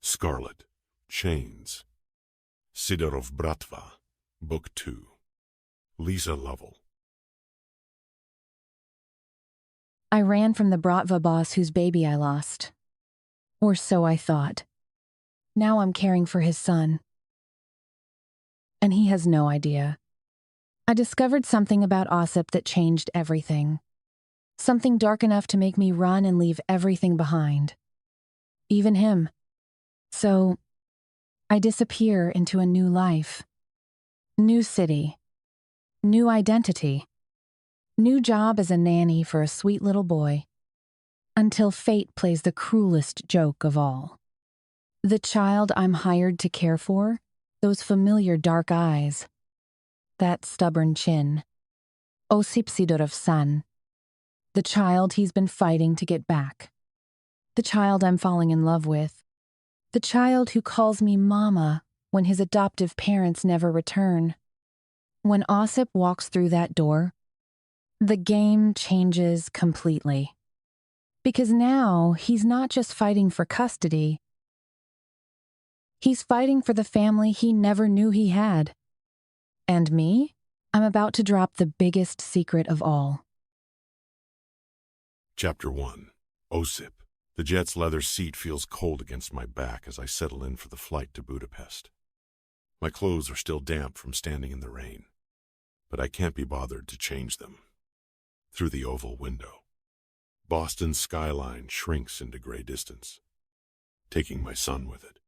Scarlet, Chains, Sidorov Bratva, Book 2, Lisa Lovell. I ran from the Bratva boss whose baby I lost. Or so I thought. Now I'm caring for his son. And he has no idea. I discovered something about Osip that changed everything. Something dark enough to make me run and leave everything behind. Even him. So, I disappear into a new life. New city. New identity. New job as a nanny for a sweet little boy. Until fate plays the cruelest joke of all. The child I'm hired to care for, those familiar dark eyes. That stubborn chin. Osip Sidorov's son. The child he's been fighting to get back. The child I'm falling in love with. The child who calls me Mama when his adoptive parents never return. When Osip walks through that door, the game changes completely. Because now he's not just fighting for custody. He's fighting for the family he never knew he had. And me? I'm about to drop the biggest secret of all. Chapter 1. Osip. The jet's leather seat feels cold against my back as I settle in for the flight to Budapest. My clothes are still damp from standing in the rain, but I can't be bothered to change them. Through the oval window, Boston's skyline shrinks into gray distance, taking my son with it.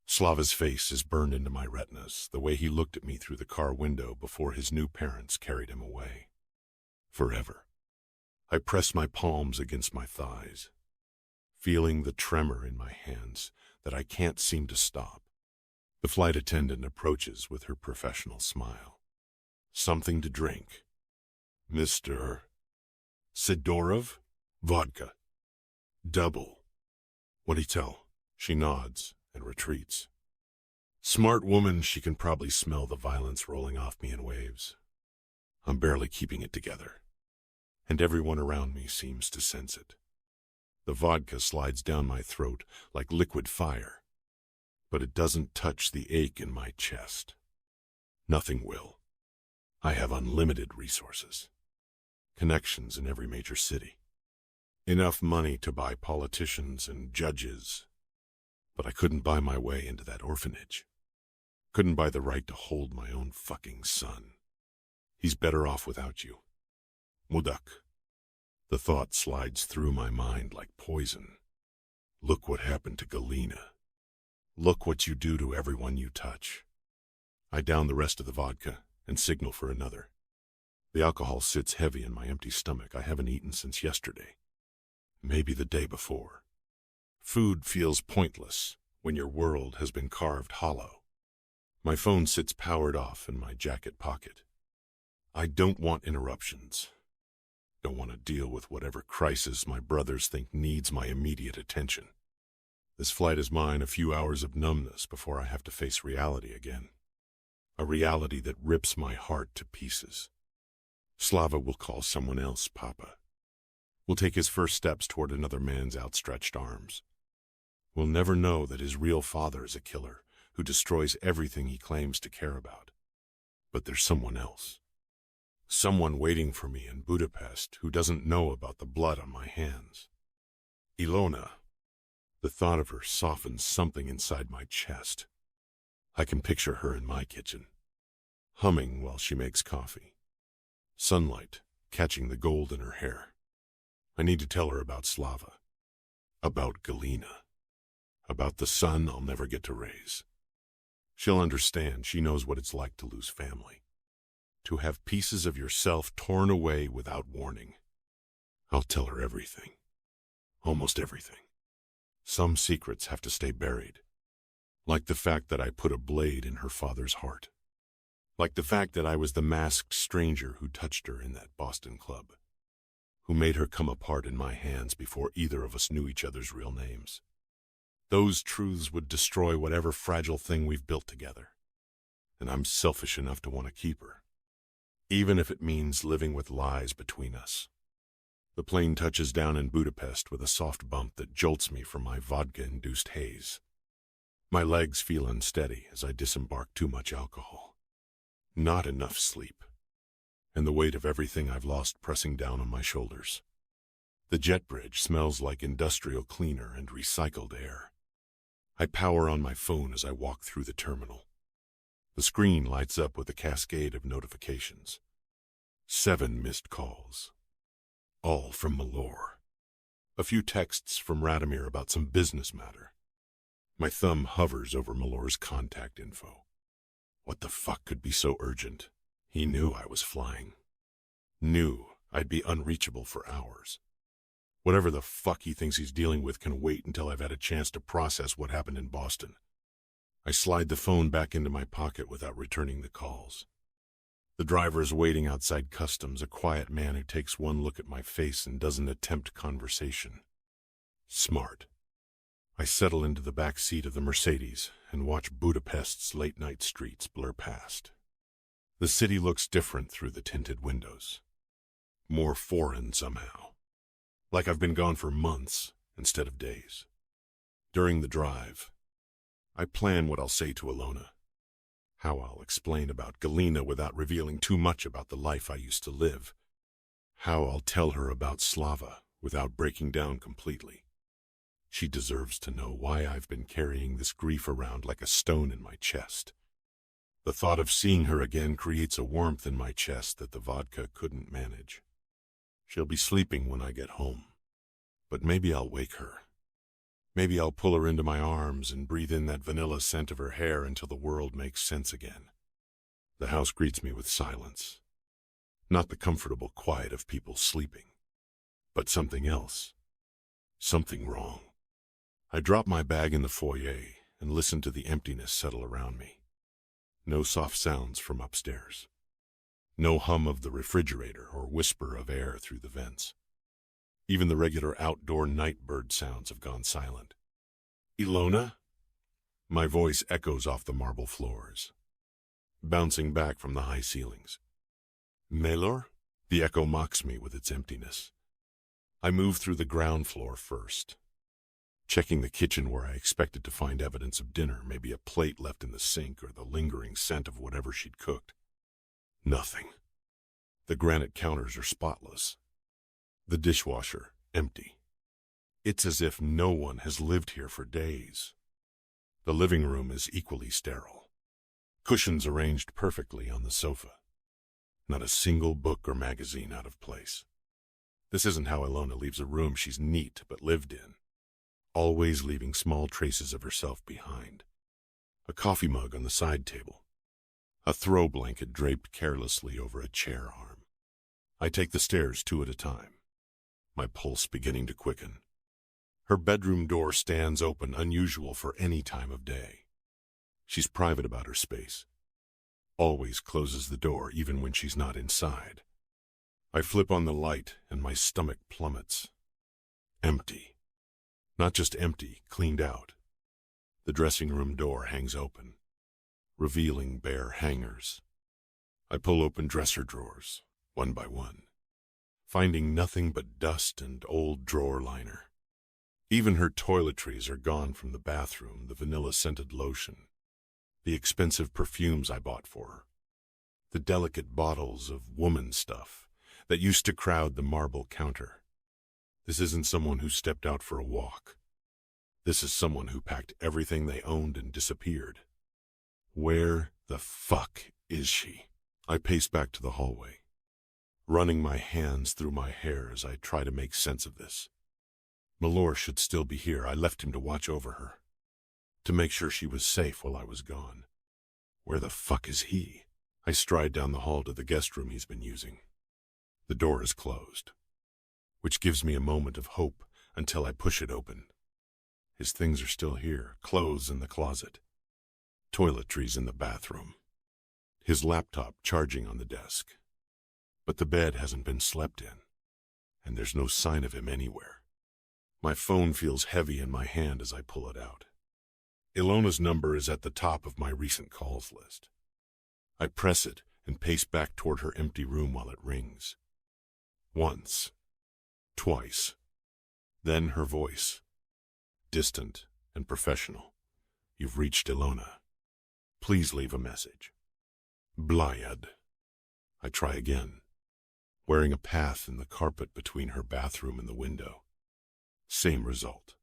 Slava's face is burned into my retinas, the way he looked at me through the car window before his new parents carried him away. Forever. I press my palms against my thighs, feeling the tremor in my hands that I can't seem to stop. The flight attendant approaches with her professional smile. Something to drink. Mr. Sidorov? Vodka. Double. What'd he tell? She nods and retreats. Smart woman, she can probably smell the violence rolling off me in waves. I'm barely keeping it together, and everyone around me seems to sense it. The vodka slides down my throat like liquid fire, but it doesn't touch the ache in my chest. Nothing will. I have unlimited resources. Connections in every major city. Enough money to buy politicians and judges. But I couldn't buy my way into that orphanage. Couldn't buy the right to hold my own fucking son. He's better off without you. Mudak. The thought slides through my mind like poison. Look what happened to Galina. Look what you do to everyone you touch. I down the rest of the vodka and signal for another. The alcohol sits heavy in my empty stomach. I haven't eaten since yesterday. Maybe the day before. Food feels pointless when your world has been carved hollow. My phone sits powered off in my jacket pocket. I don't want interruptions. Don't want to deal with whatever crisis my brothers think needs my immediate attention. This flight is mine, a few hours of numbness before I have to face reality again. A reality that rips my heart to pieces. Slava will call someone else Papa. Will take his first steps toward another man's outstretched arms. Will never know that his real father is a killer who destroys everything he claims to care about. But there's someone else. Someone waiting for me in Budapest who doesn't know about the blood on my hands. Alona. The thought of her softens something inside my chest. I can picture her in my kitchen, humming while she makes coffee. Sunlight catching the gold in her hair. I need to tell her about Slava. About Galina. About the son I'll never get to raise. She'll understand. She knows what it's like to lose family. To have pieces of yourself torn away without warning. I'll tell her everything. Almost everything. Some secrets have to stay buried. Like the fact that I put a blade in her father's heart. Like the fact that I was the masked stranger who touched her in that Boston club. Who made her come apart in my hands before either of us knew each other's real names. Those truths would destroy whatever fragile thing we've built together. And I'm selfish enough to want to keep her. Even if it means living with lies between us. The plane touches down in Budapest with a soft bump that jolts me from my vodka-induced haze. My legs feel unsteady as I disembark too much alcohol. Not enough sleep, and the weight of everything I've lost pressing down on my shoulders. The jet bridge smells like industrial cleaner and recycled air. I power on my phone as I walk through the terminal. The screen lights up with a cascade of notifications. 7 missed calls. All from Malor. A few texts from Radomir about some business matter. My thumb hovers over Malor's contact info. What the fuck could be so urgent? He knew I was flying. Knew I'd be unreachable for hours. Whatever the fuck he thinks he's dealing with can wait until I've had a chance to process what happened in Boston. I slide the phone back into my pocket without returning the calls. The driver's waiting outside customs, a quiet man who takes one look at my face and doesn't attempt conversation. Smart. I settle into the back seat of the Mercedes and watch Budapest's late-night streets blur past. The city looks different through the tinted windows. More foreign somehow. Like I've been gone for months instead of days. During the drive, I plan what I'll say to Alona. How I'll explain about Galina without revealing too much about the life I used to live. How I'll tell her about Slava without breaking down completely. She deserves to know why I've been carrying this grief around like a stone in my chest. The thought of seeing her again creates a warmth in my chest that the vodka couldn't manage. She'll be sleeping when I get home, but maybe I'll wake her. Maybe I'll pull her into my arms and breathe in that vanilla scent of her hair until the world makes sense again. The house greets me with silence. Not the comfortable quiet of people sleeping, but something else. Something wrong. I drop my bag in the foyer and listen to the emptiness settle around me. No soft sounds from upstairs. No hum of the refrigerator or whisper of air through the vents. Even the regular outdoor night bird sounds have gone silent. Ilona? My voice echoes off the marble floors, bouncing back from the high ceilings. Melor? The echo mocks me with its emptiness. I move through the ground floor first, checking the kitchen where I expected to find evidence of dinner, maybe a plate left in the sink or the lingering scent of whatever she'd cooked. Nothing. The granite counters are spotless. The dishwasher, empty. It's as if no one has lived here for days. The living room is equally sterile. Cushions arranged perfectly on the sofa. Not a single book or magazine out of place. This isn't how Alona leaves a room she's neat but lived in, always leaving small traces of herself behind. A coffee mug on the side table. A throw blanket draped carelessly over a chair arm. I take the stairs 2 at a time, my pulse beginning to quicken. Her bedroom door stands open, unusual for any time of day. She's private about her space. Always closes the door even when she's not inside. I flip on the light and my stomach plummets. Empty. Not just empty, cleaned out. The dressing room door hangs open, revealing bare hangers. I pull open dresser drawers, one by one, finding nothing but dust and old drawer liner. Even her toiletries are gone from the bathroom, the vanilla-scented lotion, the expensive perfumes I bought for her, the delicate bottles of woman stuff that used to crowd the marble counter. This isn't someone who stepped out for a walk. This is someone who packed everything they owned and disappeared. Where the fuck is she? I pace back to the hallway, running my hands through my hair as I try to make sense of this. Malor should still be here. I left him to watch over her, to make sure she was safe while I was gone. Where the fuck is he? I stride down the hall to the guest room he's been using. The door is closed, which gives me a moment of hope until I push it open. His things are still here, clothes in the closet, toiletries in the bathroom, his laptop charging on the desk. But the bed hasn't been slept in, and there's no sign of him anywhere. My phone feels heavy in my hand as I pull it out. Ilona's number is at the top of my recent calls list. I press it and pace back toward her empty room while it rings. Once. Twice. Then her voice. Distant and professional. You've reached Alona. Please leave a message. Blyad. I try again, wearing a path in the carpet between her bathroom and the window. Same result.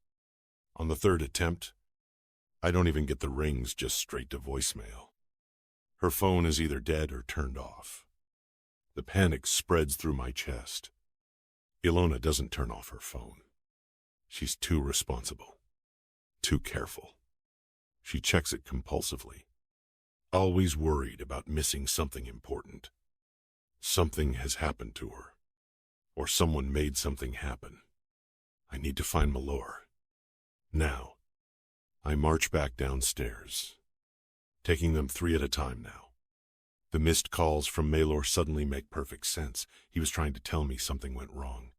On the third attempt, I don't even get the rings, just straight to voicemail. Her phone is either dead or turned off. The panic spreads through my chest. Alona doesn't turn off her phone. She's too responsible, too careful. She checks it compulsively, always worried about missing something important. Something has happened to her, or someone made something happen. I need to find Malor. Now, I march back downstairs, taking them 3 at a time now. The missed calls from Malor suddenly make perfect sense. He was trying to tell me something went wrong,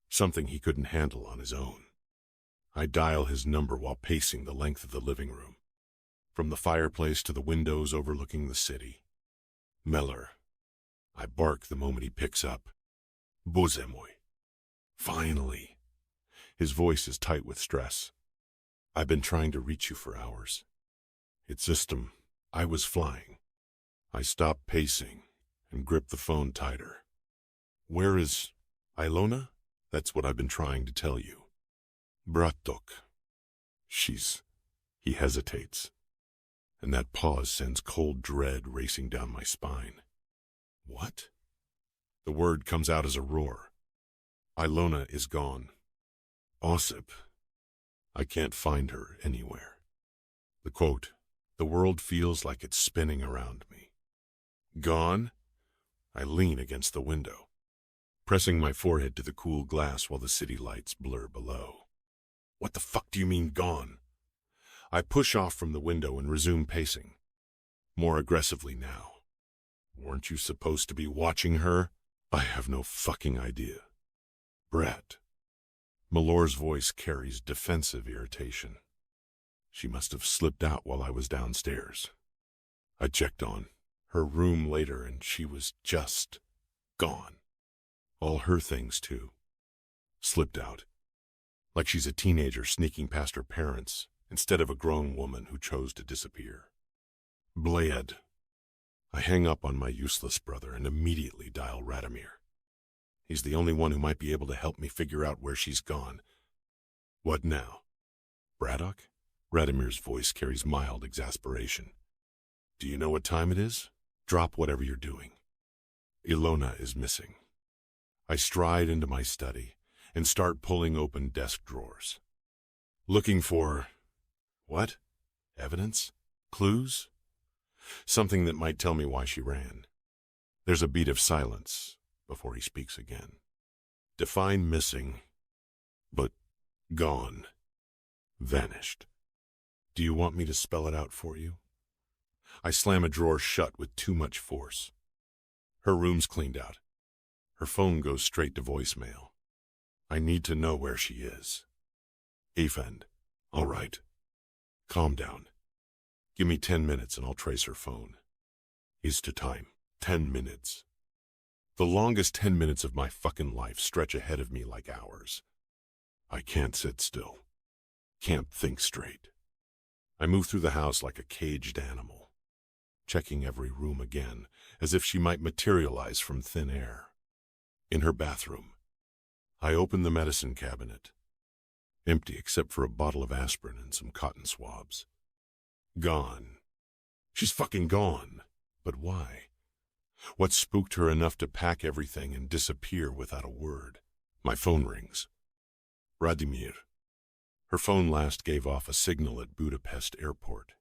something he couldn't handle on his own. I dial his number while pacing the length of the living room, from the fireplace to the windows overlooking the city. Meller. I bark the moment he picks up. Boże mój. Finally. His voice is tight with stress. I've been trying to reach you for hours. It's system. I was flying. I stopped pacing and gripped the phone tighter. Where is Alona? That's what I've been trying to tell you. Bratok. He hesitates, and that pause sends cold dread racing down my spine. What? The word comes out as a roar. Alona is gone. Osip. I can't find her anywhere. The quote, the world feels like it's spinning around me. Gone? I lean against the window, pressing my forehead to the cool glass while the city lights blur below. What the fuck do you mean gone? I push off from the window and resume pacing, more aggressively now. Weren't you supposed to be watching her? I have no fucking idea. Brett. Malor's voice carries defensive irritation. She must have slipped out while I was downstairs. I checked on her room later and she was just gone. All her things too. Slipped out. Like she's a teenager sneaking past her parents instead of a grown woman who chose to disappear. Bled. I hang up on my useless brother and immediately dial Radomir. He's the only one who might be able to help me figure out where she's gone. What now? Braddock? Radomir's voice carries mild exasperation. Do you know what time it is? Drop whatever you're doing. Alona is missing. I stride into my study and start pulling open desk drawers. Looking for... what? Evidence? Clues? Something that might tell me why she ran. There's a beat of silence before he speaks again. Define missing, but gone. Vanished. Do you want me to spell it out for you? I slam a drawer shut with too much force. Her room's cleaned out. Her phone goes straight to voicemail. I need to know where she is. Efend. All right. Calm down. Give me 10 minutes and I'll trace her phone. Is to time. 10 minutes. The longest 10 minutes of my fucking life stretch ahead of me like hours. I can't sit still. Can't think straight. I move through the house like a caged animal, checking every room again, as if she might materialize from thin air. In her bathroom, I open the medicine cabinet, empty except for a bottle of aspirin and some cotton swabs. Gone. She's fucking gone. But why? What spooked her enough to pack everything and disappear without a word? My phone rings. Radomir. Her phone last gave off a signal at Budapest airport.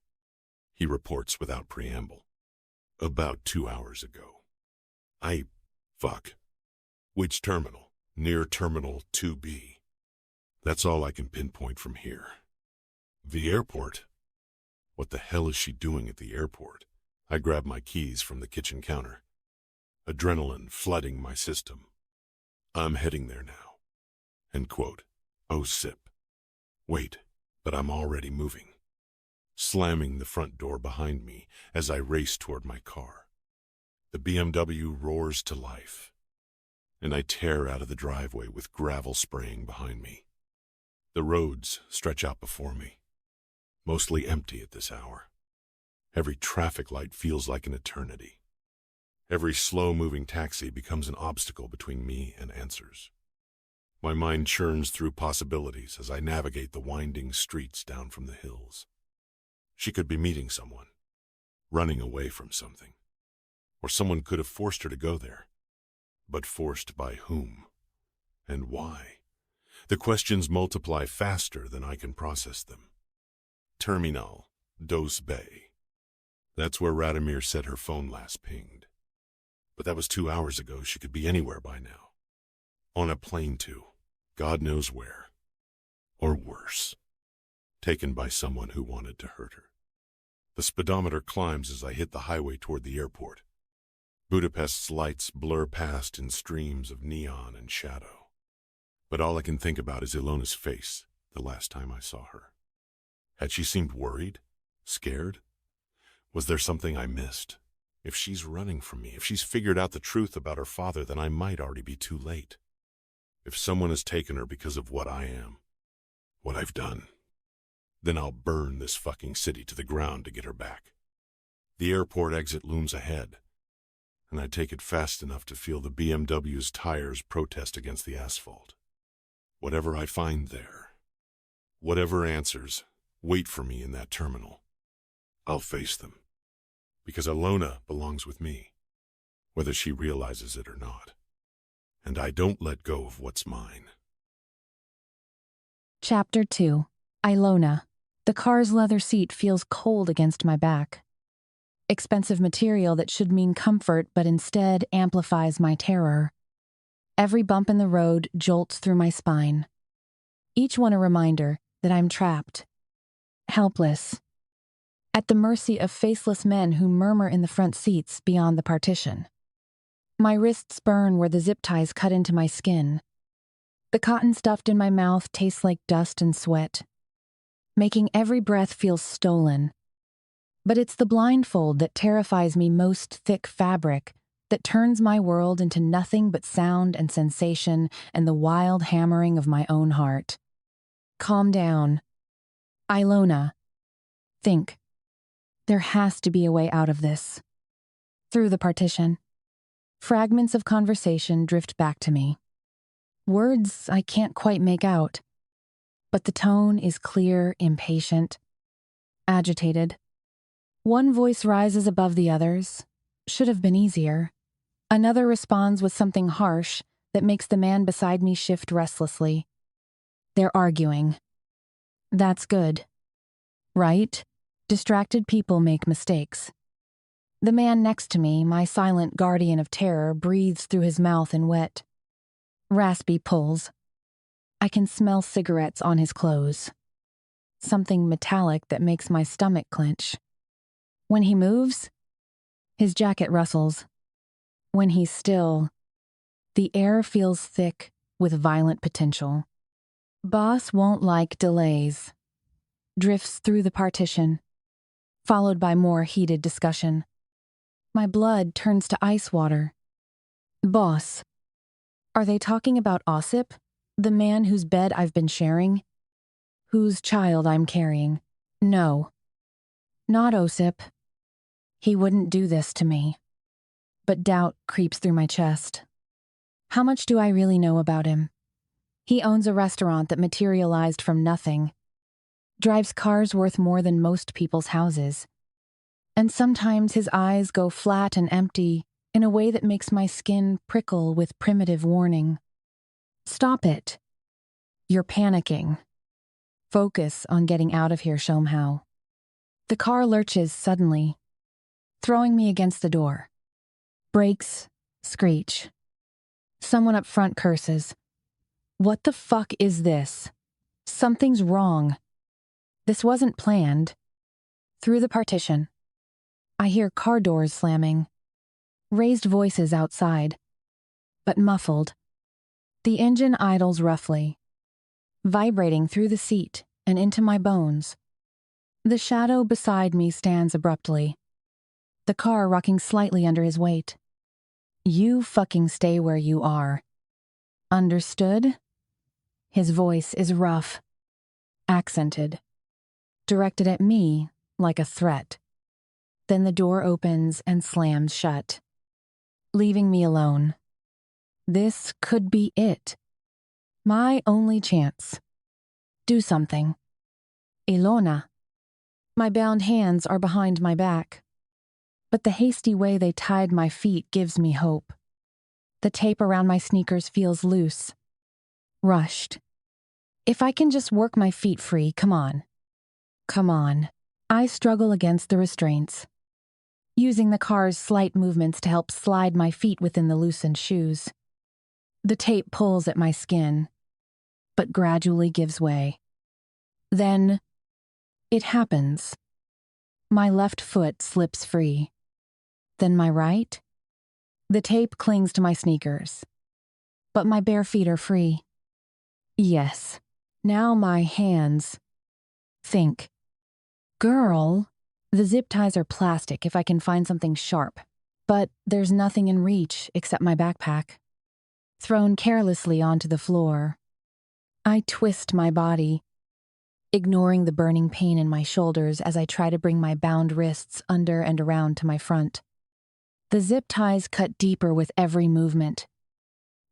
He reports without preamble. About 2 hours ago. Fuck. Which terminal? Near Terminal 2B. That's all I can pinpoint from here. The airport? What the hell is she doing at the airport? I grab my keys from the kitchen counter. Adrenaline flooding my system. I'm heading there now. End quote. Osip. Wait, but I'm already moving. Slamming the front door behind me as I race toward my car. The BMW roars to life, and I tear out of the driveway with gravel spraying behind me. The roads stretch out before me. mostly empty at this hour. Every traffic light feels like an eternity. Every slow-moving taxi becomes an obstacle between me and answers. My mind churns through possibilities as I navigate the winding streets down from the hills. She could be meeting someone, running away from something, or someone could have forced her to go there. But forced by whom? And why? The questions multiply faster than I can process them. Terminal Dos Bay. That's where Radomir said her phone last pinged. But that was 2 hours ago. She could be anywhere by now. On a plane to God knows where. Or worse. Taken by someone who wanted to hurt her. The speedometer climbs as I hit the highway toward the airport. Budapest's lights blur past in streams of neon and shadow. But all I can think about is Alona's face the last time I saw her. Had she seemed worried? Scared? Was there something I missed? If she's running from me, if she's figured out the truth about her father, then I might already be too late. If someone has taken her because of what I am, what I've done, then I'll burn this fucking city to the ground to get her back. The airport exit looms ahead, and I take it fast enough to feel the BMW's tires protest against the asphalt. Whatever I find there, whatever answers wait for me in that terminal, I'll face them. Because Alona belongs with me, whether she realizes it or not. And I don't let go of what's mine. Chapter 2. Alona. The car's leather seat feels cold against my back. Expensive material that should mean comfort but instead amplifies my terror. Every bump in the road jolts through my spine. Each one a reminder that I'm trapped. Helpless. At the mercy of faceless men who murmur in the front seats beyond the partition. My wrists burn where the zip ties cut into my skin. The cotton stuffed in my mouth tastes like dust and sweat, making every breath feel stolen. But it's the blindfold that terrifies me most. Thick fabric that turns my world into nothing but sound and sensation and the wild hammering of my own heart. Calm down. Alona. Think. There has to be a way out of this. Through the partition. Fragments of conversation drift back to me. Words I can't quite make out. But the tone is clear, impatient, agitated. One voice rises above the others. Should have been easier. Another responds with something harsh that makes the man beside me shift restlessly. They're arguing. That's good. Right? Distracted people make mistakes. The man next to me, my silent guardian of terror, breathes through his mouth in wet, raspy pulls. I can smell cigarettes on his clothes. Something metallic that makes my stomach clench. When he moves, his jacket rustles. When he's still, the air feels thick with violent potential. Boss won't like delays. Drifts through the partition, followed by more heated discussion. My blood turns to ice water. Boss. Are they talking about Osip, the man whose bed I've been sharing? Whose child I'm carrying? No. Not Osip. He wouldn't do this to me. But doubt creeps through my chest. How much do I really know about him? He owns a restaurant that materialized from nothing. Drives cars worth more than most people's houses. And sometimes his eyes go flat and empty in a way that makes my skin prickle with primitive warning. Stop it. You're panicking. Focus on getting out of here somehow. The car lurches suddenly, throwing me against the door. Brakes, screech. Someone up front curses. What the fuck is this? Something's wrong. This wasn't planned. Through the partition, I hear car doors slamming. Raised voices outside, but muffled. The engine idles roughly, vibrating through the seat and into my bones. The shadow beside me stands abruptly, the car rocking slightly under his weight. You fucking stay where you are. Understood? His voice is rough, accented. directed at me like a threat. Then the door opens and slams shut, leaving me alone. This could be it. My only chance. Do something. Alona. My bound hands are behind my back, but the hasty way they tied my feet gives me hope. The tape around my sneakers feels loose, rushed. If I can just work my feet free, come on. Come on. I struggle against the restraints, using the car's slight movements to help slide my feet within the loosened shoes. The tape pulls at my skin, but gradually gives way. Then, it happens. My left foot slips free. Then my right? The tape clings to my sneakers, but my bare feet are free. Yes, now my hands. Think. Girl, the zip ties are plastic if I can find something sharp, but there's nothing in reach except my backpack. Thrown carelessly onto the floor, I twist my body, ignoring the burning pain in my shoulders as I try to bring my bound wrists under and around to my front. The zip ties cut deeper with every movement.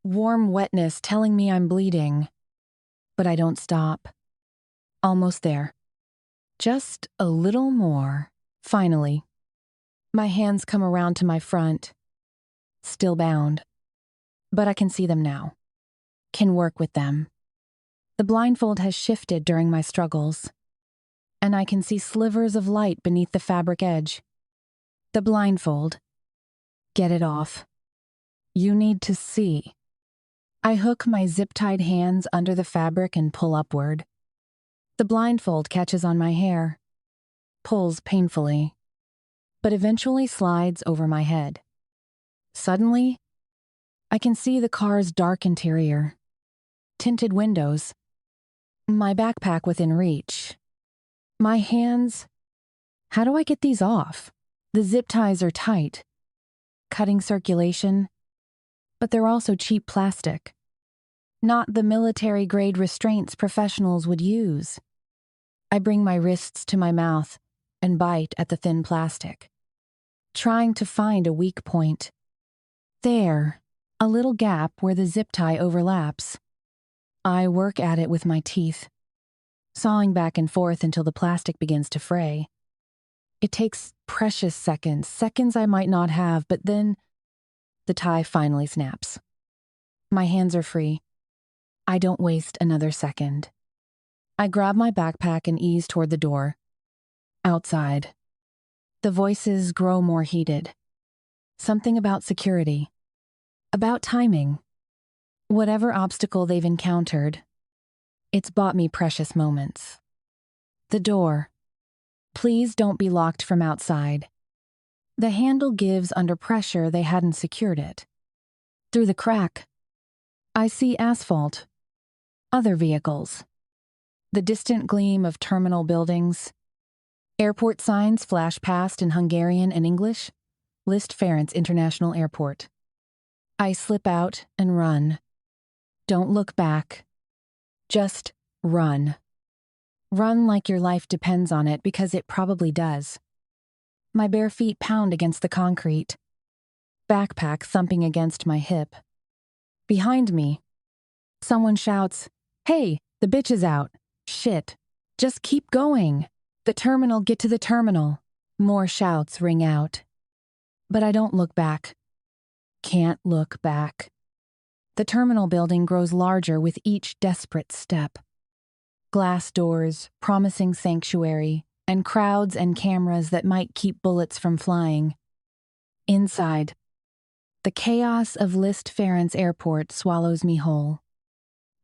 Warm wetness telling me I'm bleeding, but I don't stop. Almost there. Just a little more. Finally, my hands come around to my front. Still bound. But I can see them now. Can work with them. The blindfold has shifted during my struggles, and I can see slivers of light beneath the fabric edge. The blindfold. Get it off. You need to see. I hook my zip-tied hands under the fabric and pull upward. The blindfold catches on my hair, pulls painfully, but eventually slides over my head. Suddenly, I can see the car's dark interior, tinted windows, my backpack within reach. My hands, how do I get these off? The zip ties are tight, cutting circulation, but they're also cheap plastic. Not the military-grade restraints professionals would use. I bring my wrists to my mouth and bite at the thin plastic, trying to find a weak point. There, a little gap where the zip tie overlaps. I work at it with my teeth, sawing back and forth until the plastic begins to fray. It takes precious seconds I might not have, but then the tie finally snaps. My hands are free. I don't waste another second. I grab my backpack and ease toward the door. Outside, the voices grow more heated. Something about security, about timing. Whatever obstacle they've encountered, it's bought me precious moments. The door. Please don't be locked from outside. The handle gives under pressure they hadn't secured it. Through the crack, I see asphalt. Other vehicles. The distant gleam of terminal buildings. Airport signs flash past in Hungarian and English. Disappearance International Airport. I slip out and run. Don't look back. Just run. Run like your life depends on it, because it probably does. My bare feet pound against the concrete. Backpack thumping against my hip. Behind me, someone shouts, "Hey, the bitch is out." Shit. Just keep going. The terminal, get to the terminal. More shouts ring out. But I don't look back. Can't look back. The terminal building grows larger with each desperate step. Glass doors, promising sanctuary, and crowds and cameras that might keep bullets from flying. Inside, the chaos of Disappearance Airport swallows me whole.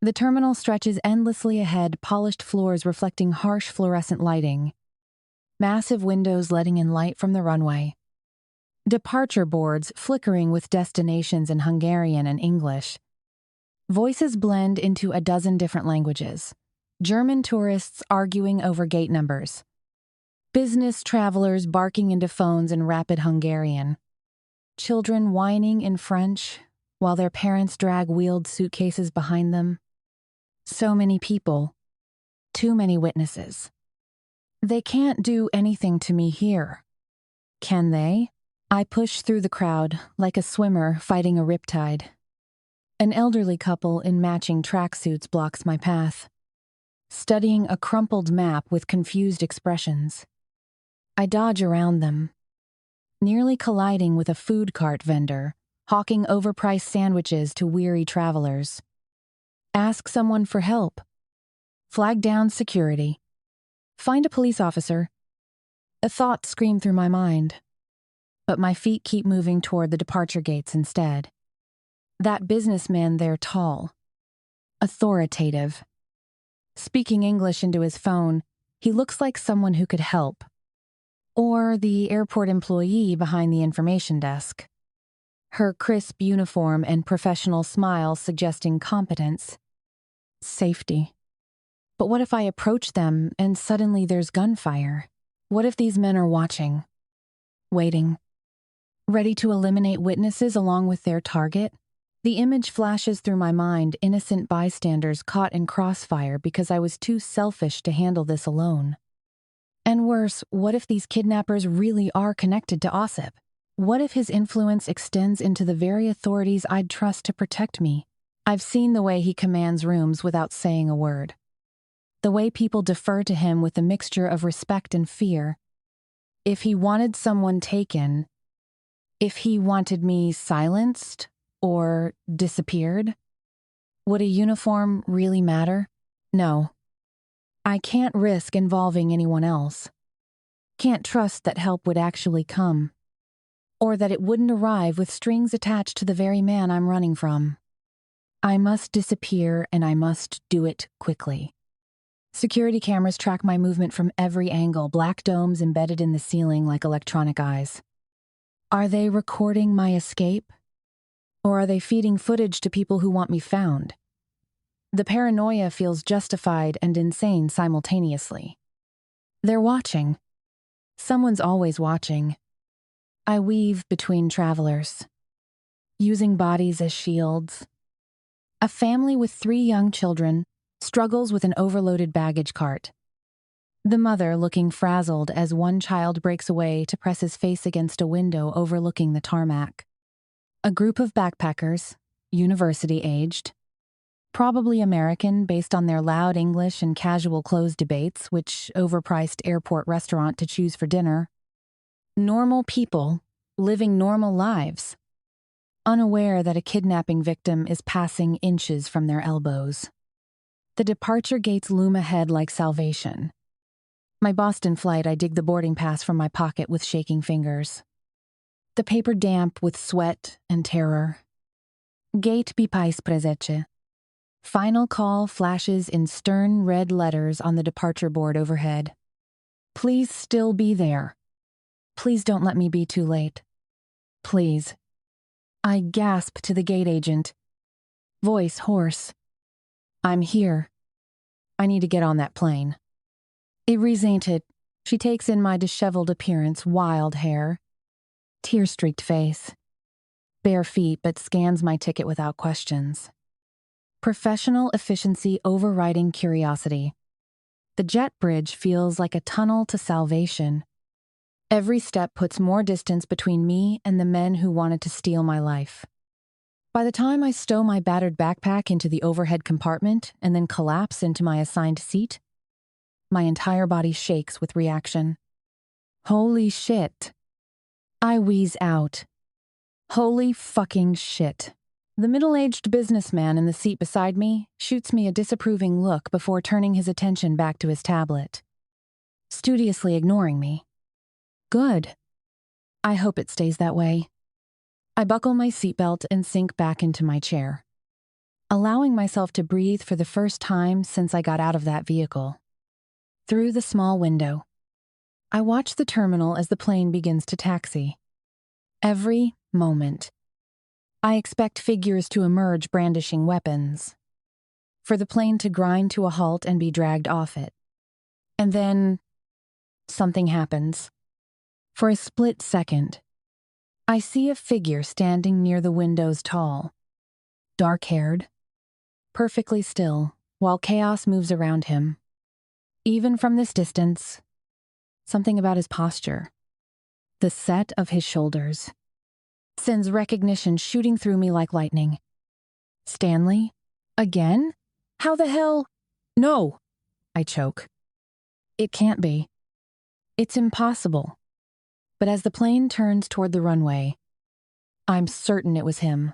The terminal stretches endlessly ahead, polished floors reflecting harsh fluorescent lighting. Massive windows letting in light from the runway. Departure boards flickering with destinations in Hungarian and English. Voices blend into a dozen different languages. German tourists arguing over gate numbers. Business travelers barking into phones in rapid Hungarian. Children whining in French while their parents drag wheeled suitcases behind them. So many people. Too many witnesses. They can't do anything to me here. Can they? I push through the crowd like a swimmer fighting a riptide. An elderly couple in matching tracksuits blocks my path, studying a crumpled map with confused expressions. I dodge around them, nearly colliding with a food cart vendor, hawking overpriced sandwiches to weary travelers. Ask someone for help. Flag down security. Find a police officer. A thought screamed through my mind, but my feet keep moving toward the departure gates instead. That businessman there, tall, authoritative. Speaking English into his phone, he looks like someone who could help. Or the airport employee behind the information desk. Her crisp uniform and professional smile suggesting competence. Safety. But what if I approach them and suddenly there's gunfire? What if these men are watching, waiting, ready to eliminate witnesses along with their target? The image flashes through my mind, innocent bystanders caught in crossfire because I was too selfish to handle this alone. And worse, what if these kidnappers really are connected to Osip? What if his influence extends into the very authorities I'd trust to protect me? I've seen the way he commands rooms without saying a word. The way people defer to him with a mixture of respect and fear. If he wanted someone taken, if he wanted me silenced or disappeared, would a uniform really matter? No. I can't risk involving anyone else. Can't trust that help would actually come, or that it wouldn't arrive with strings attached to the very man I'm running from. I must disappear, and I must do it quickly. Security cameras track my movement from every angle, black domes embedded in the ceiling like electronic eyes. Are they recording my escape? Or are they feeding footage to people who want me found? The paranoia feels justified and insane simultaneously. They're watching. Someone's always watching. I weave between travelers, using bodies as shields. A family with 3 young children struggles with an overloaded baggage cart. The mother looking frazzled as one child breaks away to press his face against a window overlooking the tarmac. A group of backpackers, university-aged, probably American based on their loud English and casual clothes debates, which overpriced airport restaurant to choose for dinner. Normal people living normal lives, unaware that a kidnapping victim is passing inches from their elbows. The departure gates loom ahead like salvation. My Boston flight, I dig the boarding pass from my pocket with shaking fingers. The paper damp with sweat and terror. Gate bipais prezece. Final call flashes in stern red letters on the departure board overhead. Please still be there. Please don't let me be too late. Please. I gasp to the gate agent. Voice hoarse. I'm here. I need to get on that plane. Irresented, she takes in my disheveled appearance, wild hair, tear-streaked face, bare feet, but scans my ticket without questions. Professional efficiency overriding curiosity. The jet bridge feels like a tunnel to salvation. Every step puts more distance between me and the men who wanted to steal my life. By the time I stow my battered backpack into the overhead compartment and then collapse into my assigned seat, my entire body shakes with reaction. Holy shit. I wheeze out. Holy fucking shit. The middle-aged businessman in the seat beside me shoots me a disapproving look before turning his attention back to his tablet, studiously ignoring me. Good. I hope it stays that way. I buckle my seatbelt and sink back into my chair, allowing myself to breathe for the first time since I got out of that vehicle. Through the small window, I watch the terminal as the plane begins to taxi. Every moment, I expect figures to emerge brandishing weapons, for the plane to grind to a halt and be dragged off it. And then, something happens. For a split second, I see a figure standing near the window's tall, dark-haired, perfectly still, while chaos moves around him. Even from this distance, Something about his posture. The set of his shoulders. Sends recognition shooting through me like lightning. Stanley? Again? How the hell? No! I choke. It can't be. It's impossible. But as the plane turns toward the runway, I'm certain it was him.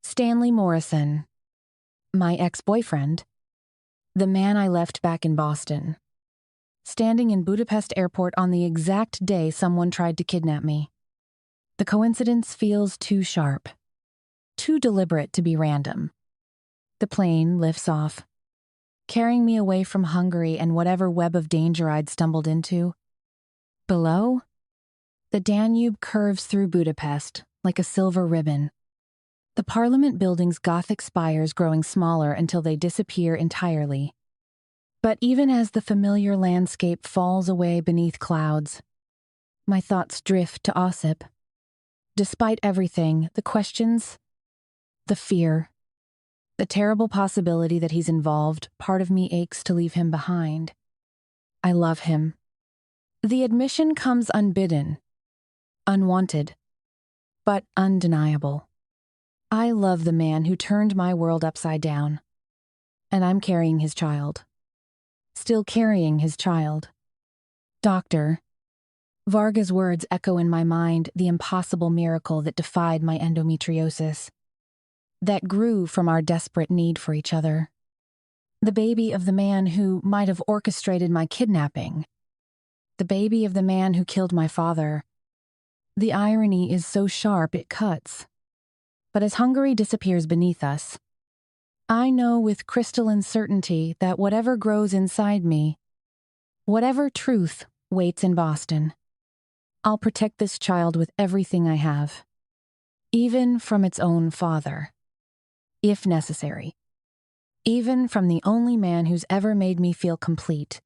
Stanley Morrison. My ex-boyfriend. The man I left back in Boston. Standing in Budapest airport on the exact day someone tried to kidnap me. The coincidence feels too sharp. Too deliberate to be random. The plane lifts off, carrying me away from Hungary and whatever web of danger I'd stumbled into. Below, the Danube curves through Budapest like a silver ribbon. The Parliament building's Gothic spires growing smaller until they disappear entirely. But even as the familiar landscape falls away beneath clouds, my thoughts drift to Osip. Despite everything, the questions, the fear, the terrible possibility that he's involved, part of me aches to leave him behind. I love him. The admission comes unbidden, unwanted, but undeniable. I love the man who turned my world upside down. And I'm carrying his child. Still carrying his child. Doctor. Varga's words echo in my mind the impossible miracle that defied my endometriosis. That grew from our desperate need for each other. The baby of the man who might have orchestrated my kidnapping. The baby of the man who killed my father. The irony is so sharp it cuts. But as Hungary disappears beneath us, I know with crystalline certainty that whatever grows inside me, whatever truth waits in Boston, I'll protect this child with everything I have, even from its own father, if necessary, even from the only man who's ever made me feel complete.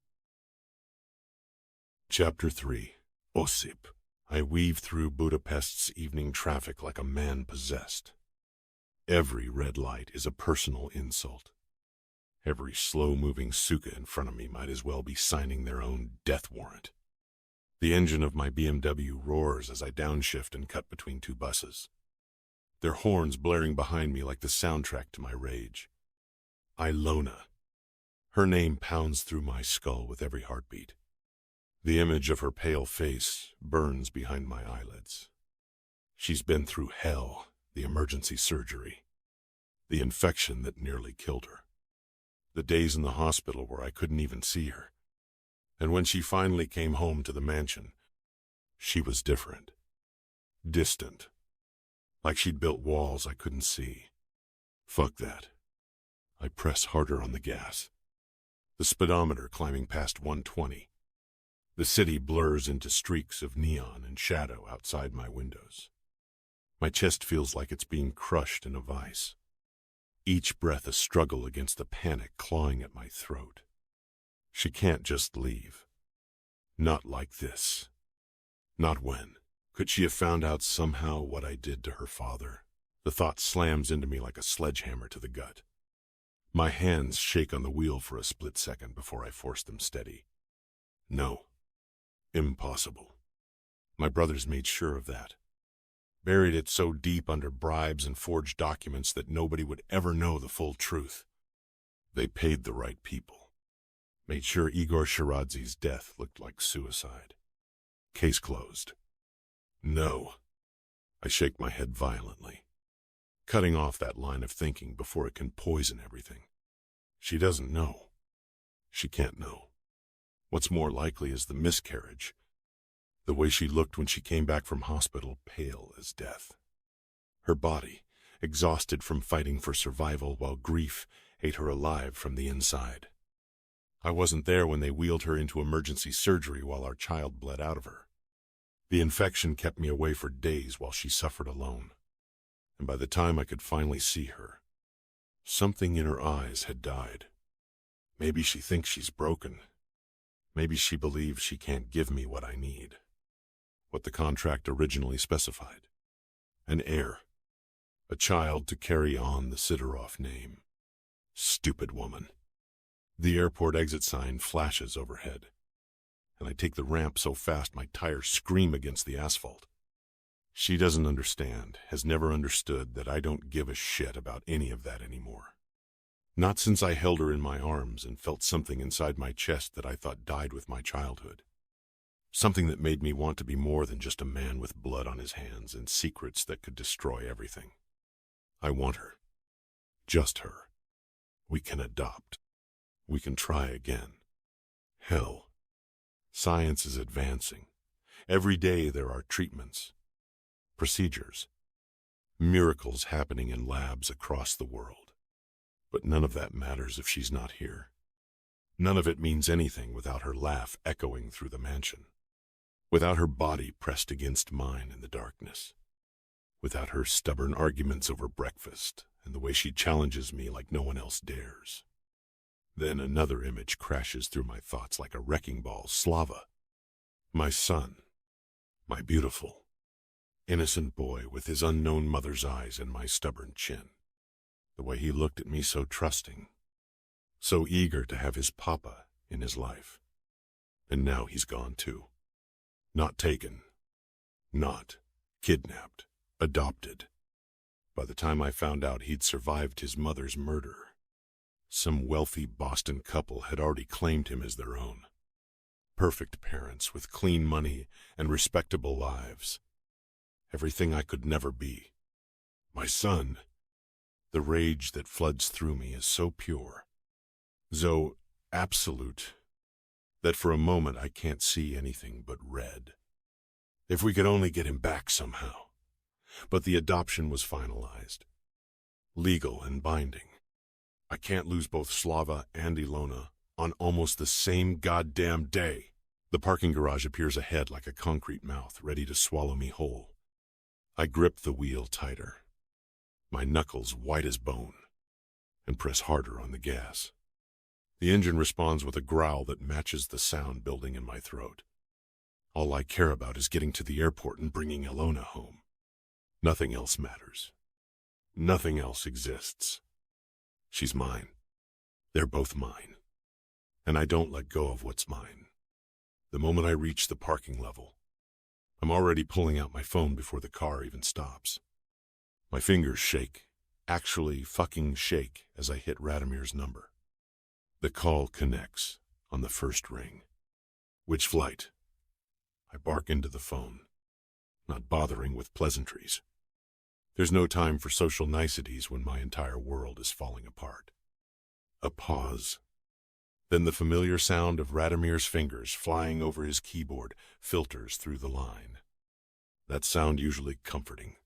Chapter 3. Osip. I weave through Budapest's evening traffic like a man possessed. Every red light is a personal insult. Every slow-moving suka in front of me might as well be signing their own death warrant. The engine of my BMW roars as I downshift and cut between two buses. Their horns blaring behind me like the soundtrack to my rage. Alona. Her name pounds through my skull with every heartbeat. The image of her pale face burns behind my eyelids. She's been through hell, the emergency surgery, the infection that nearly killed her, the days in the hospital where I couldn't even see her. And when she finally came home to the mansion, she was different, distant, like she'd built walls I couldn't see. Fuck that. I press harder on the gas, the speedometer climbing past 120. The city blurs into streaks of neon and shadow outside my windows. My chest feels like it's being crushed in a vice. Each breath a struggle against the panic clawing at my throat. She can't just leave. Not like this. Not when. Could she have found out somehow what I did to her father? The thought slams into me like a sledgehammer to the gut. My hands shake on the wheel for a split second before I force them steady. No. Impossible. My brothers made sure of that. Buried it so deep under bribes and forged documents that nobody would ever know the full truth. They paid the right people. Made sure Igor Sharadzi's death looked like suicide. Case closed. No. I shake my head violently, cutting off that line of thinking before it can poison everything. She doesn't know. She can't know. What's more likely is the miscarriage. The way she looked when she came back from hospital, pale as death. Her body, exhausted from fighting for survival while grief ate her alive from the inside. I wasn't there when they wheeled her into emergency surgery while our child bled out of her. The infection kept me away for days while she suffered alone. And by the time I could finally see her, something in her eyes had died. Maybe she thinks she's broken. Maybe she believes she can't give me what I need. What the contract originally specified. An heir. A child to carry on the Sidorov name. Stupid woman. The airport exit sign flashes overhead. and I take the ramp so fast my tires scream against the asphalt. She doesn't understand, has never understood that I don't give a shit about any of that anymore. Not since I held her in my arms and felt something inside my chest that I thought died with my childhood. Something that made me want to be more than just a man with blood on his hands and secrets that could destroy everything. I want her. Just her. We can adopt. We can try again. Hell. Science is advancing. Every day there are treatments, procedures, miracles happening in labs across the world. But none of that matters if she's not here. None of it means anything without her laugh echoing through the mansion. Without her body pressed against mine in the darkness. Without her stubborn arguments over breakfast and the way she challenges me like no one else dares. Then another image crashes through my thoughts like a wrecking ball. Slava. My son. My beautiful, innocent boy with his unknown mother's eyes and my stubborn chin. The way he looked at me so trusting. So eager to have his papa in his life. And now he's gone too. Not taken. Not kidnapped. Adopted. By the time I found out he'd survived his mother's murder, some wealthy Boston couple had already claimed him as their own. Perfect parents with clean money and respectable lives. Everything I could never be. My son. The rage that floods through me is so pure, so absolute, that for a moment I can't see anything but red. If we could only get him back somehow. But the adoption was finalized. Legal and binding. I can't lose both Slava and Alona on almost the same goddamn day. The parking garage appears ahead like a concrete mouth, ready to swallow me whole. I grip the wheel tighter, my knuckles white as bone, and press harder on the gas. The engine responds with a growl that matches the sound building in my throat. All I care about is getting to the airport and bringing Alona home. Nothing else matters. Nothing else exists. She's mine. They're both mine. And I don't let go of what's mine. The moment I reach the parking level, I'm already pulling out my phone before the car even stops. My fingers shake, actually fucking shake, as I hit Radomir's number. The call connects on the first ring. Which flight? I bark into the phone, not bothering with pleasantries. There's no time for social niceties when my entire world is falling apart. A pause. Then the familiar sound of Radomir's fingers flying over his keyboard filters through the line. That sound usually comforting.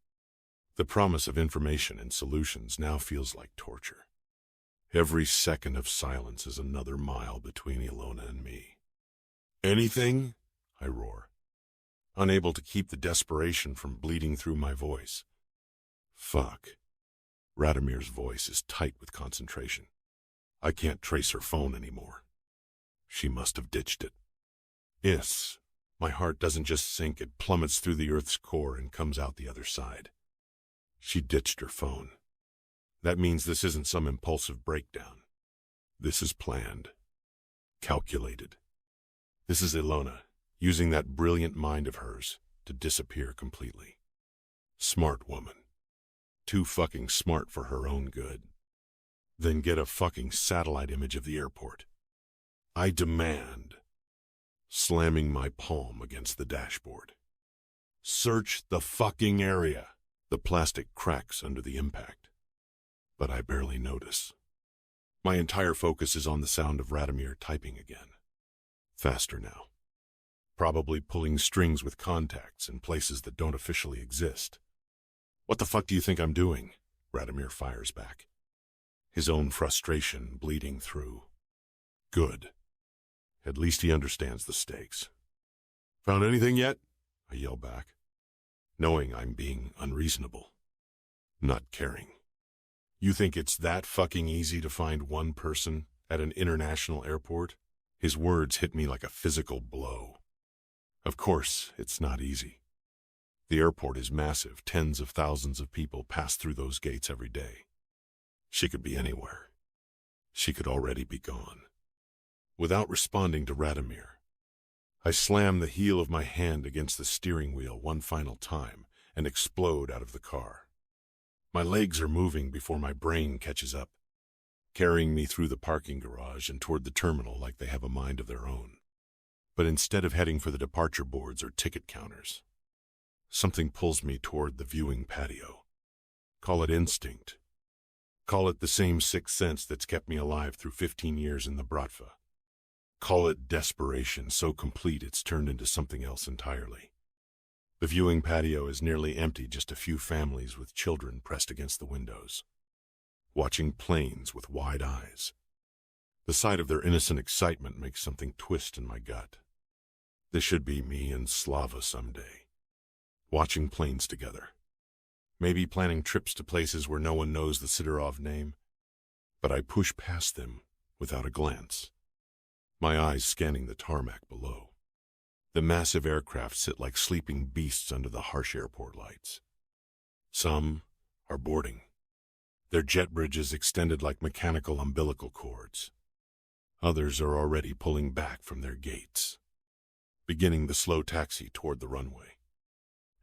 The promise of information and solutions now feels like torture. Every second of silence is another mile between Alona and me. Anything? I roar, unable to keep the desperation from bleeding through my voice. Fuck. Radomir's voice is tight with concentration. I can't trace her phone anymore. She must have ditched it. Yes, my heart doesn't just sink, it plummets through the earth's core and comes out the other side. She ditched her phone. That means this isn't some impulsive breakdown. This is planned. Calculated. This is Alona, using that brilliant mind of hers to disappear completely. Smart woman. Too fucking smart for her own good. Then get a fucking satellite image of the airport. I demand. Slamming my palm against the dashboard. Search the fucking area. The plastic cracks under the impact. But I barely notice. My entire focus is on the sound of Radomir typing again. Faster now. Probably pulling strings with contacts in places that don't officially exist. What the fuck do you think I'm doing? Radomir fires back. His own frustration bleeding through. Good. At least he understands the stakes. Found anything yet? I yell back, knowing I'm being unreasonable. Not caring. You think it's that fucking easy to find one person at an international airport? His words hit me like a physical blow. Of course, it's not easy. The airport is massive. Tens of thousands of people pass through those gates every day. She could be anywhere. She could already be gone. Without responding to Radomir, I slam the heel of my hand against the steering wheel one final time and explode out of the car. My legs are moving before my brain catches up, carrying me through the parking garage and toward the terminal like they have a mind of their own. But instead of heading for the departure boards or ticket counters, something pulls me toward the viewing patio. Call it instinct. Call it the same sixth sense that's kept me alive through 15 years in the Bratva. Call it desperation so complete it's turned into something else entirely. The viewing patio is nearly empty, just a few families with children pressed against the windows, watching planes with wide eyes. The sight of their innocent excitement makes something twist in my gut. This should be me and Slava someday, watching planes together. Maybe planning trips to places where no one knows the Sidorov name. But I push past them without a glance, my eyes scanning the tarmac below. The massive aircraft sit like sleeping beasts under the harsh airport lights. Some are boarding, their jet bridges extended like mechanical umbilical cords. Others are already pulling back from their gates, beginning the slow taxi toward the runway.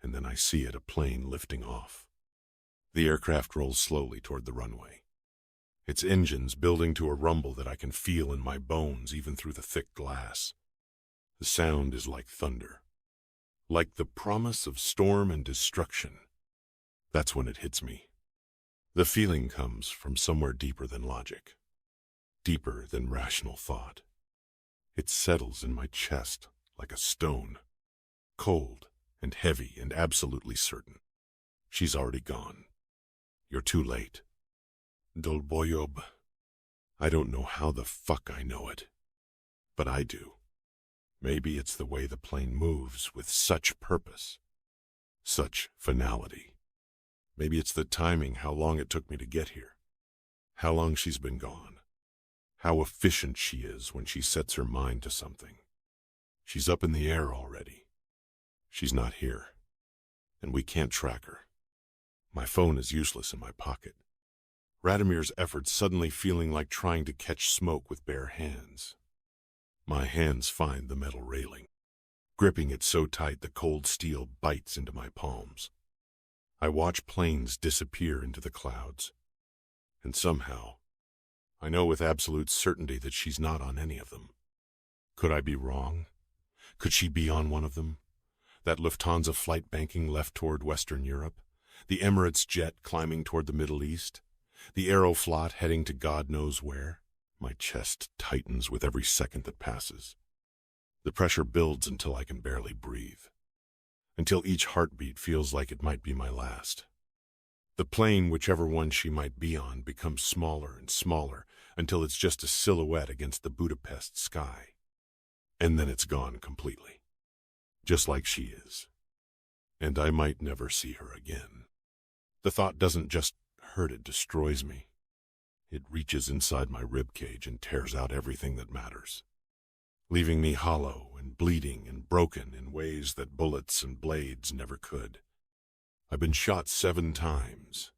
And then I see it, a plane lifting off. The aircraft rolls slowly toward the runway, its engines building to a rumble that I can feel in my bones even through the thick glass. The sound is like thunder, like the promise of storm and destruction. That's when it hits me. The feeling comes from somewhere deeper than logic, deeper than rational thought. It settles in my chest like a stone, cold and heavy and absolutely certain. She's already gone. You're too late. Dolboyob. I don't know how the fuck I know it, but I do. Maybe it's the way the plane moves with such purpose, such finality. Maybe it's the timing, how long it took me to get here, how long she's been gone, how efficient she is when she sets her mind to something. She's up in the air already. She's not here, and we can't track her. My phone is useless in my pocket. Radomir's efforts suddenly feeling like trying to catch smoke with bare hands. My hands find the metal railing, gripping it so tight the cold steel bites into my palms. I watch planes disappear into the clouds, and somehow, I know with absolute certainty that she's not on any of them. Could I be wrong? Could she be on one of them? That Lufthansa flight banking left toward Western Europe? The Emirates jet climbing toward the Middle East? The Aeroflot heading to God knows where? My chest tightens with every second that passes. The pressure builds until I can barely breathe, until each heartbeat feels like it might be my last. The plane, whichever one she might be on, becomes smaller and smaller until it's just a silhouette against the Budapest sky. And then it's gone completely, just like she is. And I might never see her again. The thought doesn't just hurt, it destroys me. It reaches inside my ribcage and tears out everything that matters, leaving me hollow and bleeding and broken in ways that bullets and blades never could. I've been shot 7 times,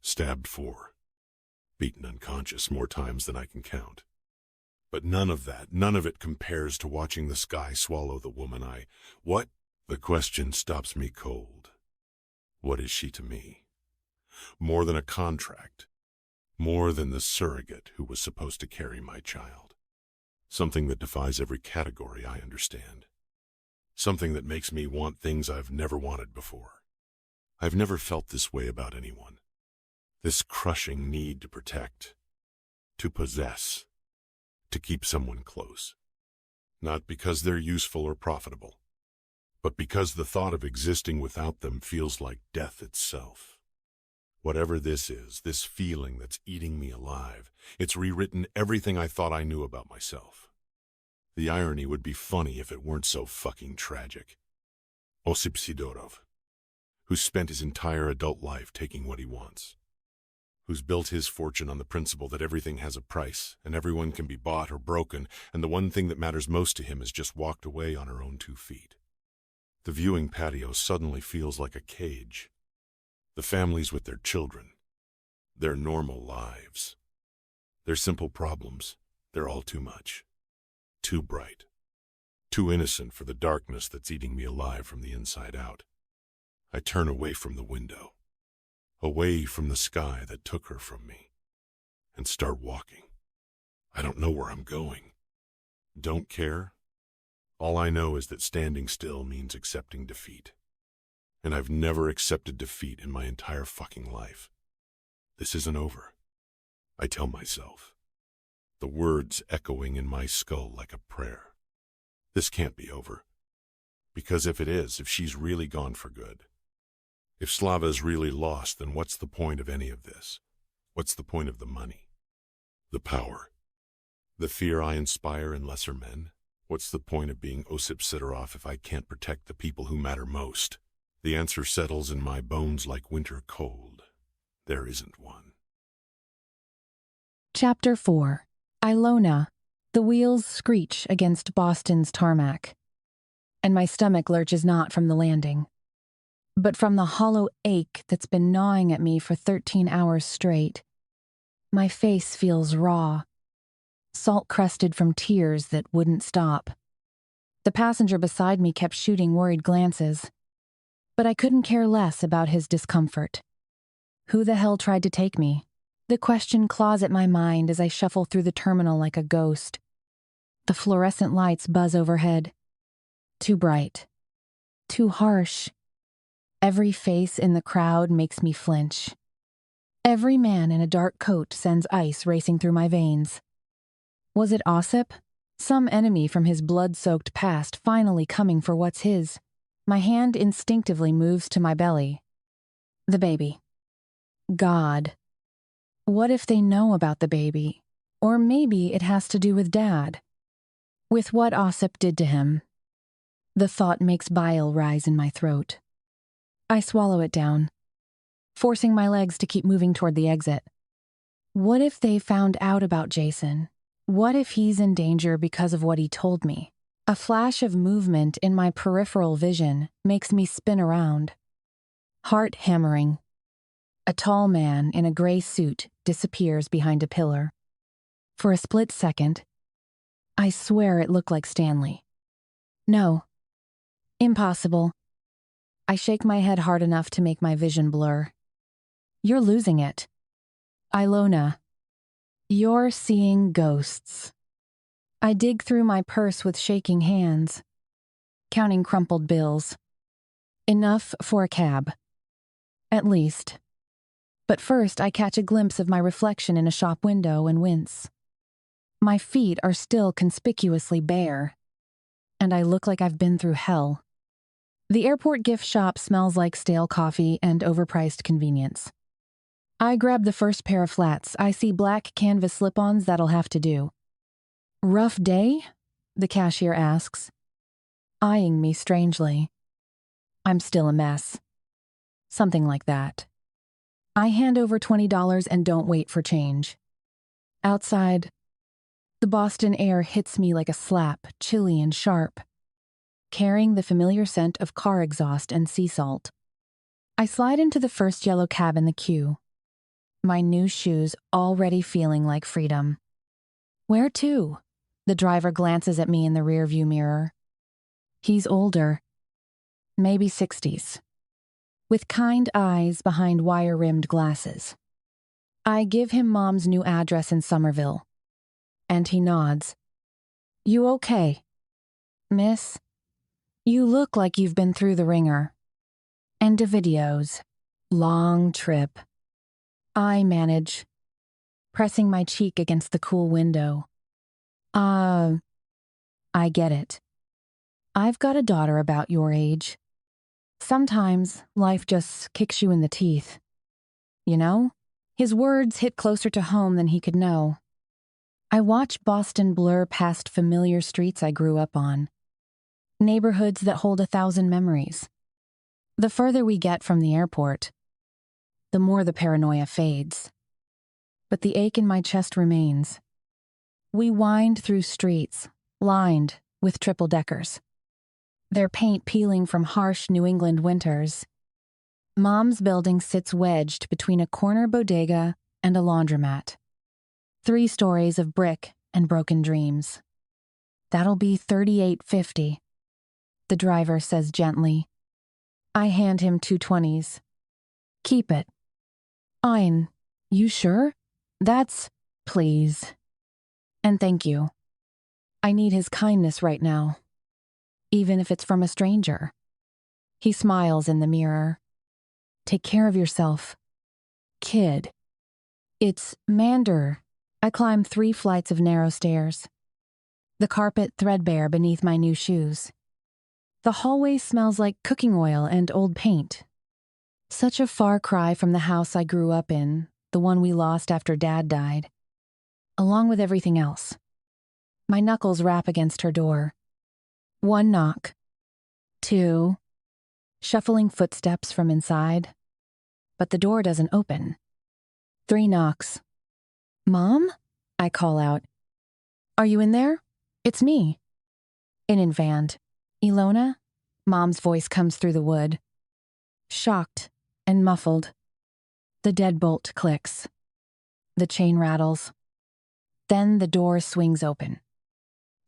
stabbed 4, beaten unconscious more times than I can count. But none of it compares to watching the sky swallow the woman What? The question stops me cold. What is she to me? More than a contract. More than the surrogate who was supposed to carry my child. Something that defies every category I understand. Something that makes me want things I've never wanted before. I've never felt this way about anyone. This crushing need to protect, to possess, to keep someone close. Not because they're useful or profitable, but because the thought of existing without them feels like death itself. Whatever this is, this feeling that's eating me alive, it's rewritten everything I thought I knew about myself. The irony would be funny if it weren't so fucking tragic. Osip Sidorov, who's spent his entire adult life taking what he wants, who's built his fortune on the principle that everything has a price and everyone can be bought or broken, and the one thing that matters most to him has just walked away on her own 2 feet. The viewing patio suddenly feels like a cage. The families with their children, their normal lives, their simple problems, they're all too much, too bright, too innocent for the darkness that's eating me alive from the inside out. I turn away from the window, away from the sky that took her from me, and start walking. I don't know where I'm going. Don't care. All I know is that standing still means accepting defeat. And I've never accepted defeat in my entire fucking life. This isn't over, I tell myself, the words echoing in my skull like a prayer. This can't be over. Because if it is, if she's really gone for good, if Slava's really lost, then what's the point of any of this? What's the point of the money? The power? The fear I inspire in lesser men? What's the point of being Osip Sidorov if I can't protect the people who matter most? The answer settles in my bones like winter cold. There isn't one. Chapter 4. Alona. The wheels screech against Boston's tarmac, and my stomach lurches not from the landing, but from the hollow ache that's been gnawing at me for 13 hours straight. My face feels raw, salt-crusted from tears that wouldn't stop. The passenger beside me kept shooting worried glances, but I couldn't care less about his discomfort. Who the hell tried to take me? The question claws at my mind as I shuffle through the terminal like a ghost. The fluorescent lights buzz overhead. Too bright. Too harsh. Every face in the crowd makes me flinch. Every man in a dark coat sends ice racing through my veins. Was it Osip? Some enemy from his blood-soaked past finally coming for what's his? My hand instinctively moves to my belly. The baby. God. What if they know about the baby? Or maybe it has to do with Dad. With what Osip did to him. The thought makes bile rise in my throat. I swallow it down, forcing my legs to keep moving toward the exit. What if they found out about Jason? What if he's in danger because of what he told me? A flash of movement in my peripheral vision makes me spin around. Heart hammering. A tall man in a gray suit disappears behind a pillar. For a split second, I swear it looked like Stanley. No. Impossible. I shake my head hard enough to make my vision blur. You're losing it. Alona. You're seeing ghosts. I dig through my purse with shaking hands, counting crumpled bills. Enough for a cab. At least. But first, I catch a glimpse of my reflection in a shop window and wince. My feet are still conspicuously bare, and I look like I've been through hell. The airport gift shop smells like stale coffee and overpriced convenience. I grab the first pair of flats. I see black canvas slip-ons that'll have to do. Rough day? The cashier asks, eyeing me strangely. I'm still a mess. Something like that. I hand over $20 and don't wait for change. Outside, the Boston air hits me like a slap, chilly and sharp, carrying the familiar scent of car exhaust and sea salt. I slide into the first yellow cab in the queue, my new shoes already feeling like freedom. Where to? The driver glances at me in the rearview mirror. He's older, maybe 60s. With kind eyes behind wire-rimmed glasses. I give him Mom's new address in Somerville, and he nods. You okay, miss? You look like you've been through the ringer. End of videos. Long trip. I manage, pressing my cheek against the cool window. I get it. I've got a daughter about your age. Sometimes life just kicks you in the teeth. You know? His words hit closer to home than he could know. I watch Boston blur past familiar streets I grew up on. Neighborhoods that hold 1,000 memories. The further we get from the airport, the more the paranoia fades. But the ache in my chest remains. We wind through streets, lined with triple-deckers. Their paint peeling from harsh New England winters. Mom's building sits wedged between a corner bodega and a laundromat. 3 stories of brick and broken dreams. That'll be $38.50, the driver says gently. I hand him 2 20s. Keep it. Ein, you sure? That's, please. And thank you. I need his kindness right now, even if it's from a stranger. He smiles in the mirror. Take care of yourself, kid. It's Mander. I climb 3 flights of narrow stairs. The carpet threadbare beneath my new shoes. The hallway smells like cooking oil and old paint. Such a far cry from the house I grew up in, the one we lost after Dad died. Along with everything else. My knuckles rap against her door. 1 knock. 2. Shuffling footsteps from inside. But the door doesn't open. 3 knocks. Mom? I call out. Are you in there? It's me. In Invand. Alona? Mom's voice comes through the wood. Shocked and muffled. The deadbolt clicks. The chain rattles. Then the door swings open.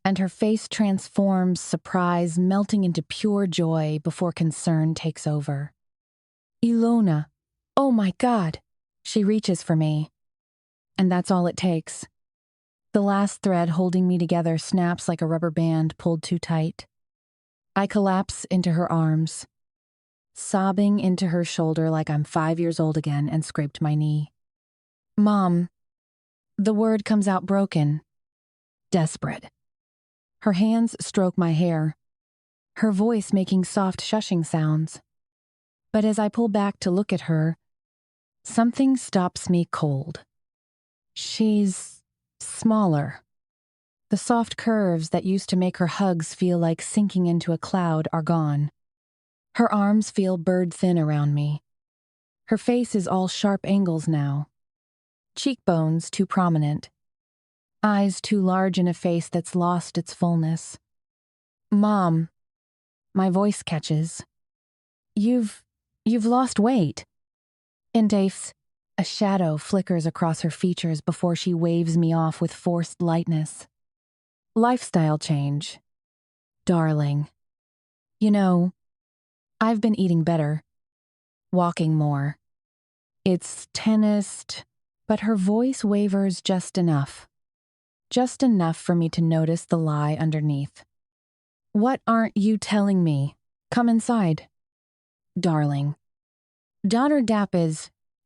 And her face transforms, surprise melting into pure joy before concern takes over. Alona, oh my God. She reaches for me. And that's all it takes. The last thread holding me together snaps like a rubber band pulled too tight. I collapse into her arms, sobbing into her shoulder like I'm 5 years old again and scraped my knee. Mom. The word comes out broken, desperate. Her hands stroke my hair, her voice making soft shushing sounds. But as I pull back to look at her, something stops me cold. She's smaller. The soft curves that used to make her hugs feel like sinking into a cloud are gone. Her arms feel bird-thin around me. Her face is all sharp angles now. Cheekbones too prominent. Eyes too large in a face that's lost its fullness. Mom. My voice catches. You've lost weight. In Dave's, a shadow flickers across her features before she waves me off with forced lightness. Lifestyle change. Darling. You know, I've been eating better. Walking more. It's tennis, but her voice wavers just enough. Just enough for me to notice the lie underneath. What aren't you telling me? Come inside. Darling. Daughter Dap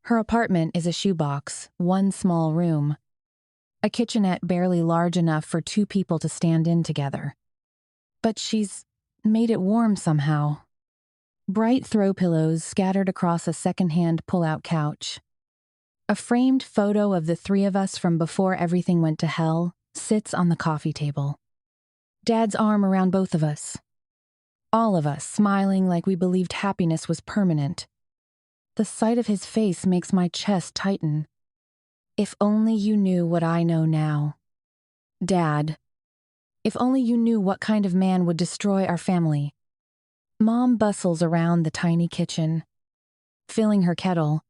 her apartment is a shoebox, 1 small room. A kitchenette barely large enough for 2 people to stand in together. But she's made it warm somehow. Bright throw pillows scattered across a secondhand pull-out couch. A framed photo of the 3 of us from before everything went to hell sits on the coffee table. Dad's arm around both of us. All of us smiling like we believed happiness was permanent. The sight of his face makes my chest tighten. If only you knew what I know now. Dad. If only you knew what kind of man would destroy our family. Mom bustles around the tiny kitchen, filling her kettle,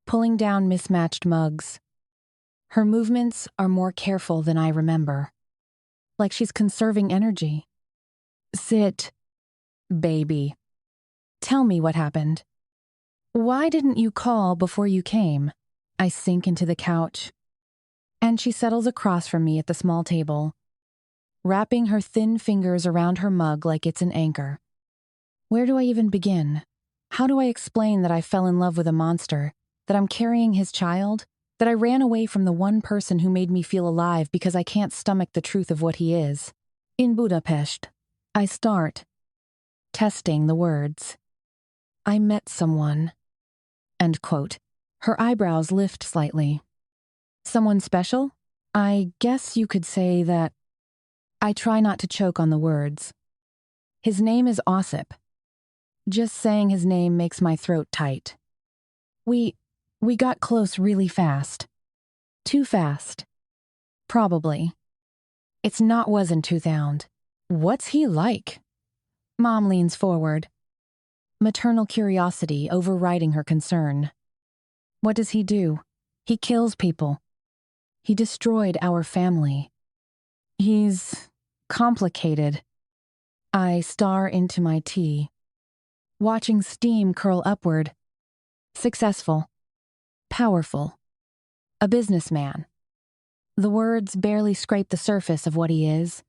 pulling down mismatched mugs. Her movements are more careful than I remember. Like she's conserving energy. Sit, baby. Tell me what happened. Why didn't you call before you came? I sink into the couch. And she settles across from me at the small table, wrapping her thin fingers around her mug like it's an anchor. Where do I even begin? How do I explain that I fell in love with a monster, that I'm carrying his child, that I ran away from the one person who made me feel alive because I can't stomach the truth of what he is? In Budapest, I start, testing the words. I met someone. End quote. Her eyebrows lift slightly. Someone special? I guess you could say that. I try not to choke on the words. His name is Osip. Just saying his name makes my throat tight. We got close really fast. Too fast. Probably. It's not wasn't too sound. What's he like? Mom leans forward. Maternal curiosity overriding her concern. What does he do? He kills people. He destroyed our family. He's complicated. I star into my tea, watching steam curl upward. Successful. Powerful. A businessman. The words barely scrape the surface of what he is.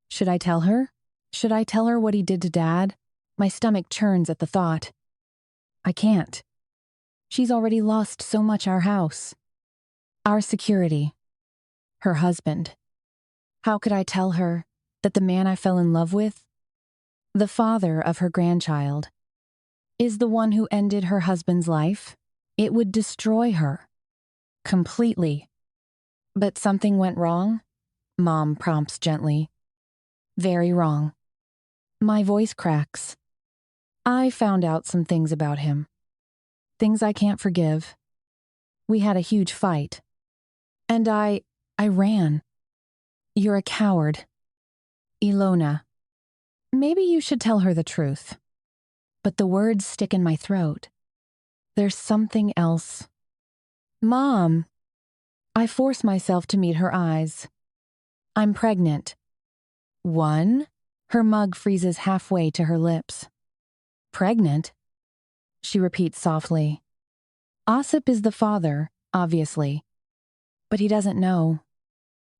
Should I tell her? Should I tell her what he did to Dad? My stomach churns at the thought. I can't. She's already lost so much: our house, our security, her husband. How could I tell her that the man I fell in love with, the father of her grandchild, is the one who ended her husband's life? It would destroy her. Completely. But something went wrong? Mom prompts gently. Very wrong. My voice cracks. I found out some things about him. Things I can't forgive. We had a huge fight. And I ran. You're a coward. Alona. Maybe you should tell her the truth. But the words stick in my throat. There's something else. Mom. I force myself to meet her eyes. I'm pregnant. One? Her mug freezes halfway to her lips. Pregnant? She repeats softly. Osip is the father, obviously. But he doesn't know.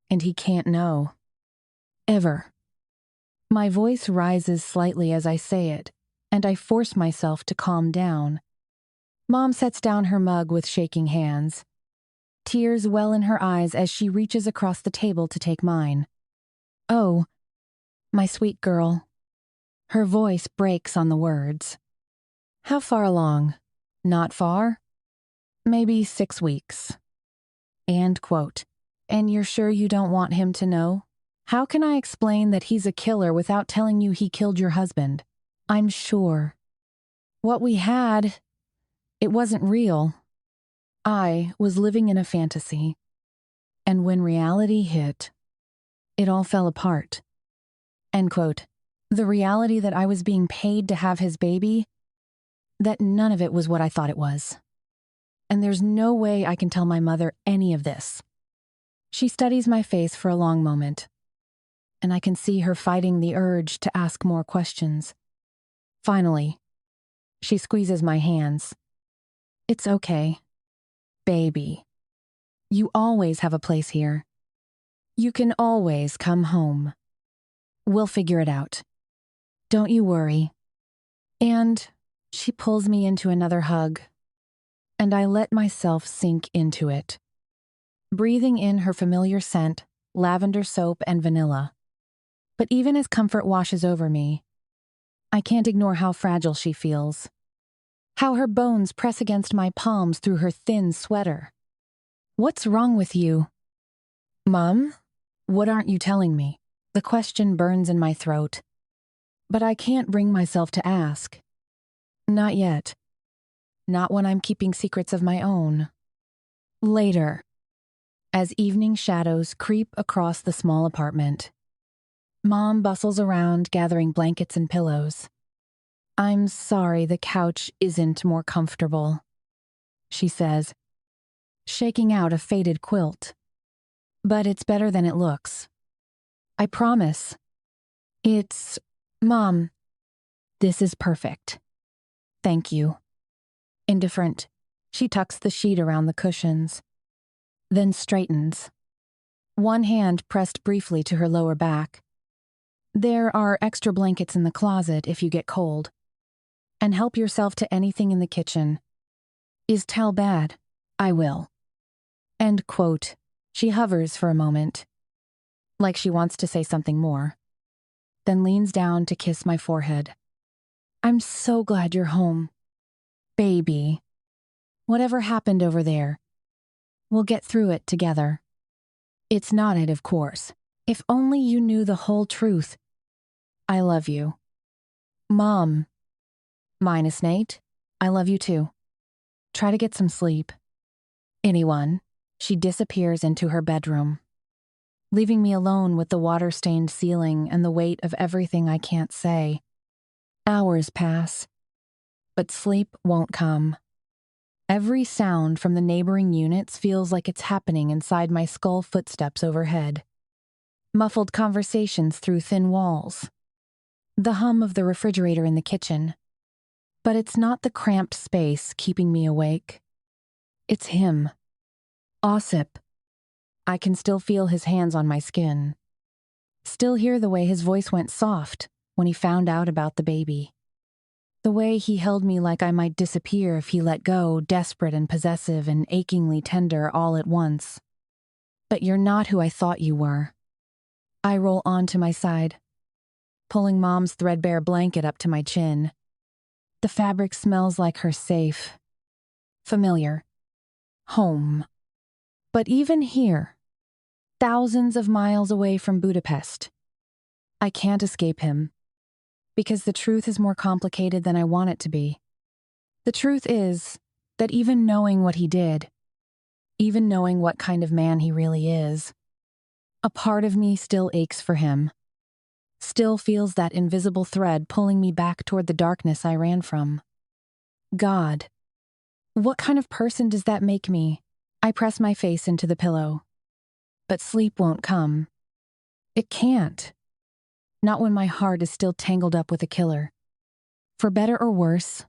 And he can't know. Ever. My voice rises slightly as I say it, and I force myself to calm down. Mom sets down her mug with shaking hands. Tears well in her eyes as she reaches across the table to take mine. Oh, my sweet girl. Her voice breaks on the words. How far along? Not far? Maybe 6 weeks. And quote, and you're sure you don't want him to know? How can I explain that he's a killer without telling you he killed your husband? I'm sure. What we had, it wasn't real. I was living in a fantasy. And when reality hit, it all fell apart. End quote. The reality that I was being paid to have his baby, that none of it was what I thought it was. And there's no way I can tell my mother any of this. She studies my face for a long moment, and I can see her fighting the urge to ask more questions. Finally, she squeezes my hands. It's okay, baby. You always have a place here. You can always come home. We'll figure it out. Don't you worry. And she pulls me into another hug, and I let myself sink into it, breathing in her familiar scent, lavender soap and vanilla. But even as comfort washes over me, I can't ignore how fragile she feels, how her bones press against my palms through her thin sweater. What's wrong with you? Mom, what aren't you telling me? The question burns in my throat, but I can't bring myself to ask. Not yet. Not when I'm keeping secrets of my own. Later, as evening shadows creep across the small apartment, Mom bustles around gathering blankets and pillows. I'm sorry the couch isn't more comfortable, she says, shaking out a faded quilt. But it's better than it looks. I promise. Mom, this is perfect. Thank you. Indifferent, she tucks the sheet around the cushions, then straightens, one hand pressed briefly to her lower back. There are extra blankets in the closet if you get cold. And help yourself to anything in the kitchen. Is tell bad? I will. End quote. She hovers for a moment, like she wants to say something more, then leans down to kiss my forehead. I'm so glad you're home. Baby. Whatever happened over there, we'll get through it together. It's not it, of course. If only you knew the whole truth. I love you. Mom. Minus Nate, I love you too. Try to get some sleep. Anyone. She disappears into her bedroom, leaving me alone with the water-stained ceiling and the weight of everything I can't say. Hours pass, but sleep won't come. Every sound from the neighboring units feels like it's happening inside my skull footsteps overhead. Muffled conversations through thin walls. The hum of the refrigerator in the kitchen. But it's not the cramped space keeping me awake. It's him. Osip. I can still feel his hands on my skin. Still hear the way his voice went soft when he found out about the baby. The way he held me like I might disappear if he let go, desperate and possessive and achingly tender all at once. But you're not who I thought you were. I roll onto my side, pulling Mom's threadbare blanket up to my chin. The fabric smells like her safe. Familiar. Home. But even here, thousands of miles away from Budapest, I can't escape him. Because the truth is more complicated than I want it to be. The truth is that even knowing what he did, even knowing what kind of man he really is, a part of me still aches for him, still feels that invisible thread pulling me back toward the darkness I ran from. God, what kind of person does that make me? I press my face into the pillow. But sleep won't come. It can't. Not when my heart is still tangled up with a killer. For better or worse.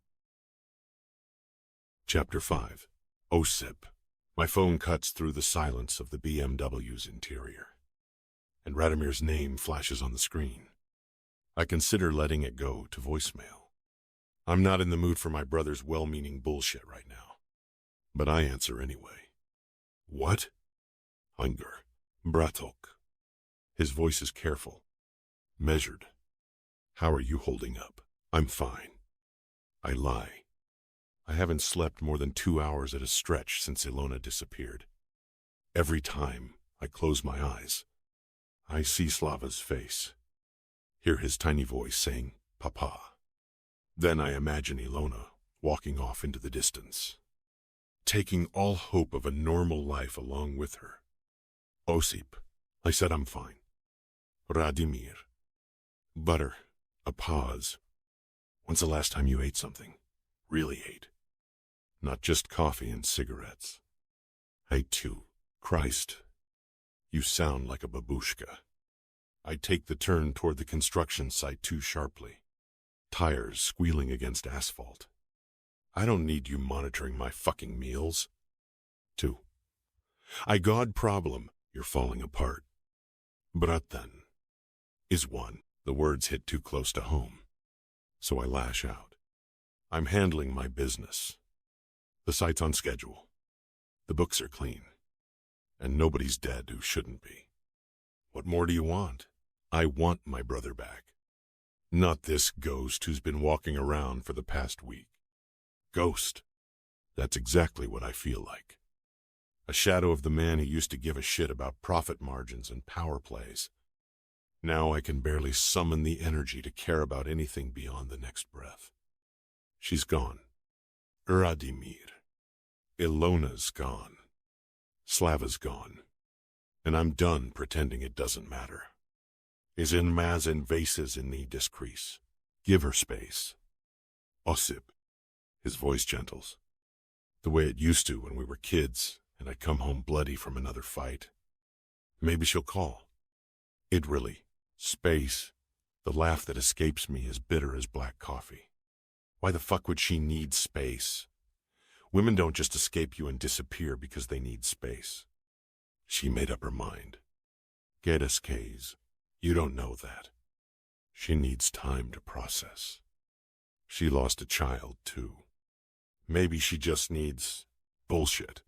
Chapter 5. Osip. My phone cuts through the silence of the BMW's interior, and Radimir's name flashes on the screen. I consider letting it go to voicemail. I'm not in the mood for my brother's well-meaning bullshit right now. But I answer anyway. What? Hunger. Bratok. His voice is careful. Measured. How are you holding up? I'm fine. I lie. I haven't slept more than 2 hours at a stretch since Alona disappeared. Every time I close my eyes, I see Slava's face, hear his tiny voice saying, Papa. Then I imagine Alona walking off into the distance, taking all hope of a normal life along with her. Osip. I said I'm fine. Radimir. Butter. A pause. When's the last time you ate something? Really ate. Not just coffee and cigarettes. I too. Christ. You sound like a babushka. I take the turn toward the construction site too sharply. Tires squealing against asphalt. I don't need you monitoring my fucking meals. 2. I God problem. You're falling apart. Bratan. Is 1. The words hit too close to home. So I lash out. I'm handling my business. The site's on schedule. The books are clean. And nobody's dead who shouldn't be. What more do you want? I want my brother back. Not this ghost who's been walking around for the past week. Ghost. That's exactly what I feel like. A shadow of the man who used to give a shit about profit margins and power plays. Now I can barely summon the energy to care about anything beyond the next breath. She's gone. Radimir. Ilona's gone. Slava's gone. And I'm done pretending it doesn't matter. Is in Maz invases in the discrease. Give her space. Osip. His voice gentles. The way it used to when we were kids and I'd come home bloody from another fight. Maybe she'll call. It really. Space. The laugh that escapes me is bitter as black coffee. Why the fuck would she need space? Women don't just escape you and disappear because they need space. She made up her mind. Get us, Kays. You don't know that. She needs time to process. She lost a child, too. Maybe she just needs bullshit.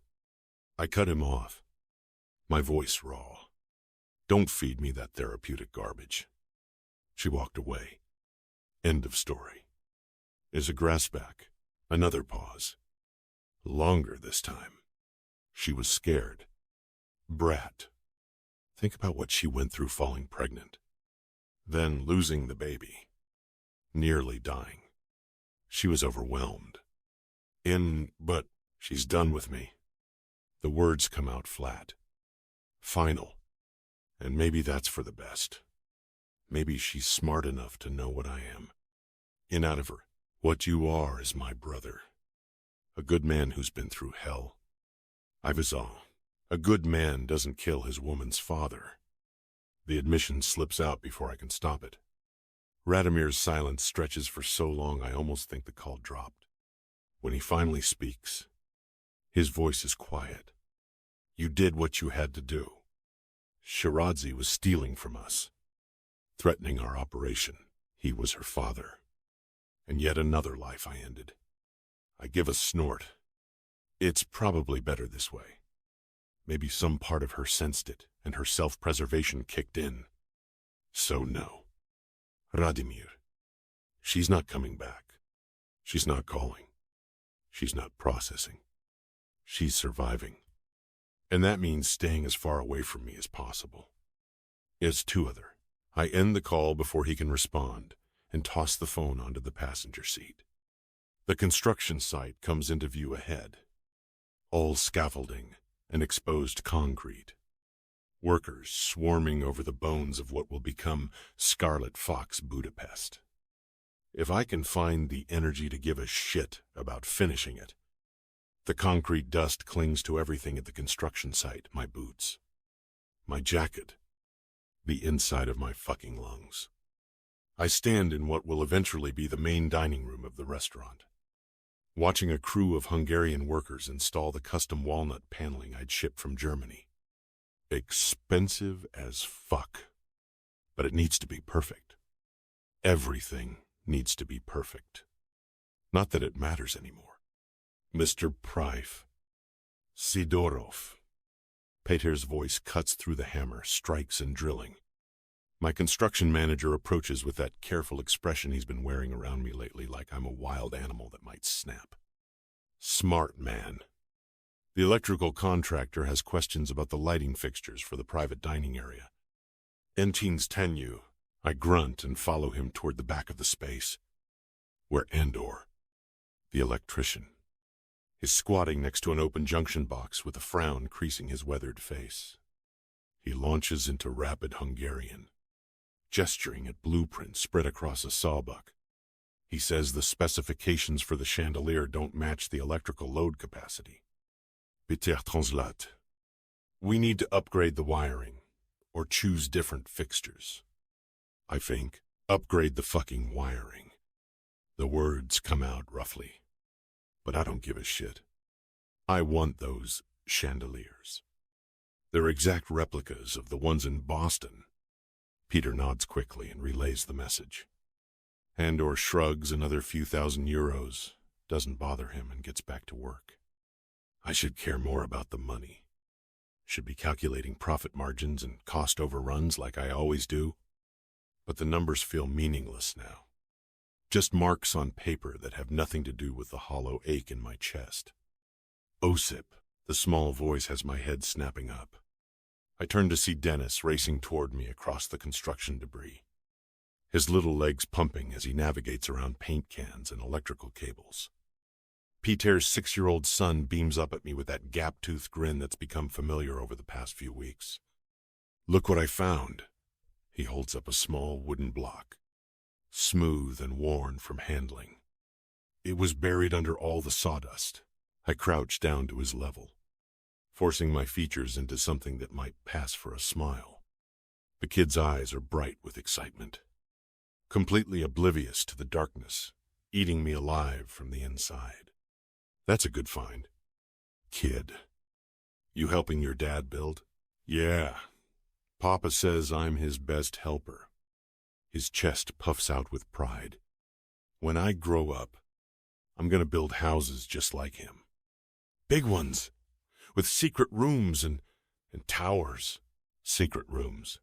I cut him off. My voice raw. Don't feed me that therapeutic garbage. She walked away. End of story. Is a grass back. Another pause. Longer this time. She was scared. Brat. Think about what she went through falling pregnant. Then losing the baby. Nearly dying. She was overwhelmed. But she's done with me. The words come out flat. Final. And maybe that's for the best. Maybe she's smart enough to know what I am. In out of her. What you are is my brother. A good man who's been through hell. I was all. A good man doesn't kill his woman's father. The admission slips out before I can stop it. Radimir's silence stretches for so long I almost think the call dropped. When he finally speaks, his voice is quiet. You did what you had to do. Shiradze was stealing from us, threatening our operation. He was her father. And yet another life I ended. I give a snort. It's probably better this way. Maybe some part of her sensed it, and her self-preservation kicked in. So no. Radimir. She's not coming back. She's not calling. She's not processing. She's surviving. And that means staying as far away from me as possible. It's two other. I end the call before he can respond and toss the phone onto the passenger seat. The construction site comes into view ahead. All scaffolding and exposed concrete. Workers swarming over the bones of what will become Scarlet Fox Budapest. If I can find the energy to give a shit about finishing it. The concrete dust clings to everything at the construction site, my boots, my jacket, the inside of my fucking lungs. I stand in what will eventually be the main dining room of the restaurant, watching a crew of Hungarian workers install the custom walnut paneling I'd shipped from Germany. Expensive as fuck, but it needs to be perfect. Everything needs to be perfect. Not that it matters anymore. Mr. Prife. Sidorov. Peter's voice cuts through the hammer, strikes and drilling. My construction manager approaches with that careful expression he's been wearing around me lately, like I'm a wild animal that might snap. Smart man. The electrical contractor has questions about the lighting fixtures for the private dining area. Enteen's tenue. I grunt and follow him toward the back of the space, where Andor, the electrician, is squatting next to an open junction box with a frown creasing his weathered face. He launches into rapid Hungarian, gesturing at blueprints spread across a sawbuck. He says the specifications for the chandelier don't match the electrical load capacity. Bitte translate. We need to upgrade the wiring, or choose different fixtures. I think, upgrade the fucking wiring. The words come out roughly. But I don't give a shit. I want those chandeliers. They're exact replicas of the ones in Boston. Peter nods quickly and relays the message. Andor shrugs another few €1,000, doesn't bother him, and gets back to work. I should care more about the money. Should be calculating profit margins and cost overruns like I always do. But the numbers feel meaningless now. Just marks on paper that have nothing to do with the hollow ache in my chest. Osip, the small voice has my head snapping up. I turn to see Dennis racing toward me across the construction debris, his little legs pumping as he navigates around paint cans and electrical cables. Peter's 6-year-old son beams up at me with that gap-toothed grin that's become familiar over the past few weeks. Look what I found. He holds up a small wooden block, smooth and worn from handling. It was buried under all the sawdust. I crouch down to his level, forcing my features into something that might pass for a smile. The kid's eyes are bright with excitement, completely oblivious to the darkness, eating me alive from the inside. That's a good find. Kid, you helping your dad build? Yeah. Papa says I'm his best helper. His chest puffs out with pride. When I grow up, I'm gonna build houses just like him. Big ones, with secret rooms and towers. Secret rooms.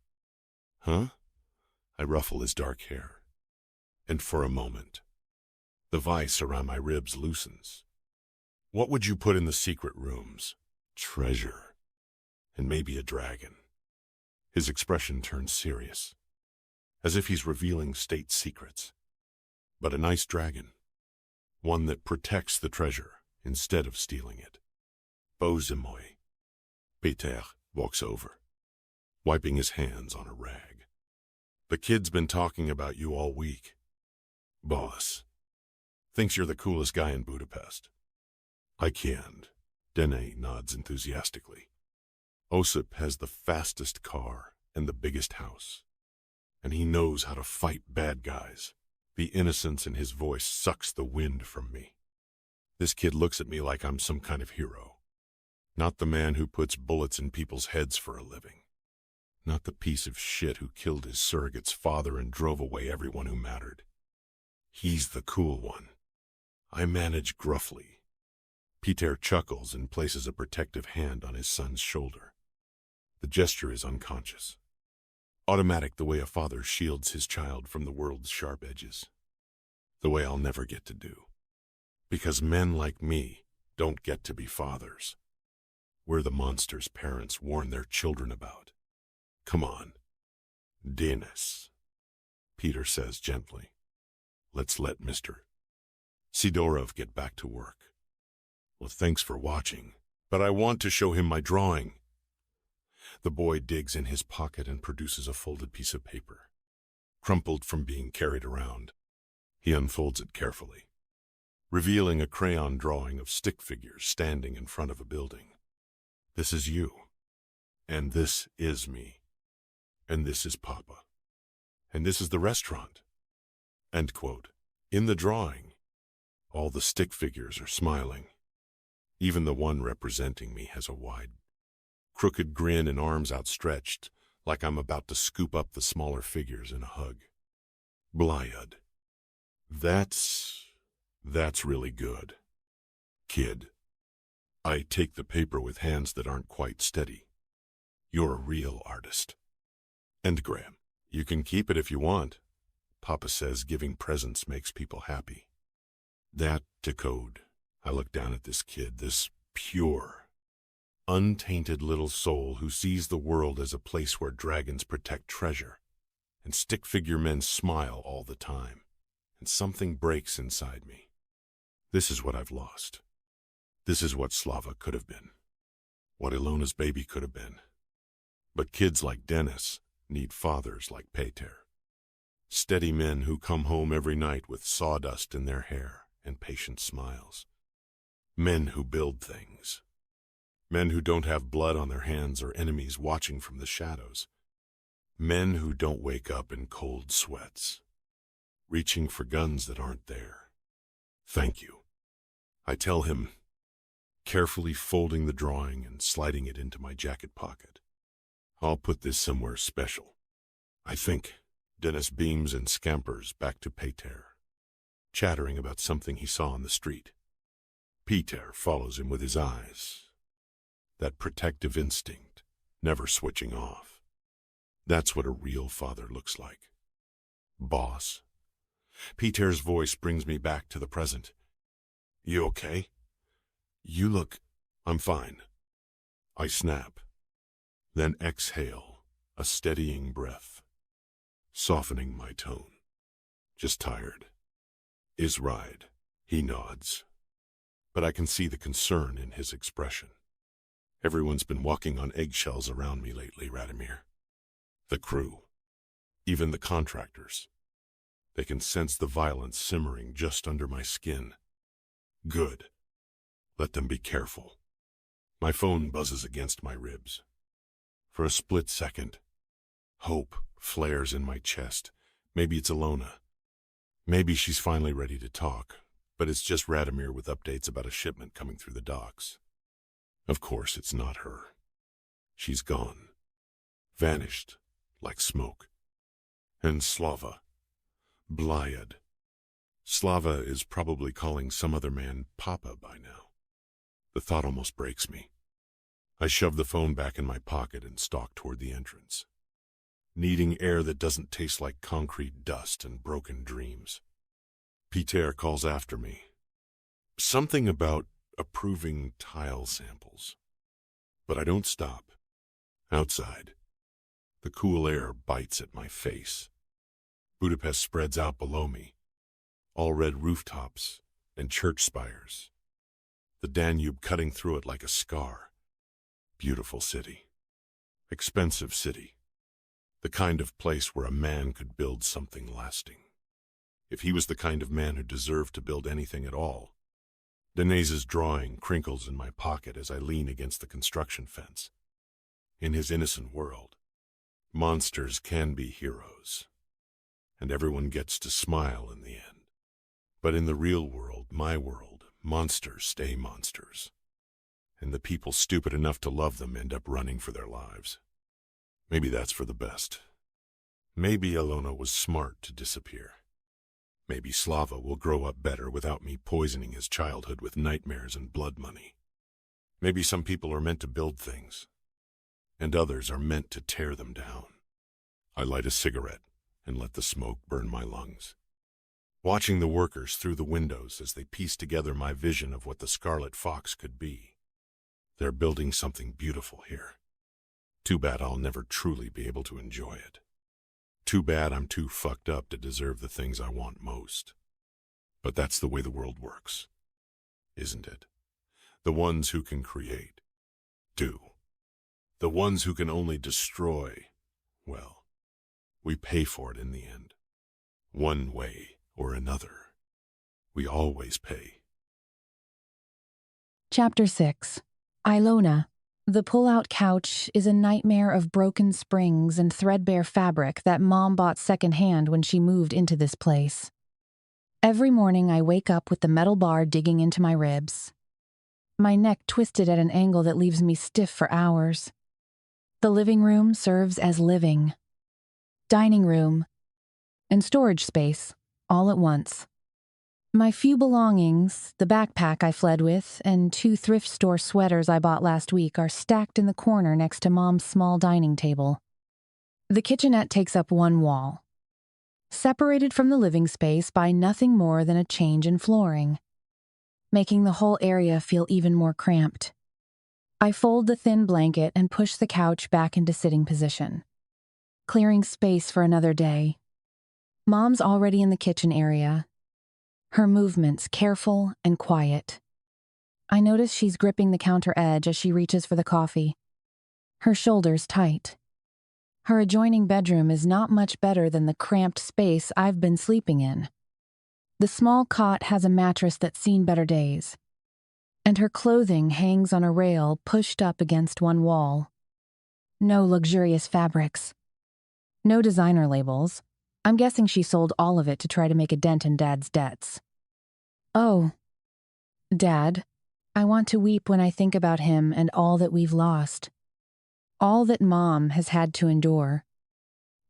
Huh? I ruffle his dark hair. And for a moment, the vice around my ribs loosens. What would you put in the secret rooms? Treasure. And maybe a dragon. His expression turns serious, as if he's revealing state secrets. But a nice dragon. One that protects the treasure instead of stealing it. Boze moi. Peter walks over, wiping his hands on a rag. The kid's been talking about you all week. Boss. Thinks you're the coolest guy in Budapest. I can't. Dene nods enthusiastically. Osip has the fastest car and the biggest house. And he knows how to fight bad guys. The innocence in his voice sucks the wind from me. This kid looks at me like I'm some kind of hero. Not the man who puts bullets in people's heads for a living. Not the piece of shit who killed his surrogate's father and drove away everyone who mattered. He's the cool one. I manage gruffly. Peter chuckles and places a protective hand on his son's shoulder. The gesture is unconscious. Automatic, the way a father shields his child from the world's sharp edges. The way I'll never get to do. Because men like me don't get to be fathers. We're the monsters parents warn their children about. Come on, Dennis, Peter says gently. Let's let Mr. Sidorov get back to work. Well, thanks for watching, but I want to show him my drawing. The boy digs in his pocket and produces a folded piece of paper, crumpled from being carried around. He unfolds it carefully, revealing a crayon drawing of stick figures standing in front of a building. This is you, and this is me, and this is Papa, and this is the restaurant. End quote. In the drawing, all the stick figures are smiling. Even the one representing me has a wide, crooked grin and arms outstretched, like I'm about to scoop up the smaller figures in a hug. Blyud. That's really good. Kid. I take the paper with hands that aren't quite steady. You're a real artist. And Graham, you can keep it if you want. Papa says giving presents makes people happy. That to code. I look down at this kid, this pure, untainted little soul who sees the world as a place where dragons protect treasure, and stick figure men smile all the time, and something breaks inside me. This is what I've lost. This is what Slava could have been, what Alona's baby could have been. But kids like Dennis need fathers like Peter. Steady men who come home every night with sawdust in their hair and patient smiles. Men who build things. Men who don't have blood on their hands or enemies watching from the shadows. Men who don't wake up in cold sweats, reaching for guns that aren't there. Thank you. I tell him, carefully folding the drawing and sliding it into my jacket pocket. I'll put this somewhere special. I think. Dennis beams and scampers back to Peter, chattering about something he saw on the street. Peter follows him with his eyes. That protective instinct, never switching off. That's what a real father looks like. Boss. Peter's voice brings me back to the present. You okay? You look... I'm fine. I snap. Then exhale, a steadying breath, softening my tone. Just tired. Is ride. He nods. But I can see the concern in his expression. Everyone's been walking on eggshells around me lately, Radomir. The crew. Even the contractors. They can sense the violence simmering just under my skin. Good. Let them be careful. My phone buzzes against my ribs. For a split second, hope flares in my chest. Maybe it's Alona. Maybe she's finally ready to talk, but it's just Radomir with updates about a shipment coming through the docks. Of course, it's not her. She's gone. Vanished, like smoke. And Slava. Blyud. Slava is probably calling some other man Papa by now. The thought almost breaks me. I shove the phone back in my pocket and stalk toward the entrance, needing air that doesn't taste like concrete dust and broken dreams. Peter calls after me. Something about approving tile samples. But I don't stop. Outside, the cool air bites at my face. Budapest spreads out below me, all red rooftops and church spires. The Danube cutting through it like a scar. Beautiful city. Expensive city. The kind of place where a man could build something lasting. If he was the kind of man who deserved to build anything at all. Denez's drawing crinkles in my pocket as I lean against the construction fence. In his innocent world, Monsters can be heroes, and everyone gets to smile in the end. But in the real world, my world, monsters stay monsters. And the people stupid enough to love them end up running for their lives. Maybe that's for the best. Maybe Alona was smart to disappear. Maybe Slava will grow up better without me poisoning his childhood with nightmares and blood money. Maybe some people are meant to build things, and others are meant to tear them down. I light a cigarette and let the smoke burn my lungs, watching the workers through the windows as they piece together my vision of what the Scarlet Fox could be. They're building something beautiful here. Too bad I'll never truly be able to enjoy it. Too bad I'm too fucked up to deserve the things I want most. But that's the way the world works, isn't it? The ones who can create, do. The ones who can only destroy, well, we pay for it in the end. One way or another. We always pay. Chapter 6. Alona. The pull-out couch is a nightmare of broken springs and threadbare fabric that Mom bought secondhand when she moved into this place. Every morning I wake up with the metal bar digging into my ribs. My neck twisted at an angle that leaves me stiff for hours. The living room serves as living, dining room, and storage space all at once. My few belongings, the backpack I fled with, and 2 thrift store sweaters I bought last week are stacked in the corner next to Mom's small dining table. The kitchenette takes up one wall, separated from the living space by nothing more than a change in flooring, making the whole area feel even more cramped. I fold the thin blanket and push the couch back into sitting position, clearing space for another day. Mom's already in the kitchen area, her movements careful and quiet. I notice she's gripping the counter edge as she reaches for the coffee, her shoulders tight. Her adjoining bedroom is not much better than the cramped space I've been sleeping in. The small cot has a mattress that's seen better days, and her clothing hangs on a rail pushed up against one wall. No luxurious fabrics, no designer labels. I'm guessing she sold all of it to try to make a dent in Dad's debts. Oh, Dad, I want to weep when I think about him and all that we've lost. All that Mom has had to endure.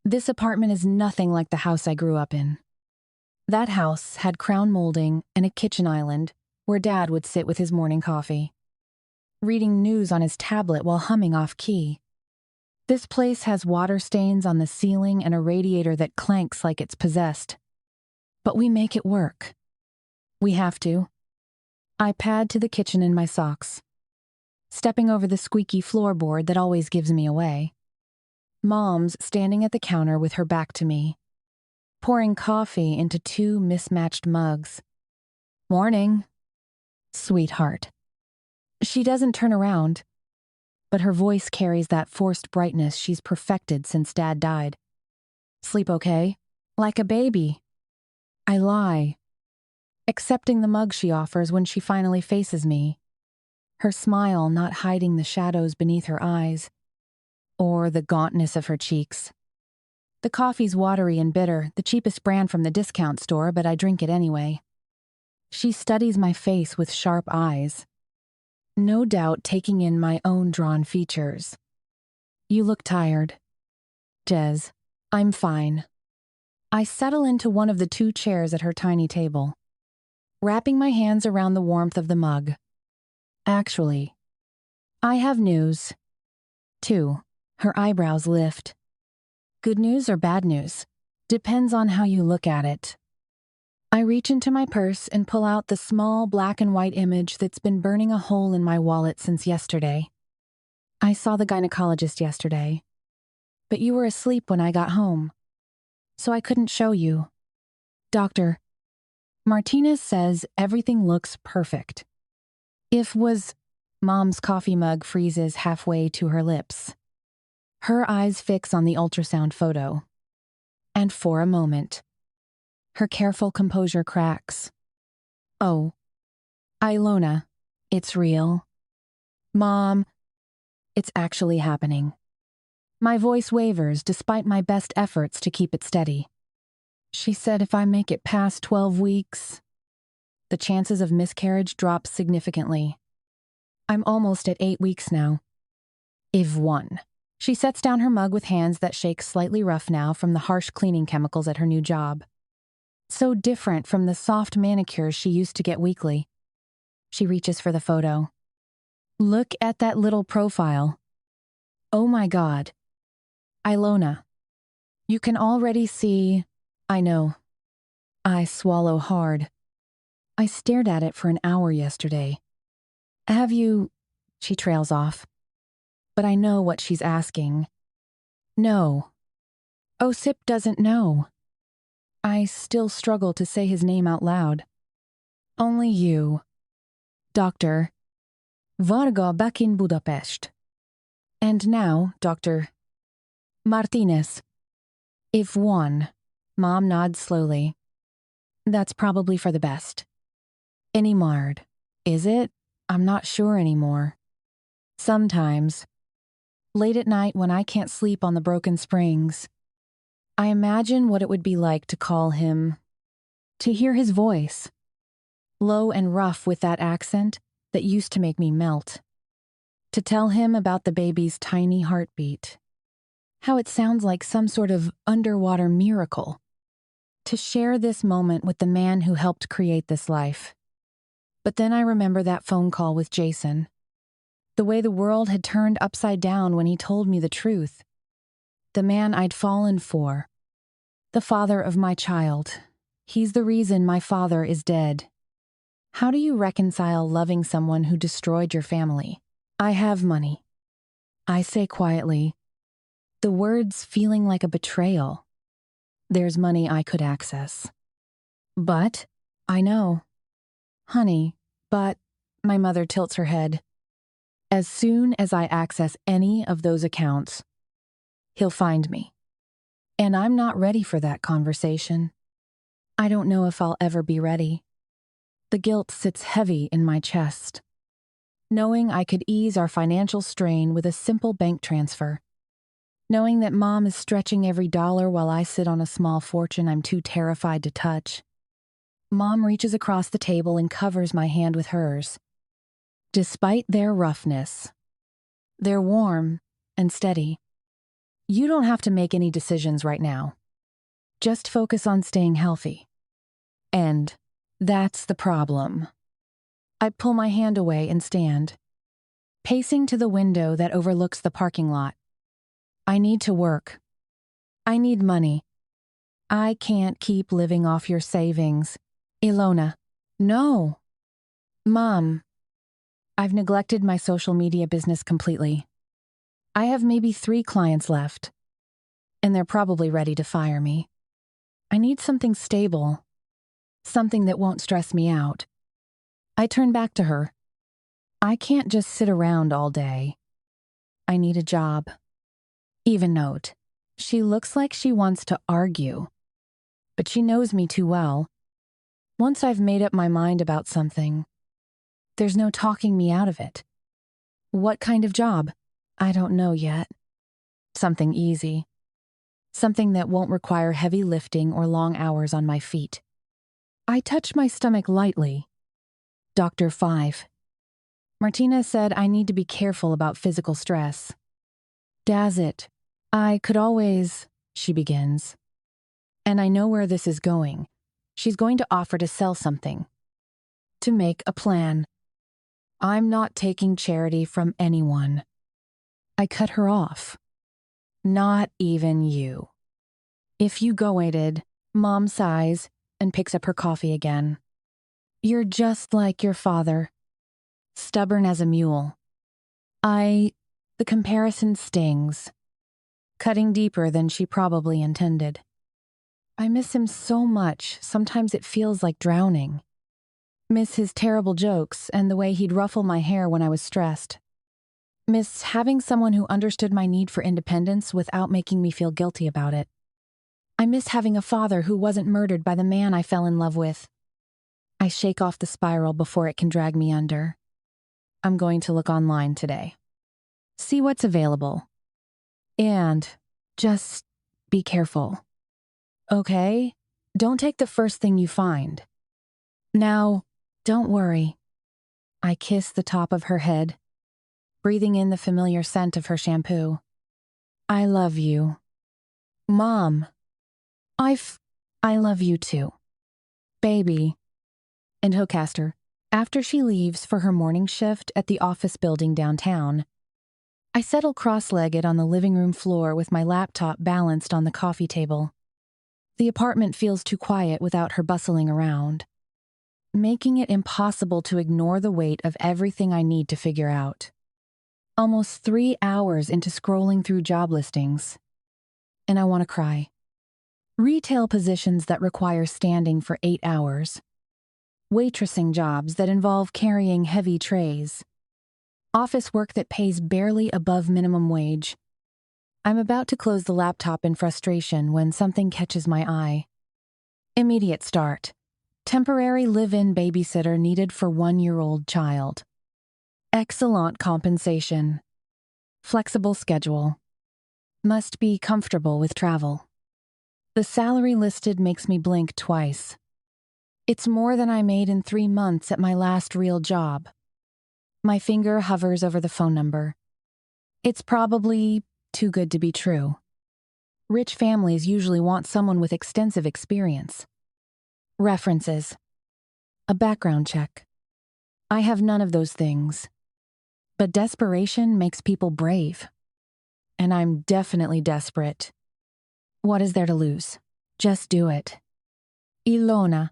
This apartment is nothing like the house I grew up in. That house had crown molding and a kitchen island where Dad would sit with his morning coffee, reading news on his tablet while humming off-key. This place has water stains on the ceiling and a radiator that clanks like it's possessed. But we make it work. We have to. I pad to the kitchen in my socks, stepping over the squeaky floorboard that always gives me away. Mom's standing at the counter with her back to me, pouring coffee into 2 mismatched mugs. Morning, sweetheart. She doesn't turn around, but her voice carries that forced brightness she's perfected since Dad died. Sleep okay? Like a baby. I lie, accepting the mug she offers when she finally faces me, her smile not hiding the shadows beneath her eyes, or the gauntness of her cheeks. The coffee's watery and bitter, the cheapest brand from the discount store, but I drink it anyway. She studies my face with sharp eyes, no doubt taking in my own drawn features. You look tired. Jez, I'm fine. I settle into one of the 2 chairs at her tiny table, wrapping my hands around the warmth of the mug. Actually, I have news. 2. Her eyebrows lift. Good news or bad news? Depends on how you look at it. I reach into my purse and pull out the small black and white image that's been burning a hole in my wallet since yesterday. I saw the gynecologist yesterday, but you were asleep when I got home, so I couldn't show you. Doctor, Martinez says everything looks perfect. If was... Mom's coffee mug freezes halfway to her lips. Her eyes fix on the ultrasound photo. And for a moment, her careful composure cracks. Oh, Alona, it's real. Mom, it's actually happening. My voice wavers despite my best efforts to keep it steady. She said if I make it past 12 weeks, the chances of miscarriage drop significantly. I'm almost at 8 weeks now. If one. She sets down her mug with hands that shake slightly rough now from the harsh cleaning chemicals at her new job. So different from the soft manicures she used to get weekly. She reaches for the photo. Look at that little profile. Oh my God. Alona. You can already see. I know. I swallow hard. I stared at it for an hour yesterday. Have you? She trails off. But I know what she's asking. No. Osip doesn't know. I still struggle to say his name out loud. Only you. Doctor. Varga back in Budapest. And now, Dr. Martinez. If one. Mom nods slowly. That's probably for the best. Inimard. Is it? I'm not sure anymore. Sometimes. Late at night when I can't sleep on the broken springs, I imagine what it would be like to call him, to hear his voice, low and rough with that accent that used to make me melt, to tell him about the baby's tiny heartbeat, how it sounds like some sort of underwater miracle, to share this moment with the man who helped create this life. But then I remember that phone call with Jason. The way the world had turned upside down when he told me the truth. The man I'd fallen for. The father of my child. He's the reason my father is dead. How do you reconcile loving someone who destroyed your family? I have money. I say quietly, the words feeling like a betrayal. There's money I could access. But, I know. Honey, but, my mother tilts her head. As soon as I access any of those accounts, he'll find me. And I'm not ready for that conversation. I don't know if I'll ever be ready. The guilt sits heavy in my chest. Knowing I could ease our financial strain with a simple bank transfer. Knowing that Mom is stretching every dollar while I sit on a small fortune I'm too terrified to touch. Mom reaches across the table and covers my hand with hers. Despite their roughness, they're warm and steady. You don't have to make any decisions right now. Just focus on staying healthy. And that's the problem. I pull my hand away and stand, pacing to the window that overlooks the parking lot. I need to work. I need money. I can't keep living off your savings. Alona. No. Mom. I've neglected my social media business completely. I have maybe 3 clients left, and they're probably ready to fire me. I need something stable, something that won't stress me out. I turn back to her. I can't just sit around all day. I need a job. Even note, she looks like she wants to argue, but she knows me too well. Once I've made up my mind about something, there's no talking me out of it. What kind of job? I don't know yet. Something easy. Something that won't require heavy lifting or long hours on my feet. I touch my stomach lightly. Dr. 5. Martina said I need to be careful about physical stress. Does it? I could always, she begins. And I know where this is going. She's going to offer to sell something. To make a plan. I'm not taking charity from anyone. I cut her off. Not even you. If you go-ated, Mom sighs and picks up her coffee again. You're just like your father. Stubborn as a mule. The comparison stings. Cutting deeper than she probably intended. I miss him so much, sometimes it feels like drowning. Miss his terrible jokes and the way he'd ruffle my hair when I was stressed. Miss having someone who understood my need for independence without making me feel guilty about it. I miss having a father who wasn't murdered by the man I fell in love with. I shake off the spiral before it can drag me under. I'm going to look online today. See what's available. And just be careful. Okay? Don't take the first thing you find. Now, don't worry. I kiss the top of her head, breathing in the familiar scent of her shampoo. I love you. Mom. I love you too. Baby. And Hocaster, after she leaves for her morning shift at the office building downtown, I settle cross-legged on the living room floor with my laptop balanced on the coffee table. The apartment feels too quiet without her bustling around, making it impossible to ignore the weight of everything I need to figure out. Almost 3 hours into scrolling through job listings, and I want to cry. Retail positions that require standing for 8 hours. Waitressing jobs that involve carrying heavy trays. Office work that pays barely above minimum wage. I'm about to close the laptop in frustration when something catches my eye. Immediate start. Temporary live-in babysitter needed for 1-year-old child. Excellent compensation. Flexible schedule. Must be comfortable with travel. The salary listed makes me blink twice. It's more than I made in 3 months at my last real job. My finger hovers over the phone number. It's probably too good to be true. Rich families usually want someone with extensive experience. References. A background check. I have none of those things. But desperation makes people brave. And I'm definitely desperate. What is there to lose? Just do it. Alona.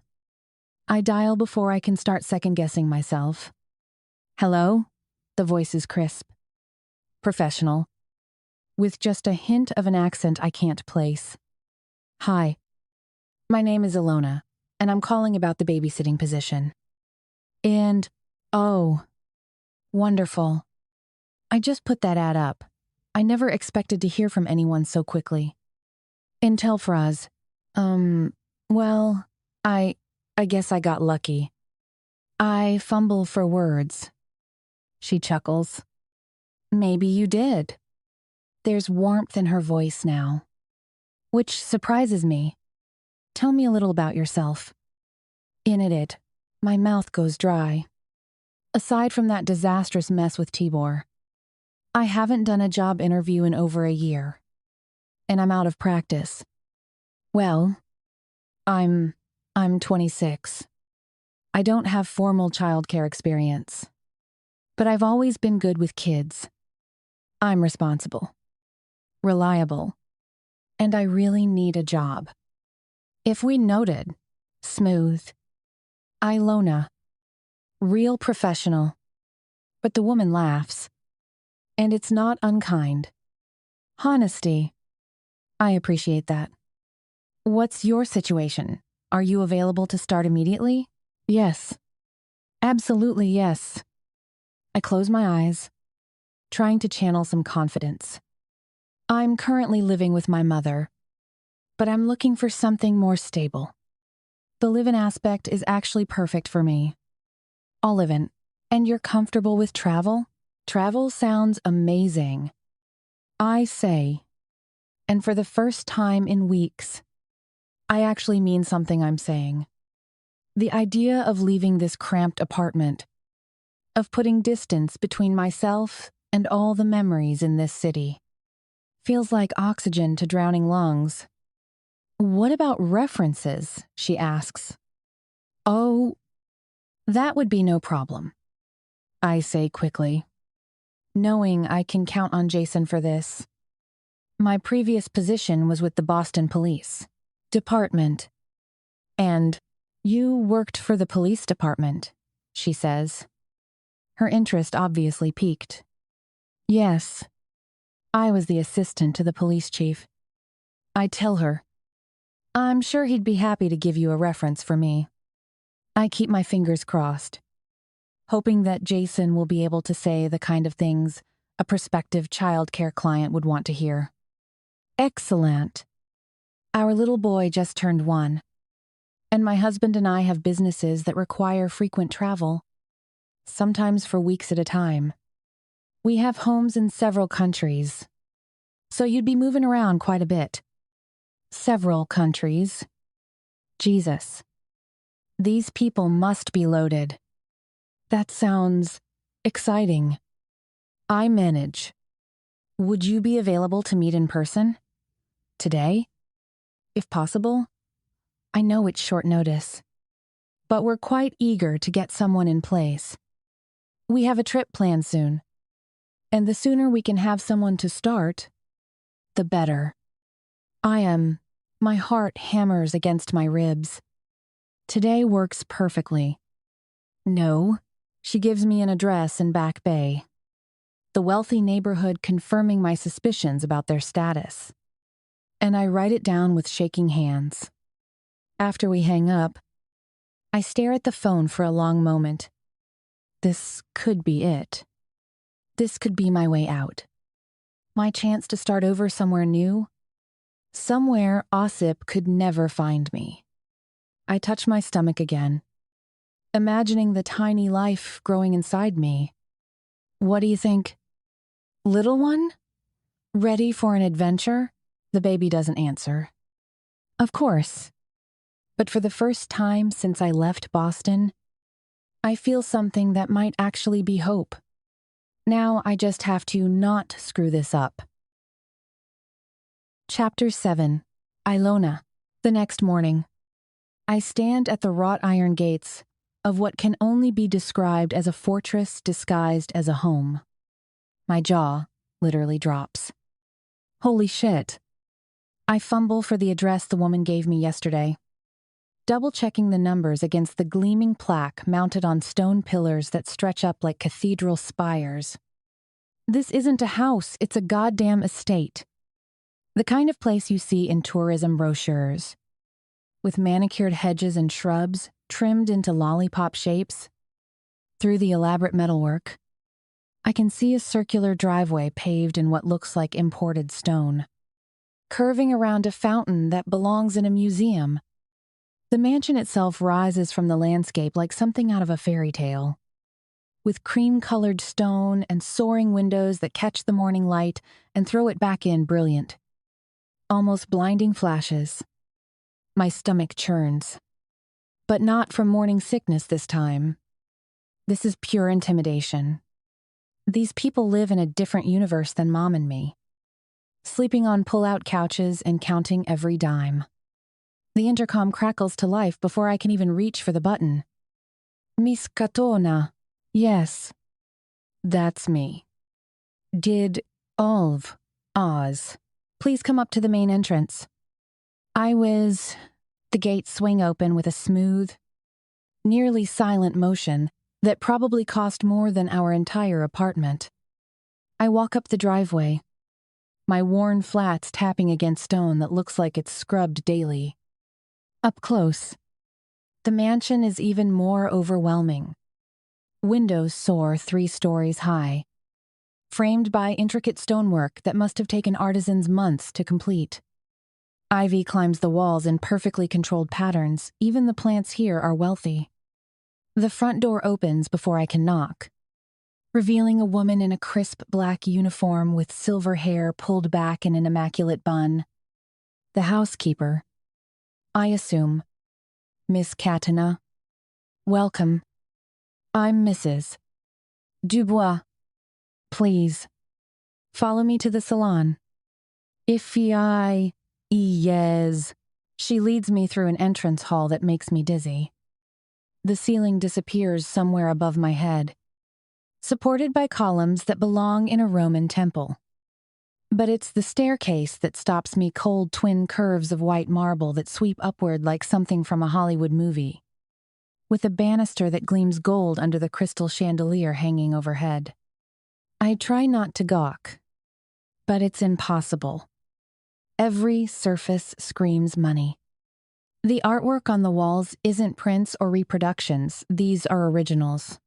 I dial before I can start second-guessing myself. Hello? The voice is crisp. Professional. With just a hint of an accent I can't place. Hi. My name is Alona, and I'm calling about the babysitting position. And, oh, wonderful. I just put that ad up. I never expected to hear from anyone so quickly. Intel Fraz. Well, I guess I got lucky. I fumble for words. She chuckles. Maybe you did. There's warmth in her voice now, which surprises me. Tell me a little about yourself. In it, my mouth goes dry. Aside from that disastrous mess with Tibor, I haven't done a job interview in over a year, and I'm out of practice. Well, I'm 26. I don't have formal childcare experience, but I've always been good with kids. I'm responsible, reliable, and I really need a job. If we noted, smooth, Alona, real professional, but the woman laughs, and it's not unkind. Honesty. I appreciate that. What's your situation? Are you available to start immediately? Yes. Absolutely yes. I close my eyes, trying to channel some confidence. I'm currently living with my mother, but I'm looking for something more stable. The live-in aspect is actually perfect for me. I'll live in. And you're comfortable with travel? Travel sounds amazing. I say, and for the first time in weeks, I actually mean something I'm saying. The idea of leaving this cramped apartment, of putting distance between myself and all the memories in this city, feels like oxygen to drowning lungs. What about references? She asks. Oh, that would be no problem, I say quickly, knowing I can count on Jason for this. My previous position was with the Boston Police Department. And you worked for the police department, she says. Her interest obviously piqued. Yes, I was the assistant to the police chief. I tell her, I'm sure he'd be happy to give you a reference for me. I keep my fingers crossed, hoping that Jason will be able to say the kind of things a prospective childcare client would want to hear. Excellent. Our little boy just turned 1, and my husband and I have businesses that require frequent travel, sometimes for weeks at a time. We have homes in several countries. So you'd be moving around quite a bit. Several countries. Jesus. These people must be loaded. That sounds exciting. I manage. Would you be available to meet in person? Today? If possible? I know it's short notice, but we're quite eager to get someone in place. We have a trip planned soon, and the sooner we can have someone to start, the better. My heart hammers against my ribs. Today works perfectly. No, she gives me an address in Back Bay. The wealthy neighborhood confirming my suspicions about their status. And I write it down with shaking hands. After we hang up, I stare at the phone for a long moment. This could be it. This could be my way out. My chance to start over somewhere new. Somewhere Osip could never find me. I touch my stomach again, imagining the tiny life growing inside me. What do you think? Little one? Ready for an adventure? The baby doesn't answer. Of course. But for the first time since I left Boston, I feel something that might actually be hope. Now I just have to not screw this up. Chapter 7. Alona. The next morning. I stand at the wrought iron gates of what can only be described as a fortress disguised as a home. My jaw literally drops. Holy shit. I fumble for the address the woman gave me yesterday, double-checking the numbers against the gleaming plaque mounted on stone pillars that stretch up like cathedral spires. This isn't a house, it's a goddamn estate. The kind of place you see in tourism brochures, with manicured hedges and shrubs trimmed into lollipop shapes. Through the elaborate metalwork, I can see a circular driveway paved in what looks like imported stone, curving around a fountain that belongs in a museum. The mansion itself rises from the landscape like something out of a fairy tale, with cream-colored stone and soaring windows that catch the morning light and throw it back in brilliant. Almost blinding flashes. My stomach churns. But not from morning sickness this time. This is pure intimidation. These people live in a different universe than Mom and me, sleeping on pull-out couches and counting every dime. The intercom crackles to life before I can even reach for the button. Miss Katona. Yes, that's me. Did Olv Oz. Please come up to the main entrance. I whiz. The gates swing open with a smooth, nearly silent motion that probably cost more than our entire apartment. I walk up the driveway, my worn flats tapping against stone that looks like it's scrubbed daily. Up close, the mansion is even more overwhelming. Windows soar 3 stories high, framed by intricate stonework that must have taken artisans months to complete. Ivy climbs the walls in perfectly controlled patterns. Even the plants here are wealthy. The front door opens before I can knock, revealing a woman in a crisp black uniform with silver hair pulled back in an immaculate bun. The housekeeper. I assume. Miss Katana. Welcome. I'm Mrs. Dubois. Please. Follow me to the salon. Yes. She leads me through an entrance hall that makes me dizzy. The ceiling disappears somewhere above my head, supported by columns that belong in a Roman temple. But it's the staircase that stops me, cold twin curves of white marble that sweep upward like something from a Hollywood movie, with a banister that gleams gold under the crystal chandelier hanging overhead. I try not to gawk, but it's impossible. Every surface screams money. The artwork on the walls isn't prints or reproductions, these are originals.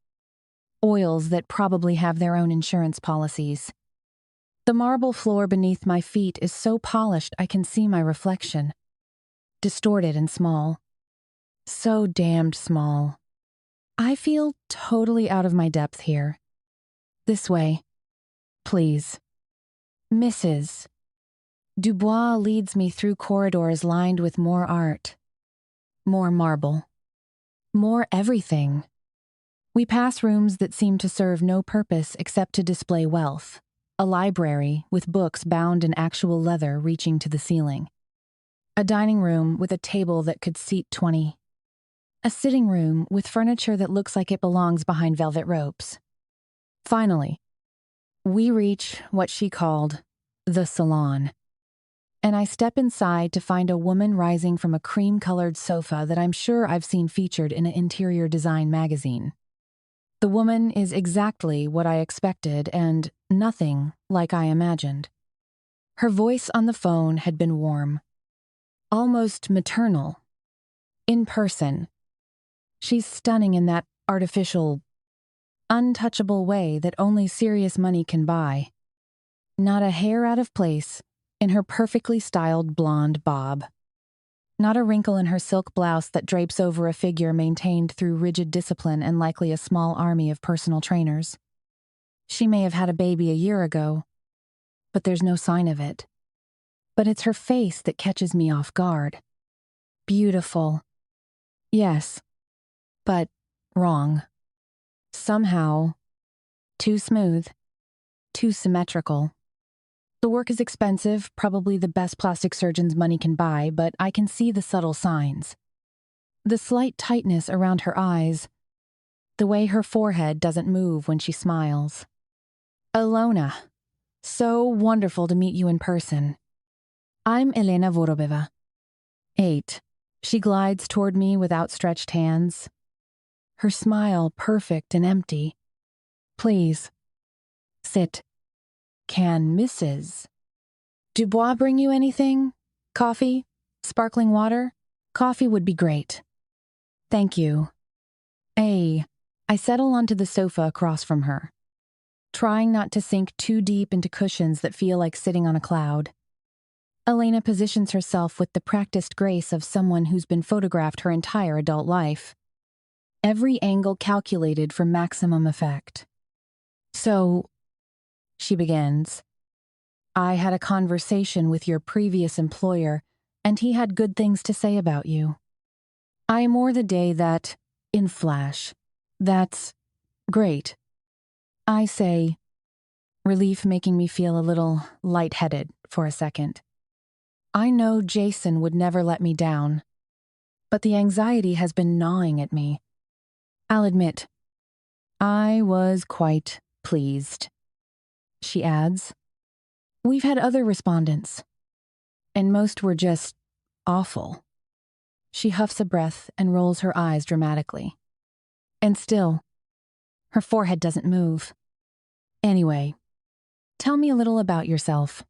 Oils that probably have their own insurance policies. The marble floor beneath my feet is so polished I can see my reflection. Distorted and small. So damned small. I feel totally out of my depth here. This way. Please. Mrs. Dubois leads me through corridors lined with more art, more marble, more everything. We pass rooms that seem to serve no purpose except to display wealth, a library with books bound in actual leather reaching to the ceiling, a dining room with a table that could seat 20, a sitting room with furniture that looks like it belongs behind velvet ropes. Finally, we reach what she called the salon, and I step inside to find a woman rising from a cream-colored sofa that I'm sure I've seen featured in an interior design magazine. The woman is exactly what I expected and nothing like I imagined. Her voice on the phone had been warm, almost maternal. In person, she's stunning in that artificial, untouchable way that only serious money can buy. Not a hair out of place in her perfectly styled blonde bob. Not a wrinkle in her silk blouse that drapes over a figure maintained through rigid discipline and likely a small army of personal trainers. She may have had a baby a year ago, but there's no sign of it. But it's her face that catches me off guard. Beautiful. Yes, but wrong. Somehow, too smooth, too symmetrical. The work is expensive, probably the best plastic surgeon's money can buy, but I can see the subtle signs. The slight tightness around her eyes, the way her forehead doesn't move when she smiles. Alona, so wonderful to meet you in person. I'm Elena Vorobeva. 8. She glides toward me with outstretched hands. Her smile perfect and empty. Please, sit. Can Mrs. Dubois bring you anything? Coffee? Sparkling water? Coffee would be great. Thank you. I settle onto the sofa across from her, trying not to sink too deep into cushions that feel like sitting on a cloud. Elena positions herself with the practiced grace of someone who's been photographed her entire adult life. Every angle calculated for maximum effect. So, she begins, I had a conversation with your previous employer, and he had good things to say about you. I more the day that, in flash, that's great. I say, relief making me feel a little lightheaded for a second. I know Jason would never let me down, but the anxiety has been gnawing at me. I'll admit, I was quite pleased. She adds, we've had other respondents, and most were just awful. She huffs a breath and rolls her eyes dramatically. And still, her forehead doesn't move. Anyway, tell me a little about yourself.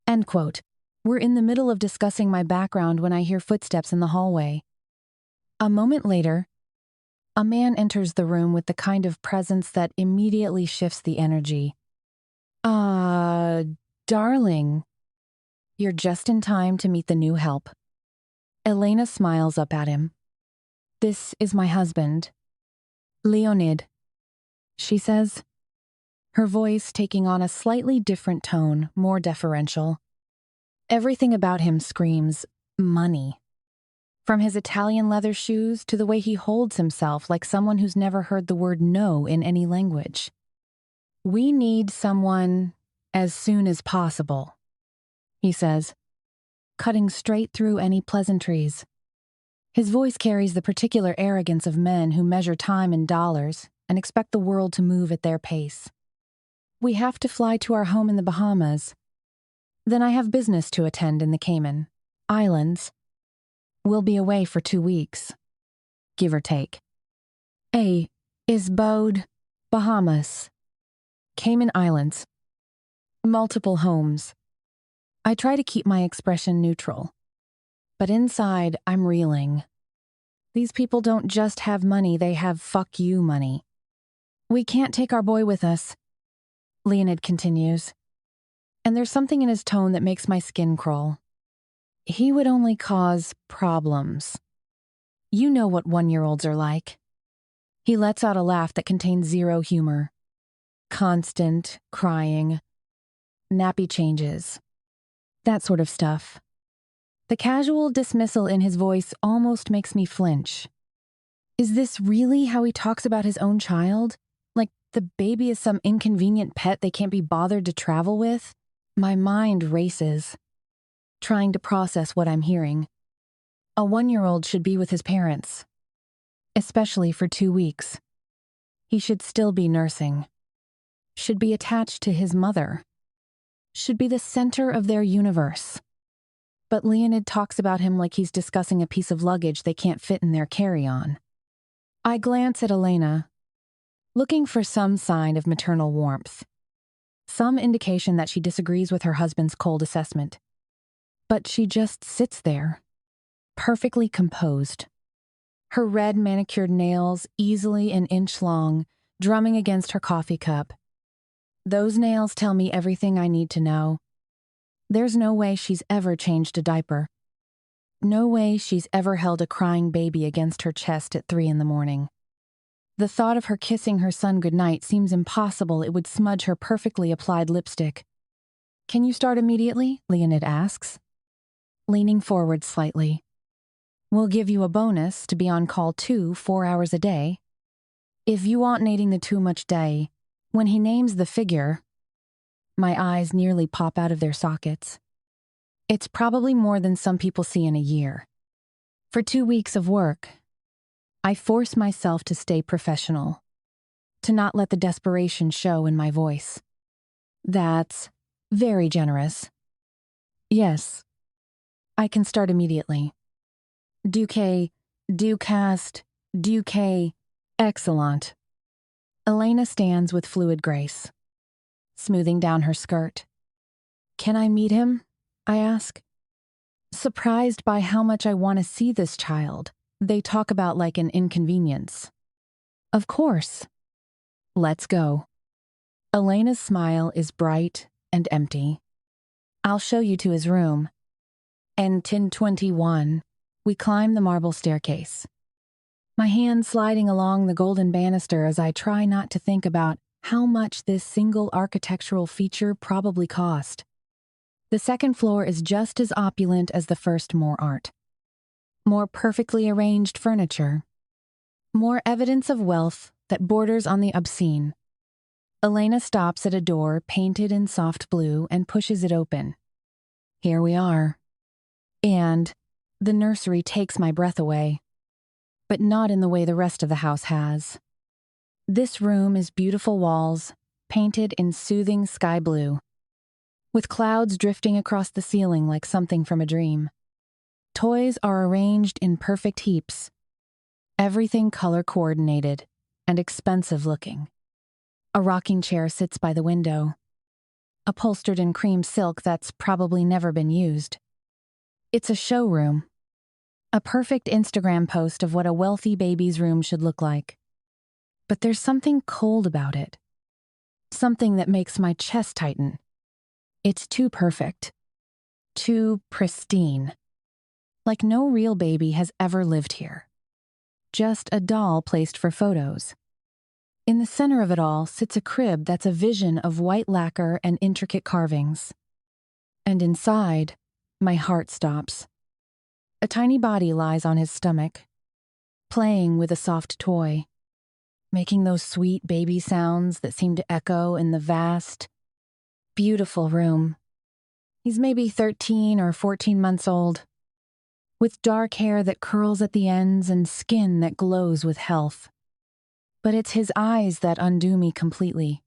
End quote. We're in the middle of discussing my background when I hear footsteps in the hallway. A moment later, a man enters the room with the kind of presence that immediately shifts the energy. Darling, you're just in time to meet the new help. Elena smiles up at him. This is my husband, Leonid, she says, her voice taking on a slightly different tone, more deferential. Everything about him screams money. From his Italian leather shoes to the way he holds himself like someone who's never heard the word no in any language. We need someone as soon as possible, he says, cutting straight through any pleasantries. His voice carries the particular arrogance of men who measure time in dollars and expect the world to move at their pace. We have to fly to our home in the Bahamas. Then I have business to attend in the Cayman Islands. We'll be away for 2 weeks, give or take. Is Bode, Bahamas, Cayman Islands, multiple homes. I try to keep my expression neutral, but inside I'm reeling. These people don't just have money, they have fuck you money. We can't take our boy with us, Leonid continues, and there's something in his tone that makes my skin crawl. He would only cause problems. You know what 1-year-olds are like. He lets out a laugh that contains zero humor. Constant crying. Nappy changes. That sort of stuff. The casual dismissal in his voice almost makes me flinch. Is this really how he talks about his own child? Like the baby is some inconvenient pet they can't be bothered to travel with? My mind races, trying to process what I'm hearing. A 1-year-old should be with his parents, especially for 2 weeks. He should still be nursing, should be attached to his mother, should be the center of their universe. But Leonid talks about him like he's discussing a piece of luggage they can't fit in their carry-on. I glance at Alona, looking for some sign of maternal warmth, some indication that she disagrees with her husband's cold assessment. But she just sits there, perfectly composed. Her red manicured nails easily an inch long, drumming against her coffee cup. Those nails tell me everything I need to know. There's no way she's ever changed a diaper. No way she's ever held a crying baby against her chest at 3 a.m. The thought of her kissing her son goodnight seems impossible. It would smudge her perfectly applied lipstick. Can you start immediately? Leonid asks, leaning forward slightly. We'll give you a bonus to be on call 2 4 hours a day. If you aren't needing the too much day, when he names the figure, my eyes nearly pop out of their sockets. It's probably more than some people see in a year. For 2 weeks of work, I force myself to stay professional, to not let the desperation show in my voice. That's very generous. Yes, I can start immediately. Duque, excellent. Elena stands with fluid grace, smoothing down her skirt. Can I meet him? I ask. Surprised by how much I want to see this child, they talk about like an inconvenience. Of course. Let's go. Elena's smile is bright and empty. I'll show you to his room. And 1021, we climb the marble staircase. My hand sliding along the golden banister as I try not to think about how much this single architectural feature probably cost. The second floor is just as opulent as the first, more art. More perfectly arranged furniture. More evidence of wealth that borders on the obscene. Elena stops at a door painted in soft blue and pushes it open. Here we are. And the nursery takes my breath away. But not in the way the rest of the house has. This room is beautiful walls, painted in soothing sky blue, with clouds drifting across the ceiling like something from a dream. Toys are arranged in perfect heaps, everything color-coordinated and expensive-looking. A rocking chair sits by the window, upholstered in cream silk that's probably never been used. It's a showroom. A perfect Instagram post of what a wealthy baby's room should look like. But there's something cold about it. Something that makes my chest tighten. It's too perfect. Too pristine. Like no real baby has ever lived here. Just a doll placed for photos. In the center of it all sits a crib that's a vision of white lacquer and intricate carvings. And inside, my heart stops. A tiny body lies on his stomach, playing with a soft toy, making those sweet baby sounds that seem to echo in the vast, beautiful room. He's maybe 13 or 14 months old, with dark hair that curls at the ends and skin that glows with health. But it's his eyes that undo me completely.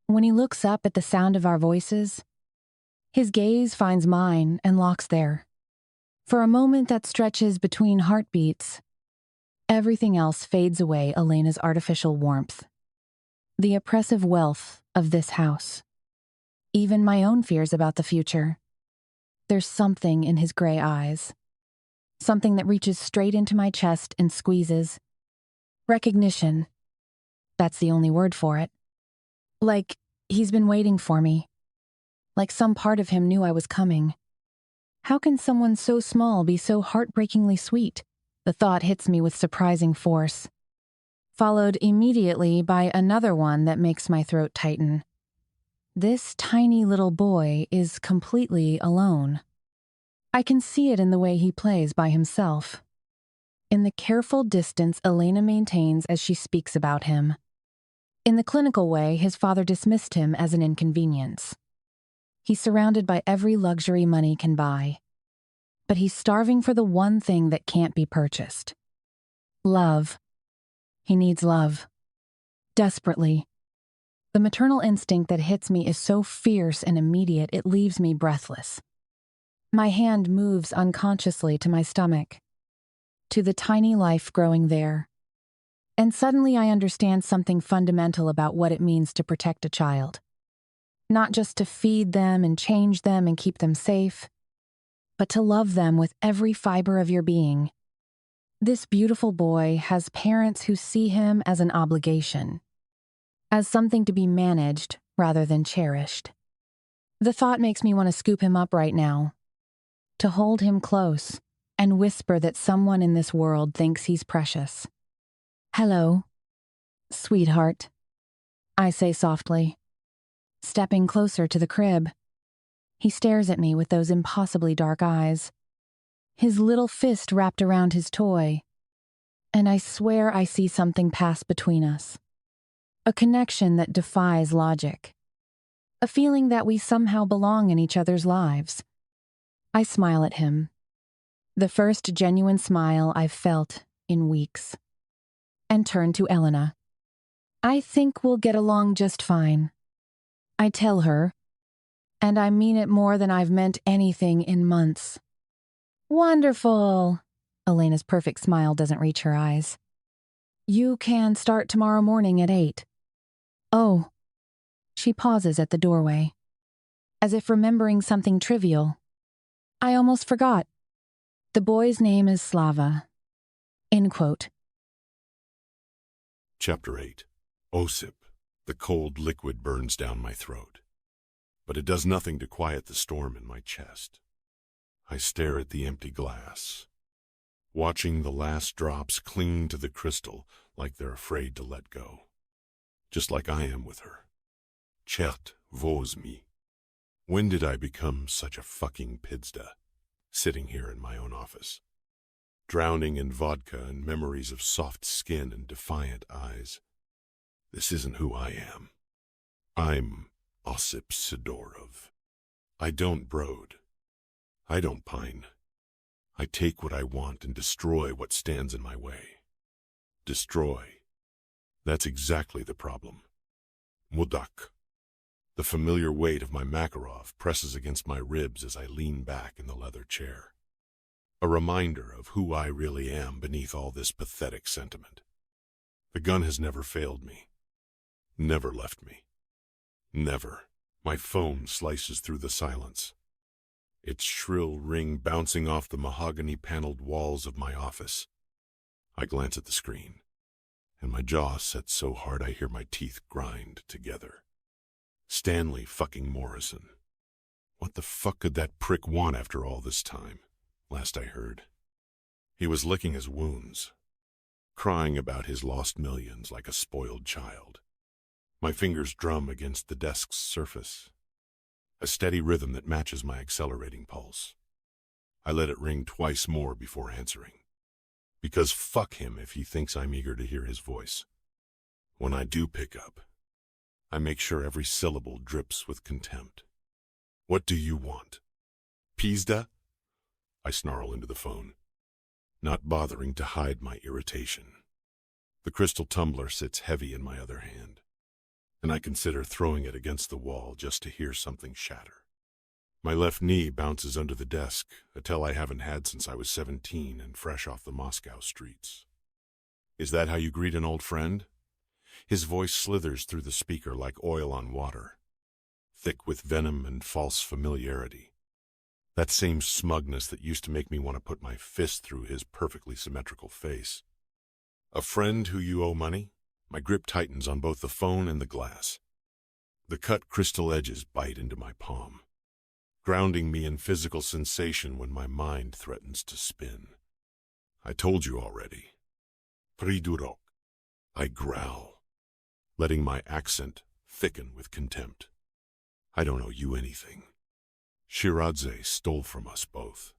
When he looks up at the sound of our voices, his gaze finds mine and locks there. For a moment that stretches between heartbeats, everything else fades away. Elena's artificial warmth, the oppressive wealth of this house, even my own fears about the future. There's something in his gray eyes, something that reaches straight into my chest and squeezes. Recognition. That's the only word for it. Like he's been waiting for me. Like some part of him knew I was coming. How can someone so small be so heartbreakingly sweet? The thought hits me with surprising force, followed immediately by another one that makes my throat tighten. This tiny little boy is completely alone. I can see it in the way he plays by himself, in the careful distance Elena maintains as she speaks about him. In the clinical way, his father dismissed him as an inconvenience. He's surrounded by every luxury money can buy, but he's starving for the one thing that can't be purchased. Love. He needs love. Desperately. The maternal instinct that hits me is so fierce and immediate it leaves me breathless. My hand moves unconsciously to my stomach, to the tiny life growing there. And suddenly I understand something fundamental about what it means to protect a child. Not just to feed them and change them and keep them safe, but to love them with every fiber of your being. This beautiful boy has parents who see him as an obligation, as something to be managed rather than cherished. The thought makes me want to scoop him up right now, to hold him close and whisper that someone in this world thinks he's precious. "Hello, sweetheart," I say softly, stepping closer to the crib. He stares at me with those impossibly dark eyes, his little fist wrapped around his toy, and I swear I see something pass between us. A connection that defies logic. A feeling that we somehow belong in each other's lives. I smile at him. The first genuine smile I've felt in weeks. And turn to Elena. "I think we'll get along just fine," I tell her, and I mean it more than I've meant anything in months. "Wonderful!" Elena's perfect smile doesn't reach her eyes. "You can start tomorrow morning at 8. "Oh." She pauses at the doorway, as if remembering something trivial. "I almost forgot. The boy's name is Slava." End quote. Chapter 8. Osip. The cold liquid burns down my throat, but it does nothing to quiet the storm in my chest. I stare at the empty glass, watching the last drops cling to the crystal like they're afraid to let go. Just like I am with her. Chert vos mi. When did I become such a fucking pizda, sitting here in my own office, drowning in vodka and memories of soft skin and defiant eyes? This isn't who I am. I'm Osip Sidorov. I don't brood. I don't pine. I take what I want and destroy what stands in my way. Destroy. That's exactly the problem. Mudak. The familiar weight of my Makarov presses against my ribs as I lean back in the leather chair. A reminder of who I really am beneath all this pathetic sentiment. The gun has never failed me. Never left me. Never. My phone slices through the silence, its shrill ring bouncing off the mahogany-paneled walls of my office. I glance at the screen, and my jaw sets so hard I hear my teeth grind together. Stanley fucking Morrison. What the fuck could that prick want after all this time? Last I heard, he was licking his wounds, crying about his lost millions like a spoiled child. My fingers drum against the desk's surface, a steady rhythm that matches my accelerating pulse. I let it ring twice more before answering, because fuck him if he thinks I'm eager to hear his voice. When I do pick up, I make sure every syllable drips with contempt. "What do you want? Pizda?" I snarl into the phone, not bothering to hide my irritation. The crystal tumbler sits heavy in my other hand, and I consider throwing it against the wall just to hear something shatter. My left knee bounces under the desk, a tell I haven't had since I was 17 and fresh off the Moscow streets. "Is that how you greet an old friend?" His voice slithers through the speaker like oil on water, thick with venom and false familiarity. That same smugness that used to make me want to put my fist through his perfectly symmetrical face. "A friend who you owe money?" My grip tightens on both the phone and the glass. The cut crystal edges bite into my palm, grounding me in physical sensation when my mind threatens to spin. "I told you already. Pridurok." I growl, letting my accent thicken with contempt. I don't owe you anything. Shiradze stole from us both.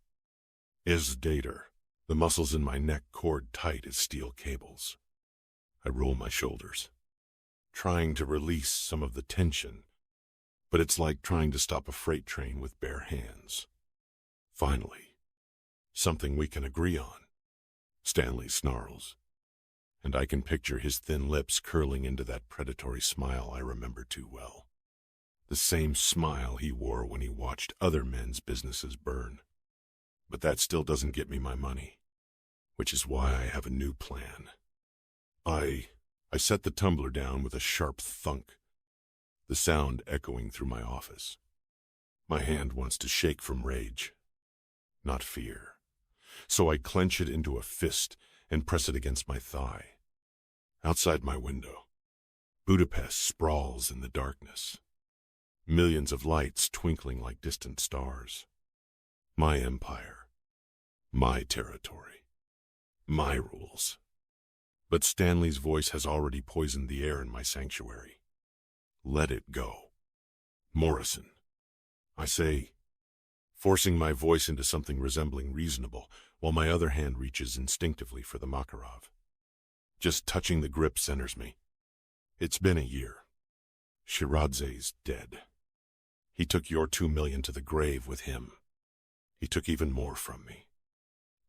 Is dater. The muscles in my neck cord tight as steel cables. I roll my shoulders, trying to release some of the tension, but it's like trying to stop a freight train with bare hands. Finally, something we can agree on. Stanley snarls, and I can picture his thin lips curling into that predatory smile I remember too well. The same smile he wore when he watched other men's businesses burn. But that still doesn't get me my money, which is why I have a new plan. I set the tumbler down with a sharp thunk, the sound echoing through my office. My hand wants to shake from rage, not fear, so I clench it into a fist and press it against my thigh. Outside my window, Budapest sprawls in the darkness, millions of lights twinkling like distant stars. My empire, my territory, my rules. But Stanley's voice has already poisoned the air in my sanctuary. Let it go. Morrison, I say, forcing my voice into something resembling reasonable, while my other hand reaches instinctively for the Makarov. Just touching the grip centers me. It's been a year. Shiradze's dead. He took your 2 million to the grave with him. He took even more from me.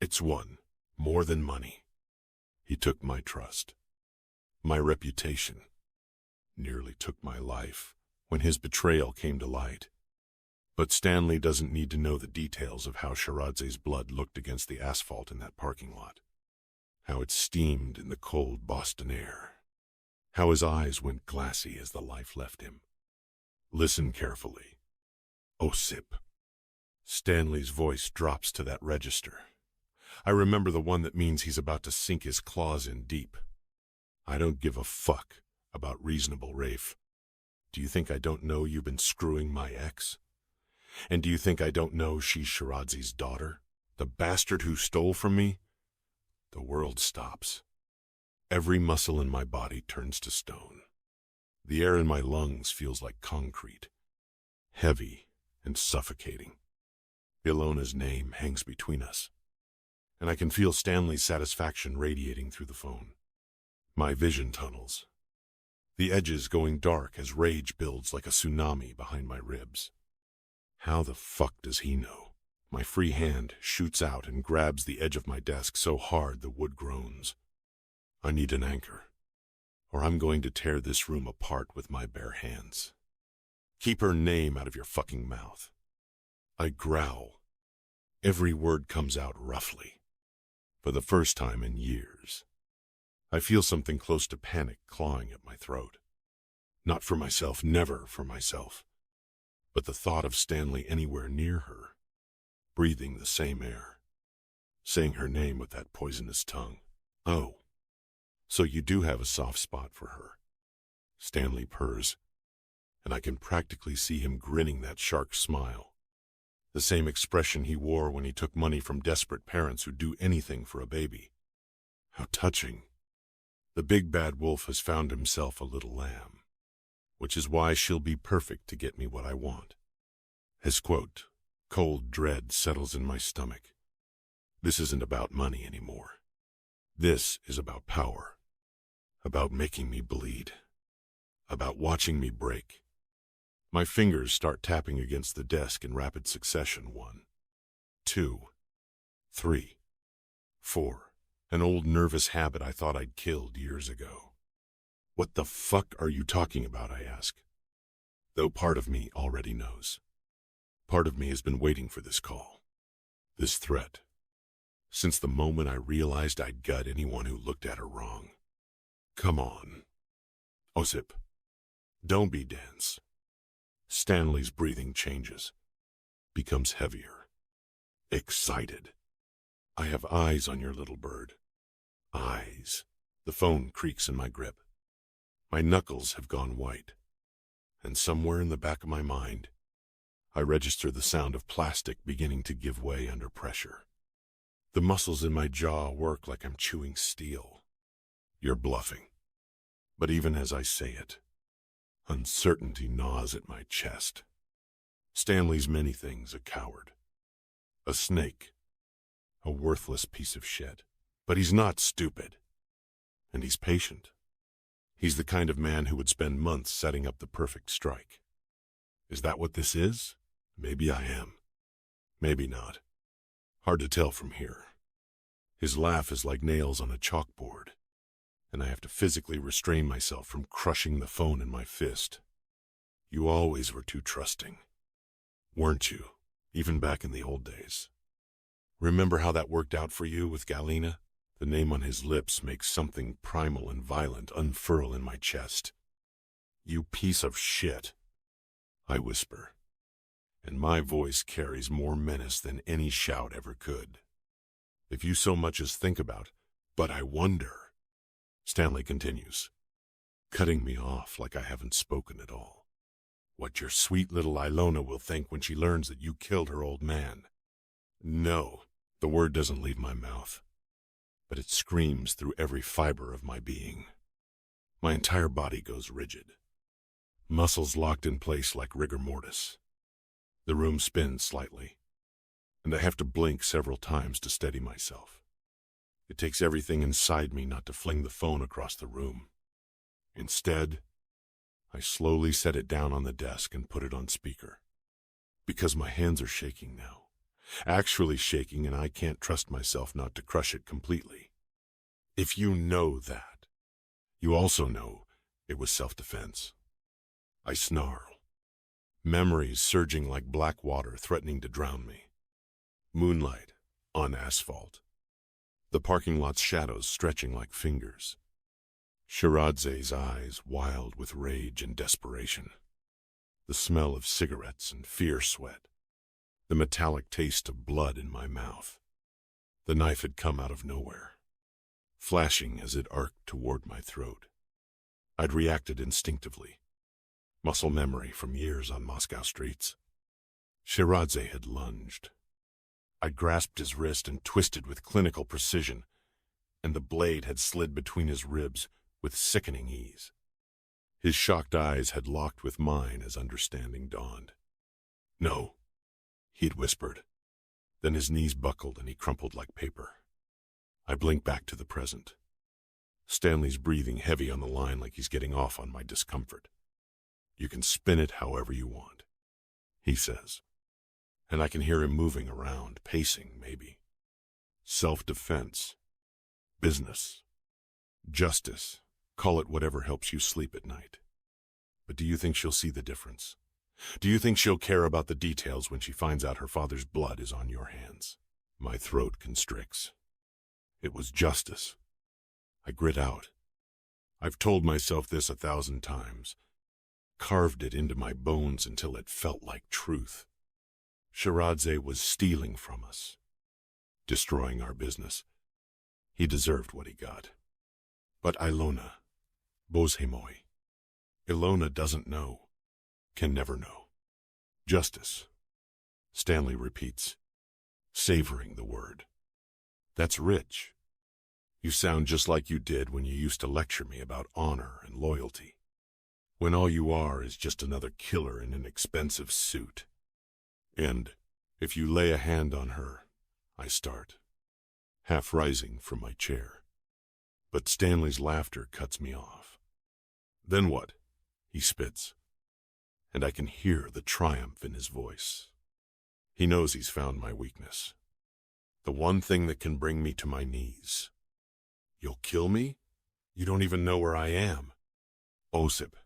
It's more than money. He took my trust, my reputation, nearly took my life when his betrayal came to light. But Stanley doesn't need to know the details of how Shiradze's blood looked against the asphalt in that parking lot, how it steamed in the cold Boston air, how his eyes went glassy as the life left him. Listen carefully. Osip. Stanley's voice drops to that register. I remember the one that means he's about to sink his claws in deep. I don't give a fuck about reasonable, Rafe. Do you think I don't know you've been screwing my ex? And do you think I don't know she's Shiradze's daughter? The bastard who stole from me? The world stops. Every muscle in my body turns to stone. The air in my lungs feels like concrete, heavy and suffocating. Alona's name hangs between us, and I can feel Stanley's satisfaction radiating through the phone. My vision tunnels, the edges going dark as rage builds like a tsunami behind my ribs. How the fuck does he know? My free hand shoots out and grabs the edge of my desk so hard the wood groans. I need an anchor, or I'm going to tear this room apart with my bare hands. Keep her name out of your fucking mouth. I growl. Every word comes out roughly. For the first time in years, I feel something close to panic clawing at my throat. Not for myself, never for myself, but the thought of Stanley anywhere near her, breathing the same air, saying her name with that poisonous tongue. Oh, so you do have a soft spot for her. Stanley purrs, and I can practically see him grinning that shark smile. The same expression he wore when he took money from desperate parents who'd do anything for a baby. How touching. The big bad wolf has found himself a little lamb, which is why she'll be perfect to get me what I want. His quote, cold dread settles in my stomach. This isn't about money anymore. This is about power, about making me bleed, about watching me break. My fingers start tapping against the desk in rapid succession. 1, 2, 3, 4. An old nervous habit I thought I'd killed years ago. What the fuck are you talking about, I ask. Though part of me already knows. Part of me has been waiting for this call, this threat, since the moment I realized I'd gut anyone who looked at her wrong. Come on. Osip, don't be dense. Stanley's breathing changes, becomes heavier, excited. I have eyes on your little bird. Eyes. The phone creaks in my grip. My knuckles have gone white, and somewhere in the back of my mind, I register the sound of plastic beginning to give way under pressure. The muscles in my jaw work like I'm chewing steel. You're bluffing. But even as I say it, uncertainty gnaws at my chest. Stanley's many things: a coward, a snake, a worthless piece of shit. But he's not stupid. And he's patient. He's the kind of man who would spend months setting up the perfect strike. Is that what this is? Maybe I am. Maybe not. Hard to tell from here. His laugh is like nails on a chalkboard, and I have to physically restrain myself from crushing the phone in my fist. You always were too trusting, weren't you? Even back in the old days. Remember how that worked out for you with Galena? The name on his lips makes something primal and violent unfurl in my chest. You piece of shit, I whisper, and my voice carries more menace than any shout ever could. If you so much as think about, but I wonder, Stanley continues, cutting me off like I haven't spoken at all. What your sweet little Alona will think when she learns that you killed her old man. No, the word doesn't leave my mouth, but it screams through every fiber of my being. My entire body goes rigid, muscles locked in place like rigor mortis. The room spins slightly, and I have to blink several times to steady myself. It takes everything inside me not to fling the phone across the room. Instead, I slowly set it down on the desk and put it on speaker. Because my hands are shaking now. Actually shaking, and I can't trust myself not to crush it completely. If you know that, you also know it was self-defense. I snarl, memories surging like black water threatening to drown me. Moonlight on asphalt. The parking lot's shadows stretching like fingers. Shiradze's eyes wild with rage and desperation. The smell of cigarettes and fear sweat. The metallic taste of blood in my mouth. The knife had come out of nowhere, flashing as it arced toward my throat. I'd reacted instinctively. Muscle memory from years on Moscow streets. Shiradze had lunged. I'd grasped his wrist and twisted with clinical precision, and the blade had slid between his ribs with sickening ease. His shocked eyes had locked with mine as understanding dawned. No, he'd whispered. Then his knees buckled and he crumpled like paper. I blinked back to the present. Stanley's breathing heavy on the line like he's getting off on my discomfort. You can spin it however you want, he says. And I can hear him moving around, pacing maybe. Self-defense. Business. Justice. Call it whatever helps you sleep at night. But do you think she'll see the difference? Do you think she'll care about the details when she finds out her father's blood is on your hands? My throat constricts. It was justice. I grit out. I've told myself this 1,000 times. Carved it into my bones until it felt like truth. Shiradze was stealing from us. Destroying our business. He deserved what he got. But Alona, Bozhemoy, Alona doesn't know. Can never know. Justice. Stanley repeats, savoring the word. That's rich. You sound just like you did when you used to lecture me about honor and loyalty. When all you are is just another killer in an expensive suit. And if you lay a hand on her, I start, half rising from my chair. But Stanley's laughter cuts me off. Then what? He spits. And I can hear the triumph in his voice. He knows he's found my weakness. The one thing that can bring me to my knees. You'll kill me? You don't even know where I am. Osip.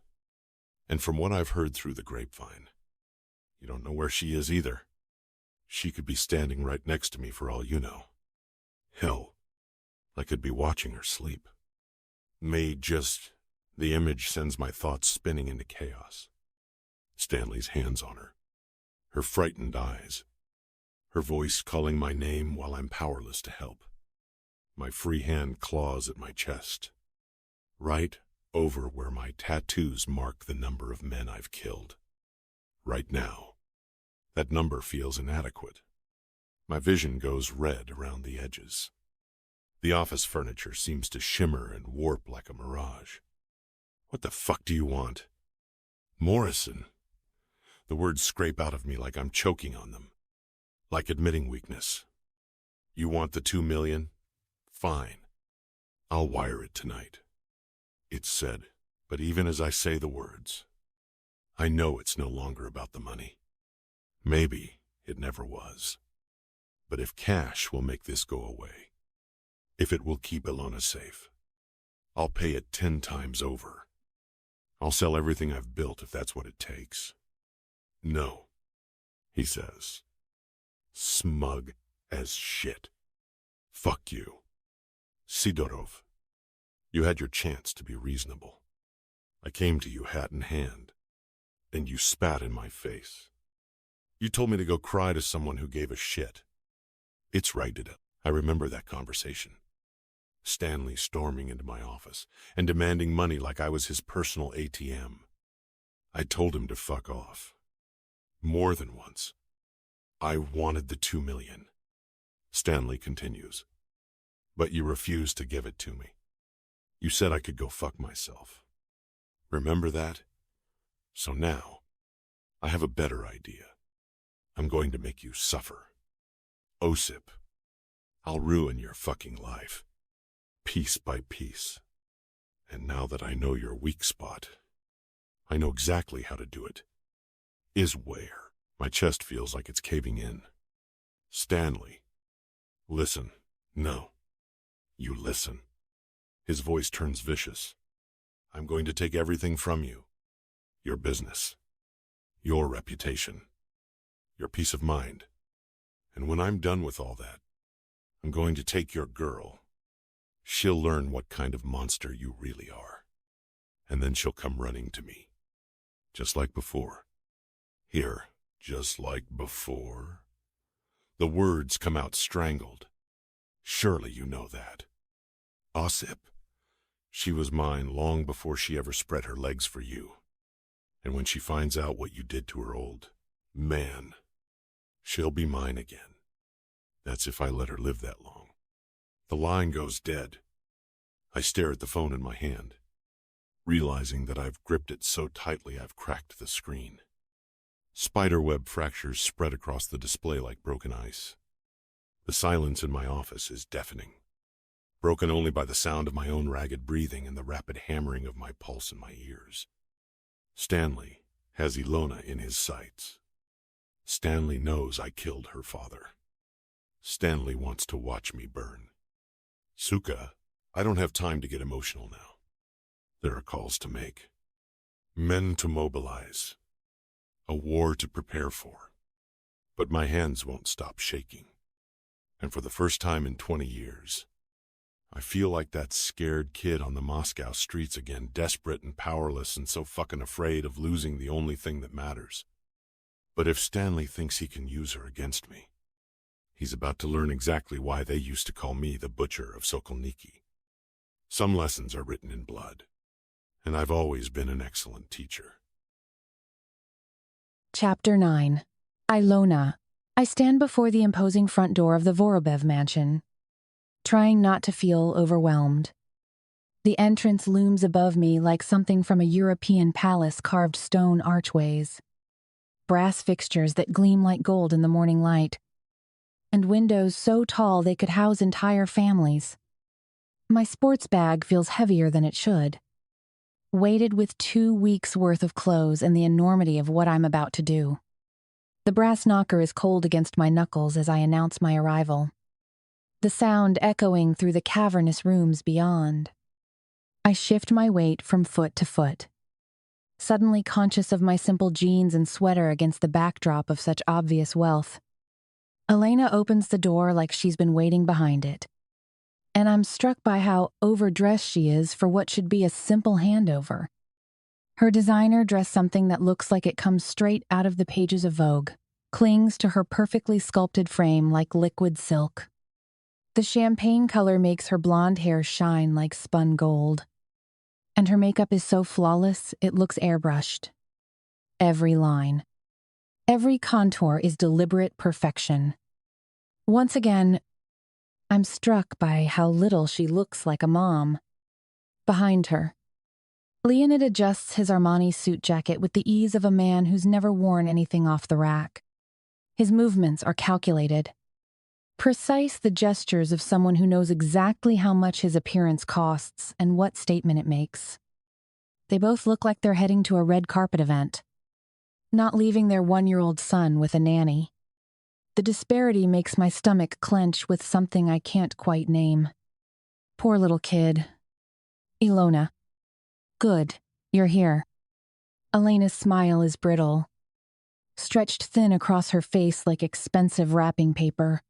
And from what I've heard through the grapevine, you don't know where she is either. She could be standing right next to me for all you know. Hell, I could be watching her sleep. The image sends my thoughts spinning into chaos. Stanley's hands on her. Her frightened eyes. Her voice calling my name while I'm powerless to help. My free hand claws at my chest. Right over where my tattoos mark the number of men I've killed. Right now, that number feels inadequate. My vision goes red around the edges. The office furniture seems to shimmer and warp like a mirage. What the fuck do you want? Morrison. The words scrape out of me like I'm choking on them, like admitting weakness. You want the 2 million? Fine. I'll wire it tonight. It's said, but even as I say the words, I know it's no longer about the money. Maybe it never was. But if cash will make this go away, if it will keep Alona safe, I'll pay it 10 times over. I'll sell everything I've built if that's what it takes. No, he says, smug as shit. Fuck you. Sidorov, you had your chance to be reasonable. I came to you hat in hand, and you spat in my face. You told me to go cry to someone who gave a shit. It's right, I remember that conversation. Stanley storming into my office and demanding money like I was his personal ATM. I told him to fuck off. More than once. I wanted the 2 million. Stanley continues. But you refused to give it to me. You said I could go fuck myself. Remember that? So now, I have a better idea. I'm going to make you suffer. Osip, I'll ruin your fucking life. Piece by piece. And now that I know your weak spot, I know exactly how to do it. Is where. My chest feels like it's caving in. Stanley, listen. No. You listen. His voice turns vicious. I'm going to take everything from you. Your business. Your reputation. Your peace of mind. And when I'm done with all that, I'm going to take your girl. She'll learn what kind of monster you really are. And then she'll come running to me. Just like before. Here, just like before. The words come out strangled. Surely you know that. Osip. She was mine long before she ever spread her legs for you. And when she finds out what you did to her old man, she'll be mine again. That's if I let her live that long. The line goes dead. I stare at the phone in my hand, realizing that I've gripped it so tightly I've cracked the screen. Spiderweb fractures spread across the display like broken ice. The silence in my office is deafening, broken only by the sound of my own ragged breathing and the rapid hammering of my pulse in my ears. Stanley has Alona in his sights. Stanley knows I killed her father. Stanley wants to watch me burn. Suka, I don't have time to get emotional now. There are calls to make. Men to mobilize. A war to prepare for. But my hands won't stop shaking. And for the first time in 20 years, I feel like that scared kid on the Moscow streets again, desperate and powerless and so fucking afraid of losing the only thing that matters. But if Stanley thinks he can use her against me, he's about to learn exactly why they used to call me the Butcher of Sokolniki. Some lessons are written in blood, and I've always been an excellent teacher. Chapter 9. Alona. I stand before the imposing front door of the Vorobev mansion, trying not to feel overwhelmed. The entrance looms above me like something from a European palace, carved stone archways, brass fixtures that gleam like gold in the morning light, and windows so tall they could house entire families. My sports bag feels heavier than it should, weighted with 2 weeks' worth of clothes and the enormity of what I'm about to do. The brass knocker is cold against my knuckles as I announce my arrival, the sound echoing through the cavernous rooms beyond. I shift my weight from foot to foot, suddenly conscious of my simple jeans and sweater against the backdrop of such obvious wealth. Elena opens the door like she's been waiting behind it, and I'm struck by how overdressed she is for what should be a simple handover. Her designer dressed something that looks like it comes straight out of the pages of Vogue, clings to her perfectly sculpted frame like liquid silk. The champagne color makes her blonde hair shine like spun gold, and her makeup is so flawless it looks airbrushed. Every line, every contour is deliberate perfection. Once again, I'm struck by how little she looks like a mom. Behind her, Leonid adjusts his Armani suit jacket with the ease of a man who's never worn anything off the rack. His movements are calculated. Precise, the gestures of someone who knows exactly how much his appearance costs and what statement it makes. They both look like they're heading to a red carpet event, not leaving their 1-year-old son with a nanny. The disparity makes my stomach clench with something I can't quite name. Poor little kid. Alona. Good, you're here. Elena's smile is brittle, stretched thin across her face like expensive wrapping paper.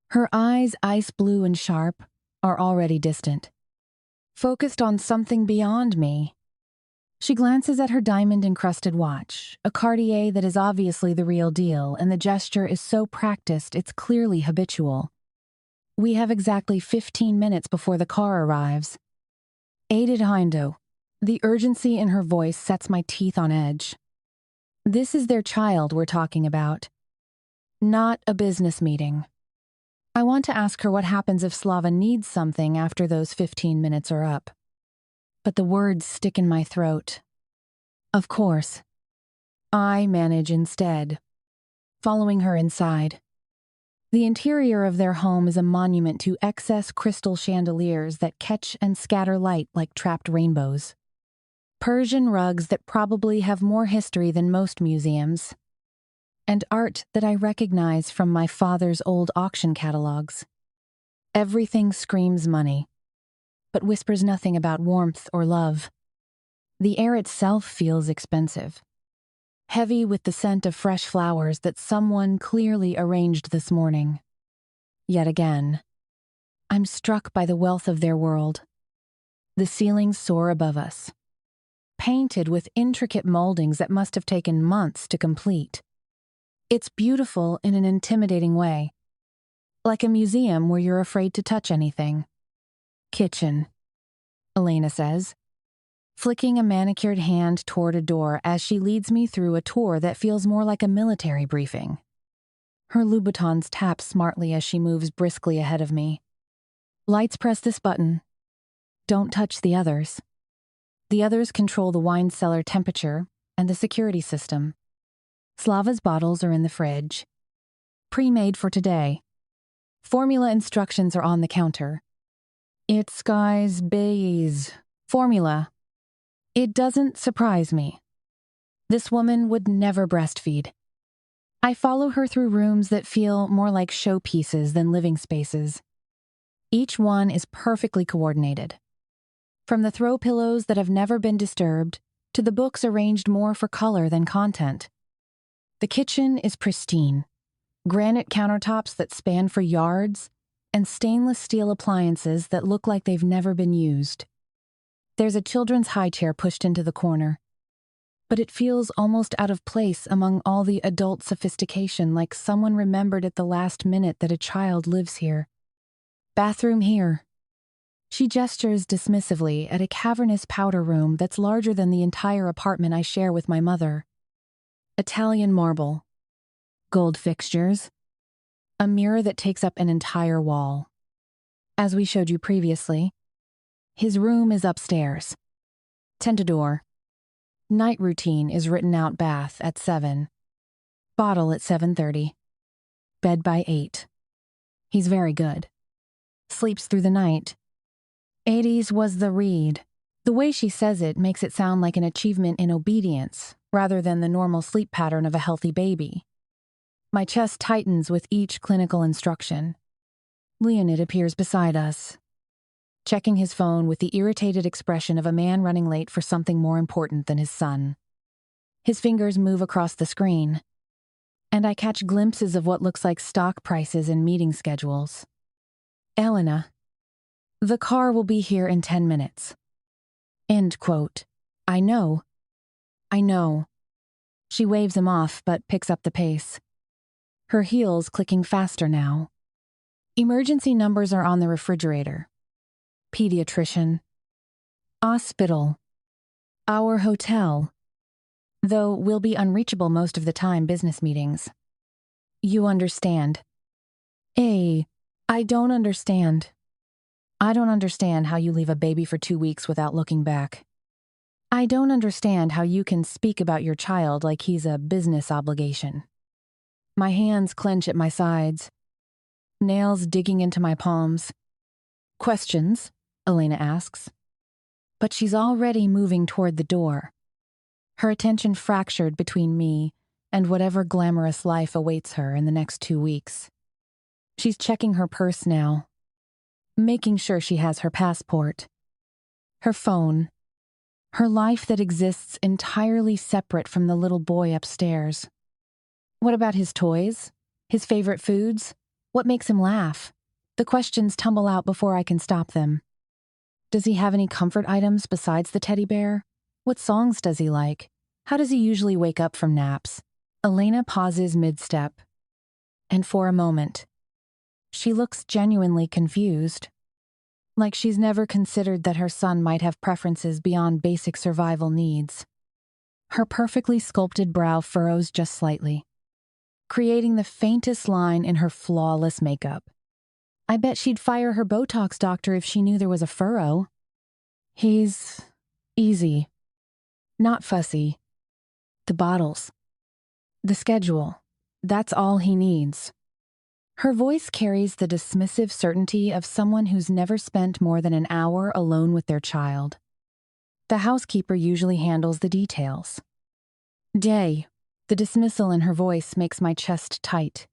Her eyes, ice blue and sharp, are already distant, focused on something beyond me. She glances at her diamond-encrusted watch, a Cartier that is obviously the real deal, and the gesture is so practiced it's clearly habitual. We have exactly 15 minutes before the car arrives. Aided Hindo. The urgency in her voice sets my teeth on edge. This is their child we're talking about, not a business meeting. I want to ask her what happens if Slava needs something after those 15 minutes are up. But the words stick in my throat. Of course. I manage instead, following her inside. The interior of their home is a monument to excess crystal chandeliers that catch and scatter light like trapped rainbows. Persian rugs that probably have more history than most museums. And art that I recognize from my father's old auction catalogs. Everything screams money, but whispers nothing about warmth or love. The air itself feels expensive, heavy with the scent of fresh flowers that someone clearly arranged this morning. Yet again, I'm struck by the wealth of their world. The ceilings soar above us, painted with intricate moldings that must have taken months to complete. It's beautiful in an intimidating way, like a museum where you're afraid to touch anything. Kitchen, Elena says, flicking a manicured hand toward a door as she leads me through a tour that feels more like a military briefing. Her Louboutins tap smartly as she moves briskly ahead of me. Lights press this button. Don't touch the others. The others control the wine cellar temperature and the security system. Slava's bottles are in the fridge. Pre-made for today. Formula instructions are on the counter. It's Sky's Bays. Formula. It doesn't surprise me. This woman would never breastfeed. I follow her through rooms that feel more like showpieces than living spaces. Each one is perfectly coordinated. From the throw pillows that have never been disturbed to the books arranged more for color than content. The kitchen is pristine. Granite countertops that span for yards and stainless steel appliances that look like they've never been used. There's a children's high chair pushed into the corner, but it feels almost out of place among all the adult sophistication, like someone remembered at the last minute that a child lives here. Bathroom here. She gestures dismissively at a cavernous powder room that's larger than the entire apartment I share with my mother. Italian marble. Gold fixtures. A mirror that takes up an entire wall. As we showed you previously, his room is upstairs. Tentador. Night routine is written out bath at 7. Bottle at 7:30. Bed by 8. He's very good. Sleeps through the night. 80s was the read. The way she says it makes it sound like an achievement in obedience, rather than the normal sleep pattern of a healthy baby. My chest tightens with each clinical instruction. Leonid appears beside us, checking his phone with the irritated expression of a man running late for something more important than his son. His fingers move across the screen, and I catch glimpses of what looks like stock prices and meeting schedules. Elena, the car will be here in 10 minutes. End quote. I know. She waves him off, but picks up the pace. Her heels clicking faster now. Emergency numbers are on the refrigerator. Pediatrician. Hospital. Our hotel. Though we'll be unreachable most of the time business meetings. You understand. I don't understand. I don't understand how you leave a baby for 2 weeks without looking back. I don't understand how you can speak about your child like he's a business obligation. My hands clench at my sides, nails digging into my palms. Questions? Elena asks. But she's already moving toward the door, her attention fractured between me and whatever glamorous life awaits her in the next 2 weeks. She's checking her purse now, making sure she has her passport, her phone, her life that exists entirely separate from the little boy upstairs. What about his toys? His favorite foods? What makes him laugh? The questions tumble out before I can stop them. Does he have any comfort items besides the teddy bear? What songs does he like? How does he usually wake up from naps? Elena pauses mid-step. And for a moment, she looks genuinely confused. Like she's never considered that her son might have preferences beyond basic survival needs. Her perfectly sculpted brow furrows just slightly, creating the faintest line in her flawless makeup. I bet she'd fire her Botox doctor if she knew there was a furrow. He's easy, not fussy. The bottles, the schedule, that's all he needs. Her voice carries the dismissive certainty of someone who's never spent more than an hour alone with their child. The housekeeper usually handles the details. Day, the dismissal in her voice makes my chest tight.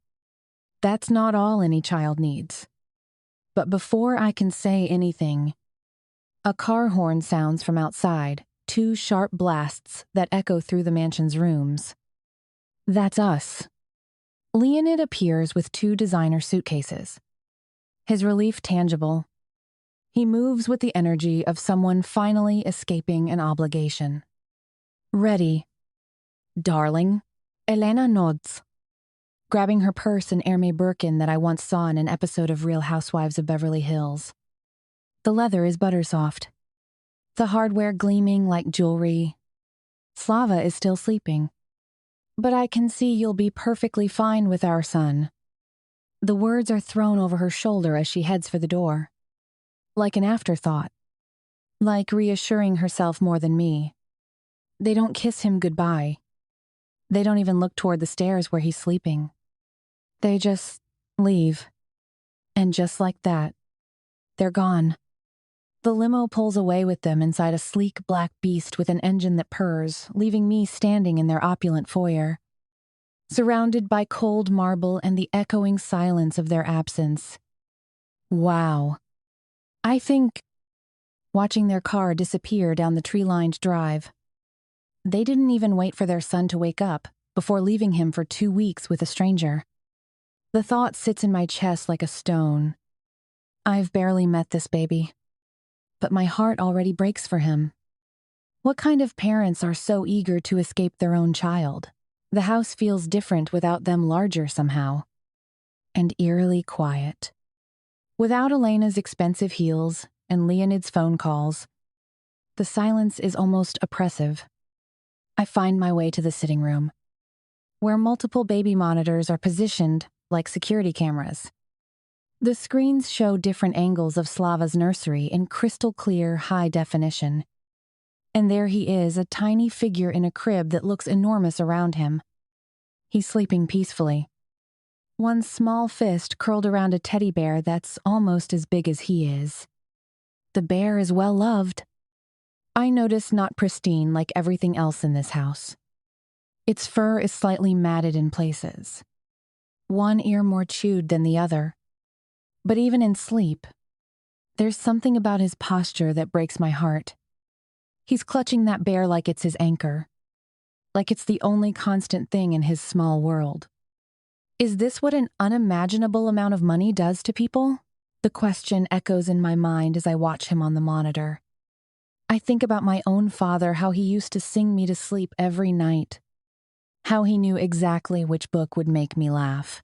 That's not all any child needs. But before I can say anything, a car horn sounds from outside, 2 sharp blasts that echo through the mansion's rooms. That's us. Leonid appears with 2 designer suitcases. His relief tangible. He moves with the energy of someone finally escaping an obligation. Ready. Darling. Elena nods, grabbing her purse and Hermès Birkin that I once saw in an episode of Real Housewives of Beverly Hills. The leather is buttersoft, the hardware gleaming like jewelry. Slava is still sleeping, but I can see you'll be perfectly fine with our son. The words are thrown over her shoulder as she heads for the door, like an afterthought, like reassuring herself more than me. They don't kiss him goodbye. They don't even look toward the stairs where he's sleeping. They just leave. And just like that, they're gone. The limo pulls away with them inside a sleek black beast with an engine that purrs, leaving me standing in their opulent foyer, surrounded by cold marble and the echoing silence of their absence. Wow. I think, watching their car disappear down the tree-lined drive, they didn't even wait for their son to wake up before leaving him for 2 weeks with a stranger. The thought sits in my chest like a stone. I've barely met this baby, but my heart already breaks for him. What kind of parents are so eager to escape their own child? The house feels different without them, larger somehow, and eerily quiet. Without Elena's expensive heels and Leonid's phone calls, the silence is almost oppressive. I find my way to the sitting room, where multiple baby monitors are positioned like security cameras. The screens show different angles of Slava's nursery in crystal clear, high definition. And there he is, a tiny figure in a crib that looks enormous around him. He's sleeping peacefully, one small fist curled around a teddy bear that's almost as big as he is. The bear is well loved. I notice not pristine like everything else in this house. Its fur is slightly matted in places, one ear more chewed than the other. But even in sleep, there's something about his posture that breaks my heart. He's clutching that bear like it's his anchor, like it's the only constant thing in his small world. Is this what an unimaginable amount of money does to people? The question echoes in my mind as I watch him on the monitor. I think about my own father, how he used to sing me to sleep every night, how he knew exactly which book would make me laugh,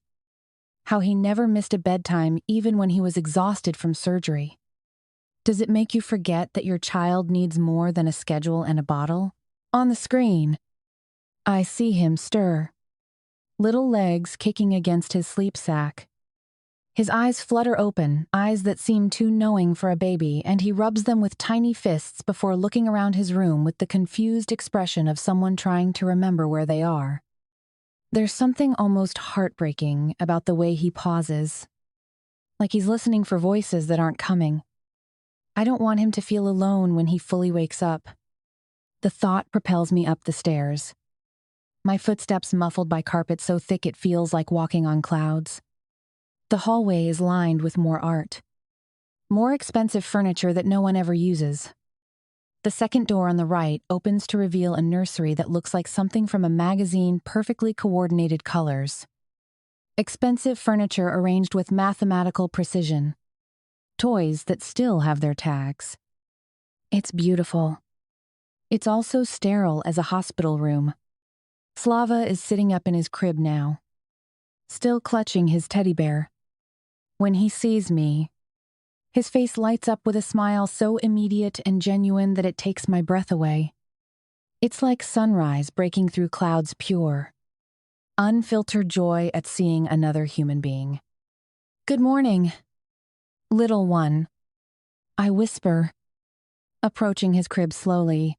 how he never missed a bedtime even when he was exhausted from surgery. Does it make you forget that your child needs more than a schedule and a bottle? On the screen, I see him stir, little legs kicking against his sleep sack, His eyes flutter open, eyes that seem too knowing for a baby, and he rubs them with tiny fists before looking around his room with the confused expression of someone trying to remember where they are. There's something almost heartbreaking about the way he pauses, like he's listening for voices that aren't coming. I don't want him to feel alone when he fully wakes up. The thought propels me up the stairs. My footsteps muffled by carpet so thick it feels like walking on clouds. The hallway is lined with more art. More expensive furniture that no one ever uses. The second door on the right opens to reveal a nursery that looks like something from a magazine, perfectly coordinated colors. Expensive furniture arranged with mathematical precision. Toys that still have their tags. It's beautiful. It's also sterile as a hospital room. Slava is sitting up in his crib now, still clutching his teddy bear. When he sees me, his face lights up with a smile so immediate and genuine that it takes my breath away. It's like sunrise breaking through clouds pure. Unfiltered joy at seeing another human being. "Good morning, little one," I whisper, approaching his crib slowly.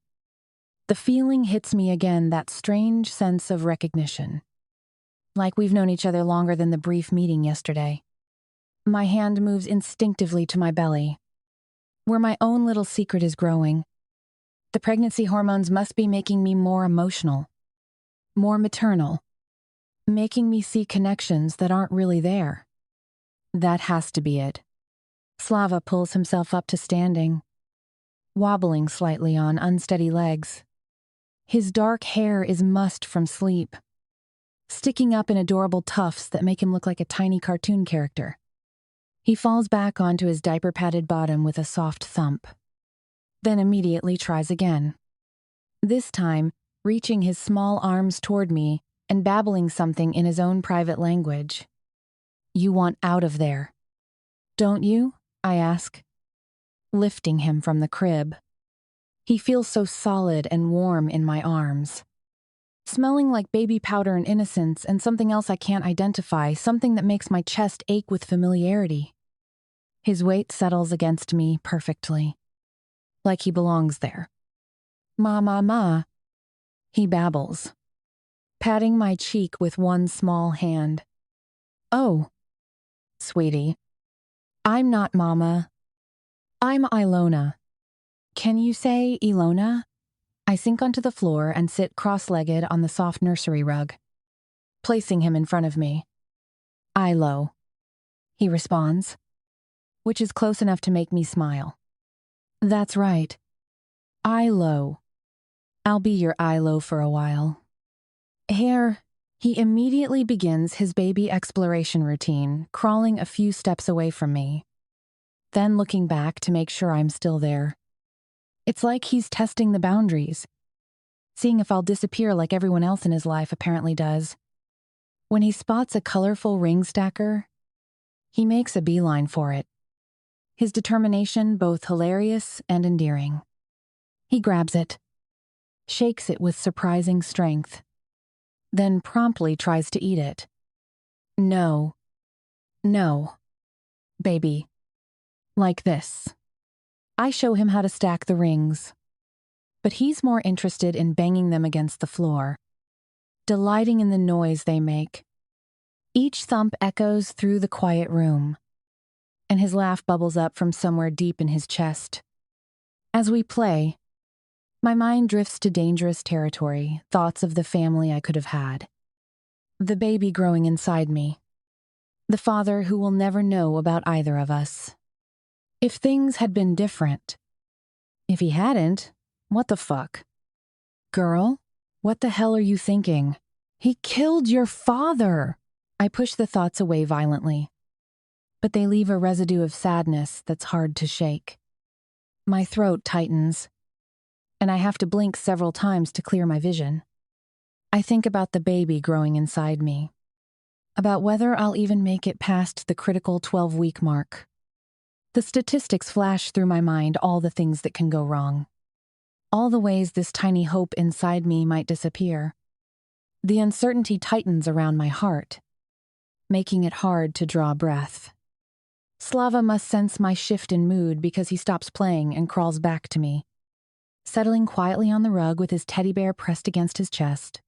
The feeling hits me again, that strange sense of recognition. Like we've known each other longer than the brief meeting yesterday. My hand moves instinctively to my belly, where my own little secret is growing. The pregnancy hormones must be making me more emotional, more maternal, making me see connections that aren't really there. That has to be it. Slava pulls himself up to standing, wobbling slightly on unsteady legs. His dark hair is mussed from sleep, sticking up in adorable tufts that make him look like a tiny cartoon character. He falls back onto his diaper-padded bottom with a soft thump, then immediately tries again. This time, reaching his small arms toward me and babbling something in his own private language. "You want out of there, don't you?" I ask, lifting him from the crib. He feels so solid and warm in my arms, smelling like baby powder and innocence and something else I can't identify, something that makes my chest ache with familiarity. His weight settles against me perfectly, like he belongs there. Ma, he babbles, patting my cheek with one small hand. "Oh, sweetie, I'm not Mama. I'm Alona. Can you say Ilona?" I sink onto the floor and sit cross-legged on the soft nursery rug, placing him in front of me. "Ilo," he responds, which is close enough to make me smile. "That's right. Ilo. I'll be your Ilo for a while." Here, he immediately begins his baby exploration routine, crawling a few steps away from me, then looking back to make sure I'm still there. It's like he's testing the boundaries, seeing if I'll disappear like everyone else in his life apparently does. When he spots a colorful ring stacker, he makes a beeline for it. His determination both hilarious and endearing. He grabs it, shakes it with surprising strength, then promptly tries to eat it. No, baby. Like this. I show him how to stack the rings, but he's more interested in banging them against the floor, delighting in the noise they make. Each thump echoes through the quiet room, and his laugh bubbles up from somewhere deep in his chest. As we play, my mind drifts to dangerous territory, thoughts of the family I could have had, the baby growing inside me, the father who will never know about either of us. If things had been different. If he hadn't, what the fuck? "Girl, what the hell are you thinking? He killed your father!" I push the thoughts away violently, but they leave a residue of sadness that's hard to shake. My throat tightens, and I have to blink several times to clear my vision. I think about the baby growing inside me, about whether I'll even make it past the critical 12-week mark. The statistics flash through my mind, all the things that can go wrong. All the ways this tiny hope inside me might disappear. The uncertainty tightens around my heart, making it hard to draw breath. Slava must sense my shift in mood because he stops playing and crawls back to me, settling quietly on the rug with his teddy bear pressed against his chest.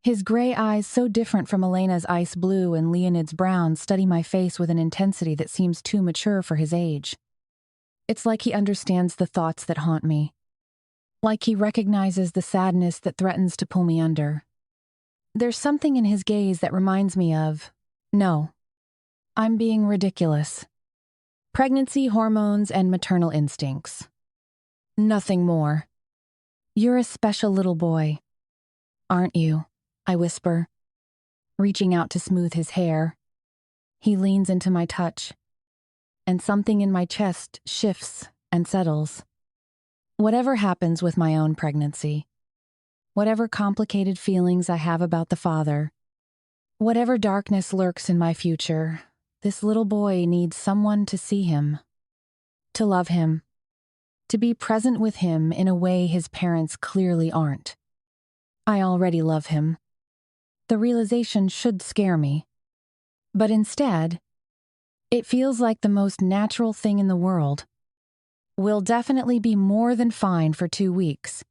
His gray eyes, so different from Elena's ice blue and Leonid's brown, study my face with an intensity that seems too mature for his age. It's like he understands the thoughts that haunt me. Like he recognizes the sadness that threatens to pull me under. There's something in his gaze that reminds me of, no, I'm being ridiculous. Pregnancy hormones and maternal instincts. Nothing more. You're a special little boy, aren't you? I whisper, reaching out to smooth his hair. He leans into my touch, and something in my chest shifts and settles. Whatever happens with my own pregnancy, whatever complicated feelings I have about the father, whatever darkness lurks in my future, this little boy needs someone to see him, to love him, to be present with him in a way his parents clearly aren't. I already love him. The realization should scare me. But instead, it feels like the most natural thing in the world. We'll definitely be more than fine for 2 weeks,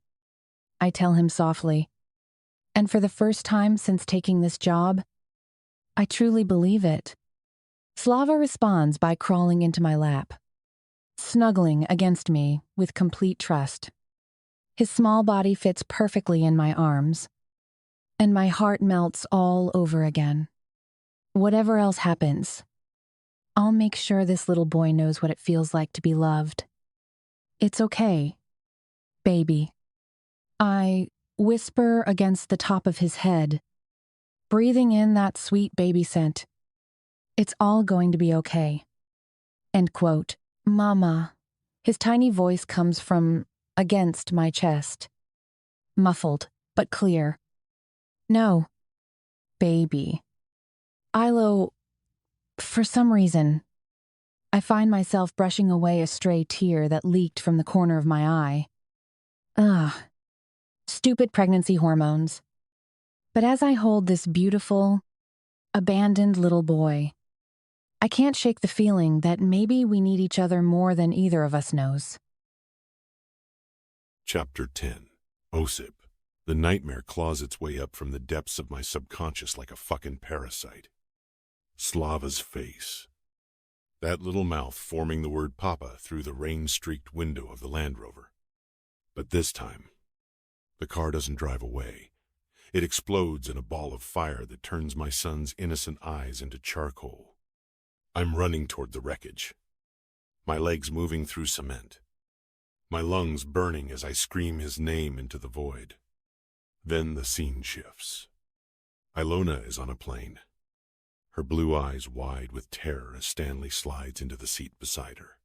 I tell him softly. And for the first time since taking this job, I truly believe it. Slava responds by crawling into my lap, snuggling against me with complete trust. His small body fits perfectly in my arms, and my heart melts all over again. Whatever else happens, I'll make sure this little boy knows what it feels like to be loved. It's okay, baby. I whisper against the top of his head, breathing in that sweet baby scent. It's all going to be okay. End quote. Mama. His tiny voice comes from against my chest. Muffled, but clear. No, baby. Ilo, for some reason, I find myself brushing away a stray tear that leaked from the corner of my eye. Ugh, stupid pregnancy hormones. But as I hold this beautiful, abandoned little boy, I can't shake the feeling that maybe we need each other more than either of us knows. Chapter 10. Osip. The nightmare claws its way up from the depths of my subconscious like a fucking parasite. Slava's face. That little mouth forming the word Papa through the rain-streaked window of the Land Rover. But this time, the car doesn't drive away. It explodes in a ball of fire that turns my son's innocent eyes into charcoal. I'm running toward the wreckage, my legs moving through cement, my lungs burning as I scream his name into the void. Then the scene shifts. Alona is on a plane, her blue eyes wide with terror as Stanley slides into the seat beside her.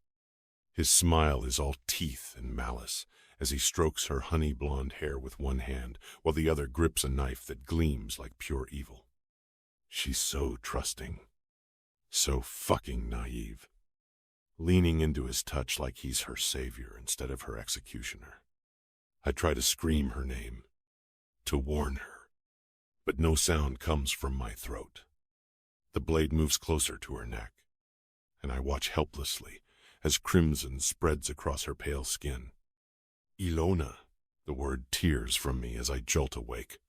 His smile is all teeth and malice as he strokes her honey blonde hair with one hand while the other grips a knife that gleams like pure evil. She's so trusting, so fucking naive, leaning into his touch like he's her savior instead of her executioner. I try to scream her name, to warn her, but no sound comes from my throat. The blade moves closer to her neck, and I watch helplessly as crimson spreads across her pale skin. Ilona, the word tears from me as I jolt awake,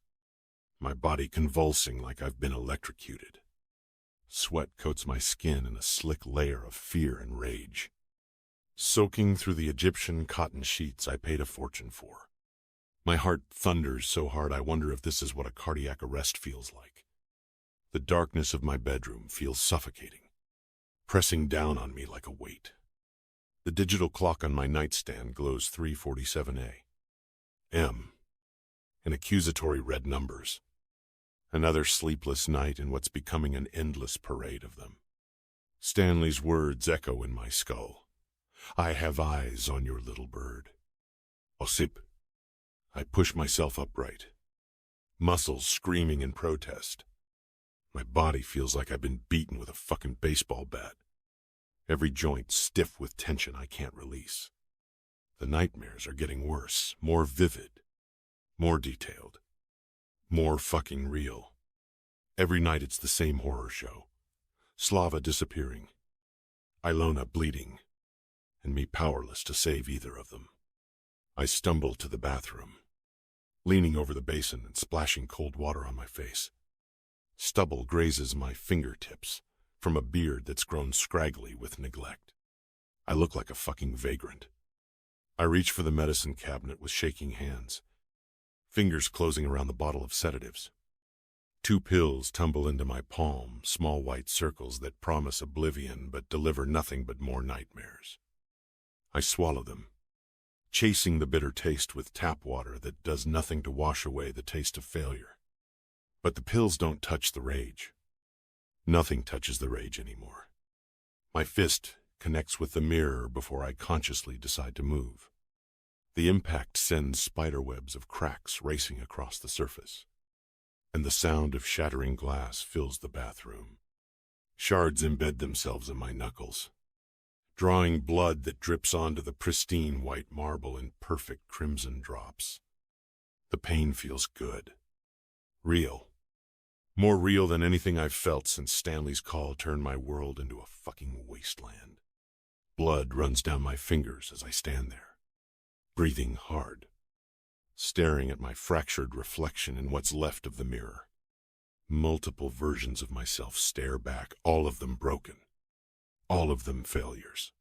my body convulsing like I've been electrocuted. Sweat coats my skin in a slick layer of fear and rage. Soaking through the Egyptian cotton sheets I paid a fortune for. My heart thunders so hard I wonder if this is what a cardiac arrest feels like. The darkness of my bedroom feels suffocating, pressing down on me like a weight. The digital clock on my nightstand glows 3:47 a.m. in accusatory red numbers. Another sleepless night in what's becoming an endless parade of them. Stanley's words echo in my skull. I have eyes on your little bird. Osip. I push myself upright, muscles screaming in protest. My body feels like I've been beaten with a fucking baseball bat. Every joint stiff with tension I can't release. The nightmares are getting worse, more vivid, more detailed, more fucking real. Every night it's the same horror show. Slava disappearing. Alona bleeding, and me powerless to save either of them. I stumble to the bathroom, leaning over the basin and splashing cold water on my face. Stubble grazes my fingertips from a beard that's grown scraggly with neglect. I look like a fucking vagrant. I reach for the medicine cabinet with shaking hands, fingers closing around the bottle of sedatives. 2 pills tumble into my palm, small white circles that promise oblivion but deliver nothing but more nightmares. I swallow them, chasing the bitter taste with tap water that does nothing to wash away the taste of failure. But the pills don't touch the rage. Nothing touches the rage anymore. My fist connects with the mirror before I consciously decide to move. The impact sends spiderwebs of cracks racing across the surface, and the sound of shattering glass fills the bathroom. Shards embed themselves in my knuckles, drawing blood that drips onto the pristine white marble in perfect crimson drops. The pain feels good. Real. More real than anything I've felt since Stanley's call turned my world into a fucking wasteland. Blood runs down my fingers as I stand there, breathing hard, staring at my fractured reflection in what's left of the mirror. Multiple versions of myself stare back, all of them broken, all of them failures.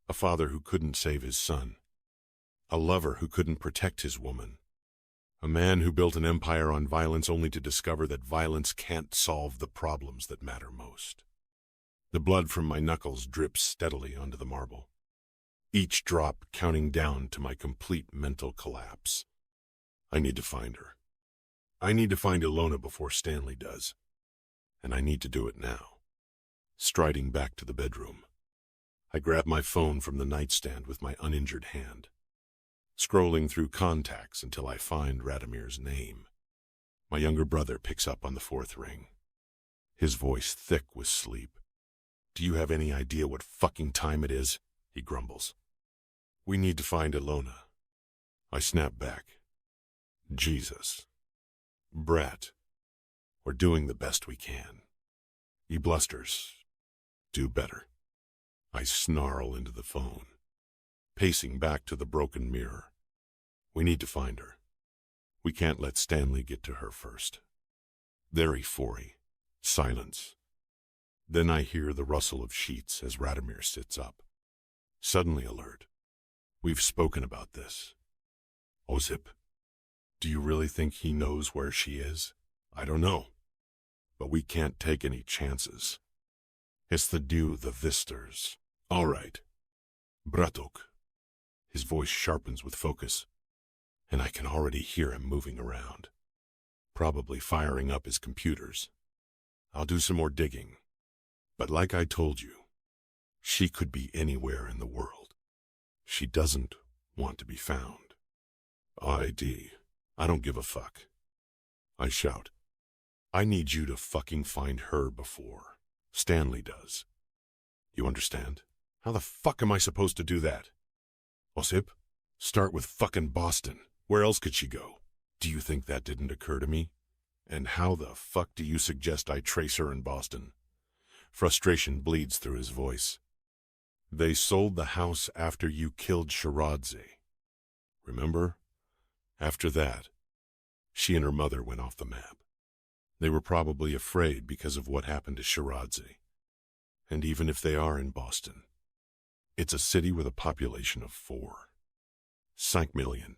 A father who couldn't save his son, a lover who couldn't protect his woman, a man who built an empire on violence only to discover that violence can't solve the problems that matter most. The blood from my knuckles drips steadily onto the marble, each drop counting down to my complete mental collapse. I need to find her. I need to find Alona before Stanley does, and I need to do it now. Striding back to the bedroom, I grab my phone from the nightstand with my uninjured hand, scrolling through contacts until I find Radomir's name. My younger brother picks up on the 4th ring, his voice thick with sleep. "Do you have any idea what fucking time it is?" he grumbles. "We need to find Alona." I snap back. "Jesus. Brat. We're doing the best we can." He blusters. "Do better." I snarl into the phone, pacing back to the broken mirror. We need to find her. We can't let Stanley get to her first. Very 4-y. Silence. Then I hear the rustle of sheets as Radomir sits up, suddenly alert. "We've spoken about this. Osip, do you really think he knows where she is?" "I don't know, but we can't take any chances. It's the Visters." "All right. Bratok." His voice sharpens with focus, and I can already hear him moving around, probably firing up his computers. "I'll do some more digging. But like I told you, she could be anywhere in the world. She doesn't want to be found. I don't give a fuck." I shout. "I need you to fucking find her before Stanley does. You understand? How the fuck am I supposed to do that?" "Osip, start with fucking Boston. Where else could she go?" "Do you think that didn't occur to me? And how the fuck do you suggest I trace her in Boston?" Frustration bleeds through his voice. "They sold the house after you killed Shiradze. Remember? After that, she and her mother went off the map. They were probably afraid because of what happened to Shiradze. And even if they are in Boston, it's a city with a population of 5 million.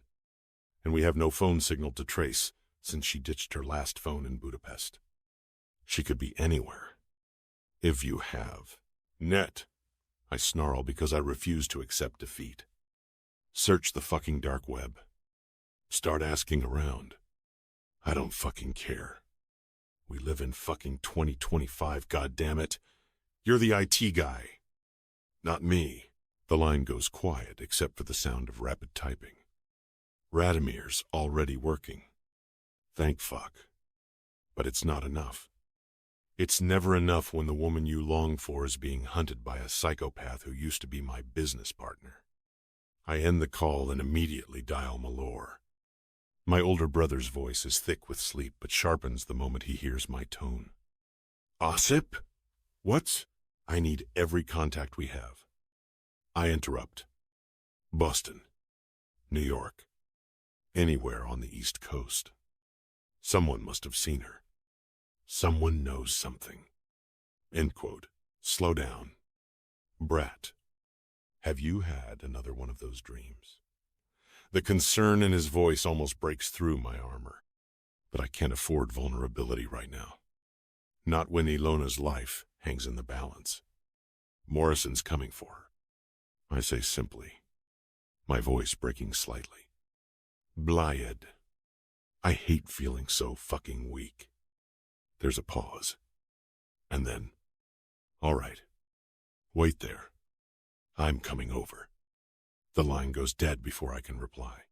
And we have no phone signal to trace since she ditched her last phone in Budapest. She could be anywhere. If you have net," I snarl because I refuse to accept defeat. "Search the fucking dark web. Start asking around. I don't fucking care. We live in fucking 2025, goddammit. You're the IT guy. Not me." The line goes quiet except for the sound of rapid typing. Radomir's already working. Thank fuck. But it's not enough. It's never enough when the woman you long for is being hunted by a psychopath who used to be my business partner. I end the call and immediately dial Malor. My older brother's voice is thick with sleep but sharpens the moment he hears my tone. "Osip? What's? I need every contact we have. I interrupt. Boston, New York, anywhere on the East Coast. Someone must have seen her. Someone knows something. End quote. Slow down. Brat, have you had another one of those dreams? The concern in his voice almost breaks through my armor. But I can't afford vulnerability right now. Not when Alona's life hangs in the balance. Morrison's coming for her. I say simply, my voice breaking slightly. Blyed. I hate feeling so fucking weak. There's a pause. And then, all right, wait there. I'm coming over. The line goes dead before I can reply.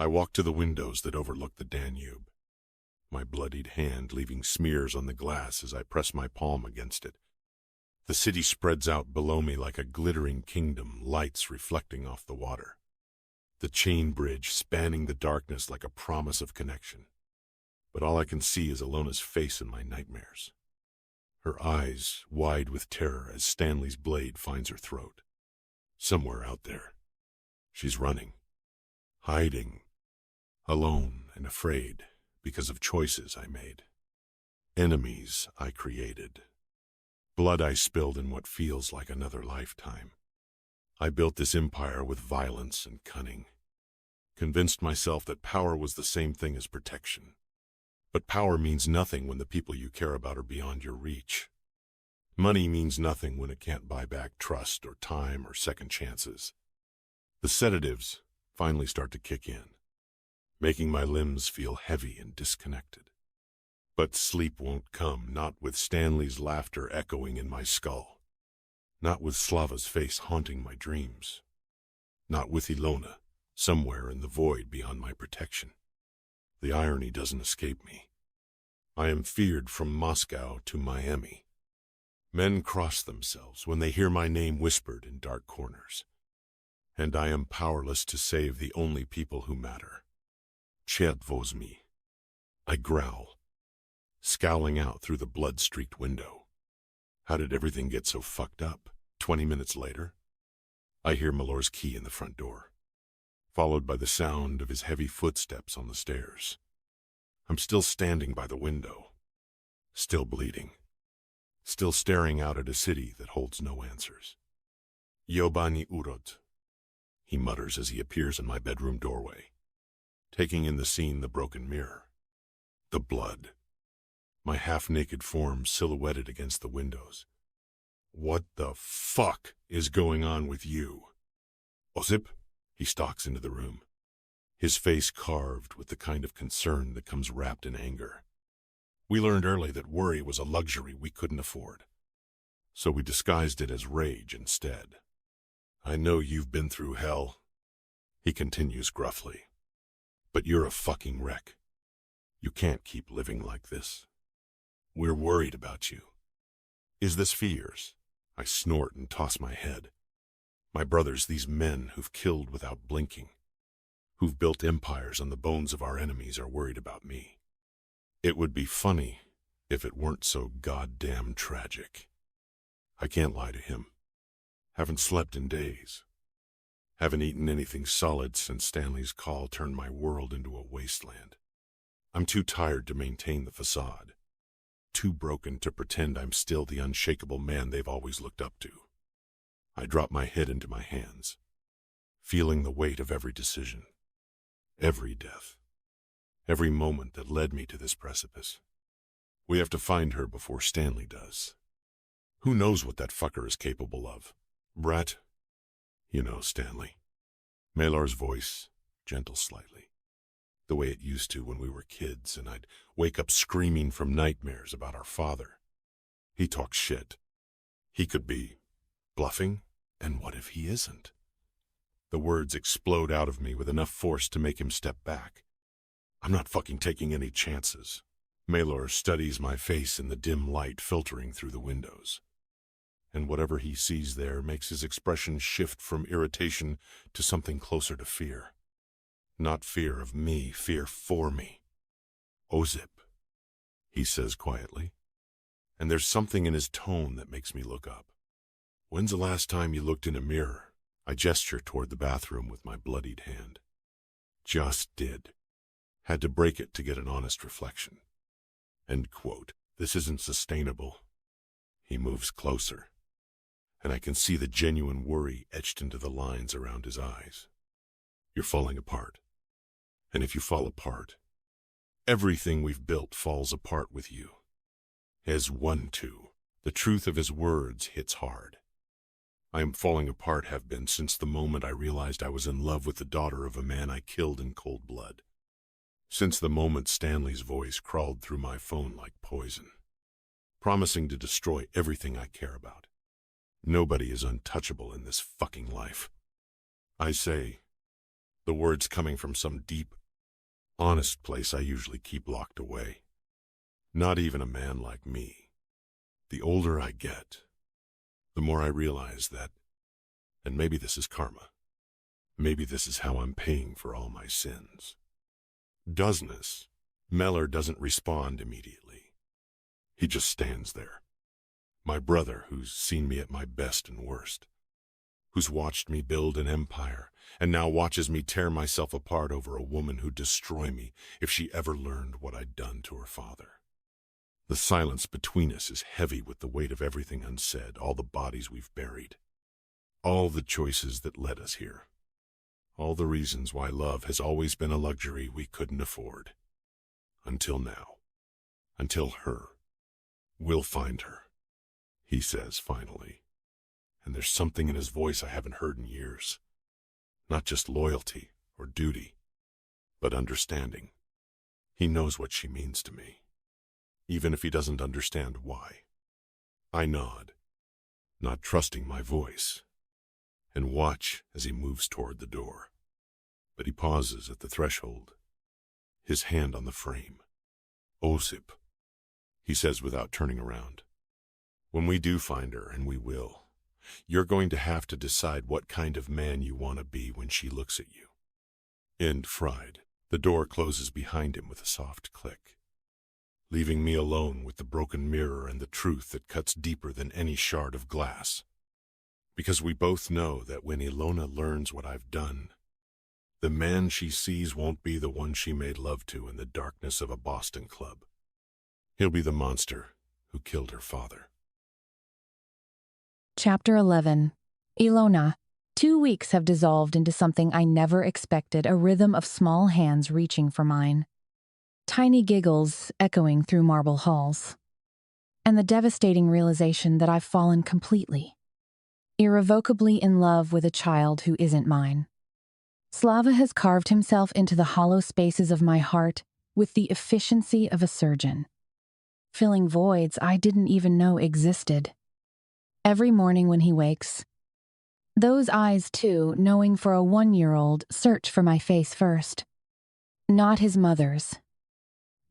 I walk to the windows that overlook the Danube, my bloodied hand leaving smears on the glass as I press my palm against it. The city spreads out below me like a glittering kingdom, lights reflecting off the water. The chain bridge spanning the darkness like a promise of connection. But all I can see is Alona's face in my nightmares. Her eyes wide with terror as Stanley's blade finds her throat. Somewhere out there, she's running, hiding, alone and afraid because of choices I made. Enemies I created. Blood I spilled in what feels like another lifetime. I built this empire with violence and cunning. Convinced myself that power was the same thing as protection. But power means nothing when the people you care about are beyond your reach. Money means nothing when it can't buy back trust or time or second chances. The sedatives finally start to kick in, making my limbs feel heavy and disconnected. But sleep won't come, not with Stanley's laughter echoing in my skull. Not with Slava's face haunting my dreams. Not with Alona, somewhere in the void beyond my protection. The irony doesn't escape me. I am feared from Moscow to Miami. Men cross themselves when they hear my name whispered in dark corners. And I am powerless to save the only people who matter. Chert возьми. I growl, scowling out through the blood-streaked window. How did everything get so fucked up? 20 minutes later, I hear Milor's key in the front door, followed by the sound of his heavy footsteps on the stairs. I'm still standing by the window, still bleeding, still staring out at a city that holds no answers. Yobani urod, he mutters as he appears in my bedroom doorway, taking in the scene, the broken mirror, the blood, my half-naked form silhouetted against the windows. What the fuck is going on with you? Osip? He stalks into the room, his face carved with the kind of concern that comes wrapped in anger. We learned early that worry was a luxury we couldn't afford, so we disguised it as rage instead. I know you've been through hell, he continues gruffly, but you're a fucking wreck. You can't keep living like this. We're worried about you. Is this fears? I snort and toss my head. My brothers, these men who've killed without blinking, who've built empires on the bones of our enemies, are worried about me. It would be funny if it weren't so goddamn tragic. I can't lie to him. Haven't slept in days. Haven't eaten anything solid since Stanley's call turned my world into a wasteland. I'm too tired to maintain the facade. Too broken to pretend I'm still the unshakable man they've always looked up to. I drop my head into my hands, feeling the weight of every decision, every death, every moment that led me to this precipice. We have to find her before Stanley does. Who knows what that fucker is capable of? Brat? You know, Stanley. Malar's voice, gentle slightly, the way it used to when we were kids and I'd wake up screaming from nightmares about our father. He talks shit. He could be bluffing, and what if he isn't? The words explode out of me with enough force to make him step back. I'm not fucking taking any chances. Malor studies my face in the dim light filtering through the windows. And whatever he sees there makes his expression shift from irritation to something closer to fear. Not fear of me, fear for me. Osip, he says quietly, and there's something in his tone that makes me look up. When's the last time you looked in a mirror? I gesture toward the bathroom with my bloodied hand. Just did. Had to break it to get an honest reflection. End quote. This isn't sustainable. He moves closer, and I can see the genuine worry etched into the lines around his eyes. You're falling apart. And if you fall apart, everything we've built falls apart with you. As one too, the truth of his words hits hard. I am falling apart, have been since the moment I realized I was in love with the daughter of a man I killed in cold blood. Since the moment Stanley's voice crawled through my phone like poison, promising to destroy everything I care about. Nobody is untouchable in this fucking life. I say, the words coming from some deep, honest place I usually keep locked away. Not even a man like me. The older I get, the more I realize that, and maybe this is karma. Maybe this is how I'm paying for all my sins. Doesn't Meller doesn't respond immediately. He just stands there. My brother, who's seen me at my best and worst, who's watched me build an empire, and now watches me tear myself apart over a woman who'd destroy me if she ever learned what I'd done to her father. The silence between us is heavy with the weight of everything unsaid, all the bodies we've buried, all the choices that led us here, all the reasons why love has always been a luxury we couldn't afford. Until now. Until her. We'll find her, he says finally. And there's something in his voice I haven't heard in years. Not just loyalty or duty, but understanding. He knows what she means to me, even if he doesn't understand why. I nod, not trusting my voice, and watch as he moves toward the door. But he pauses at the threshold, his hand on the frame. Osip, he says without turning around. When we do find her, and we will, you're going to have to decide what kind of man you want to be when she looks at you. End fried. The door closes behind him with a soft click, leaving me alone with the broken mirror and the truth that cuts deeper than any shard of glass. Because we both know that when Alona learns what I've done, the man she sees won't be the one she made love to in the darkness of a Boston club. He'll be the monster who killed her father. Chapter 11. Alona. 2 weeks have dissolved into something I never expected, a rhythm of small hands reaching for mine. Tiny giggles echoing through marble halls. And the devastating realization that I've fallen completely, irrevocably in love with a child who isn't mine. Slava has carved himself into the hollow spaces of my heart with the efficiency of a surgeon, filling voids I didn't even know existed. Every morning when he wakes, those eyes too, knowing for a 1-year-old, search for my face first. Not his mother's.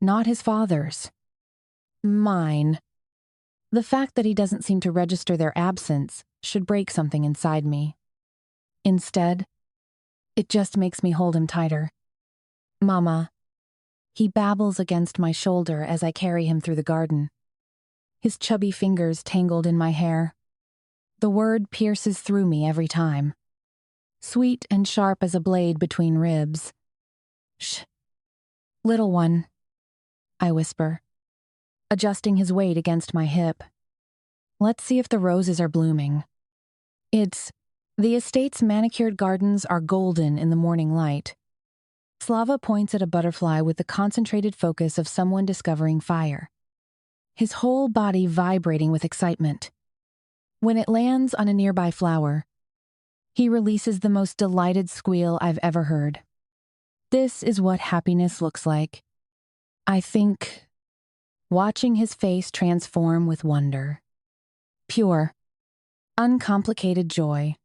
Not his father's. Mine. The fact that he doesn't seem to register their absence should break something inside me. Instead, it just makes me hold him tighter. Mama. He babbles against my shoulder as I carry him through the garden. His chubby fingers tangled in my hair. The word pierces through me every time. Sweet and sharp as a blade between ribs. Shh. Little one, I whisper, adjusting his weight against my hip. Let's see if the roses are blooming. The estate's manicured gardens are golden in the morning light. Slava points at a butterfly with the concentrated focus of someone discovering fire, his whole body vibrating with excitement. When it lands on a nearby flower, he releases the most delighted squeal I've ever heard. This is what happiness looks like. I think, watching his face transform with wonder. Pure, uncomplicated joy.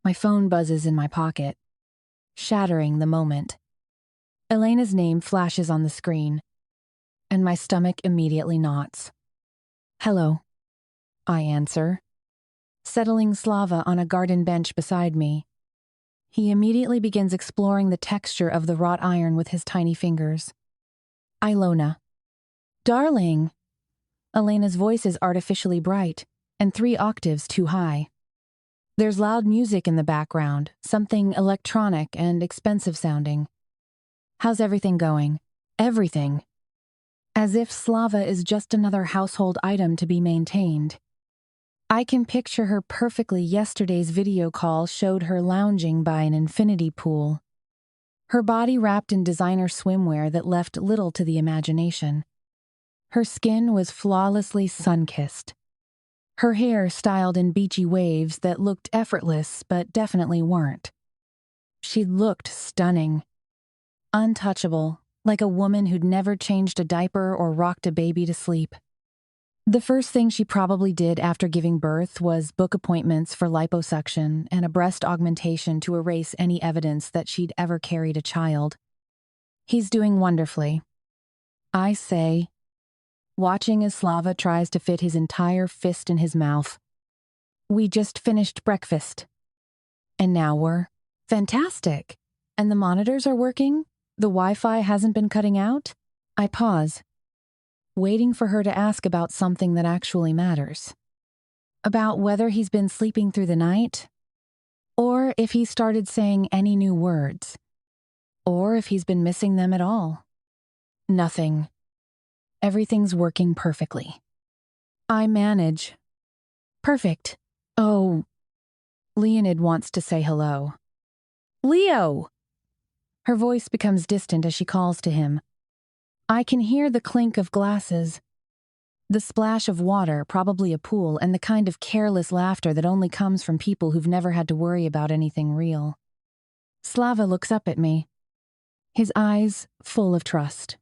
My phone buzzes in my pocket, shattering the moment. Elena's name flashes on the screen, and my stomach immediately knots. Hello, I answer, settling Slava on a garden bench beside me. He immediately begins exploring the texture of the wrought iron with his tiny fingers. Alona. Darling! Elena's voice is artificially bright, and 3 octaves too high. There's loud music in the background, something electronic and expensive sounding. How's everything going? Everything. As if Slava is just another household item to be maintained. I can picture her perfectly. Yesterday's video call showed her lounging by an infinity pool. Her body wrapped in designer swimwear that left little to the imagination. Her skin was flawlessly sun-kissed. Her hair styled in beachy waves that looked effortless but definitely weren't. She looked stunning. Untouchable, like a woman who'd never changed a diaper or rocked a baby to sleep. The first thing she probably did after giving birth was book appointments for liposuction and a breast augmentation to erase any evidence that she'd ever carried a child. He's doing wonderfully, I say, watching as Slava tries to fit his entire fist in his mouth. We just finished breakfast. And now we're fantastic. And the monitors are working? The Wi-Fi hasn't been cutting out? I pause, waiting for her to ask about something that actually matters. About whether he's been sleeping through the night, or if he started saying any new words, or if he's been missing them at all. Nothing. Everything's working perfectly. I manage. Perfect. Oh, Leonid wants to say hello. Leo! Her voice becomes distant as she calls to him. I can hear the clink of glasses, the splash of water, probably a pool, and the kind of careless laughter that only comes from people who've never had to worry about anything real. Slava looks up at me, his eyes full of trust,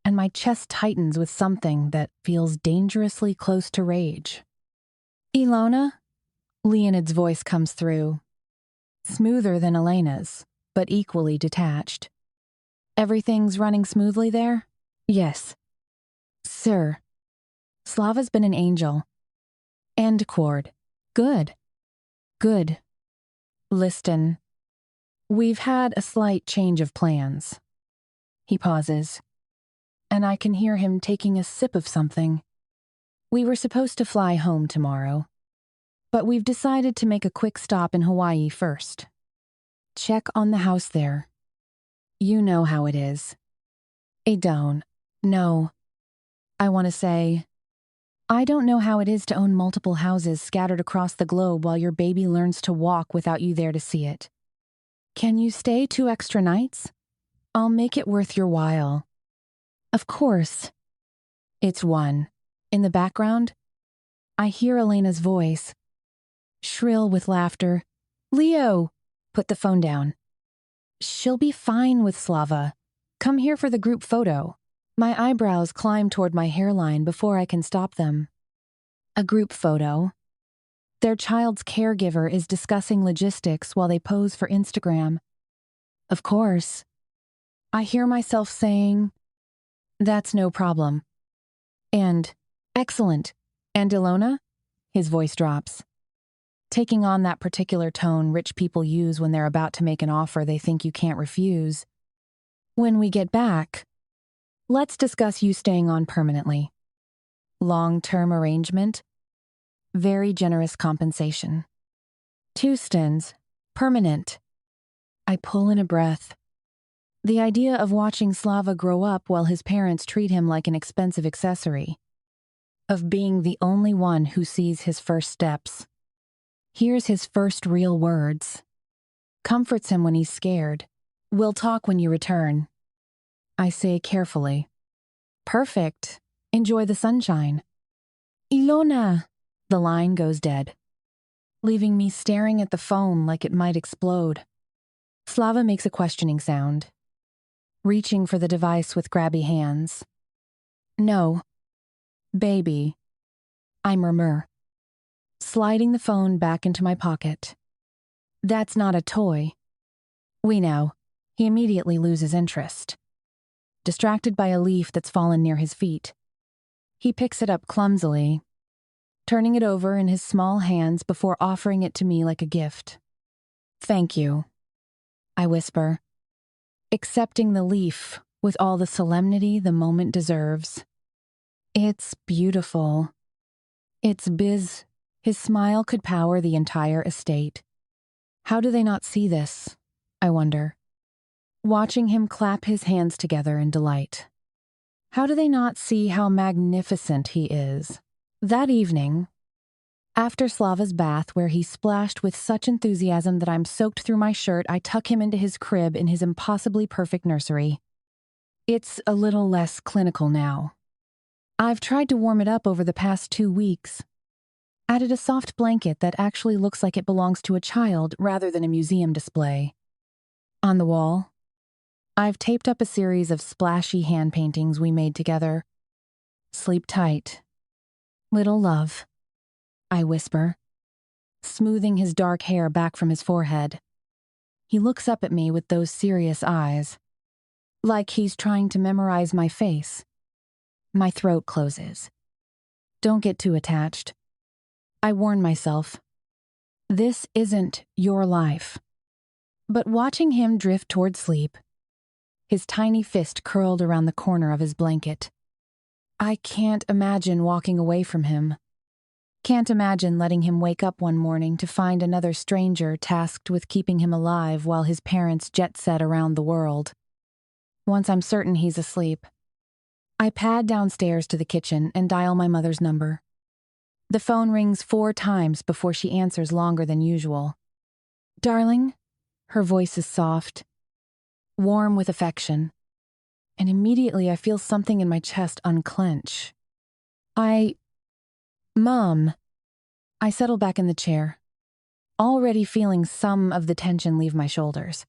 and my chest tightens with something that feels dangerously close to rage. Alona? Leonid's voice comes through, smoother than Elena's, but equally detached. Everything's running smoothly there? Yes. Sir. Slava's been an angel. End chord. Good. Good. Listen. We've had a slight change of plans. He pauses, and I can hear him taking a sip of something. We were supposed to fly home tomorrow, but we've decided to make a quick stop in Hawaii first. Check on the house there. You know how it is. I don't. No. I want to say, I don't know how it is to own multiple houses scattered across the globe while your baby learns to walk without you there to see it. Can you stay 2 extra nights? I'll make it worth your while. Of course. It's 1. In the background, I hear Elena's voice, shrill with laughter. Leo! Put the phone down. She'll be fine with Slava. Come here for the group photo. My eyebrows climb toward my hairline before I can stop them. A group photo. Their child's caregiver is discussing logistics while they pose for Instagram. Of course. I hear myself saying, that's no problem. And, excellent. And Alona? His voice drops, taking on that particular tone rich people use when they're about to make an offer they think you can't refuse. When we get back, let's discuss you staying on permanently. Long-term arrangement. Very generous compensation. 2 stints. Permanent. I pull in a breath. The idea of watching Slava grow up while his parents treat him like an expensive accessory. Of being the only one who sees his first steps. Hears his first real words. Comforts him when he's scared. We'll talk when you return. I say carefully. Perfect. Enjoy the sunshine. Alona! The line goes dead, leaving me staring at the phone like it might explode. Slava makes a questioning sound, reaching for the device with grabby hands. No. Baby. I murmur, sliding the phone back into my pocket. That's not a toy. We know. He immediately loses interest, distracted by a leaf that's fallen near his feet. He picks it up clumsily, turning it over in his small hands before offering it to me like a gift. Thank you, I whisper, accepting the leaf with all the solemnity the moment deserves. It's beautiful. It's biz. His smile could power the entire estate. How do they not see this? I wonder. Watching him clap his hands together in delight. How do they not see how magnificent he is? That evening, after Slava's bath, where he splashed with such enthusiasm that I'm soaked through my shirt, I tuck him into his crib in his impossibly perfect nursery. It's a little less clinical now. I've tried to warm it up over the past 2 weeks. Added a soft blanket that actually looks like it belongs to a child rather than a museum display. On the wall, I've taped up a series of splashy hand paintings we made together. Sleep tight. Little love, I whisper, smoothing his dark hair back from his forehead. He looks up at me with those serious eyes, like he's trying to memorize my face. My throat closes. Don't get too attached. I warn myself. This isn't your life. But watching him drift toward sleep, his tiny fist curled around the corner of his blanket, I can't imagine walking away from him. Can't imagine letting him wake up one morning to find another stranger tasked with keeping him alive while his parents jet-set around the world. Once I'm certain he's asleep, I pad downstairs to the kitchen and dial my mother's number. The phone rings 4 times before she answers longer than usual. Darling? Her voice is soft, warm with affection, and immediately I feel something in my chest unclench. Mom. I settle back in the chair, already feeling some of the tension leave my shoulders.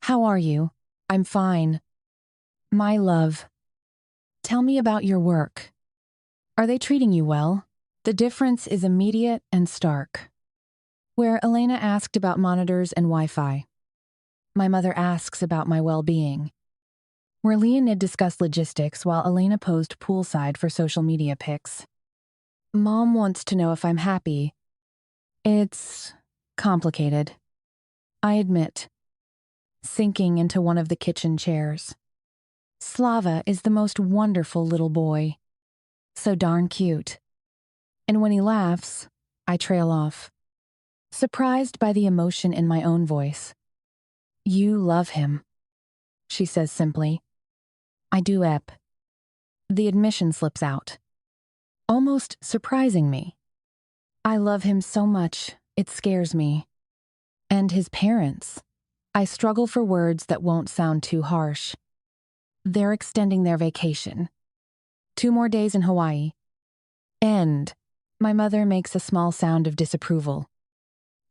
How are you? I'm fine. My love. Tell me about your work. Are they treating you well? The difference is immediate and stark. Where Elena asked about monitors and Wi-Fi, my mother asks about my well-being. Where Leonid discussed logistics while Elena posed poolside for social media pics. Mom wants to know if I'm happy. It's complicated, I admit, sinking into one of the kitchen chairs. Slava is the most wonderful little boy. So darn cute. And when he laughs, I trail off, surprised by the emotion in my own voice. You love him, she says simply. I do, Ep. The admission slips out, almost surprising me. I love him so much, it scares me. And his parents. I struggle for words that won't sound too harsh. They're extending their vacation. 2 more days in Hawaii. And my mother makes a small sound of disapproval.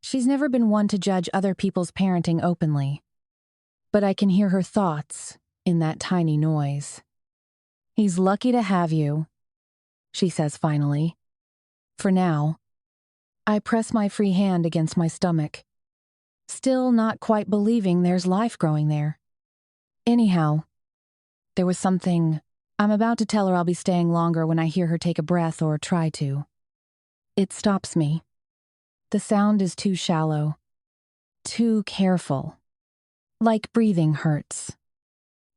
She's never been one to judge other people's parenting openly. But I can hear her thoughts in that tiny noise. He's lucky to have you, she says finally. For now. I press my free hand against my stomach, still not quite believing there's life growing there. Anyhow, there was something. I'm about to tell her I'll be staying longer when I hear her take a breath or try to. It stops me. The sound is too shallow, too careful. Like breathing hurts.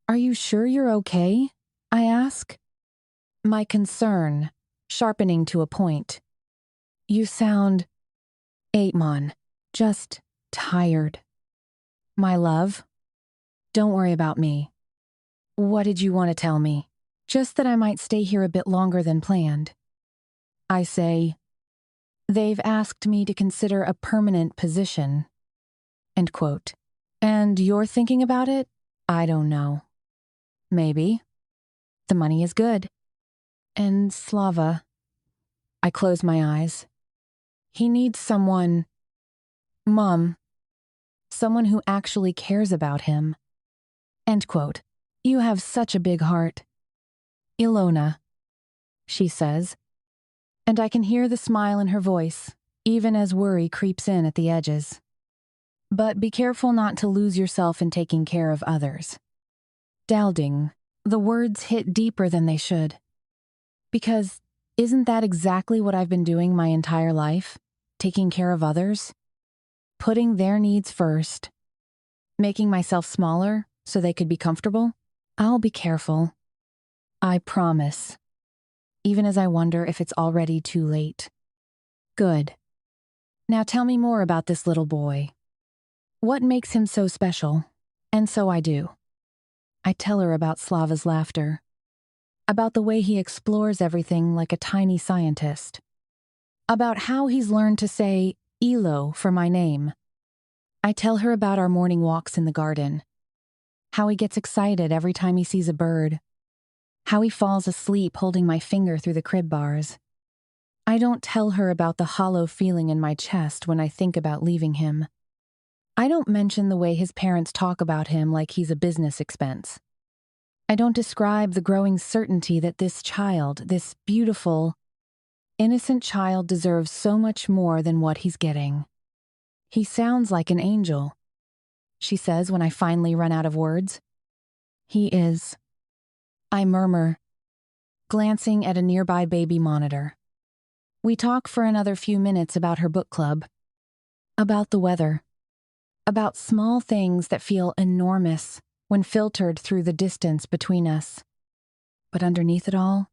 Are you sure you're okay? I ask. My concern sharpening to a point. You sound, Aitmon, just tired. My love, don't worry about me. What did you want to tell me? Just that I might stay here a bit longer than planned. I say, they've asked me to consider a permanent position. End quote. And you're thinking about it? I don't know. Maybe. The money is good. And Slava. I close my eyes. He needs someone. Mom. Someone who actually cares about him. End quote. You have such a big heart. Alona, she says. And I can hear the smile in her voice, even as worry creeps in at the edges. But be careful not to lose yourself in taking care of others. Dalding, the words hit deeper than they should. Because isn't that exactly what I've been doing my entire life? Taking care of others? Putting their needs first. Making myself smaller so they could be comfortable? I'll be careful. I promise. even as I wonder if it's already too late. Good. Now tell me more about this little boy. What makes him so special? And so I do. I tell her about Slava's laughter, about the way he explores everything like a tiny scientist, about how he's learned to say Elo for my name. I tell her about our morning walks in the garden, how he gets excited every time he sees a bird, how he falls asleep holding my finger through the crib bars. I don't tell her about the hollow feeling in my chest when I think about leaving him. I don't mention the way his parents talk about him like he's a business expense. I don't describe the growing certainty that this child, this beautiful, innocent child, deserves so much more than what he's getting. He sounds like an angel, she says when I finally run out of words. He is. I murmur, glancing at a nearby baby monitor. We talk for another few minutes about her book club, about the weather, about small things that feel enormous when filtered through the distance between us. But underneath it all,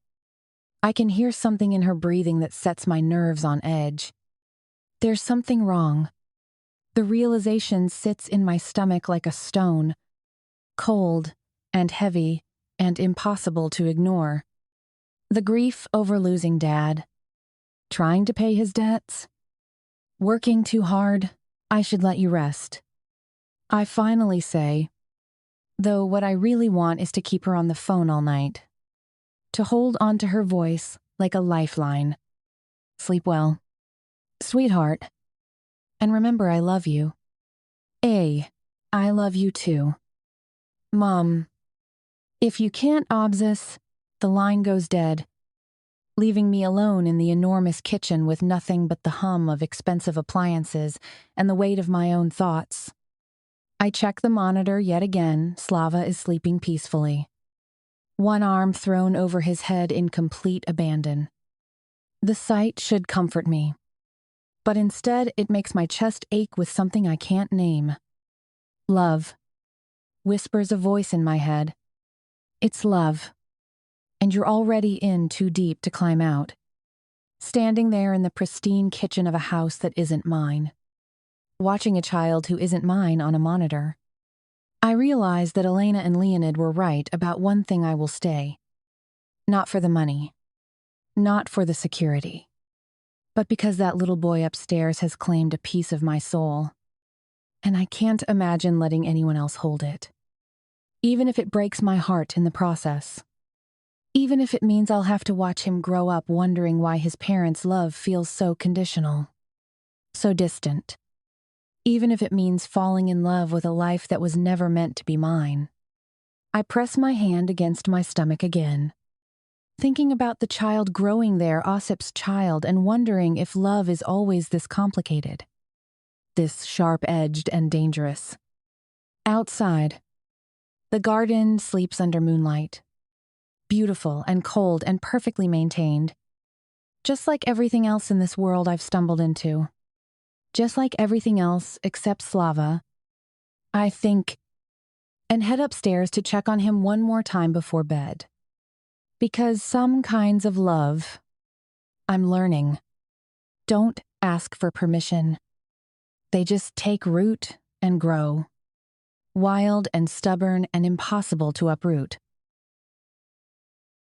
I can hear something in her breathing that sets my nerves on edge. There's something wrong. The realization sits in my stomach like a stone, cold and heavy and impossible to ignore. The grief over losing Dad, trying to pay his debts, working too hard. I should let you rest. I finally say, though what I really want is to keep her on the phone all night, to hold onto her voice like a lifeline. Sleep well, sweetheart, and remember I love you. I love you too. Mom, if you can't obsess, the line goes dead, leaving me alone in the enormous kitchen with nothing but the hum of expensive appliances and the weight of my own thoughts. I check the monitor yet again. Slava is sleeping peacefully, one arm thrown over his head in complete abandon. The sight should comfort me, but instead it makes my chest ache with something I can't name. Love, whispers a voice in my head. It's love, and you're already in too deep to climb out, standing there in the pristine kitchen of a house that isn't mine, watching a child who isn't mine on a monitor. I realize that Elena and Leonid were right about one thing. I will stay. Not for the money, not for the security, but because that little boy upstairs has claimed a piece of my soul, and I can't imagine letting anyone else hold it, even if it breaks my heart in the process. Even if it means I'll have to watch him grow up wondering why his parents' love feels so conditional, so distant. Even if it means falling in love with a life that was never meant to be mine. I press my hand against my stomach again, thinking about the child growing there, Osip's child, and wondering if love is always this complicated, this sharp-edged and dangerous. Outside, the garden sleeps under moonlight, beautiful and cold and perfectly maintained, just like everything else in this world I've stumbled into. Just like everything else except Slava. I think, and head upstairs to check on him one more time before bed. Because some kinds of love, I'm learning, don't ask for permission. They just take root and grow, wild and stubborn and impossible to uproot.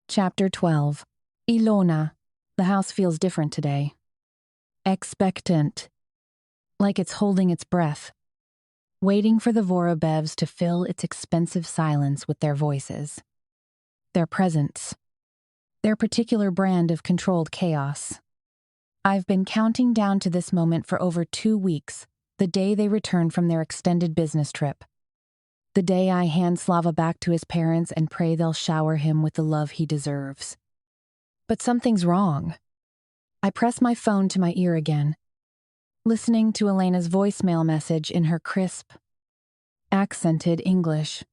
Chapter 12. Alona. The house feels different today. Expectant. Like it's holding its breath, waiting for the Vorobevs to fill its expensive silence with their voices, their presence, their particular brand of controlled chaos. I've been counting down to this moment for over 2 weeks, the day they return from their extended business trip, the day I hand Slava back to his parents and pray they'll shower him with the love he deserves. But something's wrong. I press my phone to my ear again, listening to Elena's voicemail message in her crisp, accented English.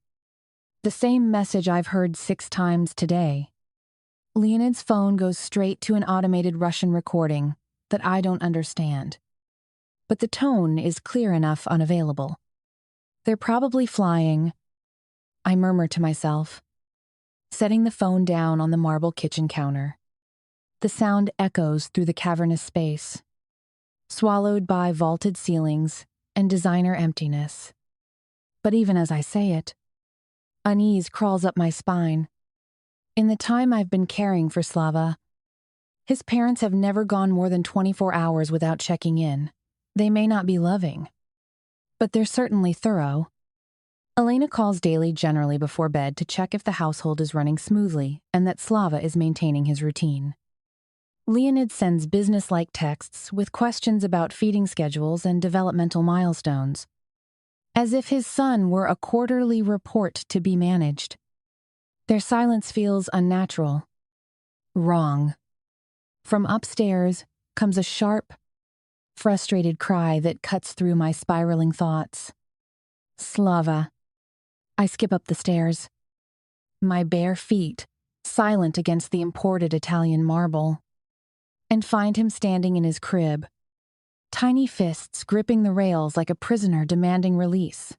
The same message I've heard 6 times today. Leonid's phone goes straight to an automated Russian recording that I don't understand. But the tone is clear enough unavailable. They're probably flying, I murmur to myself, setting the phone down on the marble kitchen counter. The sound echoes through the cavernous space, swallowed by vaulted ceilings and designer emptiness. But even as I say it, unease crawls up my spine. In the time I've been caring for Slava, his parents have never gone more than 24 hours without checking in. They may not be loving, but they're certainly thorough. Alona calls daily generally before bed to check if the household is running smoothly and that Slava is maintaining his routine. Leonid sends business-like texts with questions about feeding schedules and developmental milestones, as if his son were a quarterly report to be managed. Their silence feels unnatural, wrong. From upstairs comes a sharp, frustrated cry that cuts through my spiraling thoughts. Slava. I skip up the stairs, my bare feet silent against the imported Italian marble, and find him standing in his crib, tiny fists gripping the rails like a prisoner demanding release.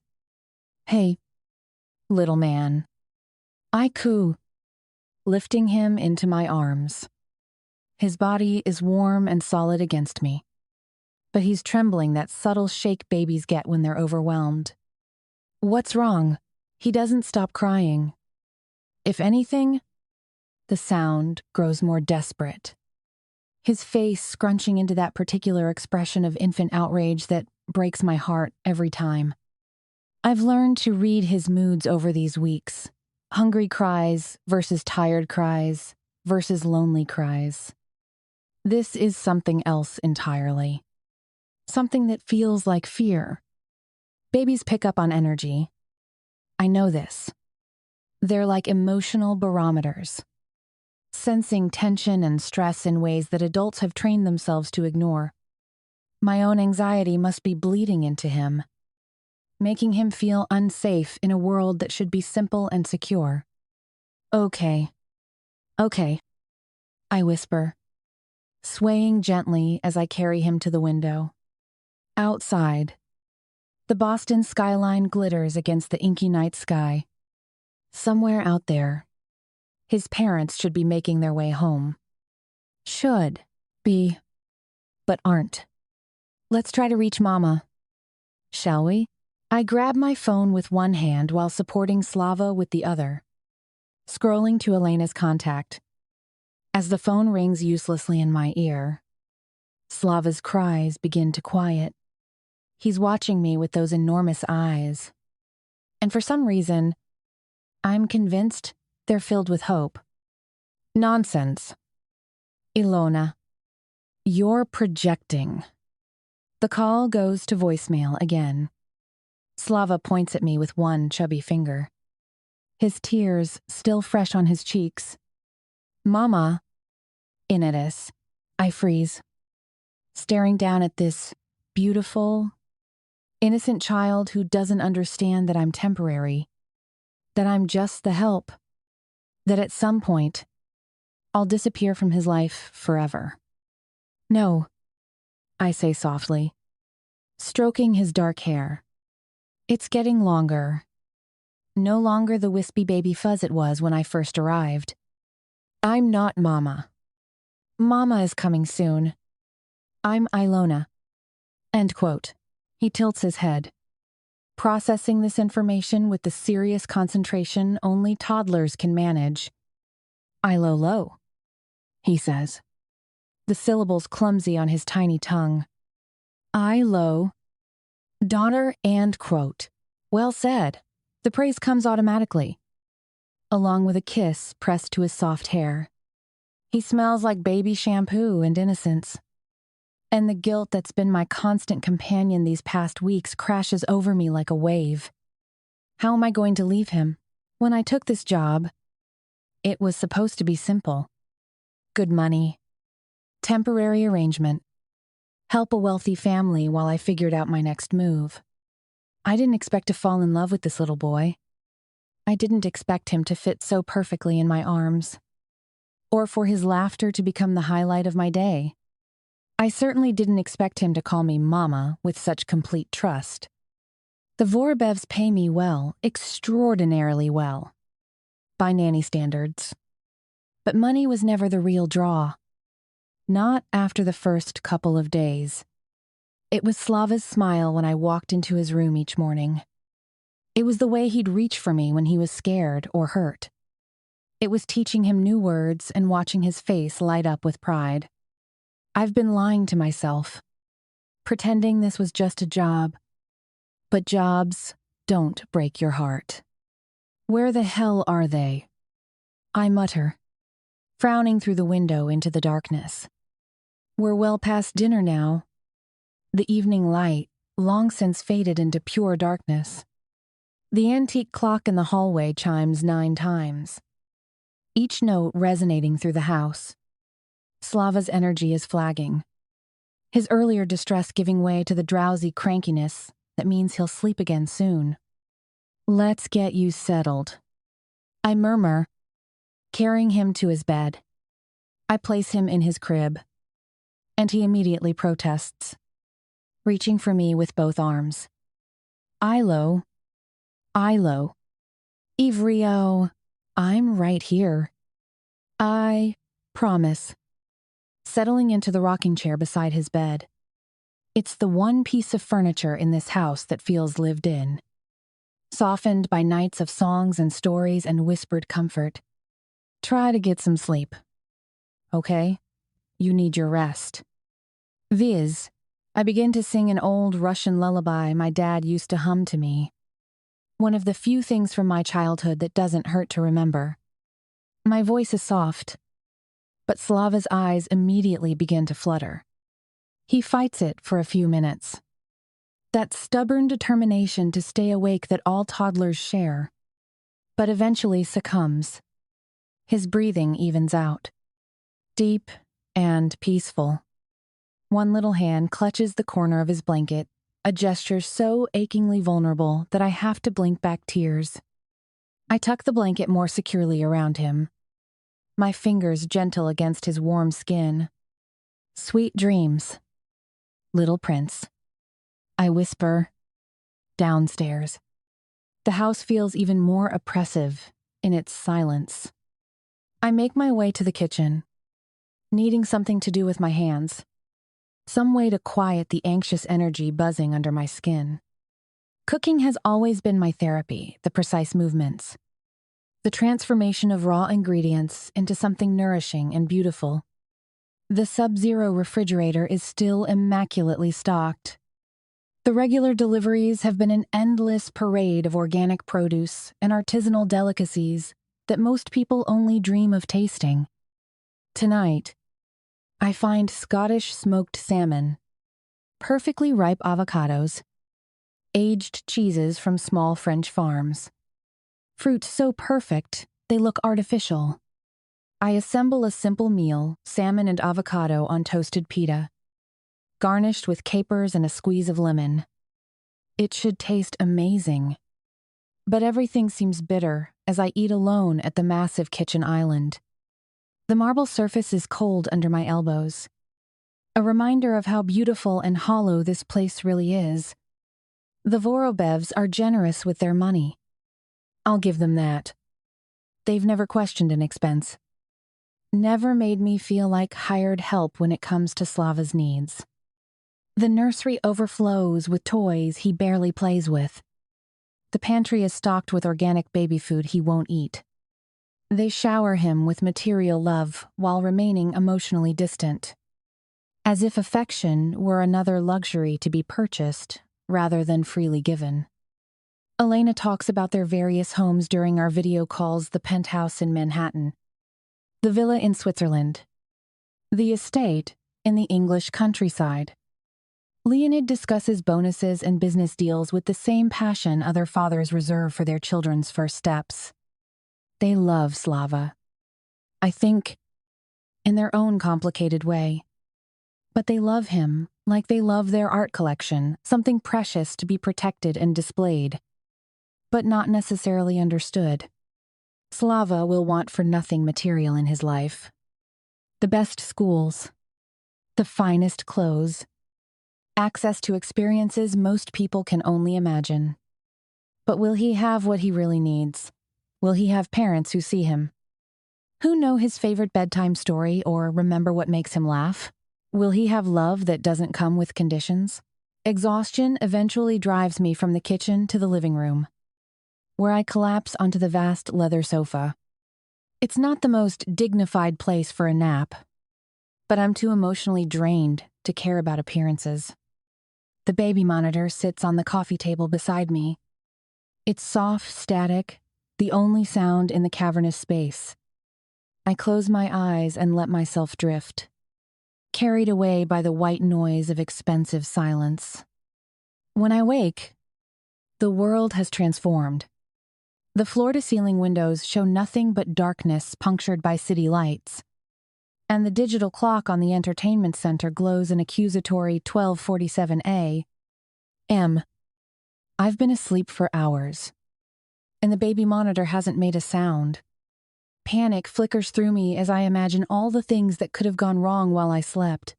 Hey, little man. I coo, lifting him into my arms. His body is warm and solid against me, but he's trembling, that subtle shake babies get when they're overwhelmed. What's wrong? He doesn't stop crying. If anything, the sound grows more desperate. His face scrunching into that particular expression of infant outrage that breaks my heart every time. I've learned to read his moods over these weeks. Hungry cries versus tired cries versus lonely cries. This is something else entirely. Something that feels like fear. Babies pick up on energy. I know this. They're like emotional barometers, sensing tension and stress in ways that adults have trained themselves to ignore. My own anxiety must be bleeding into him, making him feel unsafe in a world that should be simple and secure. Okay, I whisper, swaying gently as I carry him to the window. Outside, the Boston skyline glitters against the inky night sky. Somewhere out there, his parents should be making their way home. Should be, but aren't. Let's try to reach Mama. Shall we? I grab my phone with one hand while supporting Slava with the other, scrolling to Elena's contact. As the phone rings uselessly in my ear, Slava's cries begin to quiet. He's watching me with those enormous eyes. And for some reason, I'm convinced they're filled with hope. Nonsense. Alona, you're projecting. The call goes to voicemail again. Slava points at me with one chubby finger, his tears still fresh on his cheeks. Mama. Initus. I freeze, staring down at this beautiful, innocent child who doesn't understand that I'm temporary, that I'm just the help, that at some point, I'll disappear from his life forever. No, I say softly, stroking his dark hair. It's getting longer. No longer the wispy baby fuzz it was when I first arrived. I'm not Mama. Mama is coming soon. I'm Alona. End quote. He tilts his head, processing this information with the serious concentration only toddlers can manage. Ilolo, he says, the syllables clumsy on his tiny tongue. Ilo, daughter and quote. Well said. The praise comes automatically, along with a kiss pressed to his soft hair. He smells like baby shampoo and innocence. And the guilt that's been my constant companion these past weeks crashes over me like a wave. How am I going to leave him? When I took this job, it was supposed to be simple. Good money, temporary arrangement, help a wealthy family while I figured out my next move. I didn't expect to fall in love with this little boy. I didn't expect him to fit so perfectly in my arms, or for his laughter to become the highlight of my day. I certainly didn't expect him to call me Mama with such complete trust. The Vorobevs pay me well, extraordinarily well, by nanny standards. But money was never the real draw. Not after the first couple of days. It was Slava's smile when I walked into his room each morning. It was the way he'd reach for me when he was scared or hurt. It was teaching him new words and watching his face light up with pride. I've been lying to myself, pretending this was just a job. But jobs don't break your heart. Where the hell are they? I mutter, frowning through the window into the darkness. We're well past dinner now. The evening light long since faded into pure darkness. The antique clock in the hallway chimes 9 times, each note resonating through the house. Slava's energy is flagging, his earlier distress giving way to the drowsy crankiness that means he'll sleep again soon. Let's get you settled, I murmur, carrying him to his bed. I place him in his crib, and he immediately protests, reaching for me with both arms. Ilo, Ivrio, I'm right here. I promise. Settling into the rocking chair beside his bed. It's the one piece of furniture in this house that feels lived in. Softened by nights of songs and stories and whispered comfort. Try to get some sleep. Okay? You need your rest. Viz, I begin to sing an old Russian lullaby my dad used to hum to me. One of the few things from my childhood that doesn't hurt to remember. My voice is soft, but Slava's eyes immediately begin to flutter. He fights it for a few minutes. That stubborn determination to stay awake that all toddlers share, but eventually succumbs. His breathing evens out. Deep and peaceful. One little hand clutches the corner of his blanket, a gesture so achingly vulnerable that I have to blink back tears. I tuck the blanket more securely around him, my fingers gentle against his warm skin. Sweet dreams, little prince. I whisper, downstairs. The house feels even more oppressive in its silence. I make my way to the kitchen, needing something to do with my hands. Some way to quiet the anxious energy buzzing under my skin. Cooking has always been my therapy, the precise movements. The transformation of raw ingredients into something nourishing and beautiful. The Sub-Zero refrigerator is still immaculately stocked. The regular deliveries have been an endless parade of organic produce and artisanal delicacies that most people only dream of tasting. Tonight, I find Scottish smoked salmon, perfectly ripe avocados, aged cheeses from small French farms. Fruit so perfect, they look artificial. I assemble a simple meal, salmon and avocado on toasted pita, garnished with capers and a squeeze of lemon. It should taste amazing. But everything seems bitter as I eat alone at the massive kitchen island. The marble surface is cold under my elbows, a reminder of how beautiful and hollow this place really is. The Vorobevs are generous with their money. I'll give them that. They've never questioned an expense. Never made me feel like hired help when it comes to Slava's needs. The nursery overflows with toys he barely plays with. The pantry is stocked with organic baby food he won't eat. They shower him with material love while remaining emotionally distant, as if affection were another luxury to be purchased rather than freely given. Alona talks about their various homes during our video calls: the penthouse in Manhattan, the villa in Switzerland, the estate in the English countryside. Leonid discusses bonuses and business deals with the same passion other fathers reserve for their children's first steps. They love Slava. I think, in their own complicated way. But they love him like they love their art collection, something precious to be protected and displayed, but not necessarily understood. Slava will want for nothing material in his life. The best schools, the finest clothes, access to experiences most people can only imagine. But will he have what he really needs? Will he have parents who see him, Who know his favorite bedtime story or remember what makes him laugh? Will he have love that doesn't come with conditions? Exhaustion eventually drives me from the kitchen to the living room, where I collapse onto the vast leather sofa. It's not the most dignified place for a nap, but I'm too emotionally drained to care about appearances. The baby monitor sits on the coffee table beside me. It's soft static, the only sound in the cavernous space. I close my eyes and let myself drift, carried away by the white noise of expensive silence. When I wake, the world has transformed. The floor-to-ceiling windows show nothing but darkness punctured by city lights, and the digital clock on the entertainment center glows an accusatory 12:47 a.m. I've been asleep for hours, and the baby monitor hasn't made a sound. Panic flickers through me as I imagine all the things that could have gone wrong while I slept.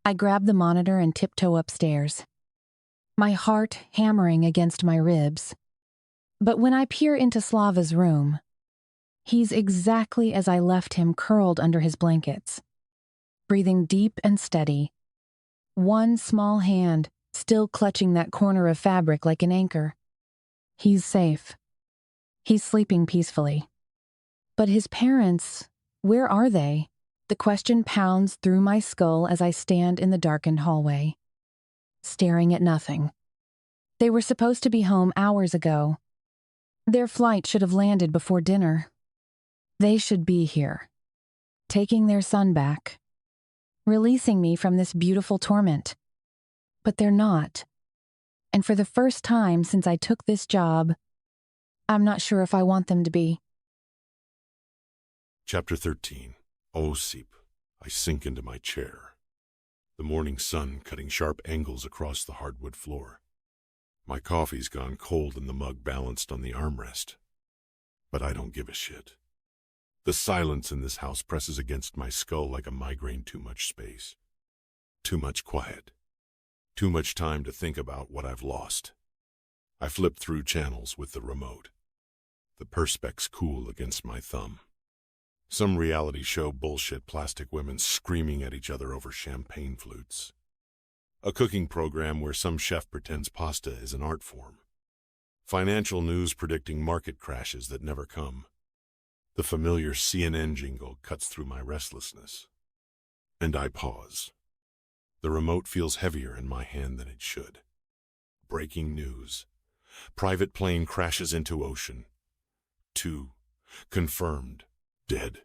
I grab the monitor and tiptoe upstairs, my heart hammering against my ribs. But when I peer into Slava's room, he's exactly as I left him, curled under his blankets, breathing deep and steady, one small hand still clutching that corner of fabric like an anchor. He's safe. He's sleeping peacefully. But his parents, where are they? The question pounds through my skull as I stand in the darkened hallway, staring at nothing. They were supposed to be home hours ago. Their flight should have landed before dinner. They should be here, taking their son back, releasing me from this beautiful torment. But they're not. And for the first time since I took this job, I'm not sure if I want them to be. Chapter 13. Osip. I sink into my chair. The morning sun cutting sharp angles across the hardwood floor. My coffee's gone cold in the mug balanced on the armrest. But I don't give a shit. The silence in this house presses against my skull like a migraine. Too much space. Too much quiet. Too much time to think about what I've lost. I flip through channels with the remote. The perspex cool against my thumb. Some reality show bullshit, plastic women screaming at each other over champagne flutes. A cooking program where some chef pretends pasta is an art form. Financial news predicting market crashes that never come. The familiar CNN jingle cuts through my restlessness. And I pause. The remote feels heavier in my hand than it should. Breaking news. Private plane crashes into ocean. 2. Confirmed. Dead.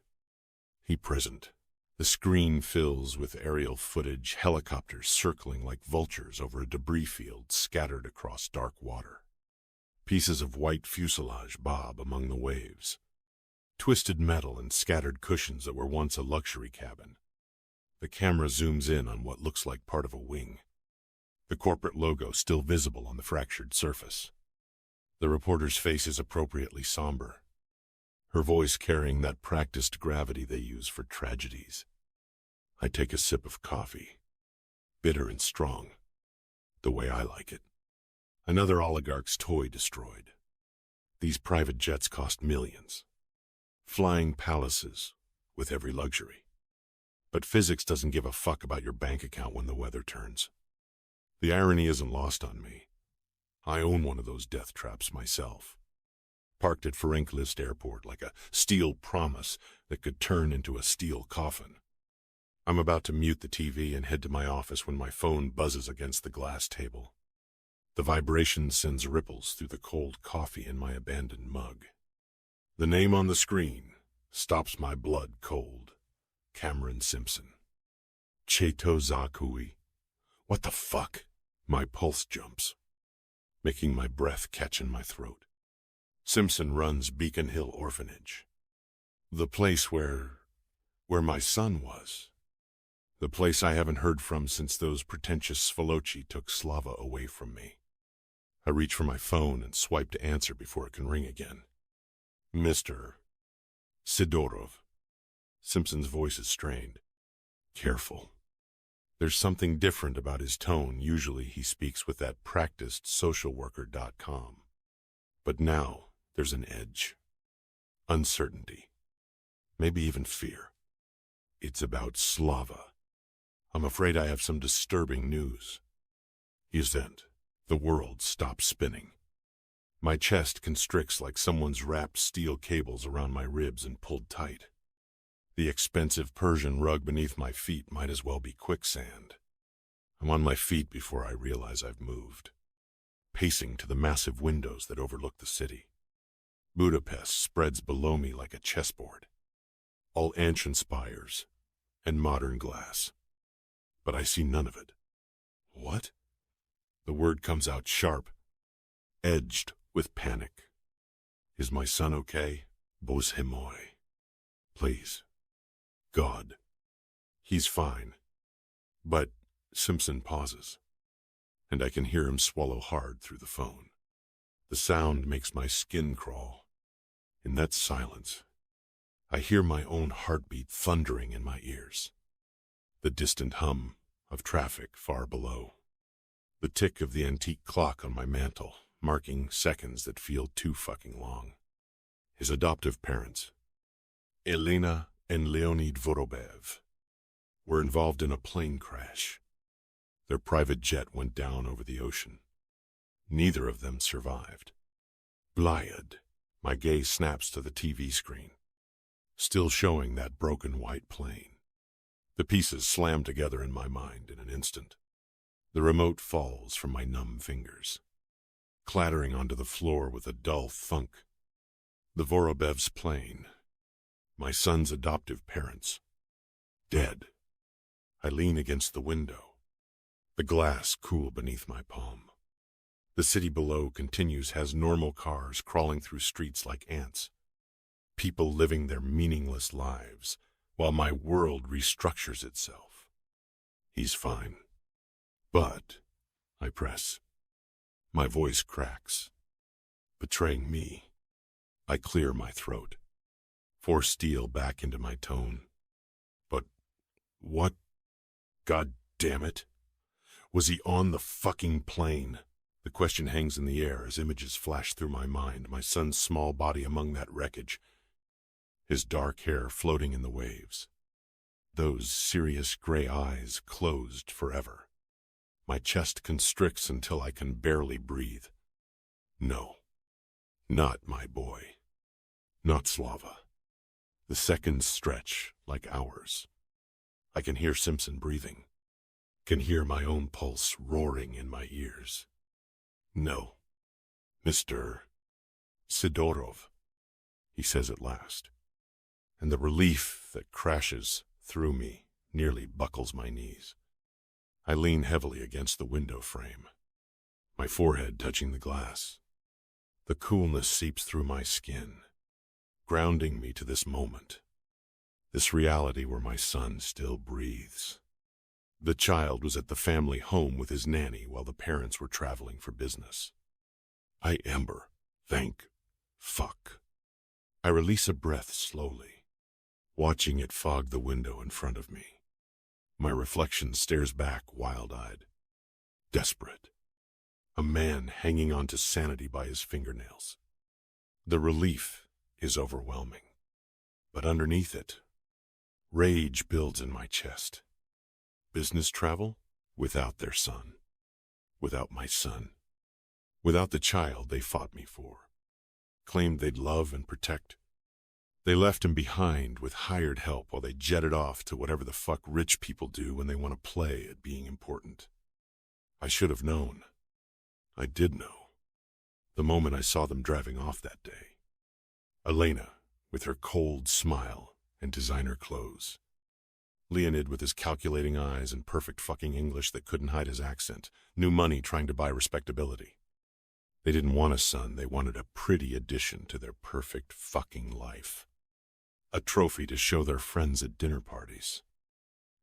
He present. The screen fills with aerial footage, helicopters circling like vultures over a debris field scattered across dark water. Pieces of white fuselage bob among the waves. Twisted metal and scattered cushions that were once a luxury cabin. The camera zooms in on what looks like part of a wing. The corporate logo still visible on the fractured surface. The reporter's face is appropriately somber, her voice carrying that practiced gravity they use for tragedies. I take a sip of coffee, bitter and strong, the way I like it. Another oligarch's toy destroyed. These private jets cost millions. Flying palaces with every luxury. But physics doesn't give a fuck about your bank account when the weather turns. The irony isn't lost on me. I own one of those death traps myself. Parked at Ferenc Airport like a steel promise that could turn into a steel coffin. I'm about to mute the TV and head to my office when my phone buzzes against the glass table. The vibration sends ripples through the cold coffee in my abandoned mug. The name on the screen stops my blood cold. Cameron Simpson. Cheto Zakui. What the fuck? My pulse jumps, making my breath catch in my throat. Simpson runs Beacon Hill Orphanage. The place where my son was. The place I haven't heard from since those pretentious Sfalochi took Slava away from me. I reach for my phone and swipe to answer before it can ring again. Mr. Sidorov. Simpson's voice is strained. Careful. There's something different about his tone. Usually he speaks with that practiced socialworker.com. But now there's an edge. Uncertainty. maybe even fear. It's about Slava. I'm afraid I have some disturbing news. He isn't. The world stops spinning. My chest constricts like someone's wrapped steel cables around my ribs and pulled tight. The expensive Persian rug beneath my feet might as well be quicksand. I'm on my feet before I realize I've moved, pacing to the massive windows that overlook the city. Budapest spreads below me like a chessboard, all ancient spires and modern glass. But I see none of it. What? The word comes out sharp, edged with panic. Is my son okay? Bose himoy. Please. God. He's fine. But Simpson pauses, and I can hear him swallow hard through the phone. The sound makes my skin crawl. In that silence, I hear my own heartbeat thundering in my ears. The distant hum of traffic far below. The tick of the antique clock on my mantel, marking seconds that feel too fucking long. His adoptive parents, Elena and Leonid Vorobev, were involved in a plane crash. Their private jet went down over the ocean. Neither of them survived. Blyad, my gaze snaps to the TV screen, still showing that broken white plane. The pieces slam together in my mind in an instant. The remote falls from my numb fingers, clattering onto the floor with a dull thunk. The Vorobev's plane, my son's adoptive parents, dead. I lean against the window, the glass cool beneath my palm. The city below continues, has normal cars crawling through streets like ants, people living their meaningless lives, while my world restructures itself. He's fine. But, I press. My voice cracks, betraying me. I clear my throat, force steel back into my tone. But what? God damn it. Was he on the fucking plane? The question hangs in the air as images flash through my mind, my son's small body among that wreckage, his dark hair floating in the waves, those serious gray eyes closed forever. My chest constricts until I can barely breathe. No, not my boy. Not Slava. The seconds stretch like hours. I can hear Simpson breathing, can hear my own pulse roaring in my ears. No, Mr. Sidorov, he says at last, and the relief that crashes through me nearly buckles my knees. I lean heavily against the window frame, my forehead touching the glass. The coolness seeps through my skin, grounding me to this moment, this reality where my son still breathes. The child was at the family home with his nanny while the parents were traveling for business. I ember, thank fuck. I release a breath slowly, watching it fog the window in front of me. My reflection stares back wild-eyed, desperate. A man hanging on to sanity by his fingernails. The relief is overwhelming, but underneath it, rage builds in my chest. Business travel without their son, without my son, without the child they fought me for, claimed they'd love and protect. They left him behind with hired help while they jetted off to whatever the fuck rich people do when they want to play at being important. I should have known. I did know. The moment I saw them driving off that day. Elena, with her cold smile and designer clothes. Leonid with his calculating eyes and perfect fucking English that couldn't hide his accent. New money trying to buy respectability. They didn't want a son, they wanted a pretty addition to their perfect fucking life. A trophy to show their friends at dinner parties.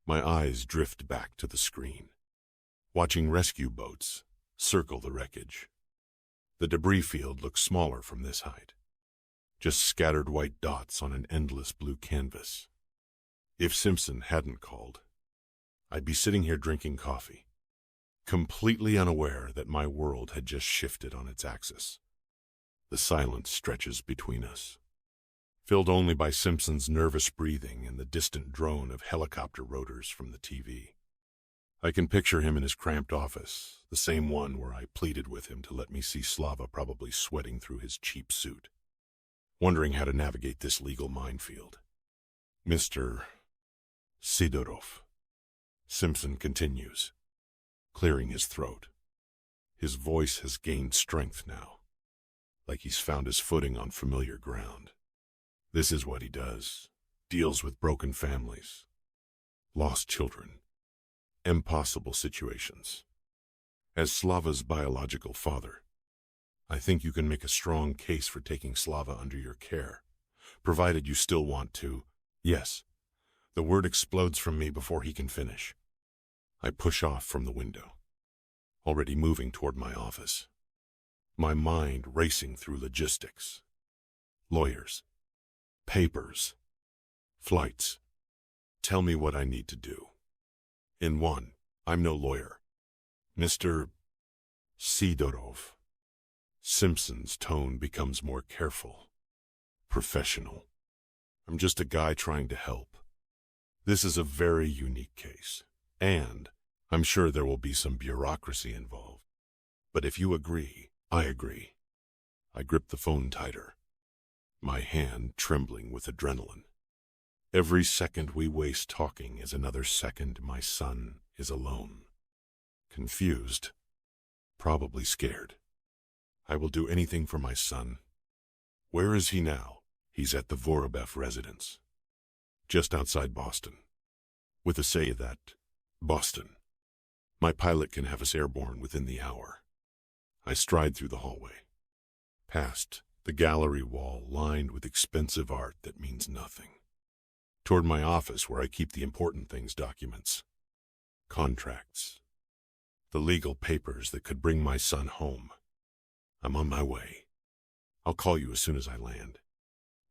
My eyes drift back to the screen, watching rescue boats circle the wreckage. The debris field looks smaller from this height, just scattered white dots on an endless blue canvas. If Simpson hadn't called, I'd be sitting here drinking coffee, completely unaware that my world had just shifted on its axis. The silence stretches between us, filled only by Simpson's nervous breathing and the distant drone of helicopter rotors from the TV. I can picture him in his cramped office, the same one where I pleaded with him to let me see Slava probably sweating through his cheap suit, wondering how to navigate this legal minefield. Mr. Sidorov, Simpson continues, clearing his throat. His voice has gained strength now, like he's found his footing on familiar ground. This is what he does. Deals with broken families, lost children, impossible situations. As Slava's biological father, I think you can make a strong case for taking Slava under your care, provided you still want to. Yes. The word explodes from me before he can finish. I push off from the window, already moving toward my office, my mind racing through logistics, lawyers, papers, flights. Tell me what I need to do. In one, I'm no lawyer. Mr. Sidorov. Simpson's tone becomes more careful, professional. I'm just a guy trying to help. This is a very unique case, and I'm sure there will be some bureaucracy involved. But if you agree, I agree. I grip the phone tighter, my hand trembling with adrenaline. Every second we waste talking is another second my son is alone. Confused, probably scared. I will do anything for my son. Where is he now? He's at the Vorobev residence, just outside Boston. With a say that, Boston. My pilot can have us airborne within the hour. I stride through the hallway, past the gallery wall lined with expensive art that means nothing, toward my office where I keep the important things, documents, contracts, the legal papers that could bring my son home. I'm on my way. I'll call you as soon as I land.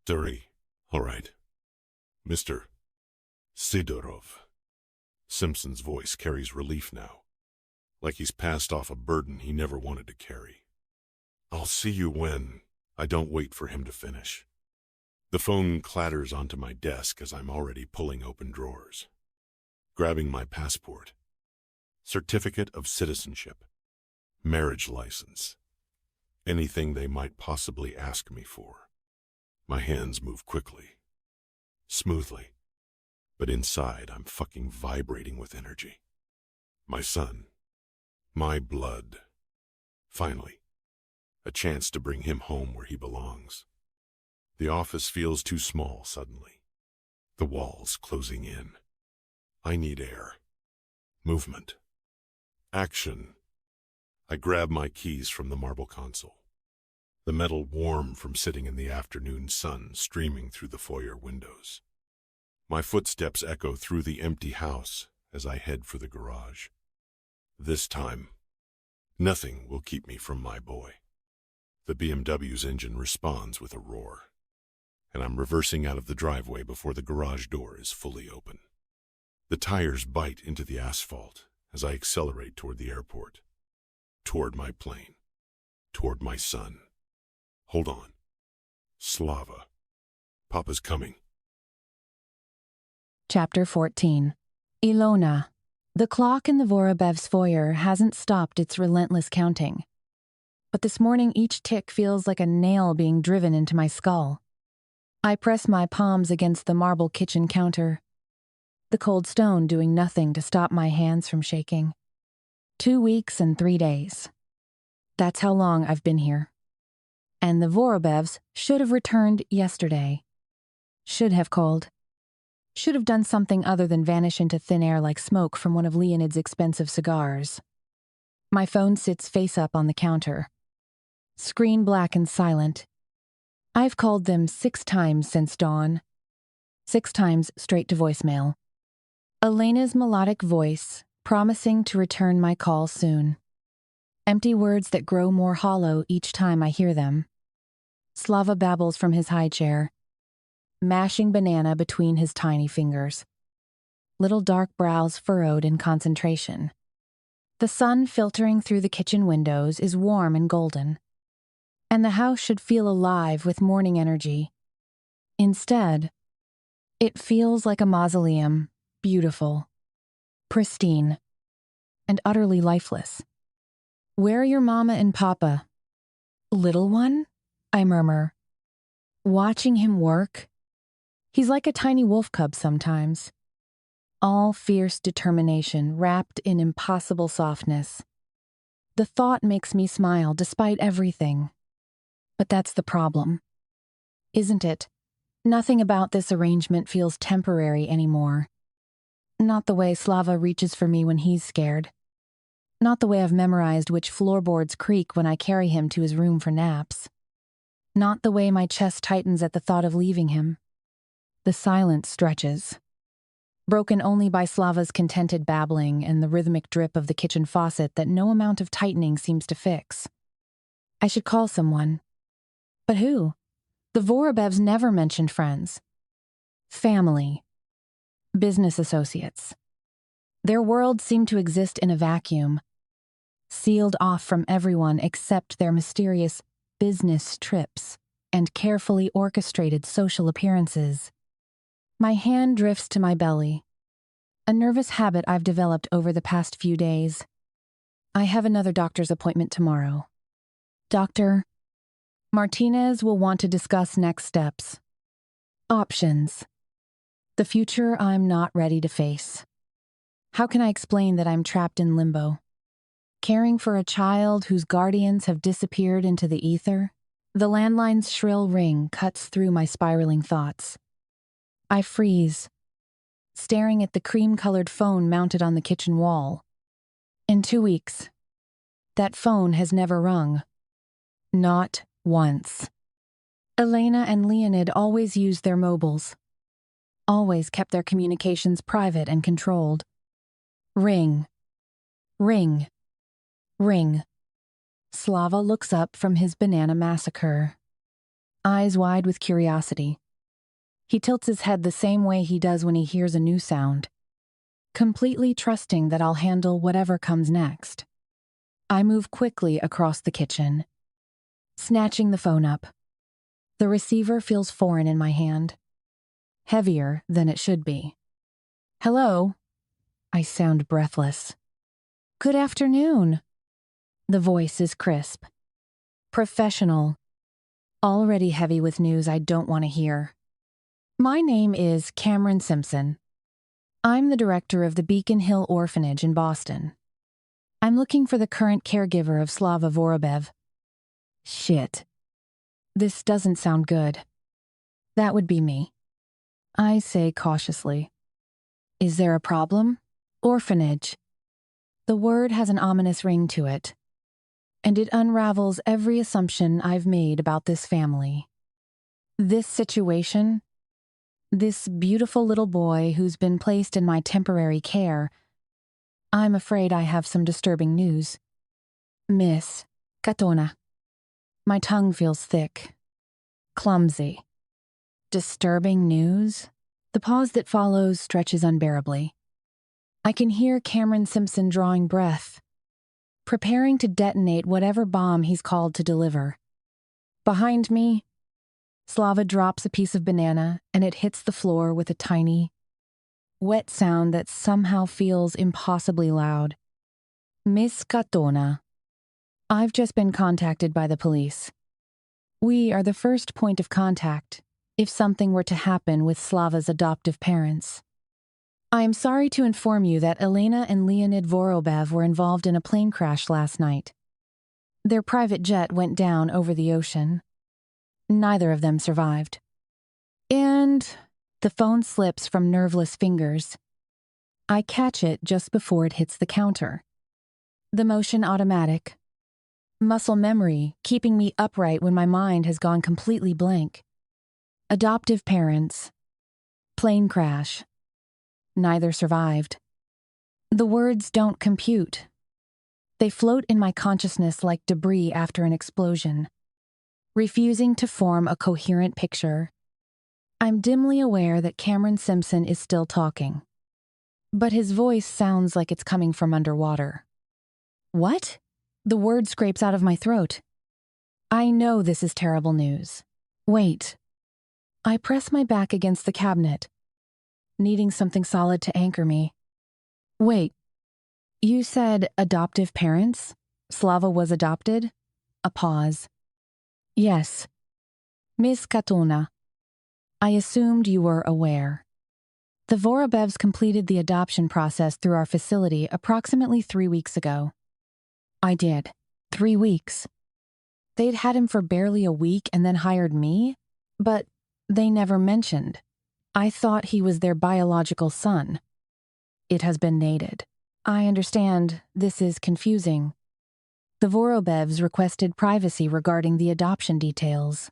Dury. All right. Mr. Sidorov. Simpson's voice carries relief now, like he's passed off a burden he never wanted to carry. I'll see you when. I don't wait for him to finish. The phone clatters onto my desk as I'm already pulling open drawers, grabbing my passport, certificate of citizenship, marriage license, anything they might possibly ask me for. My hands move quickly, smoothly, but inside I'm fucking vibrating with energy. My son, my blood. Finally, a chance to bring him home where he belongs. The office feels too small suddenly, the walls closing in. I need air, movement, action. I grab my keys from the marble console, the metal warm from sitting in the afternoon sun streaming through the foyer windows. My footsteps echo through the empty house as I head for the garage. This time, nothing will keep me from my boy. The BMW's engine responds with a roar, and I'm reversing out of the driveway before the garage door is fully open. The tires bite into the asphalt as I accelerate toward the airport, toward my plane, toward my son. Hold on. Slava. Papa's coming. Chapter 14. Alona. The clock in the Vorobev's foyer hasn't stopped its relentless counting. But this morning each tick feels like a nail being driven into my skull. I press my palms against the marble kitchen counter, the cold stone doing nothing to stop my hands from shaking. 2 weeks and 3 days. That's how long I've been here. And the Vorobevs should have returned yesterday. Should have called. Should have done something other than vanish into thin air like smoke from one of Leonid's expensive cigars. My phone sits face up on the counter. Screen black and silent. I've called them 6 times since dawn. 6 times straight to voicemail. Elena's melodic voice, promising to return my call soon. Empty words that grow more hollow each time I hear them. Slava babbles from his high chair, mashing banana between his tiny fingers. Little dark brows furrowed in concentration. The sun filtering through the kitchen windows is warm and golden, and the house should feel alive with morning energy. Instead, it feels like a mausoleum, beautiful, pristine, and utterly lifeless. Where are your mama and papa? Little one? I murmur. Watching him work? He's like a tiny wolf cub sometimes. All fierce determination wrapped in impossible softness. The thought makes me smile despite everything. But that's the problem, isn't it? Nothing about this arrangement feels temporary anymore. Not the way Slava reaches for me when he's scared. Not the way I've memorized which floorboards creak when I carry him to his room for naps. Not the way my chest tightens at the thought of leaving him. The silence stretches, broken only by Slava's contented babbling and the rhythmic drip of the kitchen faucet that no amount of tightening seems to fix. I should call someone. But who? The Vorobevs never mentioned friends. Family. Business associates. Their worlds seem to exist in a vacuum, sealed off from everyone except their mysterious business trips and carefully orchestrated social appearances. My hand drifts to my belly, a nervous habit I've developed over the past few days. I have another doctor's appointment tomorrow. Dr. Martinez will want to discuss next steps. Options. The future I'm not ready to face. How can I explain that I'm trapped in limbo? Caring for a child whose guardians have disappeared into the ether? The landline's shrill ring cuts through my spiraling thoughts. I freeze, staring at the cream-colored phone mounted on the kitchen wall. In 2 weeks, that phone has never rung. Not once. Elena and Leonid always used their mobiles, always kept their communications private and controlled. Ring. Ring. Ring. Slava looks up from his banana massacre, eyes wide with curiosity. He tilts his head the same way he does when he hears a new sound, completely trusting that I'll handle whatever comes next. I move quickly across the kitchen, snatching the phone up. The receiver feels foreign in my hand, heavier than it should be. Hello? I sound breathless. Good afternoon. The voice is crisp, professional, already heavy with news I don't want to hear. My name is Cameron Simpson. I'm the director of the Beacon Hill Orphanage in Boston. I'm looking for the current caregiver of Slava Vorobev. Shit. This doesn't sound good. That would be me. I say cautiously. Is there a problem? Orphanage. The word has an ominous ring to it, and it unravels every assumption I've made about this family. This situation, this beautiful little boy who's been placed in my temporary care, I'm afraid I have some disturbing news. Miss Katona. My tongue feels thick, clumsy. Disturbing news? The pause that follows stretches unbearably. I can hear Cameron Simpson drawing breath, preparing to detonate whatever bomb he's called to deliver. Behind me, Slava drops a piece of banana and it hits the floor with a tiny, wet sound that somehow feels impossibly loud. Miss Katona. I've just been contacted by the police. We are the first point of contact if something were to happen with Slava's adoptive parents. I am sorry to inform you that Elena and Leonid Vorobev were involved in a plane crash last night. Their private jet went down over the ocean. Neither of them survived. And the phone slips from nerveless fingers. I catch it just before it hits the counter. The motion automatic. Muscle memory keeping me upright when my mind has gone completely blank. Adoptive parents. Plane crash. Neither survived. The words don't compute. They float in my consciousness like debris after an explosion, refusing to form a coherent picture. I'm dimly aware that Cameron Simpson is still talking, but his voice sounds like it's coming from underwater. What? The word scrapes out of my throat. I know this is terrible news. Wait. I press my back against the cabinet, needing something solid to anchor me. Wait, you said adoptive parents? Slava was adopted? A pause. Yes. Miss Katona. I assumed you were aware. The Vorobevs completed the adoption process through our facility approximately 3 weeks ago. I did. 3 weeks. They'd had him for barely a week and then hired me, but they never mentioned. I thought he was their biological son. It has been nated. I understand this is confusing. The Vorobevs requested privacy regarding the adoption details.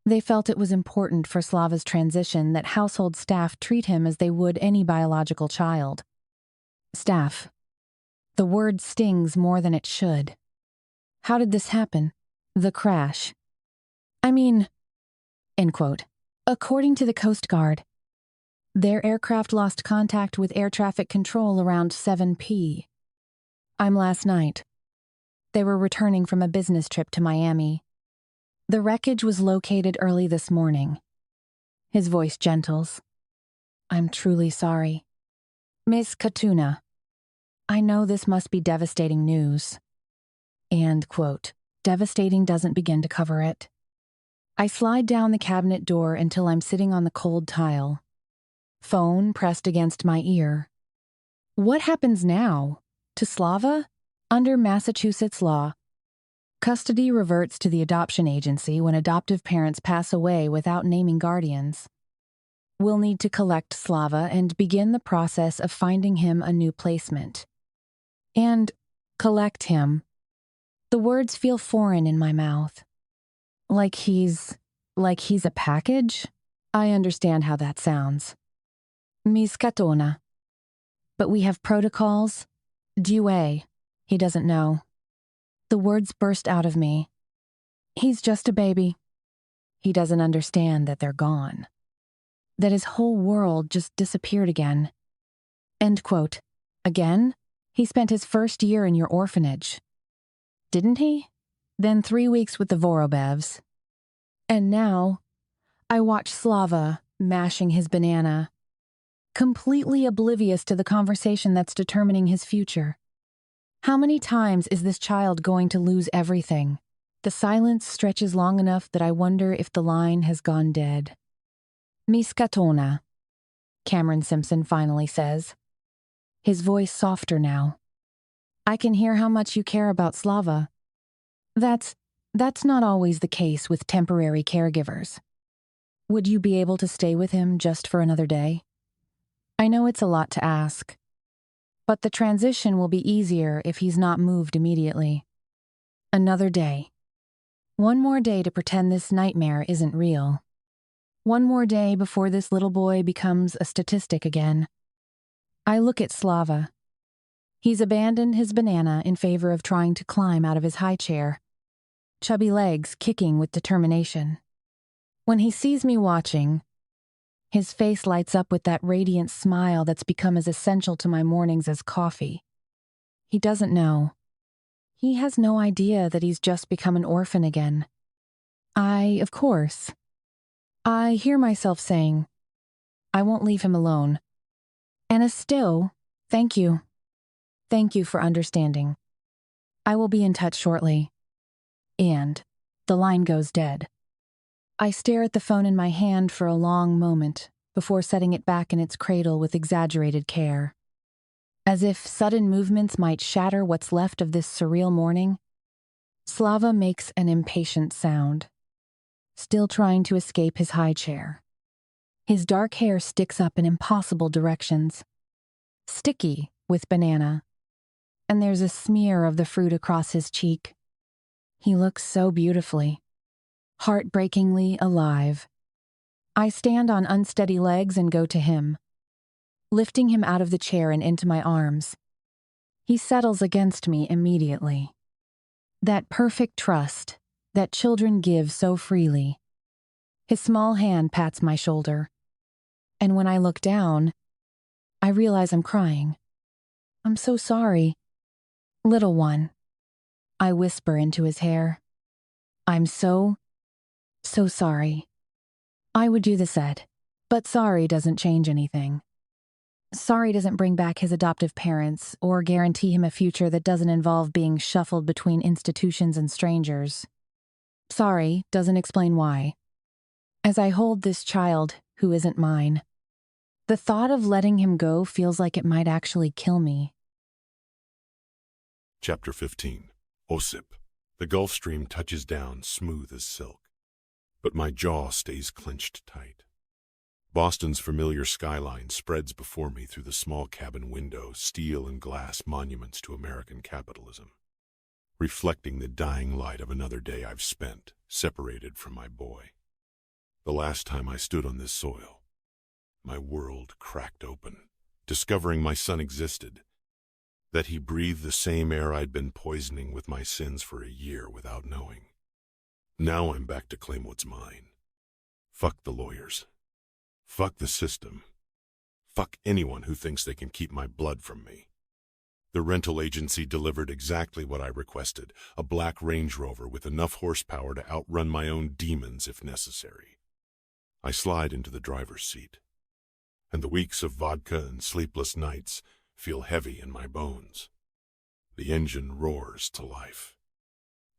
They felt it was important for Slava's transition that household staff treat him as they would any biological child. Staff. The word stings more than it should. How did this happen? The crash. I mean, end quote. According to the Coast Guard, their aircraft lost contact with air traffic control around 7 p.m. Last night. They were returning from a business trip to Miami. The wreckage was located early this morning. His voice gentles. I'm truly sorry. Miss Katuna, I know this must be devastating news. And, quote, devastating doesn't begin to cover it. I slide down the cabinet door until I'm sitting on the cold tile. Phone pressed against my ear. What happens now? To Slava? Under Massachusetts law, custody reverts to the adoption agency when adoptive parents pass away without naming guardians. We'll need to collect Slava and begin the process of finding him a new placement. And collect him. The words feel foreign in my mouth. Like he's a package? I understand how that sounds. Miss Katona. But we have protocols. Due. He doesn't know. The words burst out of me. He's just a baby. He doesn't understand that they're gone. That his whole world just disappeared again. End quote. Again? He spent his first year in your orphanage. Didn't he? Then 3 weeks with the Vorobevs. And now, I watch Slava mashing his banana, completely oblivious to the conversation that's determining his future. How many times is this child going to lose everything? The silence stretches long enough that I wonder if the line has gone dead. Miss Katona, Cameron Simpson finally says, his voice softer now. I can hear how much you care about Slava. That's not always the case with temporary caregivers. Would you be able to stay with him just for another day? I know it's a lot to ask, but the transition will be easier if he's not moved immediately. Another day. One more day to pretend this nightmare isn't real. One more day before this little boy becomes a statistic again. I look at Slava. He's abandoned his banana in favor of trying to climb out of his high chair, chubby legs kicking with determination. When he sees me watching, his face lights up with that radiant smile that's become as essential to my mornings as coffee. He doesn't know. He has no idea that he's just become an orphan again. Of course. I hear myself saying, I won't leave him alone. And a still, thank you. Thank you for understanding. I will be in touch shortly. And the line goes dead. I stare at the phone in my hand for a long moment before setting it back in its cradle with exaggerated care. As if sudden movements might shatter what's left of this surreal morning, Slava makes an impatient sound, still trying to escape his high chair. His dark hair sticks up in impossible directions, sticky with banana, and there's a smear of the fruit across his cheek. He looks so beautifully, heartbreakingly alive. I stand on unsteady legs and go to him, lifting him out of the chair and into my arms. He settles against me immediately. That perfect trust that children give so freely. His small hand pats my shoulder, and when I look down, I realize I'm crying. I'm so sorry. Little one, I whisper into his hair. I'm so sorry. I would do the said. But sorry doesn't change anything. Sorry doesn't bring back his adoptive parents or guarantee him a future that doesn't involve being shuffled between institutions and strangers. Sorry doesn't explain why. As I hold this child, who isn't mine, the thought of letting him go feels like it might actually kill me. Chapter 15. Osip. The Gulf Stream touches down smooth as silk, but my jaw stays clenched tight. Boston's familiar skyline spreads before me through the small cabin window, steel and glass monuments to American capitalism, reflecting the dying light of another day I've spent separated from my boy. The last time I stood on this soil, my world cracked open, discovering my son existed, that he breathed the same air I'd been poisoning with my sins for a year without knowing. Now I'm back to claim what's mine. Fuck the lawyers. Fuck the system. Fuck anyone who thinks they can keep my blood from me. The rental agency delivered exactly what I requested, a black Range Rover with enough horsepower to outrun my own demons if necessary. I slide into the driver's seat, and the weeks of vodka and sleepless nights feel heavy in my bones. The engine roars to life,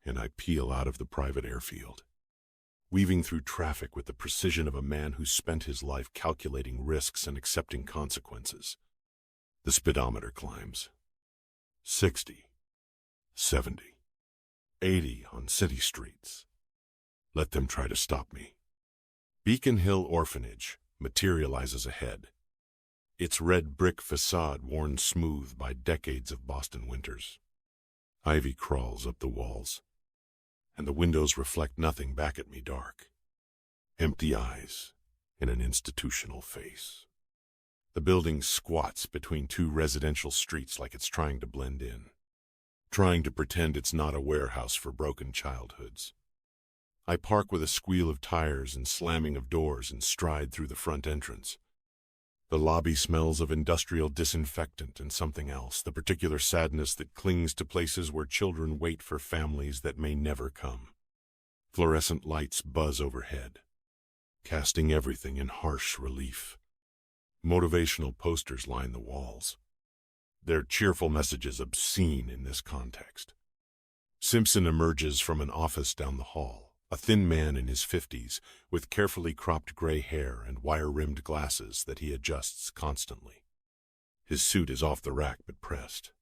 and I peel out of the private airfield, weaving through traffic with the precision of a man who spent his life calculating risks and accepting consequences. The speedometer climbs. 60, 70, 80 on city streets. Let them try to stop me. Beacon Hill Orphanage materializes ahead, its red brick facade worn smooth by decades of Boston winters. Ivy crawls up the walls, and the windows reflect nothing back at me dark. Empty eyes in an institutional face. The building squats between two residential streets like it's trying to blend in, trying to pretend it's not a warehouse for broken childhoods. I park with a squeal of tires and slamming of doors and stride through the front entrance. The lobby smells of industrial disinfectant and something else, the particular sadness that clings to places where children wait for families that may never come. Fluorescent lights buzz overhead, casting everything in harsh relief. Motivational posters line the walls, their cheerful messages obscene in this context. Simpson emerges from an office down the hall, a thin man in his 50s with carefully cropped gray hair and wire-rimmed glasses that he adjusts constantly. His suit is off the rack but pressed,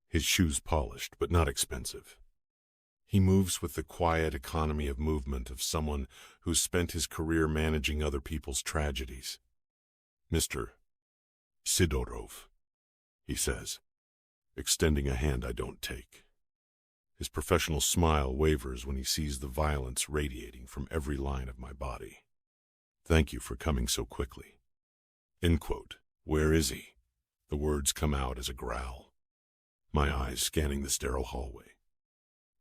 his shoes polished but not expensive. He moves with the quiet economy of movement of someone who's spent his career managing other people's tragedies. "Mr. Sidorov," he says, extending a hand I don't take. His professional smile wavers when he sees the violence radiating from every line of my body. "Thank you for coming so quickly." End quote. Where is he? The words come out as a growl, my eyes scanning the sterile hallway.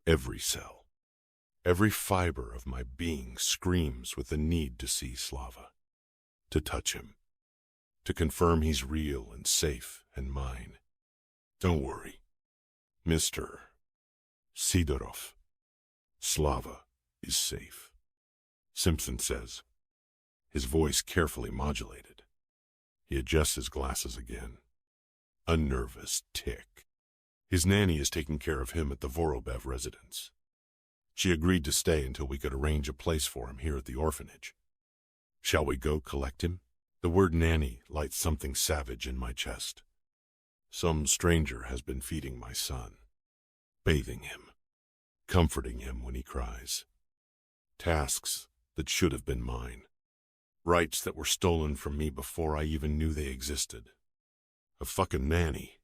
Every cell, every fiber of my being screams with the need to see Slava, to touch him, to confirm he's real and safe and mine. "Don't worry, Mr. Sidorov. Slava is safe," Simpson says, his voice carefully modulated. He adjusts his glasses again. A nervous tick. His nanny is taking care of him at the Vorobev residence. She agreed to stay until we could arrange a place for him here at the orphanage. Shall we go collect him? The word nanny lights something savage in my chest. Some stranger has been feeding my son, bathing him, comforting him when he cries. Tasks that should have been mine. Rights that were stolen from me before I even knew they existed. A fucking nanny.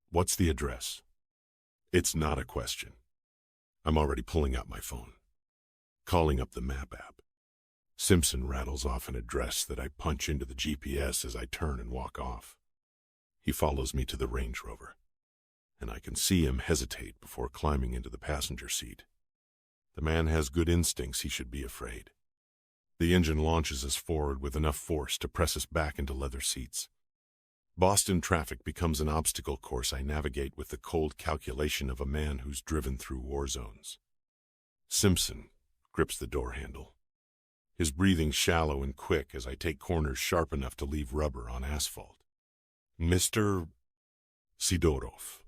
What's the address? It's not a question. I'm already pulling out my phone, calling up the map app. Simpson rattles off an address that I punch into the GPS as I turn and walk off. He follows me to the Range Rover, and I can see him hesitate before climbing into the passenger seat. The man has good instincts, he should be afraid. The engine launches us forward with enough force to press us back into leather seats. Boston traffic becomes an obstacle course I navigate with the cold calculation of a man who's driven through war zones. Simpson grips the door handle, his breathing shallow and quick as I take corners sharp enough to leave rubber on asphalt. "Mr. Sidorov,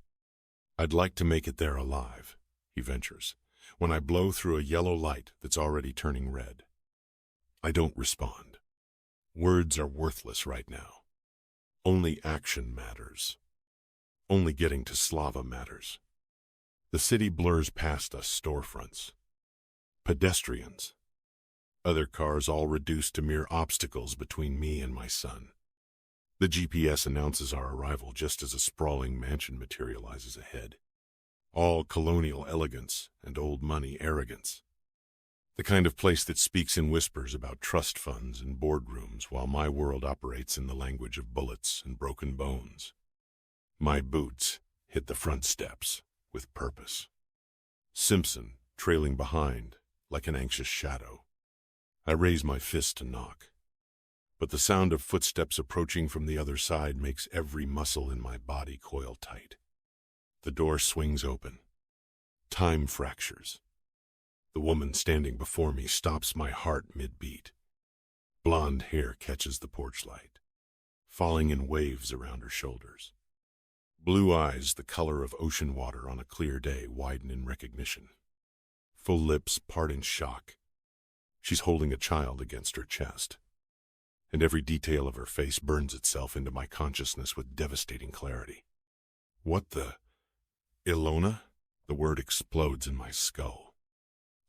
I'd like to make it there alive," he ventures, when I blow through a yellow light that's already turning red. I don't respond. Words are worthless right now. Only action matters. Only getting to Slava matters. The city blurs past us, storefronts, pedestrians, other cars all reduced to mere obstacles between me and my son. The GPS announces our arrival just as a sprawling mansion materializes ahead. All colonial elegance and old money arrogance. The kind of place that speaks in whispers about trust funds and boardrooms while my world operates in the language of bullets and broken bones. My boots hit the front steps with purpose. Simpson trailing behind like an anxious shadow. I raise my fist to knock, but the sound of footsteps approaching from the other side makes every muscle in my body coil tight. The door swings open. Time fractures. The woman standing before me stops my heart mid-beat. Blonde hair catches the porch light, falling in waves around her shoulders. Blue eyes, the color of ocean water on a clear day, widen in recognition. Full lips part in shock. She's holding a child against her chest, and every detail of her face burns itself into my consciousness with devastating clarity. What the... Alona? The word explodes in my skull,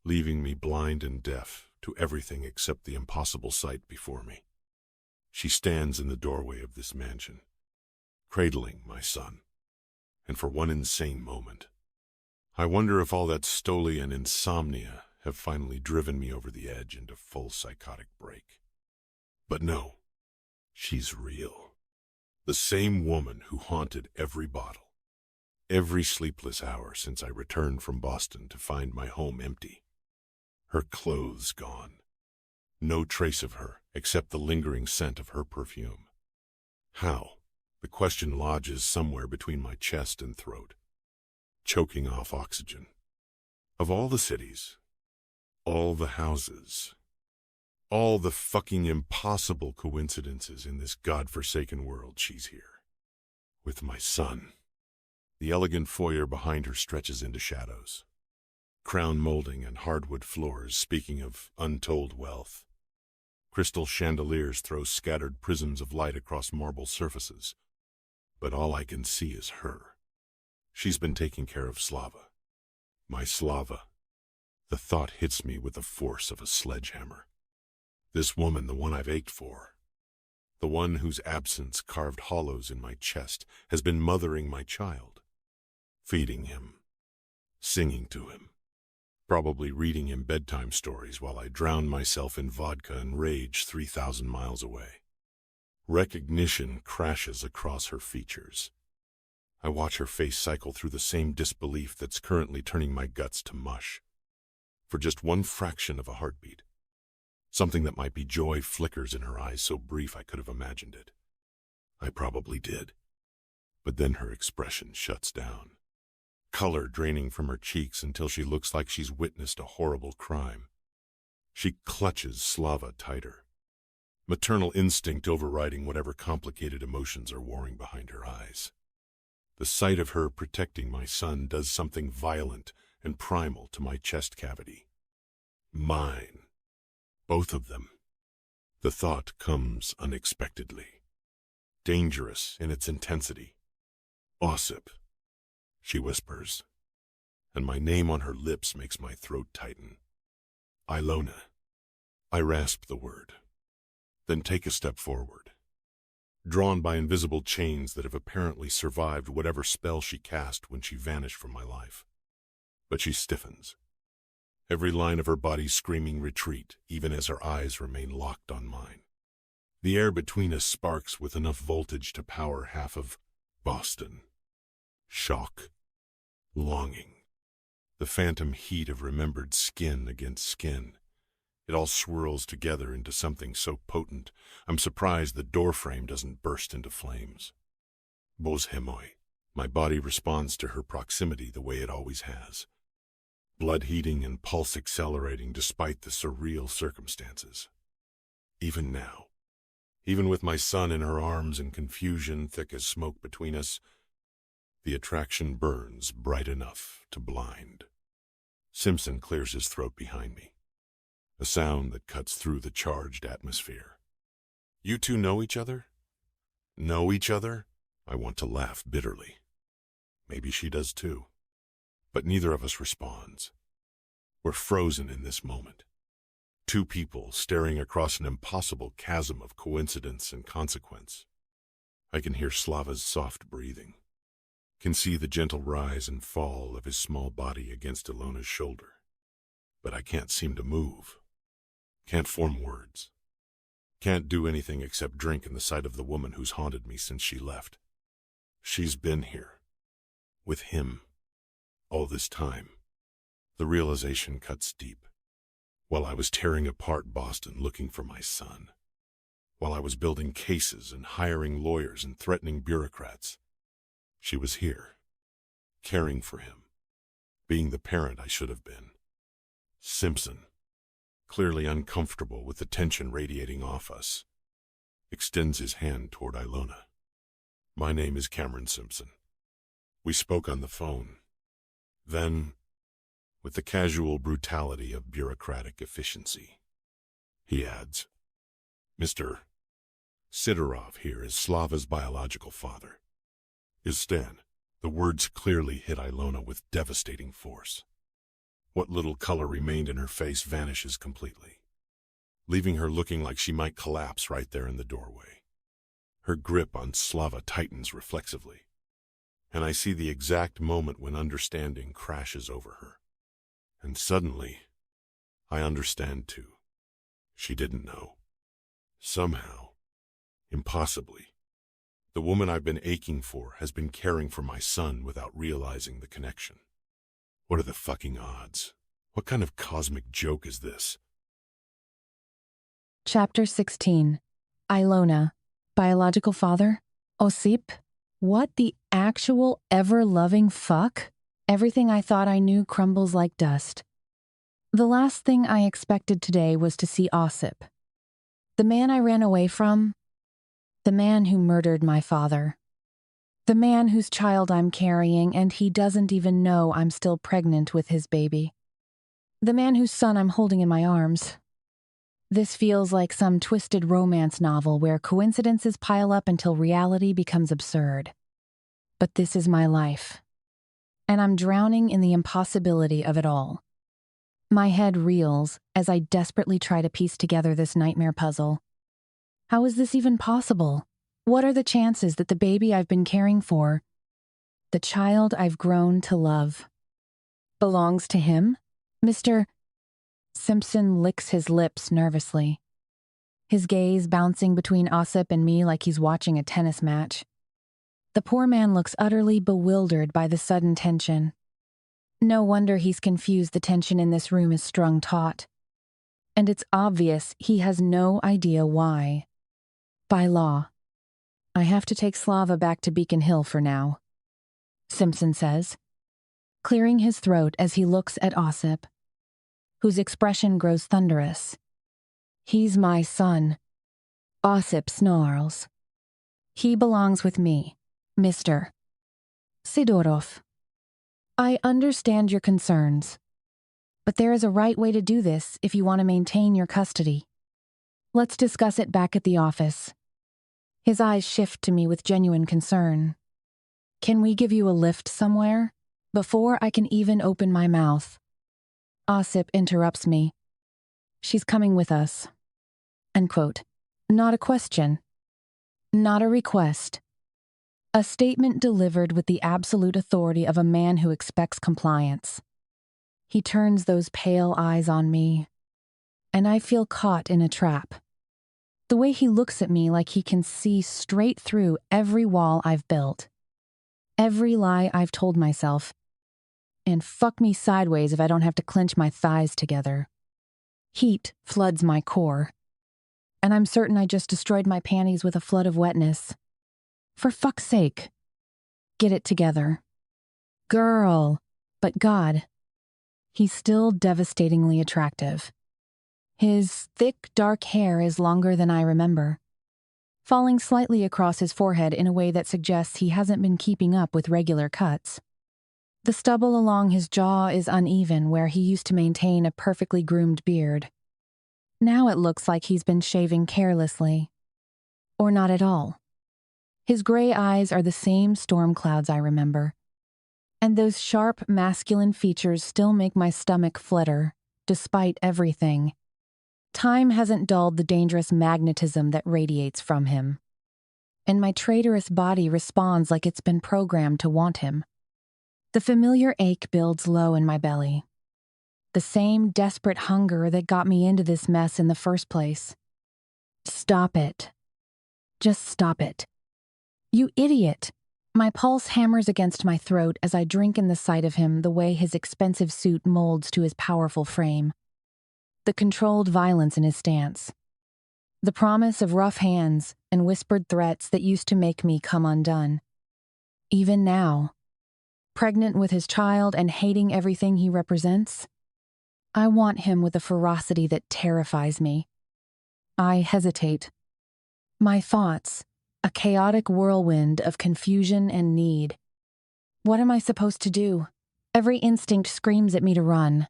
leaving me blind and deaf to everything except the impossible sight before me. She stands in the doorway of this mansion, cradling my son, and for one insane moment, I wonder if all that stoli and insomnia have finally driven me over the edge into full psychotic break. But no, she's real. The same woman who haunted every bottle, every sleepless hour since I returned from Boston to find my home empty. Her clothes gone. No trace of her except the lingering scent of her perfume. How? The question lodges somewhere between my chest and throat, choking off oxygen. Of all the cities, all the houses, all the fucking impossible coincidences in this godforsaken world, she's here. With my son. The elegant foyer behind her stretches into shadows. Crown molding and hardwood floors, speaking of untold wealth. Crystal chandeliers throw scattered prisms of light across marble surfaces. But all I can see is her. She's been taking care of Slava. My Slava. The thought hits me with the force of a sledgehammer. This woman, the one I've ached for, the one whose absence carved hollows in my chest, has been mothering my child, feeding him, singing to him, probably reading him bedtime stories while I drown myself in vodka and rage 3,000 miles away. Recognition crashes across her features. I watch her face cycle through the same disbelief that's currently turning my guts to mush. For just one fraction of a heartbeat, something that might be joy flickers in her eyes so brief I could have imagined it. I probably did. But then her expression shuts down, color draining from her cheeks until she looks like she's witnessed a horrible crime. She clutches Slava tighter, maternal instinct overriding whatever complicated emotions are warring behind her eyes. The sight of her protecting my son does something violent and primal to my chest cavity. Mine. Both of them. The thought comes unexpectedly, dangerous in its intensity. Osip, she whispers, and my name on her lips makes my throat tighten. Alona. I rasp the word, then take a step forward, drawn by invisible chains that have apparently survived whatever spell she cast when she vanished from my life. But she stiffens, every line of her body screaming retreat, even as her eyes remain locked on mine. The air between us sparks with enough voltage to power half of Boston. Shock, longing, the phantom heat of remembered skin against skin. It all swirls together into something so potent, I'm surprised the doorframe doesn't burst into flames. Bozhemoy. My body responds to her proximity the way it always has. blood heating and pulse accelerating despite the surreal circumstances. Even now, even with my son in her arms and confusion thick as smoke between us, the attraction burns bright enough to blind. Simpson clears his throat behind me, a sound that cuts through the charged atmosphere. You two know each other? Know each other? I want to laugh bitterly. Maybe she does too. But neither of us responds. We're frozen in this moment. Two people staring across an impossible chasm of coincidence and consequence. I can hear Slava's soft breathing, can see the gentle rise and fall of his small body against Alona's shoulder. But I can't seem to move. Can't form words. Can't do anything except drink in the sight of the woman who's haunted me since she left. She's been here. With him. All this time. The realization cuts deep. While I was tearing apart Boston looking for my son. While I was building cases and hiring lawyers and threatening bureaucrats. She was here. Caring for him. Being the parent I should have been. Simpson, clearly uncomfortable with the tension radiating off us, extends his hand toward Alona. My name is Cameron Simpson. We spoke on the phone. Then, with the casual brutality of bureaucratic efficiency, he adds, Mr. Sidorov here is Slava's biological father. Is Stan. The words clearly hit Alona with devastating force. What little color remained in her face vanishes completely, leaving her looking like she might collapse right there in the doorway. Her grip on Slava tightens reflexively, and I see the exact moment when understanding crashes over her. And suddenly, I understand too. She didn't know. Somehow, impossibly, the woman I've been aching for has been caring for my son without realizing the connection. What are the fucking odds? What kind of cosmic joke is this? Chapter 16. Alona. Biological father? Osip? What the actual ever-loving fuck? Everything I thought I knew crumbles like dust. The last thing I expected today was to see Osip. The man I ran away from. The man who murdered my father. The man whose child I'm carrying and he doesn't even know I'm still pregnant with his baby. The man whose son I'm holding in my arms. This feels like some twisted romance novel where coincidences pile up until reality becomes absurd. But this is my life. And I'm drowning in the impossibility of it all. My head reels as I desperately try to piece together this nightmare puzzle. How is this even possible? What are the chances that the baby I've been caring for, the child I've grown to love, belongs to him? Mr. Simpson licks his lips nervously, his gaze bouncing between Osip and me like he's watching a tennis match. The poor man looks utterly bewildered by the sudden tension. No wonder he's confused the tension in this room is strung taut. And it's obvious he has no idea why. By law, I have to take Slava back to Beacon Hill for now, Simpson says, clearing his throat as he looks at Osip, whose expression grows thunderous. He's my son. Osip snarls. He belongs with me, Mr. Sidorov. I understand your concerns, but there is a right way to do this if you want to maintain your custody. Let's discuss it back at the office. His eyes shift to me with genuine concern. Can we give you a lift somewhere? Before I can even open my mouth, Osip interrupts me. She's coming with us. End quote. Not a question. Not a request. A statement delivered with the absolute authority of a man who expects compliance. He turns those pale eyes on me, and I feel caught in a trap. The way he looks at me like he can see straight through every wall I've built, every lie I've told myself, and fuck me sideways if I don't have to clench my thighs together. Heat floods my core, and I'm certain I just destroyed my panties with a flood of wetness. For fuck's sake, get it together. Girl, but God, He's still devastatingly attractive. His thick, dark hair is longer than I remember, falling slightly across his forehead in a way that suggests he hasn't been keeping up with regular cuts. The stubble along his jaw is uneven where he used to maintain a perfectly groomed beard. Now it looks like he's been shaving carelessly. Or not at all. His gray eyes are the same storm clouds I remember. And those sharp, masculine features still make my stomach flutter, despite everything. Time hasn't dulled the dangerous magnetism that radiates from him. And my traitorous body responds like it's been programmed to want him. The familiar ache builds low in my belly. The same desperate hunger that got me into this mess in the first place. Stop it. Just stop it. You idiot. My pulse hammers against my throat as I drink in the sight of him the way his expensive suit molds to his powerful frame. The controlled violence in his stance. The promise of rough hands and whispered threats that used to make me come undone. Even now, pregnant with his child and hating everything he represents, I want him with a ferocity that terrifies me. I hesitate. My thoughts, a chaotic whirlwind of confusion and need. What am I supposed to do? Every instinct screams at me to run.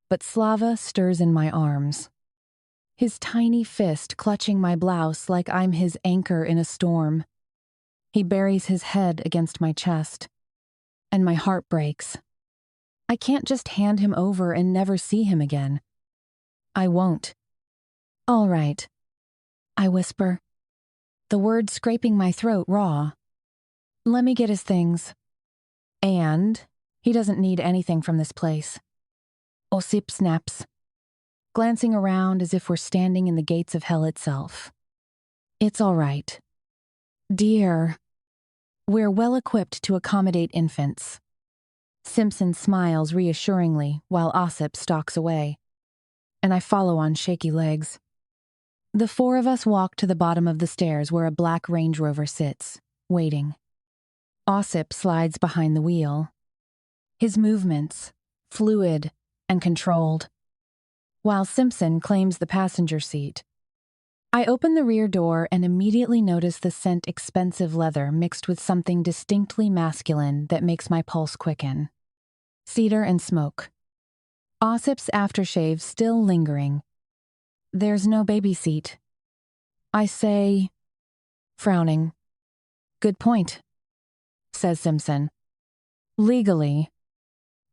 But Slava stirs in my arms. His tiny fist clutching my blouse like I'm his anchor in a storm. He buries his head against my chest. And my heart breaks. I can't just hand him over and never see him again. I won't. All right, I whisper, the words scraping my throat raw. Let me get his things. And he doesn't need anything from this place. Osip snaps, glancing around as if we're standing in the gates of hell itself. It's all right. Dear, we're well equipped to accommodate infants. Simpson smiles reassuringly while Osip stalks away, and I follow on shaky legs. The four of us walk to the bottom of the stairs where a black Range Rover sits, waiting. Osip slides behind the wheel. His movements, fluid and controlled, while Simpson claims the passenger seat. I open the rear door and immediately notice the scent expensive leather mixed with something distinctly masculine that makes my pulse quicken. Cedar and smoke. Osip's aftershave still lingering. There's no baby seat. I say, frowning. Good point, says Simpson. Legally,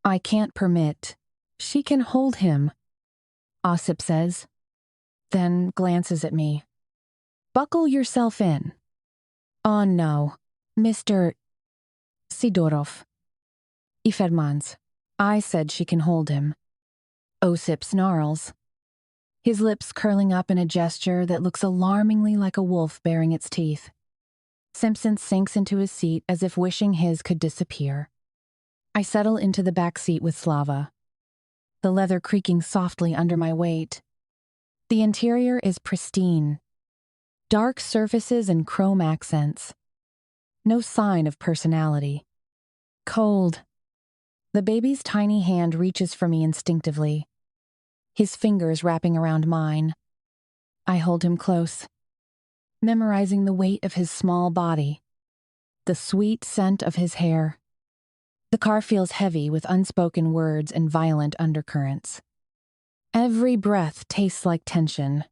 I can't permit. She can hold him, Osip says, then glances at me. Buckle yourself in. Oh no, Mr. Sidorov. Ifedmans. I said she can hold him. Osip snarls, his lips curling up in a gesture that looks alarmingly like a wolf baring its teeth. Simpson sinks into his seat as if wishing his could disappear. I settle into the back seat with Slava, the leather creaking softly under my weight. The interior is pristine. Dark surfaces and chrome accents. No sign of personality. Cold. The baby's tiny hand reaches for me instinctively, his fingers wrapping around mine. I hold him close, memorizing the weight of his small body, the sweet scent of his hair. The car feels heavy with unspoken words and violent undercurrents. Every breath tastes like tension.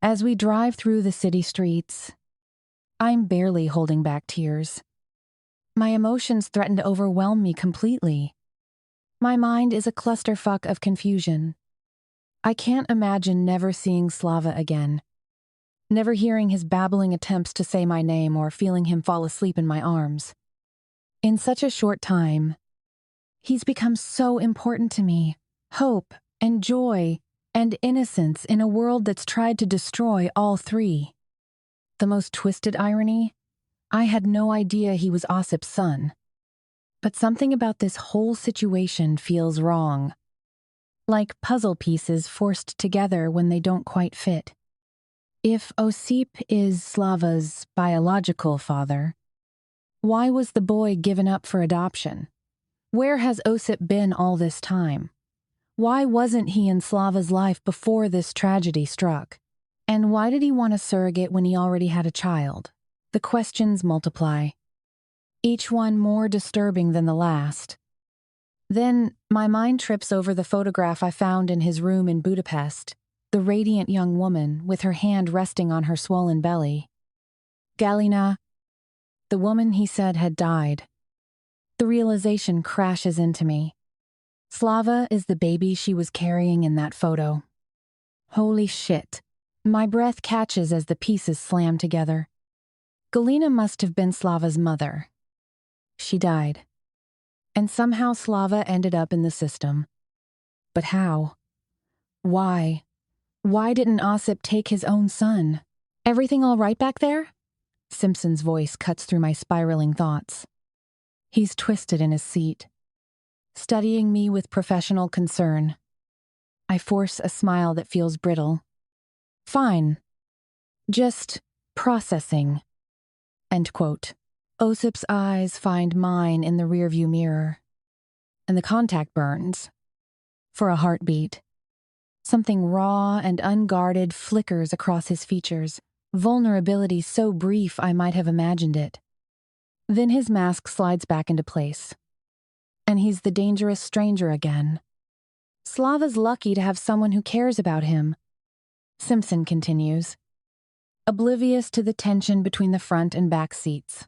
As we drive through the city streets, I'm barely holding back tears. My emotions threaten to overwhelm me completely. My mind is a clusterfuck of confusion. I can't imagine never seeing Slava again, never hearing his babbling attempts to say my name or feeling him fall asleep in my arms. In such a short time, he's become so important to me. Hope and joy and innocence in a world that's tried to destroy all three. The most twisted irony? I had no idea he was Osip's son. But something about this whole situation feels wrong. Like puzzle pieces forced together when they don't quite fit. If Osip is Slava's biological father, why was the boy given up for adoption? Where has Osip been all this time? Why wasn't he in Slava's life before this tragedy struck? And why did he want a surrogate when he already had a child? The questions multiply, each one more disturbing than the last. Then my mind trips over the photograph I found in his room in Budapest, the radiant young woman with her hand resting on her swollen belly. Galina, the woman he said had died. The realization crashes into me. Slava is the baby she was carrying in that photo. Holy shit. My breath catches as the pieces slam together. Galina must have been Slava's mother. She died. And somehow Slava ended up in the system. But how? Why? Why didn't Osip take his own son? Everything all right back there? Simpson's voice cuts through my spiraling thoughts. He's twisted in his seat, studying me with professional concern. I force a smile that feels brittle. Fine. Just processing. End quote. Osip's eyes find mine in the rearview mirror, and the contact burns. For a heartbeat. Something raw and unguarded flickers across his features, vulnerability so brief I might have imagined it. Then his mask slides back into place. And he's the dangerous stranger again. Slava's lucky to have someone who cares about him. Simpson continues, oblivious to the tension between the front and back seats.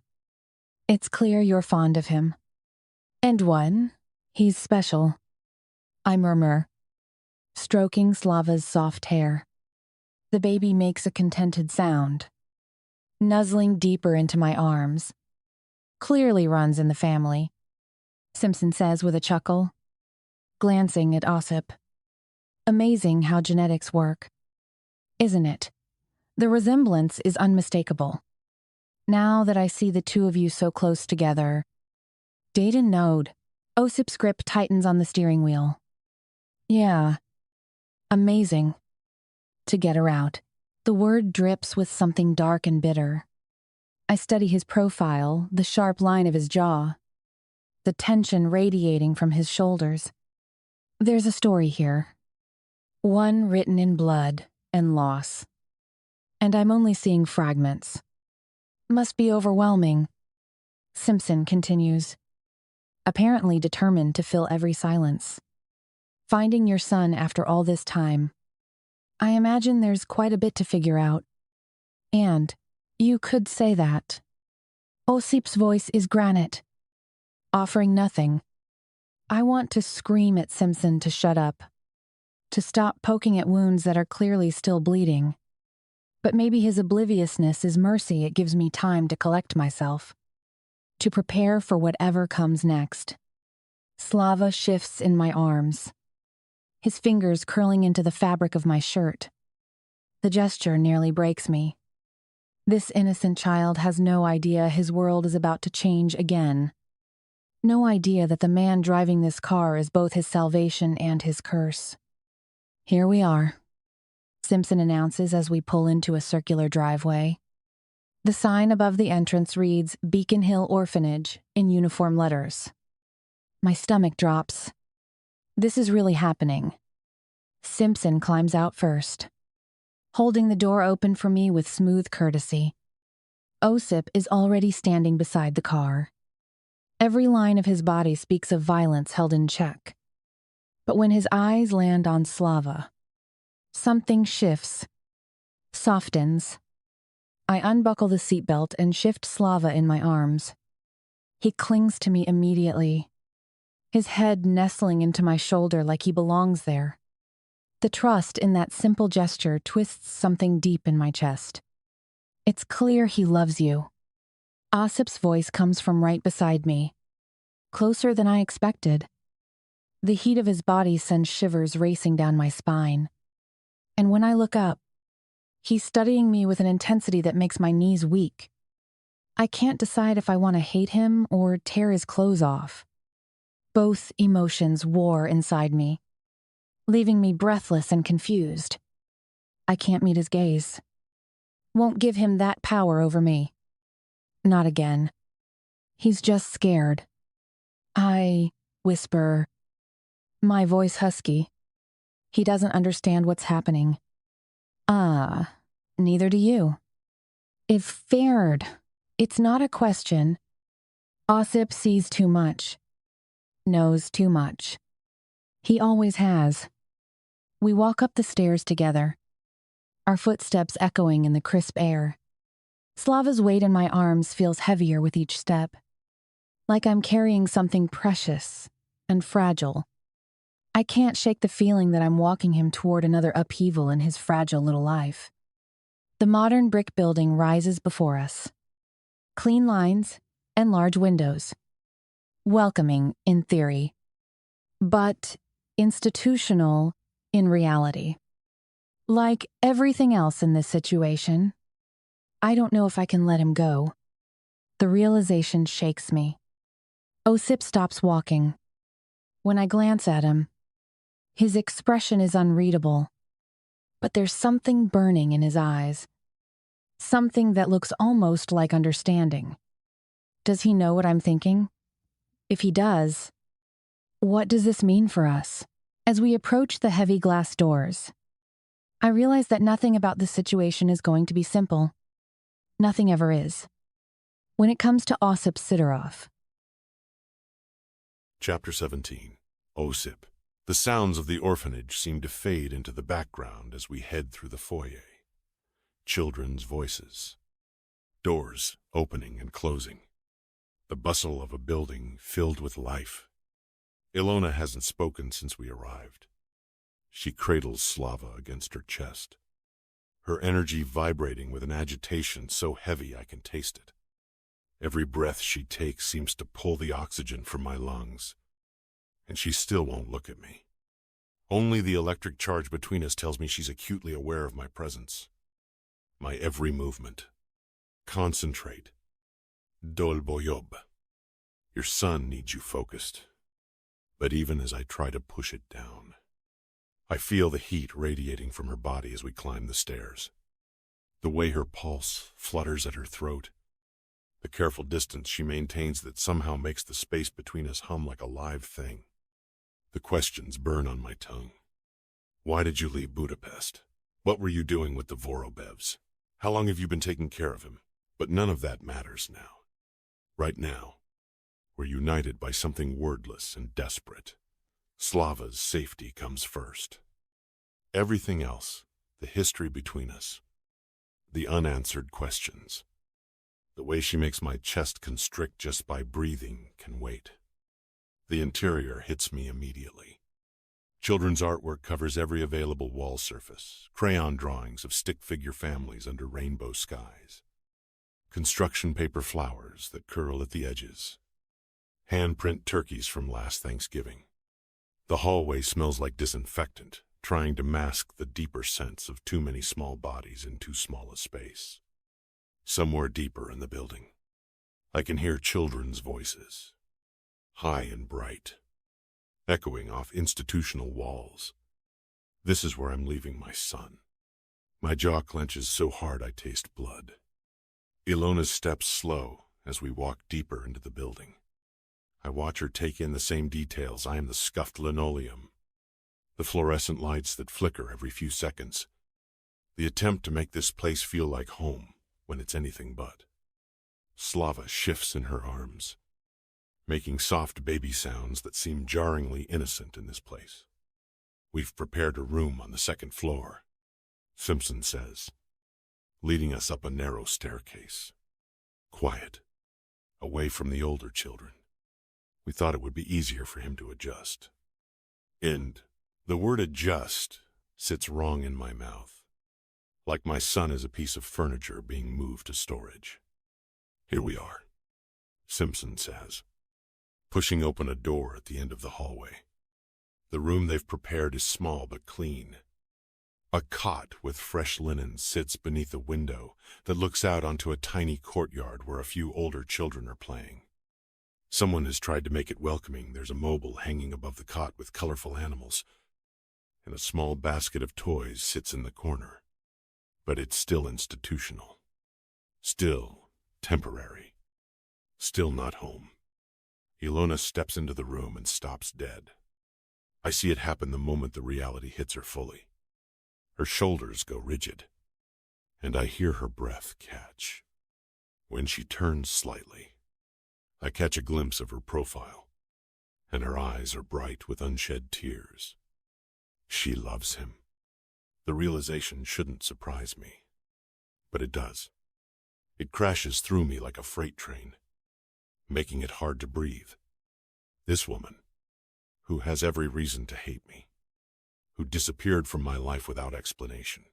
It's clear you're fond of him. And one, he's special. I murmur, stroking Slava's soft hair. The baby makes a contented sound, nuzzling deeper into my arms. Clearly runs in the family, Simpson says with a chuckle, glancing at Osip. Amazing how genetics work. Isn't it? The resemblance is unmistakable. Now that I see the two of you so close together. Date and node. Osip's grip tightens on the steering wheel. Yeah. Amazing. To get her out. The word drips with something dark and bitter. I study his profile, the sharp line of his jaw, the tension radiating from his shoulders. There's a story here. One written in blood and loss. And I'm only seeing fragments. Must be overwhelming. Simpson continues, apparently determined to fill every silence. Finding your son after all this time. I imagine there's quite a bit to figure out. And you could say that. Osip's voice is granite, offering nothing. I want to scream at Simpson to shut up, to stop poking at wounds that are clearly still bleeding. But maybe his obliviousness is mercy. It gives me time to collect myself, to prepare for whatever comes next. Slava shifts in my arms, his fingers curling into the fabric of my shirt. The gesture nearly breaks me. This innocent child has no idea his world is about to change again. No idea that the man driving this car is both his salvation and his curse. Here we are, Simpson announces as we pull into a circular driveway. The sign above the entrance reads Beacon Hill Orphanage in uniform letters. My stomach drops. This is really happening. Simpson climbs out first, holding the door open for me with smooth courtesy. Osip is already standing beside the car. Every line of his body speaks of violence held in check. But when his eyes land on Slava, something shifts, softens. I unbuckle the seatbelt and shift Slava in my arms. He clings to me immediately, his head nestling into my shoulder like he belongs there. The trust in that simple gesture twists something deep in my chest. It's clear he loves you. Osip's voice comes from right beside me, closer than I expected. The heat of his body sends shivers racing down my spine. And when I look up, he's studying me with an intensity that makes my knees weak. I can't decide if I want to hate him or tear his clothes off. Both emotions war inside me, leaving me breathless and confused. I can't meet his gaze. Won't give him that power over me. Not again. He's just scared. I whisper, my voice husky. He doesn't understand what's happening. Neither do you. If feared, it's not a question. Osip sees too much, knows too much. He always has. We walk up the stairs together, our footsteps echoing in the crisp air. Slava's weight in my arms feels heavier with each step, like I'm carrying something precious and fragile. I can't shake the feeling that I'm walking him toward another upheaval in his fragile little life. The modern brick building rises before us. Clean lines and large windows. Welcoming in theory, but institutional in reality. Like everything else in this situation, I don't know if I can let him go. The realization shakes me. Osip stops walking. When I glance at him, his expression is unreadable, but there's something burning in his eyes. Something that looks almost like understanding. Does he know what I'm thinking? If he does, what does this mean for us? As we approach the heavy glass doors, I realize that nothing about this situation is going to be simple. Nothing ever is. When it comes to Osip Sidorov. Chapter 17. Osip. The sounds of the orphanage seem to fade into the background as we head through the foyer. Children's voices. Doors opening and closing. The bustle of a building filled with life. Alona hasn't spoken since we arrived. She cradles Slava against her chest, her energy vibrating with an agitation so heavy I can taste it. Every breath she takes seems to pull the oxygen from my lungs, and she still won't look at me. Only the electric charge between us tells me she's acutely aware of my presence, my every movement. Concentrate. Dolboyob. Your son needs you focused. But even as I try to push it down, I feel the heat radiating from her body as we climb the stairs. The way her pulse flutters at her throat, the careful distance she maintains that somehow makes the space between us hum like a live thing. The questions burn on my tongue. Why did you leave Budapest? What were you doing with the Vorobevs? How long have you been taking care of him? But none of that matters now. Right now, we're united by something wordless and desperate. Slava's safety comes first. Everything else, the history between us, the unanswered questions, the way she makes my chest constrict just by breathing can wait. The interior hits me immediately. Children's artwork covers every available wall surface, crayon drawings of stick figure families under rainbow skies, construction paper flowers that curl at the edges, handprint turkeys from last Thanksgiving. The hallway smells like disinfectant, trying to mask the deeper sense of too many small bodies in too small a space. Somewhere deeper in the building, I can hear children's voices, high and bright, echoing off institutional walls. This is where I'm leaving my son. My jaw clenches so hard I taste blood. Ilona's steps slow as we walk deeper into the building. I watch her take in the same details. I am the scuffed linoleum, the fluorescent lights that flicker every few seconds, the attempt to make this place feel like home when it's anything but. Slava shifts in her arms, making soft baby sounds that seem jarringly innocent in this place. We've prepared a room on the second floor, Simpson says, leading us up a narrow staircase. Quiet, away from the older children. We thought it would be easier for him to adjust. And the word adjust sits wrong in my mouth, like my son is a piece of furniture being moved to storage. Here we are, Simpson says, pushing open a door at the end of the hallway. The room they've prepared is small but clean. A cot with fresh linen sits beneath a window that looks out onto a tiny courtyard where a few older children are playing. Someone has tried to make it welcoming. There's a mobile hanging above the cot with colorful animals, and a small basket of toys sits in the corner. But it's still institutional. Still temporary. Still not home. Alona steps into the room and stops dead. I see it happen the moment the reality hits her fully. Her shoulders go rigid, and I hear her breath catch. When she turns slightly, I catch a glimpse of her profile, and her eyes are bright with unshed tears. She loves him. The realization shouldn't surprise me, but it does. It crashes through me like a freight train, making it hard to breathe. This woman, who has every reason to hate me, who disappeared from my life without explanation,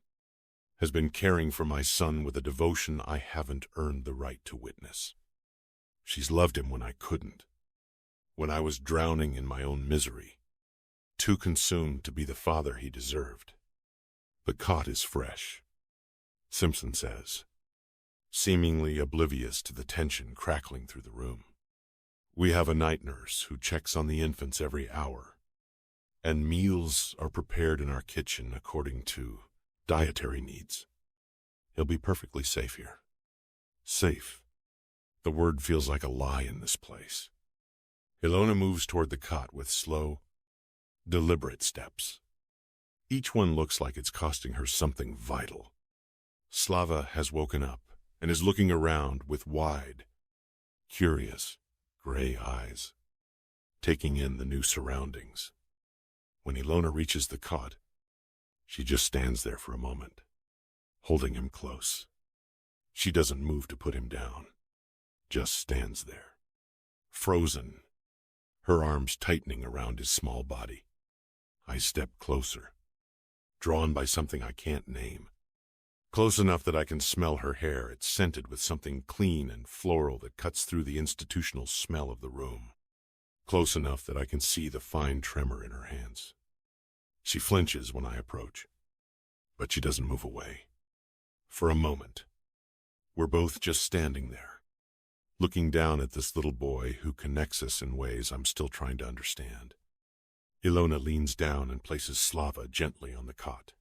has been caring for my son with a devotion I haven't earned the right to witness. She's loved him when I couldn't, when I was drowning in my own misery, too consumed to be the father he deserved. The cot is fresh, Simpson says, seemingly oblivious to the tension crackling through the room. We have a night nurse who checks on the infants every hour, and meals are prepared in our kitchen according to dietary needs. He'll be perfectly safe here. Safe. The word feels like a lie in this place. Alona moves toward the cot with slow, deliberate steps. Each one looks like it's costing her something vital. Slava has woken up and is looking around with wide, curious, gray eyes, taking in the new surroundings. When Alona reaches the cot, she just stands there for a moment, holding him close. She doesn't move to put him down, just stands there, frozen, her arms tightening around his small body. I step closer, drawn by something I can't name. Close enough that I can smell her hair. It's scented with something clean and floral that cuts through the institutional smell of the room. Close enough that I can see the fine tremor in her hands. She flinches when I approach, but she doesn't move away. For a moment, we're both just standing there, looking down at this little boy who connects us in ways I'm still trying to understand. Alona leans down and places Slava gently on the cot.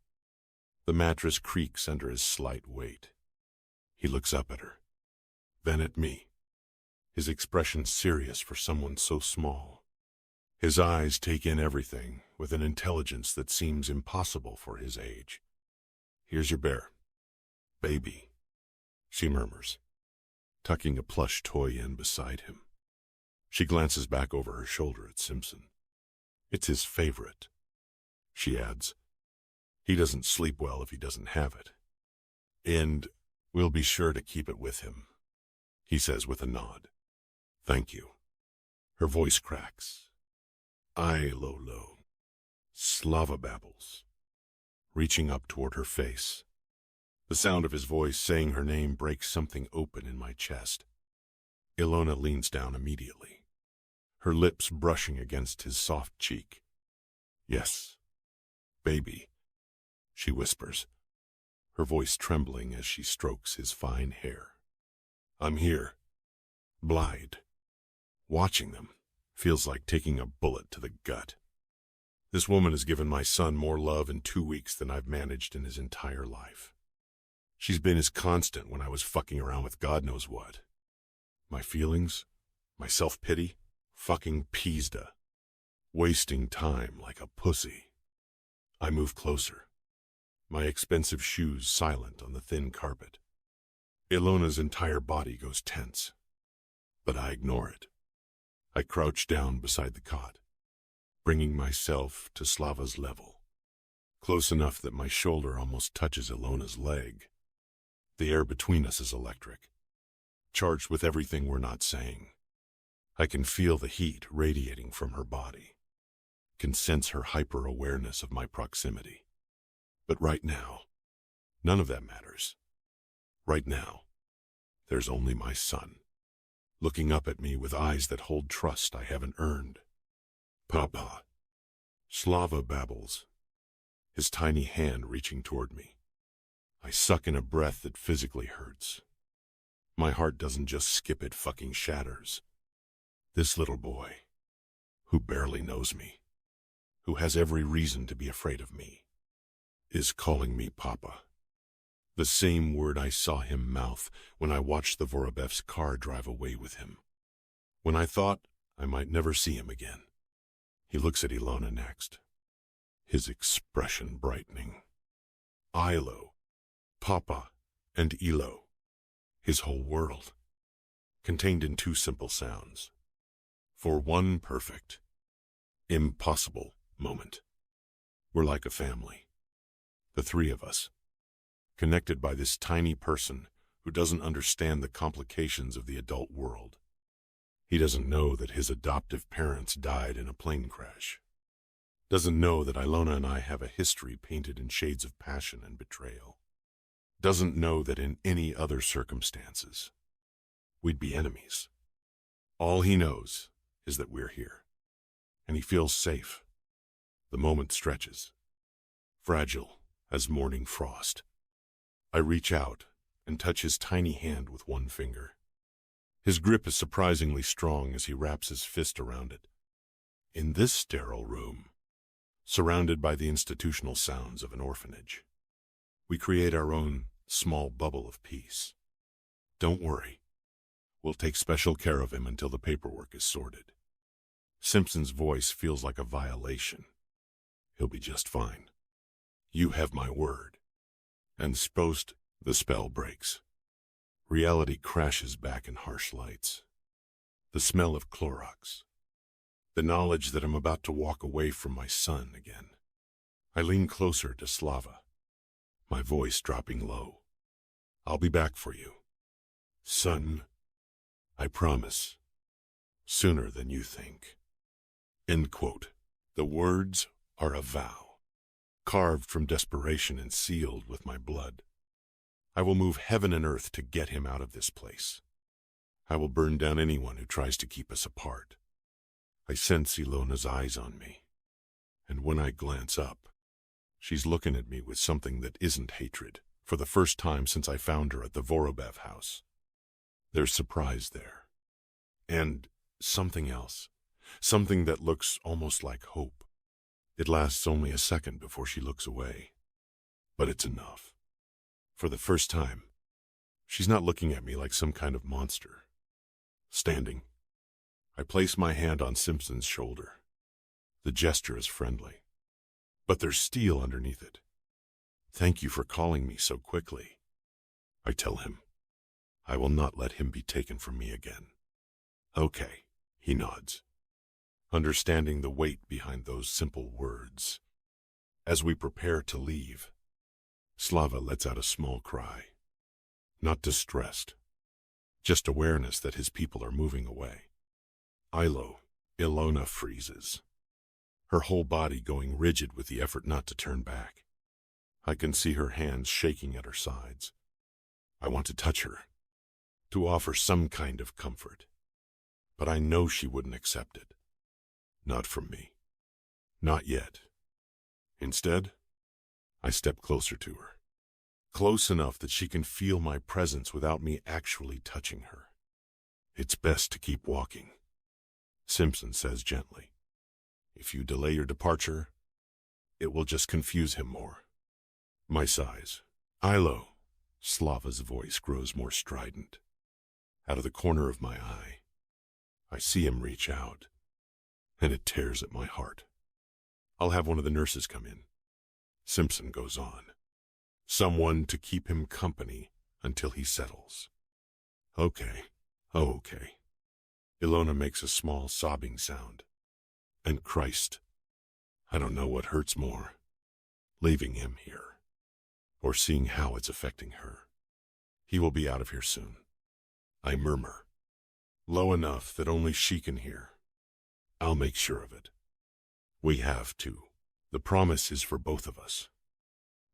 The mattress creaks under his slight weight. He looks up at her, then at me, his expression serious for someone so small. His eyes take in everything with an intelligence that seems impossible for his age. "Here's your bear, baby," she murmurs, tucking a plush toy in beside him. She glances back over her shoulder at Simpson. "It's his favorite," she adds. "He doesn't sleep well if he doesn't have it. And we'll be sure to keep it with him," he says with a nod. "Thank you." Her voice cracks. Lo. Slava babbles, reaching up toward her face. The sound of his voice saying her name breaks something open in my chest. Alona leans down immediately, her lips brushing against his soft cheek. "Yes, baby," she whispers, her voice trembling as she strokes his fine hair. I'm here, blind. Watching them feels like taking a bullet to the gut. This woman has given my son more love in 2 weeks than I've managed in his entire life. She's been as constant when I was fucking around with God knows what. My feelings, my self-pity, fucking pizda. Wasting time like a pussy. I move closer, my expensive shoes silent on the thin carpet. Alona's entire body goes tense, but I ignore it. I crouch down beside the cot, bringing myself to Slava's level, close enough that my shoulder almost touches Alona's leg. The air between us is electric, charged with everything we're not saying. I can feel the heat radiating from her body, can sense her hyper-awareness of my proximity. But right now, none of that matters. Right now, there's only my son, looking up at me with eyes that hold trust I haven't earned. "Papa," Slava babbles, his tiny hand reaching toward me. I suck in a breath that physically hurts. My heart doesn't just skip, it fucking shatters. This little boy, who barely knows me, who has every reason to be afraid of me, is calling me Papa. The same word I saw him mouth when I watched the Vorobev's car drive away with him. When I thought I might never see him again. He looks at Alona next, his expression brightening. Ilo, Papa, and Ilo, his whole world, contained in two simple sounds, for one perfect, impossible moment. We're like a family, the three of us, connected by this tiny person who doesn't understand the complications of the adult world. He doesn't know that his adoptive parents died in a plane crash. Doesn't know that Alona and I have a history painted in shades of passion and betrayal. Doesn't know that in any other circumstances, we'd be enemies. All he knows is that we're here, and he feels safe. The moment stretches, fragile as morning frost. I reach out and touch his tiny hand with one finger. His grip is surprisingly strong as he wraps his fist around it. In this sterile room, surrounded by the institutional sounds of an orphanage, we create our own small bubble of peace. Don't worry. We'll take special care of him until the paperwork is sorted. Simpson's voice feels like a violation. He'll be just fine. You have my word. And supposed the spell breaks. Reality crashes back in harsh lights. The smell of Clorox. The knowledge that I'm about to walk away from my son again. I lean closer to Slava, my voice dropping low. I'll be back for you. Son, I promise. Sooner than you think. End quote. The words are a vow, carved from desperation and sealed with my blood. I will move heaven and earth to get him out of this place. I will burn down anyone who tries to keep us apart. I sense Ilona's eyes on me, and when I glance up, she's looking at me with something that isn't hatred, for the first time since I found her at the Vorobev house. There's surprise there, and something else, something that looks almost like hope. It lasts only a second before she looks away, but it's enough. For the first time, she's not looking at me like some kind of monster. Standing, I place my hand on Simpson's shoulder. The gesture is friendly, but there's steel underneath it. Thank you for calling me so quickly. I tell him, I will not let him be taken from me again. Okay, he nods, understanding the weight behind those simple words. As we prepare to leave, Slava lets out a small cry. Not distressed, just awareness that his people are moving away. Ilona freezes, her whole body going rigid with the effort not to turn back. I can see her hands shaking at her sides. I want to touch her, to offer some kind of comfort, but I know she wouldn't accept it. Not from me. Not yet. Instead, I step closer to her, close enough that she can feel my presence without me actually touching her. It's best to keep walking, Simpson says gently. If you delay your departure, it will just confuse him more. My sighs. Ilo, Slava's voice grows more strident. Out of the corner of my eye, I see him reach out, and it tears at my heart. I'll have one of the nurses come in. Simpson goes on. Someone to keep him company until he settles. Okay. Ilona makes a small sobbing sound. And Christ, I don't know what hurts more, leaving him here, or seeing how it's affecting her. He will be out of here soon. I murmur, low enough that only she can hear. I'll make sure of it. We have to. The promise is for both of us.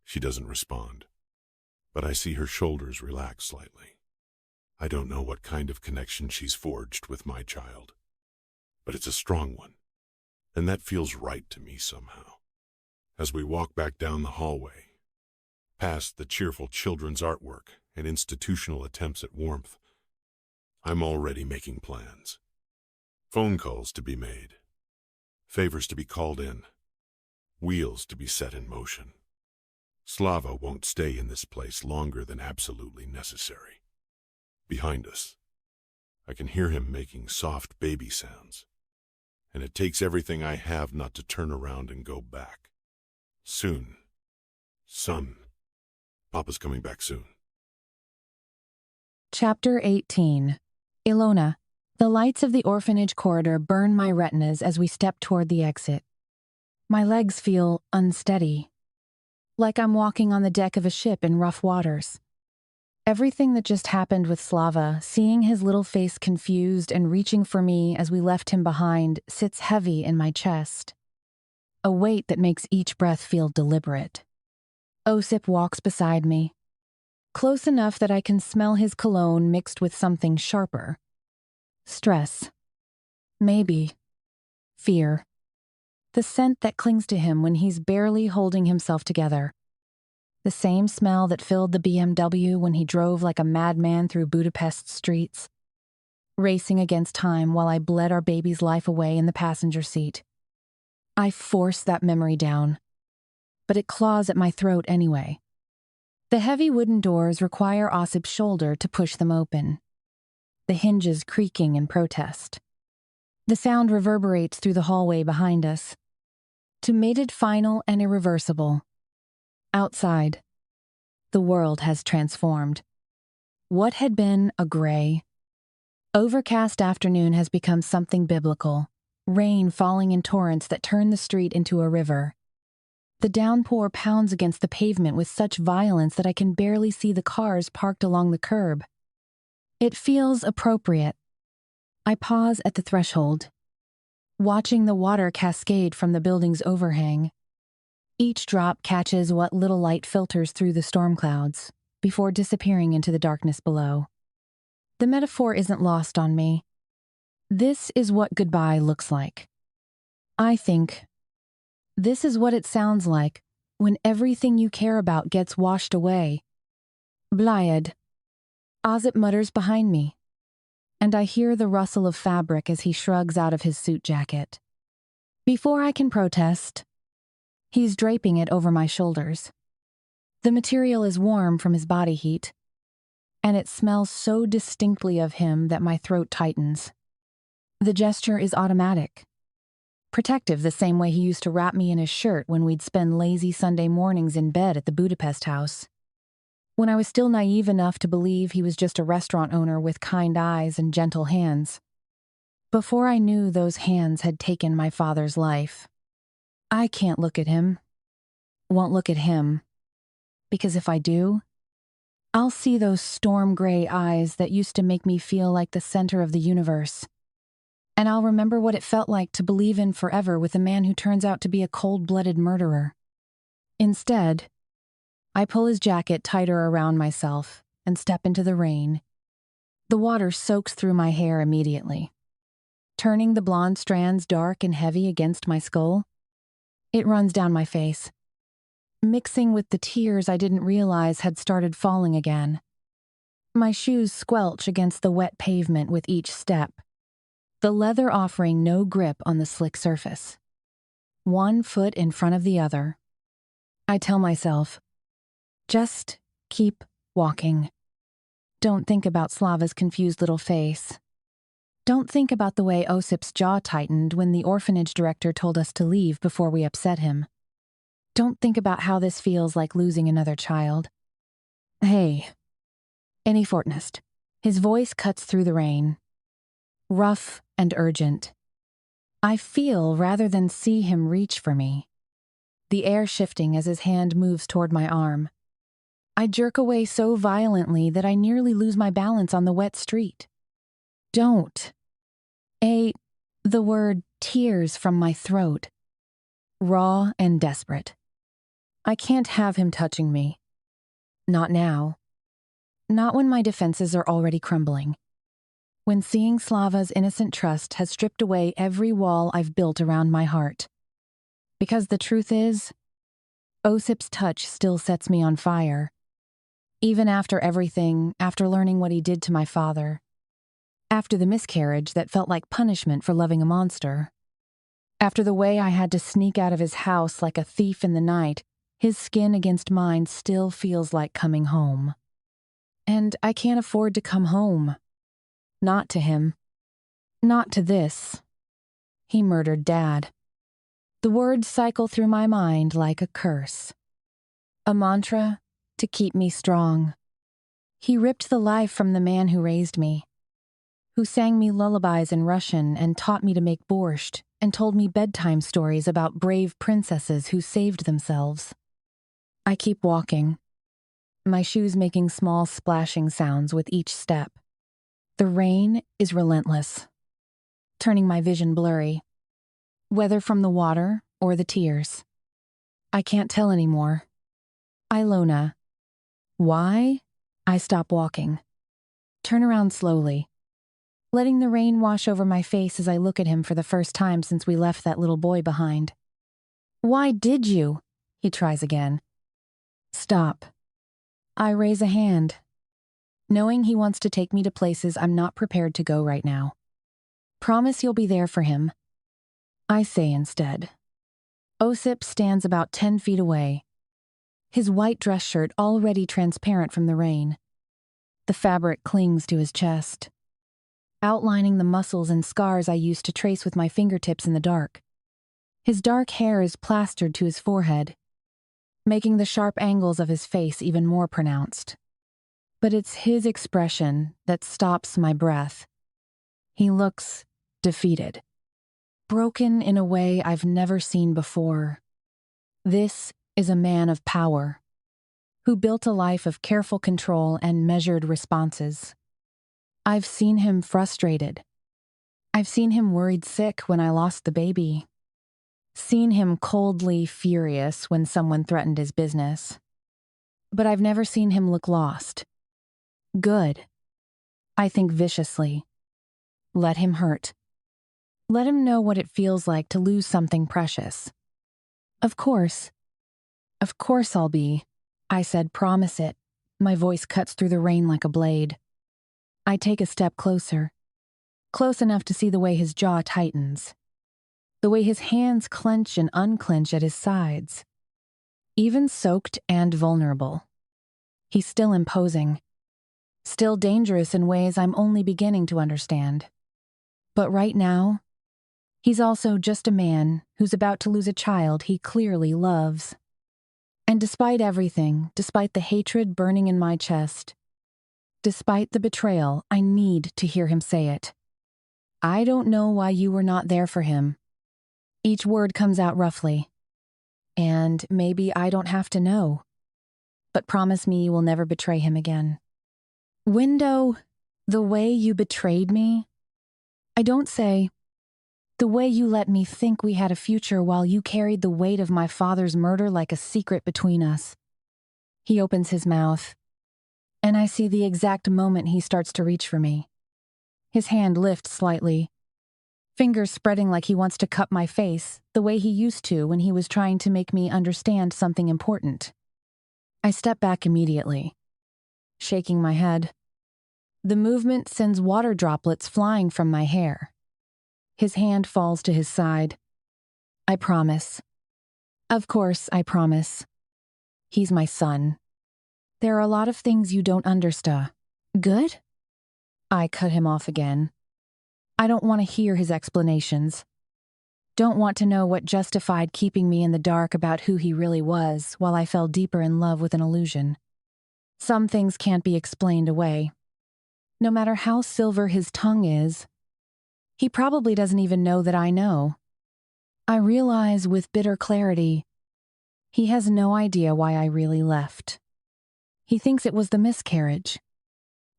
She doesn't respond, but I see her shoulders relax slightly. I don't know what kind of connection she's forged with my child, but it's a strong one, and that feels right to me somehow. As we walk back down the hallway, past the cheerful children's artwork and institutional attempts at warmth, I'm already making plans. Phone calls to be made, favors to be called in, wheels to be set in motion. Slava won't stay in this place longer than absolutely necessary. Behind us, I can hear him making soft baby sounds, and it takes everything I have not to turn around and go back. Soon. Son. Papa's coming back soon. Chapter 18. Alona. The lights of the orphanage corridor burn my retinas as we step toward the exit. My legs feel unsteady, like I'm walking on the deck of a ship in rough waters. Everything that just happened with Slava, seeing his little face confused and reaching for me as we left him behind, sits heavy in my chest. A weight that makes each breath feel deliberate. Osip walks beside me, close enough that I can smell his cologne mixed with something sharper. Stress. Maybe. Fear. The scent that clings to him when he's barely holding himself together. The same smell that filled the BMW when he drove like a madman through Budapest's streets, racing against time while I bled our baby's life away in the passenger seat. I force that memory down, but it claws at my throat anyway. The heavy wooden doors require Osip's shoulder to push them open, the hinges creaking in protest. The sound reverberates through the hallway behind us, to mated final and irreversible. Outside, the world has transformed. What had been a gray, overcast afternoon has become something biblical, rain falling in torrents that turn the street into a river. The downpour pounds against the pavement with such violence that I can barely see the cars parked along the curb. It feels appropriate. I pause at the threshold, watching the water cascade from the building's overhang. Each drop catches what little light filters through the storm clouds before disappearing into the darkness below. The metaphor isn't lost on me. This is what goodbye looks like. I think this is what it sounds like when everything you care about gets washed away. Blyed. Osip mutters behind me, and I hear the rustle of fabric as he shrugs out of his suit jacket. Before I can protest, he's draping it over my shoulders. The material is warm from his body heat, and it smells so distinctly of him that my throat tightens. The gesture is automatic, protective the same way he used to wrap me in his shirt when we'd spend lazy Sunday mornings in bed at the Budapest house. When I was still naive enough to believe he was just a restaurant owner with kind eyes and gentle hands. Before I knew those hands had taken my father's life. I can't look at him. Won't look at him. Because if I do, I'll see those storm gray eyes that used to make me feel like the center of the universe. And I'll remember what it felt like to believe in forever with a man who turns out to be a cold-blooded murderer. Instead, I pull his jacket tighter around myself and step into the rain. The water soaks through my hair immediately, turning the blonde strands dark and heavy against my skull. It runs down my face, mixing with the tears I didn't realize had started falling again. My shoes squelch against the wet pavement with each step, the leather offering no grip on the slick surface. One foot in front of the other. I tell myself, just keep walking. Don't think about Slava's confused little face. Don't think about the way Osip's jaw tightened when the orphanage director told us to leave before we upset him. Don't think about how this feels like losing another child. Hey, any Fortnest. His voice cuts through the rain. Rough and urgent. I feel rather than see him reach for me. The air shifting as his hand moves toward my arm. I jerk away so violently that I nearly lose my balance on the wet street. Don't. The word tears from my throat. Raw and desperate. I can't have him touching me. Not now. Not when my defenses are already crumbling. When seeing Slava's innocent trust has stripped away every wall I've built around my heart. Because the truth is, Osip's touch still sets me on fire. Even after everything, after learning what he did to my father. After the miscarriage that felt like punishment for loving a monster. After the way I had to sneak out of his house like a thief in the night, his skin against mine still feels like coming home. And I can't afford to come home. Not to him. Not to this. He murdered Dad. The words cycle through my mind like a curse. A mantra to keep me strong. He ripped the life from the man who raised me, who sang me lullabies in Russian and taught me to make borscht and told me bedtime stories about brave princesses who saved themselves. I keep walking, my shoes making small splashing sounds with each step. The rain is relentless, turning my vision blurry, whether from the water or the tears. I can't tell anymore. Alona. Why? I stop walking. Turn around slowly, letting the rain wash over my face as I look at him for the first time since we left that little boy behind. Why did you? He tries again. Stop. I raise a hand, knowing he wants to take me to places I'm not prepared to go right now. Promise you'll be there for him. I say instead. Osip stands about 10 feet away, his white dress shirt already transparent from the rain. The fabric clings to his chest, outlining the muscles and scars I used to trace with my fingertips in the dark. His dark hair is plastered to his forehead, making the sharp angles of his face even more pronounced. But it's his expression that stops my breath. He looks defeated, broken in a way I've never seen before. This is a man of power, who built a life of careful control and measured responses. I've seen him frustrated. I've seen him worried sick when I lost the baby. Seen him coldly furious when someone threatened his business. But I've never seen him look lost. Good. I think viciously. Let him hurt. Let him know what it feels like to lose something precious. Of course I'll be. I said, promise it. My voice cuts through the rain like a blade. I take a step closer, close enough to see the way his jaw tightens, the way his hands clench and unclench at his sides. Even soaked and vulnerable, he's still imposing, still dangerous in ways I'm only beginning to understand. But right now, he's also just a man who's about to lose a child he clearly loves. And despite everything, despite the hatred burning in my chest, despite the betrayal, I need to hear him say it. I don't know why you were not there for him. Each word comes out roughly. And maybe I don't have to know. But promise me you will never betray him again. Window, the way you betrayed me. I don't say, the way you let me think we had a future while you carried the weight of my father's murder like a secret between us. He opens his mouth, and I see the exact moment he starts to reach for me. His hand lifts slightly, fingers spreading like he wants to cup my face, the way he used to when he was trying to make me understand something important. I step back immediately, shaking my head. The movement sends water droplets flying from my hair. His hand falls to his side. I promise. Of course, I promise. He's my son. There are a lot of things you don't understand. Good? I cut him off again. I don't want to hear his explanations. Don't want to know what justified keeping me in the dark about who he really was while I fell deeper in love with an illusion. Some things can't be explained away. No matter how silver his tongue is, he probably doesn't even know that I know. I realize with bitter clarity, he has no idea why I really left. He thinks it was the miscarriage,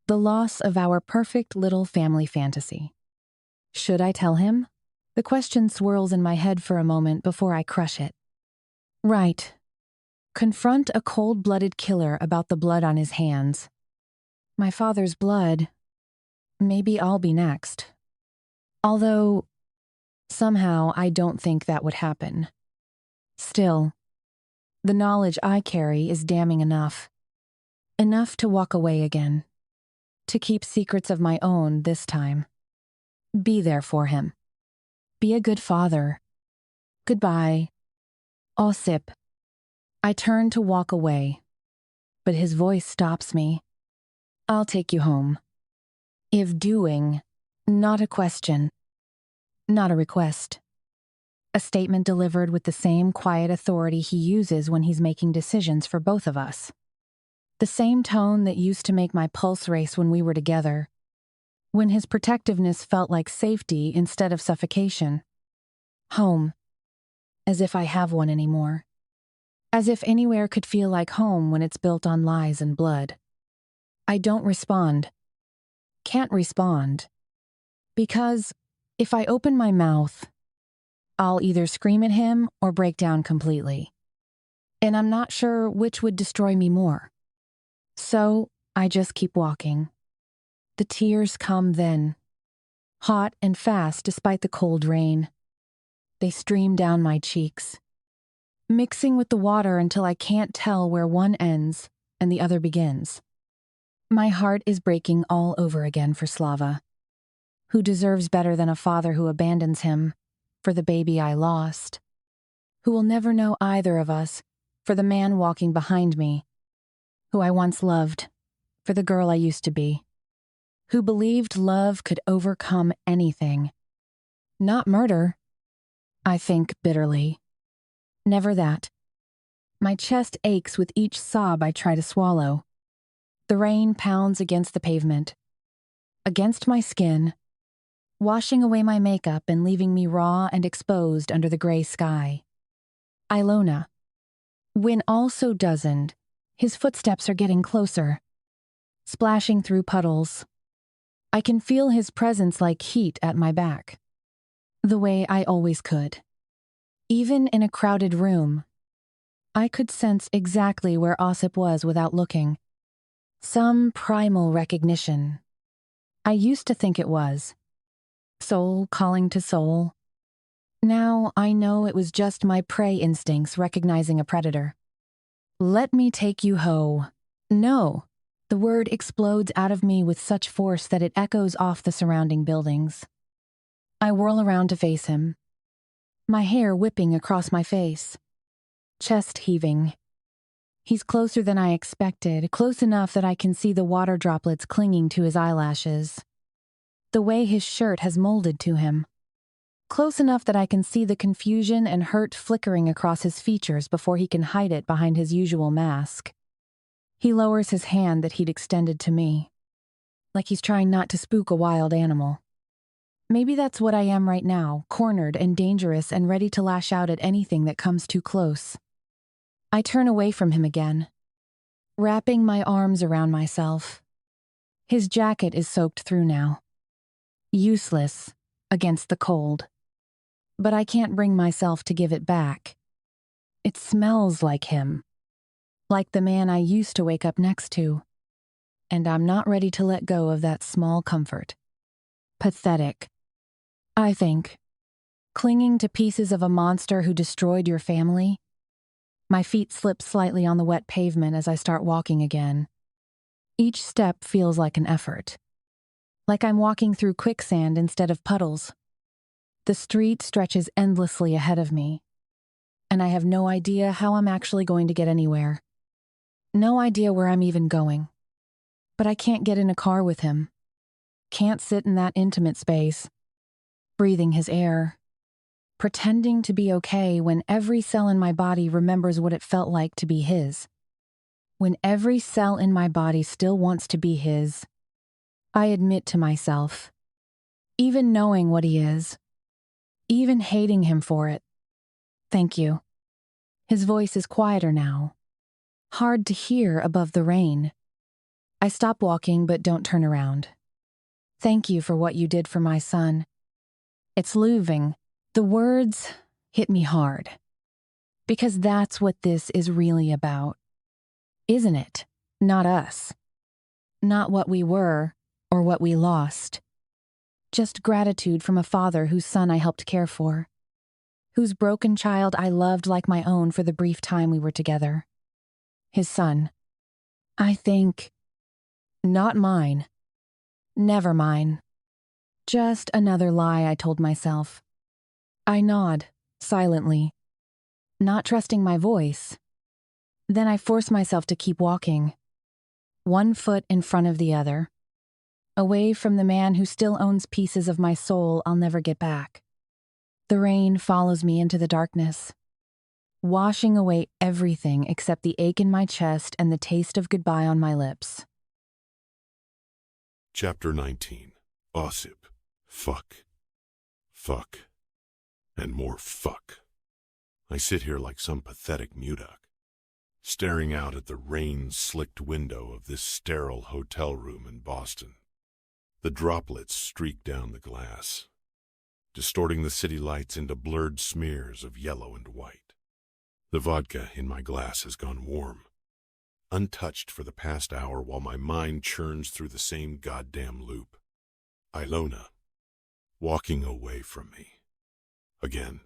the loss of our perfect little family fantasy. Should I tell him? The question swirls in my head for a moment before I crush it. Right. Confront a cold-blooded killer about the blood on his hands. My father's blood. Maybe I'll be next. Although, somehow I don't think that would happen. Still, the knowledge I carry is damning enough. Enough to walk away again. To keep secrets of my own this time. Be there for him. Be a good father. Goodbye. Osip. I turn to walk away, but his voice stops me. I'll take you home. If doing, not a question. not a request. A statement delivered with the same quiet authority he uses when he's making decisions for both of us. The same tone that used to make my pulse race when we were together, when his protectiveness felt like safety instead of suffocation. Home. As if I have one anymore. As if anywhere could feel like home when it's built on lies and blood. I don't respond. Can't respond. Because if I open my mouth, I'll either scream at him or break down completely. And I'm not sure which would destroy me more. So I just keep walking. The tears come then, hot and fast despite the cold rain. They stream down my cheeks, mixing with the water until I can't tell where one ends and the other begins. My heart is breaking all over again for Slava, who deserves better than a father who abandons him for the baby I lost, who will never know either of us for the man walking behind me, who I once loved for the girl I used to be, who believed love could overcome anything. Not murder, I think bitterly. Never that. My chest aches with each sob I try to swallow. The rain pounds against the pavement, against my skin, washing away my makeup and leaving me raw and exposed under the gray sky. Alona. When also doesn't, his footsteps are getting closer, splashing through puddles. I can feel his presence like heat at my back, the way I always could. Even in a crowded room, I could sense exactly where Osip was without looking. Some primal recognition. I used to think it was. Soul calling to soul. Now I know it was just my prey instincts recognizing a predator. Let me take you ho. No. The word explodes out of me with such force that it echoes off the surrounding buildings. I whirl around to face him, my hair whipping across my face, chest heaving. He's closer than I expected, close enough that I can see the water droplets clinging to his eyelashes. The way his shirt has molded to him. Close enough that I can see the confusion and hurt flickering across his features before he can hide it behind his usual mask. He lowers his hand that he'd extended to me, like he's trying not to spook a wild animal. Maybe that's what I am right now, cornered and dangerous and ready to lash out at anything that comes too close. I turn away from him again, wrapping my arms around myself. His jacket is soaked through now. Useless against the cold. But I can't bring myself to give it back. It smells like him. Like the man I used to wake up next to. And I'm not ready to let go of that small comfort. Pathetic. I think. Clinging to pieces of a monster who destroyed your family. My feet slip slightly on the wet pavement as I start walking again. Each step feels like an effort. Like I'm walking through quicksand instead of puddles. The street stretches endlessly ahead of me, and I have no idea how I'm actually going to get anywhere. No idea where I'm even going. But I can't get in a car with him. Can't sit in that intimate space, breathing his air, pretending to be okay when every cell in my body remembers what it felt like to be his. When every cell in my body still wants to be his, I admit to myself, even knowing what he is, even hating him for it. Thank you. His voice is quieter now, hard to hear above the rain. I stop walking but don't turn around. Thank you for what you did for my son. It's moving. The words hit me hard. Because that's what this is really about. Isn't it? Not us. Not what we were or what we lost. Just gratitude from a father whose son I helped care for. Whose broken child I loved like my own for the brief time we were together. His son. I think. Not mine. Never mine. Just another lie I told myself. I nod, silently, not trusting my voice. Then I force myself to keep walking, one foot in front of the other, away from the man who still owns pieces of my soul I'll never get back. The rain follows me into the darkness, washing away everything except the ache in my chest and the taste of goodbye on my lips. Chapter 19. Osip. Fuck. Fuck. And more fuck. I sit here like some pathetic mudak, staring out at the rain-slicked window of this sterile hotel room in Boston. The droplets streak down the glass, distorting the city lights into blurred smears of yellow and white. The vodka in my glass has gone warm, untouched for the past hour while my mind churns through the same goddamn loop. Alona, walking away from me. Again,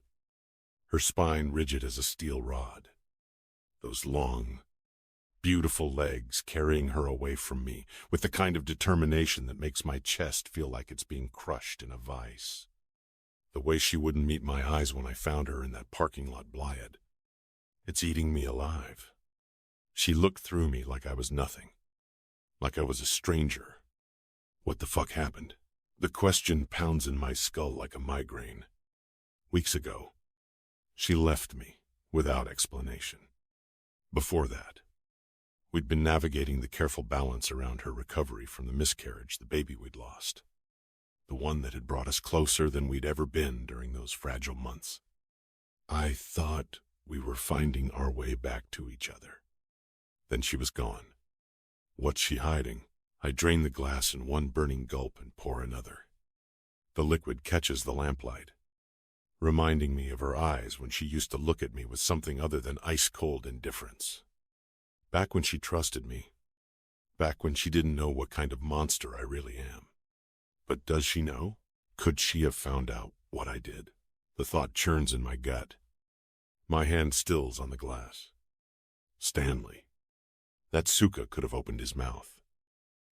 her spine rigid as a steel rod. Those long, beautiful legs carrying her away from me with the kind of determination that makes my chest feel like it's being crushed in a vice. The way she wouldn't meet my eyes when I found her in that parking lot Blyad. It's eating me alive. She looked through me like I was nothing, like I was a stranger. What the fuck happened? The question pounds in my skull like a migraine. Weeks ago, she left me without explanation. Before that, we'd been navigating the careful balance around her recovery from the miscarriage, the baby we'd lost. The one that had brought us closer than we'd ever been during those fragile months. I thought we were finding our way back to each other. Then she was gone. What's she hiding? I drain the glass in one burning gulp and pour another. The liquid catches the lamplight, reminding me of her eyes when she used to look at me with something other than ice-cold indifference. Back when she trusted me. Back when she didn't know what kind of monster I really am. But does she know? Could she have found out what I did? The thought churns in my gut. My hand stills on the glass. Stanley. That Suka could have opened his mouth.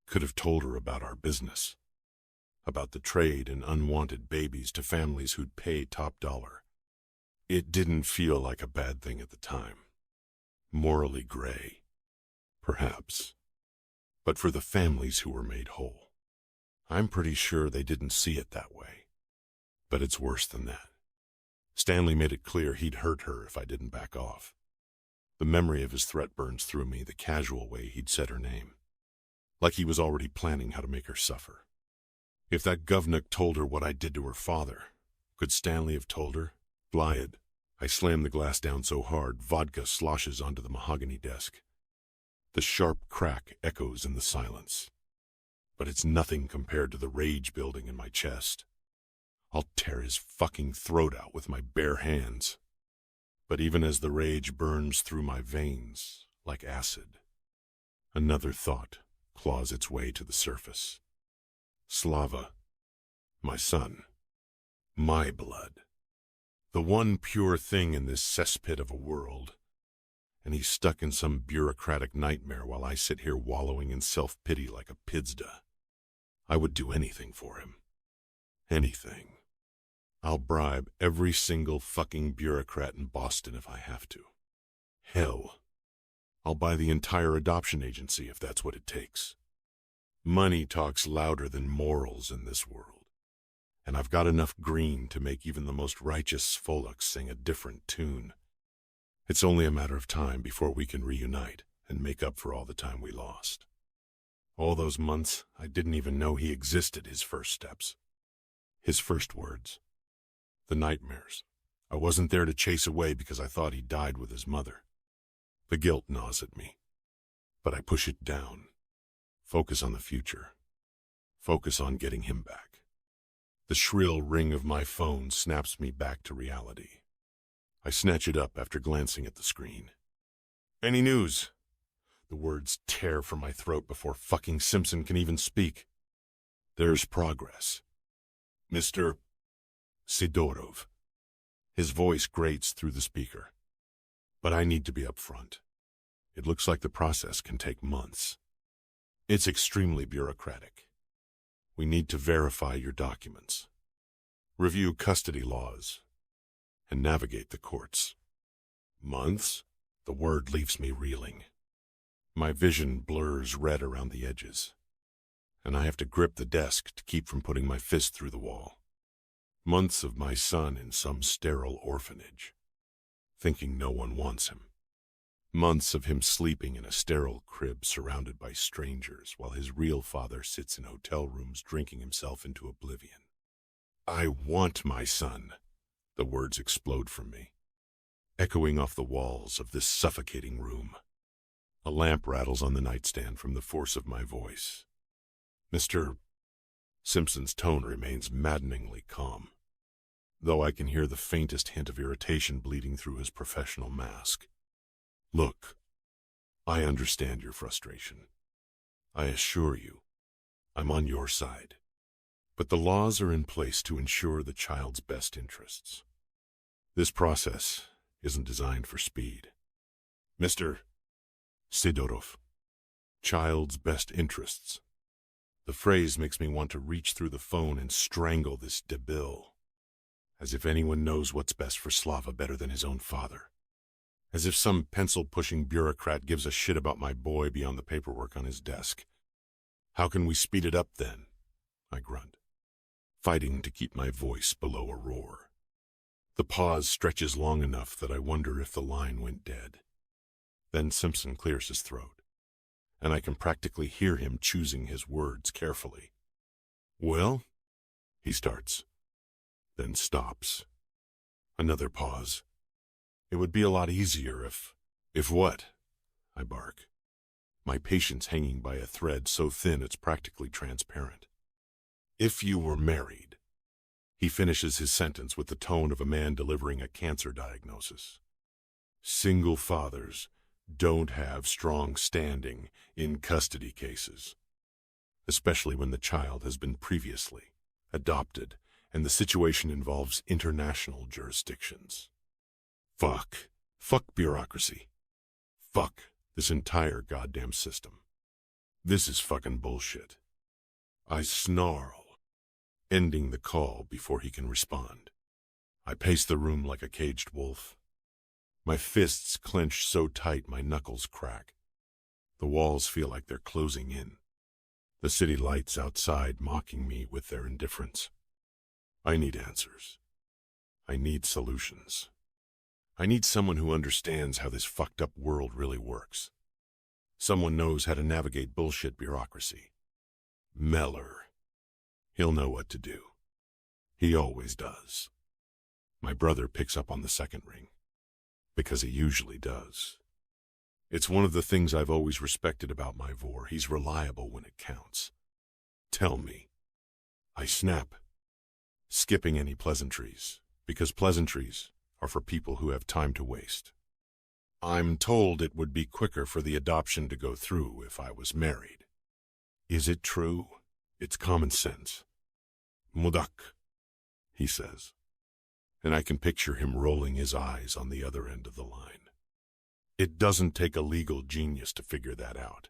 Could have told her about our business. About the trade in unwanted babies to families who'd pay top dollar. It didn't feel like a bad thing at the time. Morally gray, perhaps. But for the families who were made whole, I'm pretty sure they didn't see it that way. But it's worse than that. Stanley made it clear he'd hurt her if I didn't back off. The memory of his threat burns through me the casual way he'd said her name. Like he was already planning how to make her suffer. If that governor told her what I did to her father, could Stanley have told her? Blyad. I slam the glass down so hard, vodka sloshes onto the mahogany desk. The sharp crack echoes in the silence. But it's nothing compared to the rage building in my chest. I'll tear his fucking throat out with my bare hands. But even as the rage burns through my veins, like acid, another thought claws its way to the surface. Slava, my son, my blood, the one pure thing in this cesspit of a world, and he's stuck in some bureaucratic nightmare while I sit here wallowing in self-pity like a pidzda. I would do anything for him. Anything. I'll bribe every single fucking bureaucrat in Boston if I have to. Hell, I'll buy the entire adoption agency if that's what it takes. Money talks louder than morals in this world, and I've got enough green to make even the most righteous Svolok sing a different tune. It's only a matter of time before we can reunite and make up for all the time we lost. All those months, I didn't even know he existed, his first steps. His first words. The nightmares. I wasn't there to chase away because I thought he died with his mother. The guilt gnaws at me, but I push it down. Focus on the future. Focus on getting him back. The shrill ring of my phone snaps me back to reality. I snatch it up after glancing at the screen. Any news? The words tear from my throat before fucking Simpson can even speak. There's progress. Mr. Sidorov. His voice grates through the speaker. But I need to be upfront. It looks like the process can take months. It's extremely bureaucratic. We need to verify your documents, review custody laws, and navigate the courts. Months? The word leaves me reeling. My vision blurs red around the edges, and I have to grip the desk to keep from putting my fist through the wall. Months of my son in some sterile orphanage, thinking no one wants him. Months of him sleeping in a sterile crib surrounded by strangers while his real father sits in hotel rooms drinking himself into oblivion. I want my son. The words explode from me, echoing off the walls of this suffocating room. A lamp rattles on the nightstand from the force of my voice. Mr. Simpson's tone remains maddeningly calm, though I can hear the faintest hint of irritation bleeding through his professional mask. Look, I understand your frustration. I assure you, I'm on your side. But the laws are in place to ensure the child's best interests. This process isn't designed for speed. Mr. Sidorov, child's best interests. The phrase makes me want to reach through the phone and strangle this debil. As if anyone knows what's best for Slava better than his own father. As if some pencil-pushing bureaucrat gives a shit about my boy beyond the paperwork on his desk. How can we speed it up then? I grunt, fighting to keep my voice below a roar. The pause stretches long enough that I wonder if the line went dead. Then Simpson clears his throat, and I can practically hear him choosing his words carefully. Well, he starts, then stops. Another pause. It would be a lot easier if... If what? I bark, my patience hanging by a thread so thin it's practically transparent. If you were married. He finishes his sentence with the tone of a man delivering a cancer diagnosis. Single fathers don't have strong standing in custody cases, especially when the child has been previously adopted and the situation involves international jurisdictions. Fuck bureaucracy. Fuck this entire goddamn system. This is fucking bullshit. I snarl, ending the call before he can respond. I pace the room like a caged wolf. My fists clench so tight my knuckles crack. The walls feel like they're closing in. The city lights outside mocking me with their indifference. I need answers. I need solutions. I need someone who understands how this fucked up world really works. Someone knows how to navigate bullshit bureaucracy. Meller. He'll know what to do. He always does. My brother picks up on the second ring, because he usually does. It's one of the things I've always respected about my vor. He's reliable when it counts. Tell me. I snap, skipping any pleasantries, because pleasantries are for people who have time to waste. I'm told it would be quicker for the adoption to go through if I was married. Is it true? It's common sense. Mudak, he says, and I can picture him rolling his eyes on the other end of the line. It doesn't take a legal genius to figure that out.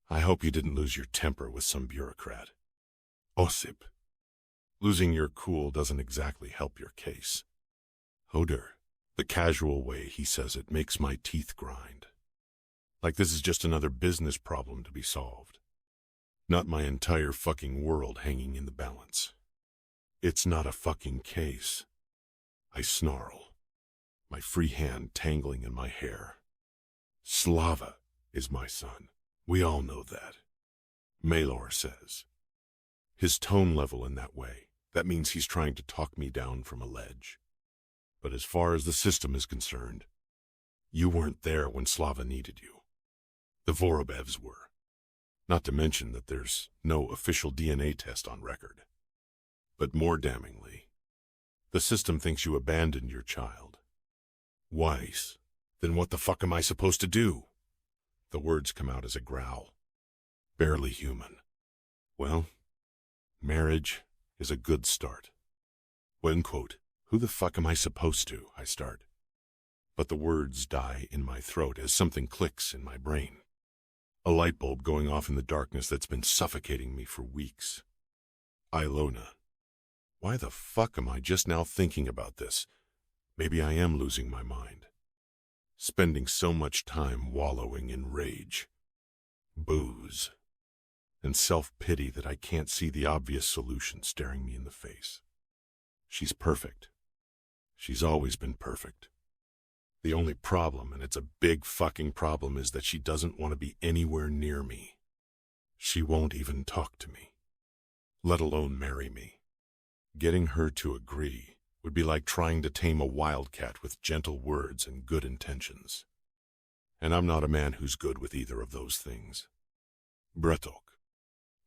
I hope you didn't lose your temper with some bureaucrat. Osip, losing your cool doesn't exactly help your case. Hodor, the casual way he says it makes my teeth grind. Like this is just another business problem to be solved. Not my entire fucking world hanging in the balance. It's not a fucking case. I snarl, my free hand tangling in my hair. Slava is my son. We all know that. Maylor says. His tone level in that way, that means he's trying to talk me down from a ledge. But as far as the system is concerned, you weren't there when Slava needed you. The Vorobevs were. Not to mention that there's no official DNA test on record. But more damningly, the system thinks you abandoned your child. Weiss, then what the fuck am I supposed to do? The words come out as a growl. Barely human. Well, marriage is a good start. When quote, who the fuck am I supposed to? I start. But the words die in my throat as something clicks in my brain. A light bulb going off in the darkness that's been suffocating me for weeks. Alona. Why the fuck am I just now thinking about this? Maybe I am losing my mind. Spending so much time wallowing in rage, booze, and self-pity that I can't see the obvious solution staring me in the face. She's perfect. She's always been perfect. The only problem, and it's a big fucking problem, is that she doesn't want to be anywhere near me. She won't even talk to me, let alone marry me. Getting her to agree would be like trying to tame a wildcat with gentle words and good intentions. And I'm not a man who's good with either of those things. Bretok,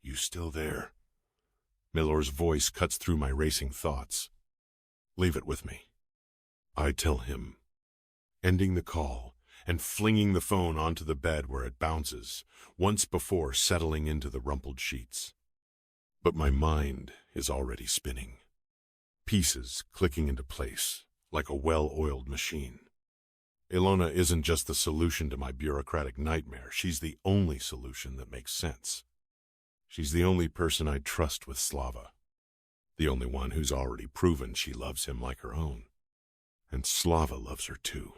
you still there? Milor's voice cuts through my racing thoughts. Leave it with me. I tell him, ending the call and flinging the phone onto the bed where it bounces, once before settling into the rumpled sheets. But my mind is already spinning. Pieces clicking into place, like a well-oiled machine. Alona isn't just the solution to my bureaucratic nightmare. She's the only solution that makes sense. She's the only person I trust with Slava. The only one who's already proven she loves him like her own. And Slava loves her too.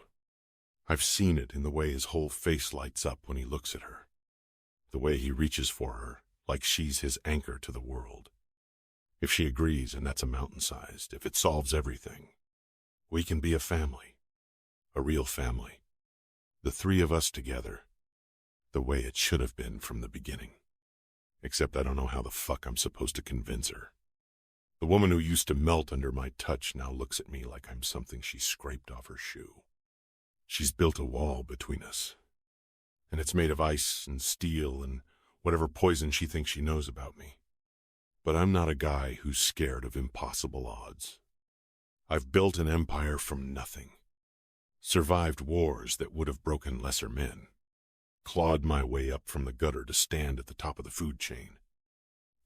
I've seen it in the way his whole face lights up when he looks at her. The way he reaches for her, like she's his anchor to the world. If she agrees, and that's a mountain-sized, if it solves everything, we can be a family. A real family. The three of us together. The way it should have been from the beginning. Except I don't know how the fuck I'm supposed to convince her. The woman who used to melt under my touch now looks at me like I'm something she scraped off her shoe. She's built a wall between us. And it's made of ice and steel and whatever poison she thinks she knows about me. But I'm not a guy who's scared of impossible odds. I've built an empire from nothing. Survived wars that would have broken lesser men. Clawed my way up from the gutter to stand at the top of the food chain.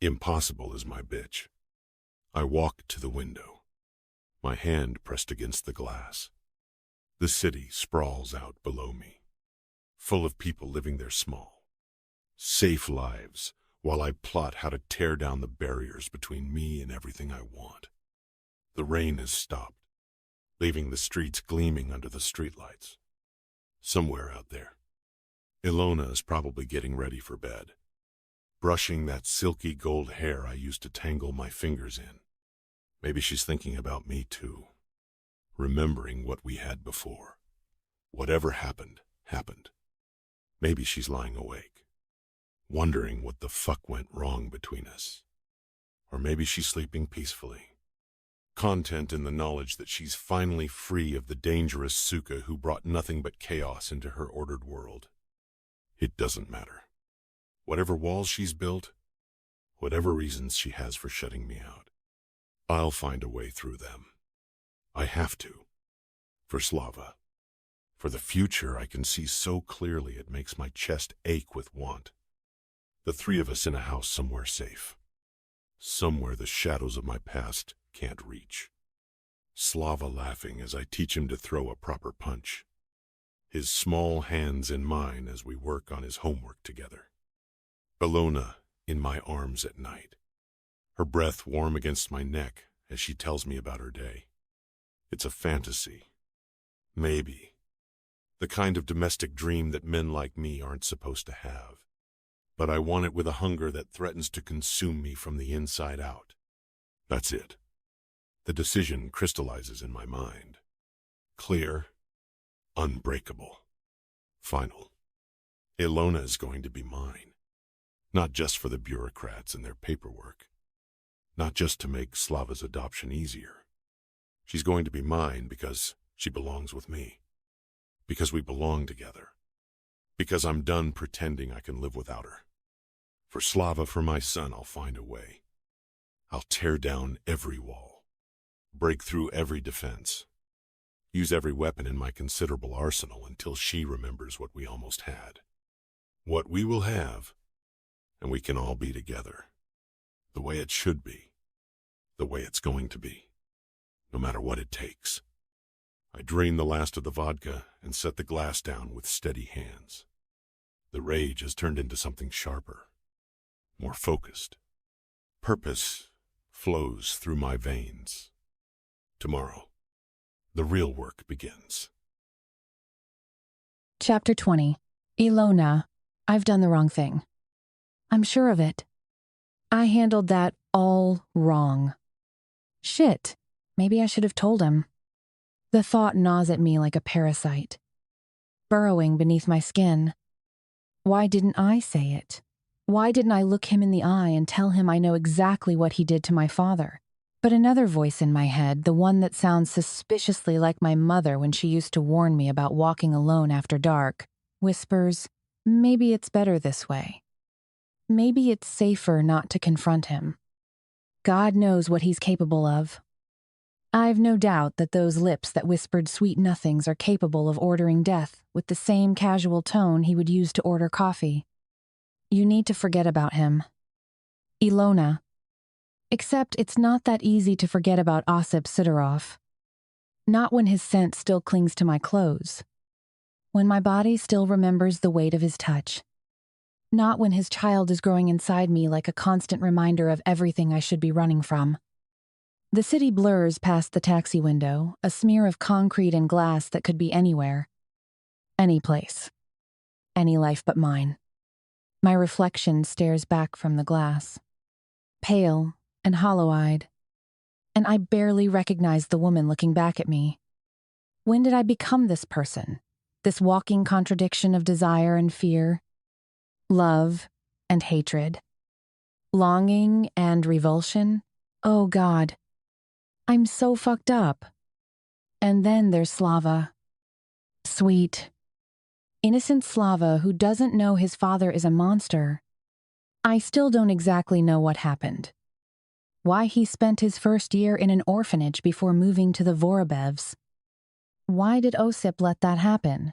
Impossible is my bitch. I walk to the window, my hand pressed against the glass. The city sprawls out below me, full of people living their small, safe lives, while I plot how to tear down the barriers between me and everything I want. The rain has stopped, leaving the streets gleaming under the streetlights. Somewhere out there, Alona is probably getting ready for bed, brushing that silky gold hair I used to tangle my fingers in. Maybe she's thinking about me too, remembering what we had before. Whatever happened, happened. Maybe she's lying awake, wondering what the fuck went wrong between us. Or maybe she's sleeping peacefully, content in the knowledge that she's finally free of the dangerous Suka who brought nothing but chaos into her ordered world. It doesn't matter. Whatever walls she's built, whatever reasons she has for shutting me out, I'll find a way through them. I have to. For Slava. For the future I can see so clearly it makes my chest ache with want. The three of us in a house somewhere safe. Somewhere the shadows of my past can't reach. Slava laughing as I teach him to throw a proper punch. His small hands in mine as we work on his homework together. Alona in my arms at night. Her breath warm against my neck as she tells me about her day. It's a fantasy. Maybe. The kind of domestic dream that men like me aren't supposed to have. But I want it with a hunger that threatens to consume me from the inside out. That's it. The decision crystallizes in my mind. Clear. Unbreakable. Final. Alona is going to be mine. Not just for the bureaucrats and their paperwork. Not just to make Slava's adoption easier. She's going to be mine because she belongs with me. Because we belong together. Because I'm done pretending I can live without her. For Slava, for my son, I'll find a way. I'll tear down every wall. Break through every defense. Use every weapon in my considerable arsenal until she remembers what we almost had. What we will have, and we can all be together. The way it should be. The way it's going to be. No matter what it takes. I drain the last of the vodka and set the glass down with steady hands. The rage has turned into something sharper. More focused. Purpose flows through my veins. Tomorrow, the real work begins. Chapter 20. Alona, I've done the wrong thing. I'm sure of it. I handled that all wrong. Shit. Maybe I should have told him. The thought gnaws at me like a parasite, burrowing beneath my skin. Why didn't I say it? Why didn't I look him in the eye and tell him I know exactly what he did to my father? But another voice in my head, the one that sounds suspiciously like my mother when she used to warn me about walking alone after dark, whispers, maybe it's better this way. Maybe it's safer not to confront him. God knows what he's capable of. I've no doubt that those lips that whispered sweet nothings are capable of ordering death with the same casual tone he would use to order coffee. You need to forget about him. Alona. Except it's not that easy to forget about Osip Sidorov. Not when his scent still clings to my clothes. When my body still remembers the weight of his touch. Not when his child is growing inside me like a constant reminder of everything I should be running from. The city blurs past the taxi window, a smear of concrete and glass that could be anywhere. Any place. Any life but mine. My reflection stares back from the glass. Pale and hollow-eyed. And I barely recognize the woman looking back at me. When did I become this person? This walking contradiction of desire and fear? Love and hatred? Longing and revulsion? Oh God. I'm so fucked up. And then there's Slava. Sweet, innocent Slava who doesn't know his father is a monster. I still don't exactly know what happened. Why he spent his first year in an orphanage before moving to the Vorobevs. Why did Osip let that happen?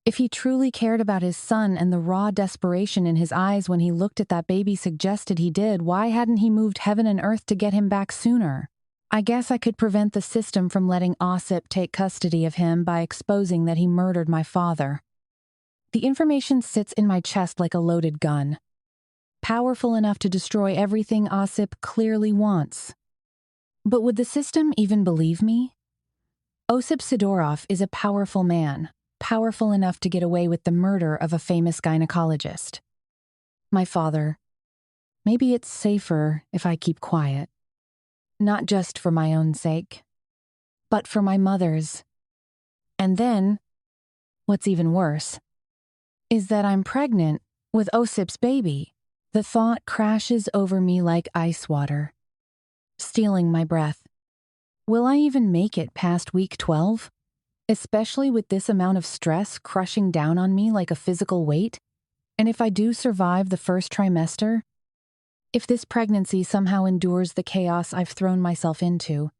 If he truly cared about his son and the raw desperation in his eyes when he looked at that baby suggested he did, why hadn't he moved heaven and earth to get him back sooner? I guess I could prevent the system from letting Osip take custody of him by exposing that he murdered my father. The information sits in my chest like a loaded gun. Powerful enough to destroy everything Osip clearly wants. But would the system even believe me? Osip Sidorov is a powerful man, powerful enough to get away with the murder of a famous gynecologist. My father. Maybe it's safer if I keep quiet. Not just for my own sake, but for my mother's. And then, what's even worse, is that I'm pregnant with Osip's baby. The thought crashes over me like ice water, stealing my breath. Will I even make it past week 12? Especially with this amount of stress crushing down on me like a physical weight? And if I do survive the first trimester? If this pregnancy somehow endures the chaos I've thrown myself into,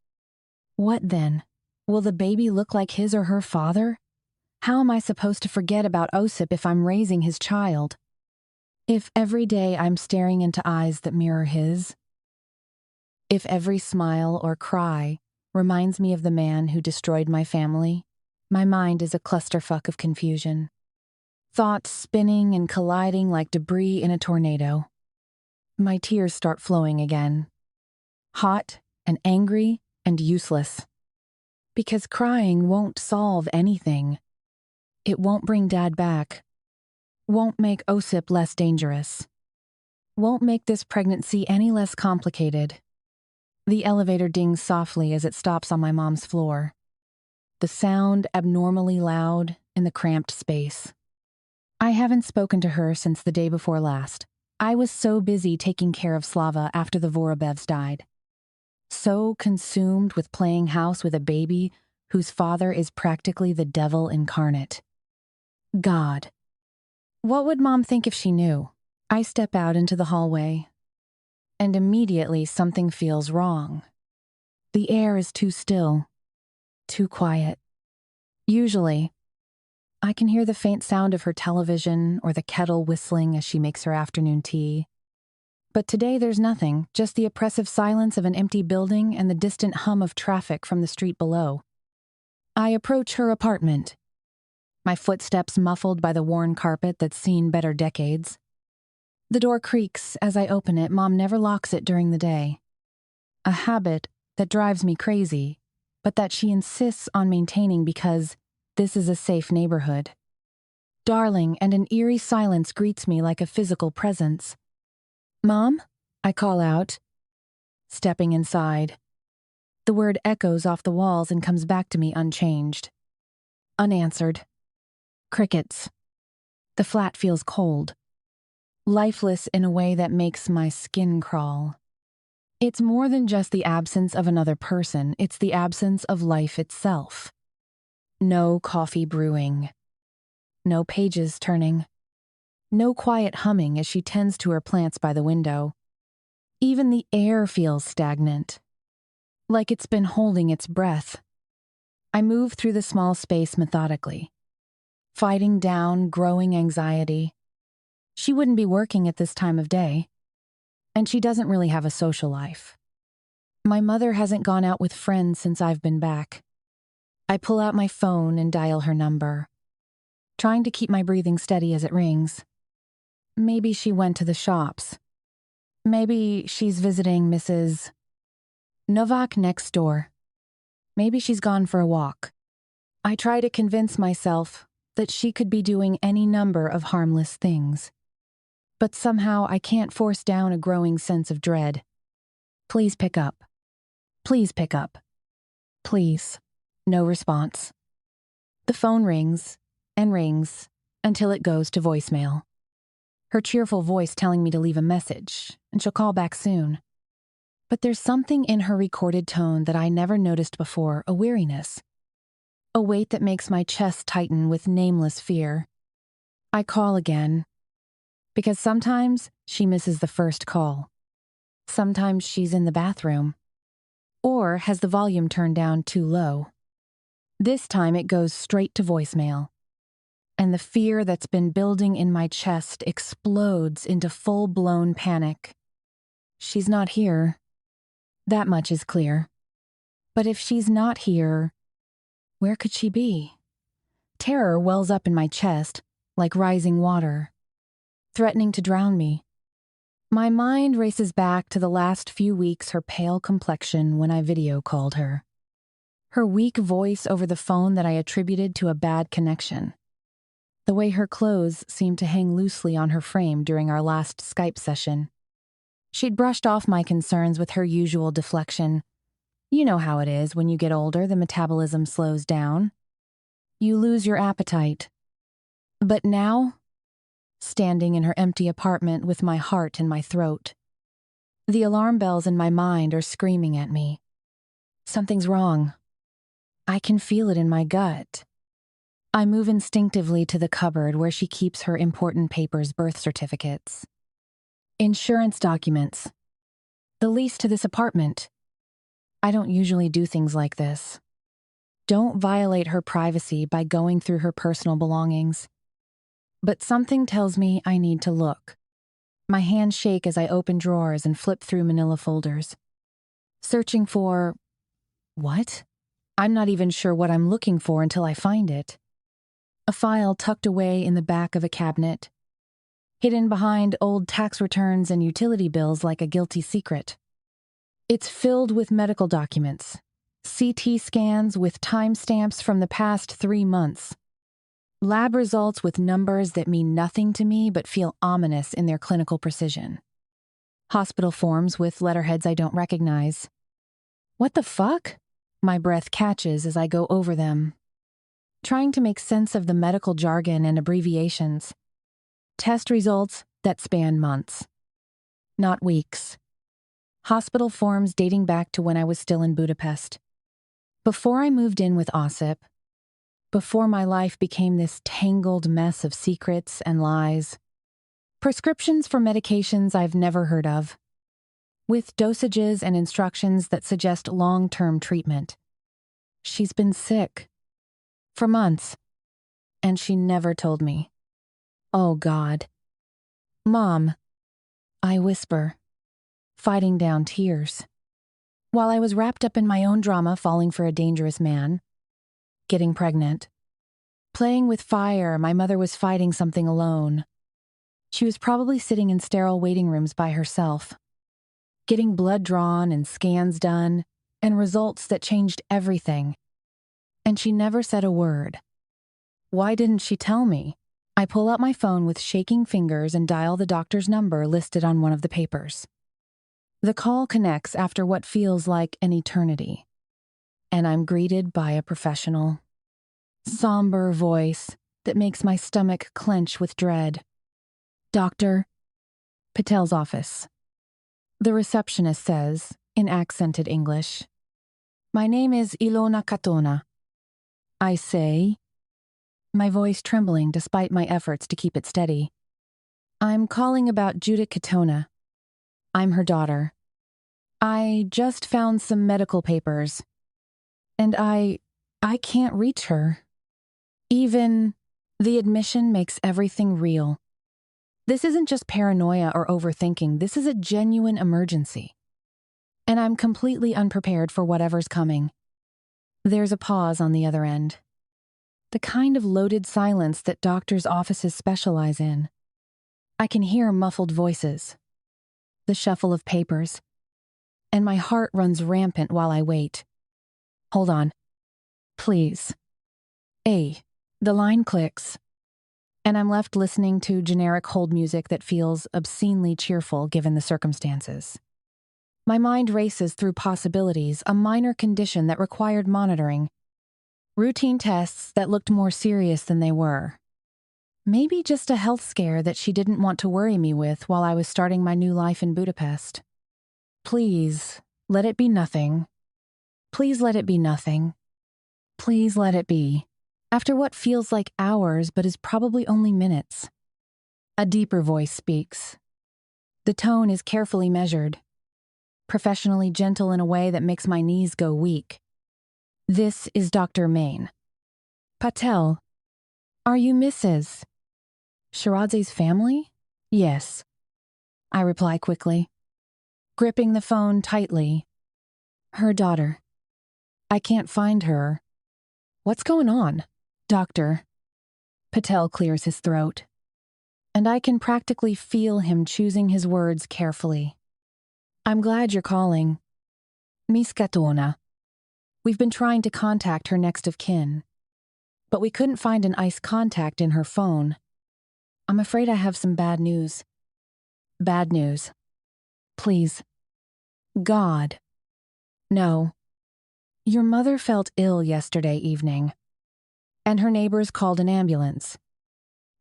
what then? Will the baby look like his or her father? How am I supposed to forget about Osip if I'm raising his child? If every day I'm staring into eyes that mirror his? If every smile or cry reminds me of the man who destroyed my family? My mind is a clusterfuck of confusion. Thoughts spinning and colliding like debris in a tornado. My tears start flowing again. Hot and angry and useless. Because crying won't solve anything. It won't bring Dad back. Won't make Osip less dangerous. Won't make this pregnancy any less complicated. The elevator dings softly as it stops on my mom's floor. The sound abnormally loud in the cramped space. I haven't spoken to her since the day before last. I was so busy taking care of Slava after the Vorobevs died. So consumed with playing house with a baby whose father is practically the devil incarnate. God. What would Mom think if she knew? I step out into the hallway, and immediately something feels wrong. The air is too still, too quiet. Usually, I can hear the faint sound of her television or the kettle whistling as she makes her afternoon tea. But today there's nothing, just the oppressive silence of an empty building and the distant hum of traffic from the street below. I approach her apartment, my footsteps muffled by the worn carpet that's seen better decades. The door creaks as I open it. Mom never locks it during the day. A habit that drives me crazy, but that she insists on maintaining because this is a safe neighborhood. Darling, and an eerie silence greets me like a physical presence. Mom? I call out, stepping inside. The word echoes off the walls and comes back to me unchanged. Unanswered. Crickets. The flat feels cold. Lifeless in a way that makes my skin crawl. It's more than just the absence of another person, it's the absence of life itself. No coffee brewing. No pages turning. No quiet humming as she tends to her plants by the window. Even the air feels stagnant, like it's been holding its breath. I move through the small space methodically, fighting down growing anxiety. She wouldn't be working at this time of day, and she doesn't really have a social life. My mother hasn't gone out with friends since I've been back. I pull out my phone and dial her number, trying to keep my breathing steady as it rings. Maybe she went to the shops. Maybe she's visiting Mrs. Novak next door. Maybe she's gone for a walk. I try to convince myself that she could be doing any number of harmless things. But somehow I can't force down a growing sense of dread. Please pick up. Please pick up. Please. No response. The phone rings and rings until it goes to voicemail. Her cheerful voice telling me to leave a message, and she'll call back soon. But there's something in her recorded tone that I never noticed before, a weariness. A weight that makes my chest tighten with nameless fear. I call again, because sometimes she misses the first call. Sometimes she's in the bathroom, or has the volume turned down too low. This time it goes straight to voicemail. And the fear that's been building in my chest explodes into full-blown panic. She's not here. That much is clear. But if she's not here, where could she be? Terror wells up in my chest, like rising water, threatening to drown me. My mind races back to the last few weeks, her pale complexion when I video called her. Her weak voice over the phone that I attributed to a bad connection. The way her clothes seemed to hang loosely on her frame during our last Skype session. She'd brushed off my concerns with her usual deflection. You know how it is when you get older, the metabolism slows down. You lose your appetite. But now, standing in her empty apartment with my heart in my throat, the alarm bells in my mind are screaming at me. Something's wrong. I can feel it in my gut. I move instinctively to the cupboard where she keeps her important papers, birth certificates, insurance documents, the lease to this apartment. I don't usually do things like this. Don't violate her privacy by going through her personal belongings. But something tells me I need to look. My hands shake as I open drawers and flip through manila folders. Searching for... what? I'm not even sure what I'm looking for until I find it. A file tucked away in the back of a cabinet, hidden behind old tax returns and utility bills like a guilty secret. It's filled with medical documents, CT scans with timestamps from the past 3 months, lab results with numbers that mean nothing to me but feel ominous in their clinical precision, hospital forms with letterheads I don't recognize. What the fuck? My breath catches as I go over them, trying to make sense of the medical jargon and abbreviations. Test results that span months, not weeks. Hospital forms dating back to when I was still in Budapest. Before I moved in with Osip, before my life became this tangled mess of secrets and lies. Prescriptions for medications I've never heard of, with dosages and instructions that suggest long-term treatment. She's been sick. For months. And she never told me. Oh, God. Mom. I whisper, fighting down tears. While I was wrapped up in my own drama, falling for a dangerous man, getting pregnant, playing with fire, my mother was fighting something alone. She was probably sitting in sterile waiting rooms by herself, getting blood drawn and scans done, and results that changed everything. And she never said a word. Why didn't she tell me? I pull out my phone with shaking fingers and dial the doctor's number listed on one of the papers. The call connects after what feels like an eternity. and I'm greeted by a professional, somber voice that makes my stomach clench with dread. Dr. Patel's office. The receptionist says, in accented English, "My name is Alona Katona." I say, my voice trembling despite my efforts to keep it steady. "I'm calling about Judith Katona. I'm her daughter. I just found some medical papers, and I can't reach her. Even the admission makes everything real. This isn't just paranoia or overthinking, this is a genuine emergency. And I'm completely unprepared for whatever's coming." There's a pause on the other end. The kind of loaded silence that doctors' offices specialize in. I can hear muffled voices, the shuffle of papers, and my heart runs rampant while I wait. "Hold on. Please." The line clicks, and I'm left listening to generic hold music that feels obscenely cheerful given the circumstances. My mind races through possibilities, a minor condition that required monitoring, routine tests that looked more serious than they were. Maybe just a health scare that she didn't want to worry me with while I was starting my new life in Budapest. Please, let it be nothing. Please let it be nothing. Please let it be. After what feels like hours but is probably only minutes. A deeper voice speaks. The tone is carefully measured, professionally gentle in a way that makes my knees go weak. This is Dr. Main. "Patel, are you Mrs. Shiradze's family?" "Yes," I reply quickly, gripping the phone tightly. "Her daughter. I can't find her. What's going on?" "Doctor." Patel clears his throat, and I can practically feel him choosing his words carefully. "I'm glad you're calling. Miss Katona. We've been trying to contact her next of kin, but we couldn't find an ICE contact in her phone. I'm afraid I have some bad news." "Bad news. Please. God." "No. Your mother felt ill yesterday evening, and her neighbors called an ambulance.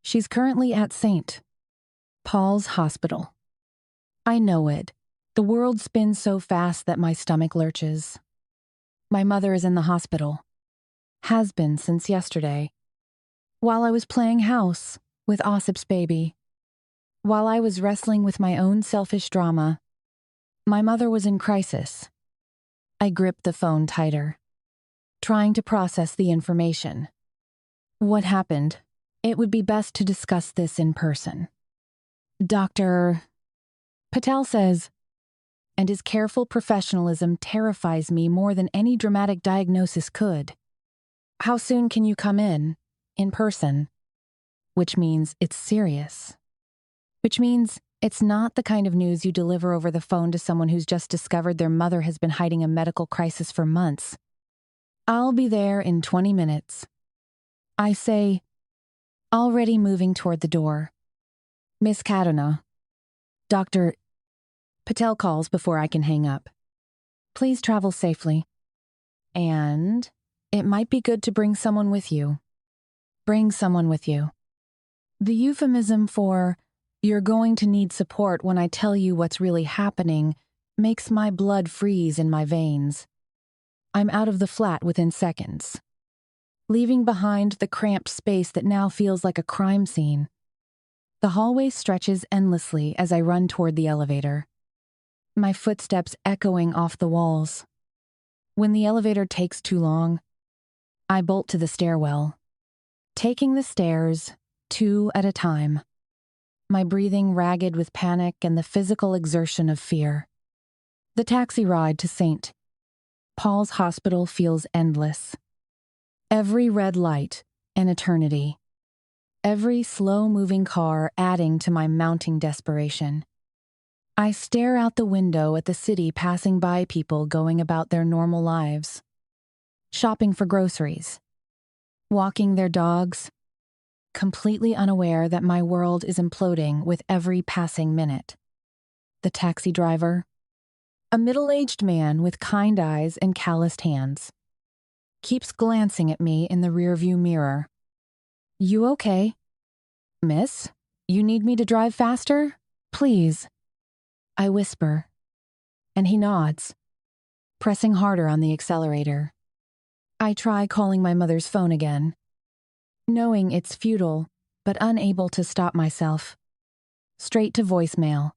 She's currently at St. Paul's Hospital." I know it. The world spins so fast that my stomach lurches. My mother is in the hospital. Has been since yesterday. While I was playing house with Osip's baby, while I was wrestling with my own selfish drama, my mother was in crisis. I gripped the phone tighter, trying to process the information. "What happened? It would be best to discuss this in person." "Dr. Patel says," and his careful professionalism terrifies me more than any dramatic diagnosis could. "How soon can you come in person?" Which means it's serious. Which means it's not the kind of news you deliver over the phone to someone who's just discovered their mother has been hiding a medical crisis for months. "I'll be there in 20 minutes. I say, already moving toward the door. "Miss Katona." Dr. Patel calls before I can hang up. "Please travel safely. And it might be good to bring someone with you." Bring someone with you. The euphemism for "you're going to need support when I tell you what's really happening" makes my blood freeze in my veins. I'm out of the flat within seconds, leaving behind the cramped space that now feels like a crime scene. The hallway stretches endlessly as I run toward the elevator, my footsteps echoing off the walls. When the elevator takes too long, I bolt to the stairwell, taking the stairs 2 at a time, my breathing ragged with panic and the physical exertion of fear. The taxi ride to St. Paul's Hospital feels endless. Every red light, an eternity. Every slow-moving car adding to my mounting desperation. I stare out the window at the city passing by people going about their normal lives. Shopping for groceries. Walking their dogs. Completely unaware that my world is imploding with every passing minute. The taxi driver. A middle-aged man with kind eyes and calloused hands. keeps glancing at me in the rearview mirror. "You okay? Miss? You need me to drive faster? Please." I whisper, and he nods, pressing harder on the accelerator. I try calling my mother's phone again, knowing it's futile, but unable to stop myself. Straight to voicemail.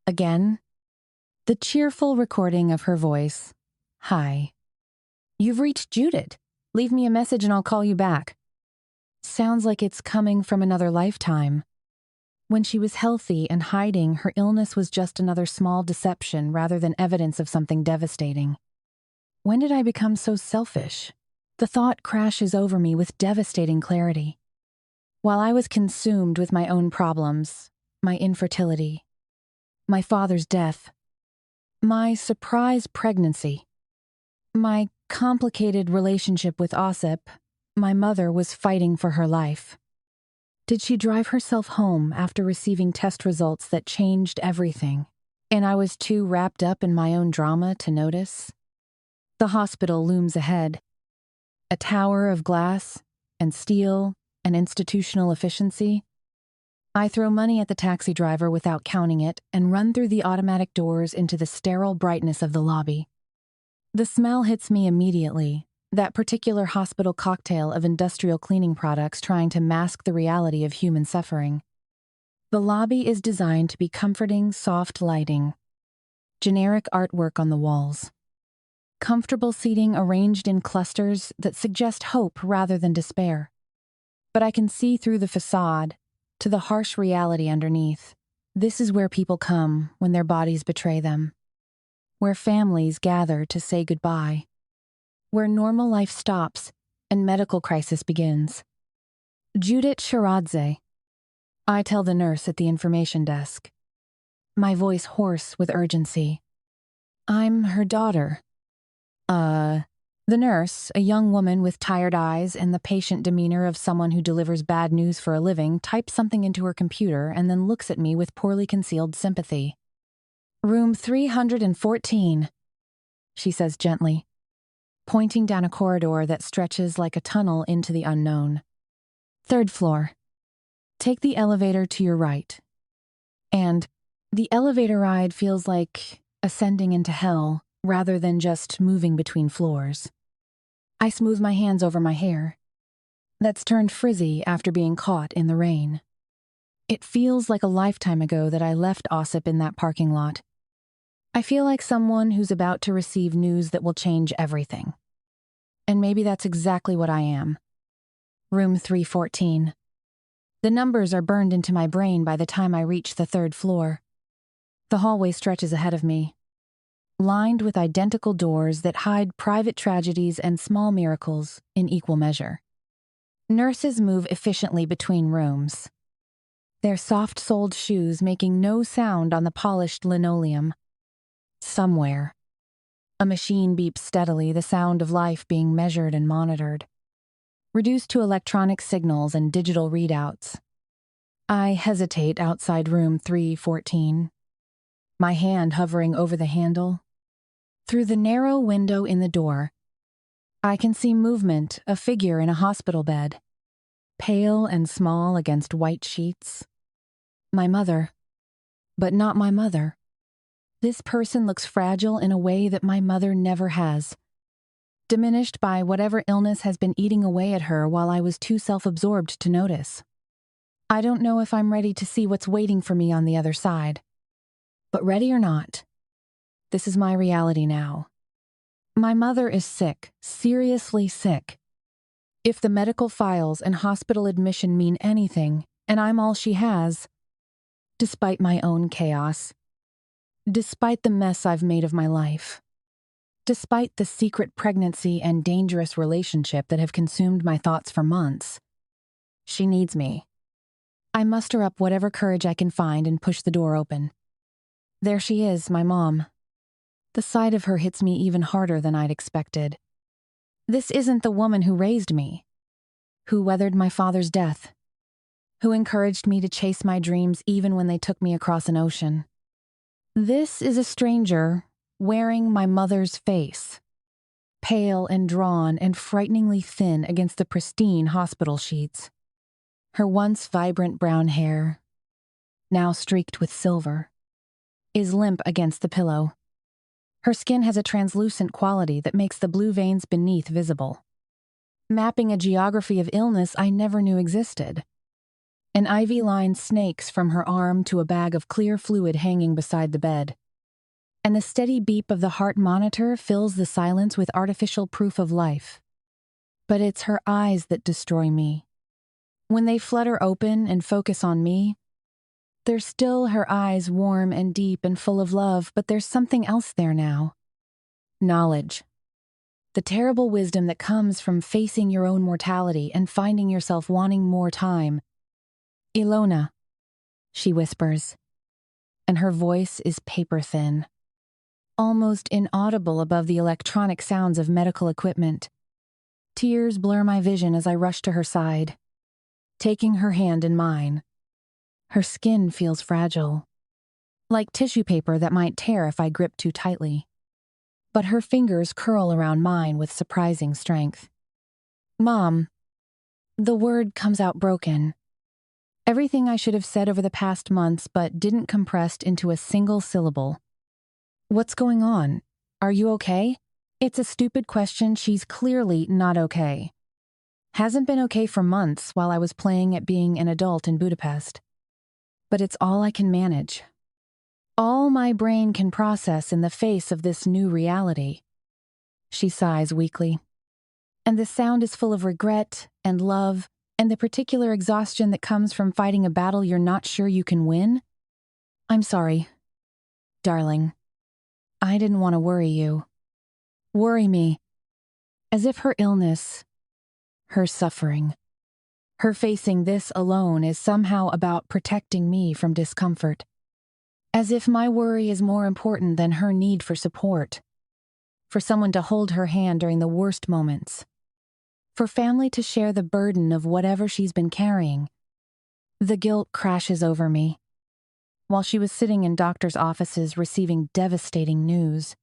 Again, the cheerful recording of her voice. "Hi. You've reached Judith. Leave me a message and I'll call you back." Sounds like it's coming from another lifetime. When she was healthy and hiding, her illness was just another small deception rather than evidence of something devastating. When did I become so selfish? The thought crashes over me with devastating clarity. While I was consumed with my own problems, my infertility, my father's death, my surprise pregnancy, my complicated relationship with Osip, my mother was fighting for her life. Did she drive herself home after receiving test results that changed everything, and I was too wrapped up in my own drama to notice? The hospital looms ahead. A tower of glass and steel and institutional efficiency. I throw money at the taxi driver without counting it and run through the automatic doors into the sterile brightness of the lobby. The smell hits me immediately, that particular hospital cocktail of industrial cleaning products trying to mask the reality of human suffering. The lobby is designed to be comforting, soft lighting, generic artwork on the walls, comfortable seating arranged in clusters that suggest hope rather than despair. But I can see through the facade to the harsh reality underneath. This is where people come when their bodies betray them, where families gather to say goodbye, where normal life stops and medical crisis begins. Judith Shiradze, I tell the nurse at the information desk, my voice hoarse with urgency. "I'm her daughter." The nurse, a young woman with tired eyes and the patient demeanor of someone who delivers bad news for a living, types something into her computer and then looks at me with poorly concealed sympathy. "Room 314, she says gently, pointing down a corridor that stretches like a tunnel into the unknown. "Third floor. Take the elevator to your right." And the elevator ride feels like ascending into hell rather than just moving between floors. I smooth my hands over my hair, that's turned frizzy after being caught in the rain. It feels like a lifetime ago that I left Osip in that parking lot. I feel like someone who's about to receive news that will change everything. And maybe that's exactly what I am. Room 314. The numbers are burned into my brain by the time I reach the third floor. The hallway stretches ahead of me, lined with identical doors that hide private tragedies and small miracles in equal measure. Nurses move efficiently between rooms, their soft-soled shoes making no sound on the polished linoleum. Somewhere, a machine beeps steadily, the sound of life being measured and monitored, reduced to electronic signals and digital readouts. I hesitate outside room 314, my hand hovering over the handle. Through the narrow window in the door, I can see movement, a figure in a hospital bed, pale and small against white sheets. My mother, but not my mother. This person looks fragile in a way that my mother never has, diminished by whatever illness has been eating away at her while I was too self-absorbed to notice. I don't know if I'm ready to see what's waiting for me on the other side. But ready or not, this is my reality now. My mother is sick, seriously sick. If the medical files and hospital admission mean anything, and I'm all she has, despite my own chaos, despite the mess I've made of my life, despite the secret pregnancy and dangerous relationship that have consumed my thoughts for months, she needs me. I muster up whatever courage I can find and push the door open. There she is, my mom. The sight of her hits me even harder than I'd expected. This isn't the woman who raised me, who weathered my father's death, who encouraged me to chase my dreams even when they took me across an ocean. This is a stranger wearing my mother's face. pale and drawn and frighteningly thin against the pristine hospital sheets. Her once vibrant brown hair, now streaked with silver, is limp against the pillow. Her skin has a translucent quality that makes the blue veins beneath visible, mapping a geography of illness I never knew existed. An ivy line snakes from her arm to a bag of clear fluid hanging beside the bed, and the steady beep of the heart monitor fills the silence with artificial proof of life. But it's her eyes that destroy me. When they flutter open and focus on me, they're still her eyes, warm and deep and full of love, but there's something else there now. Knowledge. The terrible wisdom that comes from facing your own mortality and finding yourself wanting more time. Alona, she whispers, and her voice is paper-thin, almost inaudible above the electronic sounds of medical equipment. Tears blur my vision as I rush to her side, taking her hand in mine. Her skin feels fragile, like tissue paper that might tear if I grip too tightly. But her fingers curl around mine with surprising strength. Mom. The word comes out broken. Everything I should have said over the past months but didn't compressed into a single syllable. What's going on? Are you okay? It's a stupid question. She's clearly not okay. Hasn't been okay for months while I was playing at being an adult in Budapest. But it's all I can manage. All my brain can process in the face of this new reality. She sighs weakly. And the sound is full of regret and love and the particular exhaustion that comes from fighting a battle you're not sure you can win. I'm sorry, darling. I didn't want to worry you. Worry me. As if her illness, her suffering, her facing this alone is somehow about protecting me from discomfort. As if my worry is more important than her need for support, for someone to hold her hand during the worst moments, for family to share the burden of whatever she's been carrying. The guilt crashes over me. While she was sitting in doctors' offices receiving devastating news,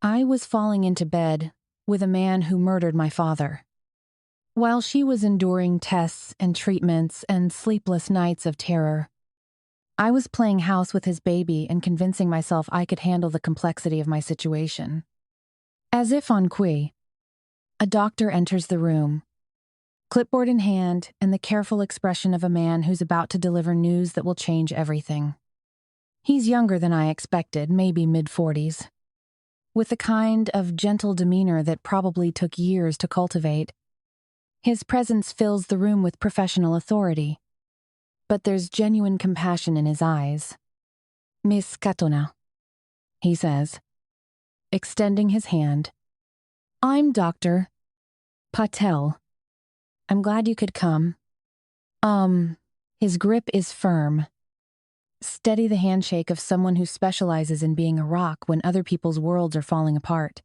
I was falling into bed with a man who murdered my father. While she was enduring tests and treatments and sleepless nights of terror, I was playing house with his baby and convincing myself I could handle the complexity of my situation. As if on qui, a doctor enters the room, clipboard in hand and the careful expression of a man who's about to deliver news that will change everything. He's younger than I expected, maybe mid-40s, with the kind of gentle demeanor that probably took years to cultivate. His presence fills the room with professional authority, but there's genuine compassion in his eyes. Miss Katona, he says, extending his hand. I'm Dr. Patel. I'm glad you could come. His grip is firm. Steady the handshake of someone who specializes in being a rock when other people's worlds are falling apart.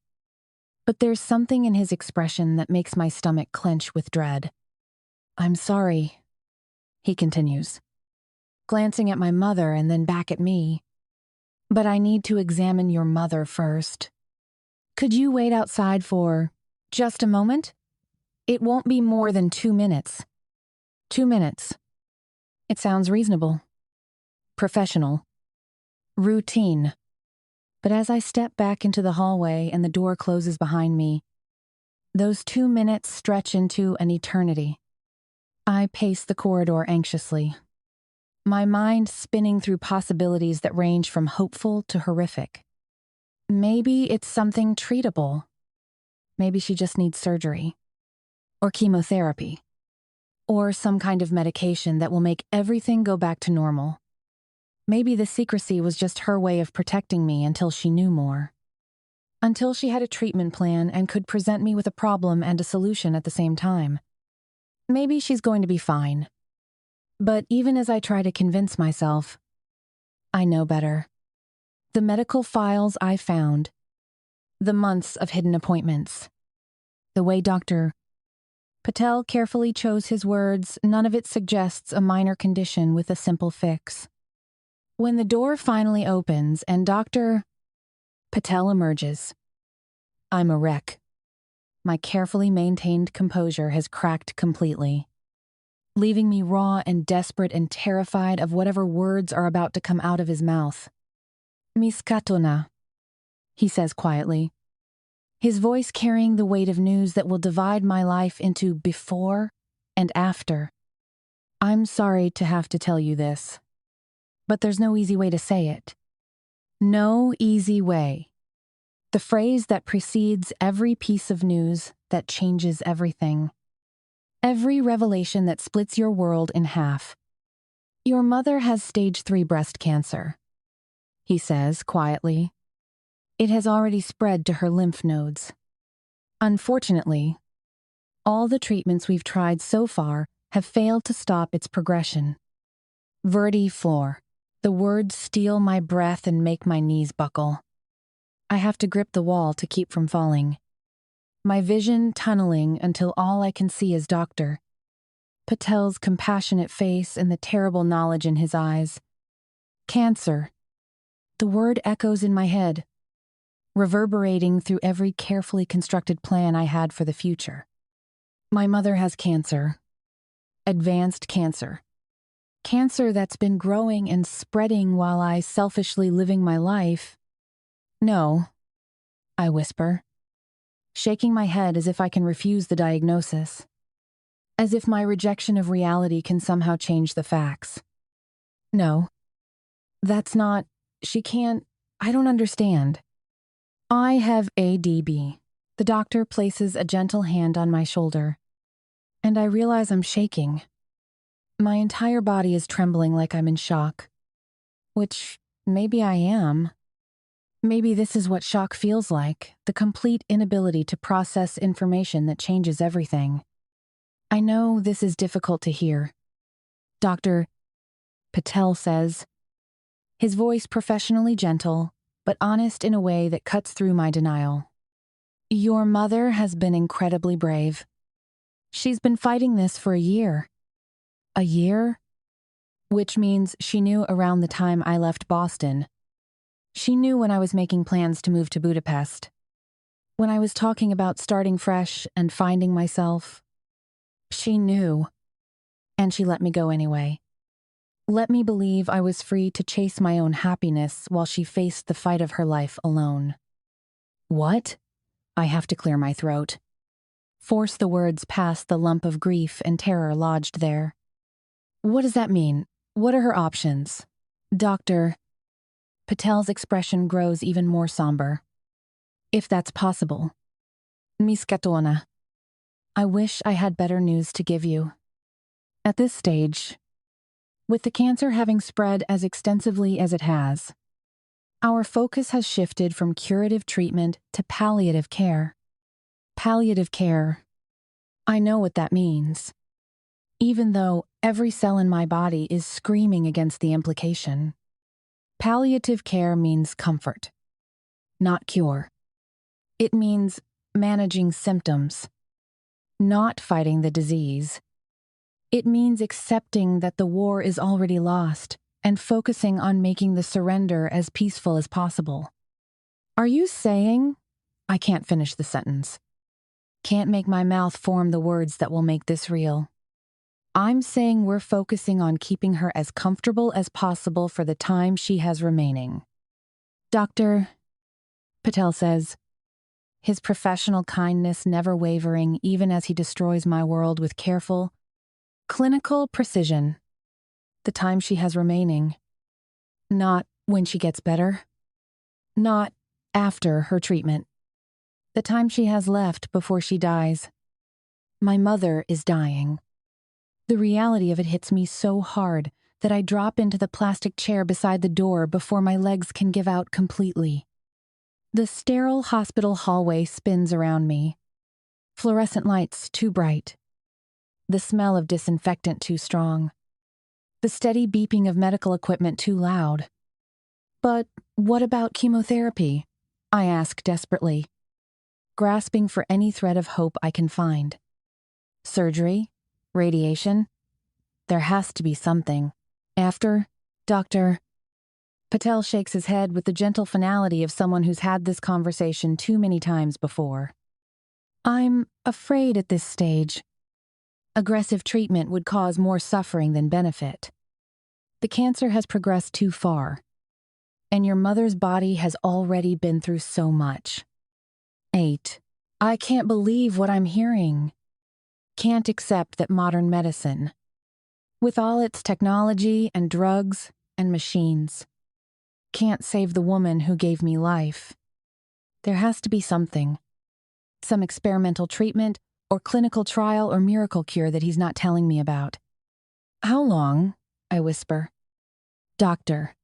But there's something in his expression that makes my stomach clench with dread. I'm sorry, he continues, glancing at my mother and then back at me. But I need to examine your mother first. Could you wait outside for just a moment? It won't be more than 2 minutes. 2 minutes. It sounds reasonable. Professional. Routine. But as I step back into the hallway and the door closes behind me, those 2 minutes stretch into an eternity. I pace the corridor anxiously, my mind spinning through possibilities that range from hopeful to horrific. Maybe it's something treatable. Maybe she just needs surgery, or chemotherapy, or some kind of medication that will make everything go back to normal. Maybe the secrecy was just her way of protecting me until she knew more. Until she had a treatment plan and could present me with a problem and a solution at the same time. Maybe she's going to be fine. But even as I try to convince myself, I know better. The medical files I found, the months of hidden appointments, the way Dr. Patel carefully chose his words, none of it suggests a minor condition with a simple fix. When the door finally opens and Dr. Patel emerges, I'm a wreck. my carefully maintained composure has cracked completely, leaving me raw and desperate and terrified of whatever words are about to come out of his mouth. Miskatona, he says quietly, his voice carrying the weight of news that will divide my life into before and after. I'm sorry to have to tell you this, but there's no easy way to say it. No easy way. The phrase that precedes every piece of news that changes everything. Every revelation that splits your world in half. Your mother has stage 3 breast cancer, he says quietly. It has already spread to her lymph nodes. Unfortunately, all the treatments we've tried so far have failed to stop its progression. Verdi floor. The words steal my breath and make my knees buckle. I have to grip the wall to keep from falling. My vision tunneling until all I can see is Dr. Patel's compassionate face and the terrible knowledge in his eyes. Cancer. The word echoes in my head, reverberating through every carefully constructed plan I had for the future. My mother has cancer. Advanced cancer. Cancer that's been growing and spreading while I selfishly living my life. No, I whisper, shaking my head as if I can refuse the diagnosis, as if my rejection of reality can somehow change the facts. No, that's not, she can't, I don't understand. I have ADB. The doctor places a gentle hand on my shoulder, and I realize I'm shaking. My entire body is trembling like I'm in shock, which maybe I am. Maybe this is what shock feels like, the complete inability to process information that changes everything. I know this is difficult to hear. Dr. Patel says, his voice professionally gentle, but honest in a way that cuts through my denial. Your mother has been incredibly brave. She's been fighting this for a year. A year? Which means she knew around the time I left Boston. She knew when I was making plans to move to Budapest. When I was talking about starting fresh and finding myself. She knew. And she let me go anyway. Let me believe I was free to chase my own happiness while she faced the fight of her life alone. What? I have to clear my throat. Force the words past the lump of grief and terror lodged there. What does that mean? What are her options? Dr. Patel's expression grows even more somber. If that's possible. Miskatona. I wish I had better news to give you. At this stage, with the cancer having spread as extensively as it has, our focus has shifted from curative treatment to palliative care. Palliative care. I know what that means. Even though every cell in my body is screaming against the implication. Palliative care means comfort, not cure. It means managing symptoms, not fighting the disease. It means accepting that the war is already lost and focusing on making the surrender as peaceful as possible. Are you saying? I can't finish the sentence. Can't make my mouth form the words that will make this real. I'm saying we're focusing on keeping her as comfortable as possible for the time she has remaining. Dr. Patel says, his professional kindness never wavering even as he destroys my world with careful, clinical precision. The time she has remaining. Not when she gets better. Not after her treatment. The time she has left before she dies. My mother is dying. The reality of it hits me so hard that I drop into the plastic chair beside the door before my legs can give out completely. The sterile hospital hallway spins around me. Fluorescent lights too bright. The smell of disinfectant too strong. The steady beeping of medical equipment too loud. But what about chemotherapy? I ask desperately, grasping for any thread of hope I can find. Surgery? Radiation? There has to be something. After, Dr. Patel shakes his head with the gentle finality of someone who's had this conversation too many times before. I'm afraid at this stage. Aggressive treatment would cause more suffering than benefit. The cancer has progressed too far, and your mother's body has already been through so much. 8. I can't believe what I'm hearing. Can't accept that modern medicine, with all its technology and drugs and machines, can't save the woman who gave me life. There has to be something. Some experimental treatment or clinical trial or miracle cure that he's not telling me about. How long? I whisper. Doctor.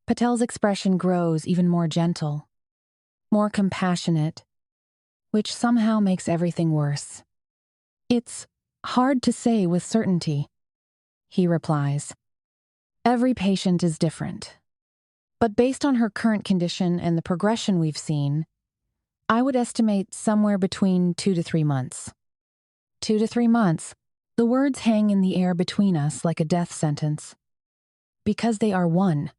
Patel's expression grows even more gentle, more compassionate, which somehow makes everything worse. It's hard to say with certainty, he replies. Every patient is different. But based on her current condition and the progression we've seen, I would estimate somewhere between 2 to 3 months. 2 to 3 months. The words hang in the air between us like a death sentence. Because they are one.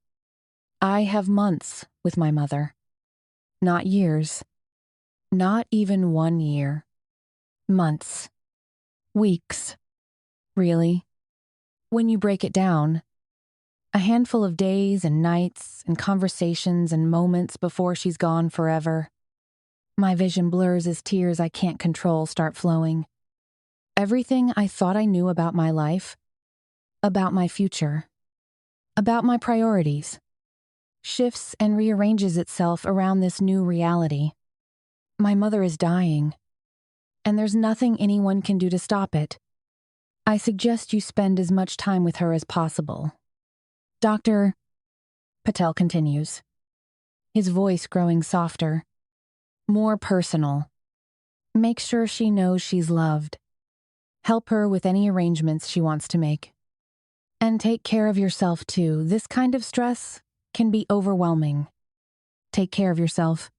I have months with my mother. Not years. Not even 1 year. Months. Weeks. Really? When you break it down, a handful of days and nights and conversations and moments before she's gone forever. My vision blurs as tears I can't control start flowing. Everything I thought I knew about my life, about my future, about my priorities, shifts and rearranges itself around this new reality. My mother is dying, and there's nothing anyone can do to stop it. I suggest you spend as much time with her as possible. Dr. Patel continues, his voice growing softer, more personal. Make sure she knows she's loved. Help her with any arrangements she wants to make. And take care of yourself too. This kind of stress can be overwhelming. Take care of yourself.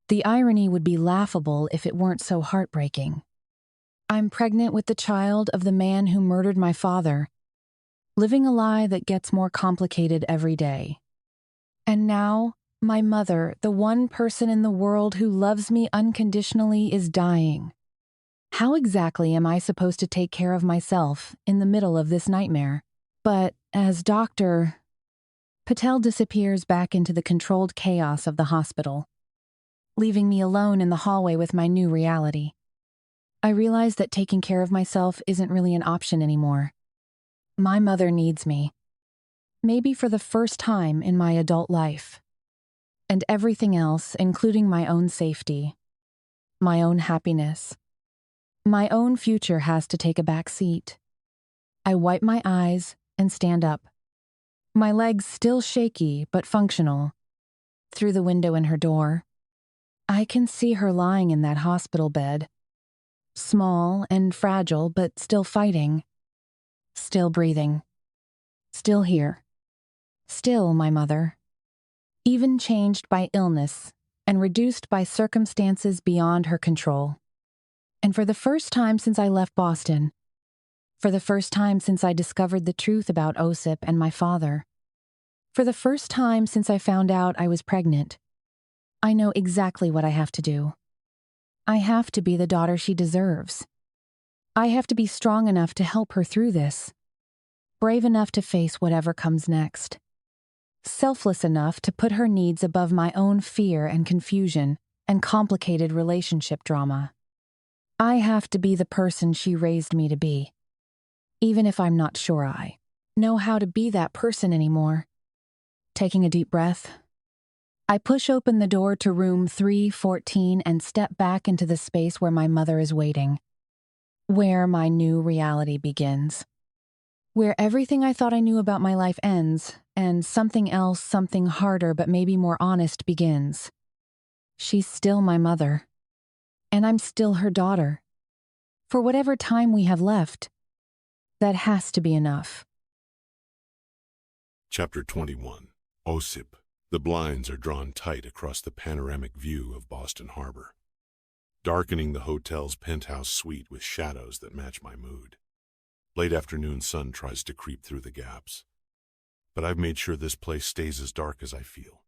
The irony would be laughable if it weren't so heartbreaking. I'm pregnant with the child of the man who murdered my father, living a lie that gets more complicated every day. And now, my mother, the one person in the world who loves me unconditionally, is dying. How exactly am I supposed to take care of myself in the middle of this nightmare? But as Dr. Patel disappears back into the controlled chaos of the hospital, leaving me alone in the hallway with my new reality. I realize that taking care of myself isn't really an option anymore. My mother needs me. Maybe for the first time in my adult life. And everything else, including my own safety, my own happiness, my own future has to take a back seat. I wipe my eyes and stand up. My legs still shaky but functional. Through the window in her door, I can see her lying in that hospital bed. Small and fragile, but still fighting. Still breathing. Still here. Still my mother. Even changed by illness and reduced by circumstances beyond her control. And for the first time since I left Boston, for the first time since I discovered the truth about Osip and my father, for the first time since I found out I was pregnant, I know exactly what I have to do. I have to be the daughter she deserves. I have to be strong enough to help her through this, brave enough to face whatever comes next, selfless enough to put her needs above my own fear and confusion and complicated relationship drama. I have to be the person she raised me to be, even if I'm not sure I know how to be that person anymore. Taking a deep breath, I push open the door to room 314 and step back into the space where my mother is waiting, where my new reality begins, where everything I thought I knew about my life ends and something else, something harder but maybe more honest begins. She's still my mother, and I'm still her daughter. For whatever time we have left, that has to be enough. Chapter 21. Osip. The blinds are drawn tight across the panoramic view of Boston Harbor, darkening the hotel's penthouse suite with shadows that match my mood. Late afternoon sun tries to creep through the gaps, but I've made sure this place stays as dark as I feel.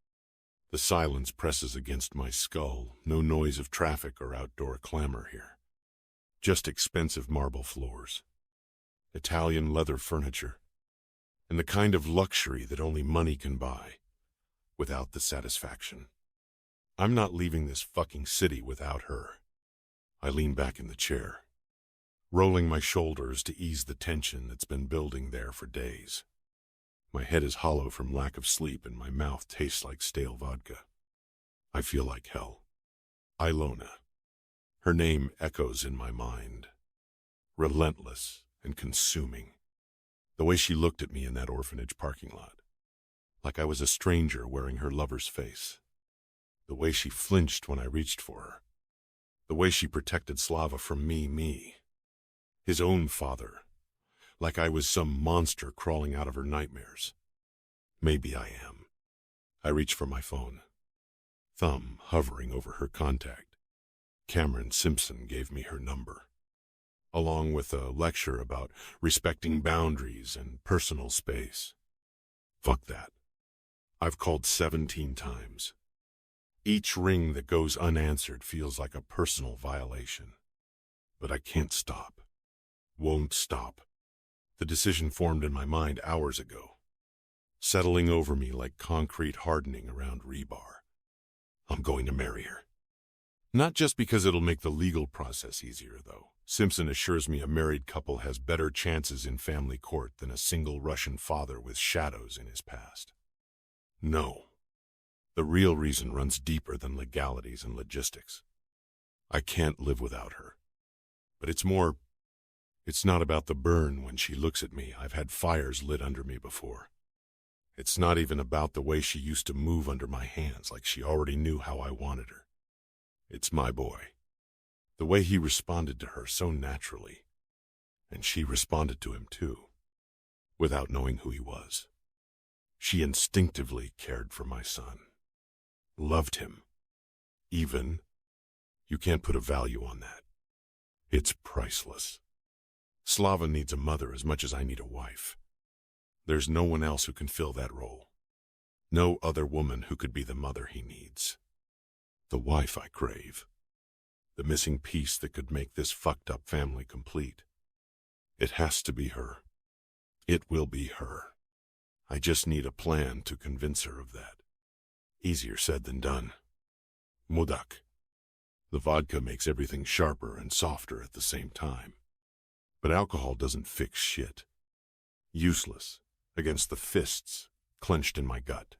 The silence presses against my skull, no noise of traffic or outdoor clamor here. Just expensive marble floors, Italian leather furniture, and the kind of luxury that only money can buy, without the satisfaction. I'm not leaving this fucking city without her. I lean back in the chair, rolling my shoulders to ease the tension that's been building there for days. My head is hollow from lack of sleep and my mouth tastes like stale vodka. I feel like hell. Alona. Her name echoes in my mind. Relentless and consuming. The way she looked at me in that orphanage parking lot. Like I was a stranger wearing her lover's face. The way she flinched when I reached for her. The way she protected Slava from me. His own father. Like I was some monster crawling out of her nightmares. Maybe I am. I reach for my phone. Thumb hovering over her contact. Cameron Simpson gave me her number, along with a lecture about respecting boundaries and personal space. Fuck that. I've called 17 times. Each ring that goes unanswered feels like a personal violation. But I can't stop. Won't stop. The decision formed in my mind hours ago, settling over me like concrete hardening around rebar. I'm going to marry her. Not just because it'll make the legal process easier, though. Simpson assures me a married couple has better chances in family court than a single Russian father with shadows in his past. No. The real reason runs deeper than legalities and logistics. I can't live without her. But it's not about the burn when she looks at me. I've had fires lit under me before. It's not even about the way she used to move under my hands, like she already knew how I wanted her. It's my boy. The way he responded to her so naturally. And she responded to him too, without knowing who he was. She instinctively cared for my son. Loved him. Even, you can't put a value on that. It's priceless. Slava needs a mother as much as I need a wife. There's no one else who can fill that role. No other woman who could be the mother he needs. The wife I crave. The missing piece that could make this fucked up family complete. It has to be her. It will be her. I just need a plan to convince her of that. Easier said than done. Mudak. The vodka makes everything sharper and softer at the same time. But alcohol doesn't fix shit. Useless against the fists clenched in my gut.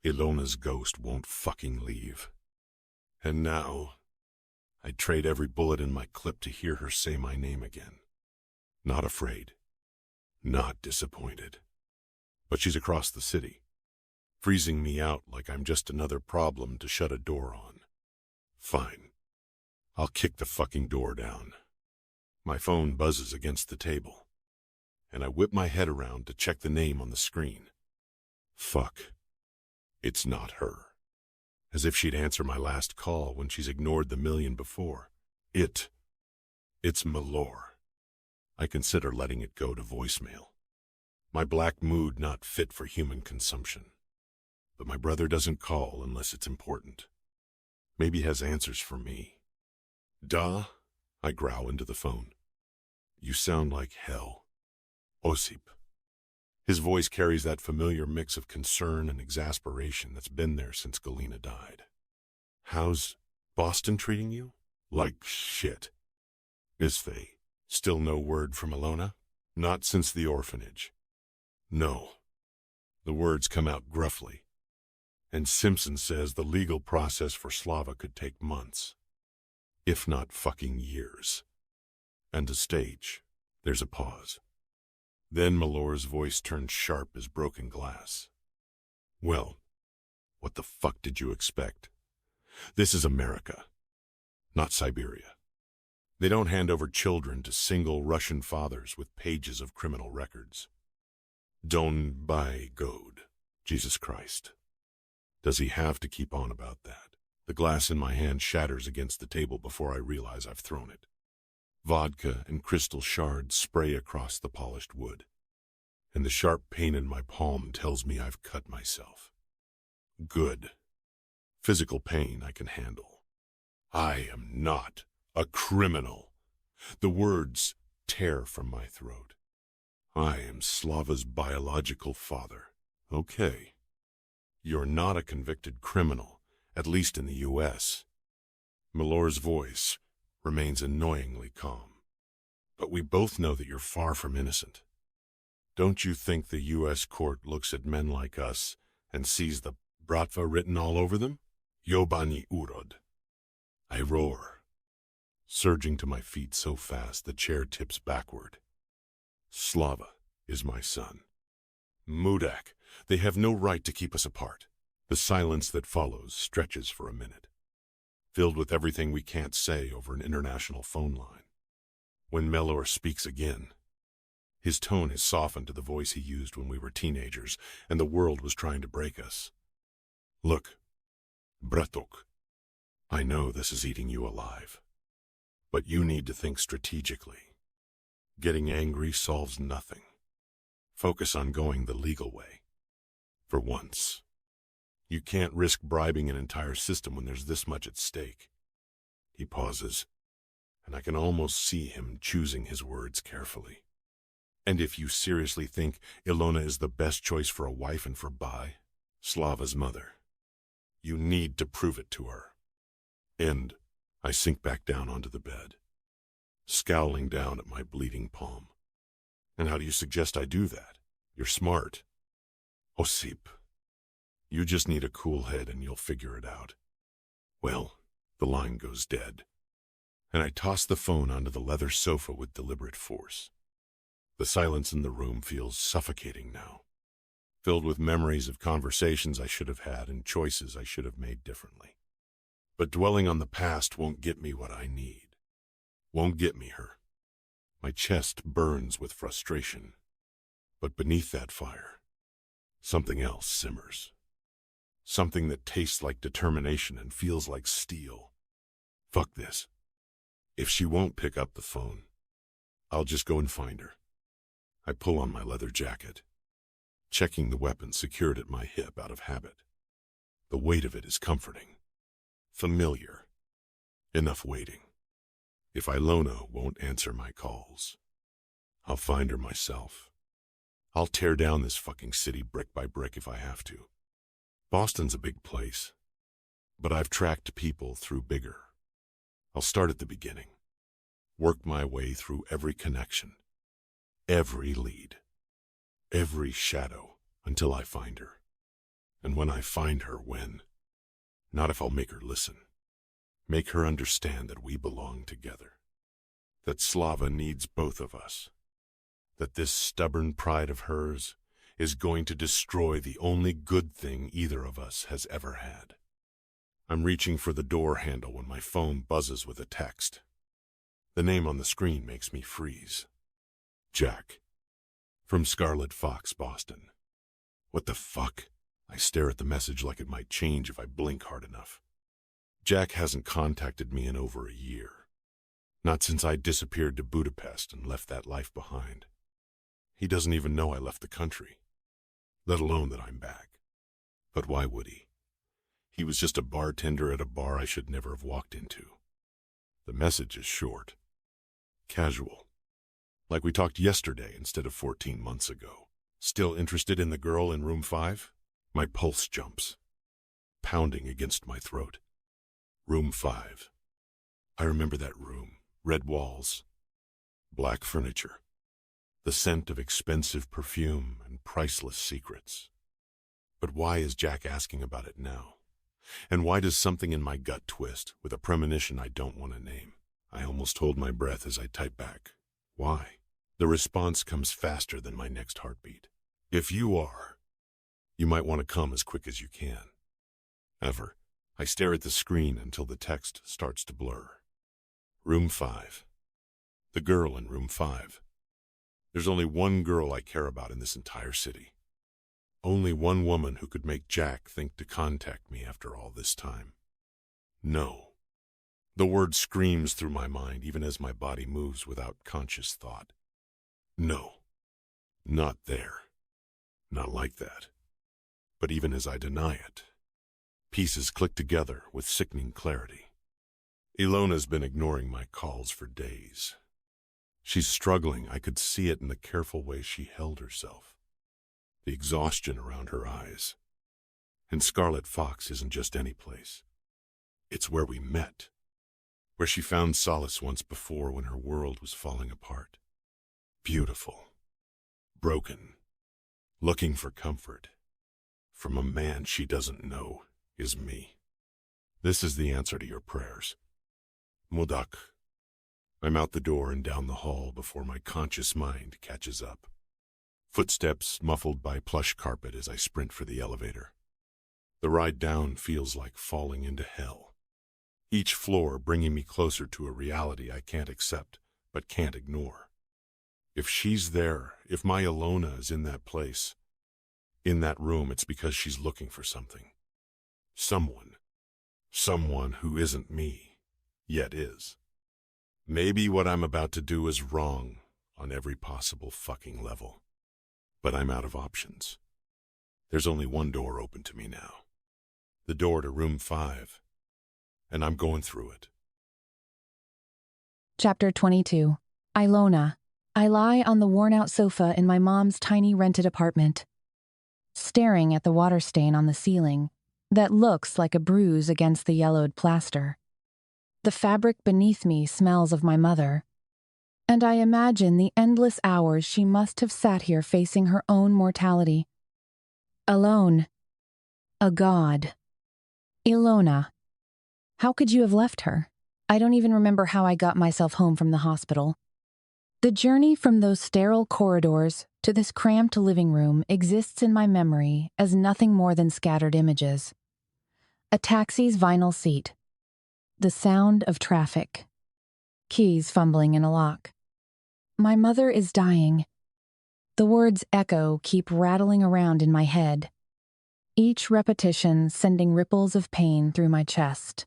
Ilona's ghost won't fucking leave. And now, I'd trade every bullet in my clip to hear her say my name again. Not afraid. Not disappointed. But she's across the city, freezing me out like I'm just another problem to shut a door on. Fine. I'll kick the fucking door down. My phone buzzes against the table, and I whip my head around to check the name on the screen. Fuck. It's not her. As if she'd answer my last call when she's ignored the million before. It's Malor. I consider letting it go to voicemail. My black mood not fit for human consumption. But my brother doesn't call unless it's important. Maybe he has answers for me. Duh, I growl into the phone. You sound like hell. Osip. His voice carries that familiar mix of concern and exasperation that's been there since Galina died. How's Boston treating you? Like shit. Is they? Still no word from Alona? Not since the orphanage. No. The words come out gruffly. And Simpson says the legal process for Slava could take months. If not fucking years. And to stage, there's a pause. Then Malor's voice turns sharp as broken glass. Well, what the fuck did you expect? This is America, not Siberia. They don't hand over children to single Russian fathers with pages of criminal records. Don by God, Jesus Christ. Does he have to keep on about that? The glass in my hand shatters against the table before I realize I've thrown it. Vodka and crystal shards spray across the polished wood, and the sharp pain in my palm tells me I've cut myself. Good. Physical pain I can handle. I am not a criminal. The words tear from my throat. I am Slava's biological father. Okay. You're not a convicted criminal, at least in the U.S. Milor's voice remains annoyingly calm. But we both know that you're far from innocent. Don't you think the U.S. court looks at men like us and sees the bratva written all over them? Jobani urod. I roar, surging to my feet so fast the chair tips backward. Slava is my son. Mudak, they have no right to keep us apart. The silence that follows stretches for a minute, filled with everything we can't say over an international phone line. When Milor speaks again, his tone is softened to the voice he used when we were teenagers and the world was trying to break us. Look, bratok, I know this is eating you alive, but you need to think strategically. Getting angry solves nothing. Focus on going the legal way. For once. You can't risk bribing an entire system when there's this much at stake. He pauses, and I can almost see him choosing his words carefully. And if you seriously think Alona is the best choice for a wife and for Bai, Slava's mother, you need to prove it to her. And I sink back down onto the bed, scowling down at my bleeding palm. And how do you suggest I do that? You're smart. Osip, you just need a cool head and you'll figure it out. Well, the line goes dead, and I toss the phone onto the leather sofa with deliberate force. The silence in the room feels suffocating now, filled with memories of conversations I should have had and choices I should have made differently. But dwelling on the past won't get me what I need. Won't get me her. My chest burns with frustration, but beneath that fire, something else simmers. Something that tastes like determination and feels like steel. Fuck this. If she won't pick up the phone, I'll just go and find her. I pull on my leather jacket, checking the weapon secured at my hip out of habit. The weight of it is comforting, familiar. Enough waiting. If Alona won't answer my calls, I'll find her myself. I'll tear down this fucking city brick by brick if I have to. Boston's a big place, but I've tracked people through bigger. I'll start at the beginning, work my way through every connection, every lead, every shadow until I find her. And when I find her, when? Not if I'll make her listen. Make her understand that we belong together. That Slava needs both of us. That this stubborn pride of hers is going to destroy the only good thing either of us has ever had. I'm reaching for the door handle when my phone buzzes with a text. The name on the screen makes me freeze. Jack. From Scarlet Fox, Boston. What the fuck? I stare at the message like it might change if I blink hard enough. Jack hasn't contacted me in over a year. Not since I disappeared to Budapest and left that life behind. He doesn't even know I left the country, let alone that I'm back. But why would he? He was just a bartender at a bar I should never have walked into. The message is short, casual, like we talked yesterday instead of 14 months ago. Still interested in the girl in room 5? My pulse jumps, pounding against my throat. Room 5. I remember that room. Red walls, black furniture, the scent of expensive perfume and priceless secrets. But why is Jack asking about it now? And why does something in my gut twist with a premonition I don't want to name? I almost hold my breath as I type back. Why? The response comes faster than my next heartbeat. If you are, you might want to come as quick as you can. Ever. I stare at the screen until the text starts to blur. Room 5. The girl in room 5. There's only one girl I care about in this entire city. Only one woman who could make Jack think to contact me after all this time. No. The word screams through my mind even as my body moves without conscious thought. No. Not there. Not like that. But even as I deny it, Pieces click together with sickening clarity. Alona's been ignoring my calls for days. She's struggling. I could see it in the careful way she held herself, the exhaustion around her eyes. And Scarlet Fox isn't just any place. It's where we met, where she found solace once before when her world was falling apart. Beautiful, broken, looking for comfort from a man she doesn't know is me. This is the answer to your prayers. Modak. I'm out the door and down the hall before my conscious mind catches up. Footsteps muffled by plush carpet as I sprint for the elevator. The ride down feels like falling into hell. Each floor bringing me closer to a reality I can't accept, but can't ignore. If she's there, if my Alona is in that place, in that room, it's because she's looking for something. Someone who isn't me, yet is. Maybe what I'm about to do is wrong on every possible fucking level, but I'm out of options. There's only one door open to me now. The door to room 5, and I'm going through it. Chapter 22. Alona. I lie on the worn-out sofa in my mom's tiny rented apartment, staring at the water stain on the ceiling that looks like a bruise against the yellowed plaster. The fabric beneath me smells of my mother, and I imagine the endless hours she must have sat here facing her own mortality. Alone. A god. Alona. How could you have left her? I don't even remember how I got myself home from the hospital. The journey from those sterile corridors to this cramped living room exists in my memory as nothing more than scattered images. A taxi's vinyl seat. The sound of traffic. Keys fumbling in a lock. My mother is dying. The words echo, keep rattling around in my head, each repetition sending ripples of pain through my chest.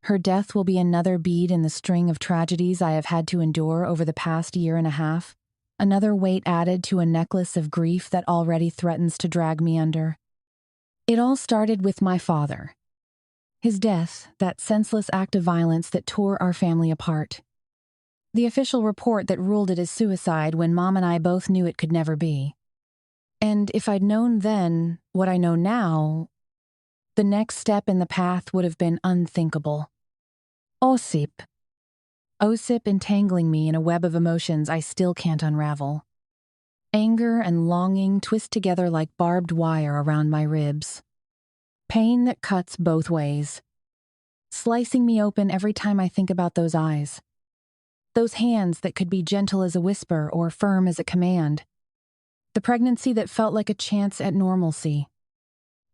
Her death will be another bead in the string of tragedies I have had to endure over the past year and a half, another weight added to a necklace of grief that already threatens to drag me under. It all started with my father. His death, that senseless act of violence that tore our family apart. The official report that ruled it as suicide when Mom and I both knew it could never be. And if I'd known then what I know now, the next step in the path would have been unthinkable. Osip entangling me in a web of emotions I still can't unravel. Anger and longing twist together like barbed wire around my ribs. Pain that cuts both ways, slicing me open every time I think about those eyes. Those hands that could be gentle as a whisper or firm as a command. The pregnancy that felt like a chance at normalcy.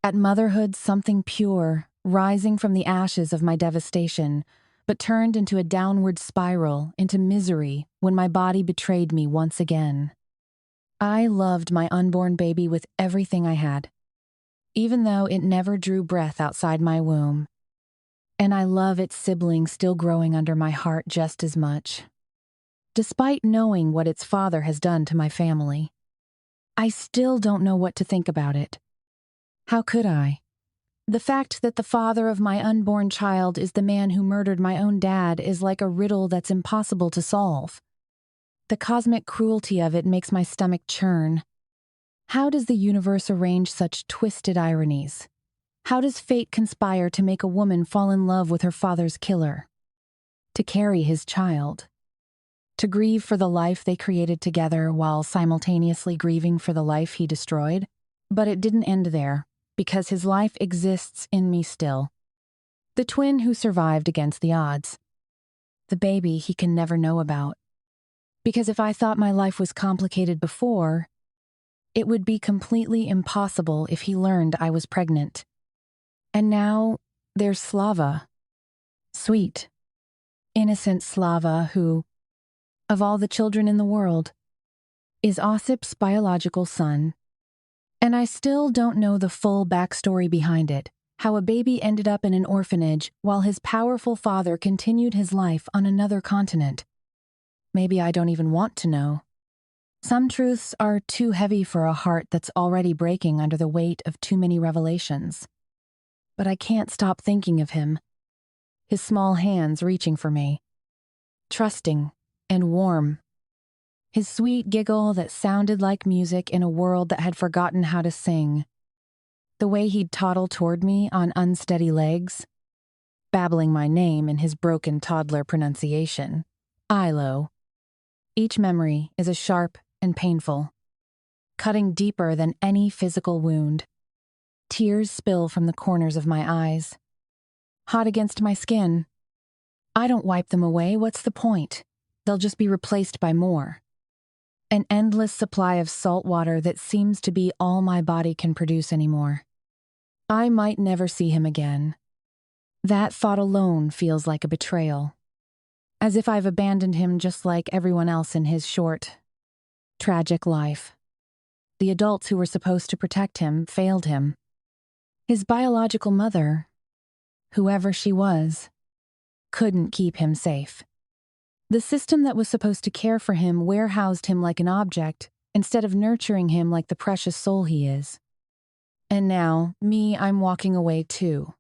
At motherhood, something pure, rising from the ashes of my devastation, but turned into a downward spiral, into misery, when my body betrayed me once again. I loved my unborn baby with everything I had, even though it never drew breath outside my womb. And I love its sibling still growing under my heart just as much. Despite knowing what its father has done to my family, I still don't know what to think about it. How could I? The fact that the father of my unborn child is the man who murdered my own dad is like a riddle that's impossible to solve. The cosmic cruelty of it makes my stomach churn. How does the universe arrange such twisted ironies? How does fate conspire to make a woman fall in love with her father's killer? To carry his child? To grieve for the life they created together while simultaneously grieving for the life he destroyed? But it didn't end there, because his life exists in me still. The twin who survived against the odds. The baby he can never know about. Because if I thought my life was complicated before, it would be completely impossible if he learned I was pregnant. And now, there's Slava. Sweet, innocent Slava who, of all the children in the world, is Osip's biological son. And I still don't know the full backstory behind it, how a baby ended up in an orphanage while his powerful father continued his life on another continent. Maybe I don't even want to know. Some truths are too heavy for a heart that's already breaking under the weight of too many revelations. but I can't stop thinking of him. His small hands reaching for me. Trusting and warm. His sweet giggle that sounded like music in a world that had forgotten how to sing. The way he'd toddle toward me on unsteady legs, babbling my name in his broken toddler pronunciation. Ilo. Each memory is as sharp and painful, cutting deeper than any physical wound. Tears spill from the corners of my eyes, hot against my skin. I don't wipe them away, what's the point? They'll just be replaced by more. An endless supply of salt water that seems to be all my body can produce anymore. I might never see him again. That thought alone feels like a betrayal. As if I've abandoned him just like everyone else in his short, tragic life. The adults who were supposed to protect him failed him. His biological mother, whoever she was, couldn't keep him safe. The system that was supposed to care for him warehoused him like an object instead of nurturing him like the precious soul he is. And now, I'm walking away too,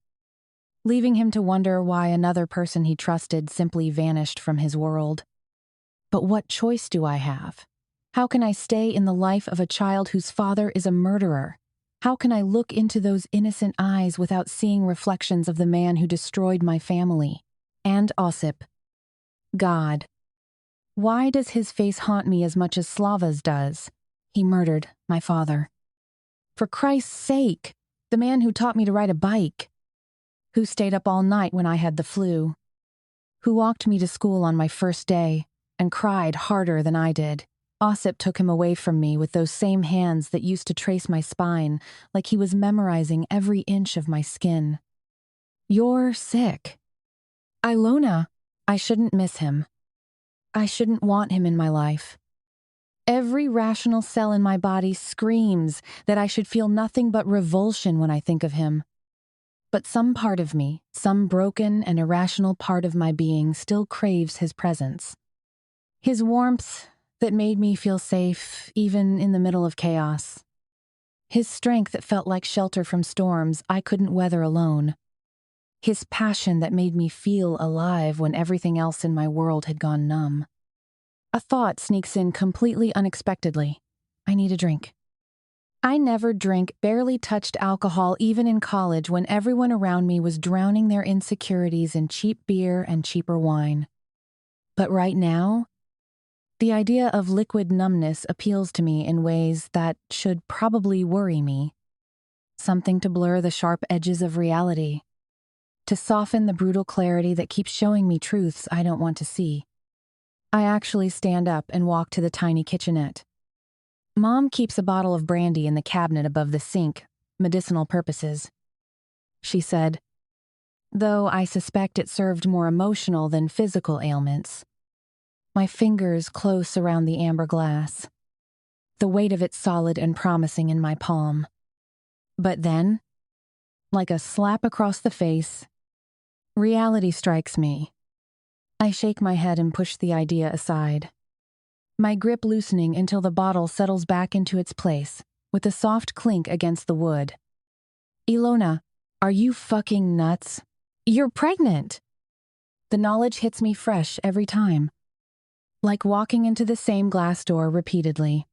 leaving him to wonder why another person he trusted simply vanished from his world. But what choice do I have? How can I stay in the life of a child whose father is a murderer? How can I look into those innocent eyes without seeing reflections of the man who destroyed my family? And Osip. God. Why does his face haunt me as much as Slava's does? He murdered my father. For Christ's sake, the man who taught me to ride a bike, who stayed up all night when I had the flu, who walked me to school on my first day and cried harder than I did. Osip took him away from me with those same hands that used to trace my spine like he was memorizing every inch of my skin. You're sick. Alona. I shouldn't miss him. I shouldn't want him in my life. Every rational cell in my body screams that I should feel nothing but revulsion when I think of him. But some part of me, some broken and irrational part of my being still craves his presence. His warmth that made me feel safe even in the middle of chaos. His strength that felt like shelter from storms I couldn't weather alone. His passion that made me feel alive when everything else in my world had gone numb. A thought sneaks in completely unexpectedly. I need a drink. I never drank, barely touched alcohol even in college when everyone around me was drowning their insecurities in cheap beer and cheaper wine. But right now, the idea of liquid numbness appeals to me in ways that should probably worry me. Something to blur the sharp edges of reality. To soften the brutal clarity that keeps showing me truths I don't want to see. I actually stand up and walk to the tiny kitchenette. Mom keeps a bottle of brandy in the cabinet above the sink, medicinal purposes. She said, though I suspect it served more emotional than physical ailments. My fingers close around the amber glass, the weight of it solid and promising in my palm. But then, like a slap across the face, reality strikes me. I shake my head and push the idea aside. My grip loosening until the bottle settles back into its place, with a soft clink against the wood. Alona, are you fucking nuts? You're pregnant! The knowledge hits me fresh every time. Like walking into the same glass door repeatedly.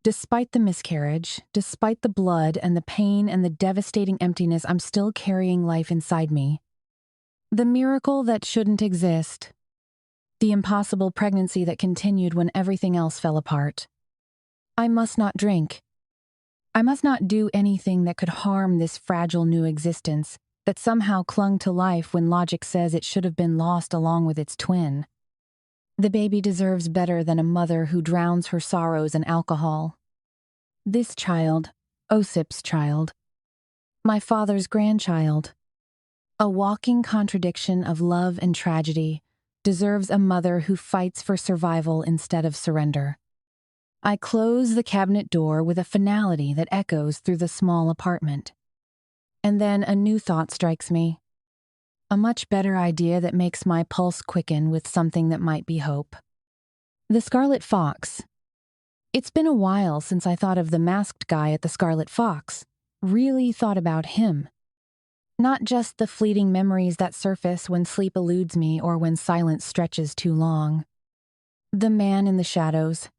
Despite the miscarriage, despite the blood and the pain and the devastating emptiness, I'm still carrying life inside me. The miracle that shouldn't exist. The impossible pregnancy that continued when everything else fell apart. I must not drink. I must not do anything that could harm this fragile new existence that somehow clung to life when logic says it should have been lost along with its twin. The baby deserves better than a mother who drowns her sorrows in alcohol. This child, Osip's child, my father's grandchild, a walking contradiction of love and tragedy, deserves a mother who fights for survival instead of surrender. I close the cabinet door with a finality that echoes through the small apartment. And then a new thought strikes me. A much better idea that makes my pulse quicken with something that might be hope. The Scarlet Fox. It's been a while since I thought of the masked guy at the Scarlet Fox. Really thought about him. Not just the fleeting memories that surface when sleep eludes me or when silence stretches too long. The man in the shadows.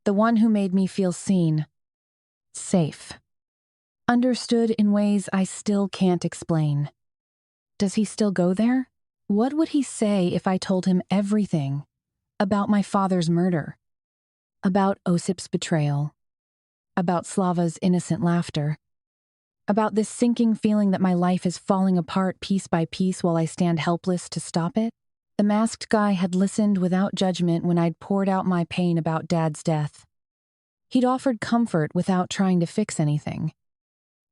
The one who made me feel seen. Safe. Understood in ways I still can't explain. Does he still go there? What would he say if I told him everything about my father's murder? About Osip's betrayal? About Slava's innocent laughter? About this sinking feeling that my life is falling apart piece by piece while I stand helpless to stop it? The masked guy had listened without judgment when I'd poured out my pain about Dad's death. He'd offered comfort without trying to fix anything.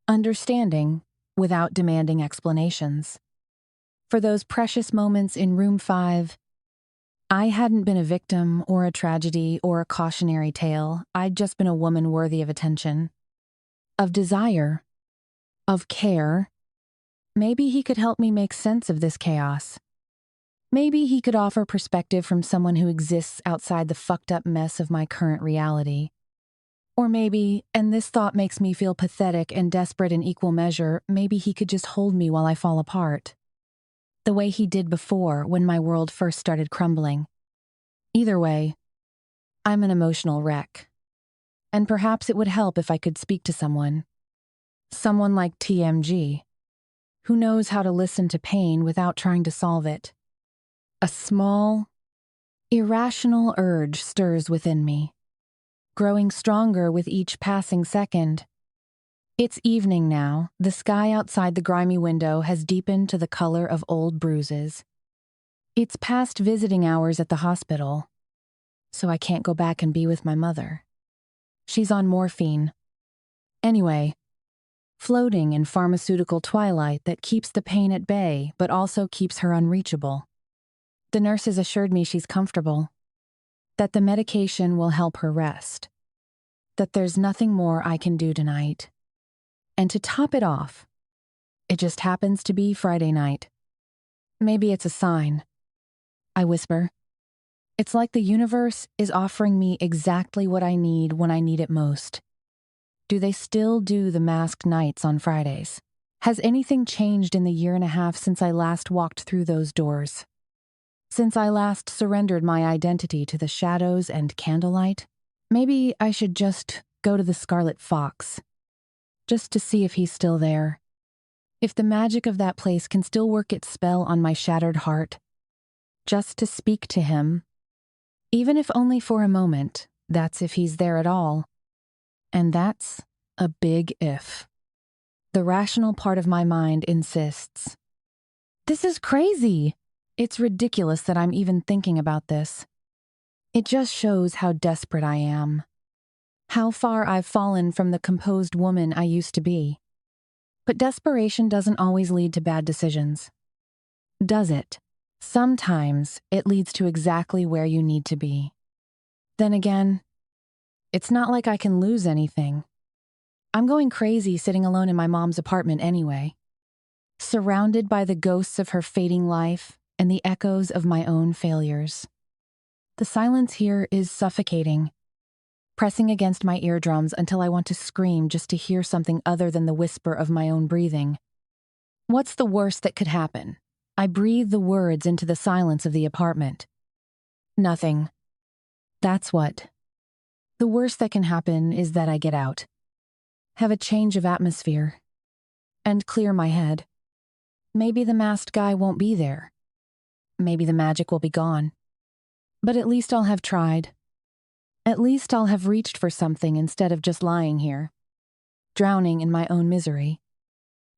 Understanding without demanding explanations. For those precious moments in room 5, I hadn't been a victim or a tragedy or a cautionary tale. I'd just been a woman worthy of attention, of desire, of care. Maybe he could help me make sense of this chaos. Maybe he could offer perspective from someone who exists outside the fucked up mess of my current reality. Or maybe, and this thought makes me feel pathetic and desperate in equal measure, maybe he could just hold me while I fall apart. The way he did before when my world first started crumbling. Either way, I'm an emotional wreck. And perhaps it would help if I could speak to someone. Someone like TMG, who knows how to listen to pain without trying to solve it. A small, irrational urge stirs within me, growing stronger with each passing second. It's evening now. The sky outside the grimy window has deepened to the color of old bruises. It's past visiting hours at the hospital, so I can't go back and be with my mother. She's on morphine. Anyway, floating in pharmaceutical twilight that keeps the pain at bay but also keeps her unreachable. The nurses assured me she's comfortable, that the medication will help her rest, that there's nothing more I can do tonight. And to top it off, it just happens to be Friday night. Maybe it's a sign. I whisper. It's like the universe is offering me exactly what I need when I need it most. Do they still do the masked nights on Fridays? Has anything changed in the 1.5 years since I last walked through those doors? Since I last surrendered my identity to the shadows and candlelight? Maybe I should just go to the Scarlet Fox. Just to see if he's still there. If the magic of that place can still work its spell on my shattered heart. Just to speak to him. Even if only for a moment, that's if he's there at all. And that's a big if. The rational part of my mind insists. This is crazy. It's ridiculous that I'm even thinking about this. It just shows how desperate I am. How far I've fallen from the composed woman I used to be. But desperation doesn't always lead to bad decisions. Does it? Sometimes it leads to exactly where you need to be. Then again, it's not like I can lose anything. I'm going crazy sitting alone in my mom's apartment anyway. Surrounded by the ghosts of her fading life and the echoes of my own failures. The silence here is suffocating. Pressing against my eardrums until I want to scream just to hear something other than the whisper of my own breathing. What's the worst that could happen? I breathe the words into the silence of the apartment. Nothing. That's what. The worst that can happen is that I get out. Have a change of atmosphere. And clear my head. Maybe the masked guy won't be there. Maybe the magic will be gone. But at least I'll have tried. At least I'll have reached for something instead of just lying here, drowning in my own misery.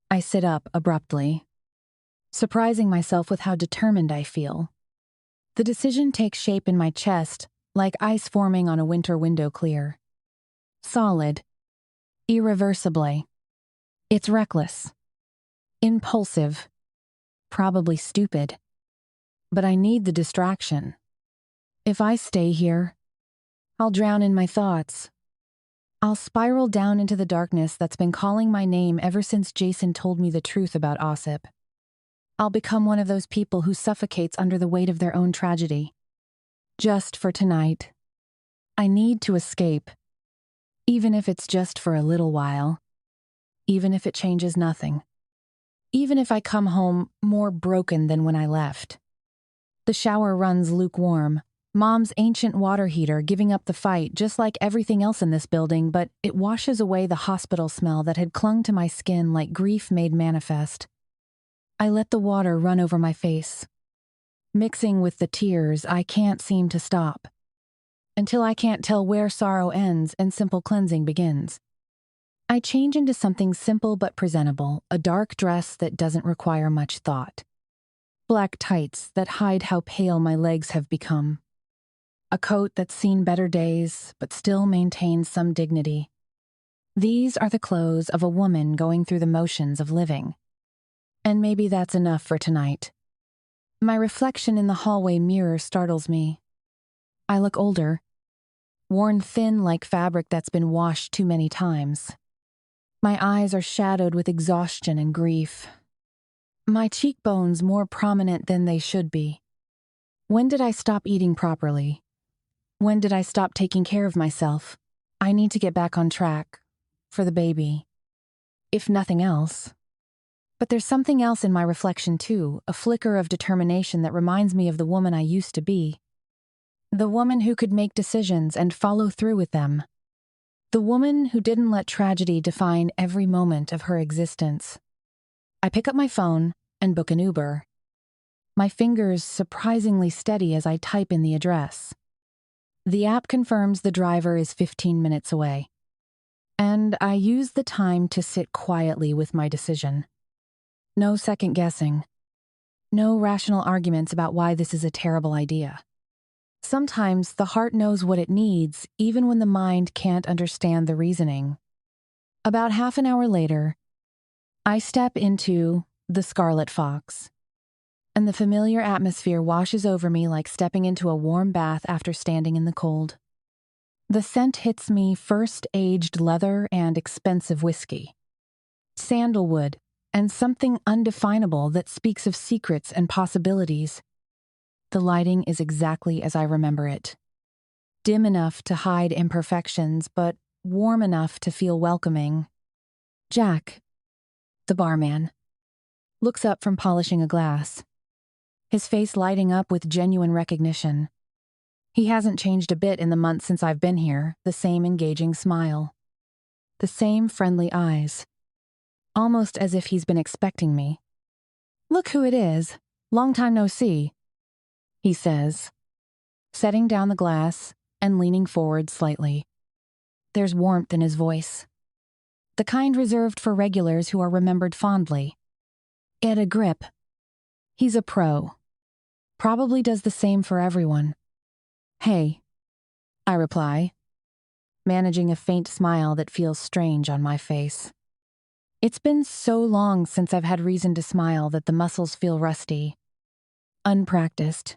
I sit up abruptly, surprising myself with how determined I feel. The decision takes shape in my chest, like ice forming on a winter window clear. Solid. Irreversibly. It's reckless. Impulsive. Probably stupid. But I need the distraction. If I stay here, I'll drown in my thoughts. I'll spiral down into the darkness that's been calling my name ever since Jason told me the truth about Osip. I'll become one of those people who suffocates under the weight of their own tragedy. Just for tonight. I need to escape. Even if it's just for a little while. Even if it changes nothing. even if I come home more broken than when I left. The shower runs lukewarm, Mom's ancient water heater giving up the fight just like everything else in this building, but it washes away the hospital smell that had clung to my skin like grief made manifest. I let the water run over my face. Mixing with the tears, I can't seem to stop. Until I can't tell where sorrow ends and simple cleansing begins. I change into something simple but presentable, a dark dress that doesn't require much thought. Black tights that hide how pale my legs have become. A coat that's seen better days, but still maintains some dignity. These are the clothes of a woman going through the motions of living. And maybe that's enough for tonight. My reflection in the hallway mirror startles me. I look older, worn thin like fabric that's been washed too many times. My eyes are shadowed with exhaustion and grief. My cheekbones more prominent than they should be. When did I stop eating properly? When did I stop taking care of myself? I need to get back on track. For the baby. If nothing else. But there's something else in my reflection too, a flicker of determination that reminds me of the woman I used to be. The woman who could make decisions and follow through with them. The woman who didn't let tragedy define every moment of her existence. I pick up my phone and book an Uber. My fingers surprisingly steady as I type in the address. The app confirms the driver is 15 minutes away. And I use the time to sit quietly with my decision. No second guessing. No rational arguments about why this is a terrible idea. Sometimes the heart knows what it needs, even when the mind can't understand the reasoning. About half an hour later, I step into the Scarlet Fox, and the familiar atmosphere washes over me like stepping into a warm bath after standing in the cold. The scent hits me first aged leather and expensive whiskey. Sandalwood and something undefinable that speaks of secrets and possibilities. The lighting is exactly as I remember it. Dim enough to hide imperfections, but warm enough to feel welcoming. Jack, the barman, looks up from polishing a glass, his face lighting up with genuine recognition. He hasn't changed a bit in the months since I've been here, the same engaging smile. The same friendly eyes. Almost as if he's been expecting me. "Look who it is. Long time no see," he says, setting down the glass and leaning forward slightly. There's warmth in his voice. The kind reserved for regulars who are remembered fondly. Get a grip. He's a pro. Probably does the same for everyone. "Hey," I reply, managing a faint smile that feels strange on my face. It's been so long since I've had reason to smile that the muscles feel rusty. Unpracticed.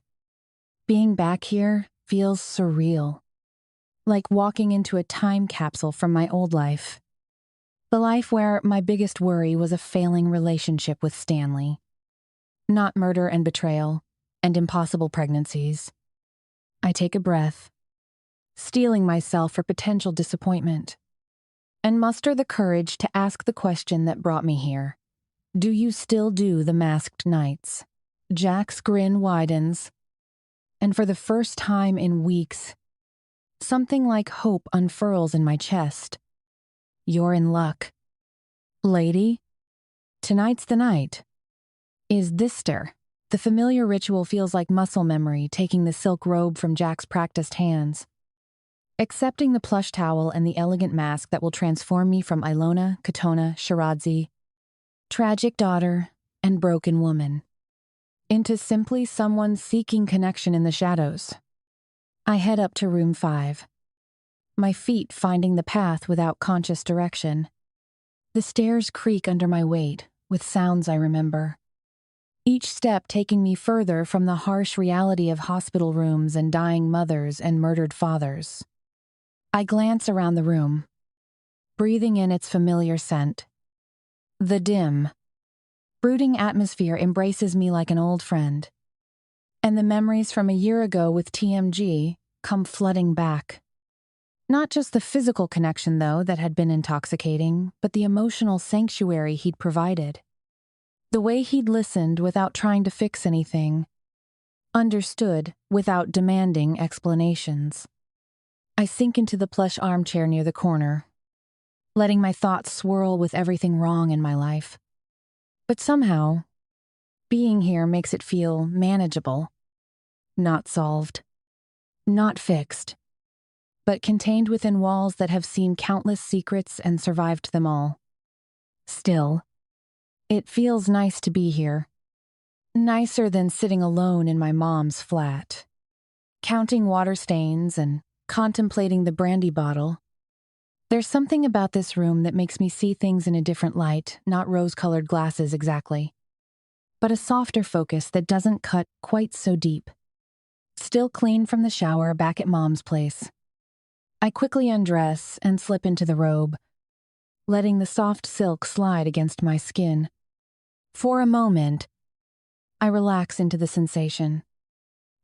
Being back here feels surreal. Like walking into a time capsule from my old life. The life where my biggest worry was a failing relationship with Stanley. Not murder and betrayal, and impossible pregnancies. I take a breath, steeling myself for potential disappointment, and muster the courage to ask the question that brought me here. Do you still do the masked nights? Jack's grin widens, and for the first time in weeks, something like hope unfurls in my chest. You're in luck. Lady, tonight's the night. Is thister. The familiar ritual feels like muscle memory taking the silk robe from Jack's practiced hands. Accepting the plush towel and the elegant mask that will transform me from Alona, Katona, Shiradzi, tragic daughter, and broken woman, into simply someone seeking connection in the shadows. I head up to room 5, my feet finding the path without conscious direction. The stairs creak under my weight, with sounds I remember. Each step taking me further from the harsh reality of hospital rooms and dying mothers and murdered fathers. I glance around the room, breathing in its familiar scent. The dim, brooding atmosphere embraces me like an old friend. And the memories from a year ago with TMG come flooding back. Not just the physical connection, though, that had been intoxicating, but the emotional sanctuary he'd provided. The way he'd listened without trying to fix anything, understood without demanding explanations. I sink into the plush armchair near the corner, letting my thoughts swirl with everything wrong in my life. But somehow, being here makes it feel manageable, not solved, not fixed, but contained within walls that have seen countless secrets and survived them all. Still, it feels nice to be here. Nicer than sitting alone in my mom's flat, counting water stains and contemplating the brandy bottle. There's something about this room that makes me see things in a different light, not rose-colored glasses exactly, but a softer focus that doesn't cut quite so deep. Still clean from the shower back at Mom's place. I quickly undress and slip into the robe, letting the soft silk slide against my skin. For a moment, I relax into the sensation,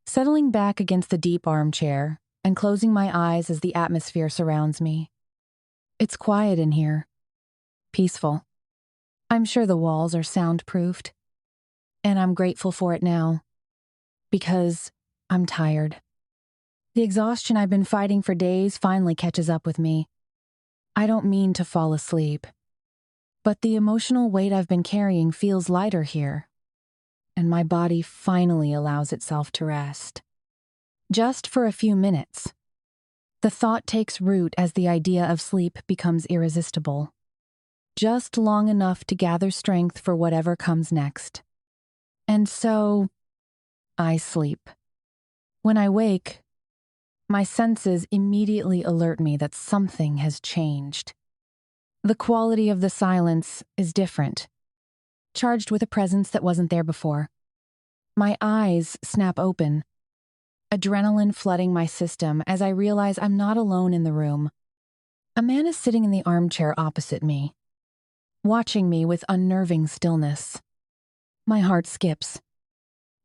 settling back against the deep armchair and closing my eyes as the atmosphere surrounds me. It's quiet in here, peaceful. I'm sure the walls are soundproofed, and I'm grateful for it now, because I'm tired. The exhaustion I've been fighting for days finally catches up with me. I don't mean to fall asleep, but the emotional weight I've been carrying feels lighter here, and my body finally allows itself to rest. Just for a few minutes. The thought takes root as the idea of sleep becomes irresistible. Just long enough to gather strength for whatever comes next. And so, I sleep. When I wake, my senses immediately alert me that something has changed. The quality of the silence is different, charged with a presence that wasn't there before. My eyes snap open, adrenaline flooding my system as I realize I'm not alone in the room. A man is sitting in the armchair opposite me, watching me with unnerving stillness. My heart skips,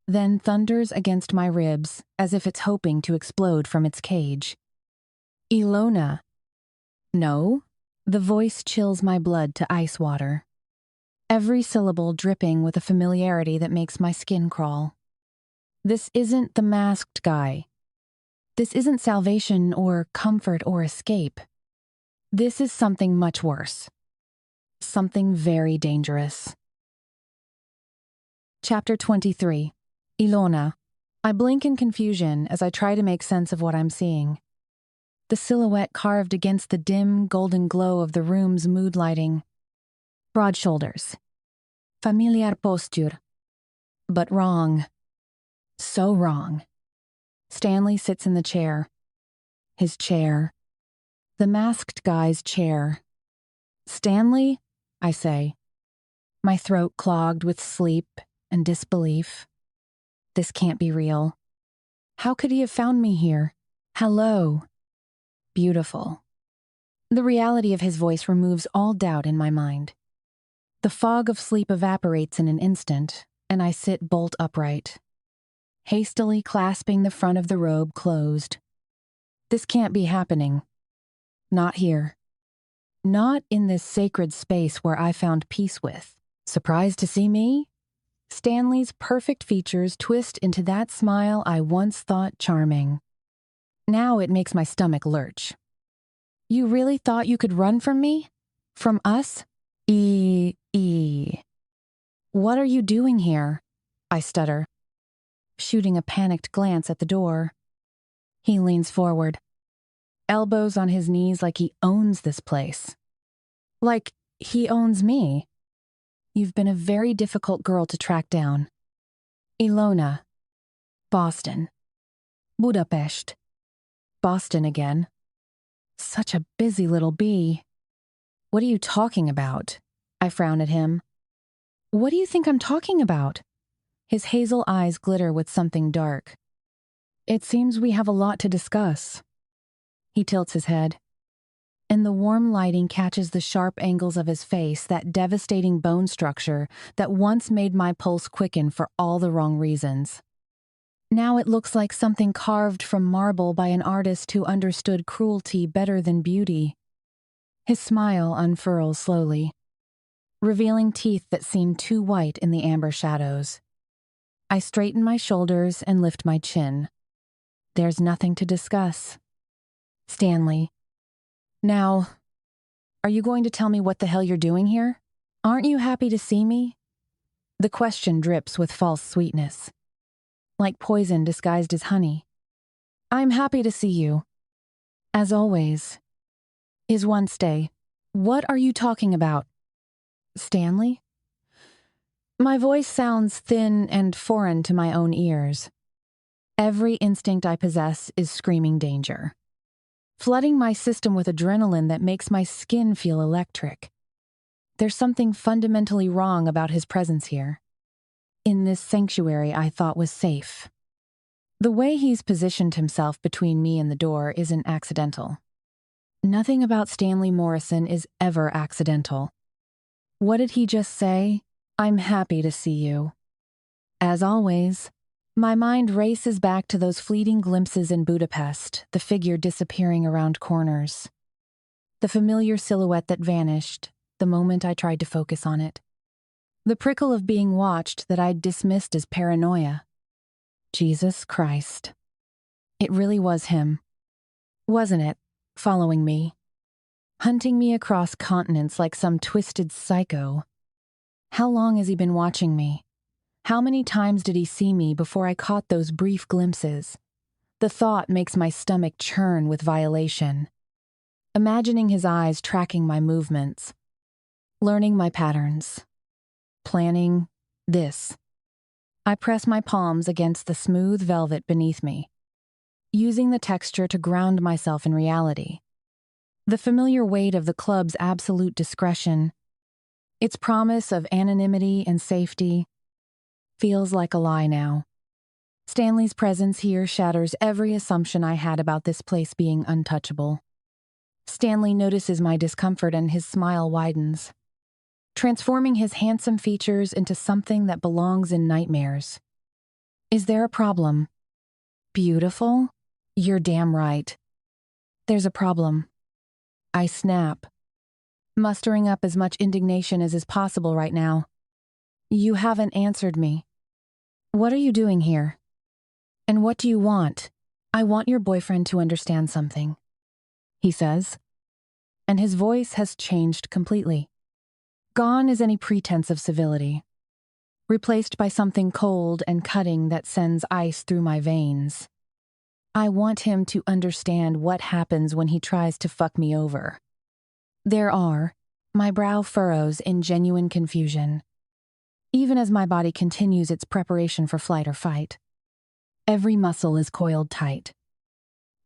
then thunders against my ribs as if it's hoping to explode from its cage. Alona. No, the voice chills my blood to ice water, every syllable dripping with a familiarity that makes my skin crawl. This isn't the masked guy. This isn't salvation or comfort or escape. This is something much worse. Something very dangerous. Chapter 23. Alona. I blink in confusion as I try to make sense of what I'm seeing. The silhouette carved against the dim, golden glow of the room's mood lighting. Broad shoulders. Familiar posture. But wrong. So wrong. Stanley sits in the chair. His chair. The masked guy's chair. Stanley? I say, my throat clogged with sleep and disbelief. This can't be real. How could he have found me here? Hello. Beautiful. The reality of his voice removes all doubt in my mind. The fog of sleep evaporates in an instant, and I sit bolt upright, hastily clasping the front of the robe closed. This can't be happening. Not here. Not in this sacred space where I found peace with. Surprised to see me? Stanley's perfect features twist into that smile I once thought charming. Now it makes my stomach lurch. You really thought you could run from me? From us? What are you doing here? I stutter, shooting a panicked glance at the door. He leans forward, elbows on his knees like he owns this place. Like he owns me. You've been a very difficult girl to track down. Alona. Boston. Budapest. Boston again. Such a busy little bee. What are you talking about? I frown at him. What do you think I'm talking about? His hazel eyes glitter with something dark. It seems we have a lot to discuss. He tilts his head, and the warm lighting catches the sharp angles of his face, that devastating bone structure that once made my pulse quicken for all the wrong reasons. Now it looks like something carved from marble by an artist who understood cruelty better than beauty. His smile unfurls slowly. revealing teeth that seemed too white in the amber shadows. I straighten my shoulders and lift my chin. There's nothing to discuss. Stanley. Now, are you going to tell me what the hell you're doing here? Aren't you happy to see me? The question drips with false sweetness, like poison disguised as honey. I'm happy to see you. As always. Is one stay. What are you talking about? Stanley? My voice sounds thin and foreign to my own ears. Every instinct I possess is screaming danger, flooding my system with adrenaline that makes my skin feel electric. There's something fundamentally wrong about his presence here, in this sanctuary I thought was safe. The way he's positioned himself between me and the door isn't accidental. Nothing about Stanley Morrison is ever accidental. What did he just say? I'm happy to see you. As always, my mind races back to those fleeting glimpses in Budapest, the figure disappearing around corners. The familiar silhouette that vanished the moment I tried to focus on it. The prickle of being watched that I'd dismissed as paranoia. Jesus Christ. It really was him. Wasn't it, following me? Hunting me across continents like some twisted psycho. How long has he been watching me? How many times did he see me before I caught those brief glimpses? The thought makes my stomach churn with violation. Imagining his eyes tracking my movements, learning my patterns, planning this. I press my palms against the smooth velvet beneath me, using the texture to ground myself in reality. The familiar weight of the club's absolute discretion, its promise of anonymity and safety, feels like a lie now. Stanley's presence here shatters every assumption I had about this place being untouchable. Stanley notices my discomfort and his smile widens, transforming his handsome features into something that belongs in nightmares. Is there a problem? Beautiful? You're damn right. There's a problem. I snap, mustering up as much indignation as is possible right now. You haven't answered me. What are you doing here? And what do you want? I want your boyfriend to understand something, he says, and his voice has changed completely. Gone is any pretense of civility, replaced by something cold and cutting that sends ice through my veins. I want him to understand what happens when he tries to fuck me over. My brow furrows in genuine confusion, even as my body continues its preparation for flight or fight. Every muscle is coiled tight,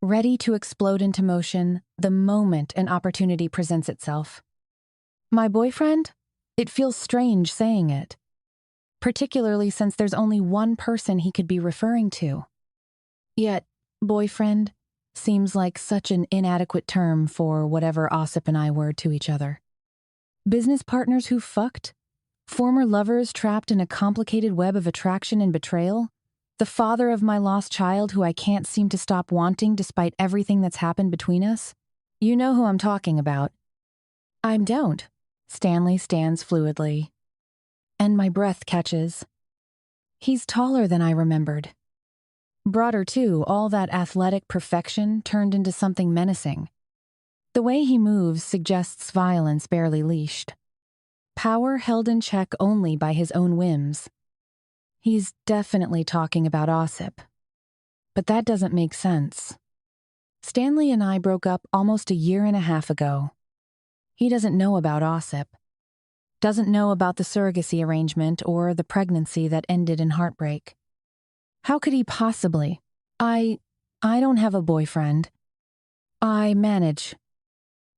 ready to explode into motion the moment an opportunity presents itself. My boyfriend? It feels strange saying it, particularly since there's only one person he could be referring to. Yet, boyfriend seems like such an inadequate term for whatever Osip and I were to each other. Business partners who fucked? Former lovers trapped in a complicated web of attraction and betrayal? The father of my lost child who I can't seem to stop wanting despite everything that's happened between us? You know who I'm talking about. I don't. Stanley stands fluidly, and my breath catches. He's taller than I remembered. Broader too, all that athletic perfection turned into something menacing. The way he moves suggests violence barely leashed. Power held in check only by his own whims. He's definitely talking about Osip. But that doesn't make sense. Stanley and I broke up almost a year and a half ago. He doesn't know about Osip. Doesn't know about the surrogacy arrangement or the pregnancy that ended in heartbreak. How could he possibly? I don't have a boyfriend. I manage.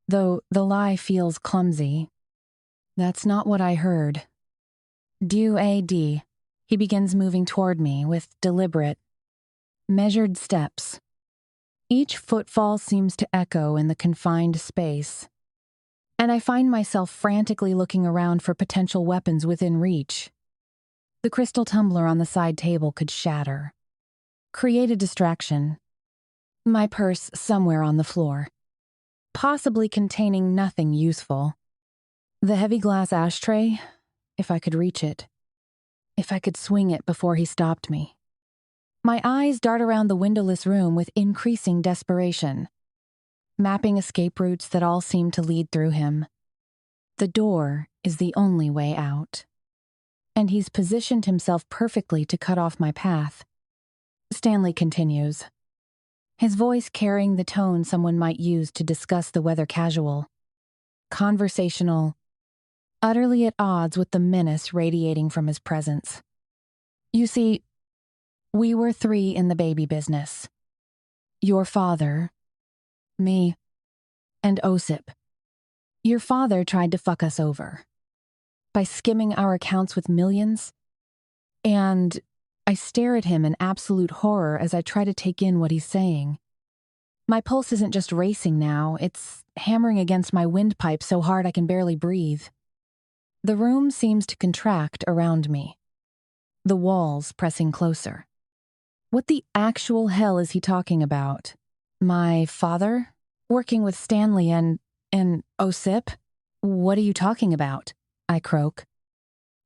Though the lie feels clumsy. That's not what I heard. He begins moving toward me with deliberate, measured steps. Each footfall seems to echo in the confined space, and I find myself frantically looking around for potential weapons within reach. The crystal tumbler on the side table could shatter, create a distraction. My purse somewhere on the floor, possibly containing nothing useful. The heavy glass ashtray, if I could reach it. If I could swing it before he stopped me. My eyes dart around the windowless room with increasing desperation, mapping escape routes that all seem to lead through him. The door is the only way out. And he's positioned himself perfectly to cut off my path. Stanley continues, his voice carrying the tone someone might use to discuss the weather casual. Conversational, utterly at odds with the menace radiating from his presence. You see, we were three in the baby business. Your father, me, and Osip. Your father tried to fuck us over by skimming our accounts with millions, and I stare at him in absolute horror as I try to take in what he's saying. My pulse isn't just racing now, it's hammering against my windpipe so hard I can barely breathe. The room seems to contract around me, the walls pressing closer. What the actual hell is he talking about? My father? Working with Stanley and Osip? What are you talking about? I croak,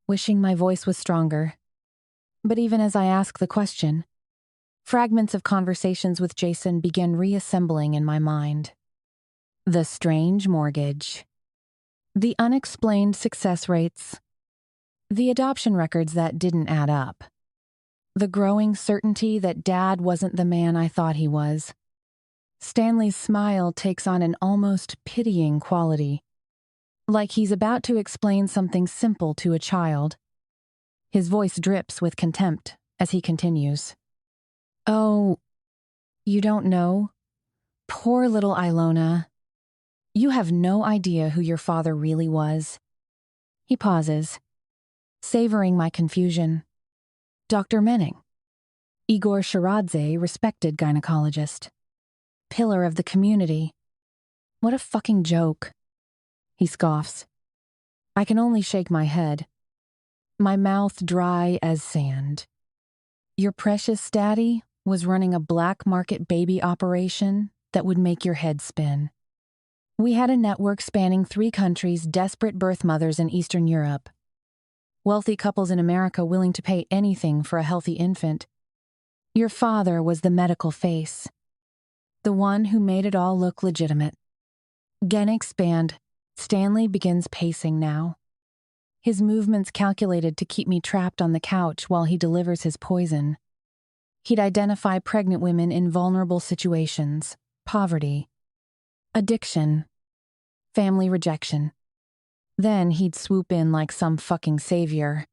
wishing my voice was stronger. But even as I ask the question, fragments of conversations with Jason begin reassembling in my mind. The strange mortgage. The unexplained success rates. The adoption records that didn't add up. The growing certainty that Dad wasn't the man I thought he was. Stanley's smile takes on an almost pitying quality, like he's about to explain something simple to a child. His voice drips with contempt as he continues. Oh, you don't know? Poor little Alona. You have no idea who your father really was. He pauses, savoring my confusion. Dr. Menning. Igor Sharadze, respected gynecologist. Pillar of the community. What a fucking joke. He scoffs. I can only shake my head. My mouth dry as sand. Your precious daddy was running a black market baby operation that would make your head spin. We had a network spanning 3 countries, desperate birth mothers in Eastern Europe. Wealthy couples in America willing to pay anything for a healthy infant. Your father was the medical face. The one who made it all look legitimate. Gen expand. Stanley begins pacing now. His movements calculated to keep me trapped on the couch while he delivers his poison. He'd identify pregnant women in vulnerable situations, poverty, addiction, family rejection. Then he'd swoop in like some fucking savior,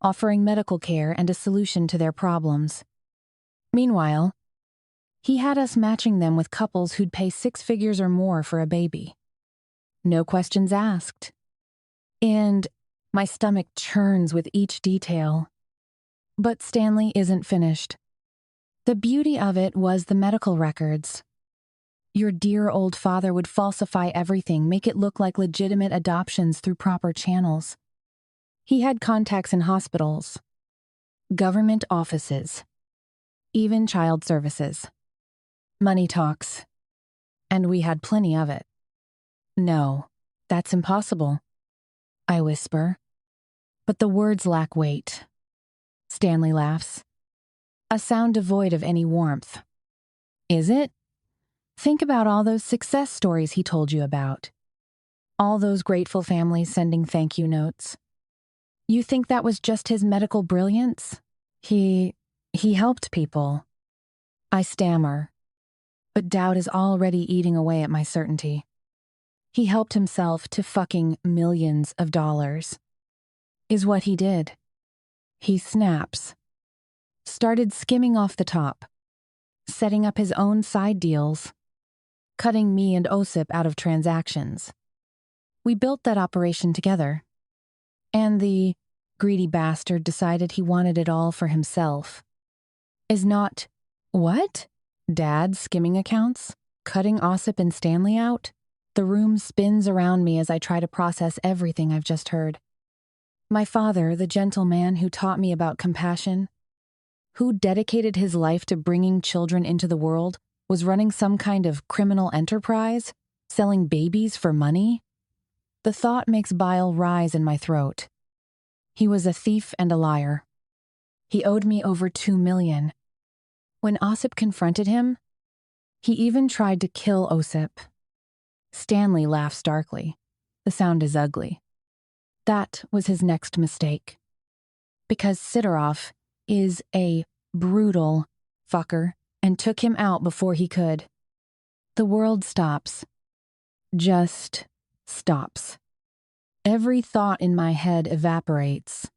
offering medical care and a solution to their problems. Meanwhile, he had us matching them with couples who'd pay 6 figures or more for a baby. No questions asked. And my stomach churns with each detail. But Stanley isn't finished. The beauty of it was the medical records. Your dear old father would falsify everything, make it look like legitimate adoptions through proper channels. He had contacts in hospitals, government offices, even child services. Money talks. And we had plenty of it. No, that's impossible, I whisper. But the words lack weight. Stanley laughs. A sound devoid of any warmth. Is it? Think about all those success stories he told you about. All those grateful families sending thank you notes. You think that was just his medical brilliance? He helped people. I stammer, but doubt is already eating away at my certainty. He helped himself to fucking millions of dollars. Is what he did. He snaps. Started skimming off the top. Setting up his own side deals. Cutting me and Osip out of transactions. We built that operation together. And the greedy bastard decided he wanted it all for himself. Is not, what? Dad skimming accounts? Cutting Osip and Stanley out? The room spins around me as I try to process everything I've just heard. My father, the gentle man who taught me about compassion, who dedicated his life to bringing children into the world, was running some kind of criminal enterprise, selling babies for money? The thought makes bile rise in my throat. He was a thief and a liar. He owed me over 2 million. When Osip confronted him, he even tried to kill Osip. Stanley laughs darkly. The sound is ugly. That was his next mistake. Because Sidorov is a brutal fucker and took him out before he could. The world stops. Just stops. Every thought in my head evaporates,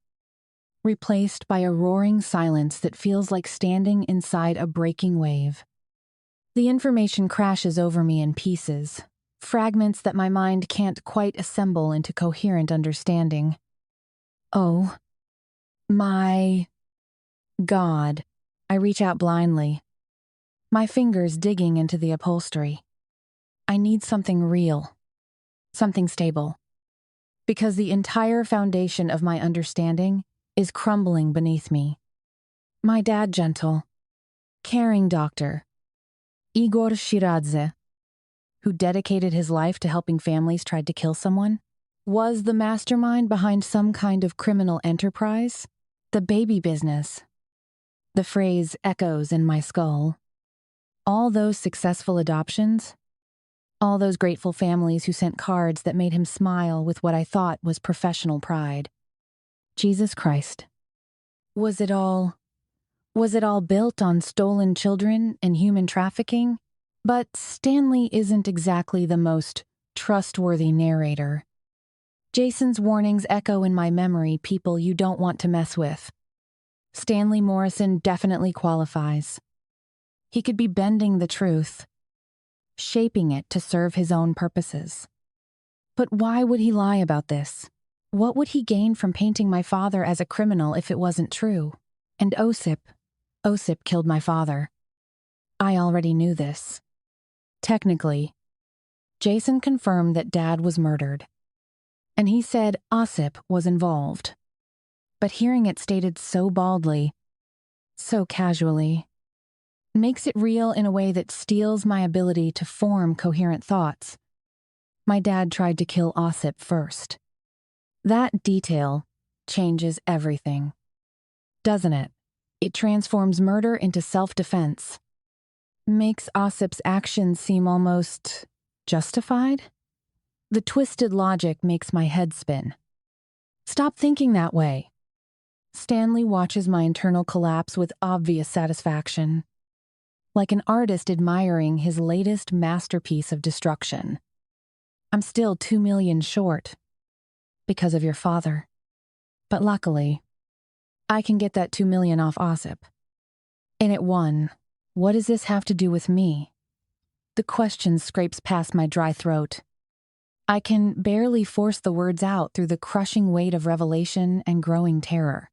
replaced by a roaring silence that feels like standing inside a breaking wave. The information crashes over me in pieces, fragments that my mind can't quite assemble into coherent understanding. Oh, my God. I reach out blindly, my fingers digging into the upholstery. I need something real, something stable, because the entire foundation of my understanding is crumbling beneath me. My dad, gentle, caring doctor, Igor Shiradze, who dedicated his life to helping families tried to kill someone, was the mastermind behind some kind of criminal enterprise, the baby business. The phrase echoes in my skull. All those successful adoptions, all those grateful families who sent cards that made him smile with what I thought was professional pride. Jesus Christ. Was it all built on stolen children and human trafficking? But Stanley isn't exactly the most trustworthy narrator. Jason's warnings echo in my memory people you don't want to mess with. Stanley Morrison definitely qualifies. He could be bending the truth, shaping it to serve his own purposes. But why would he lie about this? What would he gain from painting my father as a criminal if it wasn't true? And Osip killed my father. I already knew this. Technically, Jason confirmed that Dad was murdered, and he said Osip was involved. But hearing it stated so baldly, so casually, makes it real in a way that steals my ability to form coherent thoughts. My dad tried to kill Osip first. That detail changes everything, doesn't it? It transforms murder into self-defense. Makes Osip's actions seem almost justified? The twisted logic makes my head spin. Stop thinking that way. Stanley watches my internal collapse with obvious satisfaction, like an artist admiring his latest masterpiece of destruction. I'm still 2 million short, because of your father. But luckily, I can get that 2 million off Osip. And at 1, what does this have to do with me? The question scrapes past my dry throat. I can barely force the words out through the crushing weight of revelation and growing terror.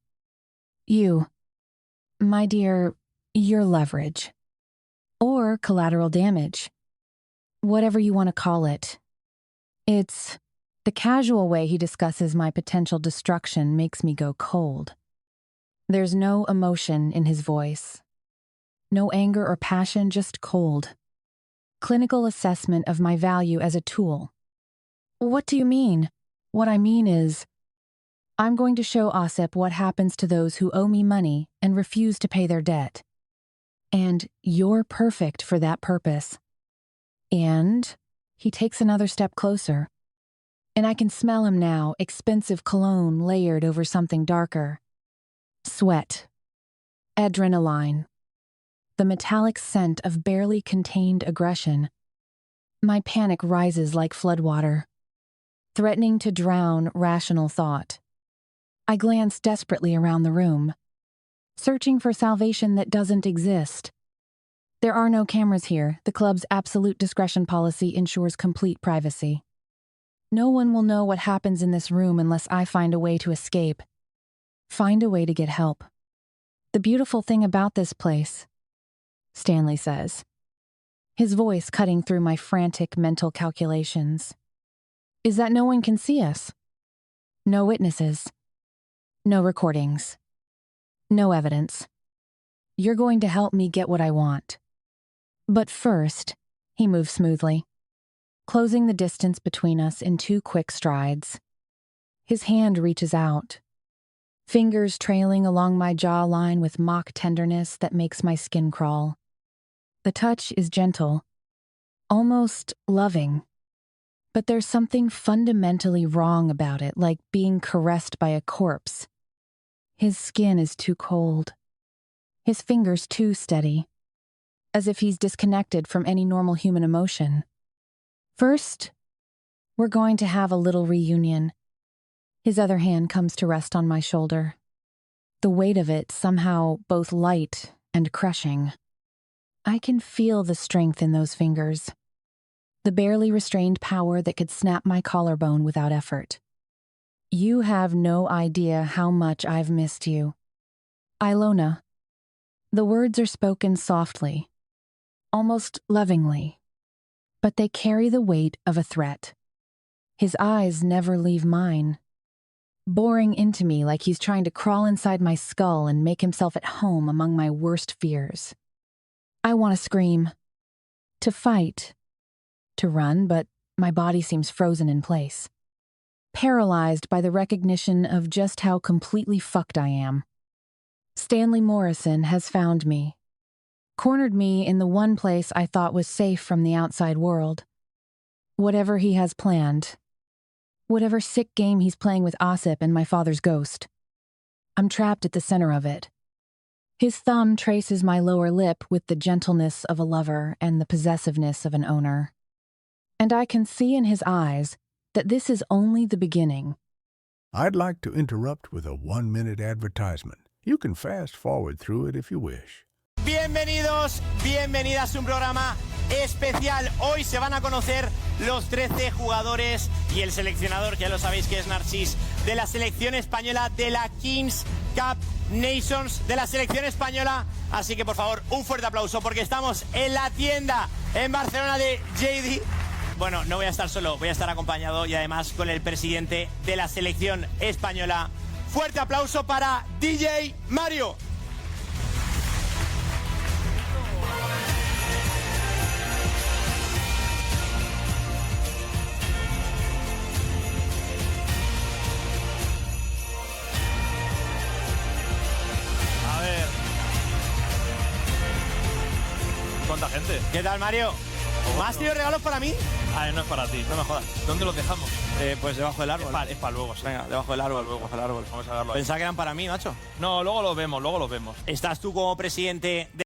You, my dear, your leverage. Or collateral damage. Whatever you want to call it. It's the casual way he discusses my potential destruction makes me go cold. There's no emotion in his voice. No anger or passion, just cold. Clinical assessment of my value as a tool. What do you mean? What I mean is, I'm going to show Osip what happens to those who owe me money and refuse to pay their debt. And you're perfect for that purpose. And he takes another step closer. And I can smell him now, expensive cologne layered over something darker. Sweat. Adrenaline. The metallic scent of barely contained aggression. My panic rises like floodwater, threatening to drown rational thought. I glance desperately around the room, searching for salvation that doesn't exist. There are no cameras here. The club's absolute discretion policy ensures complete privacy. No one will know what happens in this room unless I find a way to escape. Find a way to get help. The beautiful thing about this place, Stanley says, his voice cutting through my frantic mental calculations, is that no one can see us. No witnesses. No recordings. No evidence. You're going to help me get what I want. But first, he moves smoothly. closing the distance between us in 2 quick strides. His hand reaches out, fingers trailing along my jawline with mock tenderness that makes my skin crawl. The touch is gentle, almost loving, but there's something fundamentally wrong about it, like being caressed by a corpse. His skin is too cold, his fingers too steady, as if he's disconnected from any normal human emotion. First, we're going to have a little reunion. His other hand comes to rest on my shoulder, the weight of it somehow both light and crushing. I can feel the strength in those fingers, the barely restrained power that could snap my collarbone without effort. You have no idea how much I've missed you. Alona. The words are spoken softly, almost lovingly, but they carry the weight of a threat. His eyes never leave mine, boring into me like he's trying to crawl inside my skull and make himself at home among my worst fears. I want to scream, to fight, to run, but my body seems frozen in place, paralyzed by the recognition of just how completely fucked I am. Stanley Morrison has found me, cornered me in the one place I thought was safe from the outside world. Whatever he has planned, whatever sick game he's playing with Osip and my father's ghost, I'm trapped at the center of it. His thumb traces my lower lip with the gentleness of a lover and the possessiveness of an owner. And I can see in his eyes that this is only the beginning. I'd like to interrupt with a 1-minute advertisement. You can fast forward through it if you wish. Bienvenidos, bienvenidas a un programa especial. Hoy se van a conocer los 13 jugadores y el seleccionador, que ya lo sabéis que es Narcís, de la selección española de la Kings Cup Nations de la selección española. Así que por favor, un fuerte aplauso porque estamos en la tienda en Barcelona de JD. Bueno, no voy a estar solo, voy a estar acompañado y además con el presidente de la selección española. Fuerte aplauso para DJ Mario. A ver. ¿Cuánta gente? ¿Qué tal, Mario? ¿Me has tenido regalos para mí? Ah, no es para ti, no me jodas. ¿Dónde los dejamos? Pues debajo del árbol. Es para luego, sí. Venga, debajo del árbol, luego. debajo del árbol. Vamos a verlo ahí. Pensaba que eran para mí, macho. No, luego los vemos, luego los vemos. ¿Estás tú como presidente de...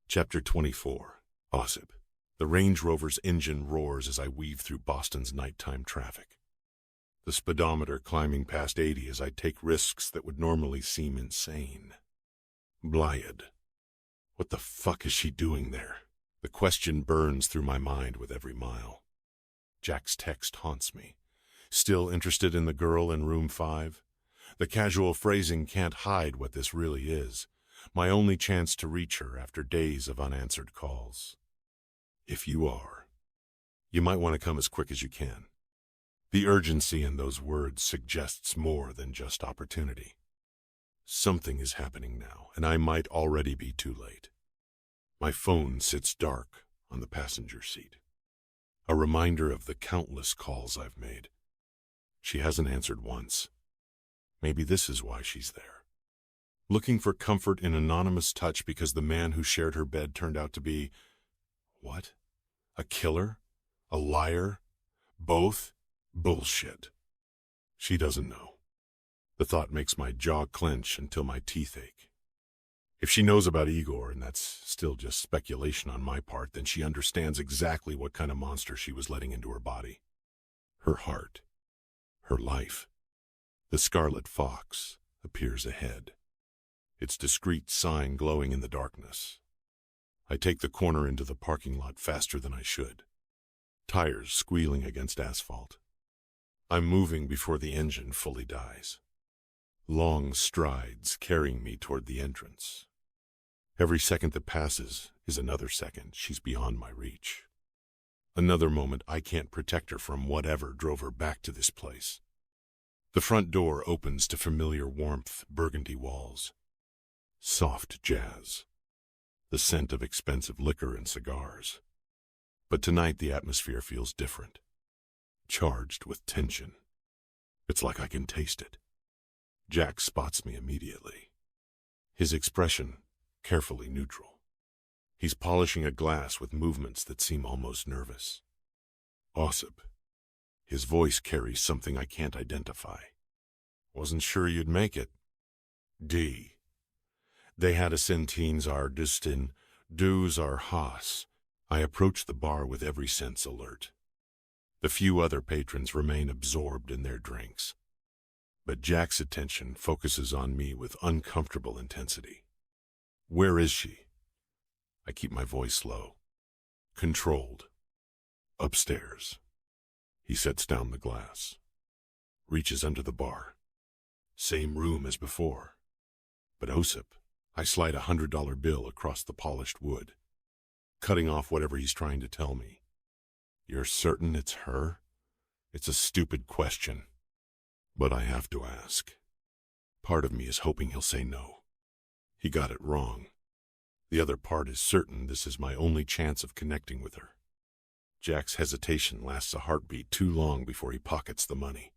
Chapter 24. Osip. The Range Rover's engine roars as I weave through Boston's nighttime traffic. The speedometer climbing past 80 as I take risks that would normally seem insane. Blyad. What the fuck is she doing there? The question burns through my mind with every mile. Jack's text haunts me. Still interested in the girl in room 5? The casual phrasing can't hide what this really is. My only chance to reach her after days of unanswered calls. If you are, you might want to come as quick as you can. The urgency in those words suggests more than just opportunity. Something is happening now, and I might already be too late. My phone sits dark on the passenger seat. A reminder of the countless calls I've made. She hasn't answered once. Maybe this is why she's there. Looking for comfort in anonymous touch because the man who shared her bed turned out to be... what? A killer? A liar? Both? Bullshit. She doesn't know. The thought makes my jaw clench until my teeth ache. If she knows about Igor, and that's still just speculation on my part, then she understands exactly what kind of monster she was letting into her body. Her heart. Her life. The Scarlet Fox appears ahead. Its discreet sign glowing in the darkness. I take the corner into the parking lot faster than I should. Tires squealing against asphalt. I'm moving before the engine fully dies. Long strides carrying me toward the entrance. Every second that passes is another second she's beyond my reach. Another moment I can't protect her from whatever drove her back to this place. The front door opens to familiar warmth, burgundy walls. Soft jazz. The scent of expensive liquor and cigars. But tonight the atmosphere feels different, charged with tension. It's like I can taste it. Jack spots me immediately. His expression carefully neutral. He's polishing a glass with movements that seem almost nervous. Osip. His voice carries something I can't identify. Wasn't sure you'd make it. D. They had a centines are distin, dues are Haas. I approach the bar with every sense alert. The few other patrons remain absorbed in their drinks. But Jack's attention focuses on me with uncomfortable intensity. Where is she? I keep my voice low. Controlled. Upstairs. He sets down the glass. Reaches under the bar. Same room as before. But Osip, I slide $100 bill across the polished wood, cutting off whatever he's trying to tell me. You're certain it's her? It's a stupid question. But I have to ask. Part of me is hoping he'll say no. He got it wrong. The other part is certain this is my only chance of connecting with her. Jack's hesitation lasts a heartbeat too long before he pockets the money.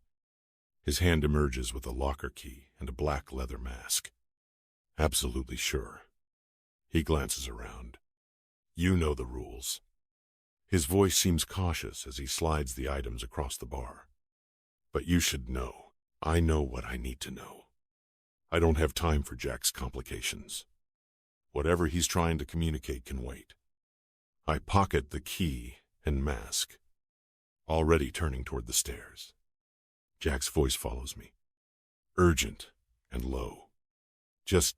His hand emerges with a locker key and a black leather mask. Absolutely sure. He glances around. You know the rules. His voice seems cautious as he slides the items across the bar. But you should know. I know what I need to know. I don't have time for Jack's complications. Whatever he's trying to communicate can wait. I pocket the key and mask, already turning toward the stairs. Jack's voice follows me, urgent and low. Just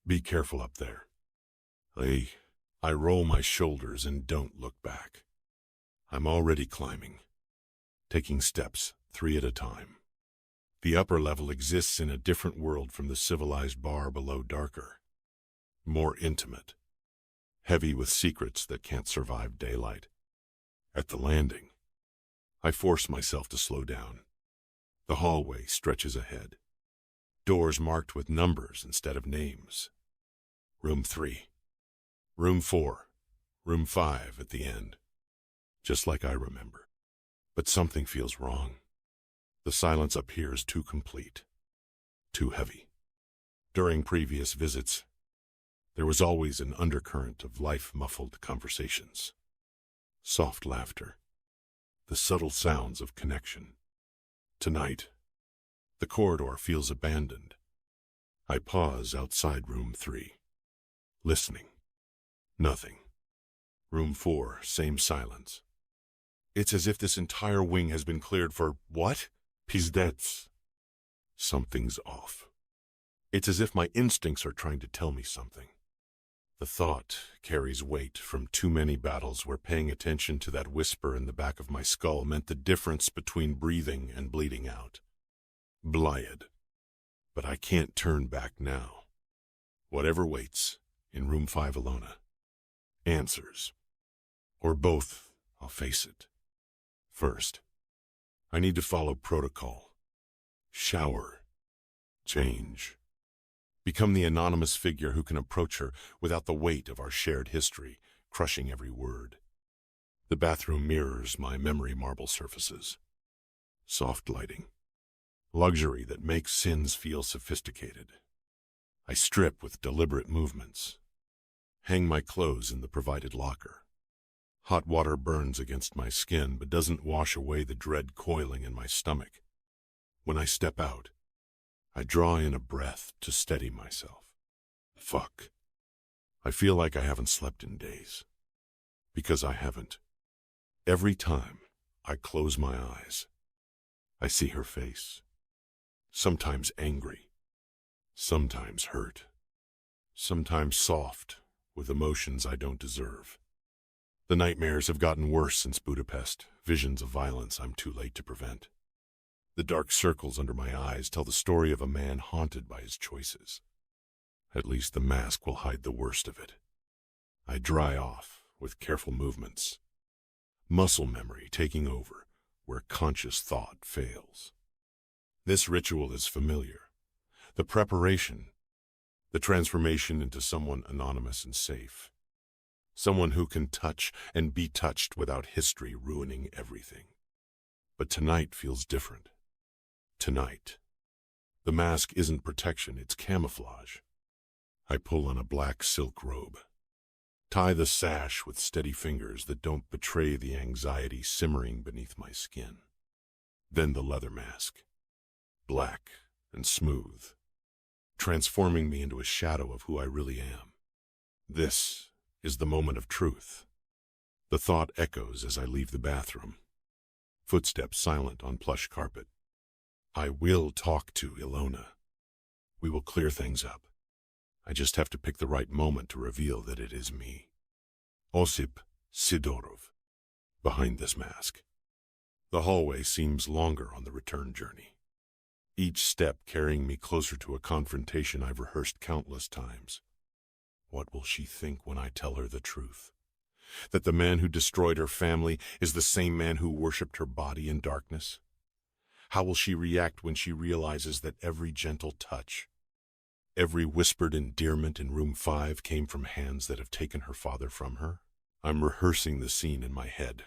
be careful up there. I roll my shoulders and don't look back. I'm already climbing, taking steps 3 at a time. The upper level exists in a different world from the civilized bar below, darker, more intimate, heavy with secrets that can't survive daylight. At the landing, I force myself to slow down. The hallway stretches ahead. Doors marked with numbers instead of names. Room 3, Room 4, Room 5 at the end. Just like I remember. But something feels wrong. The silence up here is too complete, too heavy. During previous visits, there was always an undercurrent of life-muffled conversations. Soft laughter, the subtle sounds of connection. Tonight, the corridor feels abandoned. I pause outside Room 3, listening. Nothing. Room 4, same silence. It's as if this entire wing has been cleared for what? Pizdets. Something's off. It's as if my instincts are trying to tell me something. The thought carries weight from too many battles where paying attention to that whisper in the back of my skull meant the difference between breathing and bleeding out. Blyad. But I can't turn back now. Whatever waits, in Room 5 Alona. Answers. Or both, I'll face it. First, I need to follow protocol. Shower. Change. Become the anonymous figure who can approach her without the weight of our shared history, crushing every word. The bathroom mirrors my memory marble surfaces. Soft lighting. Luxury that makes sins feel sophisticated. I strip with deliberate movements. Hang my clothes in the provided locker. Hot water burns against my skin but doesn't wash away the dread coiling in my stomach. When I step out, I draw in a breath to steady myself. Fuck. I feel like I haven't slept in days. Because I haven't. Every time I close my eyes, I see her face. Sometimes angry. Sometimes hurt. Sometimes soft, with emotions I don't deserve. The nightmares have gotten worse since Budapest, visions of violence I'm too late to prevent. The dark circles under my eyes tell the story of a man haunted by his choices. At least the mask will hide the worst of it. I dry off with careful movements. Muscle memory taking over where conscious thought fails. This ritual is familiar. The preparation, the transformation into someone anonymous and safe. Someone who can touch and be touched without history ruining everything. But tonight feels different. Tonight. The mask isn't protection, it's camouflage. I pull on a black silk robe. Tie the sash with steady fingers that don't betray the anxiety simmering beneath my skin. Then the leather mask. Black and smooth, transforming me into a shadow of who I really am. This is the moment of truth. The thought echoes as I leave the bathroom. Footsteps silent on plush carpet. I will talk to Alona. We will clear things up. I just have to pick the right moment to reveal that it is me. Osip Sidorov, behind this mask. The hallway seems longer on the return journey. Each step carrying me closer to a confrontation I've rehearsed countless times. What will she think when I tell her the truth? That the man who destroyed her family is the same man who worshipped her body in darkness? How will she react when she realizes that every gentle touch, every whispered endearment in room 5 came from hands that have taken her father from her? I'm rehearsing the scene in my head.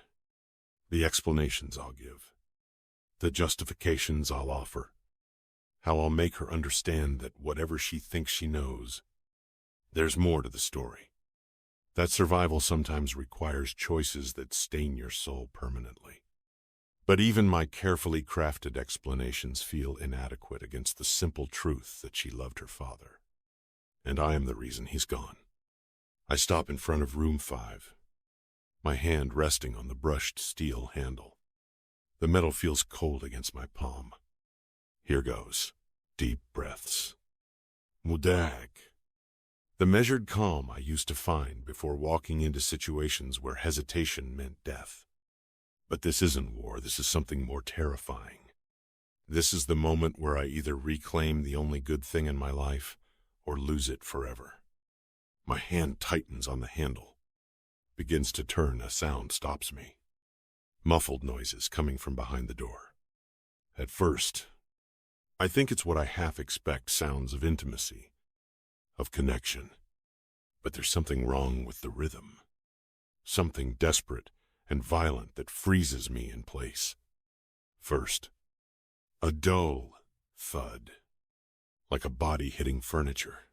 The explanations I'll give. The justifications I'll offer. How I'll make her understand that whatever she thinks she knows, there's more to the story. That survival sometimes requires choices that stain your soul permanently. But even my carefully crafted explanations feel inadequate against the simple truth that she loved her father. And I am the reason he's gone. I stop in front of room 5, my hand resting on the brushed steel handle. The metal feels cold against my palm. Here goes. Deep breaths. Mudag. The measured calm I used to find before walking into situations where hesitation meant death. But this isn't war, this is something more terrifying. This is the moment where I either reclaim the only good thing in my life or lose it forever. My hand tightens on the handle. Begins to turn, a sound stops me. Muffled noises coming from behind the door. At first, I think it's what I half expect, sounds of intimacy, of connection. But there's something wrong with the rhythm. Something desperate and violent that freezes me in place. First, a dull thud, like a body hitting furniture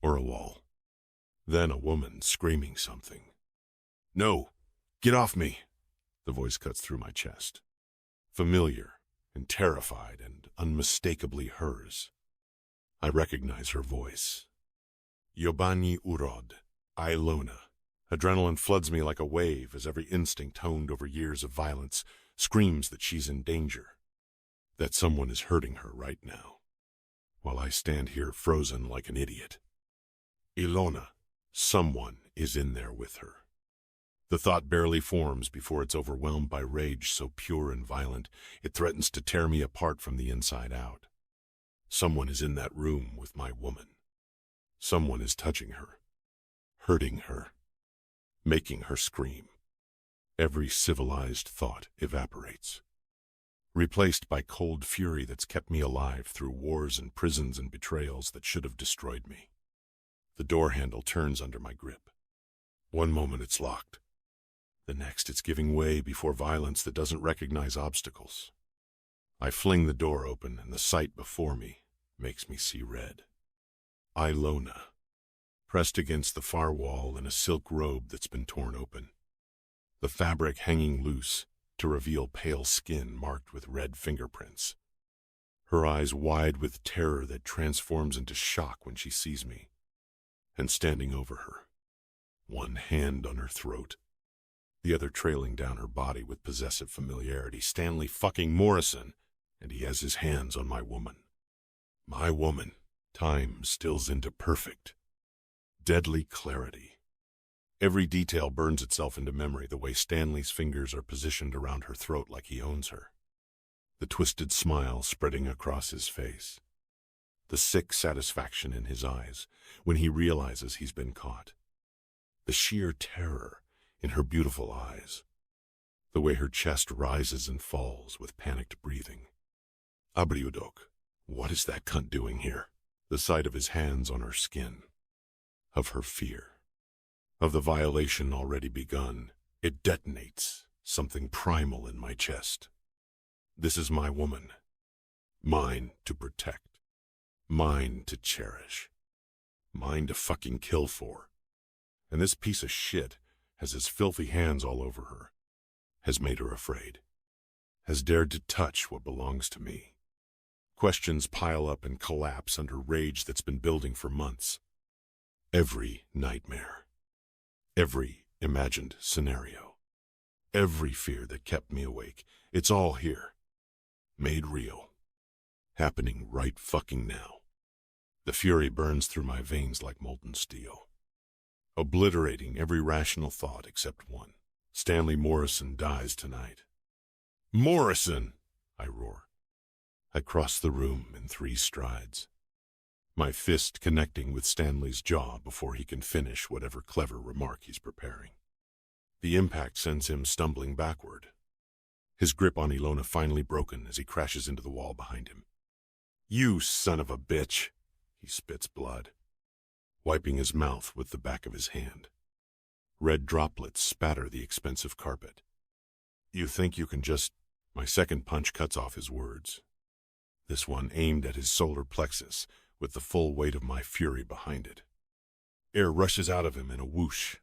or a wall. Then a woman screaming something. "No, get off me!" The voice cuts through my chest. Familiar and terrified and unmistakably hers. I recognize her voice. Yobani Urod, Alona. Adrenaline floods me like a wave as every instinct honed over years of violence screams that she's in danger, that someone is hurting her right now, while I stand here frozen like an idiot. Alona, someone is in there with her. The thought barely forms before it's overwhelmed by rage so pure and violent it threatens to tear me apart from the inside out. Someone is in that room with my woman. Someone is touching her, hurting her, making her scream. Every civilized thought evaporates, replaced by cold fury that's kept me alive through wars and prisons and betrayals that should have destroyed me. The door handle turns under my grip. One moment it's locked. The next it's giving way before violence that doesn't recognize obstacles. I fling the door open and the sight before me makes me see red. Alona, pressed against the far wall in a silk robe that's been torn open. The fabric hanging loose to reveal pale skin marked with red fingerprints. Her eyes wide with terror that transforms into shock when she sees me. And standing over her, one hand on her throat, the other trailing down her body with possessive familiarity. Stanley fucking Morrison, and he has his hands on my woman. My woman. Time stills into perfect, deadly clarity. Every detail burns itself into memory, the way Stanley's fingers are positioned around her throat like he owns her. The twisted smile spreading across his face. The sick satisfaction in his eyes when he realizes he's been caught. The sheer terror in her beautiful eyes. The way her chest rises and falls with panicked breathing. Abriudok, what is that cunt doing here? The sight of his hands on her skin. Of her fear. Of the violation already begun, it detonates something primal in my chest. This is my woman. Mine to protect. Mine to cherish. Mine to fucking kill for. And this piece of shit has his filthy hands all over her. Has made her afraid. Has dared to touch what belongs to me. Questions pile up and collapse under rage that's been building for months. Every nightmare. Every imagined scenario. Every fear that kept me awake. It's all here. Made real. Happening right fucking now. The fury burns through my veins like molten steel. Obliterating every rational thought except one. Stanley Morrison dies tonight. Morrison! I roar. I cross the room in 3 strides. My fist connecting with Stanley's jaw before he can finish whatever clever remark he's preparing. The impact sends him stumbling backward. His grip on Alona finally broken as he crashes into the wall behind him. You son of a bitch! He spits blood, wiping his mouth with the back of his hand. Red droplets spatter the expensive carpet. You think you can just... My second punch cuts off his words. This one aimed at his solar plexus, with the full weight of my fury behind it. Air rushes out of him in a whoosh,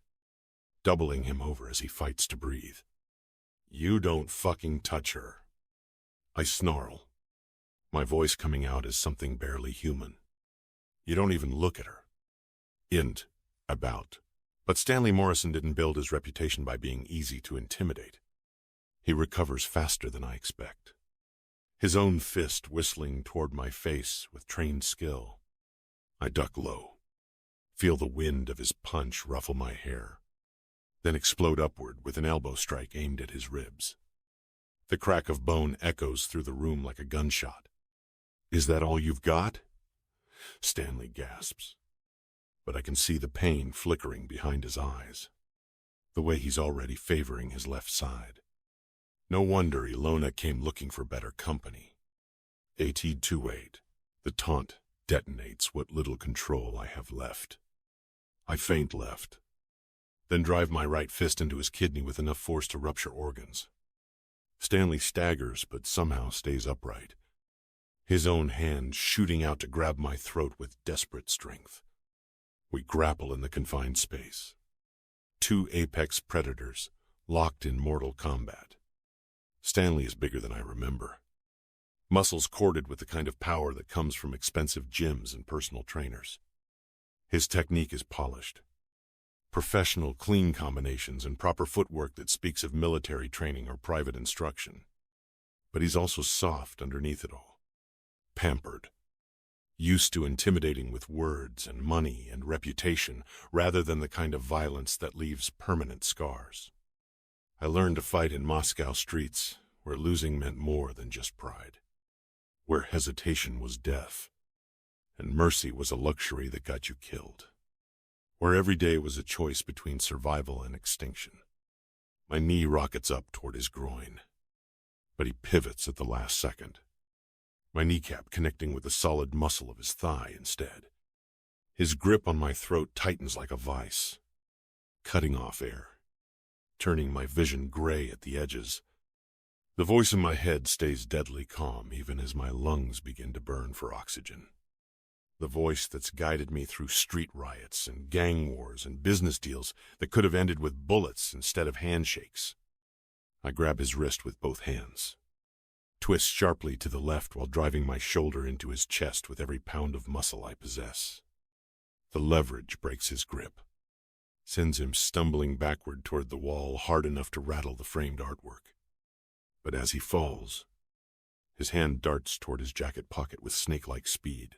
doubling him over as he fights to breathe. You don't fucking touch her. I snarl, my voice coming out as something barely human. You don't even look at her. About. But Stanley Morrison didn't build his reputation by being easy to intimidate. He recovers faster than I expect. His own fist whistling toward my face with trained skill. I duck low, feel the wind of his punch ruffle my hair, then explode upward with an elbow strike aimed at his ribs. The crack of bone echoes through the room like a gunshot. Is that all you've got? Stanley gasps, but I can see the pain flickering behind his eyes, the way he's already favoring his left side. No wonder Alona came looking for better company. AT-28, the taunt detonates what little control I have left. I feint left, then drive my right fist into his kidney with enough force to rupture organs. Stanley staggers but somehow stays upright, his own hand shooting out to grab my throat with desperate strength. We grapple in the confined space. 2 apex predators, locked in mortal combat. Stanley is bigger than I remember. Muscles corded with the kind of power that comes from expensive gyms and personal trainers. His technique is polished. Professional, clean combinations and proper footwork that speaks of military training or private instruction. But he's also soft underneath it all. Pampered. Used to intimidating with words and money and reputation rather than the kind of violence that leaves permanent scars. I learned to fight in Moscow streets where losing meant more than just pride. Where hesitation was death, and mercy was a luxury that got you killed. Where every day was a choice between survival and extinction. My knee rockets up toward his groin, but he pivots at the last second. My kneecap connecting with the solid muscle of his thigh instead. His grip on my throat tightens like a vice, cutting off air, turning my vision gray at the edges. The voice in my head stays deadly calm even as my lungs begin to burn for oxygen. The voice that's guided me through street riots and gang wars and business deals that could have ended with bullets instead of handshakes. I grab his wrist with both hands, twist sharply to the left while driving my shoulder into his chest with every pound of muscle I possess. The leverage breaks his grip, sends him stumbling backward toward the wall hard enough to rattle the framed artwork. But as he falls, his hand darts toward his jacket pocket with snake-like speed,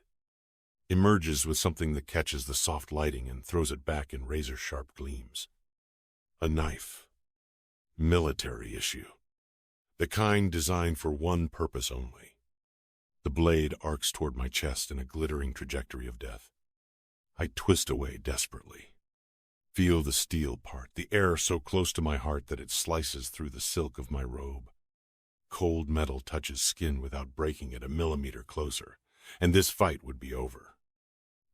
emerges with something that catches the soft lighting and throws it back in razor-sharp gleams. A knife. Military issue. The kind designed for one purpose only. The blade arcs toward my chest in a glittering trajectory of death. I twist away desperately. Feel the steel part, the air so close to my heart that it slices through the silk of my robe. Cold metal touches skin without breaking it a millimeter closer, and this fight would be over.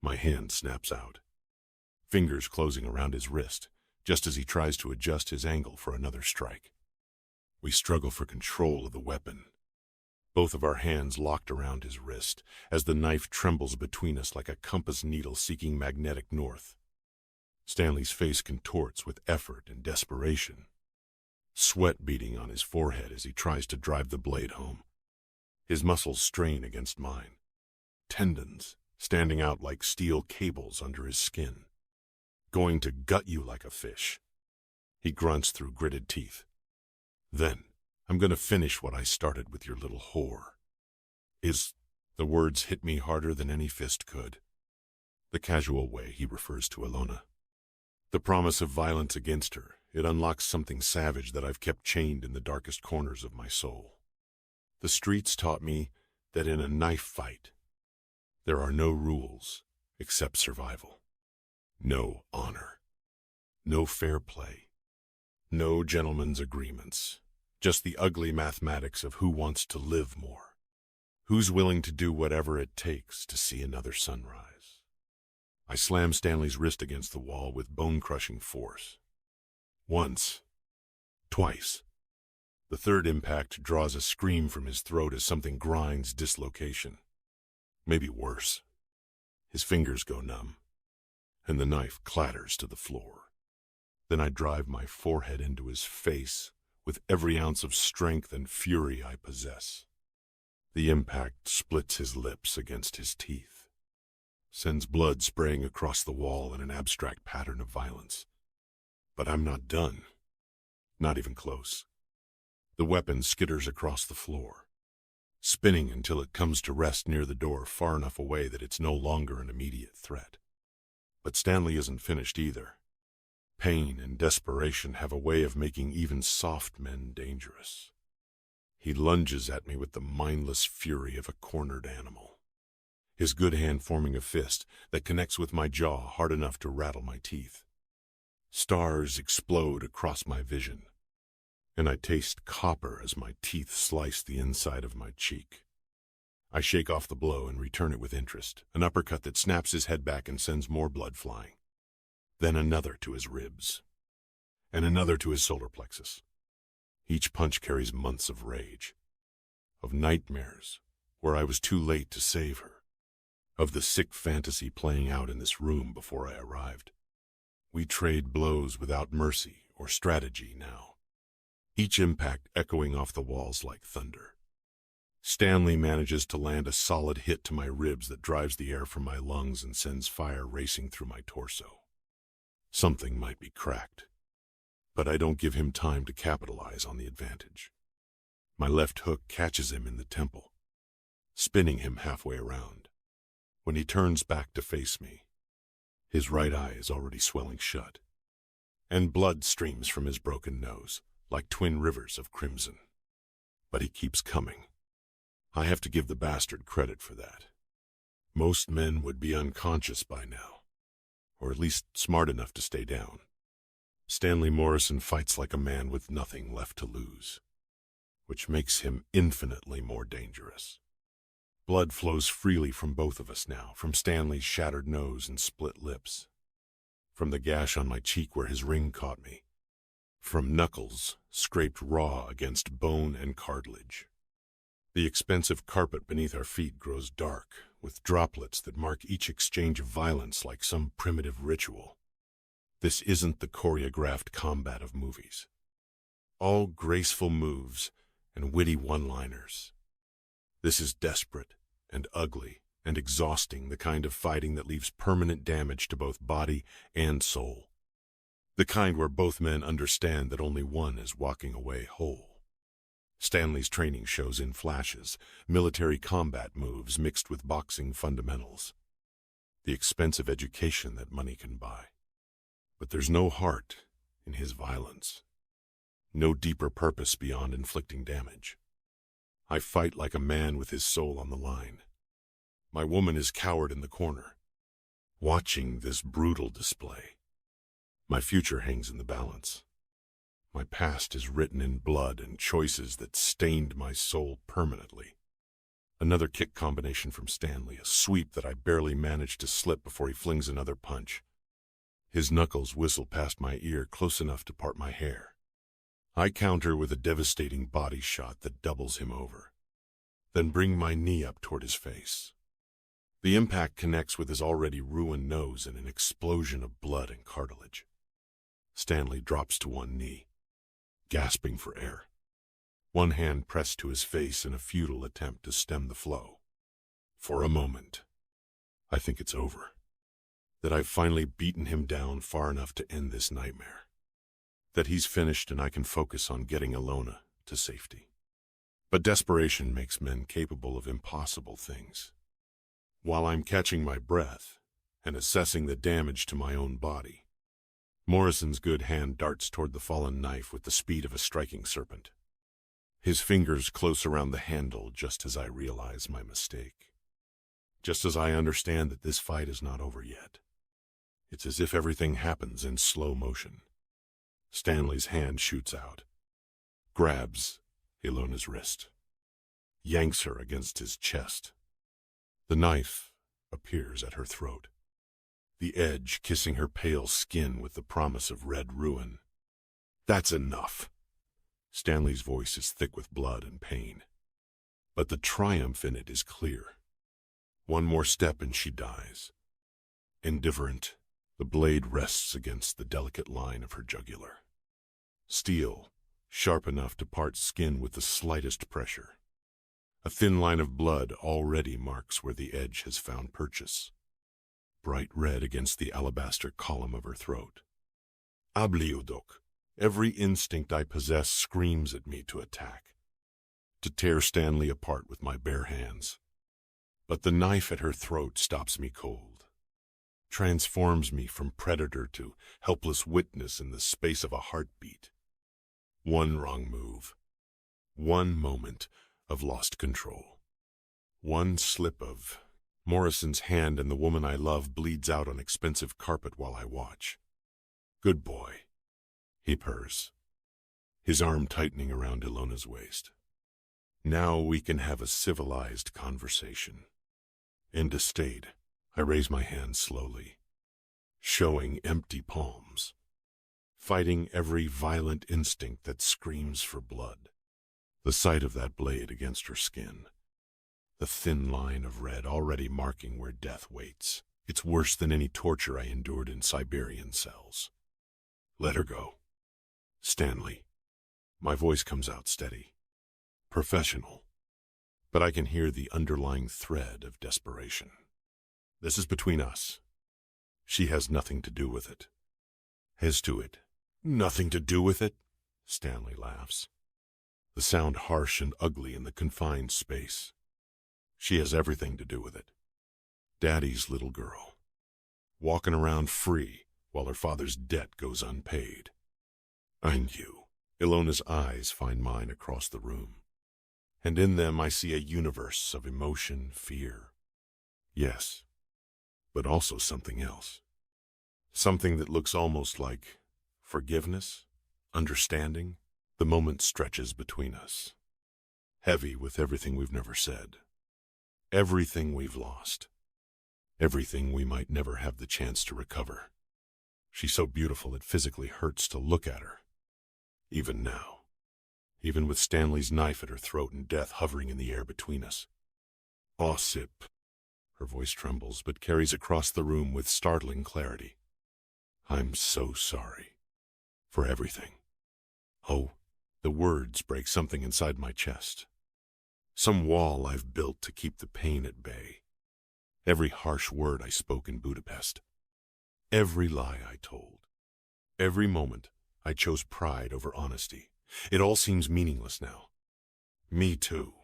My hand snaps out, fingers closing around his wrist, just as he tries to adjust his angle for another strike. We struggle for control of the weapon, both of our hands locked around his wrist, as the knife trembles between us like a compass needle seeking magnetic north. Stanley's face contorts with effort and desperation, sweat beading on his forehead as he tries to drive the blade home. His muscles strain against mine, tendons standing out like steel cables under his skin. Going to gut you like a fish. He grunts through gritted teeth. Then, I'm going to finish what I started with your little whore. The words hit me harder than any fist could. The casual way he refers to Alona. The promise of violence against her, it unlocks something savage that I've kept chained in the darkest corners of my soul. The streets taught me that in a knife fight, there are no rules except survival. No honor. No fair play. No gentlemen's agreements. Just the ugly mathematics of who wants to live more. Who's willing to do whatever it takes to see another sunrise. I slam Stanley's wrist against the wall with bone-crushing force. Once. Twice. The third impact draws a scream from his throat as something grinds dislocation. Maybe worse. His fingers go numb, and the knife clatters to the floor. Then I drive my forehead into his face with every ounce of strength and fury I possess. The impact splits his lips against his teeth, sends blood spraying across the wall in an abstract pattern of violence. But I'm not done. Not even close. The weapon skitters across the floor, spinning until it comes to rest near the door far enough away that it's no longer an immediate threat. But Stanley isn't finished either. Pain and desperation have a way of making even soft men dangerous. He lunges at me with the mindless fury of a cornered animal, his good hand forming a fist that connects with my jaw hard enough to rattle my teeth. Stars explode across my vision, and I taste copper as my teeth slice the inside of my cheek. I shake off the blow and return it with interest, an uppercut that snaps his head back and sends more blood flying. Then another to his ribs, and another to his solar plexus. Each punch carries months of rage, of nightmares where I was too late to save her, of the sick fantasy playing out in this room before I arrived. We trade blows without mercy or strategy now, each impact echoing off the walls like thunder. Stanley manages to land a solid hit to my ribs that drives the air from my lungs and sends fire racing through my torso. Something might be cracked, but I don't give him time to capitalize on the advantage. My left hook catches him in the temple, spinning him halfway around. When he turns back to face me, his right eye is already swelling shut, and blood streams from his broken nose like twin rivers of crimson. But he keeps coming. I have to give the bastard credit for that. Most men would be unconscious by now, or at least smart enough to stay down. Stanley Morrison fights like a man with nothing left to lose, which makes him infinitely more dangerous. Blood flows freely from both of us now, from Stanley's shattered nose and split lips, from the gash on my cheek where his ring caught me, from knuckles scraped raw against bone and cartilage. The expensive carpet beneath our feet grows dark, with droplets that mark each exchange of violence like some primitive ritual. This isn't the choreographed combat of movies. All graceful moves and witty one-liners. This is desperate and ugly and exhausting, the kind of fighting that leaves permanent damage to both body and soul. The kind where both men understand that only one is walking away whole. Stanley's training shows in flashes, military combat moves mixed with boxing fundamentals. The expensive education that money can buy. But there's no heart in his violence. No deeper purpose beyond inflicting damage. I fight like a man with his soul on the line. My woman is cowered in the corner, watching this brutal display. My future hangs in the balance. My past is written in blood and choices that stained my soul permanently. Another kick combination from Stanley, a sweep that I barely managed to slip before he flings another punch. His knuckles whistle past my ear close enough to part my hair. I counter with a devastating body shot that doubles him over, then bring my knee up toward his face. The impact connects with his already ruined nose in an explosion of blood and cartilage. Stanley drops to one knee, gasping for air, one hand pressed to his face in a futile attempt to stem the flow. For a moment, I think it's over, that I've finally beaten him down far enough to end this nightmare, that he's finished and I can focus on getting Alona to safety. But desperation makes men capable of impossible things. While I'm catching my breath and assessing the damage to my own body, Morrison's good hand darts toward the fallen knife with the speed of a striking serpent. His fingers close around the handle just as I realize my mistake. Just as I understand that this fight is not over yet. It's as if everything happens in slow motion. Stanley's hand shoots out, grabs Alona's wrist, yanks her against his chest. The knife appears at her throat, the edge kissing her pale skin with the promise of red ruin. That's enough. Stanley's voice is thick with blood and pain, but the triumph in it is clear. One more step and she dies. Indifferent, the blade rests against the delicate line of her jugular. Steel, sharp enough to part skin with the slightest pressure. A thin line of blood already marks where the edge has found purchase. Bright red against the alabaster column of her throat. AudioBook. Every instinct I possess screams at me to attack, to tear Stanley apart with my bare hands. But the knife at her throat stops me cold, transforms me from predator to helpless witness in the space of a heartbeat. One wrong move, one moment of lost control, one slip of Morrison's hand and the woman I love bleeds out on expensive carpet while I watch. Good boy, he purrs, his arm tightening around Alona's waist. Now we can have a civilized conversation. In disdain, I raise my hand slowly, showing empty palms, fighting every violent instinct that screams for blood. The sight of that blade against her skin, the thin line of red already marking where death waits. It's worse than any torture I endured in Siberian cells. Let her go. Stanley. My voice comes out steady, professional, but I can hear the underlying thread of desperation. This is between us. She has nothing to do with it. Has to it. Nothing to do with it? Stanley laughs, the sound harsh and ugly in the confined space. She has everything to do with it. Daddy's little girl, walking around free while her father's debt goes unpaid. And you. Alona's eyes find mine across the room, and in them I see a universe of emotion, fear. Yes, but also something else. Something that looks almost like forgiveness, understanding. The moment stretches between us, heavy with everything we've never said, everything we've lost, everything we might never have the chance to recover. She's so beautiful it physically hurts to look at her. Even now, even with Stanley's knife at her throat and death hovering in the air between us. Osip. Her voice trembles, but carries across the room with startling clarity. I'm so sorry. For everything. Oh, the words break something inside my chest. Some wall I've built to keep the pain at bay. Every harsh word I spoke in Budapest. Every lie I told. Every moment I chose pride over honesty. It all seems meaningless now. Me too.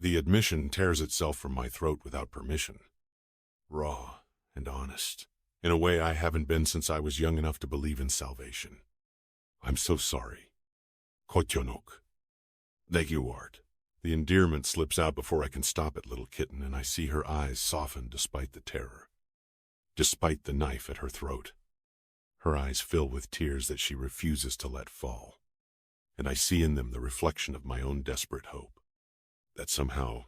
The admission tears itself from my throat without permission. Raw and honest, in a way I haven't been since I was young enough to believe in salvation. I'm so sorry. Kotyonok. Thank you, Art. The endearment slips out before I can stop it, little kitten, and I see her eyes soften despite the terror. Despite the knife at her throat. Her eyes fill with tears that she refuses to let fall. And I see in them the reflection of my own desperate hope. That somehow,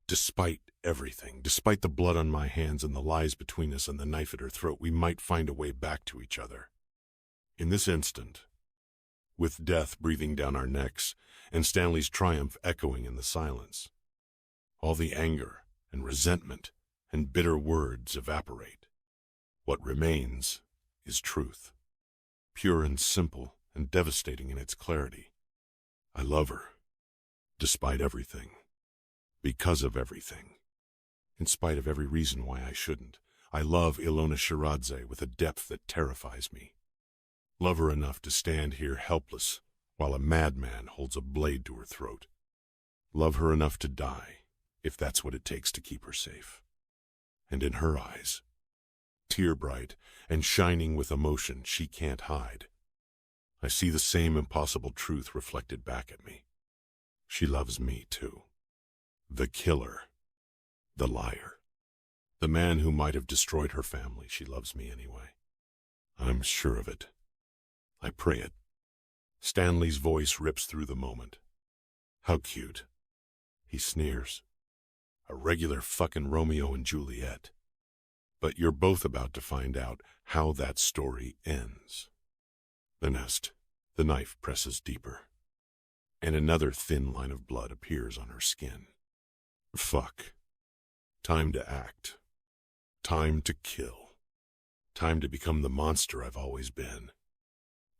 Despite everything, despite the blood on my hands and the lies between us and the knife at her throat, we might find a way back to each other. In this instant, with death breathing down our necks and Stanley's triumph echoing in the silence, all the anger and resentment and bitter words evaporate. What remains is truth, pure and simple and devastating in its clarity. I love her, despite everything, because of everything, in spite of every reason why I shouldn't. I love Alona Shiradze with a depth that terrifies me. Love her enough to stand here helpless while a madman holds a blade to her throat. Love her enough to die, if that's what it takes to keep her safe. And in her eyes, tear-bright and shining with emotion she can't hide, I see the same impossible truth reflected back at me. She loves me too. The killer, the liar, the man who might have destroyed her family. She loves me anyway. I'm sure of it. I pray it. Stanley's voice rips through the moment. How cute. He sneers. A regular fucking Romeo and Juliet. But you're both about to find out how that story ends. The nest, the knife presses deeper, and another thin line of blood appears on her skin. Fuck. Time to act. Time to kill. Time to become the monster I've always been.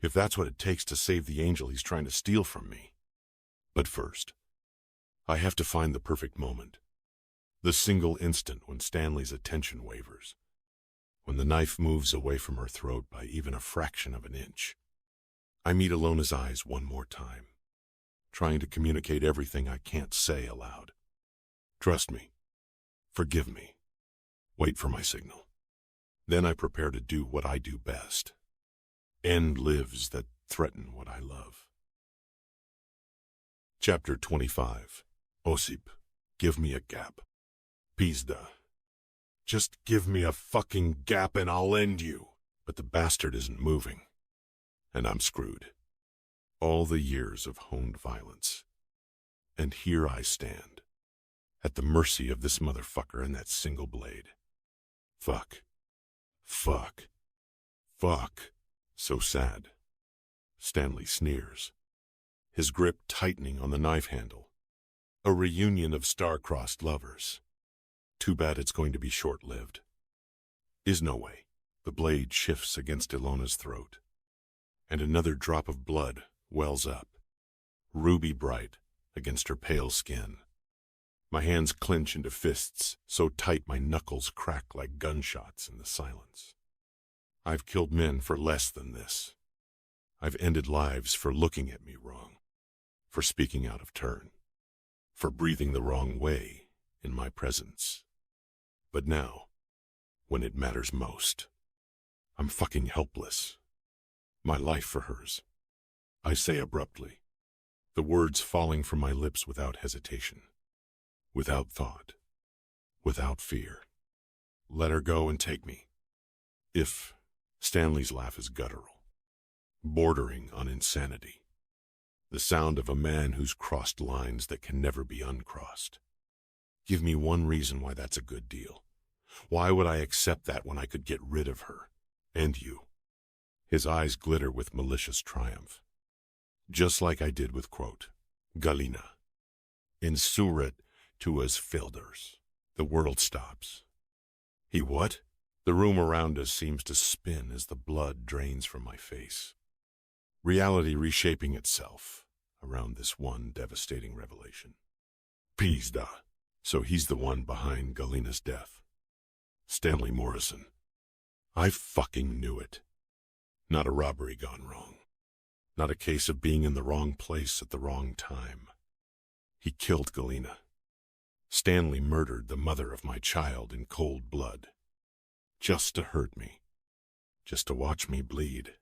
If that's what it takes to save the angel he's trying to steal from me. But first, I have to find the perfect moment. The single instant when Stanley's attention wavers. When the knife moves away from her throat by even a fraction of an inch. I meet Alona's eyes one more time, trying to communicate everything I can't say aloud. Trust me. Forgive me. Wait for my signal. Then I prepare to do what I do best. End lives that threaten what I love. Chapter 25. Osip, give me a gap. Pizda. Just give me a fucking gap and I'll end you. But the bastard isn't moving. And I'm screwed. All the years of honed violence. And here I stand, at the mercy of this motherfucker and that single blade. Fuck. Fuck. Fuck. So sad. Stanley sneers, his grip tightening on the knife handle. A reunion of star-crossed lovers. Too bad it's going to be short-lived. Is no way. The blade shifts against Ilona's throat, and another drop of blood wells up, ruby bright against her pale skin. My hands clench into fists, so tight my knuckles crack like gunshots in the silence. I've killed men for less than this. I've ended lives for looking at me wrong, for speaking out of turn, for breathing the wrong way in my presence. But now, when it matters most, I'm fucking helpless. My life for hers. I say abruptly, the words falling from my lips without hesitation, without thought, without fear. Let her go and take me. If Stanley's laugh is guttural, bordering on insanity. The sound of a man who's crossed lines that can never be uncrossed. Give me one reason why that's a good deal. Why would I accept that when I could get rid of her? And you. His eyes glitter with malicious triumph. Just like I did with, quote, Galina. In Surat tuas filters. The world stops. He what? The room around us seems to spin as the blood drains from my face. Reality reshaping itself around this one devastating revelation. Pizda. So he's the one behind Galina's death. Stanley Morrison. I fucking knew it. Not a robbery gone wrong. Not a case of being in the wrong place at the wrong time. He killed Galina. Stanley murdered the mother of my child in cold blood. Just to hurt me. Just to watch me bleed.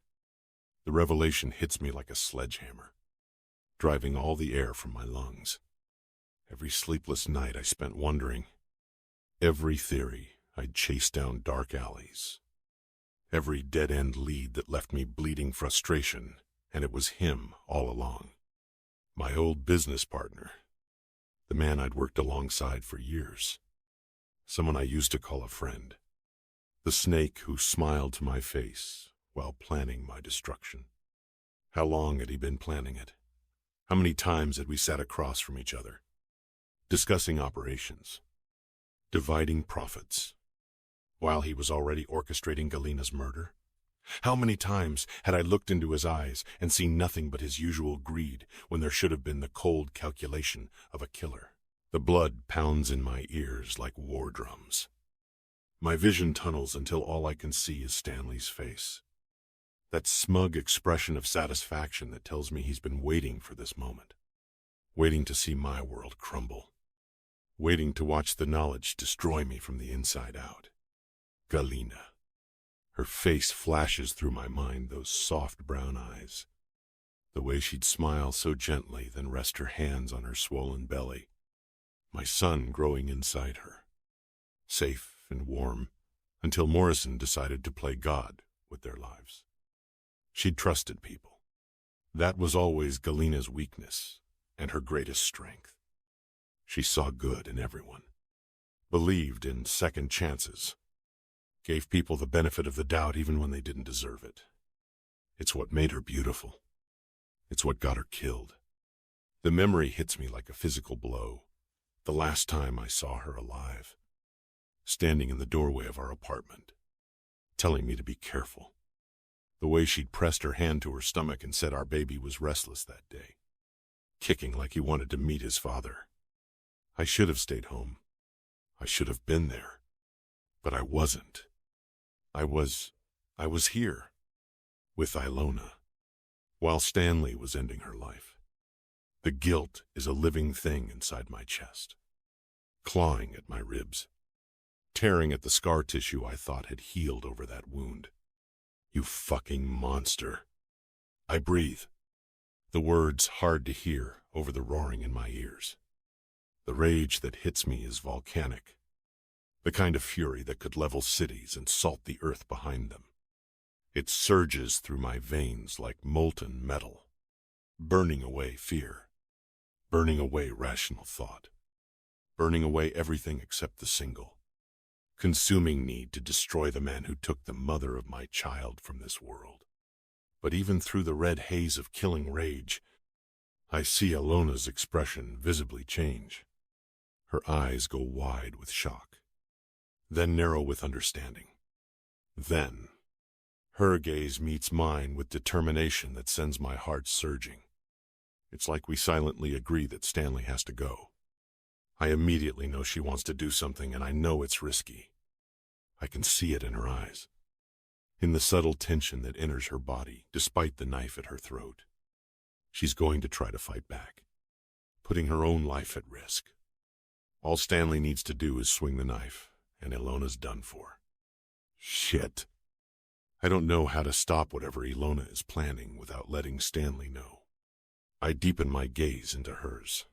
The revelation hits me like a sledgehammer, driving all the air from my lungs. Every sleepless night I spent wondering. Every theory I'd chased down dark alleys. Every dead-end lead that left me bleeding frustration, and it was him all along. My old business partner. The man I'd worked alongside for years. Someone I used to call a friend. The snake who smiled to my face while planning my destruction. How long had he been planning it? How many times had we sat across from each other, discussing operations, dividing profits, while he was already orchestrating Galina's murder? How many times had I looked into his eyes and seen nothing but his usual greed when there should have been the cold calculation of a killer? The blood pounds in my ears like war drums. My vision tunnels until all I can see is Stanley's face. That smug expression of satisfaction that tells me he's been waiting for this moment. Waiting to see my world crumble. Waiting to watch the knowledge destroy me from the inside out. Galina. Her face flashes through my mind, those soft brown eyes. The way she'd smile so gently, then rest her hands on her swollen belly. My son growing inside her. Safe and warm, until Morrison decided to play God with their lives. She'd trusted people. That was always Galina's weakness and her greatest strength. She saw good in everyone, believed in second chances, gave people the benefit of the doubt even when they didn't deserve it. It's what made her beautiful. It's what got her killed. The memory hits me like a physical blow. The last time I saw her alive, standing in the doorway of our apartment, telling me to be careful. The way she'd pressed her hand to her stomach and said our baby was restless that day, kicking like he wanted to meet his father. I should have stayed home. I should have been there. But I wasn't. I was here, with Alona, while Stanley was ending her life. The guilt is a living thing inside my chest, clawing at my ribs, tearing at the scar tissue I thought had healed over that wound. You fucking monster. I breathe, the words hard to hear over the roaring in my ears. The rage that hits me is volcanic, the kind of fury that could level cities and salt the earth behind them. It surges through my veins like molten metal, burning away fear, burning away rational thought, burning away everything except the single, consuming need to destroy the man who took the mother of my child from this world. But even through the red haze of killing rage, I see Alona's expression visibly change. Her eyes go wide with shock, then narrow with understanding. Then, her gaze meets mine with determination that sends my heart surging. It's like we silently agree that Stanley has to go. I immediately know she wants to do something, and I know it's risky. I can see it in her eyes, in the subtle tension that enters her body despite the knife at her throat. She's going to try to fight back, putting her own life at risk. All Stanley needs to do is swing the knife, and Ilona's done for. Shit. I don't know how to stop whatever Alona is planning without letting Stanley know. I deepen my gaze into hers,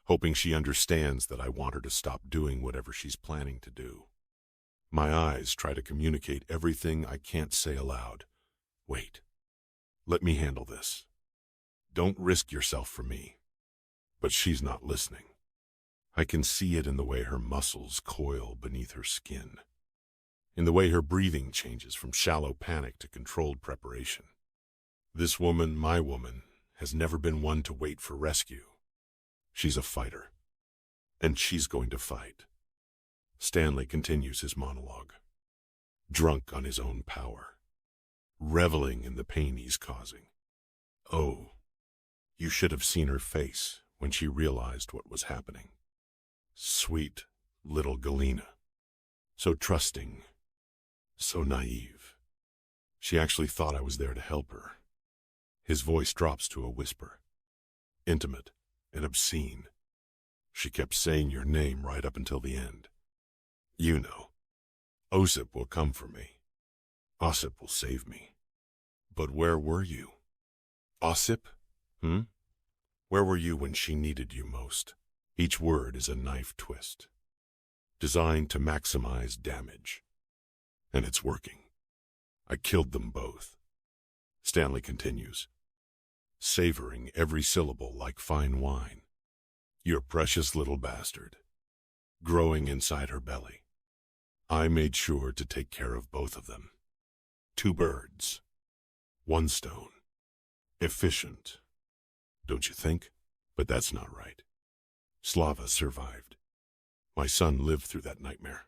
hoping she understands that I want her to stop doing whatever she's planning to do. My eyes try to communicate everything I can't say aloud. Wait. Let me handle this. Don't risk yourself for me. But she's not listening. I can see it in the way her muscles coil beneath her skin, in the way her breathing changes from shallow panic to controlled preparation. This woman, my woman, has never been one to wait for rescue. She's a fighter, and she's going to fight. Stanley continues his monologue, drunk on his own power, reveling in the pain he's causing. Oh, you should have seen her face when she realized what was happening. Sweet little Galina, so trusting, so naive. She actually thought I was there to help her. His voice drops to a whisper, intimate and obscene. She kept saying your name right up until the end. You know, Osip will come for me. Osip will save me. But where were you? Osip? Where were you when she needed you most? Each word is a knife twist, designed to maximize damage. And it's working. I killed them both. Stanley continues, savoring every syllable like fine wine. Your precious little bastard, growing inside her belly. I made sure to take care of both of them. 2 birds, 1 stone. Efficient, don't you think? But that's not right. Slava survived. My son lived through that nightmare.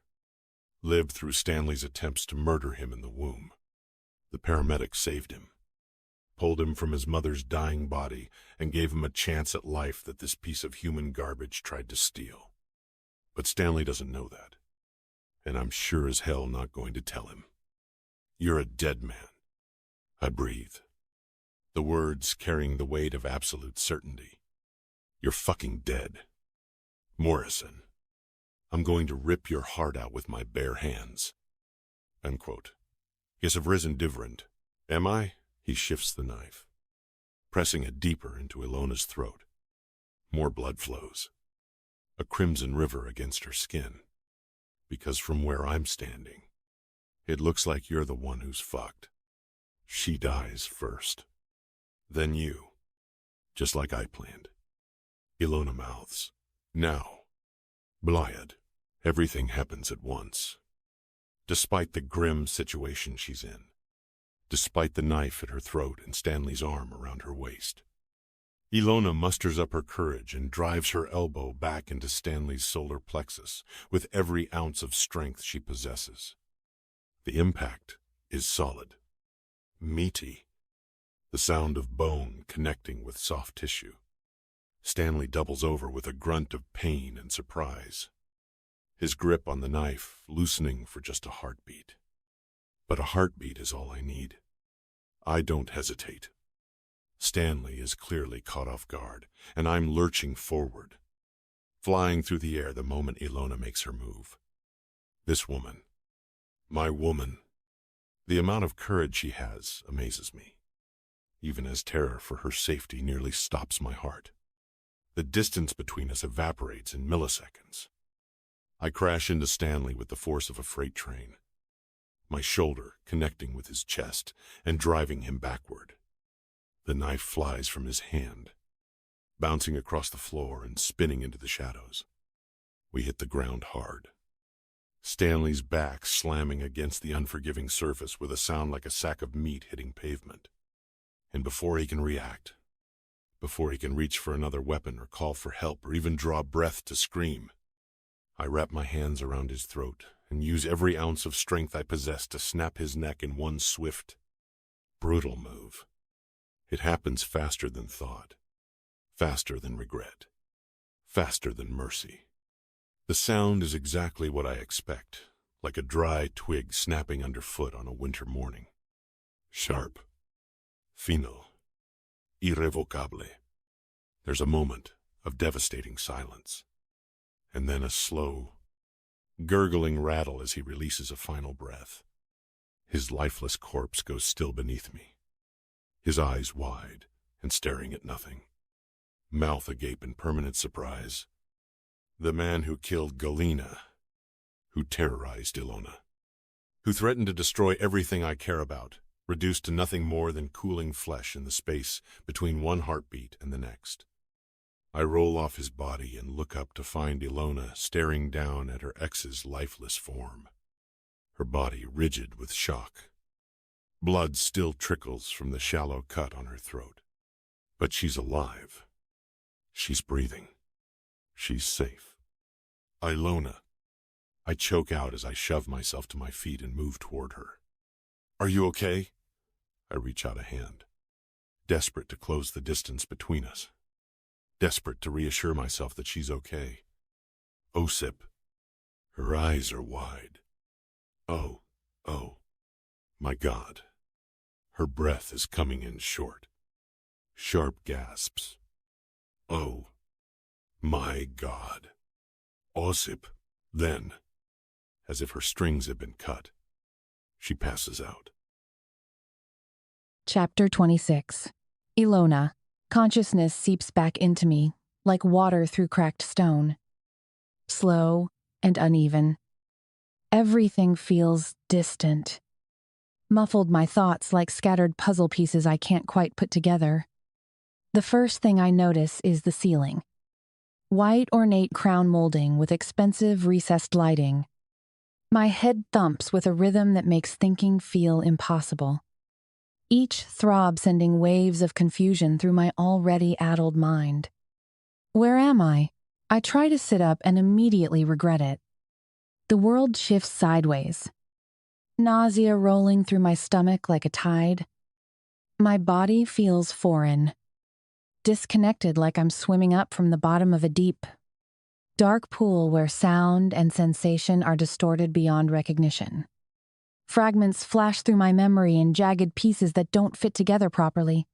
Lived through Stanley's attempts to murder him in the womb. The paramedics saved him. Pulled him from his mother's dying body and gave him a chance at life that this piece of human garbage tried to steal. But Stanley doesn't know that. And I'm sure as hell not going to tell him. You're a dead man. I breathe. The words carrying the weight of absolute certainty. You're fucking dead. Morrison, I'm going to rip your heart out with my bare hands. Unquote. Yes, I've risen different. Am I? He shifts the knife, pressing it deeper into Ilona's throat. More blood flows. A crimson river against her skin. Because from where I'm standing, it looks like you're the one who's fucked. She dies first. Then you. Just like I planned. Ilona mouths. Now. Blyad. Everything happens at once. Despite the grim situation she's in. Despite the knife at her throat and Stanley's arm around her waist. Ilona musters up her courage and drives her elbow back into Stanley's solar plexus with every ounce of strength she possesses. The impact is solid. Meaty. The sound of bone connecting with soft tissue. Stanley doubles over with a grunt of pain and surprise. His grip on the knife loosening for just a heartbeat. But a heartbeat is all I need. I don't hesitate. Stanley is clearly caught off guard, and I'm lurching forward, flying through the air the moment Ilona makes her move. This woman, my woman, the amount of courage she has amazes me, even as terror for her safety nearly stops my heart. The distance between us evaporates in milliseconds. I crash into Stanley with the force of a freight train, my shoulder connecting with his chest and driving him backward. The knife flies from his hand, bouncing across the floor and spinning into the shadows. We hit the ground hard. Stanley's back slamming against the unforgiving surface with a sound like a sack of meat hitting pavement. And before he can react, before he can reach for another weapon or call for help or even draw breath to scream, I wrap my hands around his throat and use every ounce of strength I possess to snap his neck in one swift, brutal move. It happens faster than thought, faster than regret, faster than mercy. The sound is exactly what I expect, like a dry twig snapping underfoot on a winter morning. Sharp, final, irrevocable. There's a moment of devastating silence, and then a slow, gurgling rattle as he releases a final breath. His lifeless corpse goes still beneath me, his eyes wide and staring at nothing, mouth agape in permanent surprise. The man who killed Galina, who terrorized Ilona, who threatened to destroy everything I care about, reduced to nothing more than cooling flesh in the space between one heartbeat and the next. I roll off his body and look up to find Ilona staring down at her ex's lifeless form, her body rigid with shock. Blood still trickles from the shallow cut on her throat. But she's alive. She's breathing. She's safe. Ilona. I choke out as I shove myself to my feet and move toward her. Are you okay? I reach out a hand, desperate to close the distance between us. Desperate to reassure myself that she's okay. Osip. Her eyes are wide. Oh, my God. Her breath is coming in short. Sharp gasps. Oh, my God. Osip. Then, as if her strings had been cut, she passes out. Chapter 26. Ilona. Consciousness seeps back into me, like water through cracked stone. Slow and uneven. Everything feels distant. Muffled my thoughts like scattered puzzle pieces I can't quite put together. The first thing I notice is the ceiling. White ornate crown molding with expensive recessed lighting. My head thumps with a rhythm that makes thinking feel impossible. Each throb sending waves of confusion through my already addled mind. Where am I? I try to sit up and immediately regret it. The world shifts sideways. Nausea rolling through my stomach like a tide. My body feels foreign. Disconnected like I'm swimming up from the bottom of a deep, dark pool where sound and sensation are distorted beyond recognition. Fragments flash through my memory in jagged pieces that don't fit together properly.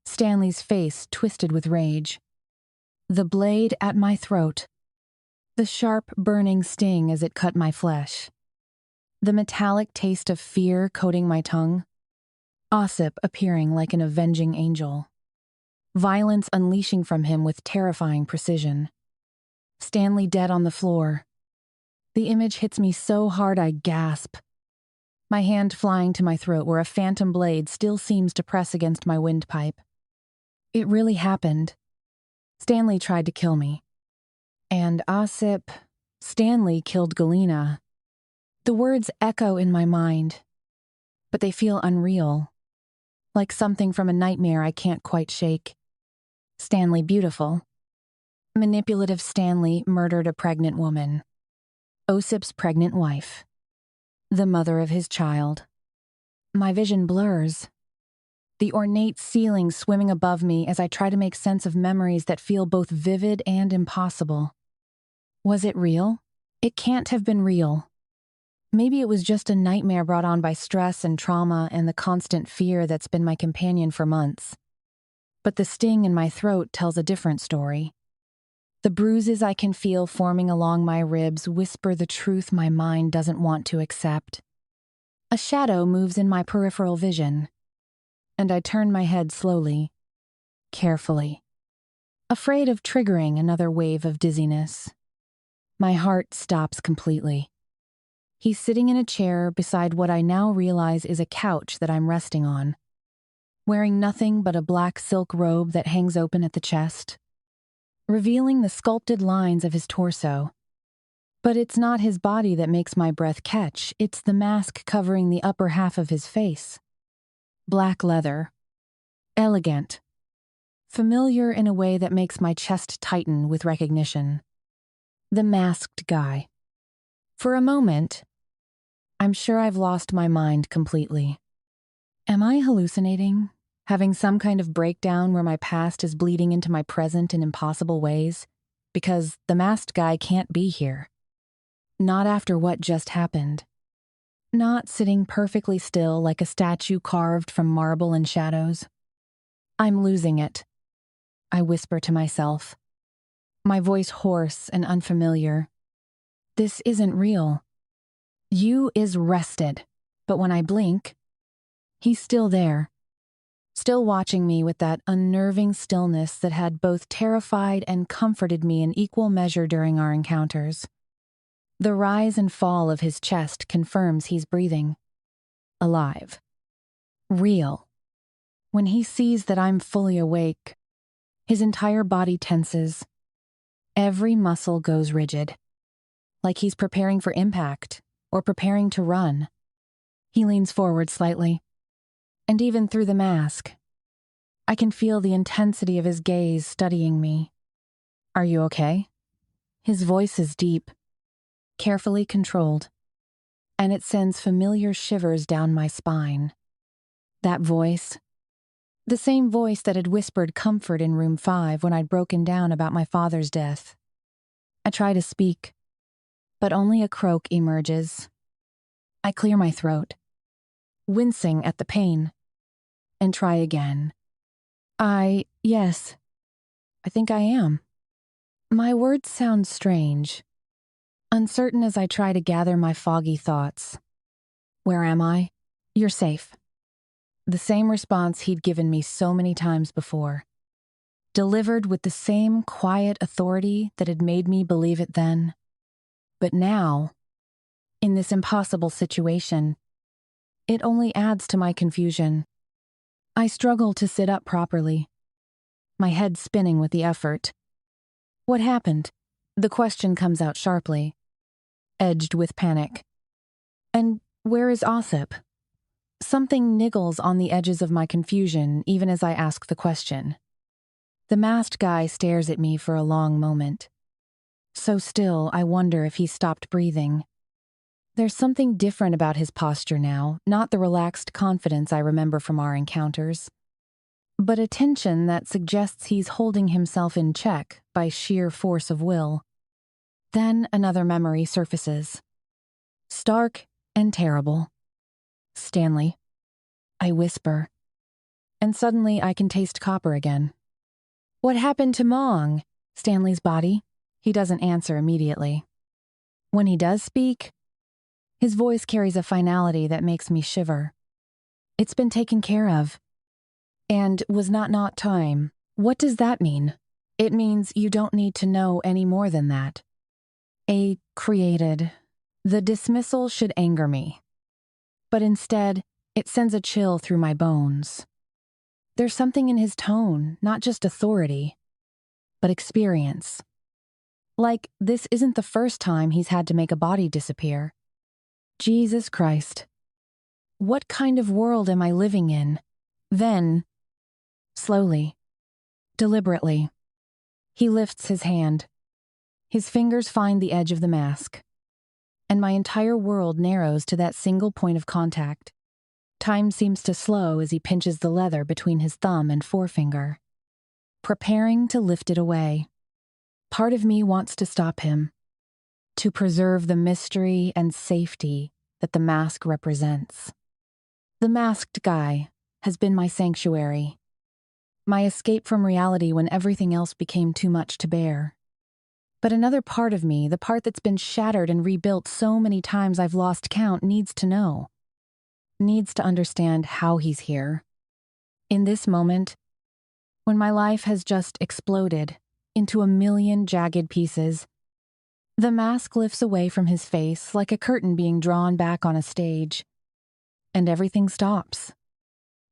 Stanley's face twisted with rage. The blade at my throat. The sharp, burning sting as it cut my flesh. The metallic taste of fear coating my tongue. Osip appearing like an avenging angel. Violence unleashing from him with terrifying precision. Stanley dead on the floor. The image hits me so hard I gasp. My hand flying to my throat where a phantom blade still seems to press against my windpipe. It really happened. Stanley tried to kill me. And Stanley killed Galena. The words echo in my mind, but they feel unreal. Like something from a nightmare I can't quite shake. Stanley beautiful. Manipulative Stanley murdered a pregnant woman. Osip's pregnant wife. The mother of his child. My vision blurs. The ornate ceiling swimming above me as I try to make sense of memories that feel both vivid and impossible. Was it real? It can't have been real. Maybe it was just a nightmare brought on by stress and trauma and the constant fear that's been my companion for months. But the sting in my throat tells a different story. The bruises I can feel forming along my ribs whisper the truth my mind doesn't want to accept. A shadow moves in my peripheral vision, and I turn my head slowly, carefully, afraid of triggering another wave of dizziness. My heart stops completely. He's sitting in a chair beside what I now realize is a couch that I'm resting on, wearing nothing but a black silk robe that hangs open at the chest, revealing the sculpted lines of his torso. But it's not his body that makes my breath catch, it's the mask covering the upper half of his face. Black leather. Elegant. Familiar in a way that makes my chest tighten with recognition. The masked guy. For a moment, I'm sure I've lost my mind completely. Am I hallucinating? Having some kind of breakdown where my past is bleeding into my present in impossible ways? Because the masked guy can't be here. Not after what just happened. Not sitting perfectly still like a statue carved from marble and shadows. I'm losing it. I whisper to myself. My voice hoarse and unfamiliar. This isn't real. You is rested, but when I blink, he's still there. Still watching me with that unnerving stillness that had both terrified and comforted me in equal measure during our encounters. The rise and fall of his chest confirms he's breathing. Alive. Real. When he sees that I'm fully awake, his entire body tenses. Every muscle goes rigid. Like he's preparing for impact or preparing to run. He leans forward slightly. And even through the mask, I can feel the intensity of his gaze studying me. Are you okay? His voice is deep, carefully controlled, and it sends familiar shivers down my spine. That voice, the same voice that had whispered comfort in room 5 when I'd broken down about my father's death. I try to speak, but only a croak emerges. I clear my throat, wincing at the pain, and try again. Yes, I think I am. My words sound strange, uncertain as I try to gather my foggy thoughts. Where am I? You're safe. The same response he'd given me so many times before. Delivered with the same quiet authority that had made me believe it then. But now, in this impossible situation, it only adds to my confusion. I struggle to sit up properly, my head spinning with the effort. What happened? The question comes out sharply, edged with panic. And where is Osip? Something niggles on the edges of my confusion even as I ask the question. The masked guy stares at me for a long moment. So still, I wonder if he stopped breathing. There's something different about his posture now, not the relaxed confidence I remember from our encounters, but a tension that suggests he's holding himself in check by sheer force of will. Then another memory surfaces. Stark and terrible. Stanley. I whisper. And suddenly I can taste copper again. What happened to Mong? Stanley's body? He doesn't answer immediately. When he does speak, his voice carries a finality that makes me shiver. It's been taken care of. And was not time. What does that mean? It means you don't need to know any more than that. Created. The dismissal should anger me. But instead, it sends a chill through my bones. There's something in his tone, not just authority, but experience. Like, this isn't the first time he's had to make a body disappear. Jesus Christ. What kind of world am I living in? Then, slowly, deliberately, he lifts his hand. His fingers find the edge of the mask, and my entire world narrows to that single point of contact. Time seems to slow as he pinches the leather between his thumb and forefinger, preparing to lift it away. Part of me wants to stop him, to preserve the mystery and safety that the mask represents. The masked guy has been my sanctuary, my escape from reality when everything else became too much to bear. But another part of me, the part that's been shattered and rebuilt so many times I've lost count, needs to know. Needs to understand how he's here. In this moment, when my life has just exploded into a million jagged pieces, the mask lifts away from his face like a curtain being drawn back on a stage, and everything stops.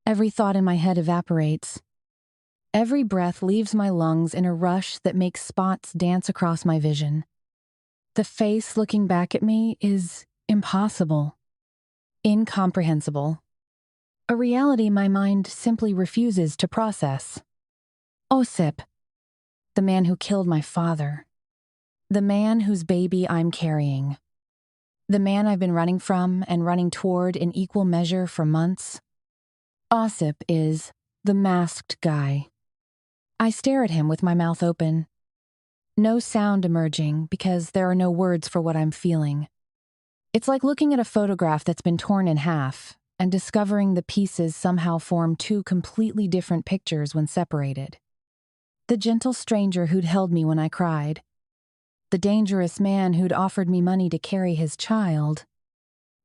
Every thought in my head evaporates. Every breath leaves my lungs in a rush that makes spots dance across my vision. The face looking back at me is impossible, incomprehensible, a reality my mind simply refuses to process. Osip, the man who killed my father, the man whose baby I'm carrying, the man I've been running from and running toward in equal measure for months. Osip is the masked guy. I stare at him with my mouth open. No sound emerging because there are no words for what I'm feeling. It's like looking at a photograph that's been torn in half and discovering the pieces somehow form two completely different pictures when separated. The gentle stranger who'd held me when I cried. The dangerous man who'd offered me money to carry his child.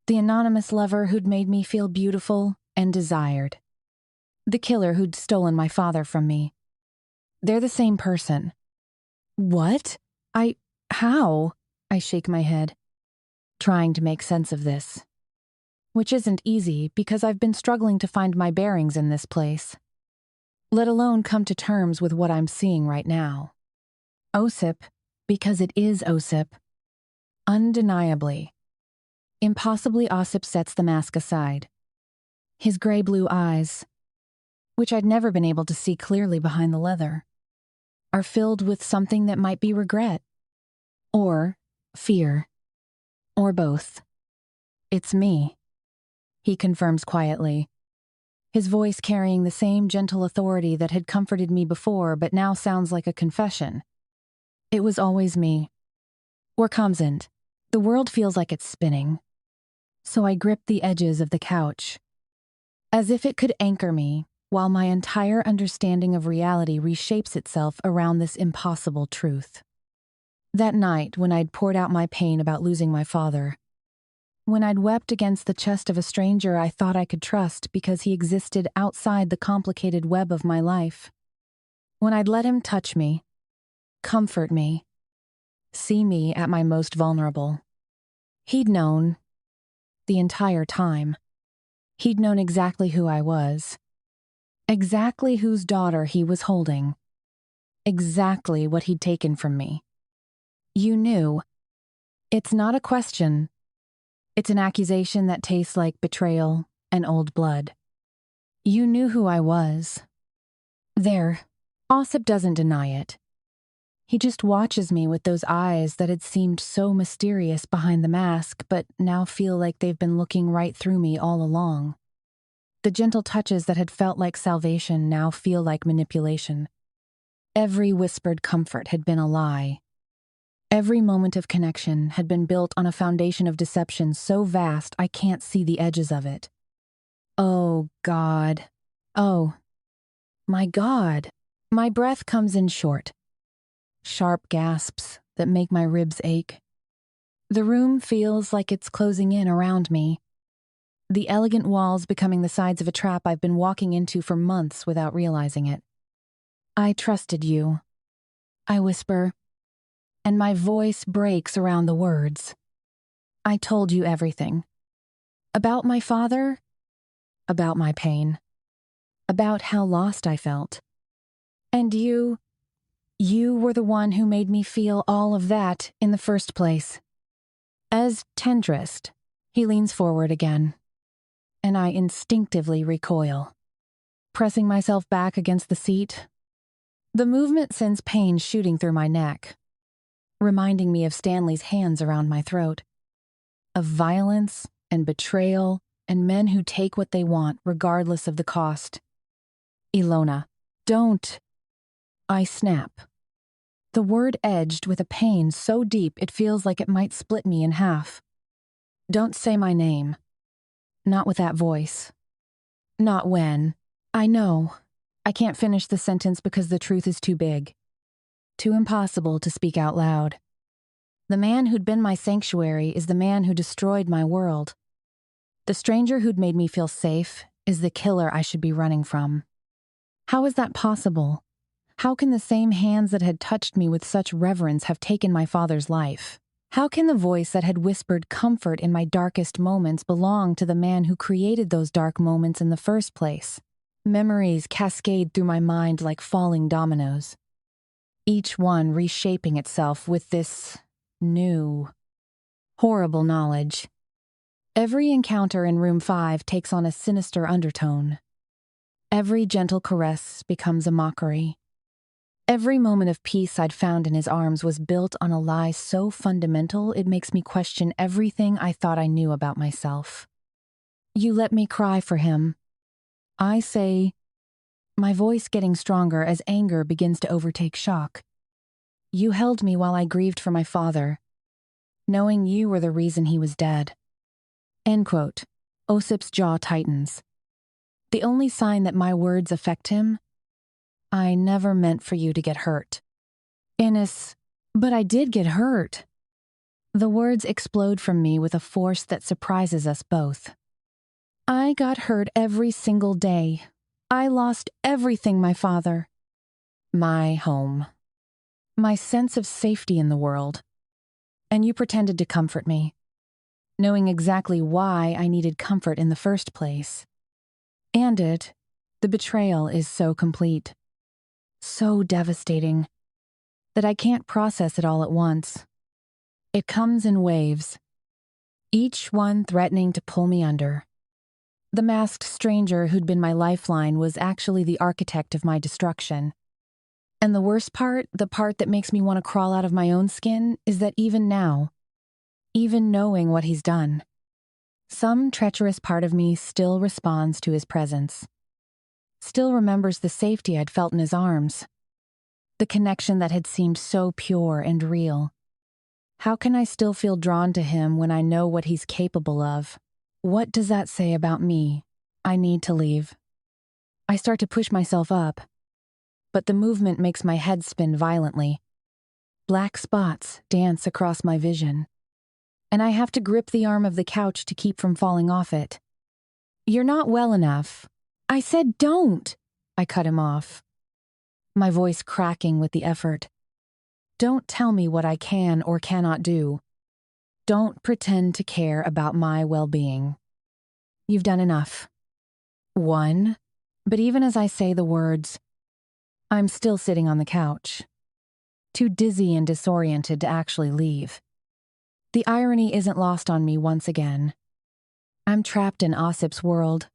The anonymous lover who'd made me feel beautiful and desired. The killer who'd stolen my father from me. They're the same person. What? How? I shake my head, trying to make sense of this. Which isn't easy because I've been struggling to find my bearings in this place, let alone come to terms with what I'm seeing right now. Osip, because it is Osip. Undeniably. Impossibly, Osip sets the mask aside. His gray-blue eyes, which I'd never been able to see clearly behind the leather, are filled with something that might be regret, or fear, or both. It's me, he confirms quietly, his voice carrying the same gentle authority that had comforted me before but now sounds like a confession. It was always me. Or Kamzint. The world feels like it's spinning. So I grip the edges of the couch, as if it could anchor me, while my entire understanding of reality reshapes itself around this impossible truth. That night, when I'd poured out my pain about losing my father, when I'd wept against the chest of a stranger I thought I could trust because he existed outside the complicated web of my life, when I'd let him touch me, comfort me, see me at my most vulnerable, he'd known the entire time. He'd known exactly who I was. Exactly whose daughter he was holding. exactly what he'd taken from me. You knew. It's not a question. It's an accusation that tastes like betrayal and old blood. You knew who I was. There, Osip doesn't deny it. He just watches me with those eyes that had seemed so mysterious behind the mask, but now feel like they've been looking right through me all along. The gentle touches that had felt like salvation now feel like manipulation. Every whispered comfort had been a lie. Every moment of connection had been built on a foundation of deception so vast I can't see the edges of it. Oh, God. Oh, my God. My breath comes in short. Sharp gasps that make my ribs ache. The room feels like it's closing in around me. The elegant walls becoming the sides of a trap I've been walking into for months without realizing it. I trusted you, I whisper, and my voice breaks around the words. I told you everything. About my father, about my pain, about how lost I felt. And you were the one who made me feel all of that in the first place. As tenderest, he leans forward again, and I instinctively recoil, pressing myself back against the seat. The movement sends pain shooting through my neck, reminding me of Stanley's hands around my throat, of violence and betrayal and men who take what they want regardless of the cost. Alona, don't. I snap. The word edged with a pain so deep it feels like it might split me in half. Don't say my name. Not with that voice. Not when. I know. I can't finish the sentence because the truth is too big. Too impossible to speak out loud. The man who'd been my sanctuary is the man who destroyed my world. The stranger who'd made me feel safe is the killer I should be running from. How is that possible? How can the same hands that had touched me with such reverence have taken my father's life? How can the voice that had whispered comfort in my darkest moments belong to the man who created those dark moments in the first place? Memories cascade through my mind like falling dominoes, each one reshaping itself with this new, horrible knowledge. Every encounter in room 5 takes on a sinister undertone. Every gentle caress becomes a mockery. Every moment of peace I'd found in his arms was built on a lie so fundamental it makes me question everything I thought I knew about myself. You let me cry for him. I say, my voice getting stronger as anger begins to overtake shock. You held me while I grieved for my father, knowing you were the reason he was dead. End quote. Osip's jaw tightens. The only sign that my words affect him? I never meant for you to get hurt. Innes, but I did get hurt. The words explode from me with a force that surprises us both. I got hurt every single day. I lost everything, my father. My home. My sense of safety in the world. And you pretended to comfort me, knowing exactly why I needed comfort in the first place. And the betrayal is so complete, so devastating, that I can't process it all at once. It comes in waves, each one threatening to pull me under. The masked stranger who'd been my lifeline was actually the architect of my destruction. And the worst part, the part that makes me want to crawl out of my own skin, is that even now, even knowing what he's done, some treacherous part of me still responds to his presence, still remembers the safety I'd felt in his arms, the connection that had seemed so pure and real. How can I still feel drawn to him when I know what he's capable of? What does that say about me? I need to leave. I start to push myself up, but the movement makes my head spin violently. Black spots dance across my vision, and I have to grip the arm of the couch to keep from falling off it. You're not well enough. I said don't. I cut him off, my voice cracking with the effort. Don't tell me what I can or cannot do. Don't pretend to care about my well-being. You've done enough. One, but even as I say the words, I'm still sitting on the couch, too dizzy and disoriented to actually leave. The irony isn't lost on me once again. I'm trapped in Osip's world,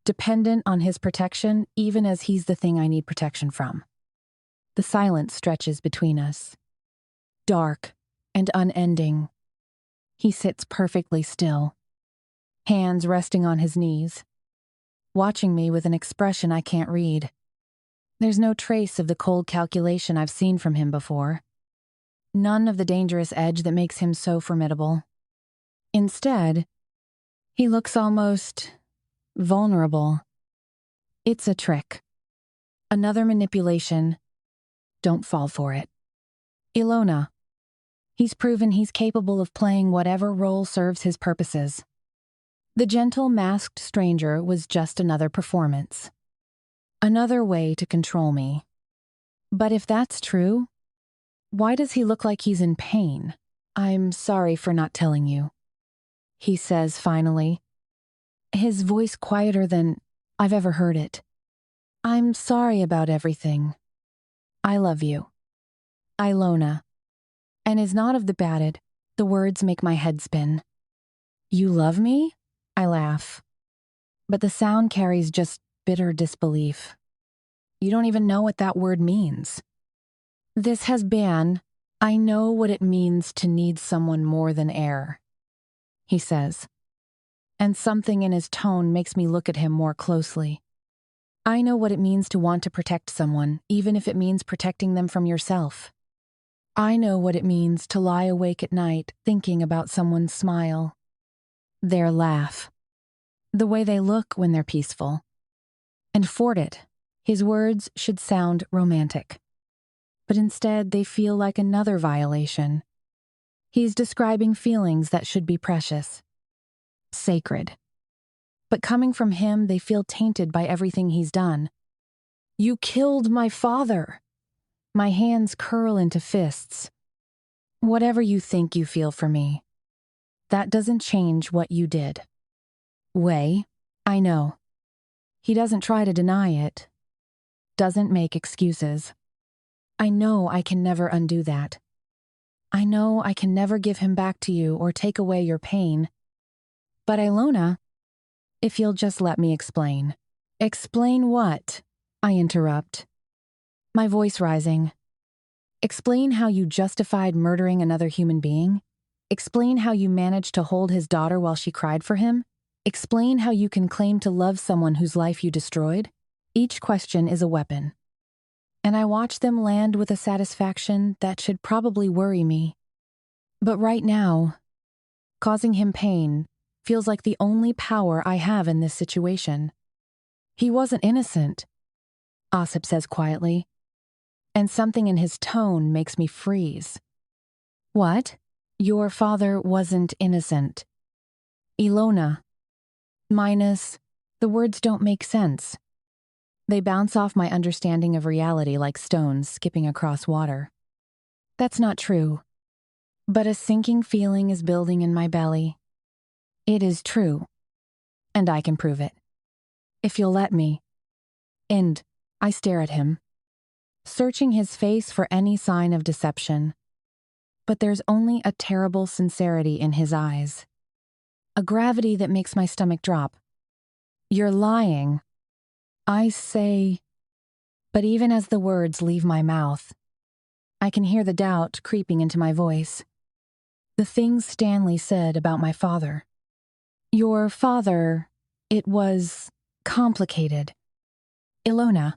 dependent on his protection even as he's the thing I need protection from. The silence stretches between us, dark and unending. He sits perfectly still, hands resting on his knees, watching me with an expression I can't read. There's no trace of the cold calculation I've seen from him before. None of the dangerous edge that makes him so formidable. Instead, he looks almost vulnerable. It's a trick. Another manipulation. Don't fall for it. Alona. He's proven he's capable of playing whatever role serves his purposes. The gentle, masked stranger was just another performance. Another way to control me. But if that's true, why does he look like he's in pain? I'm sorry for not telling you, he says finally, his voice quieter than I've ever heard it. I'm sorry about everything. I love you. Alona. And is not of the batted. The words make my head spin. You love me? I laugh. But the sound carries just bitter disbelief. You don't even know what that word means. This has been, I know what it means to need someone more than air, he says. And something in his tone makes me look at him more closely. I know what it means to want to protect someone, even if it means protecting them from yourself. I know what it means to lie awake at night thinking about someone's smile, their laugh, the way they look when they're peaceful. And for it, his words should sound romantic. But instead, they feel like another violation. He's describing feelings that should be precious, sacred. But coming from him, they feel tainted by everything he's done. You killed my father. My hands curl into fists. Whatever you think you feel for me, that doesn't change what you did. Wei, I know. He doesn't try to deny it. Doesn't make excuses. I know I can never undo that. I know I can never give him back to you or take away your pain. But Alona, if you'll just let me explain. Explain what? I interrupt, my voice rising. Explain how you justified murdering another human being? Explain how you managed to hold his daughter while she cried for him? Explain how you can claim to love someone whose life you destroyed? Each question is a weapon. And I watch them land with a satisfaction that should probably worry me. But right now, causing him pain feels like the only power I have in this situation. He wasn't innocent, Osip says quietly, and something in his tone makes me freeze. What? Your father wasn't innocent. Alona. Minus, the words don't make sense. They bounce off my understanding of reality like stones skipping across water. That's not true. But a sinking feeling is building in my belly. It is true. And I can prove it. If you'll let me. And I stare at him, searching his face for any sign of deception. But there's only a terrible sincerity in his eyes. A gravity that makes my stomach drop. You're lying. I say, but even as the words leave my mouth, I can hear the doubt creeping into my voice. The things Stanley said about my father. Your father, it was complicated. Alona.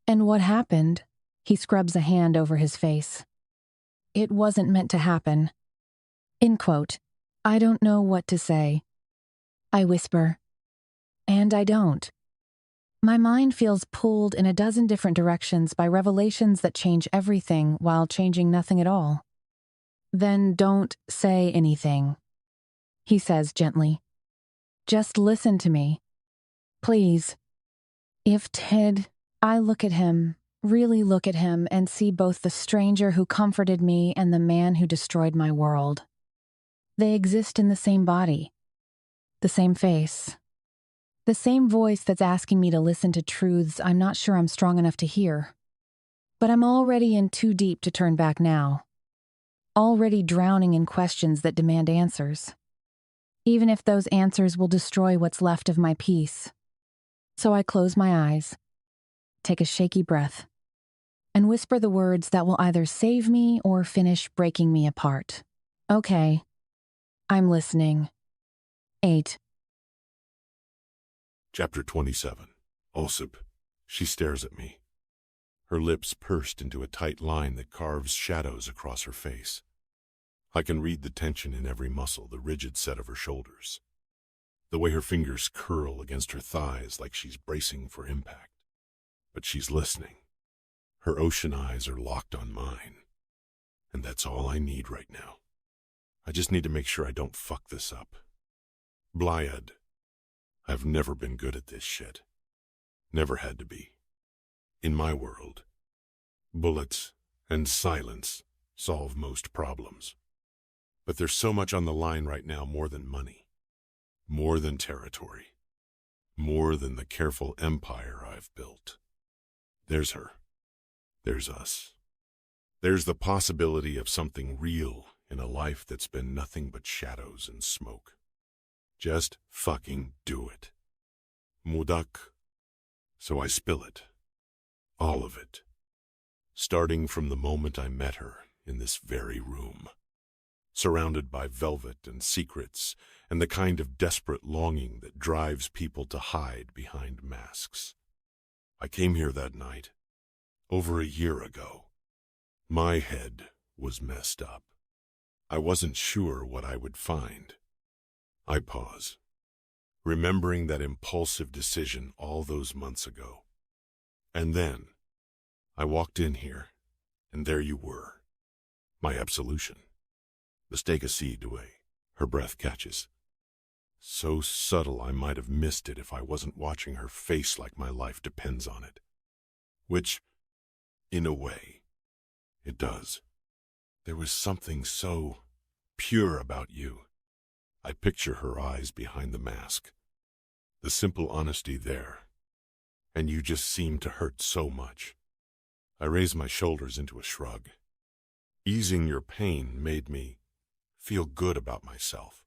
And what happened? He scrubs a hand over his face. It wasn't meant to happen. End quote. I don't know what to say. I whisper. And I don't. My mind feels pulled in a dozen different directions by revelations that change everything while changing nothing at all. Then don't say anything, he says gently. Just listen to me. Please. If Ted, I look at him, really look at him, and see both the stranger who comforted me and the man who destroyed my world. They exist in the same body, the same face, The same voice that's asking me to listen to truths I'm not sure I'm strong enough to hear. But I'm already in too deep to turn back now. Already drowning in questions that demand answers. Even if those answers will destroy what's left of my peace. So I close my eyes, take a shaky breath, and whisper the words that will either save me or finish breaking me apart. Okay, I'm listening. 8. Chapter 27. Osip. She stares at me. Her lips pursed into a tight line that carves shadows across her face. I can read the tension in every muscle, the rigid set of her shoulders. The way her fingers curl against her thighs like she's bracing for impact. But she's listening. Her ocean eyes are locked on mine. And that's all I need right now. I just need to make sure I don't fuck this up. Blyad. I've never been good at this shit. Never had to be. In my world, bullets and silence solve most problems. But there's so much on the line right now, more than money, more than territory, more than the careful empire I've built. There's her. There's us. There's the possibility of something real in a life that's been nothing but shadows and smoke. Just fucking do it. Mudak. So I spill it. All of it. Starting from the moment I met her in this very room. Surrounded by velvet and secrets and the kind of desperate longing that drives people to hide behind masks. I came here that night, over a year ago. My head was messed up. I wasn't sure what I would find. I pause, remembering that impulsive decision all those months ago. And then, I walked in here, and there you were. My absolution. Mistake a seed away. Her breath catches. So subtle I might have missed it if I wasn't watching her face like my life depends on it. Which, in a way, it does. There was something so pure about you. I picture her eyes behind the mask. The simple honesty there. And you just seemed to hurt so much. I raised my shoulders into a shrug. Easing your pain made me feel good about myself.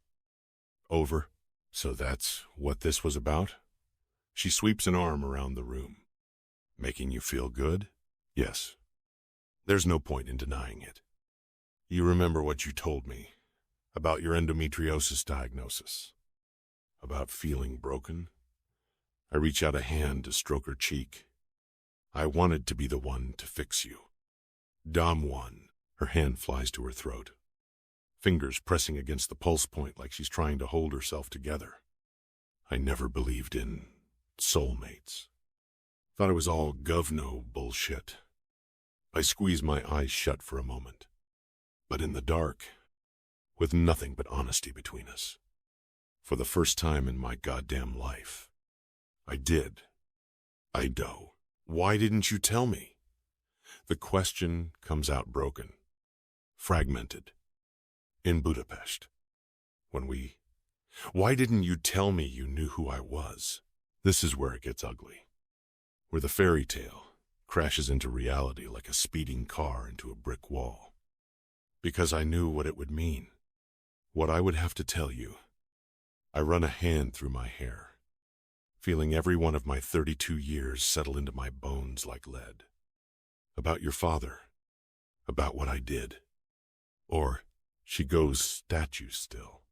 Over. So that's what this was about? She sweeps an arm around the room. Making you feel good? Yes. There's no point in denying it. You remember what you told me about your endometriosis diagnosis, about feeling broken? I reach out a hand to stroke her cheek. I wanted to be the one to fix you. Dom one. Her hand flies to her throat. Fingers pressing against the pulse point like she's trying to hold herself together. I never believed in soulmates. Thought it was all govno bullshit. I squeezed my eyes shut for a moment. But in the dark, with nothing but honesty between us. For the first time in my goddamn life. I did. I do. Why didn't you tell me? The question comes out broken. Fragmented. In Budapest. Why didn't you tell me you knew who I was? This is where it gets ugly. Where the fairy tale crashes into reality like a speeding car into a brick wall. Because I knew what it would mean. What I would have to tell you. I run a hand through my hair, feeling every one of my 32 years settle into my bones like lead. About your father. About what I did. Or she goes statue still.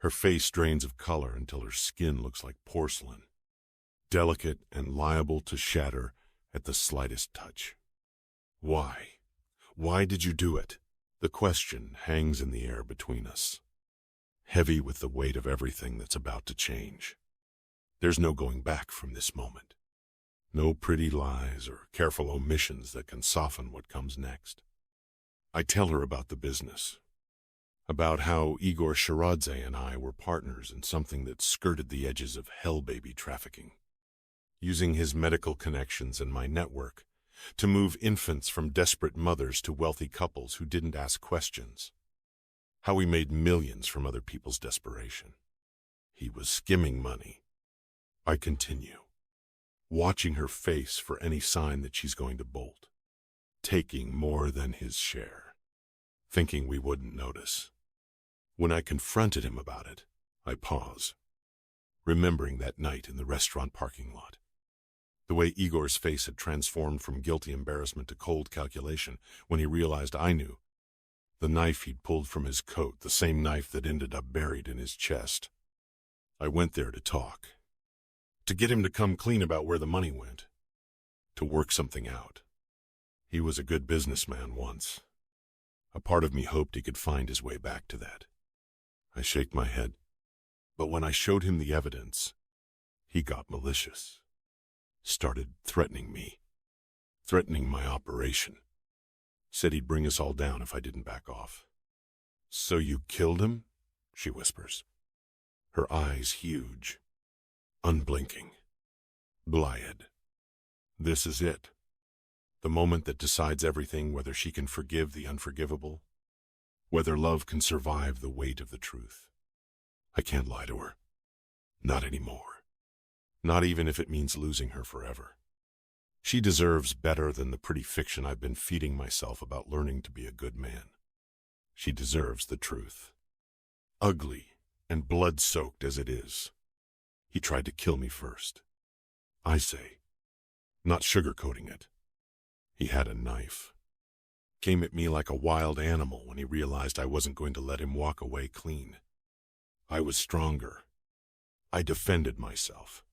Her face drains of color until her skin looks like porcelain, delicate and liable to shatter at the slightest touch. Why? Why did you do it? The question hangs in the air between us, heavy with the weight of everything that's about to change. There's no going back from this moment. No pretty lies or careful omissions that can soften what comes next. I tell her about the business, about how Igor Sharadze and I were partners in something that skirted the edges of hell baby trafficking, using his medical connections and my network to move infants from desperate mothers to wealthy couples who didn't ask questions, how we made millions from other people's desperation. He was skimming money, I continue, watching her face for any sign that she's going to bolt, taking more than his share, thinking we wouldn't notice. When I confronted him about it, I pause, remembering that night in the restaurant parking lot. The way Igor's face had transformed from guilty embarrassment to cold calculation when he realized I knew. The knife he'd pulled from his coat, the same knife that ended up buried in his chest. I went there to talk, to get him to come clean about where the money went, to work something out. He was a good businessman once. A part of me hoped he could find his way back to that. I shake my head, but when I showed him the evidence, he got malicious. Started threatening me, threatening my operation. Said he'd bring us all down if I didn't back off. "So you killed him?" she whispers. Her eyes huge, unblinking, Blyad. This is it. The moment that decides everything, whether she can forgive the unforgivable, whether love can survive the weight of the truth. I can't lie to her. Not anymore. Not even if it means losing her forever. She deserves better than the pretty fiction I've been feeding myself about learning to be a good man. She deserves the truth. Ugly and blood-soaked as it is. He tried to kill me first. I say, not sugarcoating it. He had a knife. Came at me like a wild animal when he realized I wasn't going to let him walk away clean. I was stronger. I defended myself.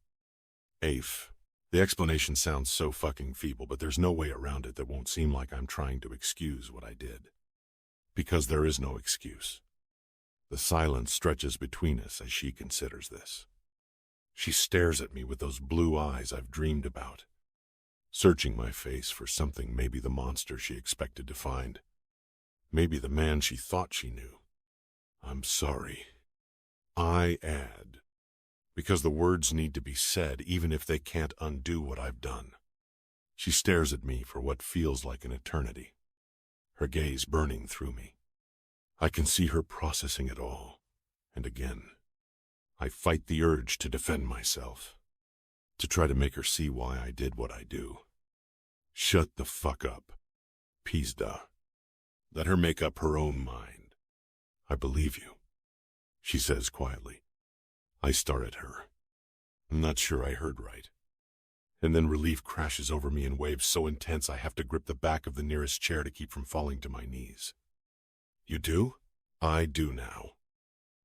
Afe, the explanation sounds so fucking feeble, but there's no way around it that won't seem like I'm trying to excuse what I did. Because there is no excuse. The silence stretches between us as she considers this. She stares at me with those blue eyes I've dreamed about, searching my face for something, maybe the monster she expected to find. Maybe the man she thought she knew. I'm sorry. I add, because the words need to be said even if they can't undo what I've done. She stares at me for what feels like an eternity, her gaze burning through me. I can see her processing it all, and again, I fight the urge to defend myself, to try to make her see why I did what I do. Shut the fuck up, Pizda. Let her make up her own mind. I believe you, she says quietly. I stare at her. I'm not sure I heard right. And then relief crashes over me in waves so intense I have to grip the back of the nearest chair to keep from falling to my knees. You do? I do now.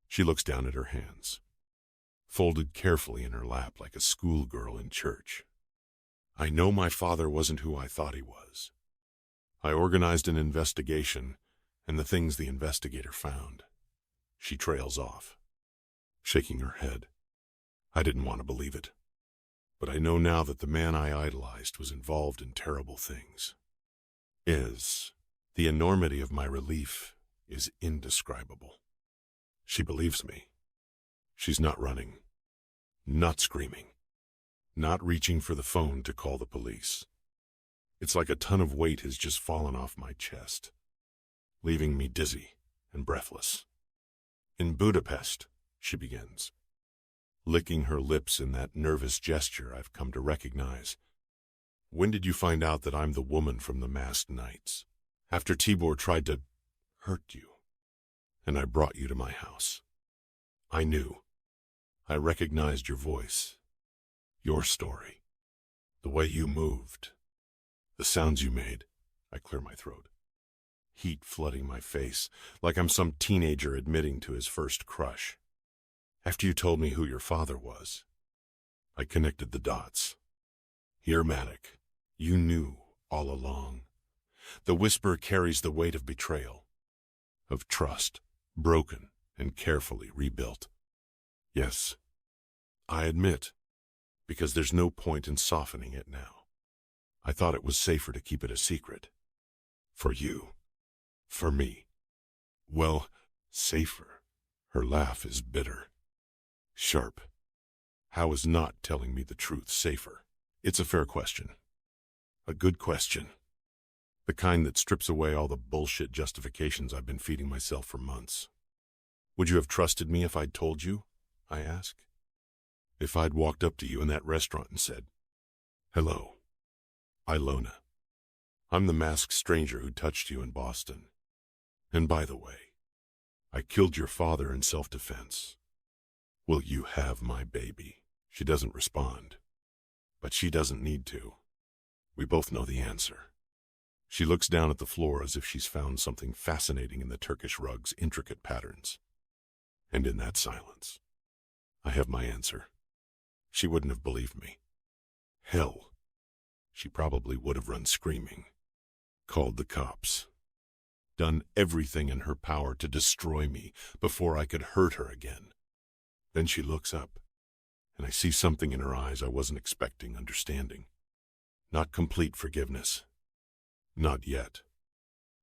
She looks down at her hands, folded carefully in her lap like a schoolgirl in church. I know my father wasn't who I thought he was. I organized an investigation, and the things the investigator found. She trails off, shaking her head. I didn't want to believe it, but I know now that the man I idolized was involved in terrible things. The enormity of my relief is indescribable. She believes me. She's not running, not screaming, not reaching for the phone to call the police. It's like a ton of weight has just fallen off my chest, leaving me dizzy and breathless. In Budapest, she begins, licking her lips in that nervous gesture I've come to recognize. When did you find out that I'm the woman from the masked nights? After Tibor tried to hurt you, and I brought you to my house. I knew. I recognized your voice, your story, the way you moved, the sounds you made. I clear my throat, heat flooding my face, like I'm some teenager admitting to his first crush. After you told me who your father was, I connected the dots. Irmatic, you knew all along. The whisper carries the weight of betrayal, of trust, broken and carefully rebuilt. Yes, I admit, because there's no point in softening it now. I thought it was safer to keep it a secret. For you. For me. Well, safer. Her laugh is bitter. Sharp. How is not telling me the truth safer? It's a fair question. A good question. The kind that strips away all the bullshit justifications I've been feeding myself for months. Would you have trusted me if I'd told you? I ask. If I'd walked up to you in that restaurant and said, "Hello, Alona. I'm the masked stranger who touched you in Boston. And by the way, I killed your father in self-defense. Will you have my baby?" She doesn't respond. But she doesn't need to. We both know the answer. She looks down at the floor as if she's found something fascinating in the Turkish rug's intricate patterns. And in that silence, I have my answer. She wouldn't have believed me. Hell, she probably would have run screaming, called the cops, done everything in her power to destroy me before I could hurt her again. Then she looks up, and I see something in her eyes I wasn't expecting, understanding. Not complete forgiveness. Not yet.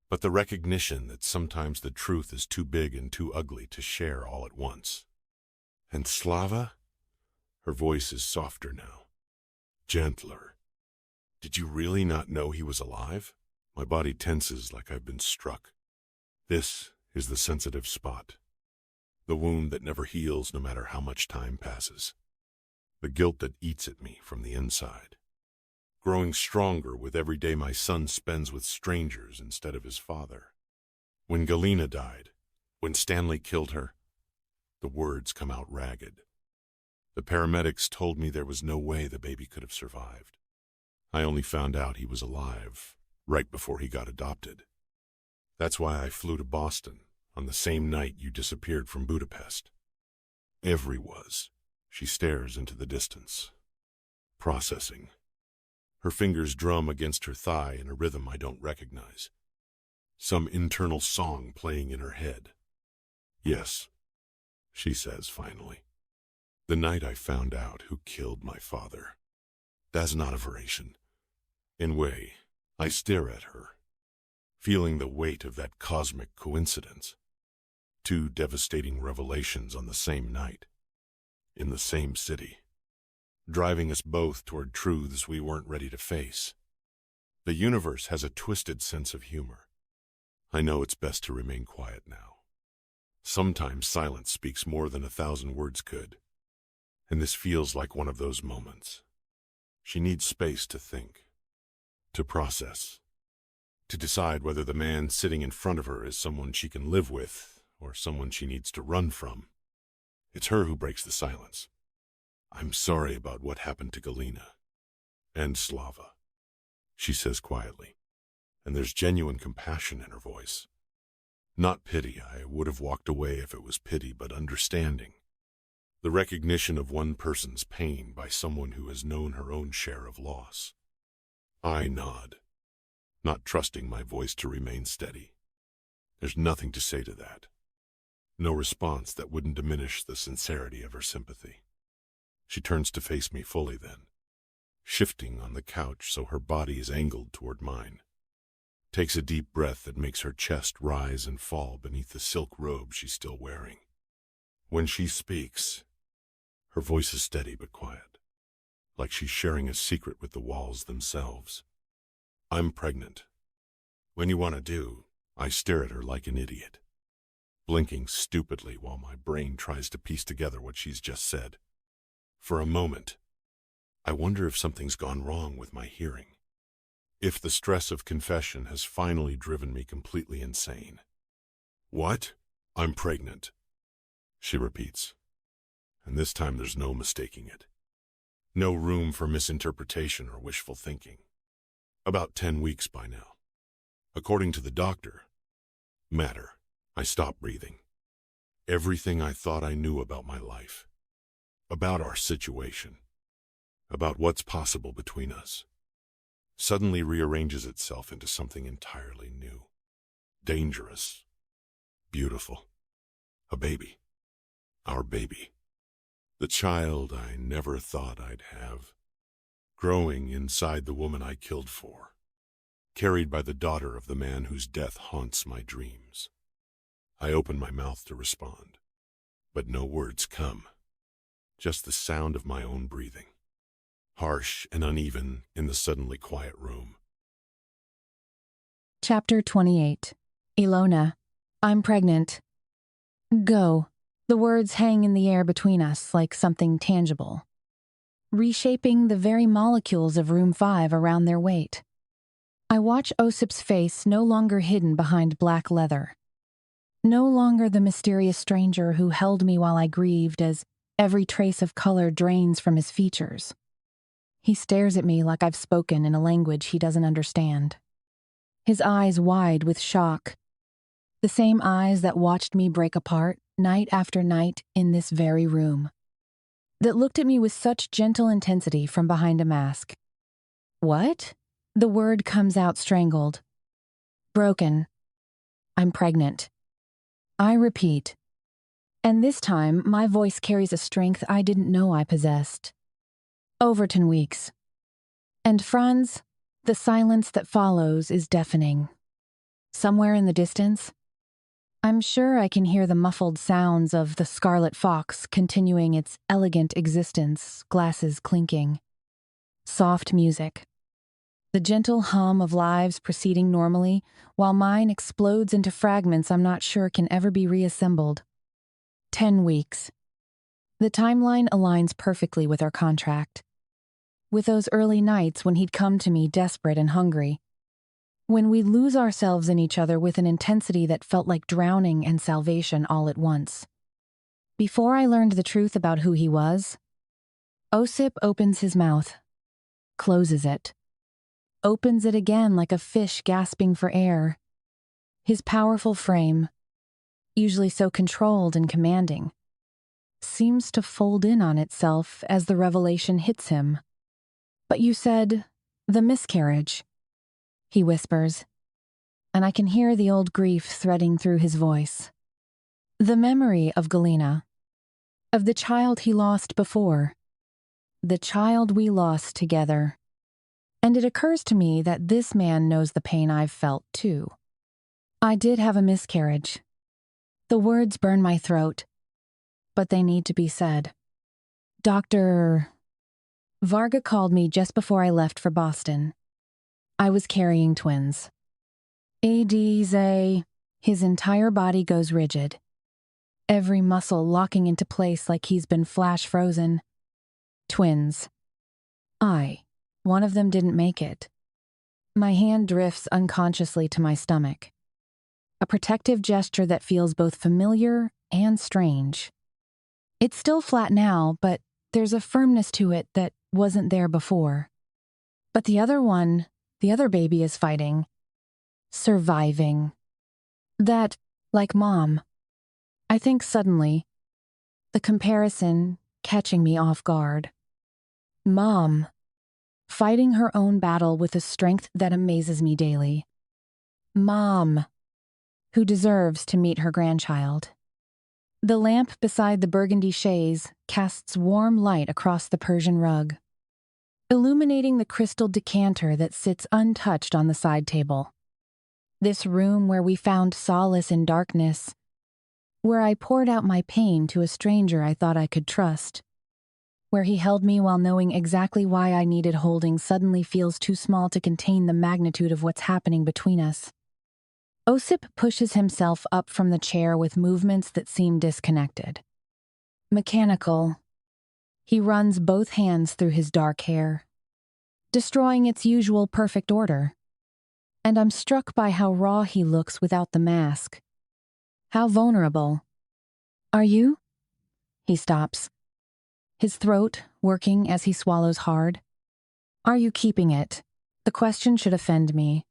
But the recognition that sometimes the truth is too big and too ugly to share all at once. And Slava? Her voice is softer now. Gentler. Did you really not know he was alive? My body tenses like I've been struck. This is the sensitive spot. The wound that never heals no matter how much time passes. The guilt that eats at me from the inside. Growing stronger with every day my son spends with strangers instead of his father. When Galina died, when Stanley killed her, the words come out ragged. The paramedics told me there was no way the baby could have survived. I only found out he was alive right before he got adopted. That's why I flew to Boston on the same night you disappeared from Budapest. Every was. She stares into the distance. Processing. Her fingers drum against her thigh in a rhythm I don't recognize. Some internal song playing in her head. Yes, she says finally. The night I found out who killed my father. That's not a variation. In way, I stare at her, feeling the weight of that cosmic coincidence. Two devastating revelations on the same night, in the same city, driving us both toward truths we weren't ready to face. The universe has a twisted sense of humor. I know it's best to remain quiet now. Sometimes silence speaks more than 1,000 words could, and this feels like one of those moments. She needs space to think, to process, to decide whether the man sitting in front of her is someone she can live with or someone she needs to run from. It's her who breaks the silence. "I'm sorry about what happened to Galina and Slava," she says quietly, and there's genuine compassion in her voice. Not pity. I would have walked away if it was pity, but understanding. The recognition of one person's pain by someone who has known her own share of loss. I nod, not trusting my voice to remain steady. There's nothing to say to that. No response that wouldn't diminish the sincerity of her sympathy. She turns to face me fully then, shifting on the couch so her body is angled toward mine. Takes a deep breath that makes her chest rise and fall beneath the silk robe she's still wearing. When she speaks, her voice is steady but quiet, like she's sharing a secret with the walls themselves. "I'm pregnant. When you want to do," I stare at her like an idiot, blinking stupidly while my brain tries to piece together what she's just said. For a moment, I wonder if something's gone wrong with my hearing. If the stress of confession has finally driven me completely insane. "What? I'm pregnant," she repeats. And this time there's no mistaking it. No room for misinterpretation or wishful thinking. About 10 weeks by now. According to the doctor, matter. I stop breathing. Everything I thought I knew about my life, about our situation, about what's possible between us, suddenly rearranges itself into something entirely new, dangerous, beautiful. A baby. Our baby. The child I never thought I'd have, growing inside the woman I killed for, carried by the daughter of the man whose death haunts my dreams. I open my mouth to respond, but no words come, just the sound of my own breathing, harsh and uneven in the suddenly quiet room. Chapter 28. Alona, I'm pregnant. Go. The words hang in the air between us like something tangible, reshaping the very molecules of room 5 around their weight. I watch Osip's face no longer hidden behind black leather. No longer the mysterious stranger who held me while I grieved as every trace of color drains from his features. He stares at me like I've spoken in a language he doesn't understand. His eyes wide with shock. The same eyes that watched me break apart night after night in this very room. That looked at me with such gentle intensity from behind a mask. What? The word comes out strangled. Broken. I'm pregnant. I repeat. And this time, my voice carries a strength I didn't know I possessed. Overton weeks. And Franz, the silence that follows is deafening. Somewhere in the distance, I'm sure I can hear the muffled sounds of the Scarlet Fox continuing its elegant existence, glasses clinking. Soft music. The gentle hum of lives proceeding normally, while mine explodes into fragments I'm not sure can ever be reassembled. 10 weeks. The timeline aligns perfectly with our contract. With those early nights when he'd come to me desperate and hungry. When we'd lose ourselves in each other with an intensity that felt like drowning and salvation all at once. Before I learned the truth about who he was, Osip opens his mouth, closes it. Opens it again like a fish gasping for air. His powerful frame, usually so controlled and commanding, seems to fold in on itself as the revelation hits him. But you said, the miscarriage, he whispers, and I can hear the old grief threading through his voice. The memory of Galina, of the child he lost before, the child we lost together. And it occurs to me that this man knows the pain I've felt, too. I did have a miscarriage. The words burn my throat, but they need to be said. Dr. Varga called me just before I left for Boston. I was carrying twins. His entire body goes rigid. Every muscle locking into place like he's been flash frozen. Twins. One of them didn't make it. My hand drifts unconsciously to my stomach. A protective gesture that feels both familiar and strange. It's still flat now, but there's a firmness to it that wasn't there before. But the other baby is fighting. Surviving. That, like Mom. I think suddenly, the comparison catching me off guard. Mom. Fighting her own battle with a strength that amazes me daily. Mom, who deserves to meet her grandchild. The lamp beside the burgundy chaise casts warm light across the Persian rug, illuminating the crystal decanter that sits untouched on the side table. This room where we found solace in darkness, where I poured out my pain to a stranger I thought I could trust. Where he held me while knowing exactly why I needed holding suddenly feels too small to contain the magnitude of what's happening between us. Osip pushes himself up from the chair with movements that seem disconnected. Mechanical. He runs both hands through his dark hair, destroying its usual perfect order. And I'm struck by how raw he looks without the mask. How vulnerable. Are you? He stops. His throat working as he swallows hard. Are you keeping it? The question should offend me.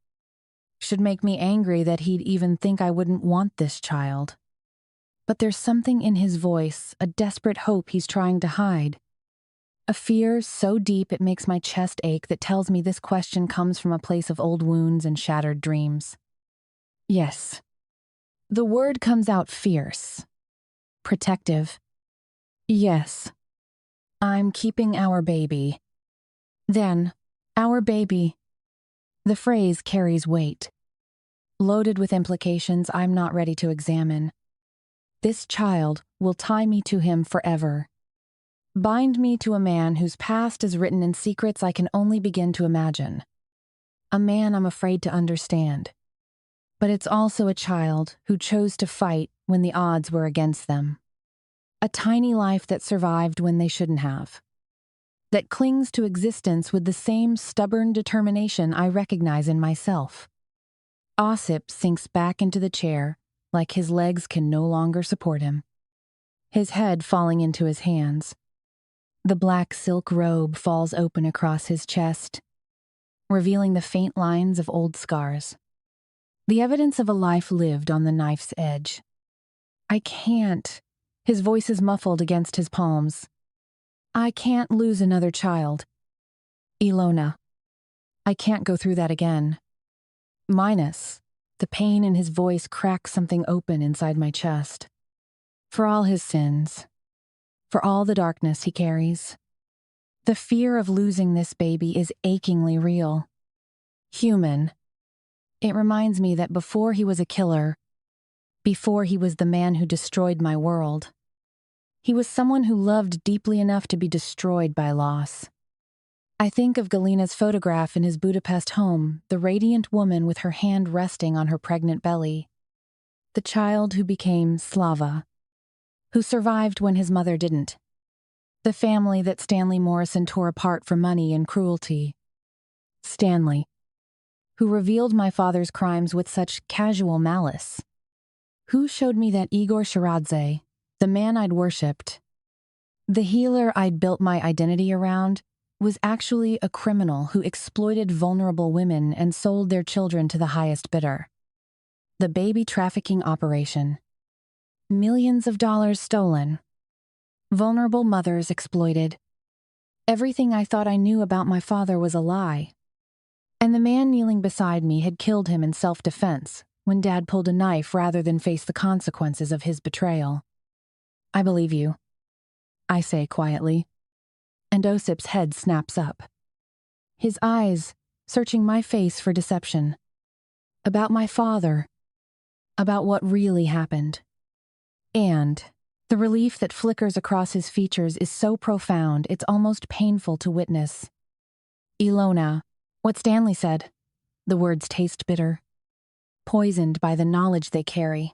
Should make me angry that he'd even think I wouldn't want this child. But there's something in his voice, a desperate hope he's trying to hide. A fear so deep it makes my chest ache that tells me this question comes from a place of old wounds and shattered dreams. Yes. The word comes out fierce. Protective. Yes. I'm keeping our baby. Then, our baby. The phrase carries weight, loaded with implications I'm not ready to examine. This child will tie me to him forever. Bind me to a man whose past is written in secrets I can only begin to imagine. A man I'm afraid to understand. But it's also a child who chose to fight when the odds were against them. A tiny life that survived when they shouldn't have. That clings to existence with the same stubborn determination I recognize in myself. Osip sinks back into the chair, like his legs can no longer support him. His head falling into his hands. The black silk robe falls open across his chest, revealing the faint lines of old scars. The evidence of a life lived on the knife's edge. I can't. His voice is muffled against his palms. I can't lose another child. Alona. I can't go through that again. Minus, the pain in his voice cracks something open inside my chest. For all his sins. For all the darkness he carries. The fear of losing this baby is achingly real. Human. It reminds me that before he was a killer, before he was the man who destroyed my world, he was someone who loved deeply enough to be destroyed by loss. I think of Galina's photograph in his Budapest home, the radiant woman with her hand resting on her pregnant belly. The child who became Slava, who survived when his mother didn't. The family that Stanley Morrison tore apart for money and cruelty. Stanley, who revealed my father's crimes with such casual malice. Who showed me that Igor Shiradze, the man I'd worshipped, the healer I'd built my identity around, was actually a criminal who exploited vulnerable women and sold their children to the highest bidder. The baby trafficking operation. Millions of dollars stolen. Vulnerable mothers exploited. Everything I thought I knew about my father was a lie. And the man kneeling beside me had killed him in self-defense when Dad pulled a knife rather than face the consequences of his betrayal. I believe you, I say quietly, and Osip's head snaps up. His eyes searching my face for deception. About my father. About what really happened. And the relief that flickers across his features is so profound it's almost painful to witness. Alona, what Stanley said. The words taste bitter. Poisoned by the knowledge they carry.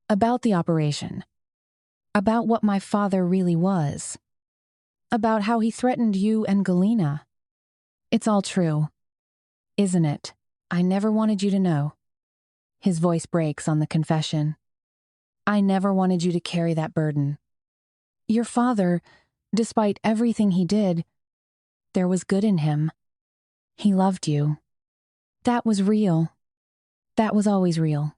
About the operation. About what my father really was. About how he threatened you and Galina. It's all true. Isn't it? I never wanted you to know. His voice breaks on the confession. I never wanted you to carry that burden. Your father, despite everything he did, there was good in him. He loved you. That was real. That was always real.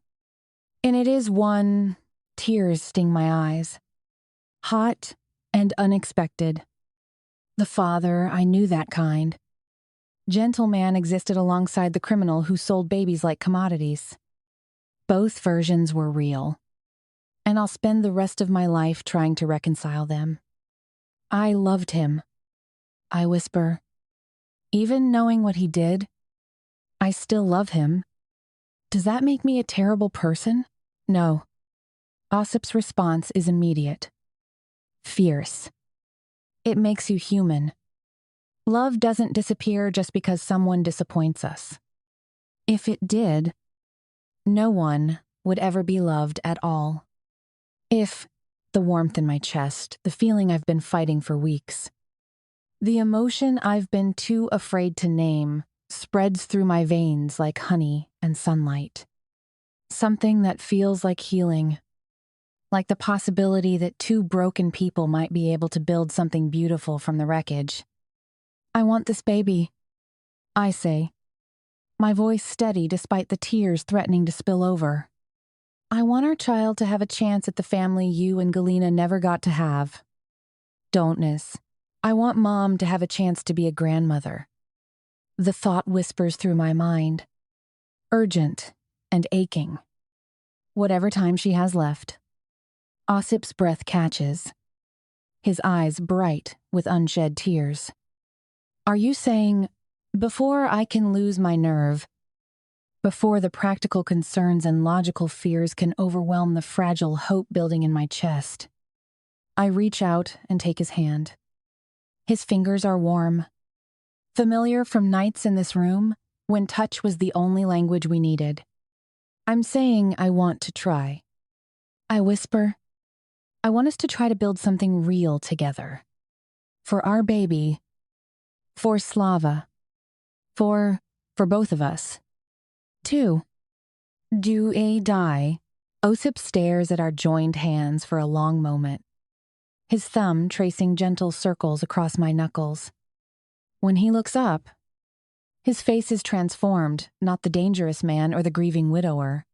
And it is one, tears sting my eyes. Hot and unexpected. The father, I knew that kind. Gentleman existed alongside the criminal who sold babies like commodities. Both versions were real. And I'll spend the rest of my life trying to reconcile them. I loved him. I whisper. Even knowing what he did, I still love him. Does that make me a terrible person? No. Osip's response is immediate. Fierce. It makes you human. Love doesn't disappear just because someone disappoints us. If it did, no one would ever be loved at all. If, the warmth in my chest, the feeling I've been fighting for weeks, the emotion I've been too afraid to name spreads through my veins like honey and sunlight. Something that feels like healing, like the possibility that two broken people might be able to build something beautiful from the wreckage. I want this baby, I say, my voice steady despite the tears threatening to spill over. I want our child to have a chance at the family you and Galina never got to have. Don'tness. I want Mom to have a chance to be a grandmother. The thought whispers through my mind. Urgent and aching. Whatever time she has left. Osip's breath catches. His eyes bright with unshed tears. Are you saying, before I can lose my nerve, before the practical concerns and logical fears can overwhelm the fragile hope building in my chest, I reach out and take his hand. His fingers are warm. Familiar from nights in this room when touch was the only language we needed. I'm saying I want to try. I whisper, I want us to try to build something real together. For our baby. For Slava. For both of us. 2. Do a die. Osip stares at our joined hands for a long moment, his thumb tracing gentle circles across my knuckles. When he looks up, his face is transformed, not the dangerous man or the grieving widower,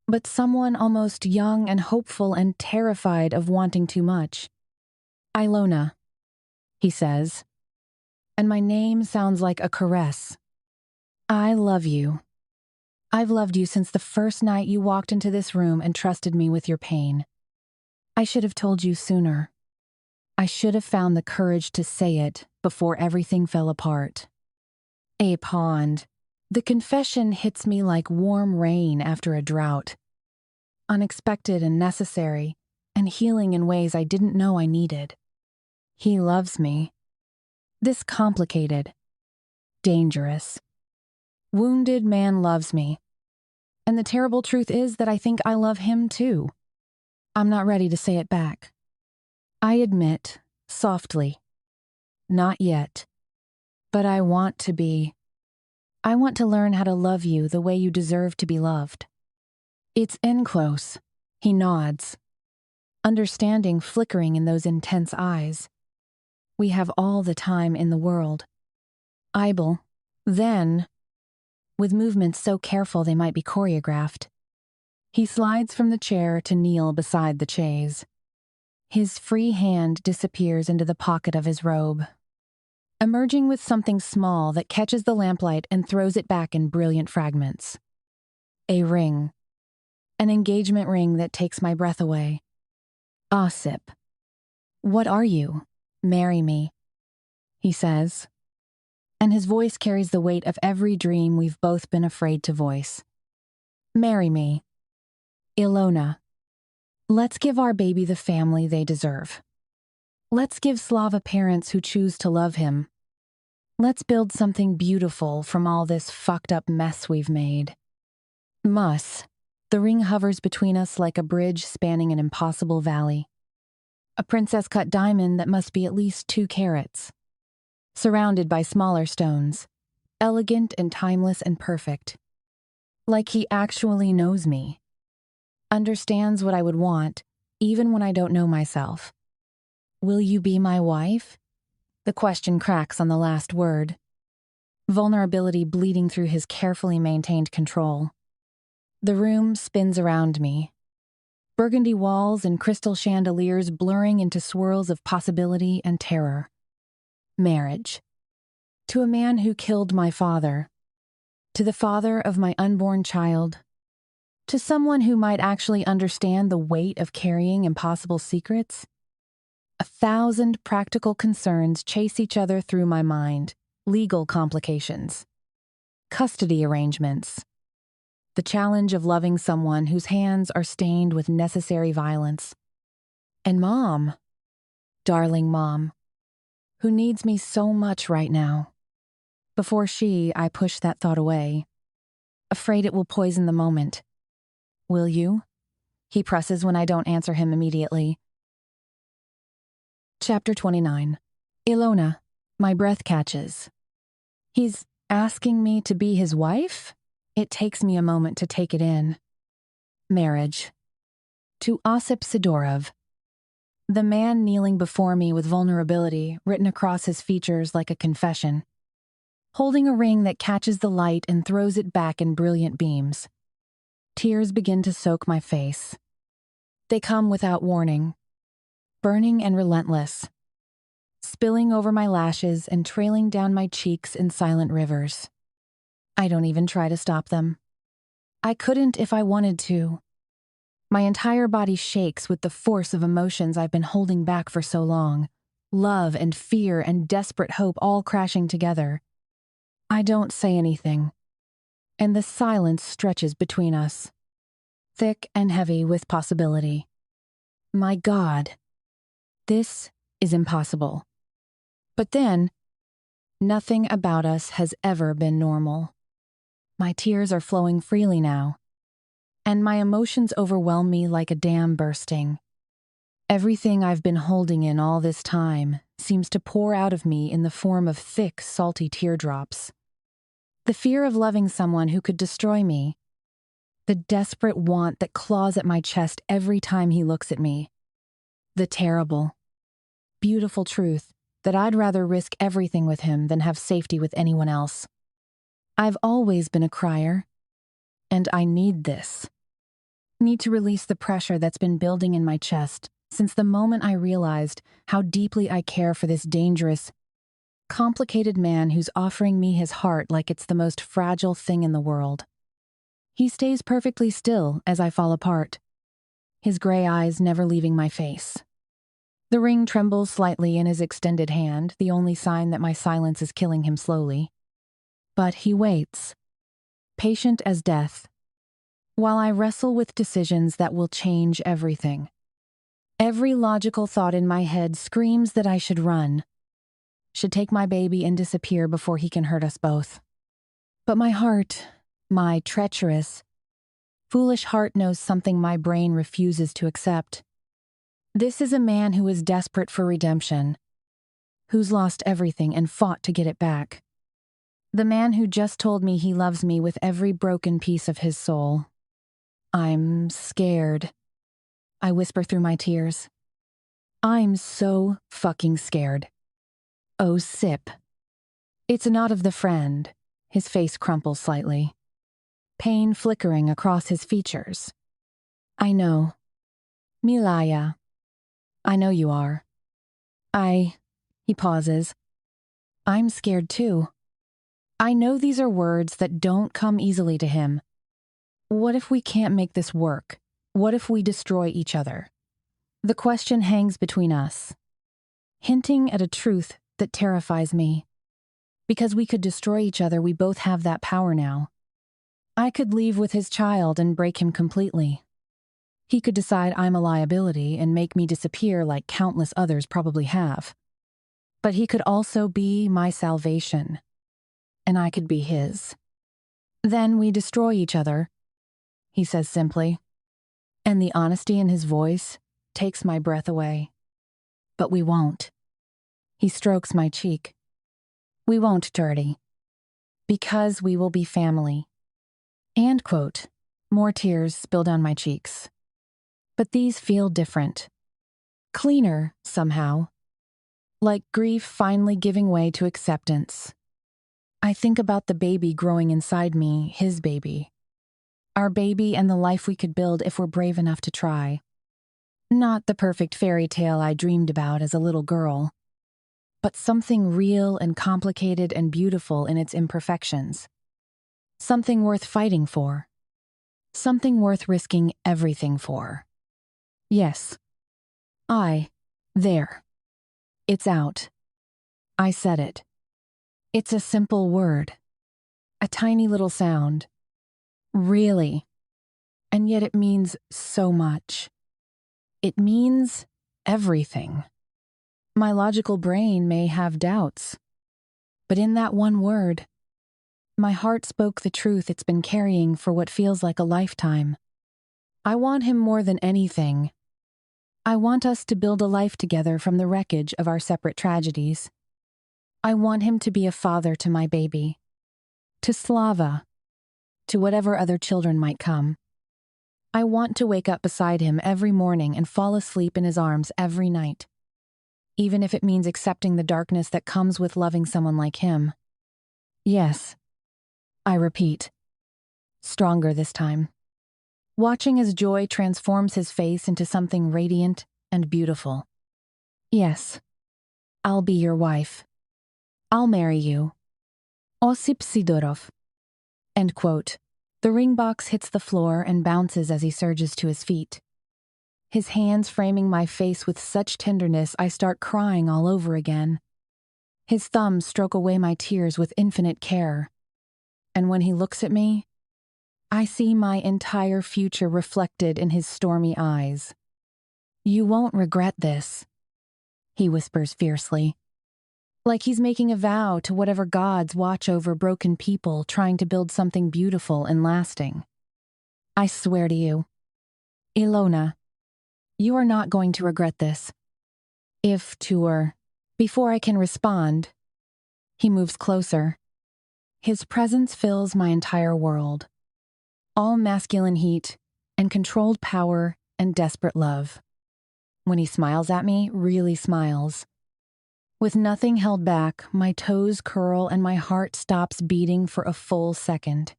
but someone almost young and hopeful and terrified of wanting too much. Alona, he says, and my name sounds like a caress. I love you. I've loved you since the first night you walked into this room and trusted me with your pain. I should have told you sooner. I should have found the courage to say it before everything fell apart. A pond. The confession hits me like warm rain after a drought. Unexpected and necessary, and healing in ways I didn't know I needed. He loves me. This complicated. Dangerous. Wounded man loves me. And the terrible truth is that I think I love him too. I'm not ready to say it back. I admit, softly, not yet. But I want to be. I want to learn how to love you the way you deserve to be loved. It's in close. He nods, understanding flickering in those intense eyes. We have all the time in the world. Eibel, then, with movements so careful they might be choreographed. He slides from the chair to kneel beside the chaise. His free hand disappears into the pocket of his robe, emerging with something small that catches the lamplight and throws it back in brilliant fragments. A ring. An engagement ring that takes my breath away. Osip. What are you? Marry me, he says. And his voice carries the weight of every dream we've both been afraid to voice. Marry me. Alona. Let's give our baby the family they deserve. Let's give Slava parents who choose to love him. Let's build something beautiful from all this fucked up mess we've made. Mus. The ring hovers between us like a bridge spanning an impossible valley. A princess-cut diamond that must be at least 2 carats. Surrounded by smaller stones, elegant and timeless and perfect. Like he actually knows me. Understands what I would want, even when I don't know myself. Will you be my wife? The question cracks on the last word. Vulnerability bleeding through his carefully maintained control. The room spins around me. Burgundy walls and crystal chandeliers blurring into swirls of possibility and terror. Marriage. To a man who killed my father. To the father of my unborn child. To someone who might actually understand the weight of carrying impossible secrets. 1,000 practical concerns chase each other through my mind. Legal complications. Custody arrangements. The challenge of loving someone whose hands are stained with necessary violence. And Mom. Darling Mom. Who needs me so much right now. Before I push that thought away, afraid it will poison the moment. Will you? He presses when I don't answer him immediately. Chapter 29. Alona. My breath catches. He's asking me to be his wife? It takes me a moment to take it in. Marriage. To Osip Sidorov. The man kneeling before me with vulnerability written across his features like a confession. Holding a ring that catches the light and throws it back in brilliant beams. Tears begin to soak my face. They come without warning. Burning and relentless. Spilling over my lashes and trailing down my cheeks in silent rivers. I don't even try to stop them. I couldn't if I wanted to. My entire body shakes with the force of emotions I've been holding back for so long. Love and fear and desperate hope all crashing together. I don't say anything. And the silence stretches between us. Thick and heavy with possibility. My God. This is impossible. But then, nothing about us has ever been normal. My tears are flowing freely now, and my emotions overwhelm me like a dam bursting. Everything I've been holding in all this time seems to pour out of me in the form of thick, salty teardrops. The fear of loving someone who could destroy me. The desperate want that claws at my chest every time he looks at me. The terrible, beautiful truth that I'd rather risk everything with him than have safety with anyone else. I've always been a crier, and I need this. Need to release the pressure that's been building in my chest since the moment I realized how deeply I care for this dangerous, complicated man who's offering me his heart like it's the most fragile thing in the world. He stays perfectly still as I fall apart, his gray eyes never leaving my face. The ring trembles slightly in his extended hand, the only sign that my silence is killing him slowly. But he waits, patient as death, while I wrestle with decisions that will change everything. Every logical thought in my head screams that I should run, should take my baby and disappear before he can hurt us both. But my heart, my treacherous, foolish heart knows something my brain refuses to accept. This is a man who is desperate for redemption, who's lost everything and fought to get it back. The man who just told me he loves me with every broken piece of his soul. I'm scared. I whisper through my tears. I'm so fucking scared. Osip. It's a nod of the friend. His face crumples slightly, pain flickering across his features. I know. Milaya. I know you are. He pauses. I'm scared too. I know these are words that don't come easily to him. What if we can't make this work? What if we destroy each other? The question hangs between us, hinting at a truth that terrifies me. Because we could destroy each other, we both have that power now. I could leave with his child and break him completely. He could decide I'm a liability and make me disappear like countless others probably have. But he could also be my salvation, and I could be his. Then we destroy each other, he says simply, and the honesty in his voice takes my breath away. But we won't. He strokes my cheek. We won't, Dirty. Because we will be family. And quote, more tears spill down my cheeks. But these feel different. Cleaner, somehow. Like grief finally giving way to acceptance. I think about the baby growing inside me, his baby. Our baby and the life we could build if we're brave enough to try. Not the perfect fairy tale I dreamed about as a little girl, but something real and complicated and beautiful in its imperfections. Something worth fighting for. Something worth risking everything for. Yes. There. It's out. I said it. It's a simple word. A tiny little sound. Really. And yet it means so much. It means everything. My logical brain may have doubts, but in that one word, my heart spoke the truth it's been carrying for what feels like a lifetime. I want him more than anything. I want us to build a life together from the wreckage of our separate tragedies. I want him to be a father to my baby, to Slava, to whatever other children might come. I want to wake up beside him every morning and fall asleep in his arms every night, even if it means accepting the darkness that comes with loving someone like him. Yes, I repeat, stronger this time. Watching as joy transforms his face into something radiant and beautiful. Yes, I'll be your wife. I'll marry you. Osip Sidorov. End quote. The ring box hits the floor and bounces as he surges to his feet. His hands framing my face with such tenderness I start crying all over again. His thumbs stroke away my tears with infinite care. And when he looks at me, I see my entire future reflected in his stormy eyes. You won't regret this, he whispers fiercely. Like he's making a vow to whatever gods watch over broken people trying to build something beautiful and lasting. I swear to you. Alona. You are not going to regret this. Before I can respond, he moves closer. His presence fills my entire world. All masculine heat and controlled power and desperate love. When he smiles at me, really smiles. With nothing held back, my toes curl and my heart stops beating for a full second.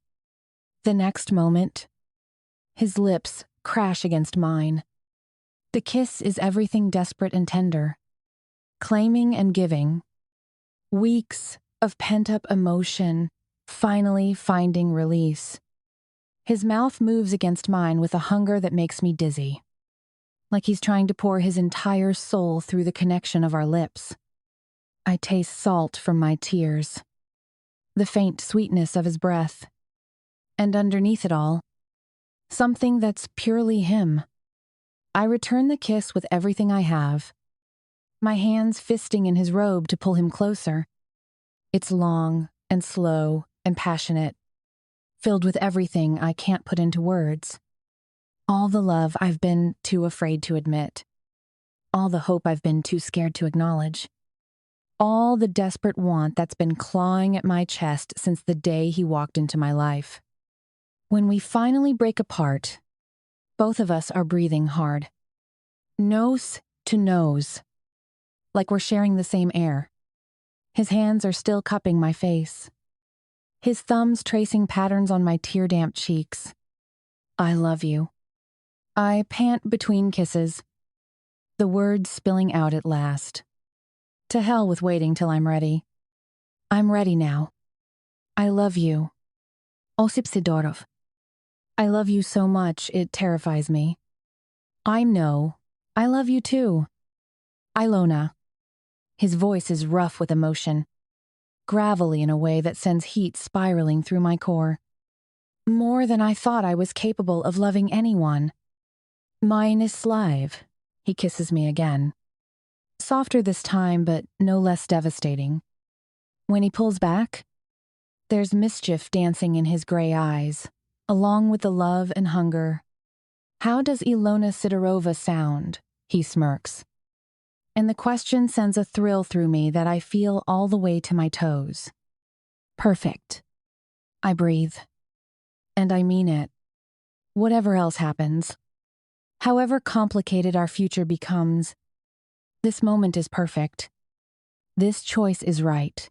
The next moment, his lips crash against mine. The kiss is everything desperate and tender. Claiming and giving. Weeks of pent-up emotion, finally finding release. His mouth moves against mine with a hunger that makes me dizzy. Like he's trying to pour his entire soul through the connection of our lips. I taste salt from my tears. The faint sweetness of his breath. And underneath it all, something that's purely him. I return the kiss with everything I have. My hands fisting in his robe to pull him closer. It's long and slow and passionate, filled with everything I can't put into words. All the love I've been too afraid to admit. All the hope I've been too scared to acknowledge. All the desperate want that's been clawing at my chest since the day he walked into my life. When we finally break apart, both of us are breathing hard. Nose to nose. Like we're sharing the same air. His hands are still cupping my face. His thumbs tracing patterns on my tear-damp cheeks. I love you. I pant between kisses, the words spilling out at last. To hell with waiting till I'm ready. I'm ready now. I love you. Osip Sidorov. I love you so much it terrifies me. I know. I love you too. Alona. His voice is rough with emotion, gravelly in a way that sends heat spiraling through my core. More than I thought I was capable of loving anyone. Mine is Slive. He kisses me again. Softer this time, but no less devastating. When he pulls back, there's mischief dancing in his gray eyes, along with the love and hunger. How does Ilona Sidorova sound? He smirks. And the question sends a thrill through me that I feel all the way to my toes. Perfect. I breathe. And I mean it. Whatever else happens. However complicated our future becomes, this moment is perfect. This choice is right.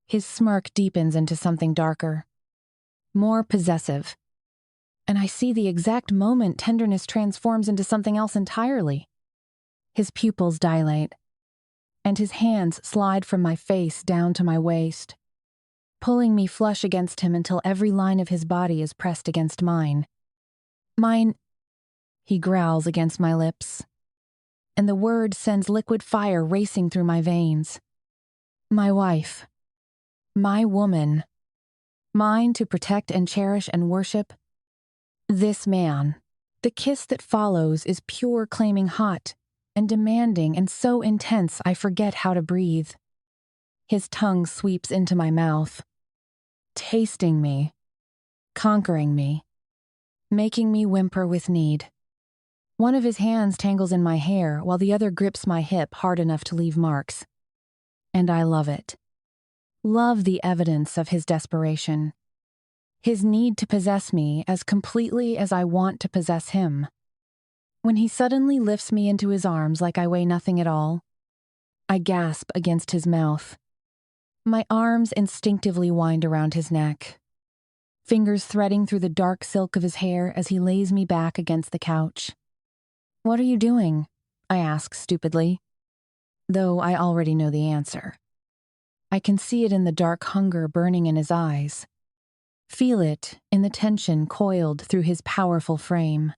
His smirk deepens into something darker, more possessive. And I see the exact moment tenderness transforms into something else entirely. His pupils dilate, and his hands slide from my face down to my waist, pulling me flush against him until every line of his body is pressed against mine. Mine, he growls against my lips, and the word sends liquid fire racing through my veins. My wife. My woman. Mine to protect and cherish and worship. This man. The kiss that follows is pure claiming hot and demanding and so intense I forget how to breathe. His tongue sweeps into my mouth, tasting me, conquering me, making me whimper with need. One of his hands tangles in my hair while the other grips my hip hard enough to leave marks. And I love it. Love the evidence of his desperation. His need to possess me as completely as I want to possess him. When he suddenly lifts me into his arms like I weigh nothing at all, I gasp against his mouth. My arms instinctively wind around his neck, fingers threading through the dark silk of his hair as he lays me back against the couch. What are you doing? I ask stupidly, though I already know the answer. I can see it in the dark hunger burning in his eyes. Feel it in the tension coiled through his powerful frame.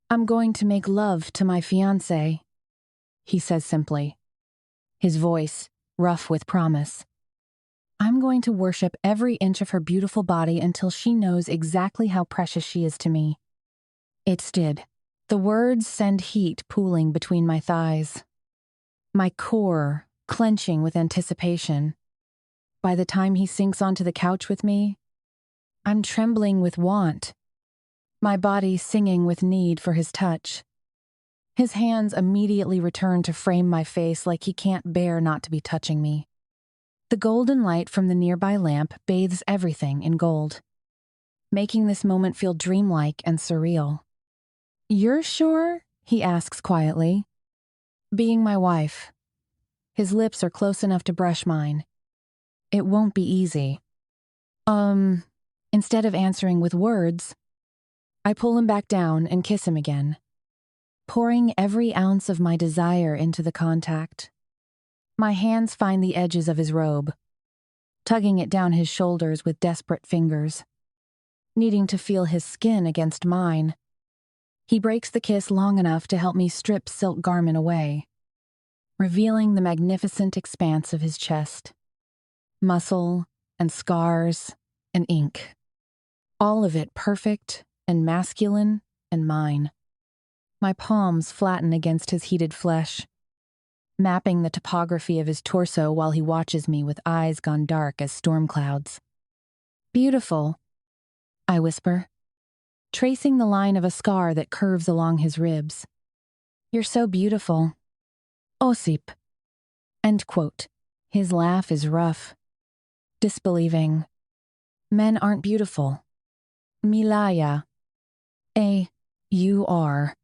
I'm going to make love to my fiancé, he says simply, his voice rough with promise. I'm going to worship every inch of her beautiful body until she knows exactly how precious she is to me. It's did. The words send heat pooling between my thighs, my core clenching with anticipation. By the time he sinks onto the couch with me, I'm trembling with want, my body singing with need for his touch. His hands immediately return to frame my face like he can't bear not to be touching me. The golden light from the nearby lamp bathes everything in gold, making this moment feel dreamlike and surreal. "You're sure?" he asks quietly. Being my wife, his lips are close enough to brush mine. It won't be easy. Instead of answering with words, I pull him back down and kiss him again, pouring every ounce of my desire into the contact. My hands find the edges of his robe, tugging it down his shoulders with desperate fingers, needing to feel his skin against mine. He breaks the kiss long enough to help me strip silk garment away, revealing the magnificent expanse of his chest. Muscle and scars and ink. All of it perfect and masculine and mine. My palms flatten against his heated flesh, mapping the topography of his torso while he watches me with eyes gone dark as storm clouds. "Beautiful," I whisper, tracing the line of a scar that curves along his ribs. "You're so beautiful. Osip." End quote. His laugh is rough, disbelieving. "Men aren't beautiful. Milaya. You are."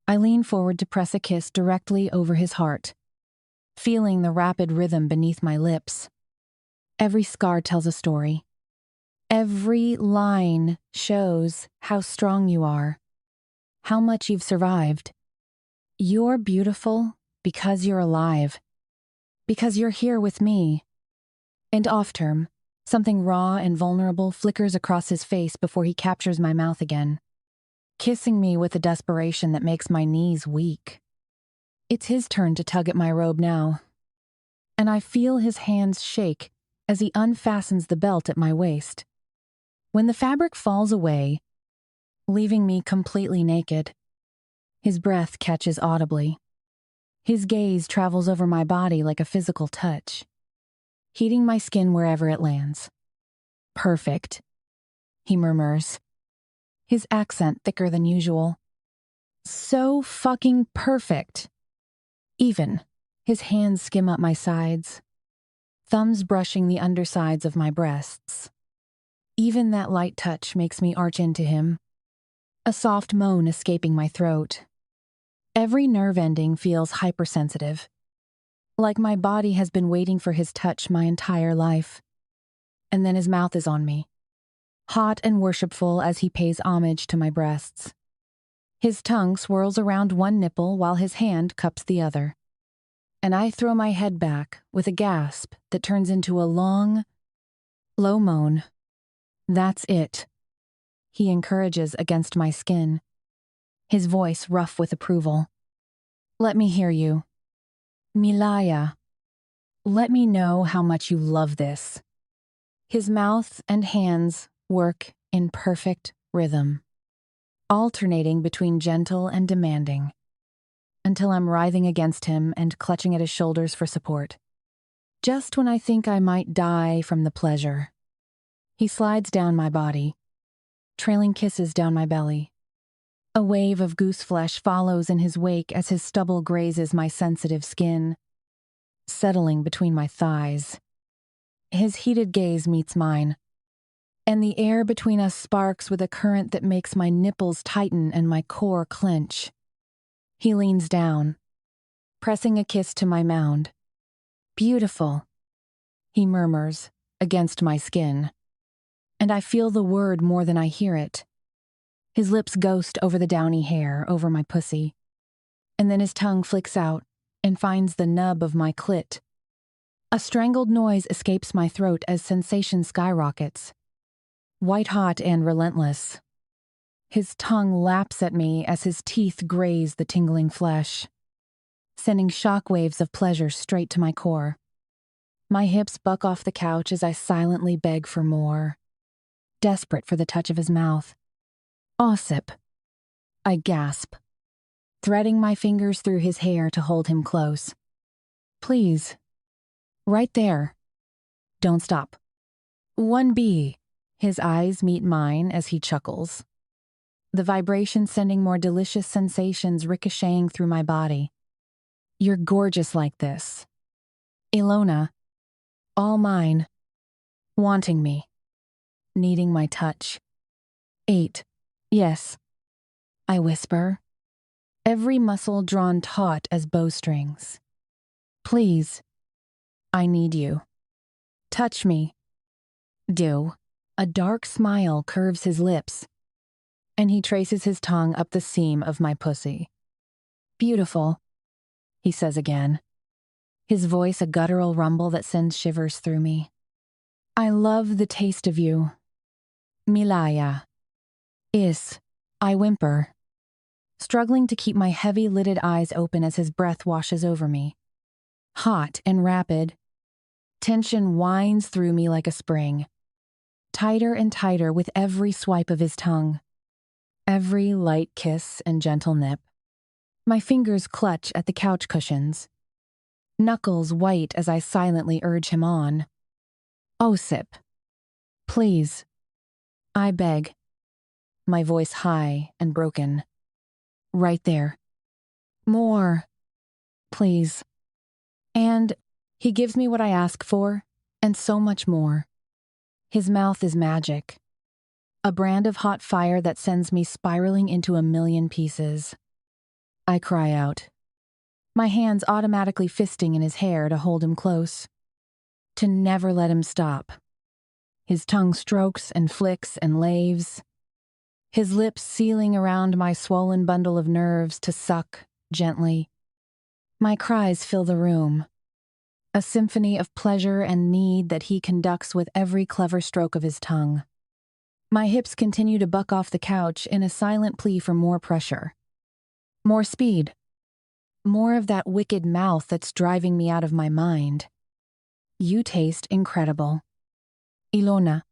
I lean forward to press a kiss directly over his heart, feeling the rapid rhythm beneath my lips. Every scar tells a story. Every line shows how strong you are, how much you've survived. You're beautiful because you're alive, because you're here with me. And off-term, something raw and vulnerable flickers across his face before he captures my mouth again, kissing me with a desperation that makes my knees weak. It's his turn to tug at my robe now, and I feel his hands shake as he unfastens the belt at my waist. When the fabric falls away, leaving me completely naked, his breath catches audibly. His gaze travels over my body like a physical touch, heating my skin wherever it lands. "Perfect," he murmurs, his accent thicker than usual. "So fucking perfect." Even, his hands skim up my sides, thumbs brushing the undersides of my breasts. Even that light touch makes me arch into him, a soft moan escaping my throat. Every nerve ending feels hypersensitive, like my body has been waiting for his touch my entire life. And then his mouth is on me, hot and worshipful as he pays homage to my breasts. His tongue swirls around one nipple while his hand cups the other. And I throw my head back with a gasp that turns into a long, low moan. "That's it," he encourages against my skin, his voice rough with approval. "Let me hear you. Milaya. Let me know how much you love this." His mouth and hands work in perfect rhythm, alternating between gentle and demanding, until I'm writhing against him and clutching at his shoulders for support. Just when I think I might die from the pleasure, he slides down my body, trailing kisses down my belly. A wave of goose flesh follows in his wake as his stubble grazes my sensitive skin, settling between my thighs. His heated gaze meets mine, and the air between us sparks with a current that makes my nipples tighten and my core clench. He leans down, pressing a kiss to my mound. "Beautiful," he murmurs against my skin, and I feel the word more than I hear it. His lips ghost over the downy hair over my pussy, and then his tongue flicks out and finds the nub of my clit. A strangled noise escapes my throat as sensation skyrockets, white-hot and relentless. His tongue laps at me as his teeth graze the tingling flesh, sending shockwaves of pleasure straight to my core. My hips buck off the couch as I silently beg for more, desperate for the touch of his mouth. "Osip," I gasp, threading my fingers through his hair to hold him close. "Please. Right there. Don't stop." 1B. His eyes meet mine as he chuckles. the vibration sending more delicious sensations ricocheting through my body. You're gorgeous like this. Alona, all mine, wanting me, needing my touch. 8. Yes, I whisper, every muscle drawn taut as bowstrings. Please, I need you. Touch me. Do. A dark smile curves his lips, and he traces his tongue up the seam of my pussy. Beautiful, he says again, his voice a guttural rumble that sends shivers through me. I love the taste of you. Milaya. I whimper, struggling to keep my heavy-lidded eyes open as his breath washes over me. Hot and rapid, tension winds through me like a spring, tighter and tighter with every swipe of his tongue, every light kiss and gentle nip. My fingers clutch at the couch cushions, knuckles white as I silently urge him on. Osip, please, I beg, my voice high and broken. Right there. More, please. And he gives me what I ask for, and so much more. His mouth is magic, a brand of hot fire that sends me spiraling into a million pieces. I cry out, my hands automatically fisting in his hair to hold him close, to never let him stop. His tongue strokes and flicks and laves, his lips sealing around my swollen bundle of nerves to suck gently. My cries fill the room, a symphony of pleasure and need that he conducts with every clever stroke of his tongue. My hips continue to buck off the couch in a silent plea for more pressure. More speed. More of that wicked mouth that's driving me out of my mind. You taste incredible. Alona.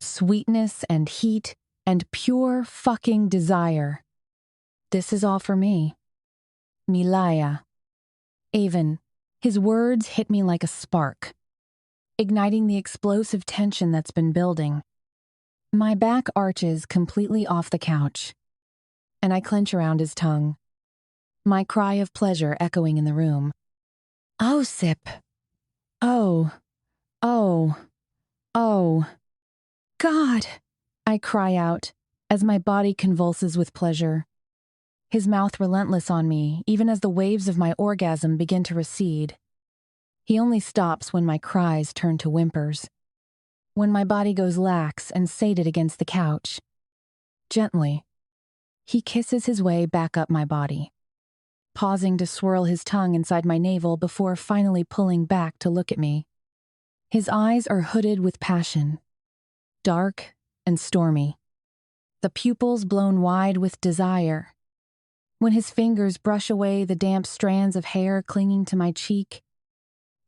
Sweetness and heat and pure fucking desire. This is all for me. Milaya. Avon. His words hit me like a spark, igniting the explosive tension that's been building. My back arches completely off the couch, and I clench around his tongue, my cry of pleasure echoing in the room. Osip. Oh, oh, oh. God, I cry out as my body convulses with pleasure. His mouth relentless on me, even as the waves of my orgasm begin to recede. He only stops when my cries turn to whimpers, when my body goes lax and sated against the couch. Gently, he kisses his way back up my body, pausing to swirl his tongue inside my navel before finally pulling back to look at me. His eyes are hooded with passion, dark and stormy, the pupils blown wide with desire. When his fingers brush away the damp strands of hair clinging to my cheek,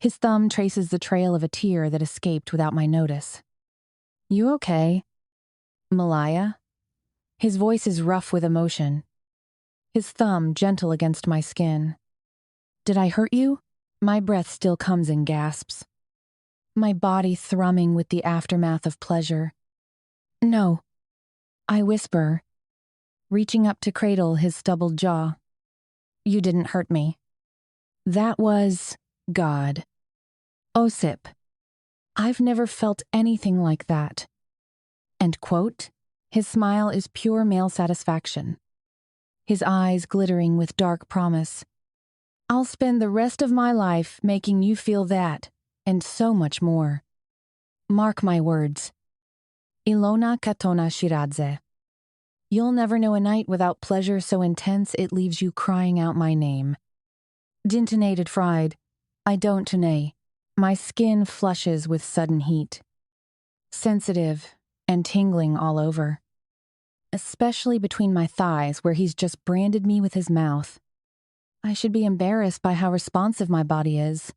his thumb traces the trail of a tear that escaped without my notice. You okay, Malaya? His voice is rough with emotion, his thumb gentle against my skin. Did I hurt you? My breath still comes in gasps, my body thrumming with the aftermath of pleasure. No, I whisper, reaching up to cradle his stubbled jaw. You didn't hurt me. That was God. Osip, I've never felt anything like that. End quote. His smile is pure male satisfaction, his eyes glittering with dark promise. I'll spend the rest of my life making you feel that, and so much more. Mark my words. Alona Katona Shiradze. You'll never know a night without pleasure so intense it leaves you crying out my name. Dintinated fried. I don't tunay. My skin flushes with sudden heat. Sensitive and tingling all over. Especially between my thighs where he's just branded me with his mouth. I should be embarrassed by how responsive my body is.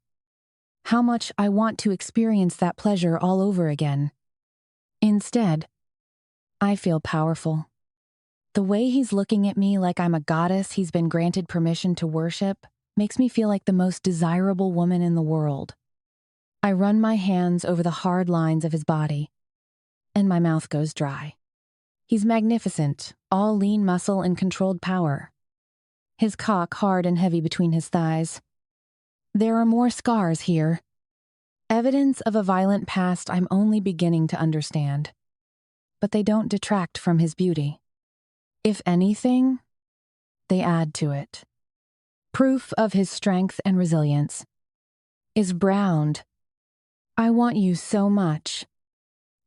How much I want to experience that pleasure all over again. Instead, I feel powerful. The way he's looking at me like I'm a goddess he's been granted permission to worship makes me feel like the most desirable woman in the world. I run my hands over the hard lines of his body, and my mouth goes dry. He's magnificent, all lean muscle and controlled power. His cock hard and heavy between his thighs. There are more scars here. Evidence of a violent past I'm only beginning to understand. But they don't detract from his beauty. If anything, they add to it. Proof of his strength and resilience. Is browned. I want you so much,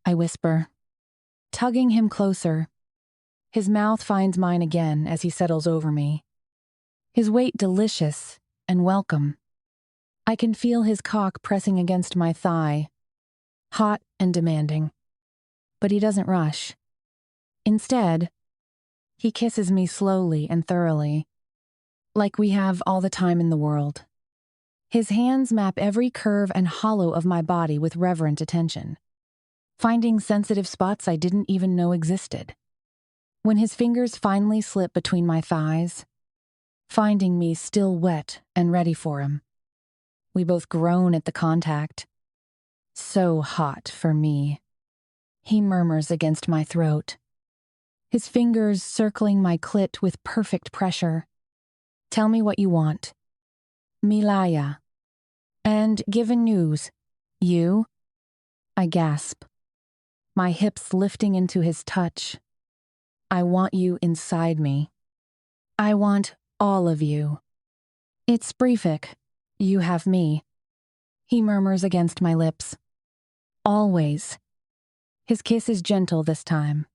I whisper, tugging him closer. His mouth finds mine again as he settles over me. His weight delicious and welcome. I can feel his cock pressing against my thigh, hot and demanding. But he doesn't rush. Instead, he kisses me slowly and thoroughly, like we have all the time in the world. His hands map every curve and hollow of my body with reverent attention, finding sensitive spots I didn't even know existed. When his fingers finally slip between my thighs, finding me still wet and ready for him. We both groan at the contact. So hot for me. He murmurs against my throat, his fingers circling my clit with perfect pressure. Tell me what you want. Milaya. And given news. You? I gasp, my hips lifting into his touch. I want you inside me. I want all of you. It's Brefik. You have me. He murmurs against my lips. Always. His kiss is gentle this time,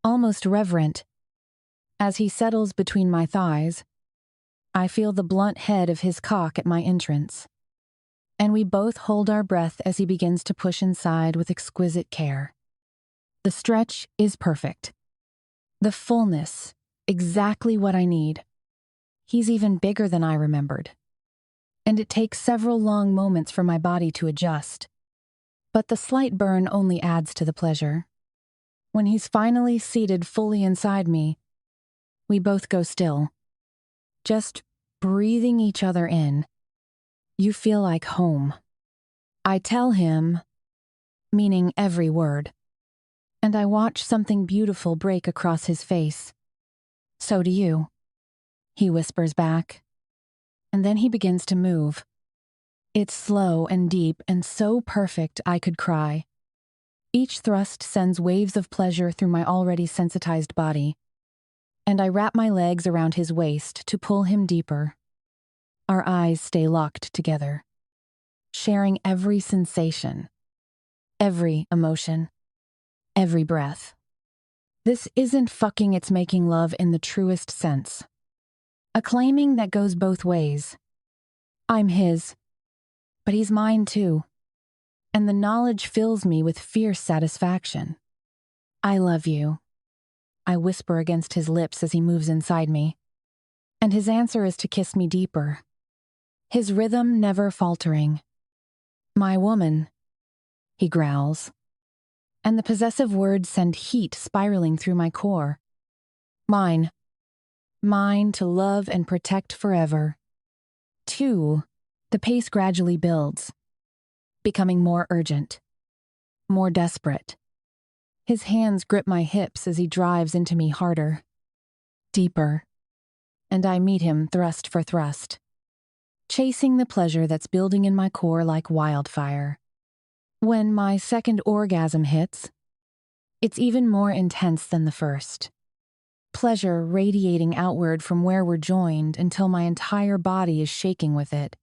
almost reverent. As he settles between my thighs, I feel the blunt head of his cock at my entrance, and we both hold our breath as he begins to push inside with exquisite care. The stretch is perfect. The fullness, exactly what I need. He's even bigger than I remembered. And it takes several long moments for my body to adjust. But the slight burn only adds to the pleasure. When he's finally seated fully inside me, we both go still, just breathing each other in. You feel like home. I tell him, meaning every word, and I watch something beautiful break across his face. So do you, he whispers back, and then he begins to move. It's slow and deep and so perfect I could cry. Each thrust sends waves of pleasure through my already sensitized body, and I wrap my legs around his waist to pull him deeper. Our eyes stay locked together, sharing every sensation, every emotion, every breath. This isn't fucking, it's making love in the truest sense. A claiming that goes both ways. I'm his, but he's mine too. And the knowledge fills me with fierce satisfaction. I love you, I whisper against his lips as he moves inside me. And his answer is to kiss me deeper, his rhythm never faltering. My woman, he growls. And the possessive words send heat spiraling through my core. Mine. Mine to love and protect forever. Two, the pace gradually builds, becoming more urgent, more desperate. His hands grip my hips as he drives into me harder, deeper, and I meet him thrust for thrust, chasing the pleasure that's building in my core like wildfire. When my second orgasm hits, it's even more intense than the first. Pleasure radiating outward from where we're joined until my entire body is shaking with it.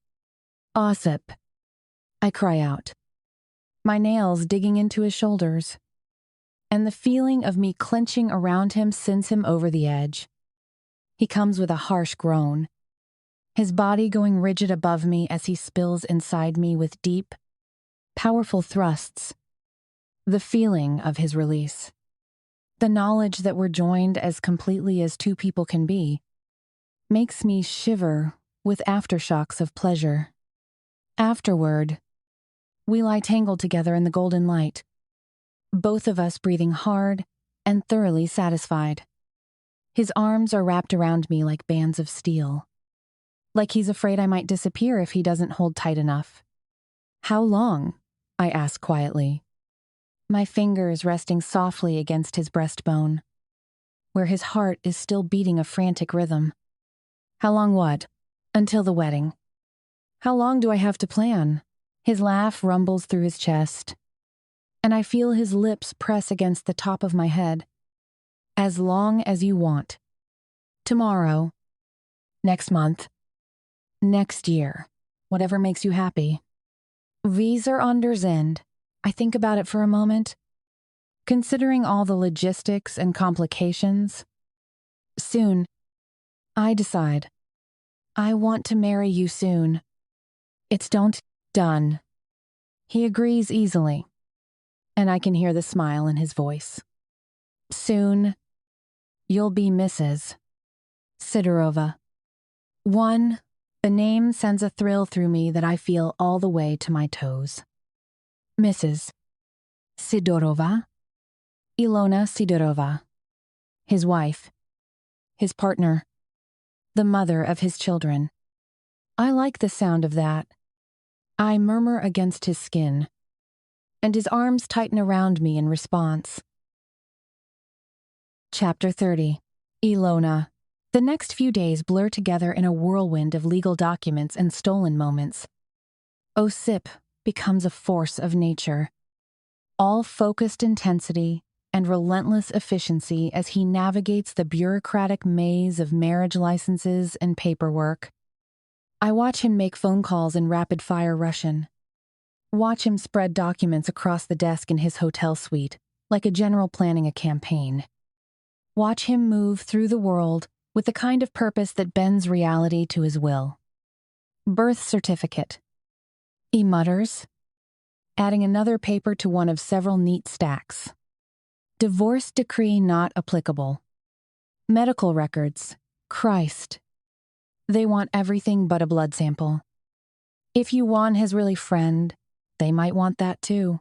Osip, I cry out, my nails digging into his shoulders, and the feeling of me clenching around him sends him over the edge. He comes with a harsh groan, his body going rigid above me as he spills inside me with deep, powerful thrusts. The feeling of his release, the knowledge that we're joined as completely as two people can be, makes me shiver with aftershocks of pleasure. Afterward, we lie tangled together in the golden light, both of us breathing hard and thoroughly satisfied. His arms are wrapped around me like bands of steel, like he's afraid I might disappear if he doesn't hold tight enough. How long? I ask quietly, my fingers resting softly against his breastbone. where his heart is still beating a frantic rhythm. How long what? Until the wedding. How long do I have to plan? His laugh rumbles through his chest, and I feel his lips press against the top of my head. As long as you want. Tomorrow. Next month. Next year. Whatever makes you happy. Wie er anders end. I think about it for a moment. Considering all the logistics and complications. Soon. I decide. I want to marry you soon. It's don't done. He agrees easily, and I can hear the smile in his voice. Soon, you'll be Mrs. Sidorova. The name sends a thrill through me that I feel all the way to my toes. Mrs. Sidorova. Alona Sidorova. His wife. His partner. The mother of his children. I like the sound of that. I murmur against his skin, and his arms tighten around me in response. Chapter 30. Alona. The next few days blur together in a whirlwind of legal documents and stolen moments. Osip becomes a force of nature. All focused intensity and relentless efficiency as he navigates the bureaucratic maze of marriage licenses and paperwork. I watch him make phone calls in rapid-fire Russian. Watch him spread documents across the desk in his hotel suite, like a general planning a campaign. Watch him move through the world with the kind of purpose that bends reality to his will. Birth certificate. He mutters, adding another paper to one of several neat stacks. Divorce decree not applicable. Medical records. Christ. They want everything but a blood sample. If Yuan has really friend, they might want that too.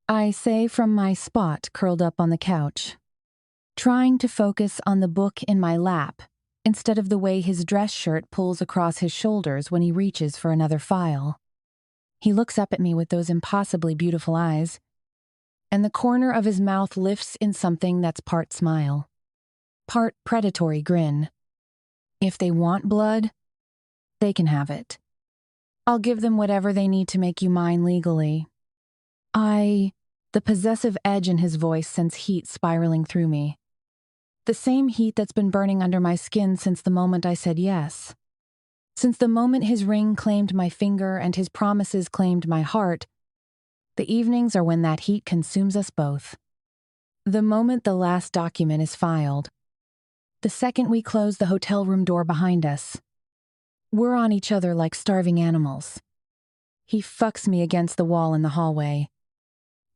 I say from my spot curled up on the couch, trying to focus on the book in my lap instead of the way his dress shirt pulls across his shoulders when he reaches for another file. He looks up at me with those impossibly beautiful eyes, and the corner of his mouth lifts in something that's part smile, part predatory grin. If they want blood, they can have it. I'll give them whatever they need to make you mine legally. The possessive edge in his voice sends heat spiraling through me. The same heat that's been burning under my skin since the moment I said yes. Since the moment his ring claimed my finger and his promises claimed my heart, the evenings are when that heat consumes us both. The moment the last document is filed. The second we close the hotel room door behind us. We're on each other like starving animals. He fucks me against the wall in the hallway.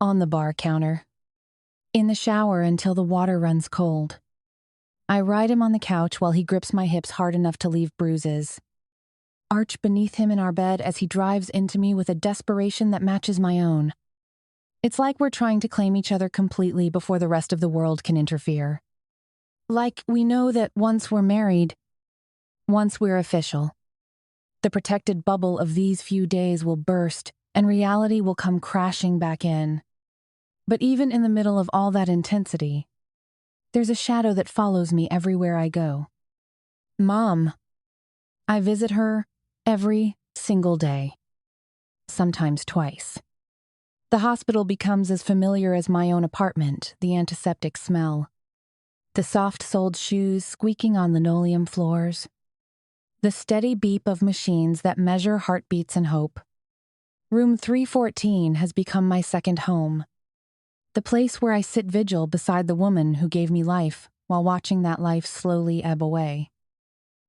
On the bar counter. In the shower until the water runs cold. I ride him on the couch while he grips my hips hard enough to leave bruises. Arch beneath him in our bed as he drives into me with a desperation that matches my own. It's like we're trying to claim each other completely before the rest of the world can interfere. Like we know that once we're married, once we're official, the protected bubble of these few days will burst and reality will come crashing back in. But even in the middle of all that intensity, there's a shadow that follows me everywhere I go. Mom. I visit her every single day, sometimes twice. The hospital becomes as familiar as my own apartment, the antiseptic smell. The soft-soled shoes squeaking on linoleum floors. The steady beep of machines that measure heartbeats and hope. Room 314 has become my second home. The place where I sit vigil beside the woman who gave me life while watching that life slowly ebb away.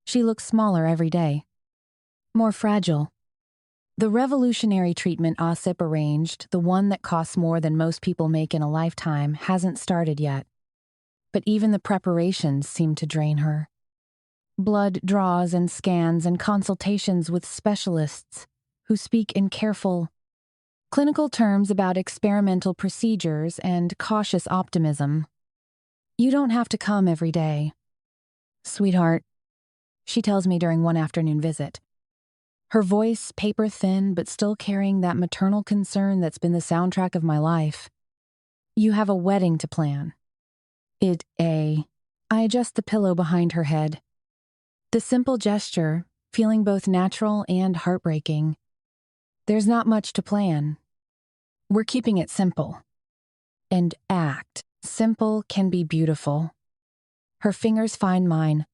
She looks smaller every day. More fragile. The revolutionary treatment Osip arranged, the one that costs more than most people make in a lifetime, hasn't started yet. But even the preparations seem to drain her. Blood draws and scans and consultations with specialists who speak in careful, clinical terms about experimental procedures and cautious optimism. You don't have to come every day. Sweetheart, she tells me during one afternoon visit. Her voice paper-thin but still carrying that maternal concern that's been the soundtrack of my life. You have a wedding to plan. I adjust the pillow behind her head. The simple gesture, feeling both natural and heartbreaking. There's not much to plan. We're keeping it simple. And act. Simple can be beautiful. Her fingers find mine,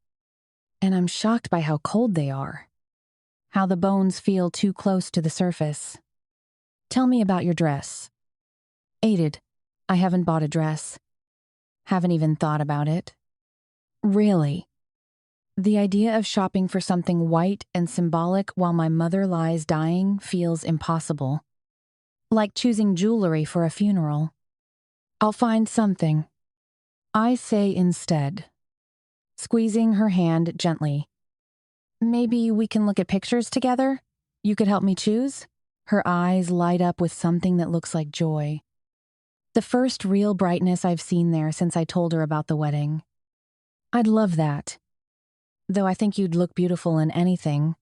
and I'm shocked by how cold they are. How the bones feel too close to the surface. Tell me about your dress. Aided. I haven't bought a dress. Haven't even thought about it. Really? The idea of shopping for something white and symbolic while my mother lies dying feels impossible. Like choosing jewelry for a funeral. I'll find something. I say instead, squeezing her hand gently. Maybe we can look at pictures together? You could help me choose? Her eyes light up with something that looks like joy. The first real brightness I've seen there since I told her about the wedding. I'd love that. Though I think you'd look beautiful in anything.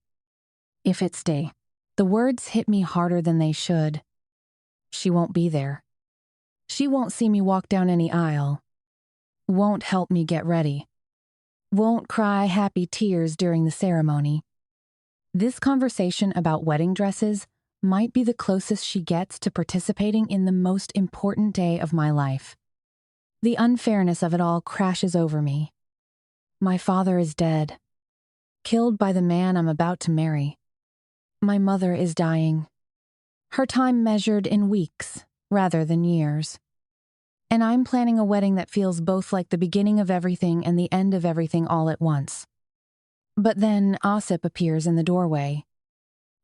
If it stay. The words hit me harder than they should. She won't be there. She won't see me walk down any aisle. Won't help me get ready. Won't cry happy tears during the ceremony. This conversation about wedding dresses might be the closest she gets to participating in the most important day of my life. The unfairness of it all crashes over me. My father is dead, killed by the man I'm about to marry. My mother is dying. Her time measured in weeks rather than years. And I'm planning a wedding that feels both like the beginning of everything and the end of everything all at once. But then Osip appears in the doorway,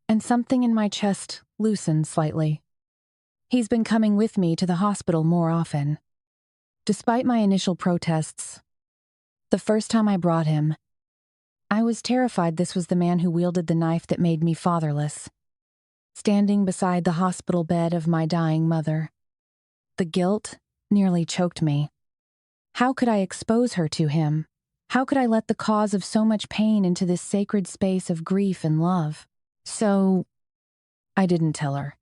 and something in my chest loosens slightly. He's been coming with me to the hospital more often. Despite my initial protests, the first time I brought him, I was terrified this was the man who wielded the knife that made me fatherless. Standing beside the hospital bed of my dying mother. The guilt nearly choked me. How could I expose her to him? How could I let the cause of so much pain into this sacred space of grief and love? So, I didn't tell her.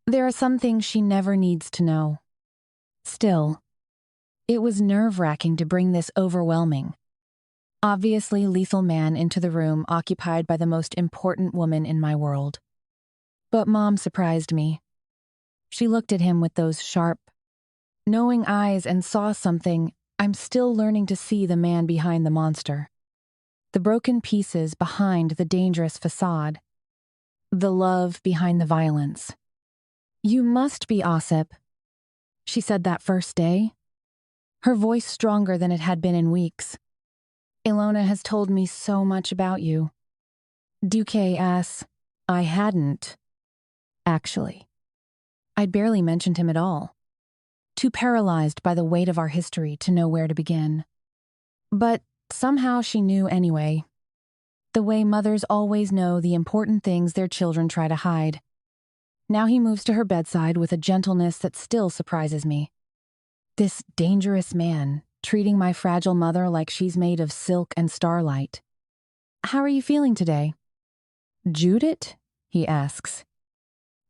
There are some things she never needs to know. Still, it was nerve-wracking to bring this overwhelming, obviously lethal man into the room occupied by the most important woman in my world. But Mom surprised me. She looked at him with those sharp, knowing eyes and saw something I'm still learning to see: the man behind the monster. The broken pieces behind the dangerous facade. The love behind the violence. You must be Osip. She said that first day. Her voice stronger than it had been in weeks. Alona has told me so much about you. Duque asks, I hadn't. Actually. I'd barely mentioned him at all. Too paralyzed by the weight of our history to know where to begin. But somehow she knew anyway. The way mothers always know the important things their children try to hide. Now he moves to her bedside with a gentleness that still surprises me. This dangerous man, treating my fragile mother like she's made of silk and starlight. How are you feeling today? Judith? He asks.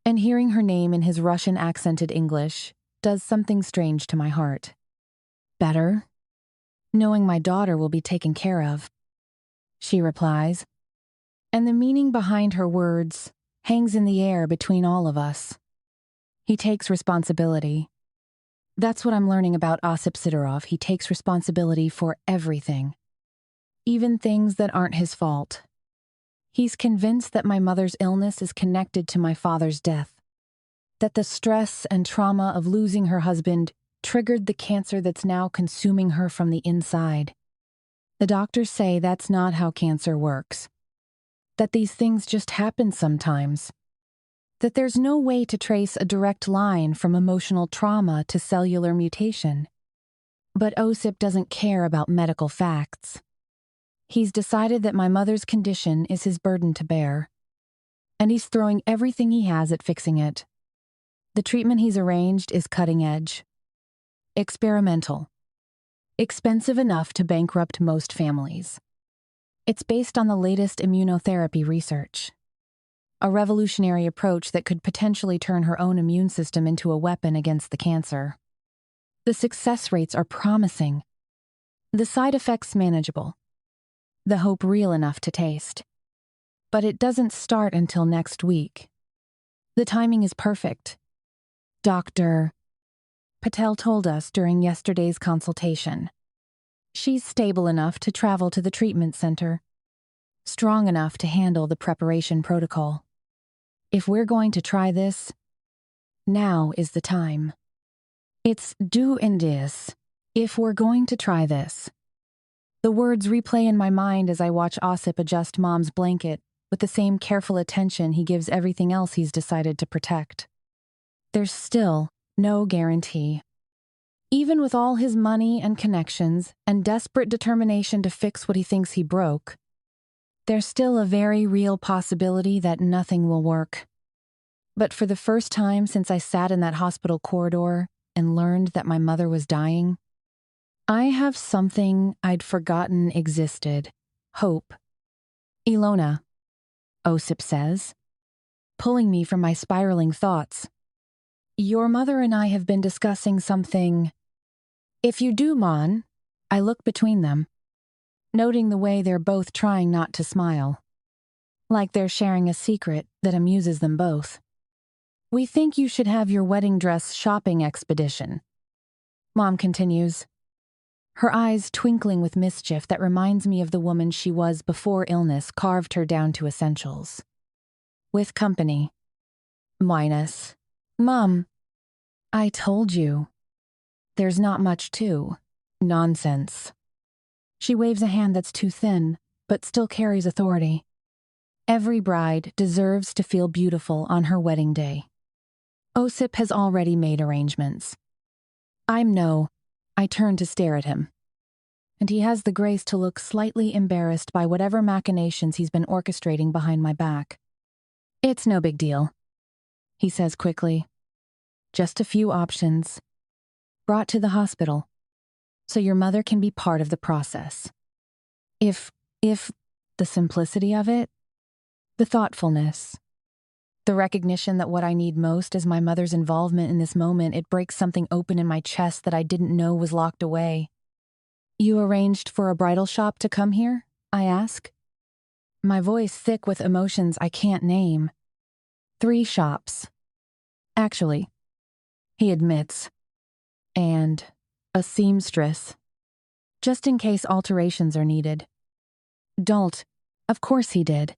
And hearing her name in his Russian-accented English does something strange to my heart. Better? Knowing my daughter will be taken care of. She replies. And the meaning behind her words hangs in the air between all of us. He takes responsibility. That's what I'm learning about Osip Sidorov. He takes responsibility for everything. Even things that aren't his fault. He's convinced that my mother's illness is connected to my father's death. That the stress and trauma of losing her husband triggered the cancer that's now consuming her from the inside. The doctors say that's not how cancer works. That these things just happen sometimes. That there's no way to trace a direct line from emotional trauma to cellular mutation. But Osip doesn't care about medical facts. He's decided that my mother's condition is his burden to bear. And he's throwing everything he has at fixing it. The treatment he's arranged is cutting edge. Experimental. Expensive enough to bankrupt most families. It's based on the latest immunotherapy research. A revolutionary approach that could potentially turn her own immune system into a weapon against the cancer. The success rates are promising. The side effects manageable. The hope real enough to taste. But it doesn't start until next week. The timing is perfect. Dr. Patel told us during yesterday's consultation. She's stable enough to travel to the treatment center. Strong enough to handle the preparation protocol. If we're going to try this, now is the time. It's do in this. If we're going to try this. The words replay in my mind as I watch Osip adjust Mom's blanket with the same careful attention he gives everything else he's decided to protect. There's still no guarantee. Even with all his money and connections and desperate determination to fix what he thinks he broke, there's still a very real possibility that nothing will work. But for the first time since I sat in that hospital corridor and learned that my mother was dying, I have something I'd forgotten existed. Hope. Alona, Osip says, pulling me from my spiraling thoughts. Your mother and I have been discussing something. If you do, Mon, I look between them, noting the way they're both trying not to smile. Like they're sharing a secret that amuses them both. We think you should have your wedding dress shopping expedition. Mom continues, her eyes twinkling with mischief that reminds me of the woman she was before illness carved her down to essentials. With company. Minus. Mom, I told you. There's not much to. Nonsense. She waves a hand that's too thin, but still carries authority. Every bride deserves to feel beautiful on her wedding day. Osip has already made arrangements. I turn to stare at him. And he has the grace to look slightly embarrassed by whatever machinations he's been orchestrating behind my back. It's no big deal, he says quickly. Just a few options. Brought to the hospital, so your mother can be part of the process. If the simplicity of it, the thoughtfulness, the recognition that what I need most is my mother's involvement in this moment, it breaks something open in my chest that I didn't know was locked away. You arranged for a bridal shop to come here? I ask. My voice thick with emotions I can't name. 3 shops. Actually, he admits. And a seamstress. Just in case alterations are needed. Of course he did.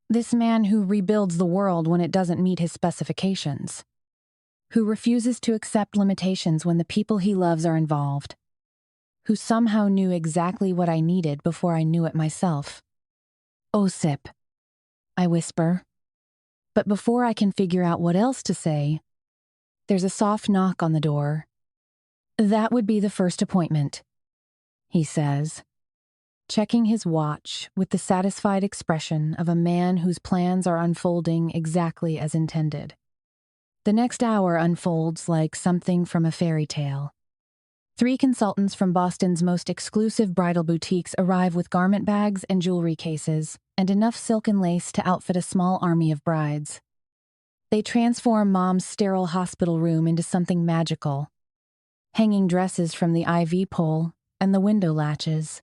This man who rebuilds the world when it doesn't meet his specifications. Who refuses to accept limitations when the people he loves are involved. Who somehow knew exactly what I needed before I knew it myself. Osip, I whisper. But before I can figure out what else to say, there's a soft knock on the door. That would be the first appointment, he says, checking his watch with the satisfied expression of a man whose plans are unfolding exactly as intended. The next hour unfolds like something from a fairy tale. 3 consultants from Boston's most exclusive bridal boutiques arrive with garment bags and jewelry cases, and enough silk and lace to outfit a small army of brides. They transform Mom's sterile hospital room into something magical. Hanging dresses from the IV pole and the window latches.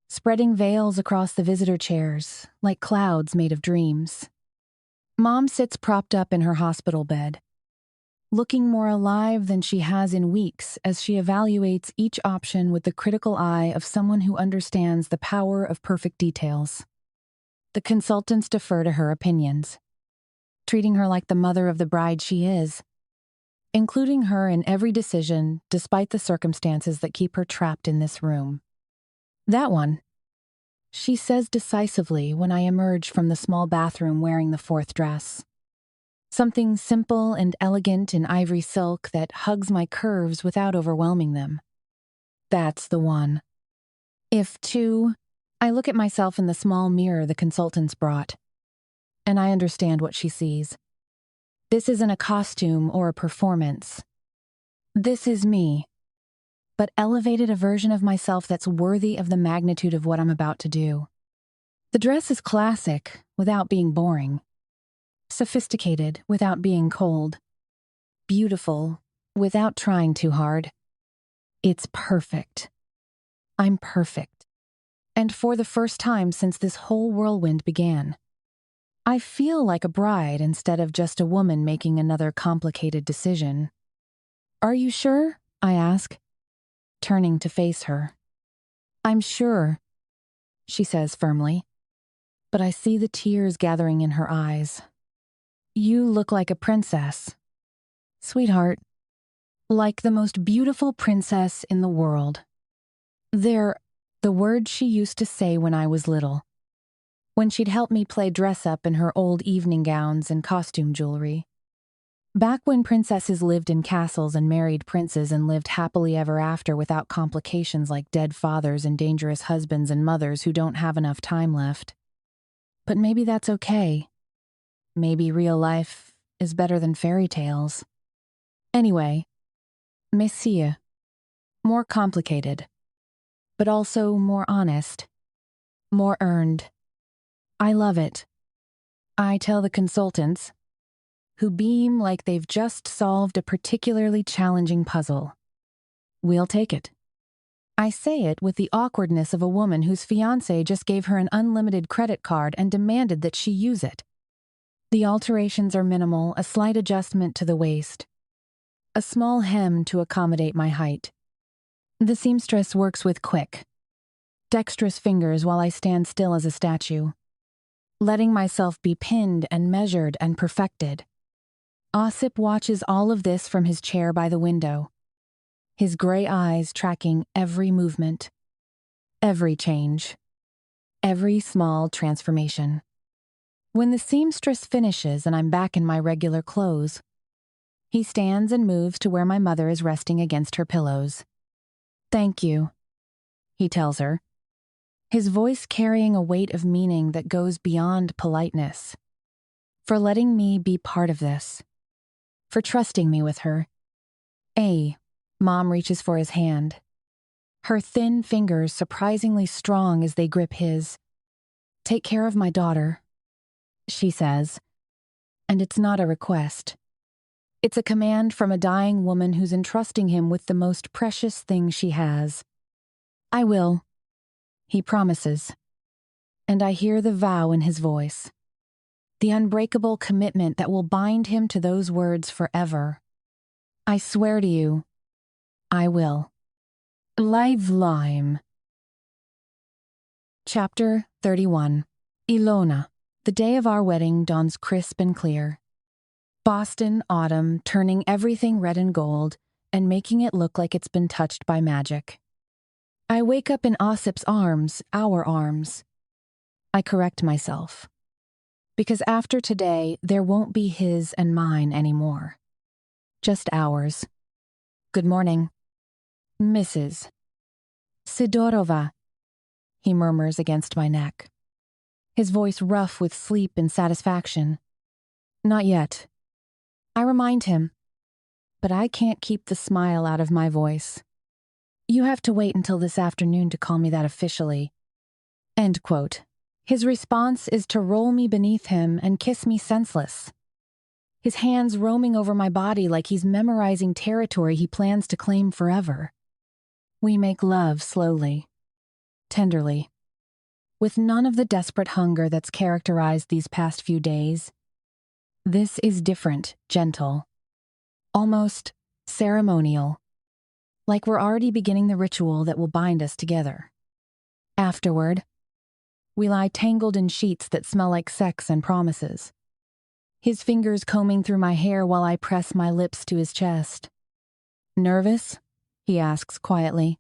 Spreading veils across the visitor chairs, like clouds made of dreams. Mom sits propped up in her hospital bed, looking more alive than she has in weeks as she evaluates each option with the critical eye of someone who understands the power of perfect details. The consultants defer to her opinions, treating her like the mother of the bride she is, including her in every decision despite the circumstances that keep her trapped in this room. That one, she says decisively when I emerge from the small bathroom wearing the 4th dress. Something simple and elegant in ivory silk that hugs my curves without overwhelming them. That's the one. If 2, I look at myself in the small mirror the consultants brought, and I understand what she sees. This isn't a costume or a performance. This is me, but elevated a version of myself that's worthy of the magnitude of what I'm about to do. The dress is classic without being boring. Sophisticated without being cold. Beautiful without trying too hard. It's perfect. I'm perfect. And for the first time since this whole whirlwind began, I feel like a bride instead of just a woman making another complicated decision. Are you sure? I ask, turning to face her. I'm sure, she says firmly, but I see the tears gathering in her eyes. You look like a princess. Sweetheart, like the most beautiful princess in the world. They're the words she used to say when I was little, when she'd help me play dress-up in her old evening gowns and costume jewelry. Back when princesses lived in castles and married princes and lived happily ever after without complications like dead fathers and dangerous husbands and mothers who don't have enough time left. But maybe that's okay. Maybe real life is better than fairy tales. Anyway, Messiah, more complicated, but also more honest, more earned. I love it. I tell the consultants, who beam like they've just solved a particularly challenging puzzle. We'll take it. I say it with the awkwardness of a woman whose fiancé just gave her an unlimited credit card and demanded that she use it. The alterations are minimal, a slight adjustment to the waist, a small hem to accommodate my height. The seamstress works with quick, dexterous fingers while I stand still as a statue, letting myself be pinned and measured and perfected. Osip watches all of this from his chair by the window, his gray eyes tracking every movement, every change, every small transformation. When the seamstress finishes and I'm back in my regular clothes, he stands and moves to where my mother is resting against her pillows. Thank you, he tells her, his voice carrying a weight of meaning that goes beyond politeness, for letting me be part of this, for trusting me with her. Mom reaches for his hand, her thin fingers surprisingly strong as they grip his. Take care of my daughter, she says, and it's not a request. It's a command from a dying woman who's entrusting him with the most precious thing she has. I will, he promises, and I hear the vow in his voice, the unbreakable commitment that will bind him to those words forever. I swear to you, I will. Live Lime. Chapter 31. Alona. The day of our wedding dawns crisp and clear. Boston autumn, turning everything red and gold and making it look like it's been touched by magic. I wake up in Osip's arms, our arms. I correct myself, because after today, there won't be his and mine anymore. Just ours. Good morning. Mrs. Sidorova, he murmurs against my neck, his voice rough with sleep and satisfaction. Not yet. I remind him, but I can't keep the smile out of my voice. You have to wait until this afternoon to call me that officially. End quote. His response is to roll me beneath him and kiss me senseless, his hands roaming over my body like he's memorizing territory he plans to claim forever. We make love slowly, tenderly, with none of the desperate hunger that's characterized these past few days. This is different, gentle, almost ceremonial, like we're already beginning the ritual that will bind us together. Afterward, we lie tangled in sheets that smell like sex and promises, his fingers combing through my hair while I press my lips to his chest. Nervous? He asks quietly.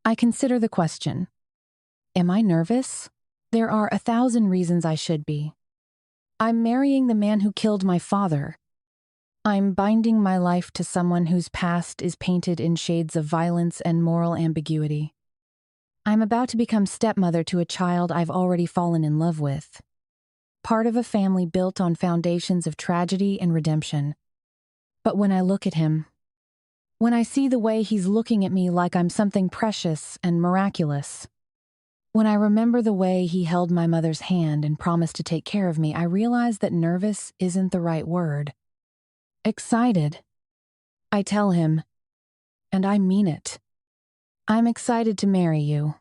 I consider the question. Am I nervous? There are 1,000 reasons I should be. I'm marrying the man who killed my father. I'm binding my life to someone whose past is painted in shades of violence and moral ambiguity. I'm about to become stepmother to a child I've already fallen in love with, part of a family built on foundations of tragedy and redemption. But when I look at him, when I see the way he's looking at me like I'm something precious and miraculous, when I remember the way he held my mother's hand and promised to take care of me, I realize that nervous isn't the right word. Excited. I tell him, and I mean it. I'm excited to marry you.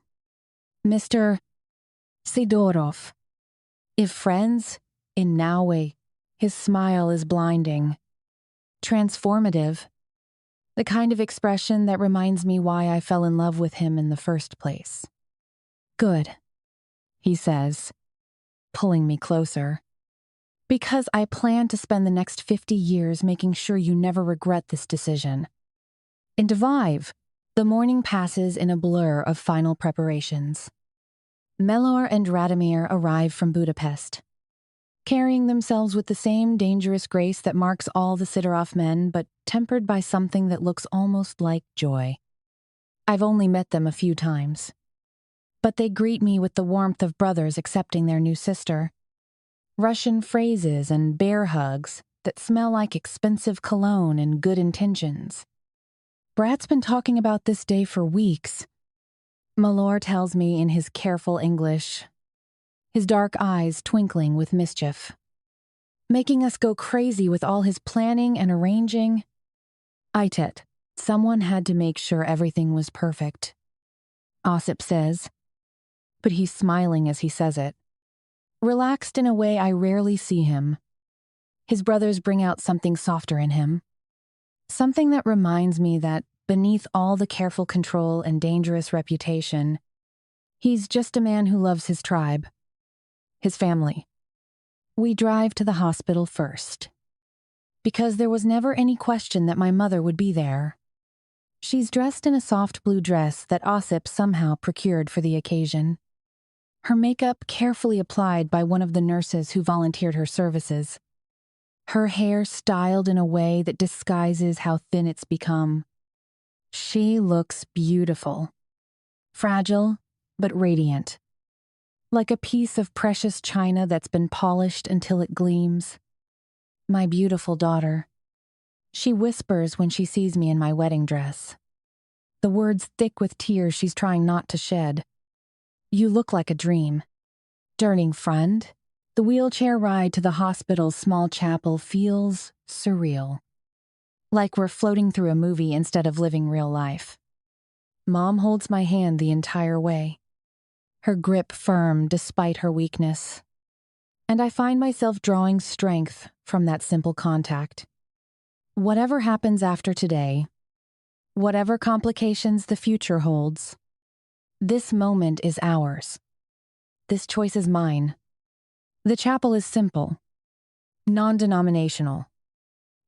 Mr. Sidorov. If friends, in Naue, his smile is blinding. Transformative. The kind of expression that reminds me why I fell in love with him in the first place. Good, he says, pulling me closer. Because I plan to spend the next 50 years making sure you never regret this decision. In Dvive, the morning passes in a blur of final preparations. Melor and Radomir arrive from Budapest, carrying themselves with the same dangerous grace that marks all the Sidorov men, but tempered by something that looks almost like joy. I've only met them a few times, but they greet me with the warmth of brothers accepting their new sister. Russian phrases and bear hugs that smell like expensive cologne and good intentions. Brad's been talking about this day for weeks. Melor tells me in his careful English, his dark eyes twinkling with mischief. Making us go crazy with all his planning and arranging. Itet, someone had to make sure everything was perfect. Osip says, but he's smiling as he says it. Relaxed in a way I rarely see him. His brothers bring out something softer in him. Something that reminds me that beneath all the careful control and dangerous reputation, he's just a man who loves his tribe, his family. We drive to the hospital first, because there was never any question that my mother would be there. She's dressed in a soft blue dress that Osip somehow procured for the occasion. Her makeup carefully applied by one of the nurses who volunteered her services. Her hair styled in a way that disguises how thin it's become. She looks beautiful. Fragile, but radiant. Like a piece of precious china that's been polished until it gleams. My beautiful daughter. She whispers when she sees me in my wedding dress. The words thick with tears she's trying not to shed. You look like a dream. During front, the wheelchair ride to the hospital's small chapel feels surreal. Like we're floating through a movie instead of living real life. Mom holds my hand the entire way. Her grip firm despite her weakness. And I find myself drawing strength from that simple contact. Whatever happens after today, whatever complications the future holds, this moment is ours. This choice is mine. The chapel is simple, non-denominational,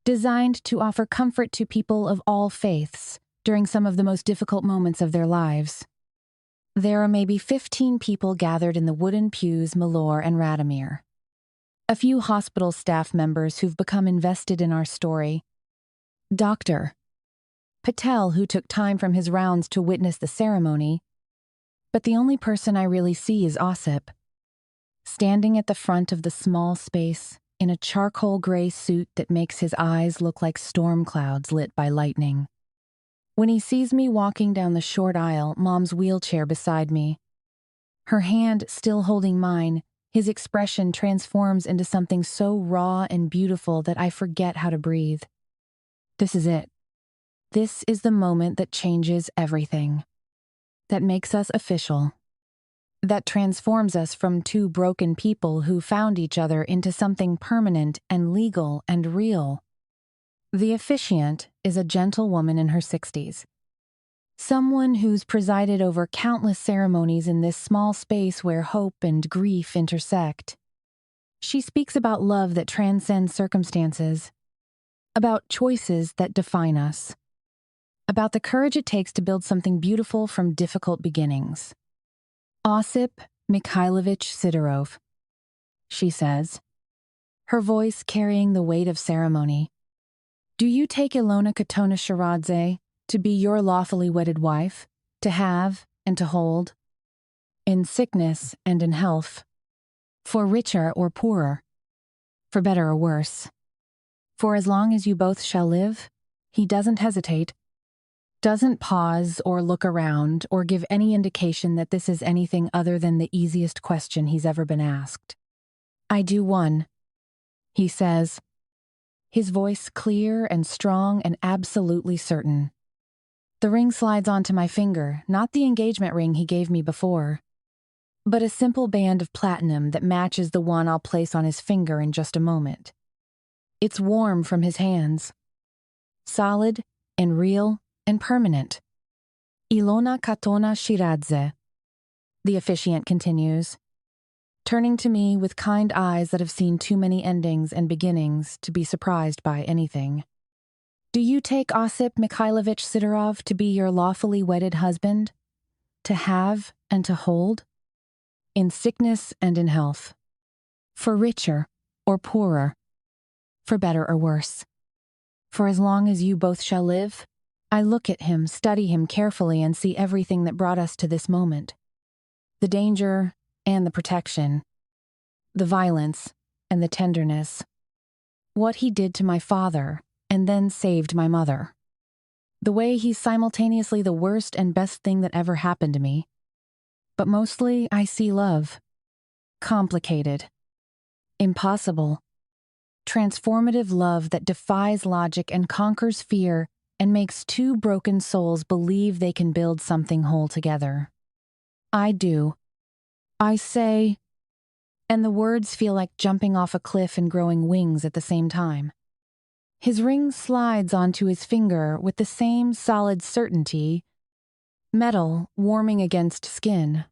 designed to offer comfort to people of all faiths during some of the most difficult moments of their lives. There are maybe 15 people gathered in the wooden pews, Melor and Radomir. A few hospital staff members who've become invested in our story. Dr. Patel, who took time from his rounds to witness the ceremony. But the only person I really see is Osip, standing at the front of the small space in a charcoal gray suit that makes his eyes look like storm clouds lit by lightning. When he sees me walking down the short aisle, Mom's wheelchair beside me, her hand still holding mine, his expression transforms into something so raw and beautiful that I forget how to breathe. This is it. This is the moment that changes everything. That makes us official. That transforms us from two broken people who found each other into something permanent and legal and real. The officiant is a gentle woman in her 60s. Someone who's presided over countless ceremonies in this small space where hope and grief intersect. She speaks about love that transcends circumstances, about choices that define us, about the courage it takes to build something beautiful from difficult beginnings. Osip Mikhailovich Sidorov, she says, her voice carrying the weight of ceremony. Do you take Alona Katona Sharadze to be your lawfully wedded wife, to have and to hold, in sickness and in health, for richer or poorer, for better or worse? For as long as you both shall live, he doesn't hesitate, doesn't pause or look around or give any indication that this is anything other than the easiest question he's ever been asked. I do one, he says, his voice clear and strong and absolutely certain. The ring slides onto my finger, not the engagement ring he gave me before, but a simple band of platinum that matches the one I'll place on his finger in just a moment. It's warm from his hands, solid and real and permanent. Alona Katona Shiradze, the officiant continues, turning to me with kind eyes that have seen too many endings and beginnings to be surprised by anything. Do you take Osip Mikhailovich Sidorov to be your lawfully wedded husband, to have and to hold, in sickness and in health, for richer or poorer, for better or worse, for as long as you both shall live? I look at him, study him carefully, and see everything that brought us to this moment. The danger and the protection, the violence and the tenderness, what he did to my father and then saved my mother. The way he's simultaneously the worst and best thing that ever happened to me. But mostly I see love. Complicated. Impossible. Transformative love that defies logic and conquers fear and makes two broken souls believe they can build something whole together. I do. I say, and the words feel like jumping off a cliff and growing wings at the same time. His ring slides onto his finger with the same solid certainty, metal warming against skin,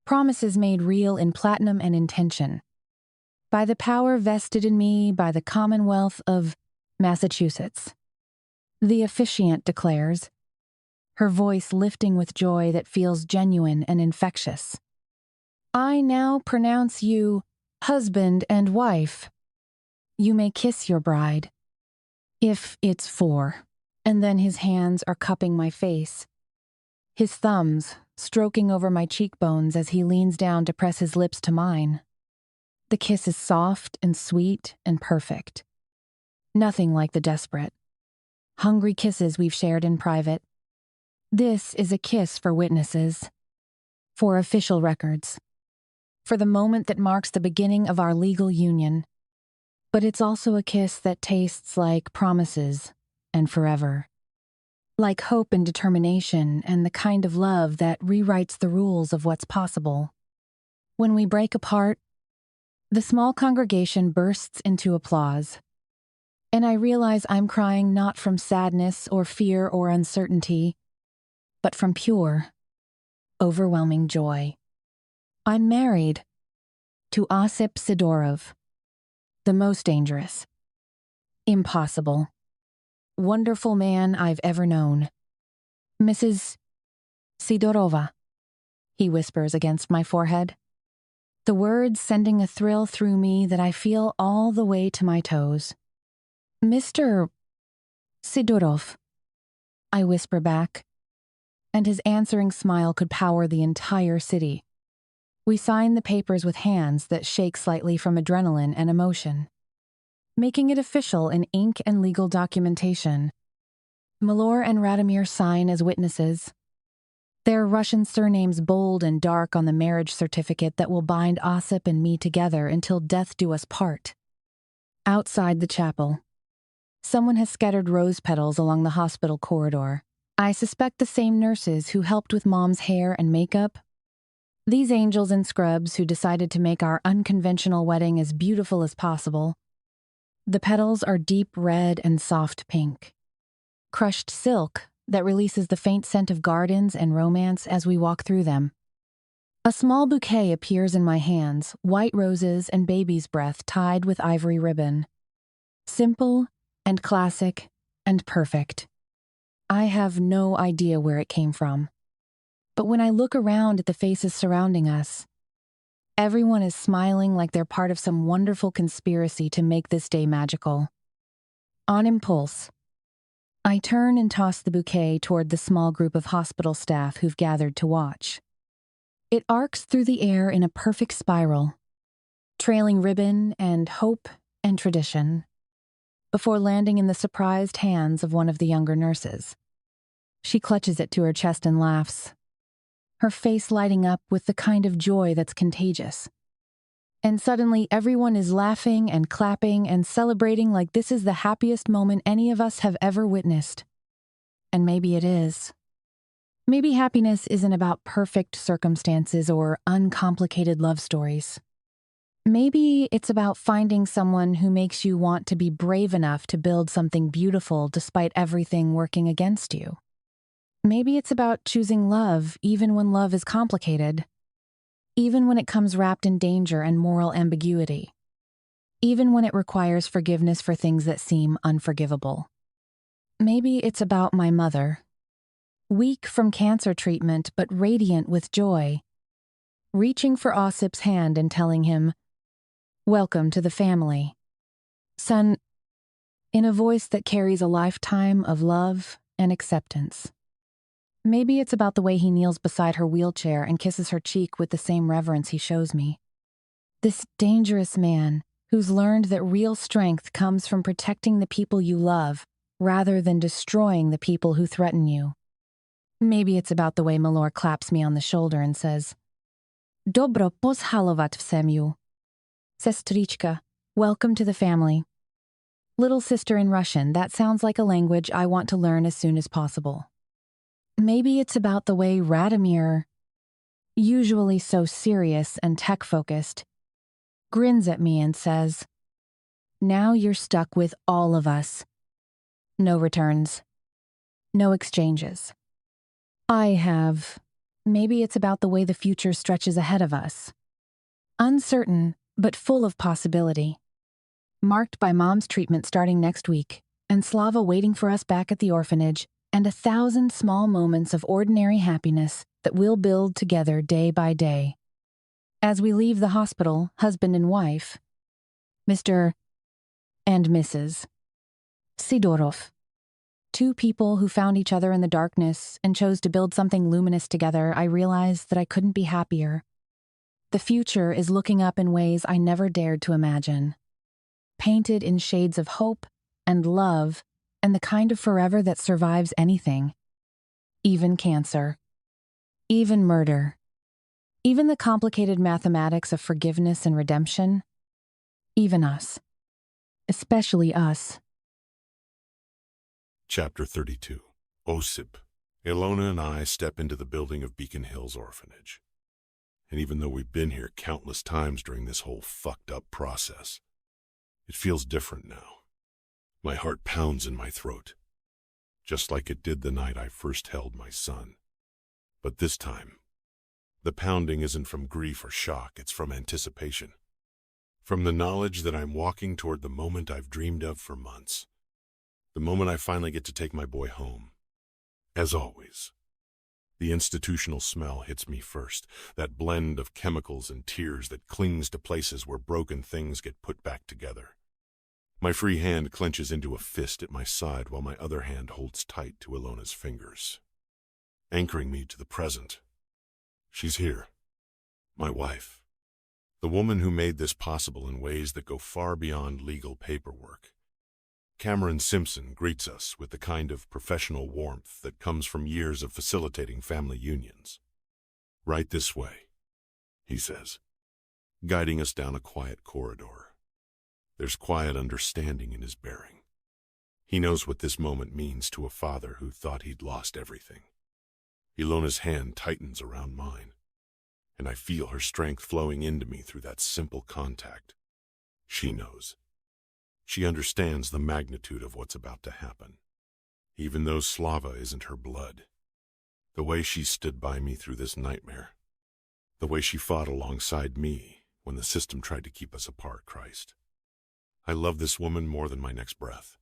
promises made real in platinum and intention. By the power vested in me by the Commonwealth of Massachusetts. The officiant declares, her voice lifting with joy that feels genuine and infectious. I now pronounce you husband and wife. You may kiss your bride, if it's for. And then his hands are cupping my face, his thumbs stroking over my cheekbones as he leans down to press his lips to mine. The kiss is soft and sweet and perfect. Nothing like the desperate, hungry kisses we've shared in private. This is a kiss for witnesses, for official records, for the moment that marks the beginning of our legal union. But it's also a kiss that tastes like promises and forever. Like hope and determination and the kind of love that rewrites the rules of what's possible. When we break apart, the small congregation bursts into applause, and I realize I'm crying not from sadness or fear or uncertainty, but from pure, overwhelming joy. I'm married to Osip Sidorov, the most dangerous, impossible, wonderful man I've ever known. Mrs. Sidorova, he whispers against my forehead, the words sending a thrill through me that I feel all the way to my toes. Mr. Sidorov, I whisper back, and his answering smile could power the entire city. We sign the papers with hands that shake slightly from adrenaline and emotion, making it official in ink and legal documentation. Milor and Radomir sign as witnesses, their Russian surnames bold and dark on the marriage certificate that will bind Osip and me together until death do us part. Outside the chapel, someone has scattered rose petals along the hospital corridor. I suspect the same nurses who helped with Mom's hair and makeup. These angels in scrubs who decided to make our unconventional wedding as beautiful as possible. The petals are deep red and soft pink. Crushed silk that releases the faint scent of gardens and romance as we walk through them. A small bouquet appears in my hands, white roses and baby's breath tied with ivory ribbon. Simple and classic and perfect. I have no idea where it came from. But when I look around at the faces surrounding us, everyone is smiling like they're part of some wonderful conspiracy to make this day magical. On impulse, I turn and toss the bouquet toward the small group of hospital staff who've gathered to watch. It arcs through the air in a perfect spiral, trailing ribbon and hope and tradition, before landing in the surprised hands of one of the younger nurses. She clutches it to her chest and laughs, her face lighting up with the kind of joy that's contagious. And suddenly everyone is laughing and clapping and celebrating like this is the happiest moment any of us have ever witnessed. And maybe it is. Maybe happiness isn't about perfect circumstances or uncomplicated love stories. Maybe it's about finding someone who makes you want to be brave enough to build something beautiful despite everything working against you. Maybe it's about choosing love even when love is complicated, even when it comes wrapped in danger and moral ambiguity, even when it requires forgiveness for things that seem unforgivable. Maybe it's about my mother, weak from cancer treatment but radiant with joy, reaching for Osip's hand and telling him, "Welcome to the family, son," in a voice that carries a lifetime of love and acceptance. Maybe it's about the way he kneels beside her wheelchair and kisses her cheek with the same reverence he shows me. This dangerous man who's learned that real strength comes from protecting the people you love rather than destroying the people who threaten you. Maybe it's about the way Milor claps me on the shoulder and says, "Dobro pozhalovat v semju. Sestrichka, welcome to the family." Little sister in Russian, that sounds like a language I want to learn as soon as possible. Maybe it's about the way Radomir, usually so serious and tech-focused, grins at me and says, "Now you're stuck with all of us. No returns. No exchanges." Maybe it's about the way the future stretches ahead of us. Uncertain, but full of possibility. Marked by Mom's treatment starting next week, and Slava waiting for us back at the orphanage, and 1,000 small moments of ordinary happiness that we'll build together day by day. As we leave the hospital, husband and wife, Mr. and Mrs. Sidorov, two people who found each other in the darkness and chose to build something luminous together, I realized that I couldn't be happier. The future is looking up in ways I never dared to imagine. Painted in shades of hope and love and the kind of forever that survives anything. Even cancer. Even murder. Even the complicated mathematics of forgiveness and redemption. Even us. Especially us. Chapter 32. Osip. Alona and I step into the building of Beacon Hills Orphanage. And even though we've been here countless times during this whole fucked up process, it feels different now. My heart pounds in my throat, just like it did the night I first held my son. But this time, the pounding isn't from grief or shock, it's from anticipation. From the knowledge that I'm walking toward the moment I've dreamed of for months. The moment I finally get to take my boy home. As always, the institutional smell hits me first, that blend of chemicals and tears that clings to places where broken things get put back together. My free hand clenches into a fist at my side while my other hand holds tight to Alona's fingers, anchoring me to the present. She's here, my wife, the woman who made this possible in ways that go far beyond legal paperwork. Cameron Simpson greets us with the kind of professional warmth that comes from years of facilitating family unions. "Right this way," he says, guiding us down a quiet corridor. There's quiet understanding in his bearing. He knows what this moment means to a father who thought he'd lost everything. Ilona's hand tightens around mine, and I feel her strength flowing into me through that simple contact. She knows. She understands the magnitude of what's about to happen. Even though Slava isn't her blood. The way she stood by me through this nightmare. The way she fought alongside me when the system tried to keep us apart, Christ. I love this woman more than my next breath.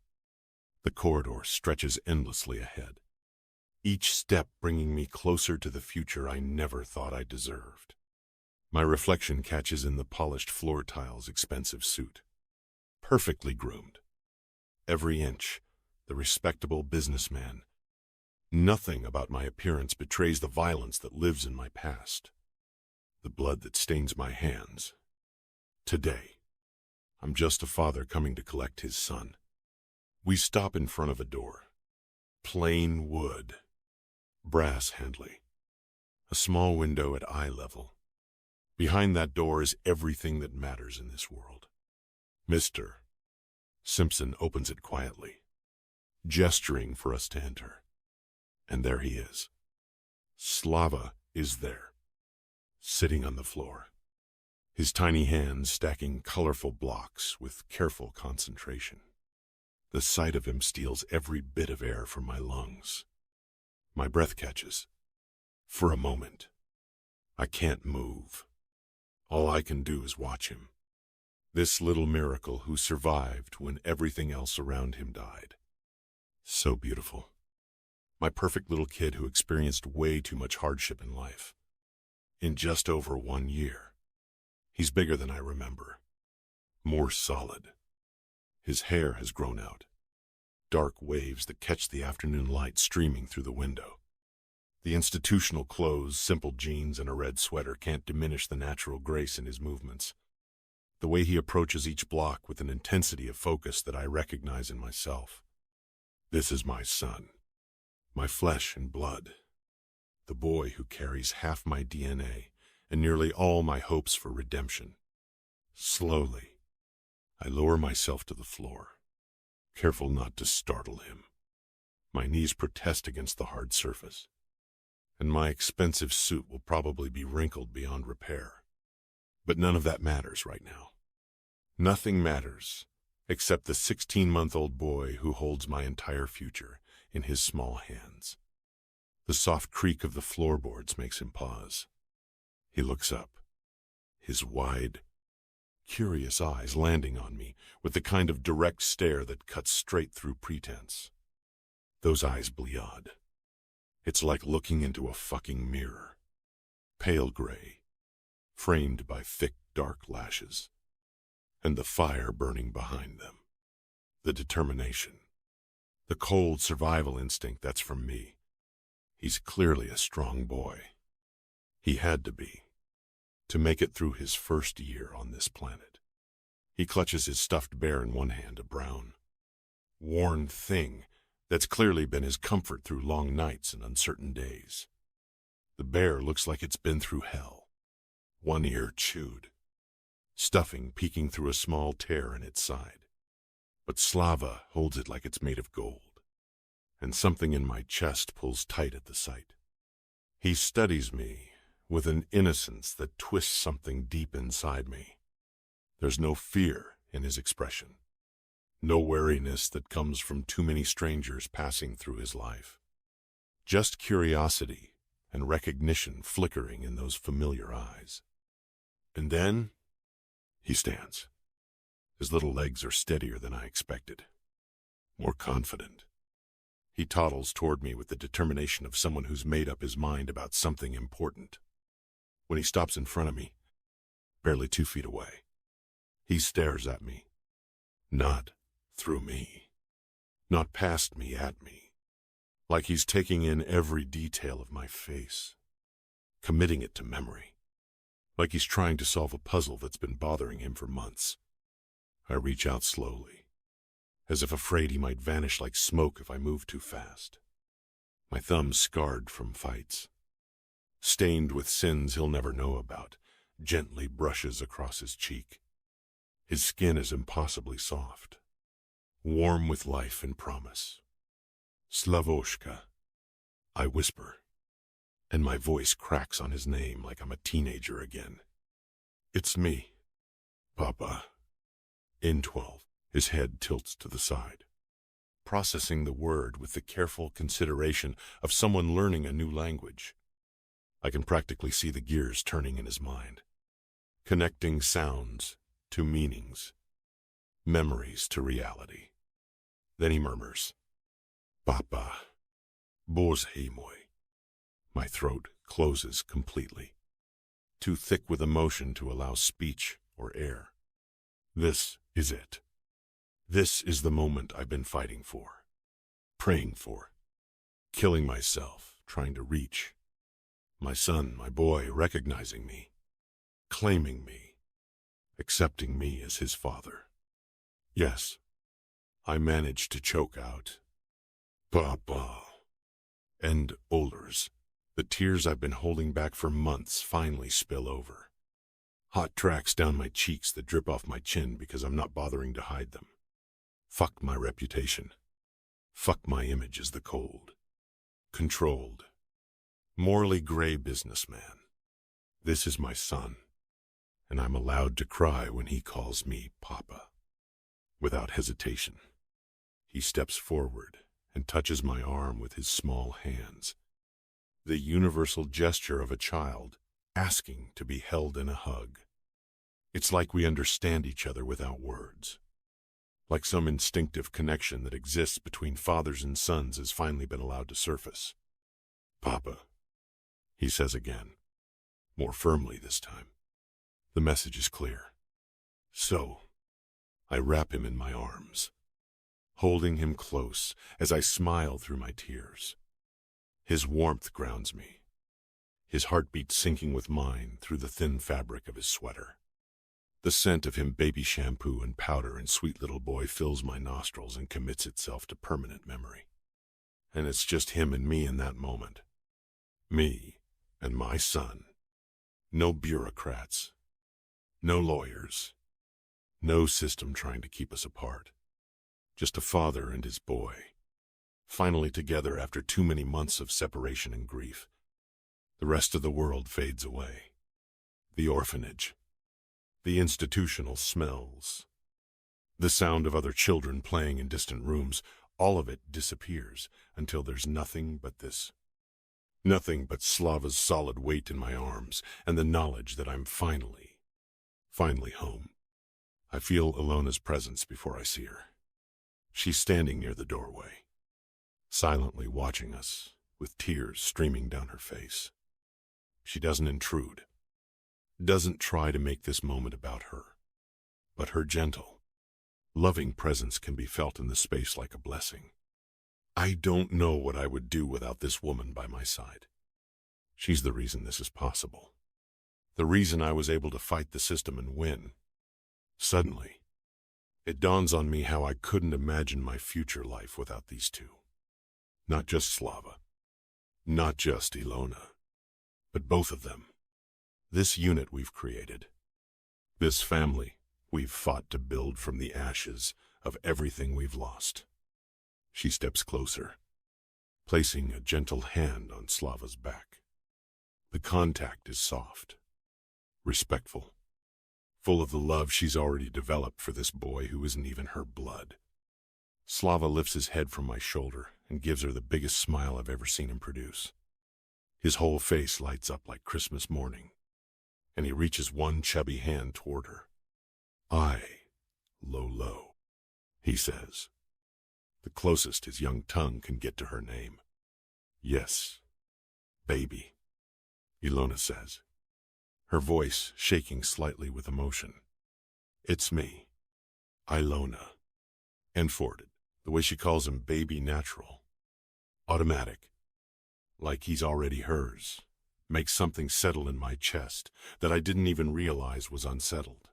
The corridor stretches endlessly ahead, each step bringing me closer to the future I never thought I deserved. My reflection catches in the polished floor tile's expensive suit. Perfectly groomed. Every inch, the respectable businessman. Nothing about my appearance betrays the violence that lives in my past. The blood that stains my hands. Today, I'm just a father coming to collect his son. We stop in front of a door. Plain wood. Brass handley. A small window at eye level. Behind that door is everything that matters in this world. Mr. Simpson opens it quietly, gesturing for us to enter. And there he is. Slava is there, sitting on the floor, his tiny hands stacking colorful blocks with careful concentration. The sight of him steals every bit of air from my lungs. My breath catches. For a moment, I can't move. All I can do is watch him. This little miracle who survived when everything else around him died. So beautiful. My perfect little kid who experienced way too much hardship in life. In just over 1 year. He's bigger than I remember. More solid. His hair has grown out. Dark waves that catch the afternoon light streaming through the window. The institutional clothes, simple jeans, and a red sweater can't diminish the natural grace in his movements. The way he approaches each block with an intensity of focus that I recognize in myself. This is my son. My flesh and blood. The boy who carries half my DNA and nearly all my hopes for redemption. Slowly, I lower myself to the floor, careful not to startle him. My knees protest against the hard surface, and my expensive suit will probably be wrinkled beyond repair. But none of that matters right now. Nothing matters except the 16-month-old boy who holds my entire future in his small hands. The soft creak of the floorboards makes him pause. He looks up, his wide, curious eyes landing on me with the kind of direct stare that cuts straight through pretense. Those eyes bleod. It's like looking into a fucking mirror. Pale gray, framed by thick, dark lashes, and the fire burning behind them. The determination, the cold survival instinct that's from me. He's clearly a strong boy. He had to be, to make it through his first year on this planet. He clutches his stuffed bear in one hand, a brown, worn thing that's clearly been his comfort through long nights and uncertain days. The bear looks like it's been through hell. One ear chewed, stuffing peeking through a small tear in its side. But Slava holds it like it's made of gold, and something in my chest pulls tight at the sight. He studies me with an innocence that twists something deep inside me. There's no fear in his expression, no wariness that comes from too many strangers passing through his life. Just curiosity and recognition flickering in those familiar eyes. And then he stands. His little legs are steadier than I expected, more confident. He toddles toward me with the determination of someone who's made up his mind about something important. When he stops in front of me, barely 2 feet away, he stares at me. Not through me. Not past me, at me. Like he's taking in every detail of my face, committing it to memory. Like he's trying to solve a puzzle that's been bothering him for months. I reach out slowly, as if afraid he might vanish like smoke if I move too fast. My thumb scarred from fights, stained with sins he'll never know about, gently brushes across his cheek. His skin is impossibly soft, warm with life and promise. Slavoshka, I whisper, and my voice cracks on his name like I'm a teenager again. It's me, Papa. In 12, his head tilts to the side, processing the word with the careful consideration of someone learning a new language. I can practically see the gears turning in his mind, connecting sounds to meanings, memories to reality. Then he murmurs, Papa, Bože môj. My throat closes completely, too thick with emotion to allow speech or air. This is it. This is the moment I've been fighting for, praying for, killing myself, trying to reach. My son, my boy, recognizing me, claiming me, accepting me as his father. Yes, I managed to choke out, Papa. And Ollers, the tears I've been holding back for months finally spill over. Hot tracks down my cheeks that drip off my chin because I'm not bothering to hide them. Fuck my reputation. Fuck my image as the cold, controlled, morally gray businessman. This is my son, and I'm allowed to cry when he calls me Papa. Without hesitation, he steps forward and touches my arm with his small hands, the universal gesture of a child asking to be held in a hug. It's like we understand each other without words. Like some instinctive connection that exists between fathers and sons has finally been allowed to surface. Papa, he says again, more firmly this time. The message is clear. So, I wrap him in my arms, holding him close as I smile through my tears. His warmth grounds me, his heartbeat syncing with mine through the thin fabric of his sweater. The scent of him baby shampoo and powder and sweet little boy fills my nostrils and commits itself to permanent memory. And it's just him and me in that moment. Me and my son. No bureaucrats. No lawyers. No system trying to keep us apart. Just a father and his boy. Finally together after too many months of separation and grief. The rest of the world fades away. The orphanage. The institutional smells. The sound of other children playing in distant rooms, all of it disappears until there's nothing but this. Nothing but Slava's solid weight in my arms and the knowledge that I'm finally home. I feel Alona's presence before I see her. She's standing near the doorway, silently watching us, with tears streaming down her face. She doesn't intrude, doesn't try to make this moment about her, but her gentle, loving presence can be felt in the space like a blessing. I don't know what I would do without this woman by my side. She's the reason this is possible. The reason I was able to fight the system and win. Suddenly, it dawns on me how I couldn't imagine my future life without these two. Not just Slava, not just Alona, but both of them. This unit we've created, this family we've fought to build from the ashes of everything we've lost. She steps closer, placing a gentle hand on Slava's back. The contact is soft, respectful, full of the love she's already developed for this boy who isn't even her blood. Slava lifts his head from my shoulder and gives her the biggest smile I've ever seen him produce. His whole face lights up like Christmas morning, and he reaches one chubby hand toward her. Low, he says, the closest his young tongue can get to her name. Yes, baby, Alona says, her voice shaking slightly with emotion. It's me, Alona. And Forded, the way she calls him baby natural. Automatic, like he's already hers, makes something settle in my chest that I didn't even realize was unsettled.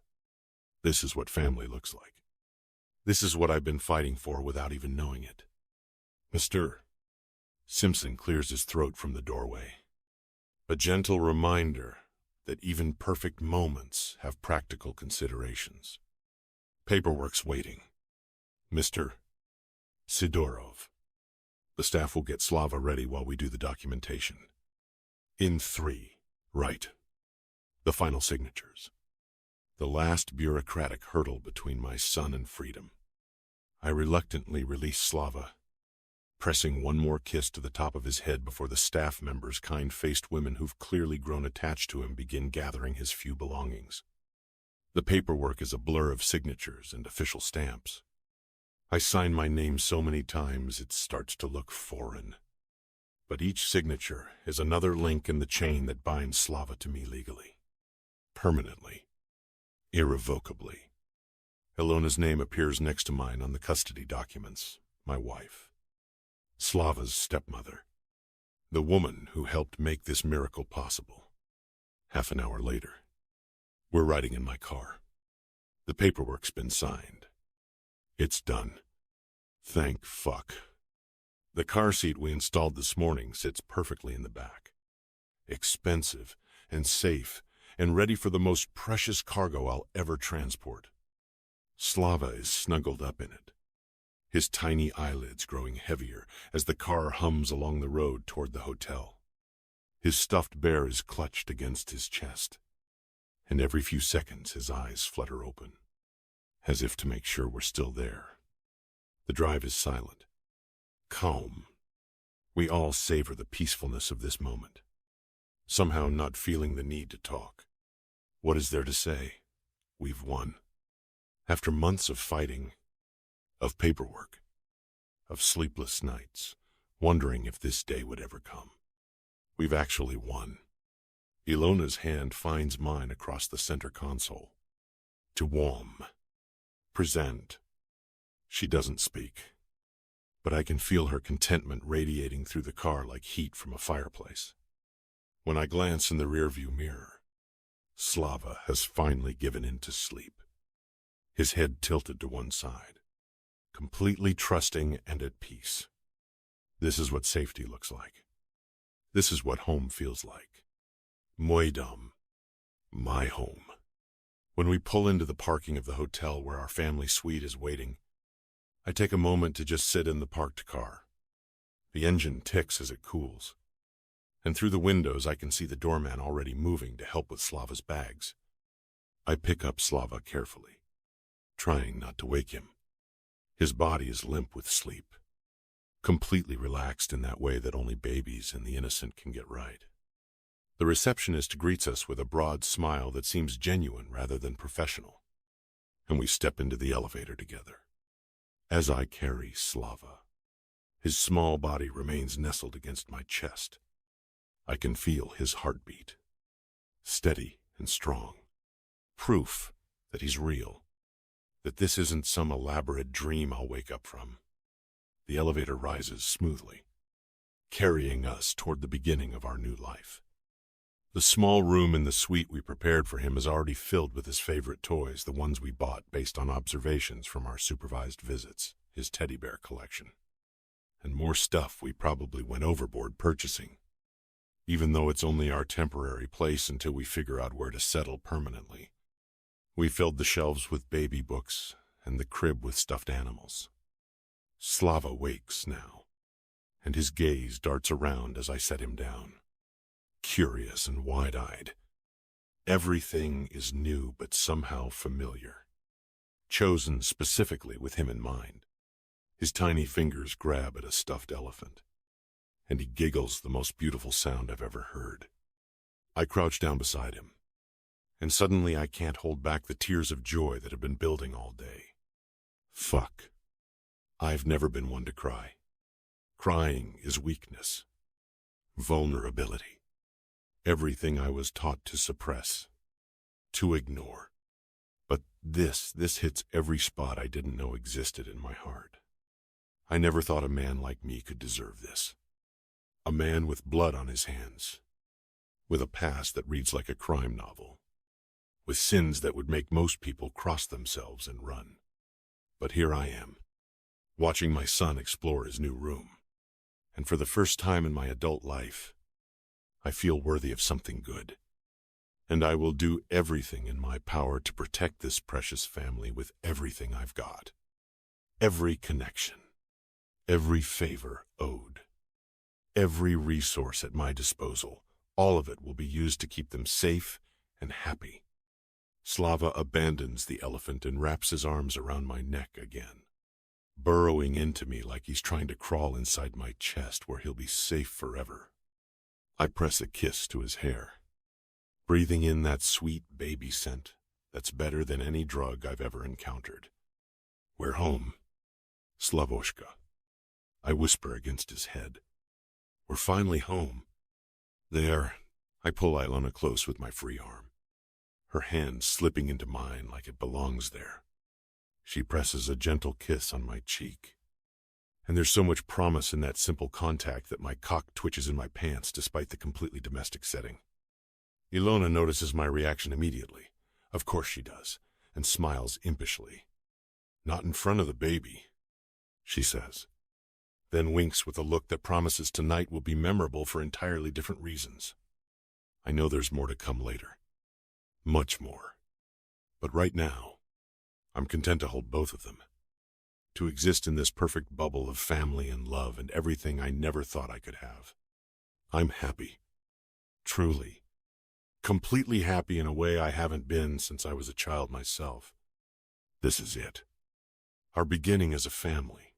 This is what family looks like. This is what I've been fighting for without even knowing it. Mr. Simpson clears his throat from the doorway. A gentle reminder that even perfect moments have practical considerations. Paperwork's waiting. Mr. Sidorov. The staff will get Slava ready while we do the documentation. In 3, right. The final signatures. The last bureaucratic hurdle between my son and freedom. I reluctantly release Slava, pressing one more kiss to the top of his head before the staff members, kind-faced women who've clearly grown attached to him, begin gathering his few belongings. The paperwork is a blur of signatures and official stamps. I sign my name so many times it starts to look foreign. But each signature is another link in the chain that binds Slava to me legally. Permanently. Irrevocably. Alona's name appears next to mine on the custody documents, my wife. Slava's stepmother. The woman who helped make this miracle possible. Half an hour later, we're riding in my car. The paperwork's been signed. It's done. Thank fuck. The car seat we installed this morning sits perfectly in the back. Expensive and safe and ready for the most precious cargo I'll ever transport. Slava is snuggled up in it, his tiny eyelids growing heavier as the car hums along the road toward the hotel. His stuffed bear is clutched against his chest, and every few seconds his eyes flutter open, as if to make sure we're still there. The drive is silent, calm. We all savor the peacefulness of this moment, somehow not feeling the need to talk. What is there to say? We've won. After months of fighting, of paperwork, of sleepless nights, wondering if this day would ever come, we've actually won. Ilona's hand finds mine across the center console. To warm. Present. She doesn't speak, but I can feel her contentment radiating through the car like heat from a fireplace. When I glance in the rearview mirror, Slava has finally given in to sleep, his head tilted to one side, completely trusting and at peace. This is what safety looks like. This is what home feels like. Mój dom, my home. When we pull into the parking of the hotel where our family suite is waiting, I take a moment to just sit in the parked car. The engine ticks as it cools, and through the windows I can see the doorman already moving to help with Slava's bags. I pick up Slava carefully, trying not to wake him. His body is limp with sleep, completely relaxed in that way that only babies and the innocent can get right. The receptionist greets us with a broad smile that seems genuine rather than professional, and we step into the elevator together. As I carry Slava, his small body remains nestled against my chest. I can feel his heartbeat, steady and strong, proof that he's real, that this isn't some elaborate dream I'll wake up from. The elevator rises smoothly, carrying us toward the beginning of our new life. The small room in the suite we prepared for him is already filled with his favorite toys, the ones we bought based on observations from our supervised visits, his teddy bear collection. And more stuff we probably went overboard purchasing, even though it's only our temporary place until we figure out where to settle permanently. We filled the shelves with baby books and the crib with stuffed animals. Slava wakes now, and his gaze darts around as I set him down, curious and wide-eyed. Everything is new but somehow familiar, chosen specifically with him in mind. His tiny fingers grab at a stuffed elephant, and he giggles the most beautiful sound I've ever heard. I crouch down beside him, and suddenly I can't hold back the tears of joy that have been building all day. Fuck. I've never been one to cry. Crying is weakness, vulnerability. Everything I was taught to suppress, to ignore. But this hits every spot I didn't know existed in my heart. I never thought a man like me could deserve this. A man with blood on his hands, with a past that reads like a crime novel, with sins that would make most people cross themselves and run. But here I am, watching my son explore his new room, and for the first time in my adult life, I feel worthy of something good, and I will do everything in my power to protect this precious family with everything I've got. Every connection, every favor owed, every resource at my disposal, all of it will be used to keep them safe and happy. Slava abandons the elephant and wraps his arms around my neck again, burrowing into me like he's trying to crawl inside my chest where he'll be safe forever. I press a kiss to his hair, breathing in that sweet baby scent that's better than any drug I've ever encountered. We're home, Slavoshka, I whisper against his head. We're finally home. There, I pull Alona close with my free arm, her hand slipping into mine like it belongs there. She presses a gentle kiss on my cheek, and there's so much promise in that simple contact that my cock twitches in my pants despite the completely domestic setting. Alona notices my reaction immediately. Of course she does, and smiles impishly. Not in front of the baby, she says, then winks with a look that promises tonight will be memorable for entirely different reasons. I know there's more to come later. Much more. But right now, I'm content to hold both of them. to exist in this perfect bubble of family and love and everything I never thought I could have. I'm happy. Truly. Completely happy in a way I haven't been since I was a child myself. This is it. Our beginning as a family.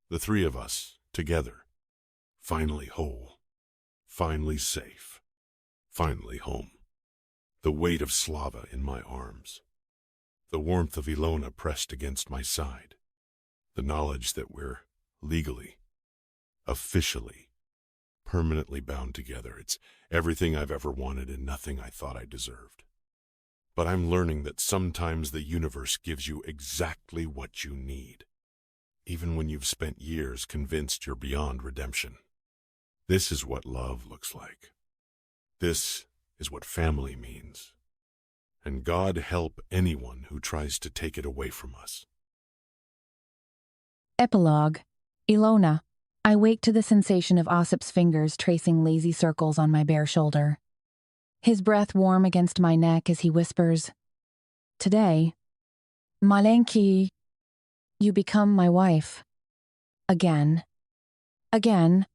The three of us, together. Finally whole. Finally safe. Finally home. The weight of Slava in my arms. The warmth of Alona pressed against my side. The knowledge that we're legally, officially, permanently bound together. It's everything I've ever wanted and nothing I thought I deserved. But I'm learning that sometimes the universe gives you exactly what you need, even when you've spent years convinced you're beyond redemption. This is what love looks like. This is what family means. And God help anyone who tries to take it away from us. Epilogue. Alona. I wake to the sensation of Osip's fingers tracing lazy circles on my bare shoulder. His breath warm against my neck as he whispers, "Today, Malenki, you become my wife. Again. Again.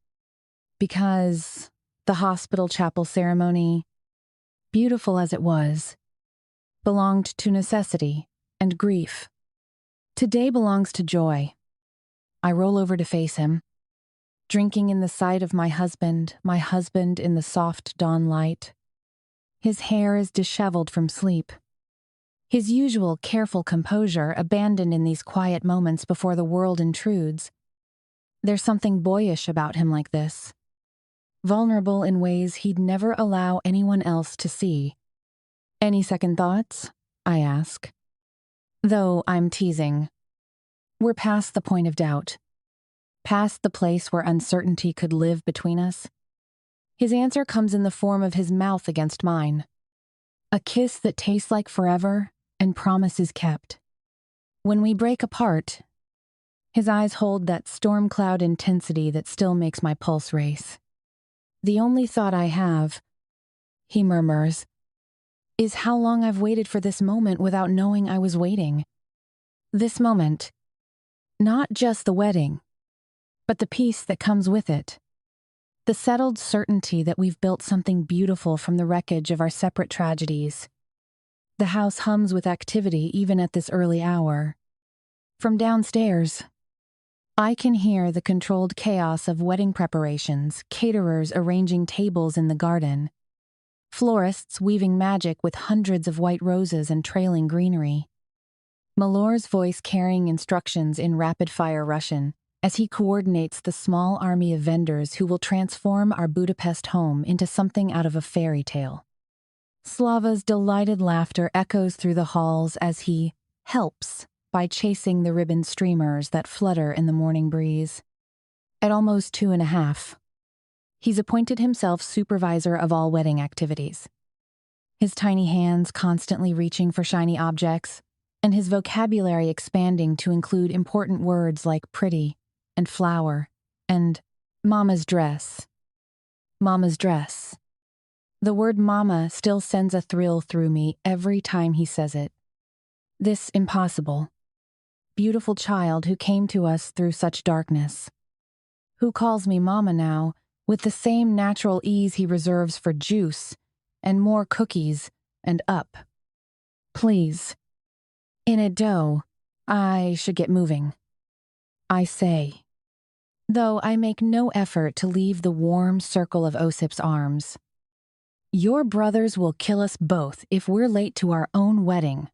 Because the hospital chapel ceremony, beautiful as it was, belonged to necessity and grief. Today belongs to joy." I roll over to face him, drinking in the sight of my husband in the soft dawn light. His hair is disheveled from sleep. His usual careful composure abandoned in these quiet moments before the world intrudes. There's something boyish about him like this. Vulnerable in ways he'd never allow anyone else to see. "Any second thoughts?" I ask. Though I'm teasing. We're past the point of doubt. Past the place where uncertainty could live between us. His answer comes in the form of his mouth against mine. A kiss that tastes like forever and promises kept. When we break apart, his eyes hold that storm cloud intensity that still makes my pulse race. "The only thought I have," he murmurs, "is how long I've waited for this moment without knowing I was waiting. This moment, not just the wedding, but the peace that comes with it. The settled certainty that we've built something beautiful from the wreckage of our separate tragedies. The house hums with activity even at this early hour. From downstairs, I can hear the controlled chaos of wedding preparations, caterers arranging tables in the garden, florists weaving magic with hundreds of white roses and trailing greenery. Malor's voice carrying instructions in rapid-fire Russian as he coordinates the small army of vendors who will transform our Budapest home into something out of a fairy tale. Slava's delighted laughter echoes through the halls as he helps by chasing the ribbon streamers that flutter in the morning breeze. At almost 2.5, he's appointed himself supervisor of all wedding activities. His tiny hands constantly reaching for shiny objects, and his vocabulary expanding to include important words like pretty and flower and mama's dress. Mama's dress. The word mama still sends a thrill through me every time he says it. This impossible, beautiful child who came to us through such darkness, who calls me mama now with the same natural ease he reserves for juice and more cookies and up. Please. In a dough, I should get moving. I say, though I make no effort to leave the warm circle of Osip's arms. Your brothers will kill us both if we're late to our own wedding.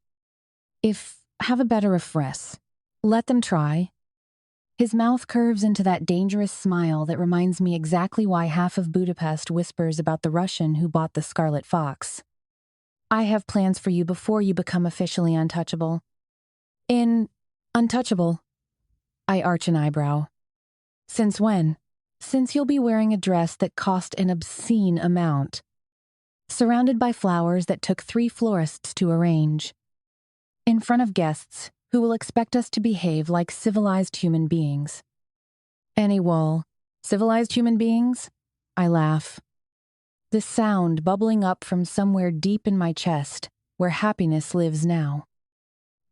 Have a better refresh. Let them try. His mouth curves into that dangerous smile that reminds me exactly why half of Budapest whispers about the Russian who bought the Scarlet Fox. I have plans for you before you become officially untouchable. Untouchable? I arch an eyebrow. Since when? Since you'll be wearing a dress that cost an obscene amount. Surrounded by flowers that took 3 florists to arrange. In front of guests who will expect us to behave like civilized human beings. Civilized human beings? I laugh. This sound bubbling up from somewhere deep in my chest, where happiness lives now.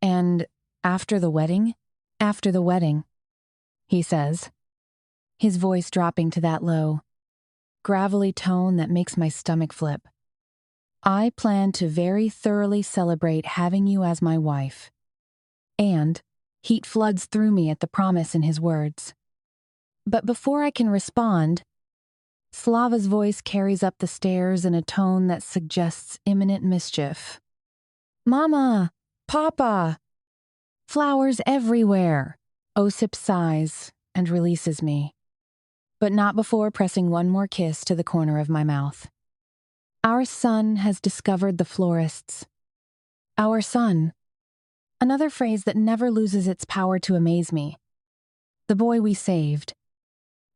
And after the wedding? After the wedding, he says, his voice dropping to that low, gravelly tone that makes my stomach flip. I plan to very thoroughly celebrate having you as my wife. And heat floods through me at the promise in his words. But before I can respond, Slava's voice carries up the stairs in a tone that suggests imminent mischief. Mama! Papa! Flowers everywhere! Osip sighs and releases me, but not before pressing one more kiss to the corner of my mouth. Our son has discovered the florists. Our son. Another phrase that never loses its power to amaze me. The boy we saved.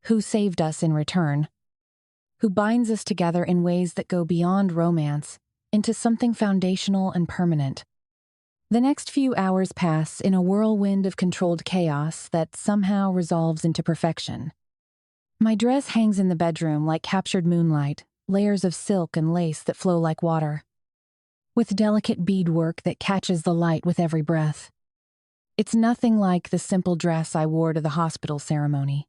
Who saved us in return. Who binds us together in ways that go beyond romance into something foundational and permanent. The next few hours pass in a whirlwind of controlled chaos that somehow resolves into perfection. My dress hangs in the bedroom like captured moonlight, layers of silk and lace that flow like water, with delicate beadwork that catches the light with every breath. It's nothing like the simple dress I wore to the hospital ceremony.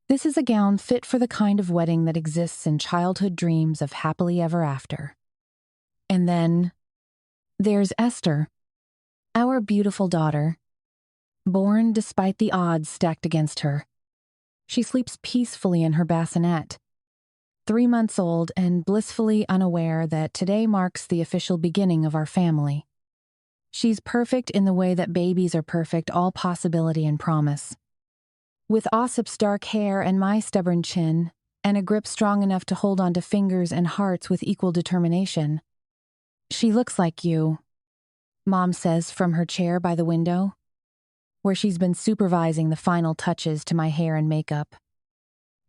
This is a gown fit for the kind of wedding that exists in childhood dreams of happily ever after. And then there's Esther, our beautiful daughter, born despite the odds stacked against her. She sleeps peacefully in her bassinet, 3 months old and blissfully unaware that today marks the official beginning of our family. She's perfect in the way that babies are perfect, all possibility and promise. With Osip's dark hair and my stubborn chin, and a grip strong enough to hold onto fingers and hearts with equal determination. She looks like you, Mom says from her chair by the window, where she's been supervising the final touches to my hair and makeup.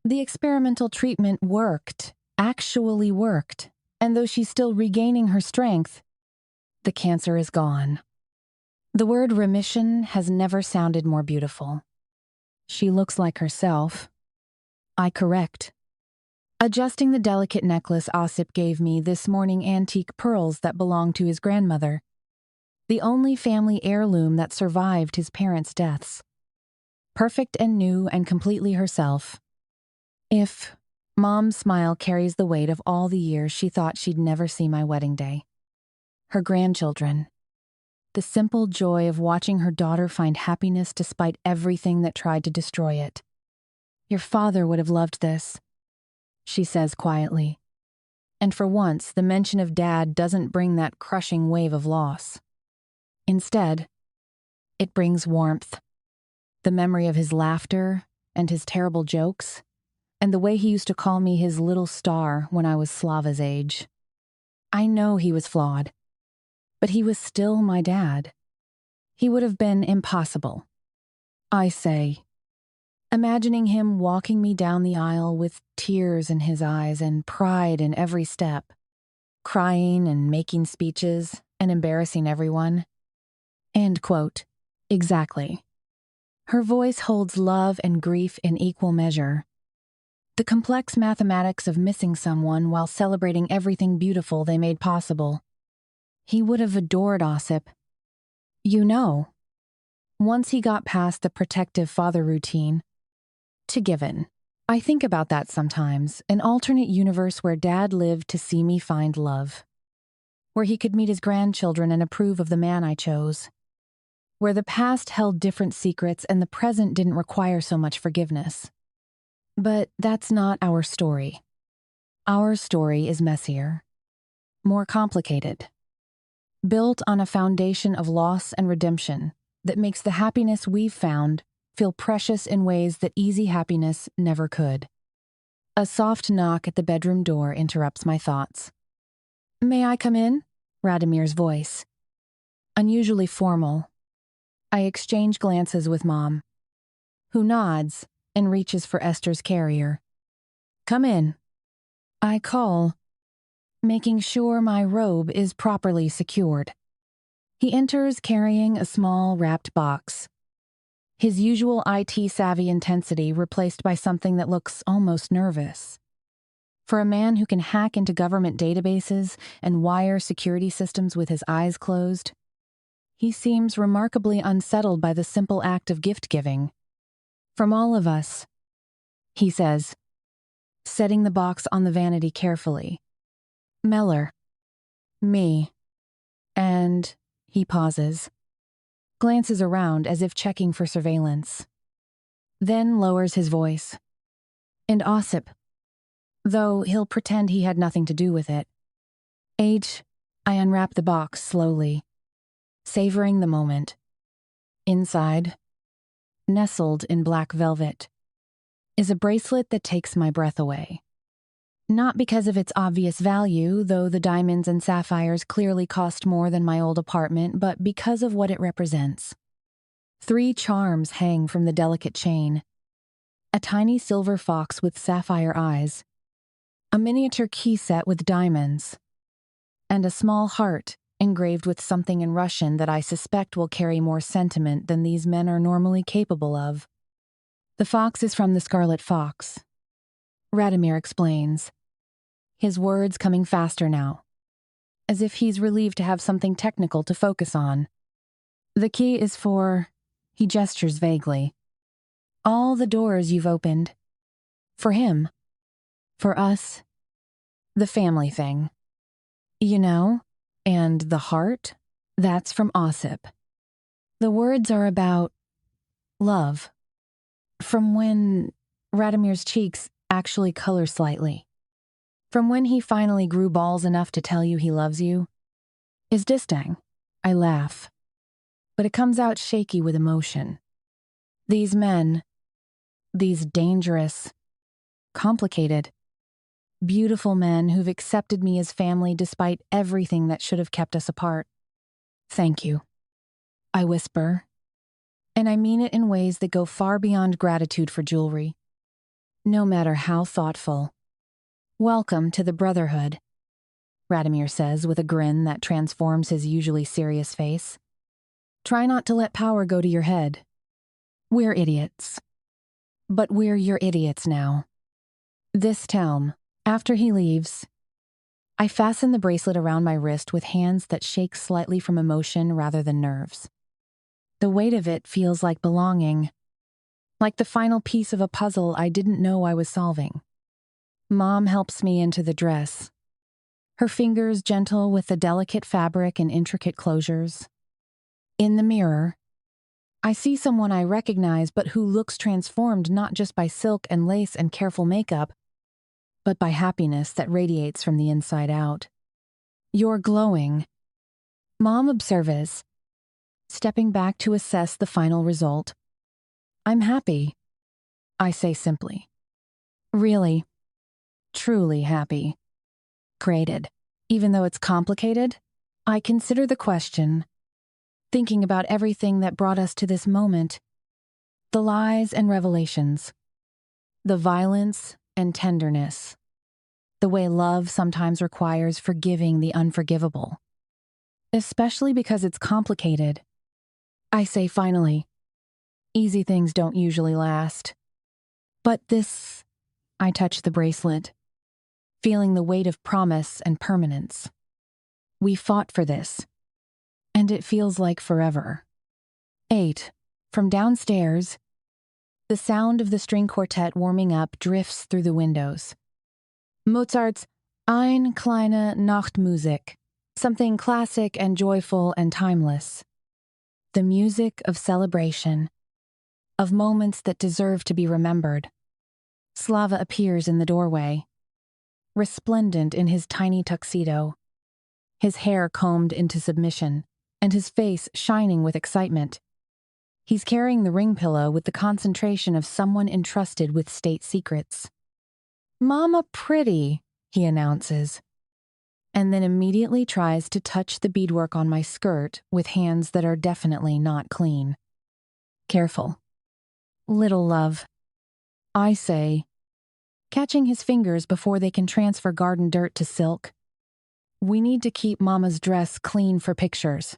The experimental treatment worked, actually worked, and though she's still regaining her strength, the cancer is gone. The word remission has never sounded more beautiful. She looks like herself. I correct. Adjusting the delicate necklace Osip gave me this morning, antique pearls that belonged to his grandmother, the only family heirloom that survived his parents' deaths. Perfect and new and completely herself. If Mom's smile carries the weight of all the years she thought she'd never see my wedding day. Her grandchildren. The simple joy of watching her daughter find happiness despite everything that tried to destroy it. Your father would have loved this, she says quietly. And for once, the mention of Dad doesn't bring that crushing wave of loss. Instead, it brings warmth. The memory of his laughter and his terrible jokes, and the way he used to call me his little star when I was Slava's age. I know he was flawed, but he was still my dad. He would have been impossible. I say, imagining him walking me down the aisle with tears in his eyes and pride in every step, crying and making speeches and embarrassing everyone. End quote. Exactly. Her voice holds love and grief in equal measure. The complex mathematics of missing someone while celebrating everything beautiful they made possible. He would have adored Osip. You know, once he got past the protective father routine. To Given. I think about that sometimes, an alternate universe where Dad lived to see me find love. Where he could meet his grandchildren and approve of the man I chose. Where the past held different secrets and the present didn't require so much forgiveness. But that's not our story. Our story is messier. More complicated. Built on a foundation of loss and redemption that makes the happiness we've found feel precious in ways that easy happiness never could. A soft knock at the bedroom door interrupts my thoughts. May I come in? Radomir's voice. Unusually formal. I exchange glances with Mom, who nods and reaches for Esther's carrier. Come in. I call, making sure my robe is properly secured. He enters carrying a small wrapped box. His usual IT-savvy intensity replaced by something that looks almost nervous. For a man who can hack into government databases and wire security systems with his eyes closed, he seems remarkably unsettled by the simple act of gift-giving. From all of us, he says, setting the box on the vanity carefully. Meller. Me. And he pauses, glances around as if checking for surveillance, then lowers his voice. And Osip, though he'll pretend he had nothing to do with it. I unwrap the box slowly, savoring the moment. Inside, nestled in black velvet, is a bracelet that takes my breath away. Not because of its obvious value, though the diamonds and sapphires clearly cost more than my old apartment, but because of what it represents. 3 charms hang from the delicate chain. A tiny silver fox with sapphire eyes, a miniature key set with diamonds, and a small heart engraved with something in Russian that I suspect will carry more sentiment than these men are normally capable of. The fox is from the Scarlet Fox, Radomir explains, his words coming faster now, as if he's relieved to have something technical to focus on. The key is for, he gestures vaguely, all the doors you've opened. For him. For us. The family thing. You know, and the heart, that's from Osip. The words are about love. From when Radomir's cheeks actually color slightly. From when he finally grew balls enough to tell you he loves you. Is distang. I laugh. But it comes out shaky with emotion. These men, these dangerous, complicated, beautiful men who've accepted me as family despite everything that should have kept us apart. Thank you, I whisper, and I mean it in ways that go far beyond gratitude for jewelry. No matter how thoughtful. Welcome to the Brotherhood, Radomir says with a grin that transforms his usually serious face. Try not to let power go to your head. We're idiots. But we're your idiots now. This town, after he leaves, I fasten the bracelet around my wrist with hands that shake slightly from emotion rather than nerves. The weight of it feels like belonging, like the final piece of a puzzle I didn't know I was solving. Mom helps me into the dress, her fingers gentle with the delicate fabric and intricate closures. In the mirror, I see someone I recognize but who looks transformed not just by silk and lace and careful makeup, but by happiness that radiates from the inside out. You're glowing, Mom observes, stepping back to assess the final result. I'm happy, I say simply. Really, truly happy. Created. Even though it's complicated, I consider the question, thinking about everything that brought us to this moment, the lies and revelations, the violence and tenderness, the way love sometimes requires forgiving the unforgivable. Especially because it's complicated. I say finally, easy things don't usually last. But this, I touch the bracelet, feeling the weight of promise and permanence. We fought for this, and it feels like forever. 8. From downstairs, the sound of the string quartet warming up drifts through the windows. Mozart's Ein kleine Nachtmusik, something classic and joyful and timeless. The music of celebration, of moments that deserve to be remembered. Slava appears in the doorway, resplendent in his tiny tuxedo, his hair combed into submission, and his face shining with excitement. He's carrying the ring pillow with the concentration of someone entrusted with state secrets. Mama pretty, he announces, and then immediately tries to touch the beadwork on my skirt with hands that are definitely not clean. Careful. Little love, I say, catching his fingers before they can transfer garden dirt to silk. We need to keep Mama's dress clean for pictures.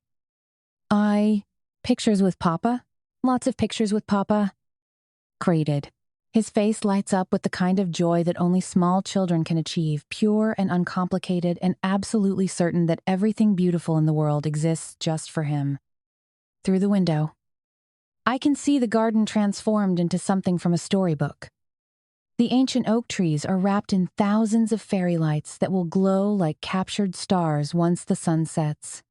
Pictures with Papa? Lots of pictures with Papa? Crated. His face lights up with the kind of joy that only small children can achieve, pure and uncomplicated and absolutely certain that everything beautiful in the world exists just for him. through the window. I can see the garden transformed into something from a storybook. The ancient oak trees are wrapped in thousands of fairy lights that will glow like captured stars once the sun sets.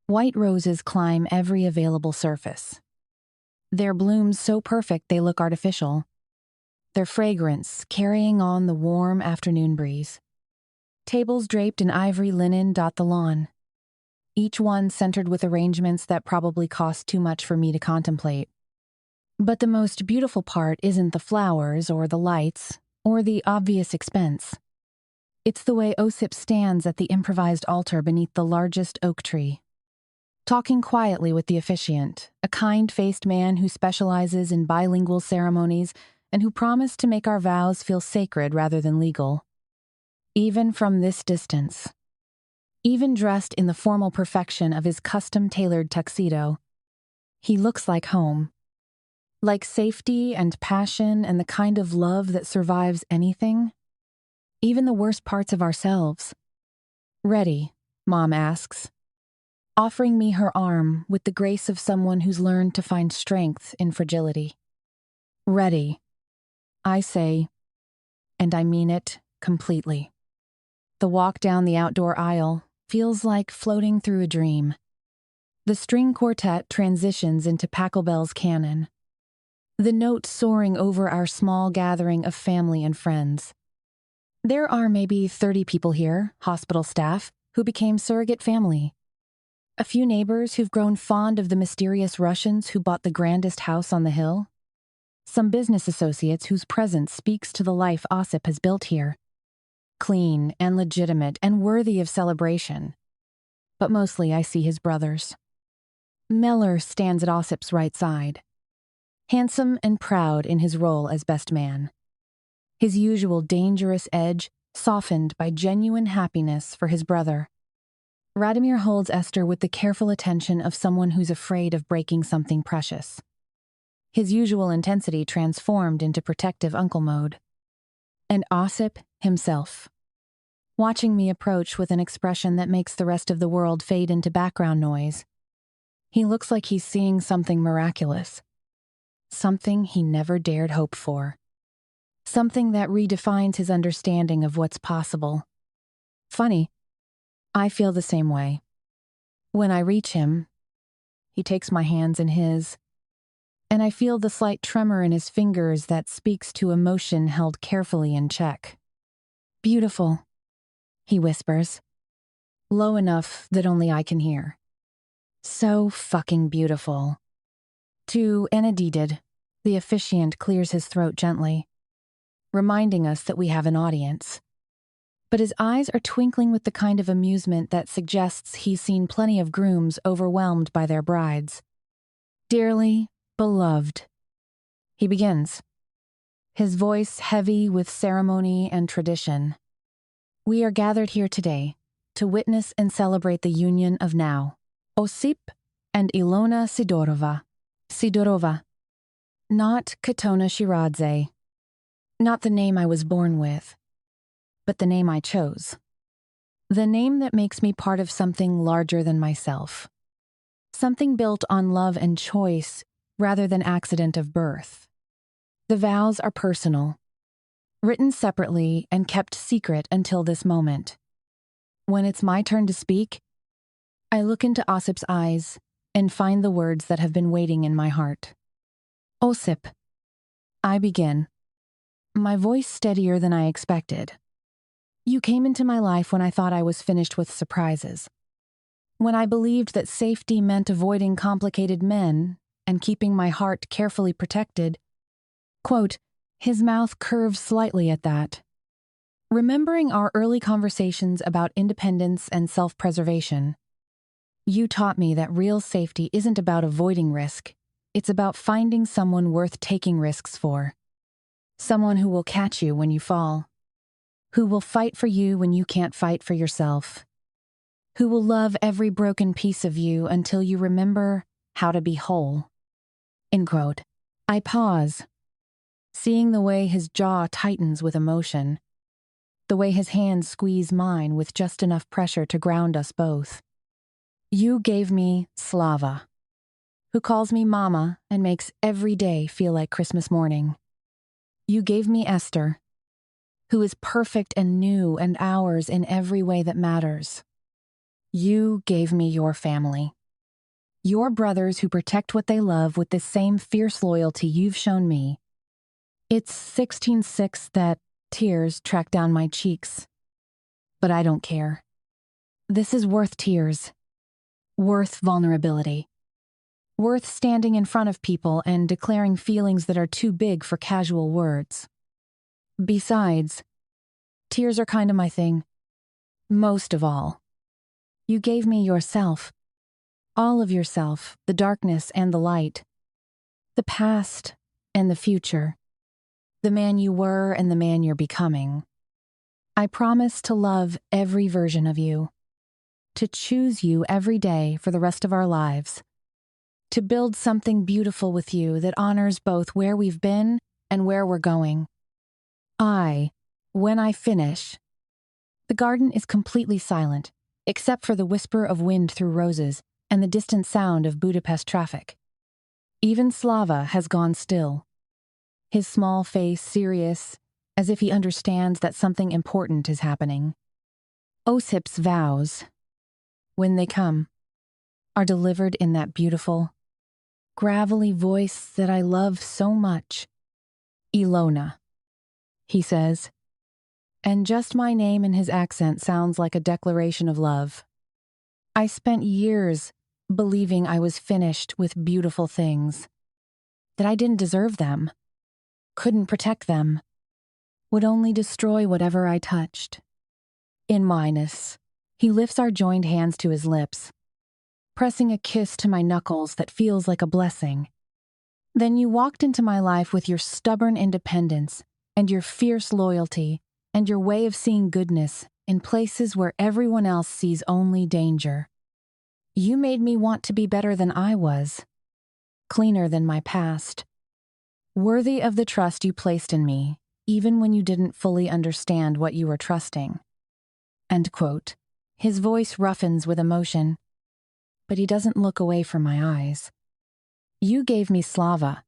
White roses climb every available surface. Their blooms so perfect they look artificial. Their fragrance carrying on the warm afternoon breeze. Tables draped in ivory linen dot the lawn, each one centered with arrangements that probably cost too much for me to contemplate. But the most beautiful part isn't the flowers or the lights or the obvious expense. It's the way Osip stands at the improvised altar beneath the largest oak tree, talking quietly with the officiant, a kind-faced man who specializes in bilingual ceremonies and who promised to make our vows feel sacred rather than legal. Even from this distance, even dressed in the formal perfection of his custom-tailored tuxedo, he looks like home. Like safety and passion and the kind of love that survives anything, even the worst parts of ourselves. "Ready?" Mom asks, offering me her arm with the grace of someone who's learned to find strength in fragility. "Ready," I say, and I mean it completely. The walk down the outdoor aisle feels like floating through a dream. The string quartet transitions into Pachelbel's canon, the notes soaring over our small gathering of family and friends. There are maybe 30 people here, hospital staff, who became surrogate family. A few neighbors who've grown fond of the mysterious Russians who bought the grandest house on the hill. Some business associates whose presence speaks to the life Osip has built here. Clean and legitimate and worthy of celebration. But mostly I see his brothers. Meller stands at Osip's right side, handsome and proud in his role as best man. His usual dangerous edge softened by genuine happiness for his brother. Radomir holds Esther with the careful attention of someone who's afraid of breaking something precious. His usual intensity transformed into protective uncle mode. And Osip himself, watching me approach with an expression that makes the rest of the world fade into background noise. He looks like he's seeing something miraculous. Something he never dared hope for. Something that redefines his understanding of what's possible. Funny, I feel the same way. When I reach him, he takes my hands in his, and I feel the slight tremor in his fingers that speaks to emotion held carefully in check. "Beautiful," he whispers, low enough that only I can hear. "So fucking beautiful." To Enedided, the officiant clears his throat gently, reminding us that we have an audience. But his eyes are twinkling with the kind of amusement that suggests he's seen plenty of grooms overwhelmed by their brides. "Dearly beloved," he begins, his voice heavy with ceremony and tradition. "We are gathered here today to witness and celebrate the union of now, Osip and Alona Sidorova. Not Katona Shiradze. Not the name I was born with, but the name I chose. The name that makes me part of something larger than myself. Something built on love and choice rather than accident of birth. The vows are personal, written separately and kept secret until this moment. When it's my turn to speak, I look into Osip's eyes and find the words that have been waiting in my heart. "Osip," I begin, my voice steadier than I expected. "You came into my life when I thought I was finished with surprises. When I believed that safety meant avoiding complicated men and keeping my heart carefully protected." Quote, his mouth curves slightly at that. "Remembering our early conversations about independence and self-preservation, you taught me that real safety isn't about avoiding risk. It's about finding someone worth taking risks for. Someone who will catch you when you fall. Who will fight for you when you can't fight for yourself. Who will love every broken piece of you until you remember how to be whole." End quote. I pause, seeing the way his jaw tightens with emotion, the way his hands squeeze mine with just enough pressure to ground us both. "You gave me Slava. who calls me Mama and makes every day feel like Christmas morning. You gave me Esther, who is perfect and new and ours in every way that matters. You gave me your family. Your brothers who protect what they love with the same fierce loyalty you've shown me. It's 16/6 that tears track down my cheeks. But I don't care. This is worth tears. Worth vulnerability. Worth standing in front of people and declaring feelings that are too big for casual words. Besides, tears are kind of my thing. Most of all. You gave me yourself. All of yourself, the darkness and the light. The past and the future. The man you were and the man you're becoming. I promise to love every version of you. To choose you every day for the rest of our lives. To build something beautiful with you that honors both where we've been and where we're going. When I finish, the garden is completely silent, except for the whisper of wind through roses and the distant sound of Budapest traffic. Even Slava has gone still. His small face serious, as if he understands that something important is happening. Osip's vows, when they come, are delivered in that beautiful, gravelly voice that I love so much. Alona, he says. And just my name and his accent sounds like a declaration of love. I spent years believing I was finished with beautiful things, that I didn't deserve them, couldn't protect them, would only destroy whatever I touched. In minus, he lifts our joined hands to his lips, pressing a kiss to my knuckles that feels like a blessing. Then you walked into my life with your stubborn independence and your fierce loyalty and your way of seeing goodness in places where everyone else sees only danger. You made me want to be better than I was, cleaner than my past, worthy of the trust you placed in me, even when you didn't fully understand what you were trusting. End quote. His voice roughens with emotion, but he doesn't look away from my eyes. You gave me Slava,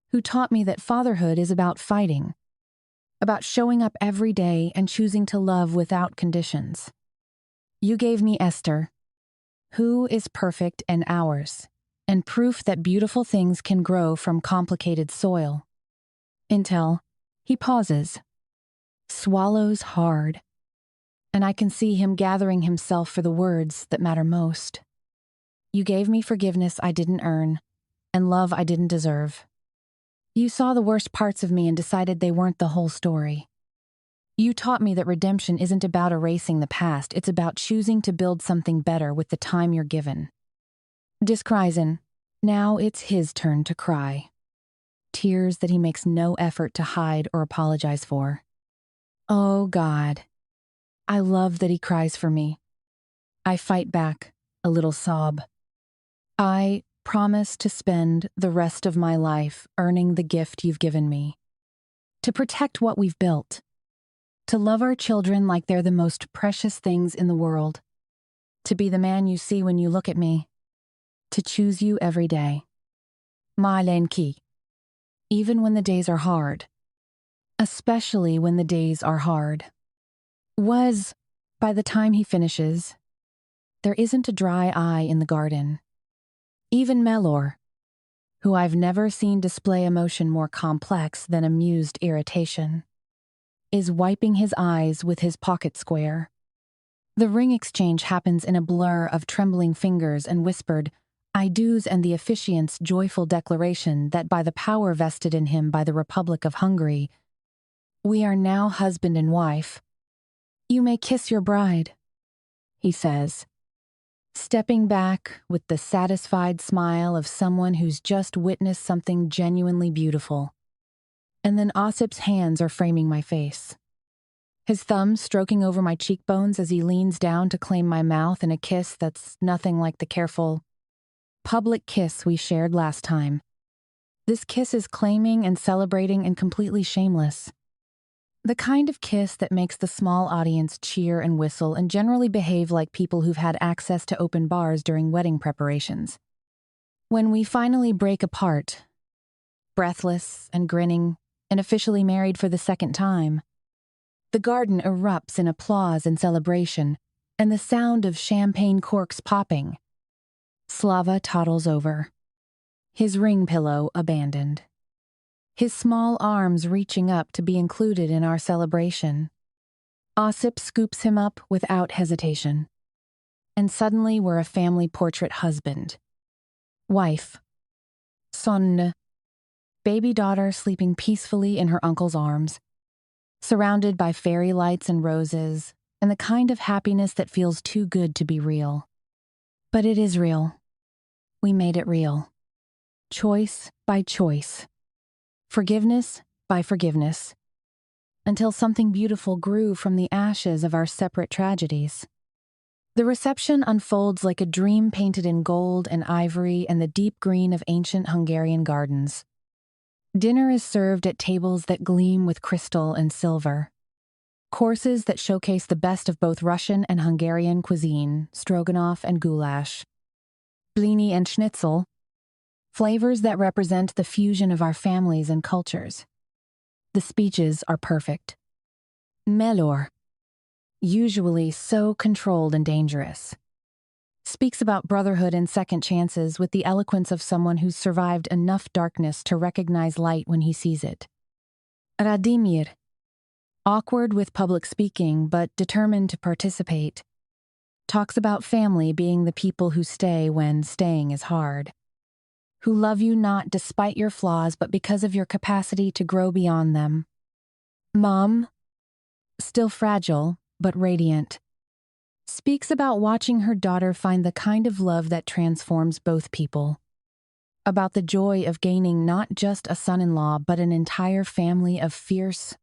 who taught me that fatherhood is about fighting, about showing up every day and choosing to love without conditions. You gave me Esther, who is perfect and ours, and proof that beautiful things can grow from complicated soil. Until he pauses, swallows hard, and I can see him gathering himself for the words that matter most. You gave me forgiveness I didn't earn, and love I didn't deserve. You saw the worst parts of me and decided they weren't the whole story. You taught me that redemption isn't about erasing the past, it's about choosing to build something better with the time you're given. Discreisen, now it's his turn to cry. Tears that he makes no effort to hide or apologize for. Oh God, I love that he cries for me. I fight back, a little sob. I promise to spend the rest of my life earning the gift you've given me. To protect what we've built. To love our children like they're the most precious things in the world. To be the man you see when you look at me. To choose you every day. Malenki. Even when the days are hard. Especially when the days are hard. By the time he finishes, there isn't a dry eye in the garden. Even Melor, who I've never seen display emotion more complex than amused irritation, is wiping his eyes with his pocket square. The ring exchange happens in a blur of trembling fingers and whispered I do's and the officiant's joyful declaration that by the power vested in him by the Republic of Hungary, we are now husband and wife. You may kiss your bride, he says, stepping back with the satisfied smile of someone who's just witnessed something genuinely beautiful. And then Osip's hands are framing my face. His thumb stroking over my cheekbones as he leans down to claim my mouth in a kiss that's nothing like the careful, public kiss we shared last time. This kiss is claiming and celebrating and completely shameless. The kind of kiss that makes the small audience cheer and whistle and generally behave like people who've had access to open bars during wedding preparations. When we finally break apart, breathless and grinning, and officially married for the second time, the garden erupts in applause and celebration, and the sound of champagne corks popping. Slava toddles over, his ring pillow abandoned, his small arms reaching up to be included in our celebration. Osip scoops him up without hesitation, and suddenly we're a family portrait husband, wife, son, baby daughter sleeping peacefully in her uncle's arms, surrounded by fairy lights and roses, and the kind of happiness that feels too good to be real. But it is real. We made it real. Choice by choice. Forgiveness by forgiveness. Until something beautiful grew from the ashes of our separate tragedies. The reception unfolds like a dream painted in gold and ivory and the deep green of ancient Hungarian gardens. Dinner is served at tables that gleam with crystal and silver. Courses that showcase the best of both Russian and Hungarian cuisine, stroganoff and goulash. Blini and schnitzel, flavors that represent the fusion of our families and cultures. The speeches are perfect. Melor, usually so controlled and dangerous, speaks about brotherhood and second chances with the eloquence of someone who's survived enough darkness to recognize light when he sees it. Radimir, awkward with public speaking but determined to participate, talks about family being the people who stay when staying is hard, who love you not despite your flaws but because of your capacity to grow beyond them. Mom, still fragile but radiant, speaks about watching her daughter find the kind of love that transforms both people, about the joy of gaining not just a son-in-law but an entire family of fierce,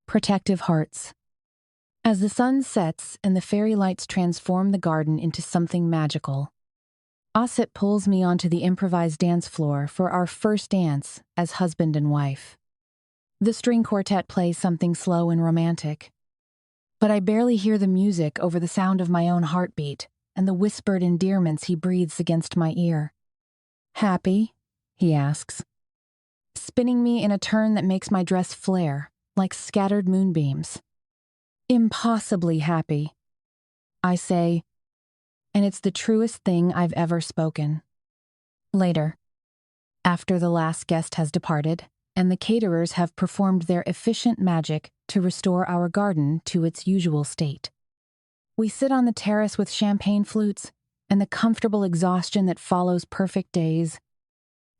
protective hearts. As the sun sets and the fairy lights transform the garden into something magical, Osip pulls me onto the improvised dance floor for our first dance as husband and wife. The string quartet plays something slow and romantic, but I barely hear the music over the sound of my own heartbeat and the whispered endearments he breathes against my ear. Happy? He asks, spinning me in a turn that makes my dress flare like scattered moonbeams. Impossibly happy, I say, and it's the truest thing I've ever spoken. Later, after the last guest has departed, and the caterers have performed their efficient magic to restore our garden to its usual state, we sit on the terrace with champagne flutes and the comfortable exhaustion that follows perfect days.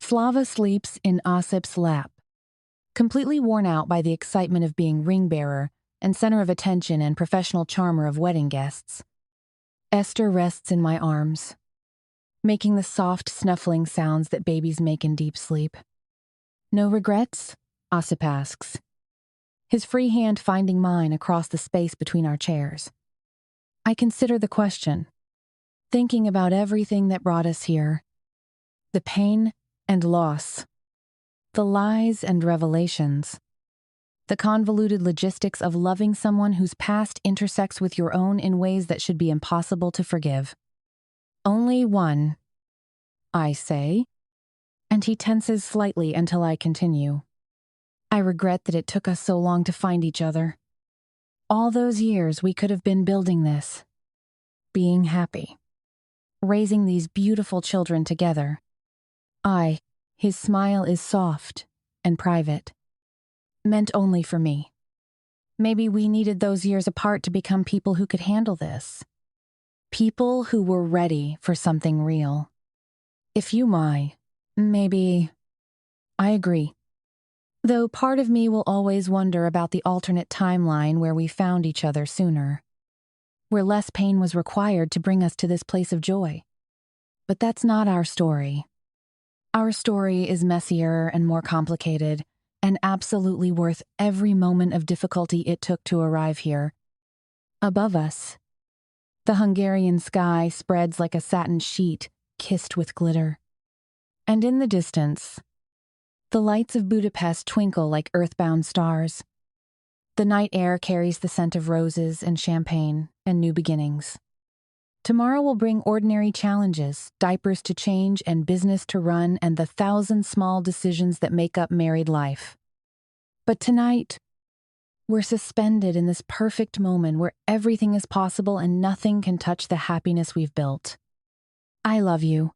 Slava sleeps in Osip's lap, completely worn out by the excitement of being ring-bearer and center of attention and professional charmer of wedding guests. Esther rests in my arms, making the soft snuffling sounds that babies make in deep sleep. No regrets? Osip asks, his free hand finding mine across the space between our chairs. I consider the question, thinking about everything that brought us here, the pain and loss, the lies and revelations, the convoluted logistics of loving someone whose past intersects with your own in ways that should be impossible to forgive. Only one, I say, and he tenses slightly until I continue. I regret that it took us so long to find each other. All those years we could have been building this, being happy, raising these beautiful children together. His smile is soft and private, meant only for me. Maybe we needed those years apart to become people who could handle this. People who were ready for something real. If you maybe. I agree. Though part of me will always wonder about the alternate timeline where we found each other sooner, where less pain was required to bring us to this place of joy. But that's not our story. Our story is messier and more complicated, and absolutely worth every moment of difficulty it took to arrive here. Above us, the Hungarian sky spreads like a satin sheet kissed with glitter. And in the distance, the lights of Budapest twinkle like earthbound stars. The night air carries the scent of roses and champagne and new beginnings. Tomorrow will bring ordinary challenges, diapers to change and business to run, and the 1,000 small decisions that make up married life. But tonight, we're suspended in this perfect moment where everything is possible and nothing can touch the happiness we've built. I love you,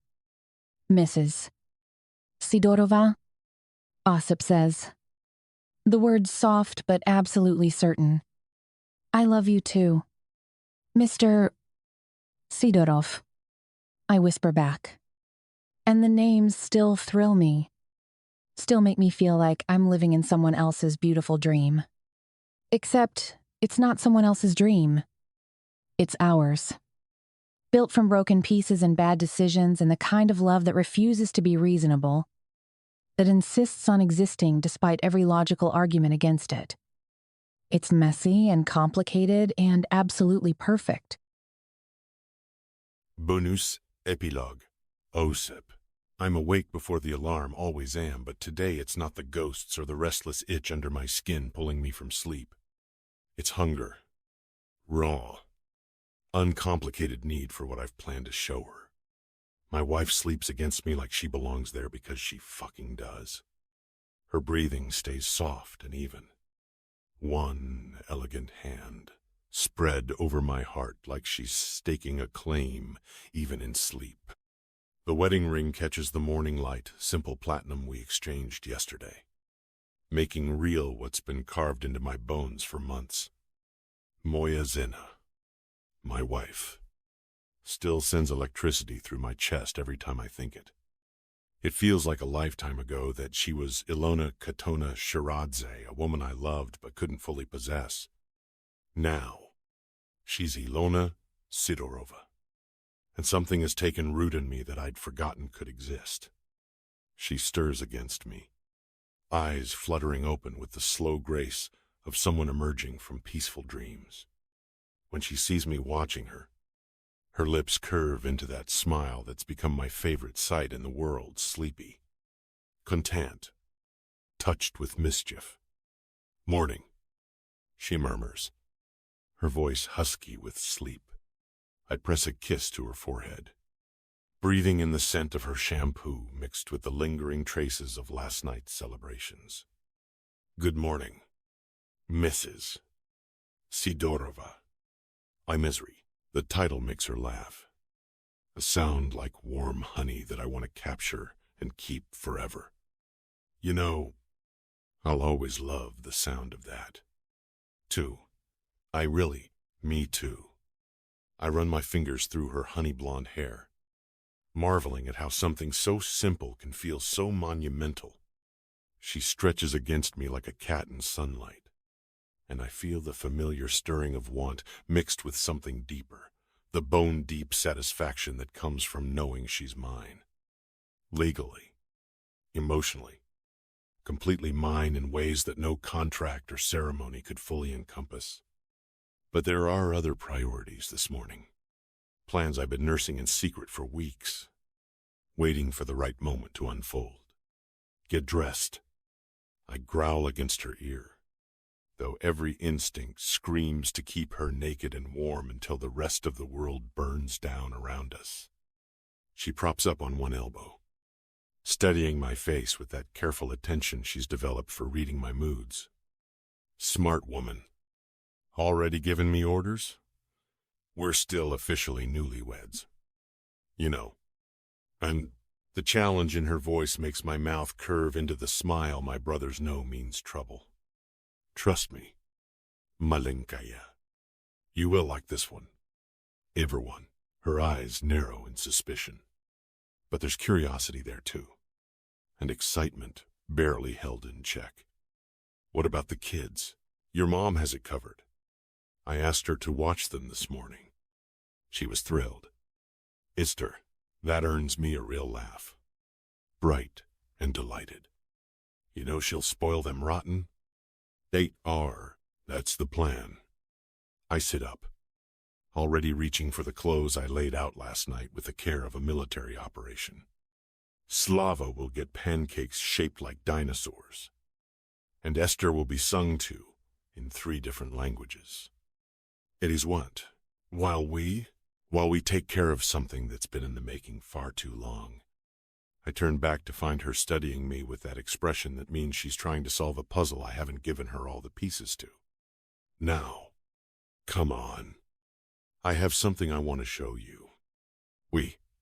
Mrs. Sidorova, Osip says. The words soft but absolutely certain. I love you too, Mr. Sidorov, I whisper back. And the names still thrill me, still make me feel like I'm living in someone else's beautiful dream. Except it's not someone else's dream. It's ours. Built from broken pieces and bad decisions and the kind of love that refuses to be reasonable, that insists on existing despite every logical argument against it. It's messy and complicated and absolutely perfect. Bonus epilogue. Osip. I'm awake before the alarm, always am, but today it's not the ghosts or the restless itch under my skin pulling me from sleep. It's hunger. Raw. Uncomplicated need for what I've planned to show her. My wife sleeps against me like she belongs there because she fucking does. Her breathing stays soft and even. One elegant hand spread over my heart like she's staking a claim, even in sleep. The wedding ring catches the morning light, simple platinum we exchanged yesterday, making real what's been carved into my bones for months. Moja Zina, my wife, still sends electricity through my chest every time I think it. It feels like a lifetime ago that she was Alona Katona Shiradze, a woman I loved but couldn't fully possess. Now, she's Alona Sidorova, and something has taken root in me that I'd forgotten could exist. She stirs against me, eyes fluttering open with the slow grace of someone emerging from peaceful dreams. When she sees me watching her lips curve into that smile that's become my favorite sight in the world, sleepy, content, touched with mischief. Morning, she murmurs, her voice husky with sleep. I press a kiss to her forehead, breathing in the scent of her shampoo mixed with the lingering traces of last night's celebrations. Good morning, Mrs. Sidorova. I misery. The title makes her laugh. A sound like warm honey that I want to capture and keep forever. You know, I'll always love the sound of that. Me too. I run my fingers through her honey blonde hair, marveling at how something so simple can feel so monumental. She stretches against me like a cat in sunlight, and I feel the familiar stirring of want mixed with something deeper, the bone-deep satisfaction that comes from knowing she's mine. Legally, emotionally, completely mine in ways that no contract or ceremony could fully encompass. But there are other priorities this morning, plans I've been nursing in secret for weeks, waiting for the right moment to unfold. Get dressed. I growl against her ear, though every instinct screams to keep her naked and warm until the rest of the world burns down around us. She props up on one elbow, studying my face with that careful attention she's developed for reading my moods. Smart woman. Already given me orders? We're still officially newlyweds. You know, and the challenge in her voice makes my mouth curve into the smile my brothers know means trouble. Trust me, Malenkaya. You will like this one. Everyone. Her eyes narrow in suspicion. But there's curiosity there too, and excitement barely held in check. What about the kids? Your mom has it covered. I asked her to watch them this morning. She was thrilled. Ister, that earns me a real laugh. Bright and delighted. You know she'll spoil them rotten? They are. That's the plan. I sit up, already reaching for the clothes I laid out last night with the care of a military operation. Slava will get pancakes shaped like dinosaurs, and Esther will be sung to in 3 different languages. It is what? While we while we take care of something that's been in the making far too long. I turn back to find her studying me with that expression that means she's trying to solve a puzzle I haven't given her all the pieces to. Now, come on. I have something I want to show you.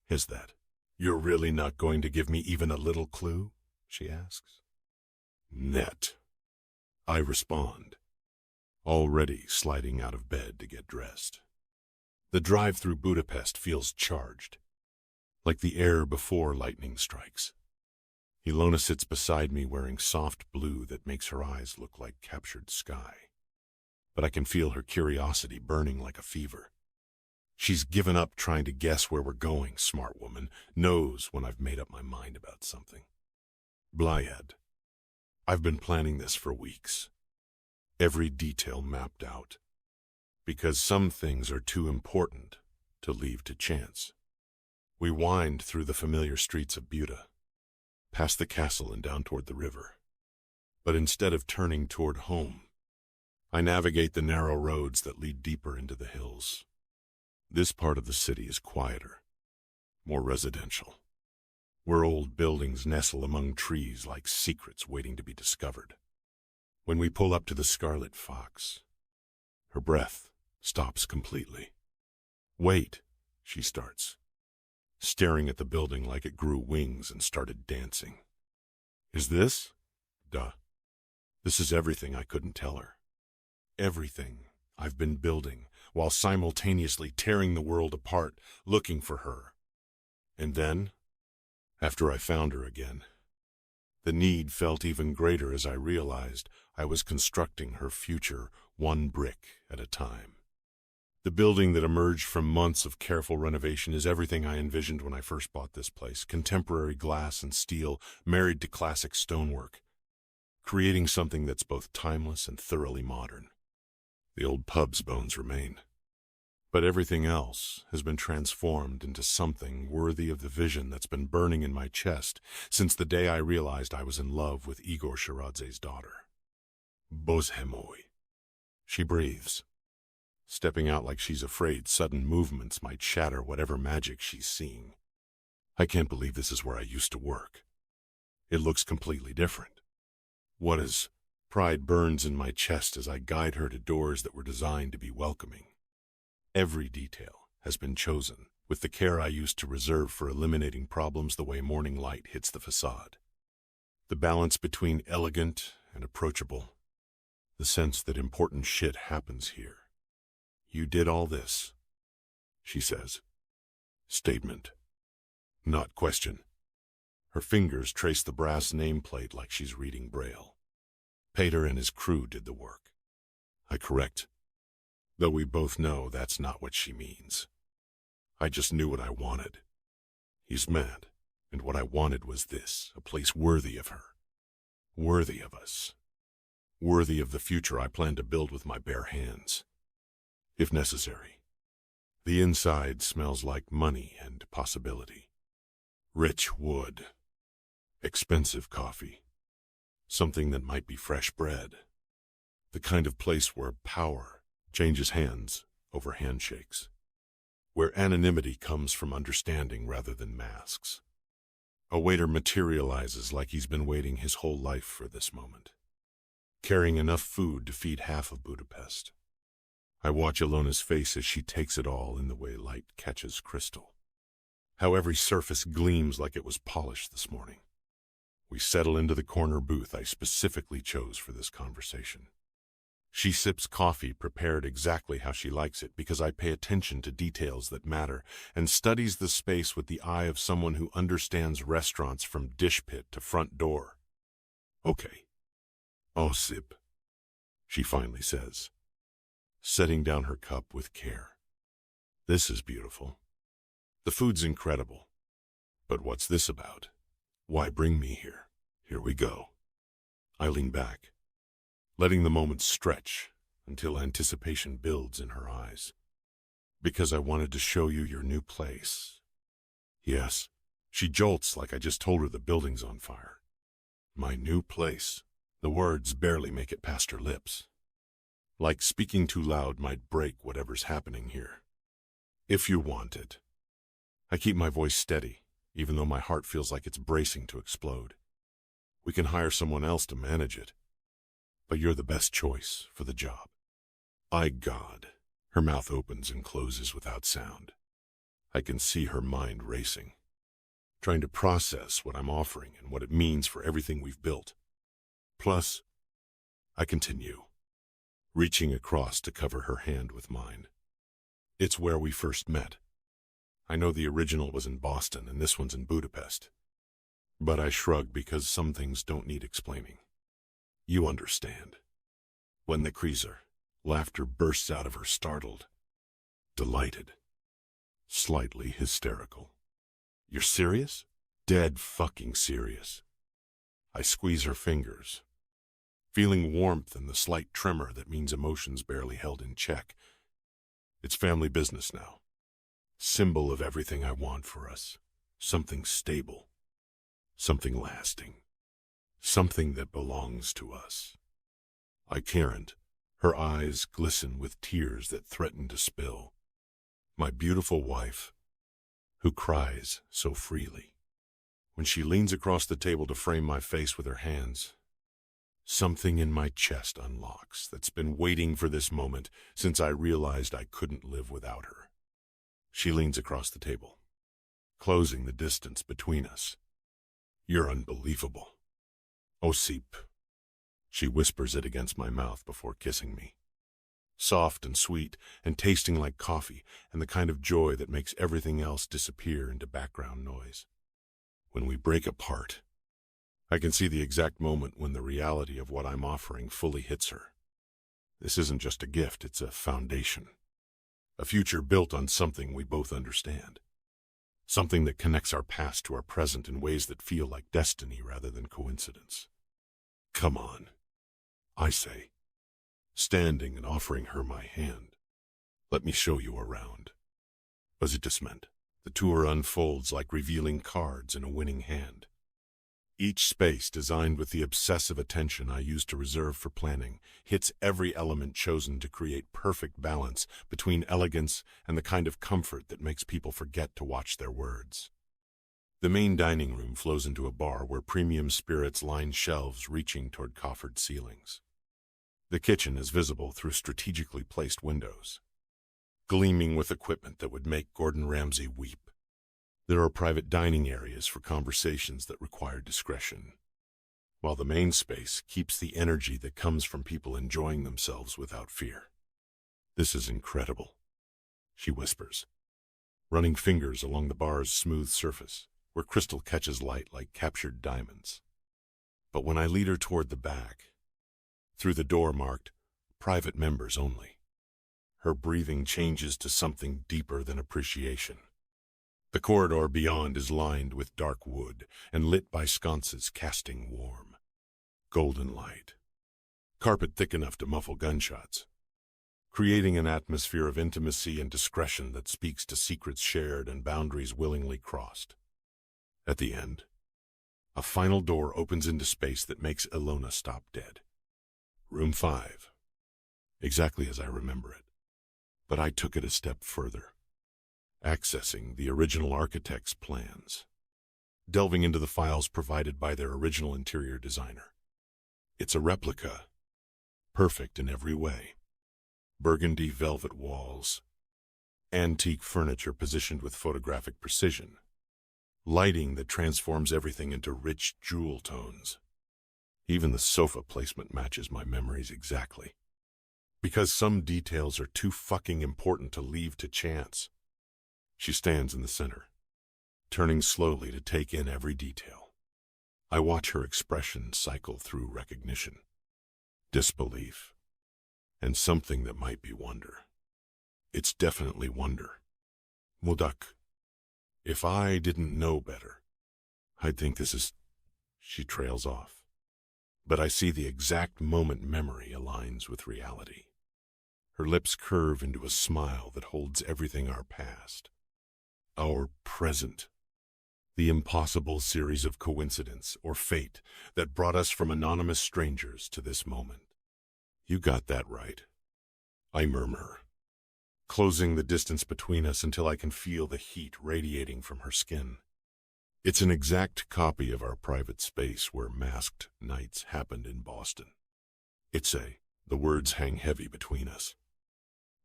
Is that? You're really not going to give me even a little clue? She asks. Net. I respond, already sliding out of bed to get dressed. The drive through Budapest feels charged, like the air before lightning strikes. Alona sits beside me wearing soft blue that makes her eyes look like captured sky. But I can feel her curiosity burning like a fever. She's given up trying to guess where we're going, smart woman, knows when I've made up my mind about something. Blyad. I've been planning this for weeks. Every detail mapped out. Because some things are too important to leave to chance. We wind through the familiar streets of Buda, past the castle and down toward the river. But instead of turning toward home, I navigate the narrow roads that lead deeper into the hills. This part of the city is quieter, more residential, where old buildings nestle among trees like secrets waiting to be discovered. When we pull up to the Scarlet Fox, her breath stops completely. Wait, she starts, staring at the building like it grew wings and started dancing. Is this? Duh. This is everything I couldn't tell her. Everything I've been building, while simultaneously tearing the world apart, looking for her. And then, after I found her again, the need felt even greater as I realized I was constructing her future one brick at a time. The building that emerged from months of careful renovation is everything I envisioned when I first bought this place. Contemporary glass and steel, married to classic stonework, creating something that's both timeless and thoroughly modern. The old pub's bones remain, but everything else has been transformed into something worthy of the vision that's been burning in my chest since the day I realized I was in love with Igor Shiradze's daughter. Bozhemoy. She breathes, stepping out like she's afraid sudden movements might shatter whatever magic she's seeing. I can't believe this is where I used to work. It looks completely different. What is... Pride burns in my chest as I guide her to doors that were designed to be welcoming. Every detail has been chosen with the care I used to reserve for eliminating problems the way morning light hits the facade. The balance between elegant and approachable. The sense that important shit happens here. You did all this, she says. Statement, not question. Her fingers trace the brass nameplate like she's reading Braille. Pater and his crew did the work. I correct, though we both know that's not what she means. I just knew what I wanted. He's mad, and what I wanted was this, a place worthy of her. Worthy of us. Worthy of the future I plan to build with my bare hands. If necessary. The inside smells like money and possibility. Rich wood. Expensive coffee. Something that might be fresh bread. The kind of place where power changes hands over handshakes. Where anonymity comes from understanding rather than masks. A waiter materializes like he's been waiting his whole life for this moment. Carrying enough food to feed half of Budapest. I watch Alona's face as she takes it all in the way light catches crystal. How every surface gleams like it was polished this morning. We settle into the corner booth I specifically chose for this conversation. She sips coffee prepared exactly how she likes it because I pay attention to details that matter and studies the space with the eye of someone who understands restaurants from dish pit to front door. Okay. Osip, she finally says, setting down her cup with care. This is beautiful. The food's incredible. But what's this about? Why bring me here? Here we go. I lean back, letting the moment stretch until anticipation builds in her eyes. Because I wanted to show you your new place. Yes, she jolts like I just told her the building's on fire. My new place. The words barely make it past her lips. Like speaking too loud might break whatever's happening here. If you want it. I keep my voice steady, even though my heart feels like it's bracing to explode. We can hire someone else to manage it, but you're the best choice for the job. God. Her mouth opens and closes without sound. I can see her mind racing, trying to process what I'm offering and what it means for everything we've built. Plus, I continue, reaching across to cover her hand with mine. It's where we first met. I know the original was in Boston and this one's in Budapest, but I shrug because some things don't need explaining. You understand. When the creaser, laughter bursts out of her, startled, delighted, slightly hysterical. You're serious? Dead fucking serious. I squeeze her fingers, feeling warmth and the slight tremor that means emotions barely held in check. It's family business now. Symbol of everything I want for us. Something stable. Something lasting. Something that belongs to us. I can't. Her eyes glisten with tears that threaten to spill. My beautiful wife, who cries so freely. When she leans across the table to frame my face with her hands, something in my chest unlocks that's been waiting for this moment since I realized I couldn't live without her. She leans across the table, closing the distance between us. You're unbelievable. Osip. She whispers it against my mouth before kissing me. Soft and sweet and tasting like coffee and the kind of joy that makes everything else disappear into background noise. When we break apart, I can see the exact moment when the reality of what I'm offering fully hits her. This isn't just a gift, it's a foundation. A future built on something we both understand. Something that connects our past to our present in ways that feel like destiny rather than coincidence. Come on, I say, standing and offering her my hand. Let me show you around. Budapest. The tour unfolds like revealing cards in a winning hand. Each space, designed with the obsessive attention I used to reserve for planning, hits every element chosen to create perfect balance between elegance and the kind of comfort that makes people forget to watch their words. The main dining room flows into a bar where premium spirits line shelves reaching toward coffered ceilings. The kitchen is visible through strategically placed windows, gleaming with equipment that would make Gordon Ramsay weep. There are private dining areas for conversations that require discretion, while the main space keeps the energy that comes from people enjoying themselves without fear. This is incredible, she whispers, running fingers along the bar's smooth surface, where crystal catches light like captured diamonds. But when I lead her toward the back, through the door marked "Private Members Only," her breathing changes to something deeper than appreciation. The corridor beyond is lined with dark wood and lit by sconces casting warm, golden light. Carpet thick enough to muffle gunshots, creating an atmosphere of intimacy and discretion that speaks to secrets shared and boundaries willingly crossed. At the end, a final door opens into space that makes Alona stop dead. Room 5. Exactly as I remember it. But I took it a step further, accessing the original architect's plans, delving into the files provided by their original interior designer. It's a replica, perfect in every way. Burgundy velvet walls, antique furniture positioned with photographic precision, lighting that transforms everything into rich jewel tones. Even the sofa placement matches my memories exactly. Because some details are too fucking important to leave to chance. She stands in the center, turning slowly to take in every detail. I watch her expression cycle through recognition, disbelief, and something that might be wonder. It's definitely wonder. Mudak. If I didn't know better, I'd think this is... She trails off. But I see the exact moment memory aligns with reality. Her lips curve into a smile that holds everything our past, our present, the impossible series of coincidence or fate that brought us from anonymous strangers to this moment. You got that right, I murmur, closing the distance between us until I can feel the heat radiating from her skin. It's an exact copy of our private space where masked nights happened in Boston. The words hang heavy between us,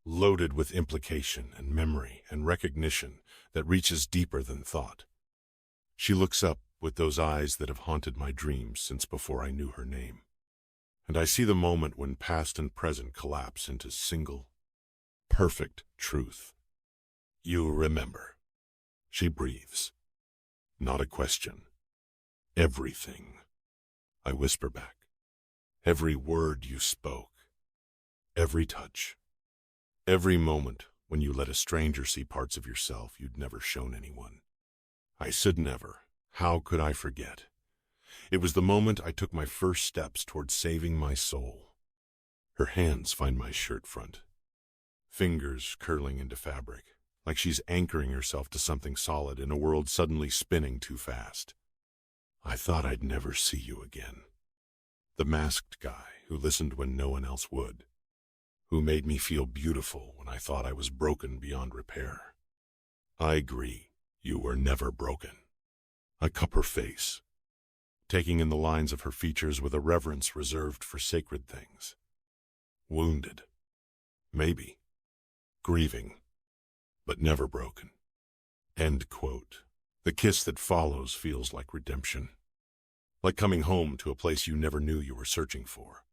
loaded with implication and memory and recognition that reaches deeper than thought. She looks up with those eyes that have haunted my dreams since before I knew her name. And I see the moment when past and present collapse into single, perfect truth. You remember. She breathes. Not a question. Everything. I whisper back. Every word you spoke. Every touch. Every moment when you let a stranger see parts of yourself you'd never shown anyone. I said never. How could I forget? It was the moment I took my first steps toward saving my soul. Her hands find my shirt front, fingers curling into fabric, like she's anchoring herself to something solid in a world suddenly spinning too fast. I thought I'd never see you again. The masked guy who listened when no one else would, who made me feel beautiful when I thought I was broken beyond repair. I agree, you were never broken. I cup her face, taking in the lines of her features with a reverence reserved for sacred things. Wounded, maybe, grieving, but never broken. End quote. The kiss that follows feels like redemption, like coming home to a place you never knew you were searching for.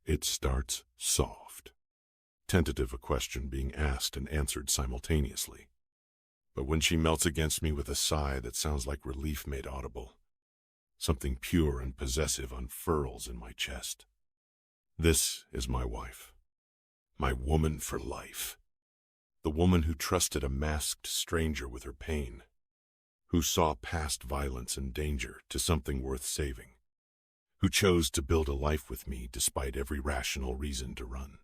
It starts soft, tentative, a question being asked and answered simultaneously. But when she melts against me with a sigh that sounds like relief made audible, something pure and possessive unfurls in my chest. This is my wife, my woman for life, the woman who trusted a masked stranger with her pain, who saw past violence and danger to something worth saving, who chose to build a life with me despite every rational reason to run.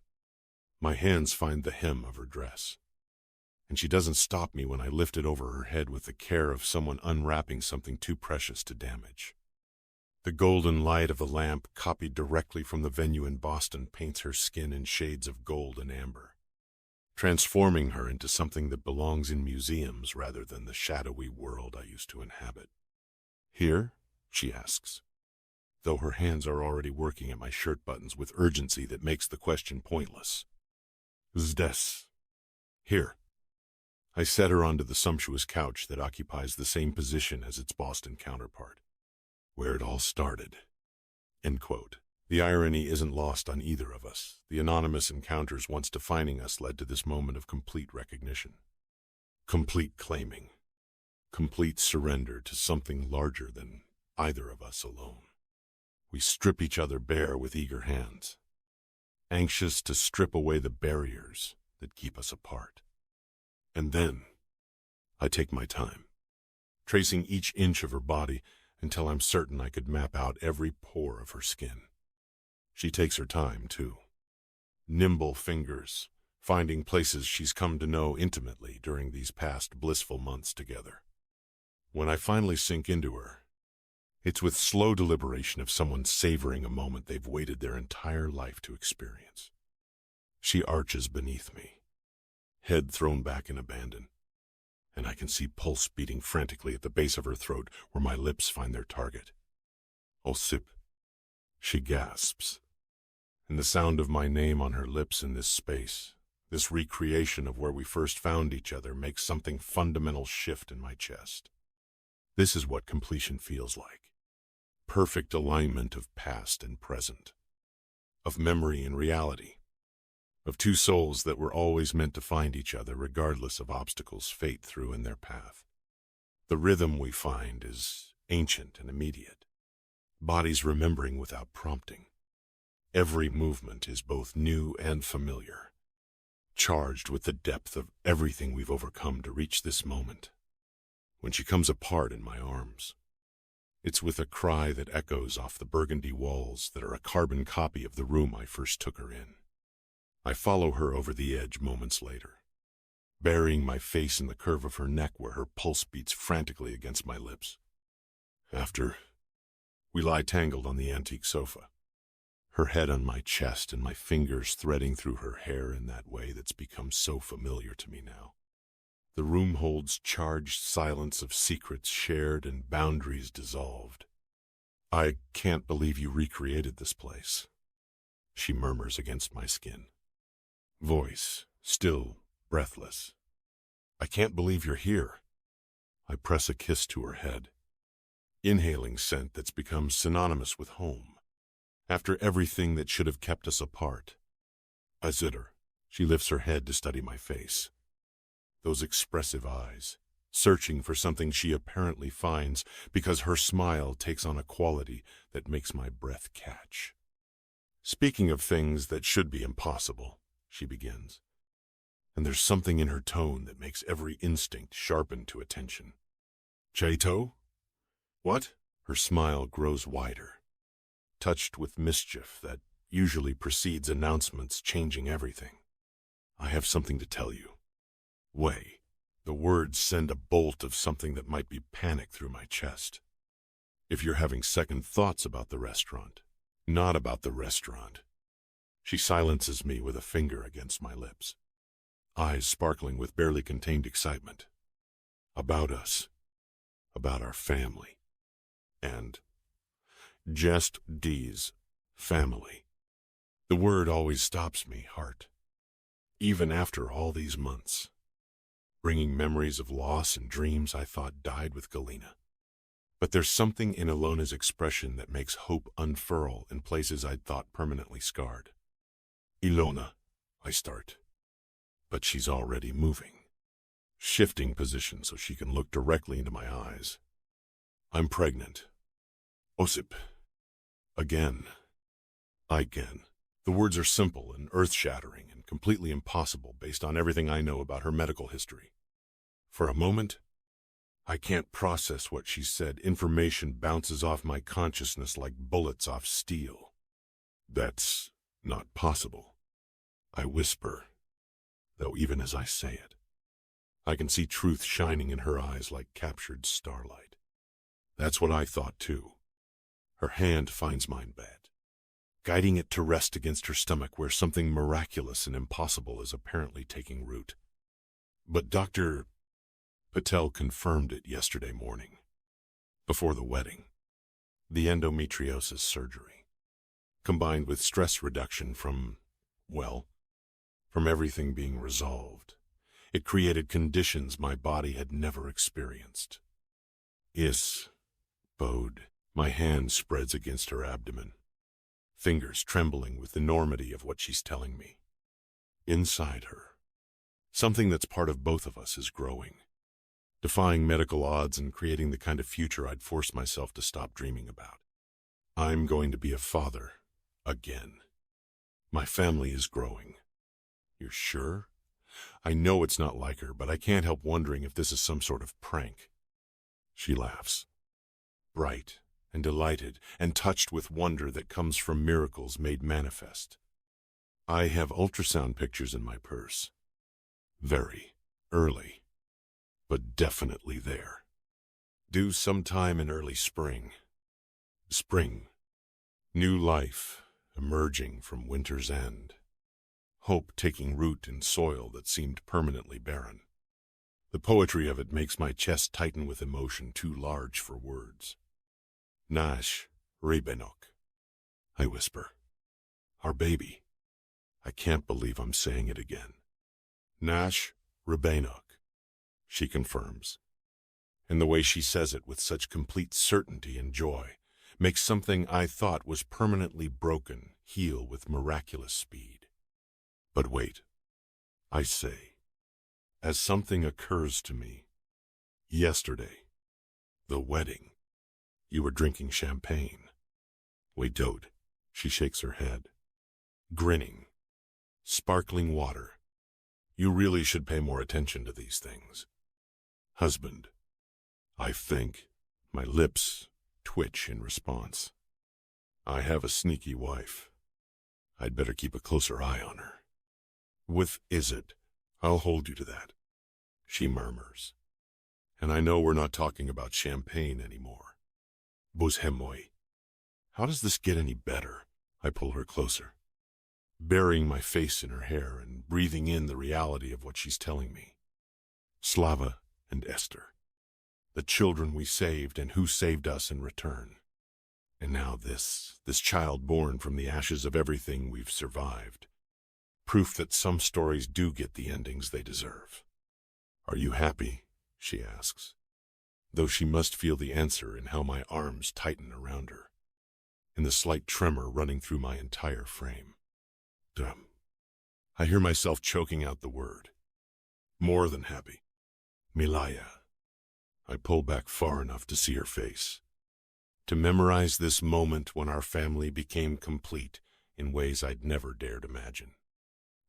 My hands find the hem of her dress, and she doesn't stop me when I lift it over her head with the care of someone unwrapping something too precious to damage. The golden light of the lamp, copied directly from the venue in Boston, paints her skin in shades of gold and amber, transforming her into something that belongs in museums rather than the shadowy world I used to inhabit. Here? She asks, though her hands are already working at my shirt buttons with urgency that makes the question pointless. Zdes. Here. I set her onto the sumptuous couch that occupies the same position as its Boston counterpart. Where it all started. End quote. The irony isn't lost on either of us. The anonymous encounters once defining us led to this moment of complete recognition. Complete claiming. Complete surrender to something larger than either of us alone. We strip each other bare with eager hands, anxious to strip away the barriers that keep us apart. And then, I take my time, tracing each inch of her body until I'm certain I could map out every pore of her skin. She takes her time, too. Nimble fingers, finding places she's come to know intimately during these past blissful months together. When I finally sink into her, it's with slow deliberation of someone savoring a moment they've waited their entire life to experience. She arches beneath me, head thrown back in abandon, and I can see pulse beating frantically at the base of her throat where my lips find their target. Osip, she gasps, and the sound of my name on her lips in this space, this recreation of where we first found each other, makes something fundamental shift in my chest. This is what completion feels like. Perfect alignment of past and present, of memory and reality, of two souls that were always meant to find each other regardless of obstacles fate threw in their path. The rhythm we find is ancient and immediate, bodies remembering without prompting. Every movement is both new and familiar, charged with the depth of everything we've overcome to reach this moment. When she comes apart in my arms, it's with a cry that echoes off the burgundy walls that are a carbon copy of the room I first took her in. I follow her over the edge moments later, burying my face in the curve of her neck where her pulse beats frantically against my lips. After, we lie tangled on the antique sofa, her head on my chest and my fingers threading through her hair in that way that's become so familiar to me now. The room holds charged silence of secrets shared and boundaries dissolved. "I can't believe you recreated this place," she murmurs against my skin. Voice, still breathless. "I can't believe you're here." I press a kiss to her head, inhaling scent that's become synonymous with home, after everything that should have kept us apart. I zitter. She lifts her head to study my face. Those expressive eyes, searching for something she apparently finds because her smile takes on a quality that makes my breath catch. "Speaking of things that should be impossible," she begins, and there's something in her tone that makes every instinct sharpen to attention. "Chaito? What?" Her smile grows wider, touched with mischief that usually precedes announcements changing everything. "I have something to tell you." "Way." The words send a bolt of something that might be panic through my chest. "If you're having second thoughts about the restaurant, not about the restaurant." She silences me with a finger against my lips, eyes sparkling with barely contained excitement. "About us. About our family. And just D's family." The word always stops me, heart. Even after all these months, bringing memories of loss and dreams I thought died with Galena. But there's something in Alona's expression that makes hope unfurl in places I'd thought permanently scarred. "Ilona," I start. But she's already moving, shifting position so she can look directly into my eyes. "I'm pregnant. Osip. Again. Again." The words are simple and earth-shattering and completely impossible based on everything I know about her medical history. For a moment, I can't process what she said. Information bounces off my consciousness like bullets off steel. "That's not possible," I whisper, though even as I say it, I can see truth shining in her eyes like captured starlight. That's what I thought too. Her hand finds mine bad, guiding it to rest against her stomach where something miraculous and impossible is apparently taking root. "But Dr. Patel confirmed it yesterday morning, before the wedding. The endometriosis surgery, combined with stress reduction from everything being resolved, it created conditions my body had never experienced." Bode. My hand spreads against her abdomen, fingers trembling with the enormity of what she's telling me. Inside her, something that's part of both of us is growing, defying medical odds and creating the kind of future I'd forced myself to stop dreaming about. I'm going to be a father, again. My family is growing. You're sure? I know it's not like her, but I can't help wondering if this is some sort of prank. She laughs, bright and delighted and touched with wonder that comes from miracles made manifest. I have ultrasound pictures in my purse. Very early, but definitely there. Due sometime in early spring. Spring. New life emerging from winter's end. Hope taking root in soil that seemed permanently barren. The poetry of it makes my chest tighten with emotion too large for words. Nash Rebenok, I whisper. Our baby. I can't believe I'm saying it again. Nash Rebenok, she confirms. And the way she says it with such complete certainty and joy makes something I thought was permanently broken heal with miraculous speed. But wait, I say, as something occurs to me. Yesterday, the wedding, you were drinking champagne. Wait, don't. She shakes her head, grinning. Sparkling water. You really should pay more attention to these things. Husband, I think. My lips twitch in response. I have a sneaky wife. I'd better keep a closer eye on her. With is it? I'll hold you to that, she murmurs. And I know we're not talking about champagne anymore. Buzhemoy. How does this get any better? I pull her closer, burying my face in her hair and breathing in the reality of what she's telling me. Slava and Esther, the children we saved and who saved us in return. And now this child born from the ashes of everything we've survived. Proof that some stories do get the endings they deserve. Are you happy? She asks, though she must feel the answer in how my arms tighten around her, in the slight tremor running through my entire frame. I hear myself choking out the word. More than happy. Milaya. I pull back far enough to see her face, to memorize this moment when our family became complete in ways I'd never dared imagine.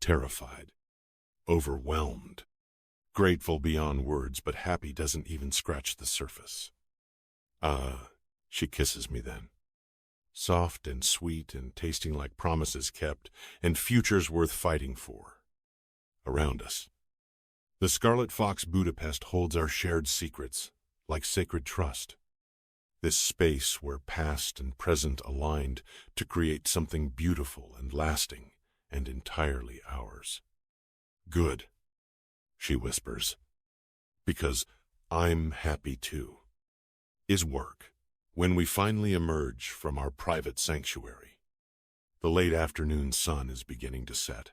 Terrified, overwhelmed, grateful beyond words, but happy doesn't even scratch the surface. She kisses me then. Soft and sweet and tasting like promises kept and futures worth fighting for. Around us, the Scarlet Fox Budapest holds our shared secrets, like sacred trust. This space where past and present aligned to create something beautiful and lasting and entirely ours. Good, she whispers, because I'm happy too. Is work, when we finally emerge from our private sanctuary. The late afternoon sun is beginning to set.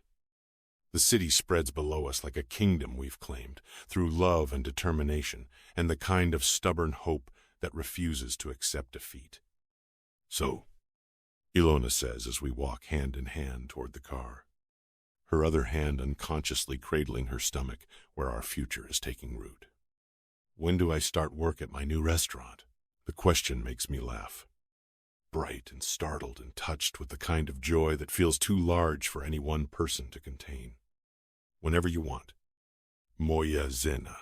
The city spreads below us like a kingdom we've claimed, through love and determination, and the kind of stubborn hope that refuses to accept defeat. So, Alona says as we walk hand in hand toward the car, her other hand unconsciously cradling her stomach where our future is taking root. When do I start work at my new restaurant? The question makes me laugh. Bright and startled and touched with the kind of joy that feels too large for any one person to contain. Whenever you want. Moja Zena.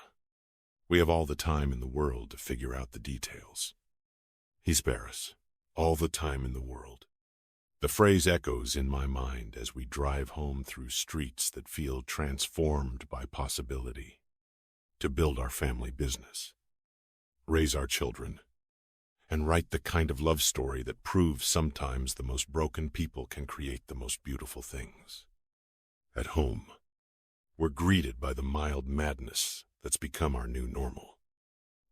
We have all the time in the world to figure out the details. Hisparis. All the time in the world. The phrase echoes in my mind as we drive home through streets that feel transformed by possibility. To build our family business. Raise our children. And write the kind of love story that proves sometimes the most broken people can create the most beautiful things. At home, we're greeted by the mild madness that's become our new normal.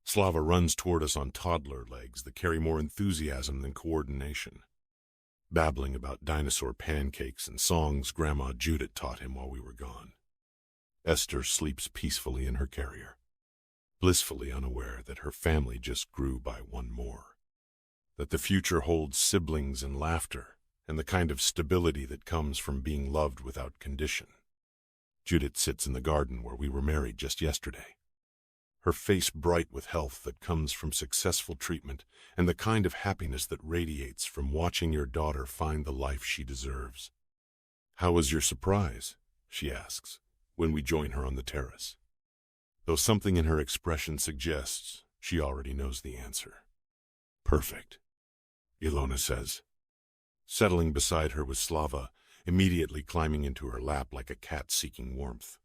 Slava runs toward us on toddler legs that carry more enthusiasm than coordination, babbling about dinosaur pancakes and songs Grandma Judith taught him while we were gone. Esther sleeps peacefully in her carrier, blissfully unaware that her family just grew by one more, that the future holds siblings and laughter and the kind of stability that comes from being loved without condition. Judith sits in the garden where we were married just yesterday, her face bright with health that comes from successful treatment and the kind of happiness that radiates from watching your daughter find the life she deserves. "How was your surprise?" she asks, when we join her on the terrace. Though something in her expression suggests she already knows the answer. "Perfect," Alona says, settling beside her with Slava, immediately climbing into her lap like a cat seeking warmth.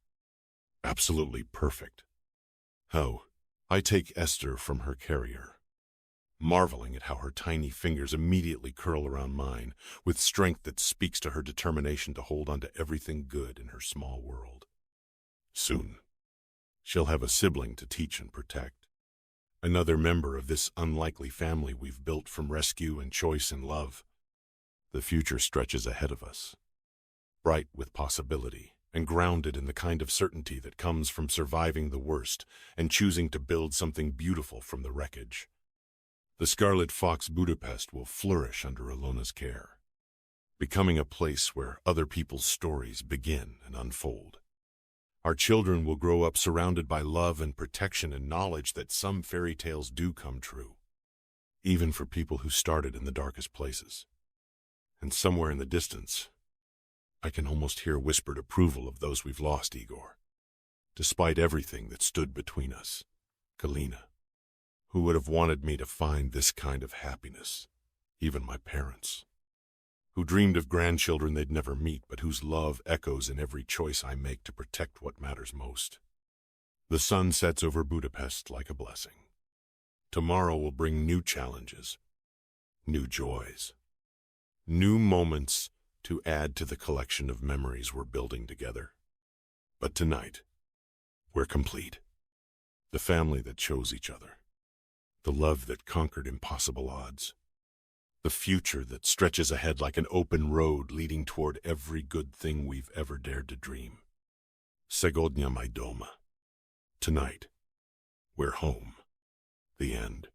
"Absolutely perfect." How? I take Esther from her carrier, marveling at how her tiny fingers immediately curl around mine, with strength that speaks to her determination to hold on to everything good in her small world. Soon, she'll have a sibling to teach and protect, another member of this unlikely family we've built from rescue and choice and love. The future stretches ahead of us, bright with possibility, and grounded in the kind of certainty that comes from surviving the worst and choosing to build something beautiful from the wreckage. The Scarlet Fox Budapest will flourish under Alona's care, becoming a place where other people's stories begin and unfold. Our children will grow up surrounded by love and protection and knowledge that some fairy tales do come true, even for people who started in the darkest places. And somewhere in the distance, I can almost hear whispered approval of those we've lost, Igor. Despite everything that stood between us, Galina, who would have wanted me to find this kind of happiness, even my parents, who dreamed of grandchildren they'd never meet, but whose love echoes in every choice I make to protect what matters most. The sun sets over Budapest like a blessing. Tomorrow will bring new challenges, new joys, New moments to add to the collection of memories we're building together. But tonight, we're complete. The family that chose each other. The love that conquered impossible odds. The future that stretches ahead like an open road leading toward every good thing we've ever dared to dream. Segodnia my doma. Tonight, we're home. The end.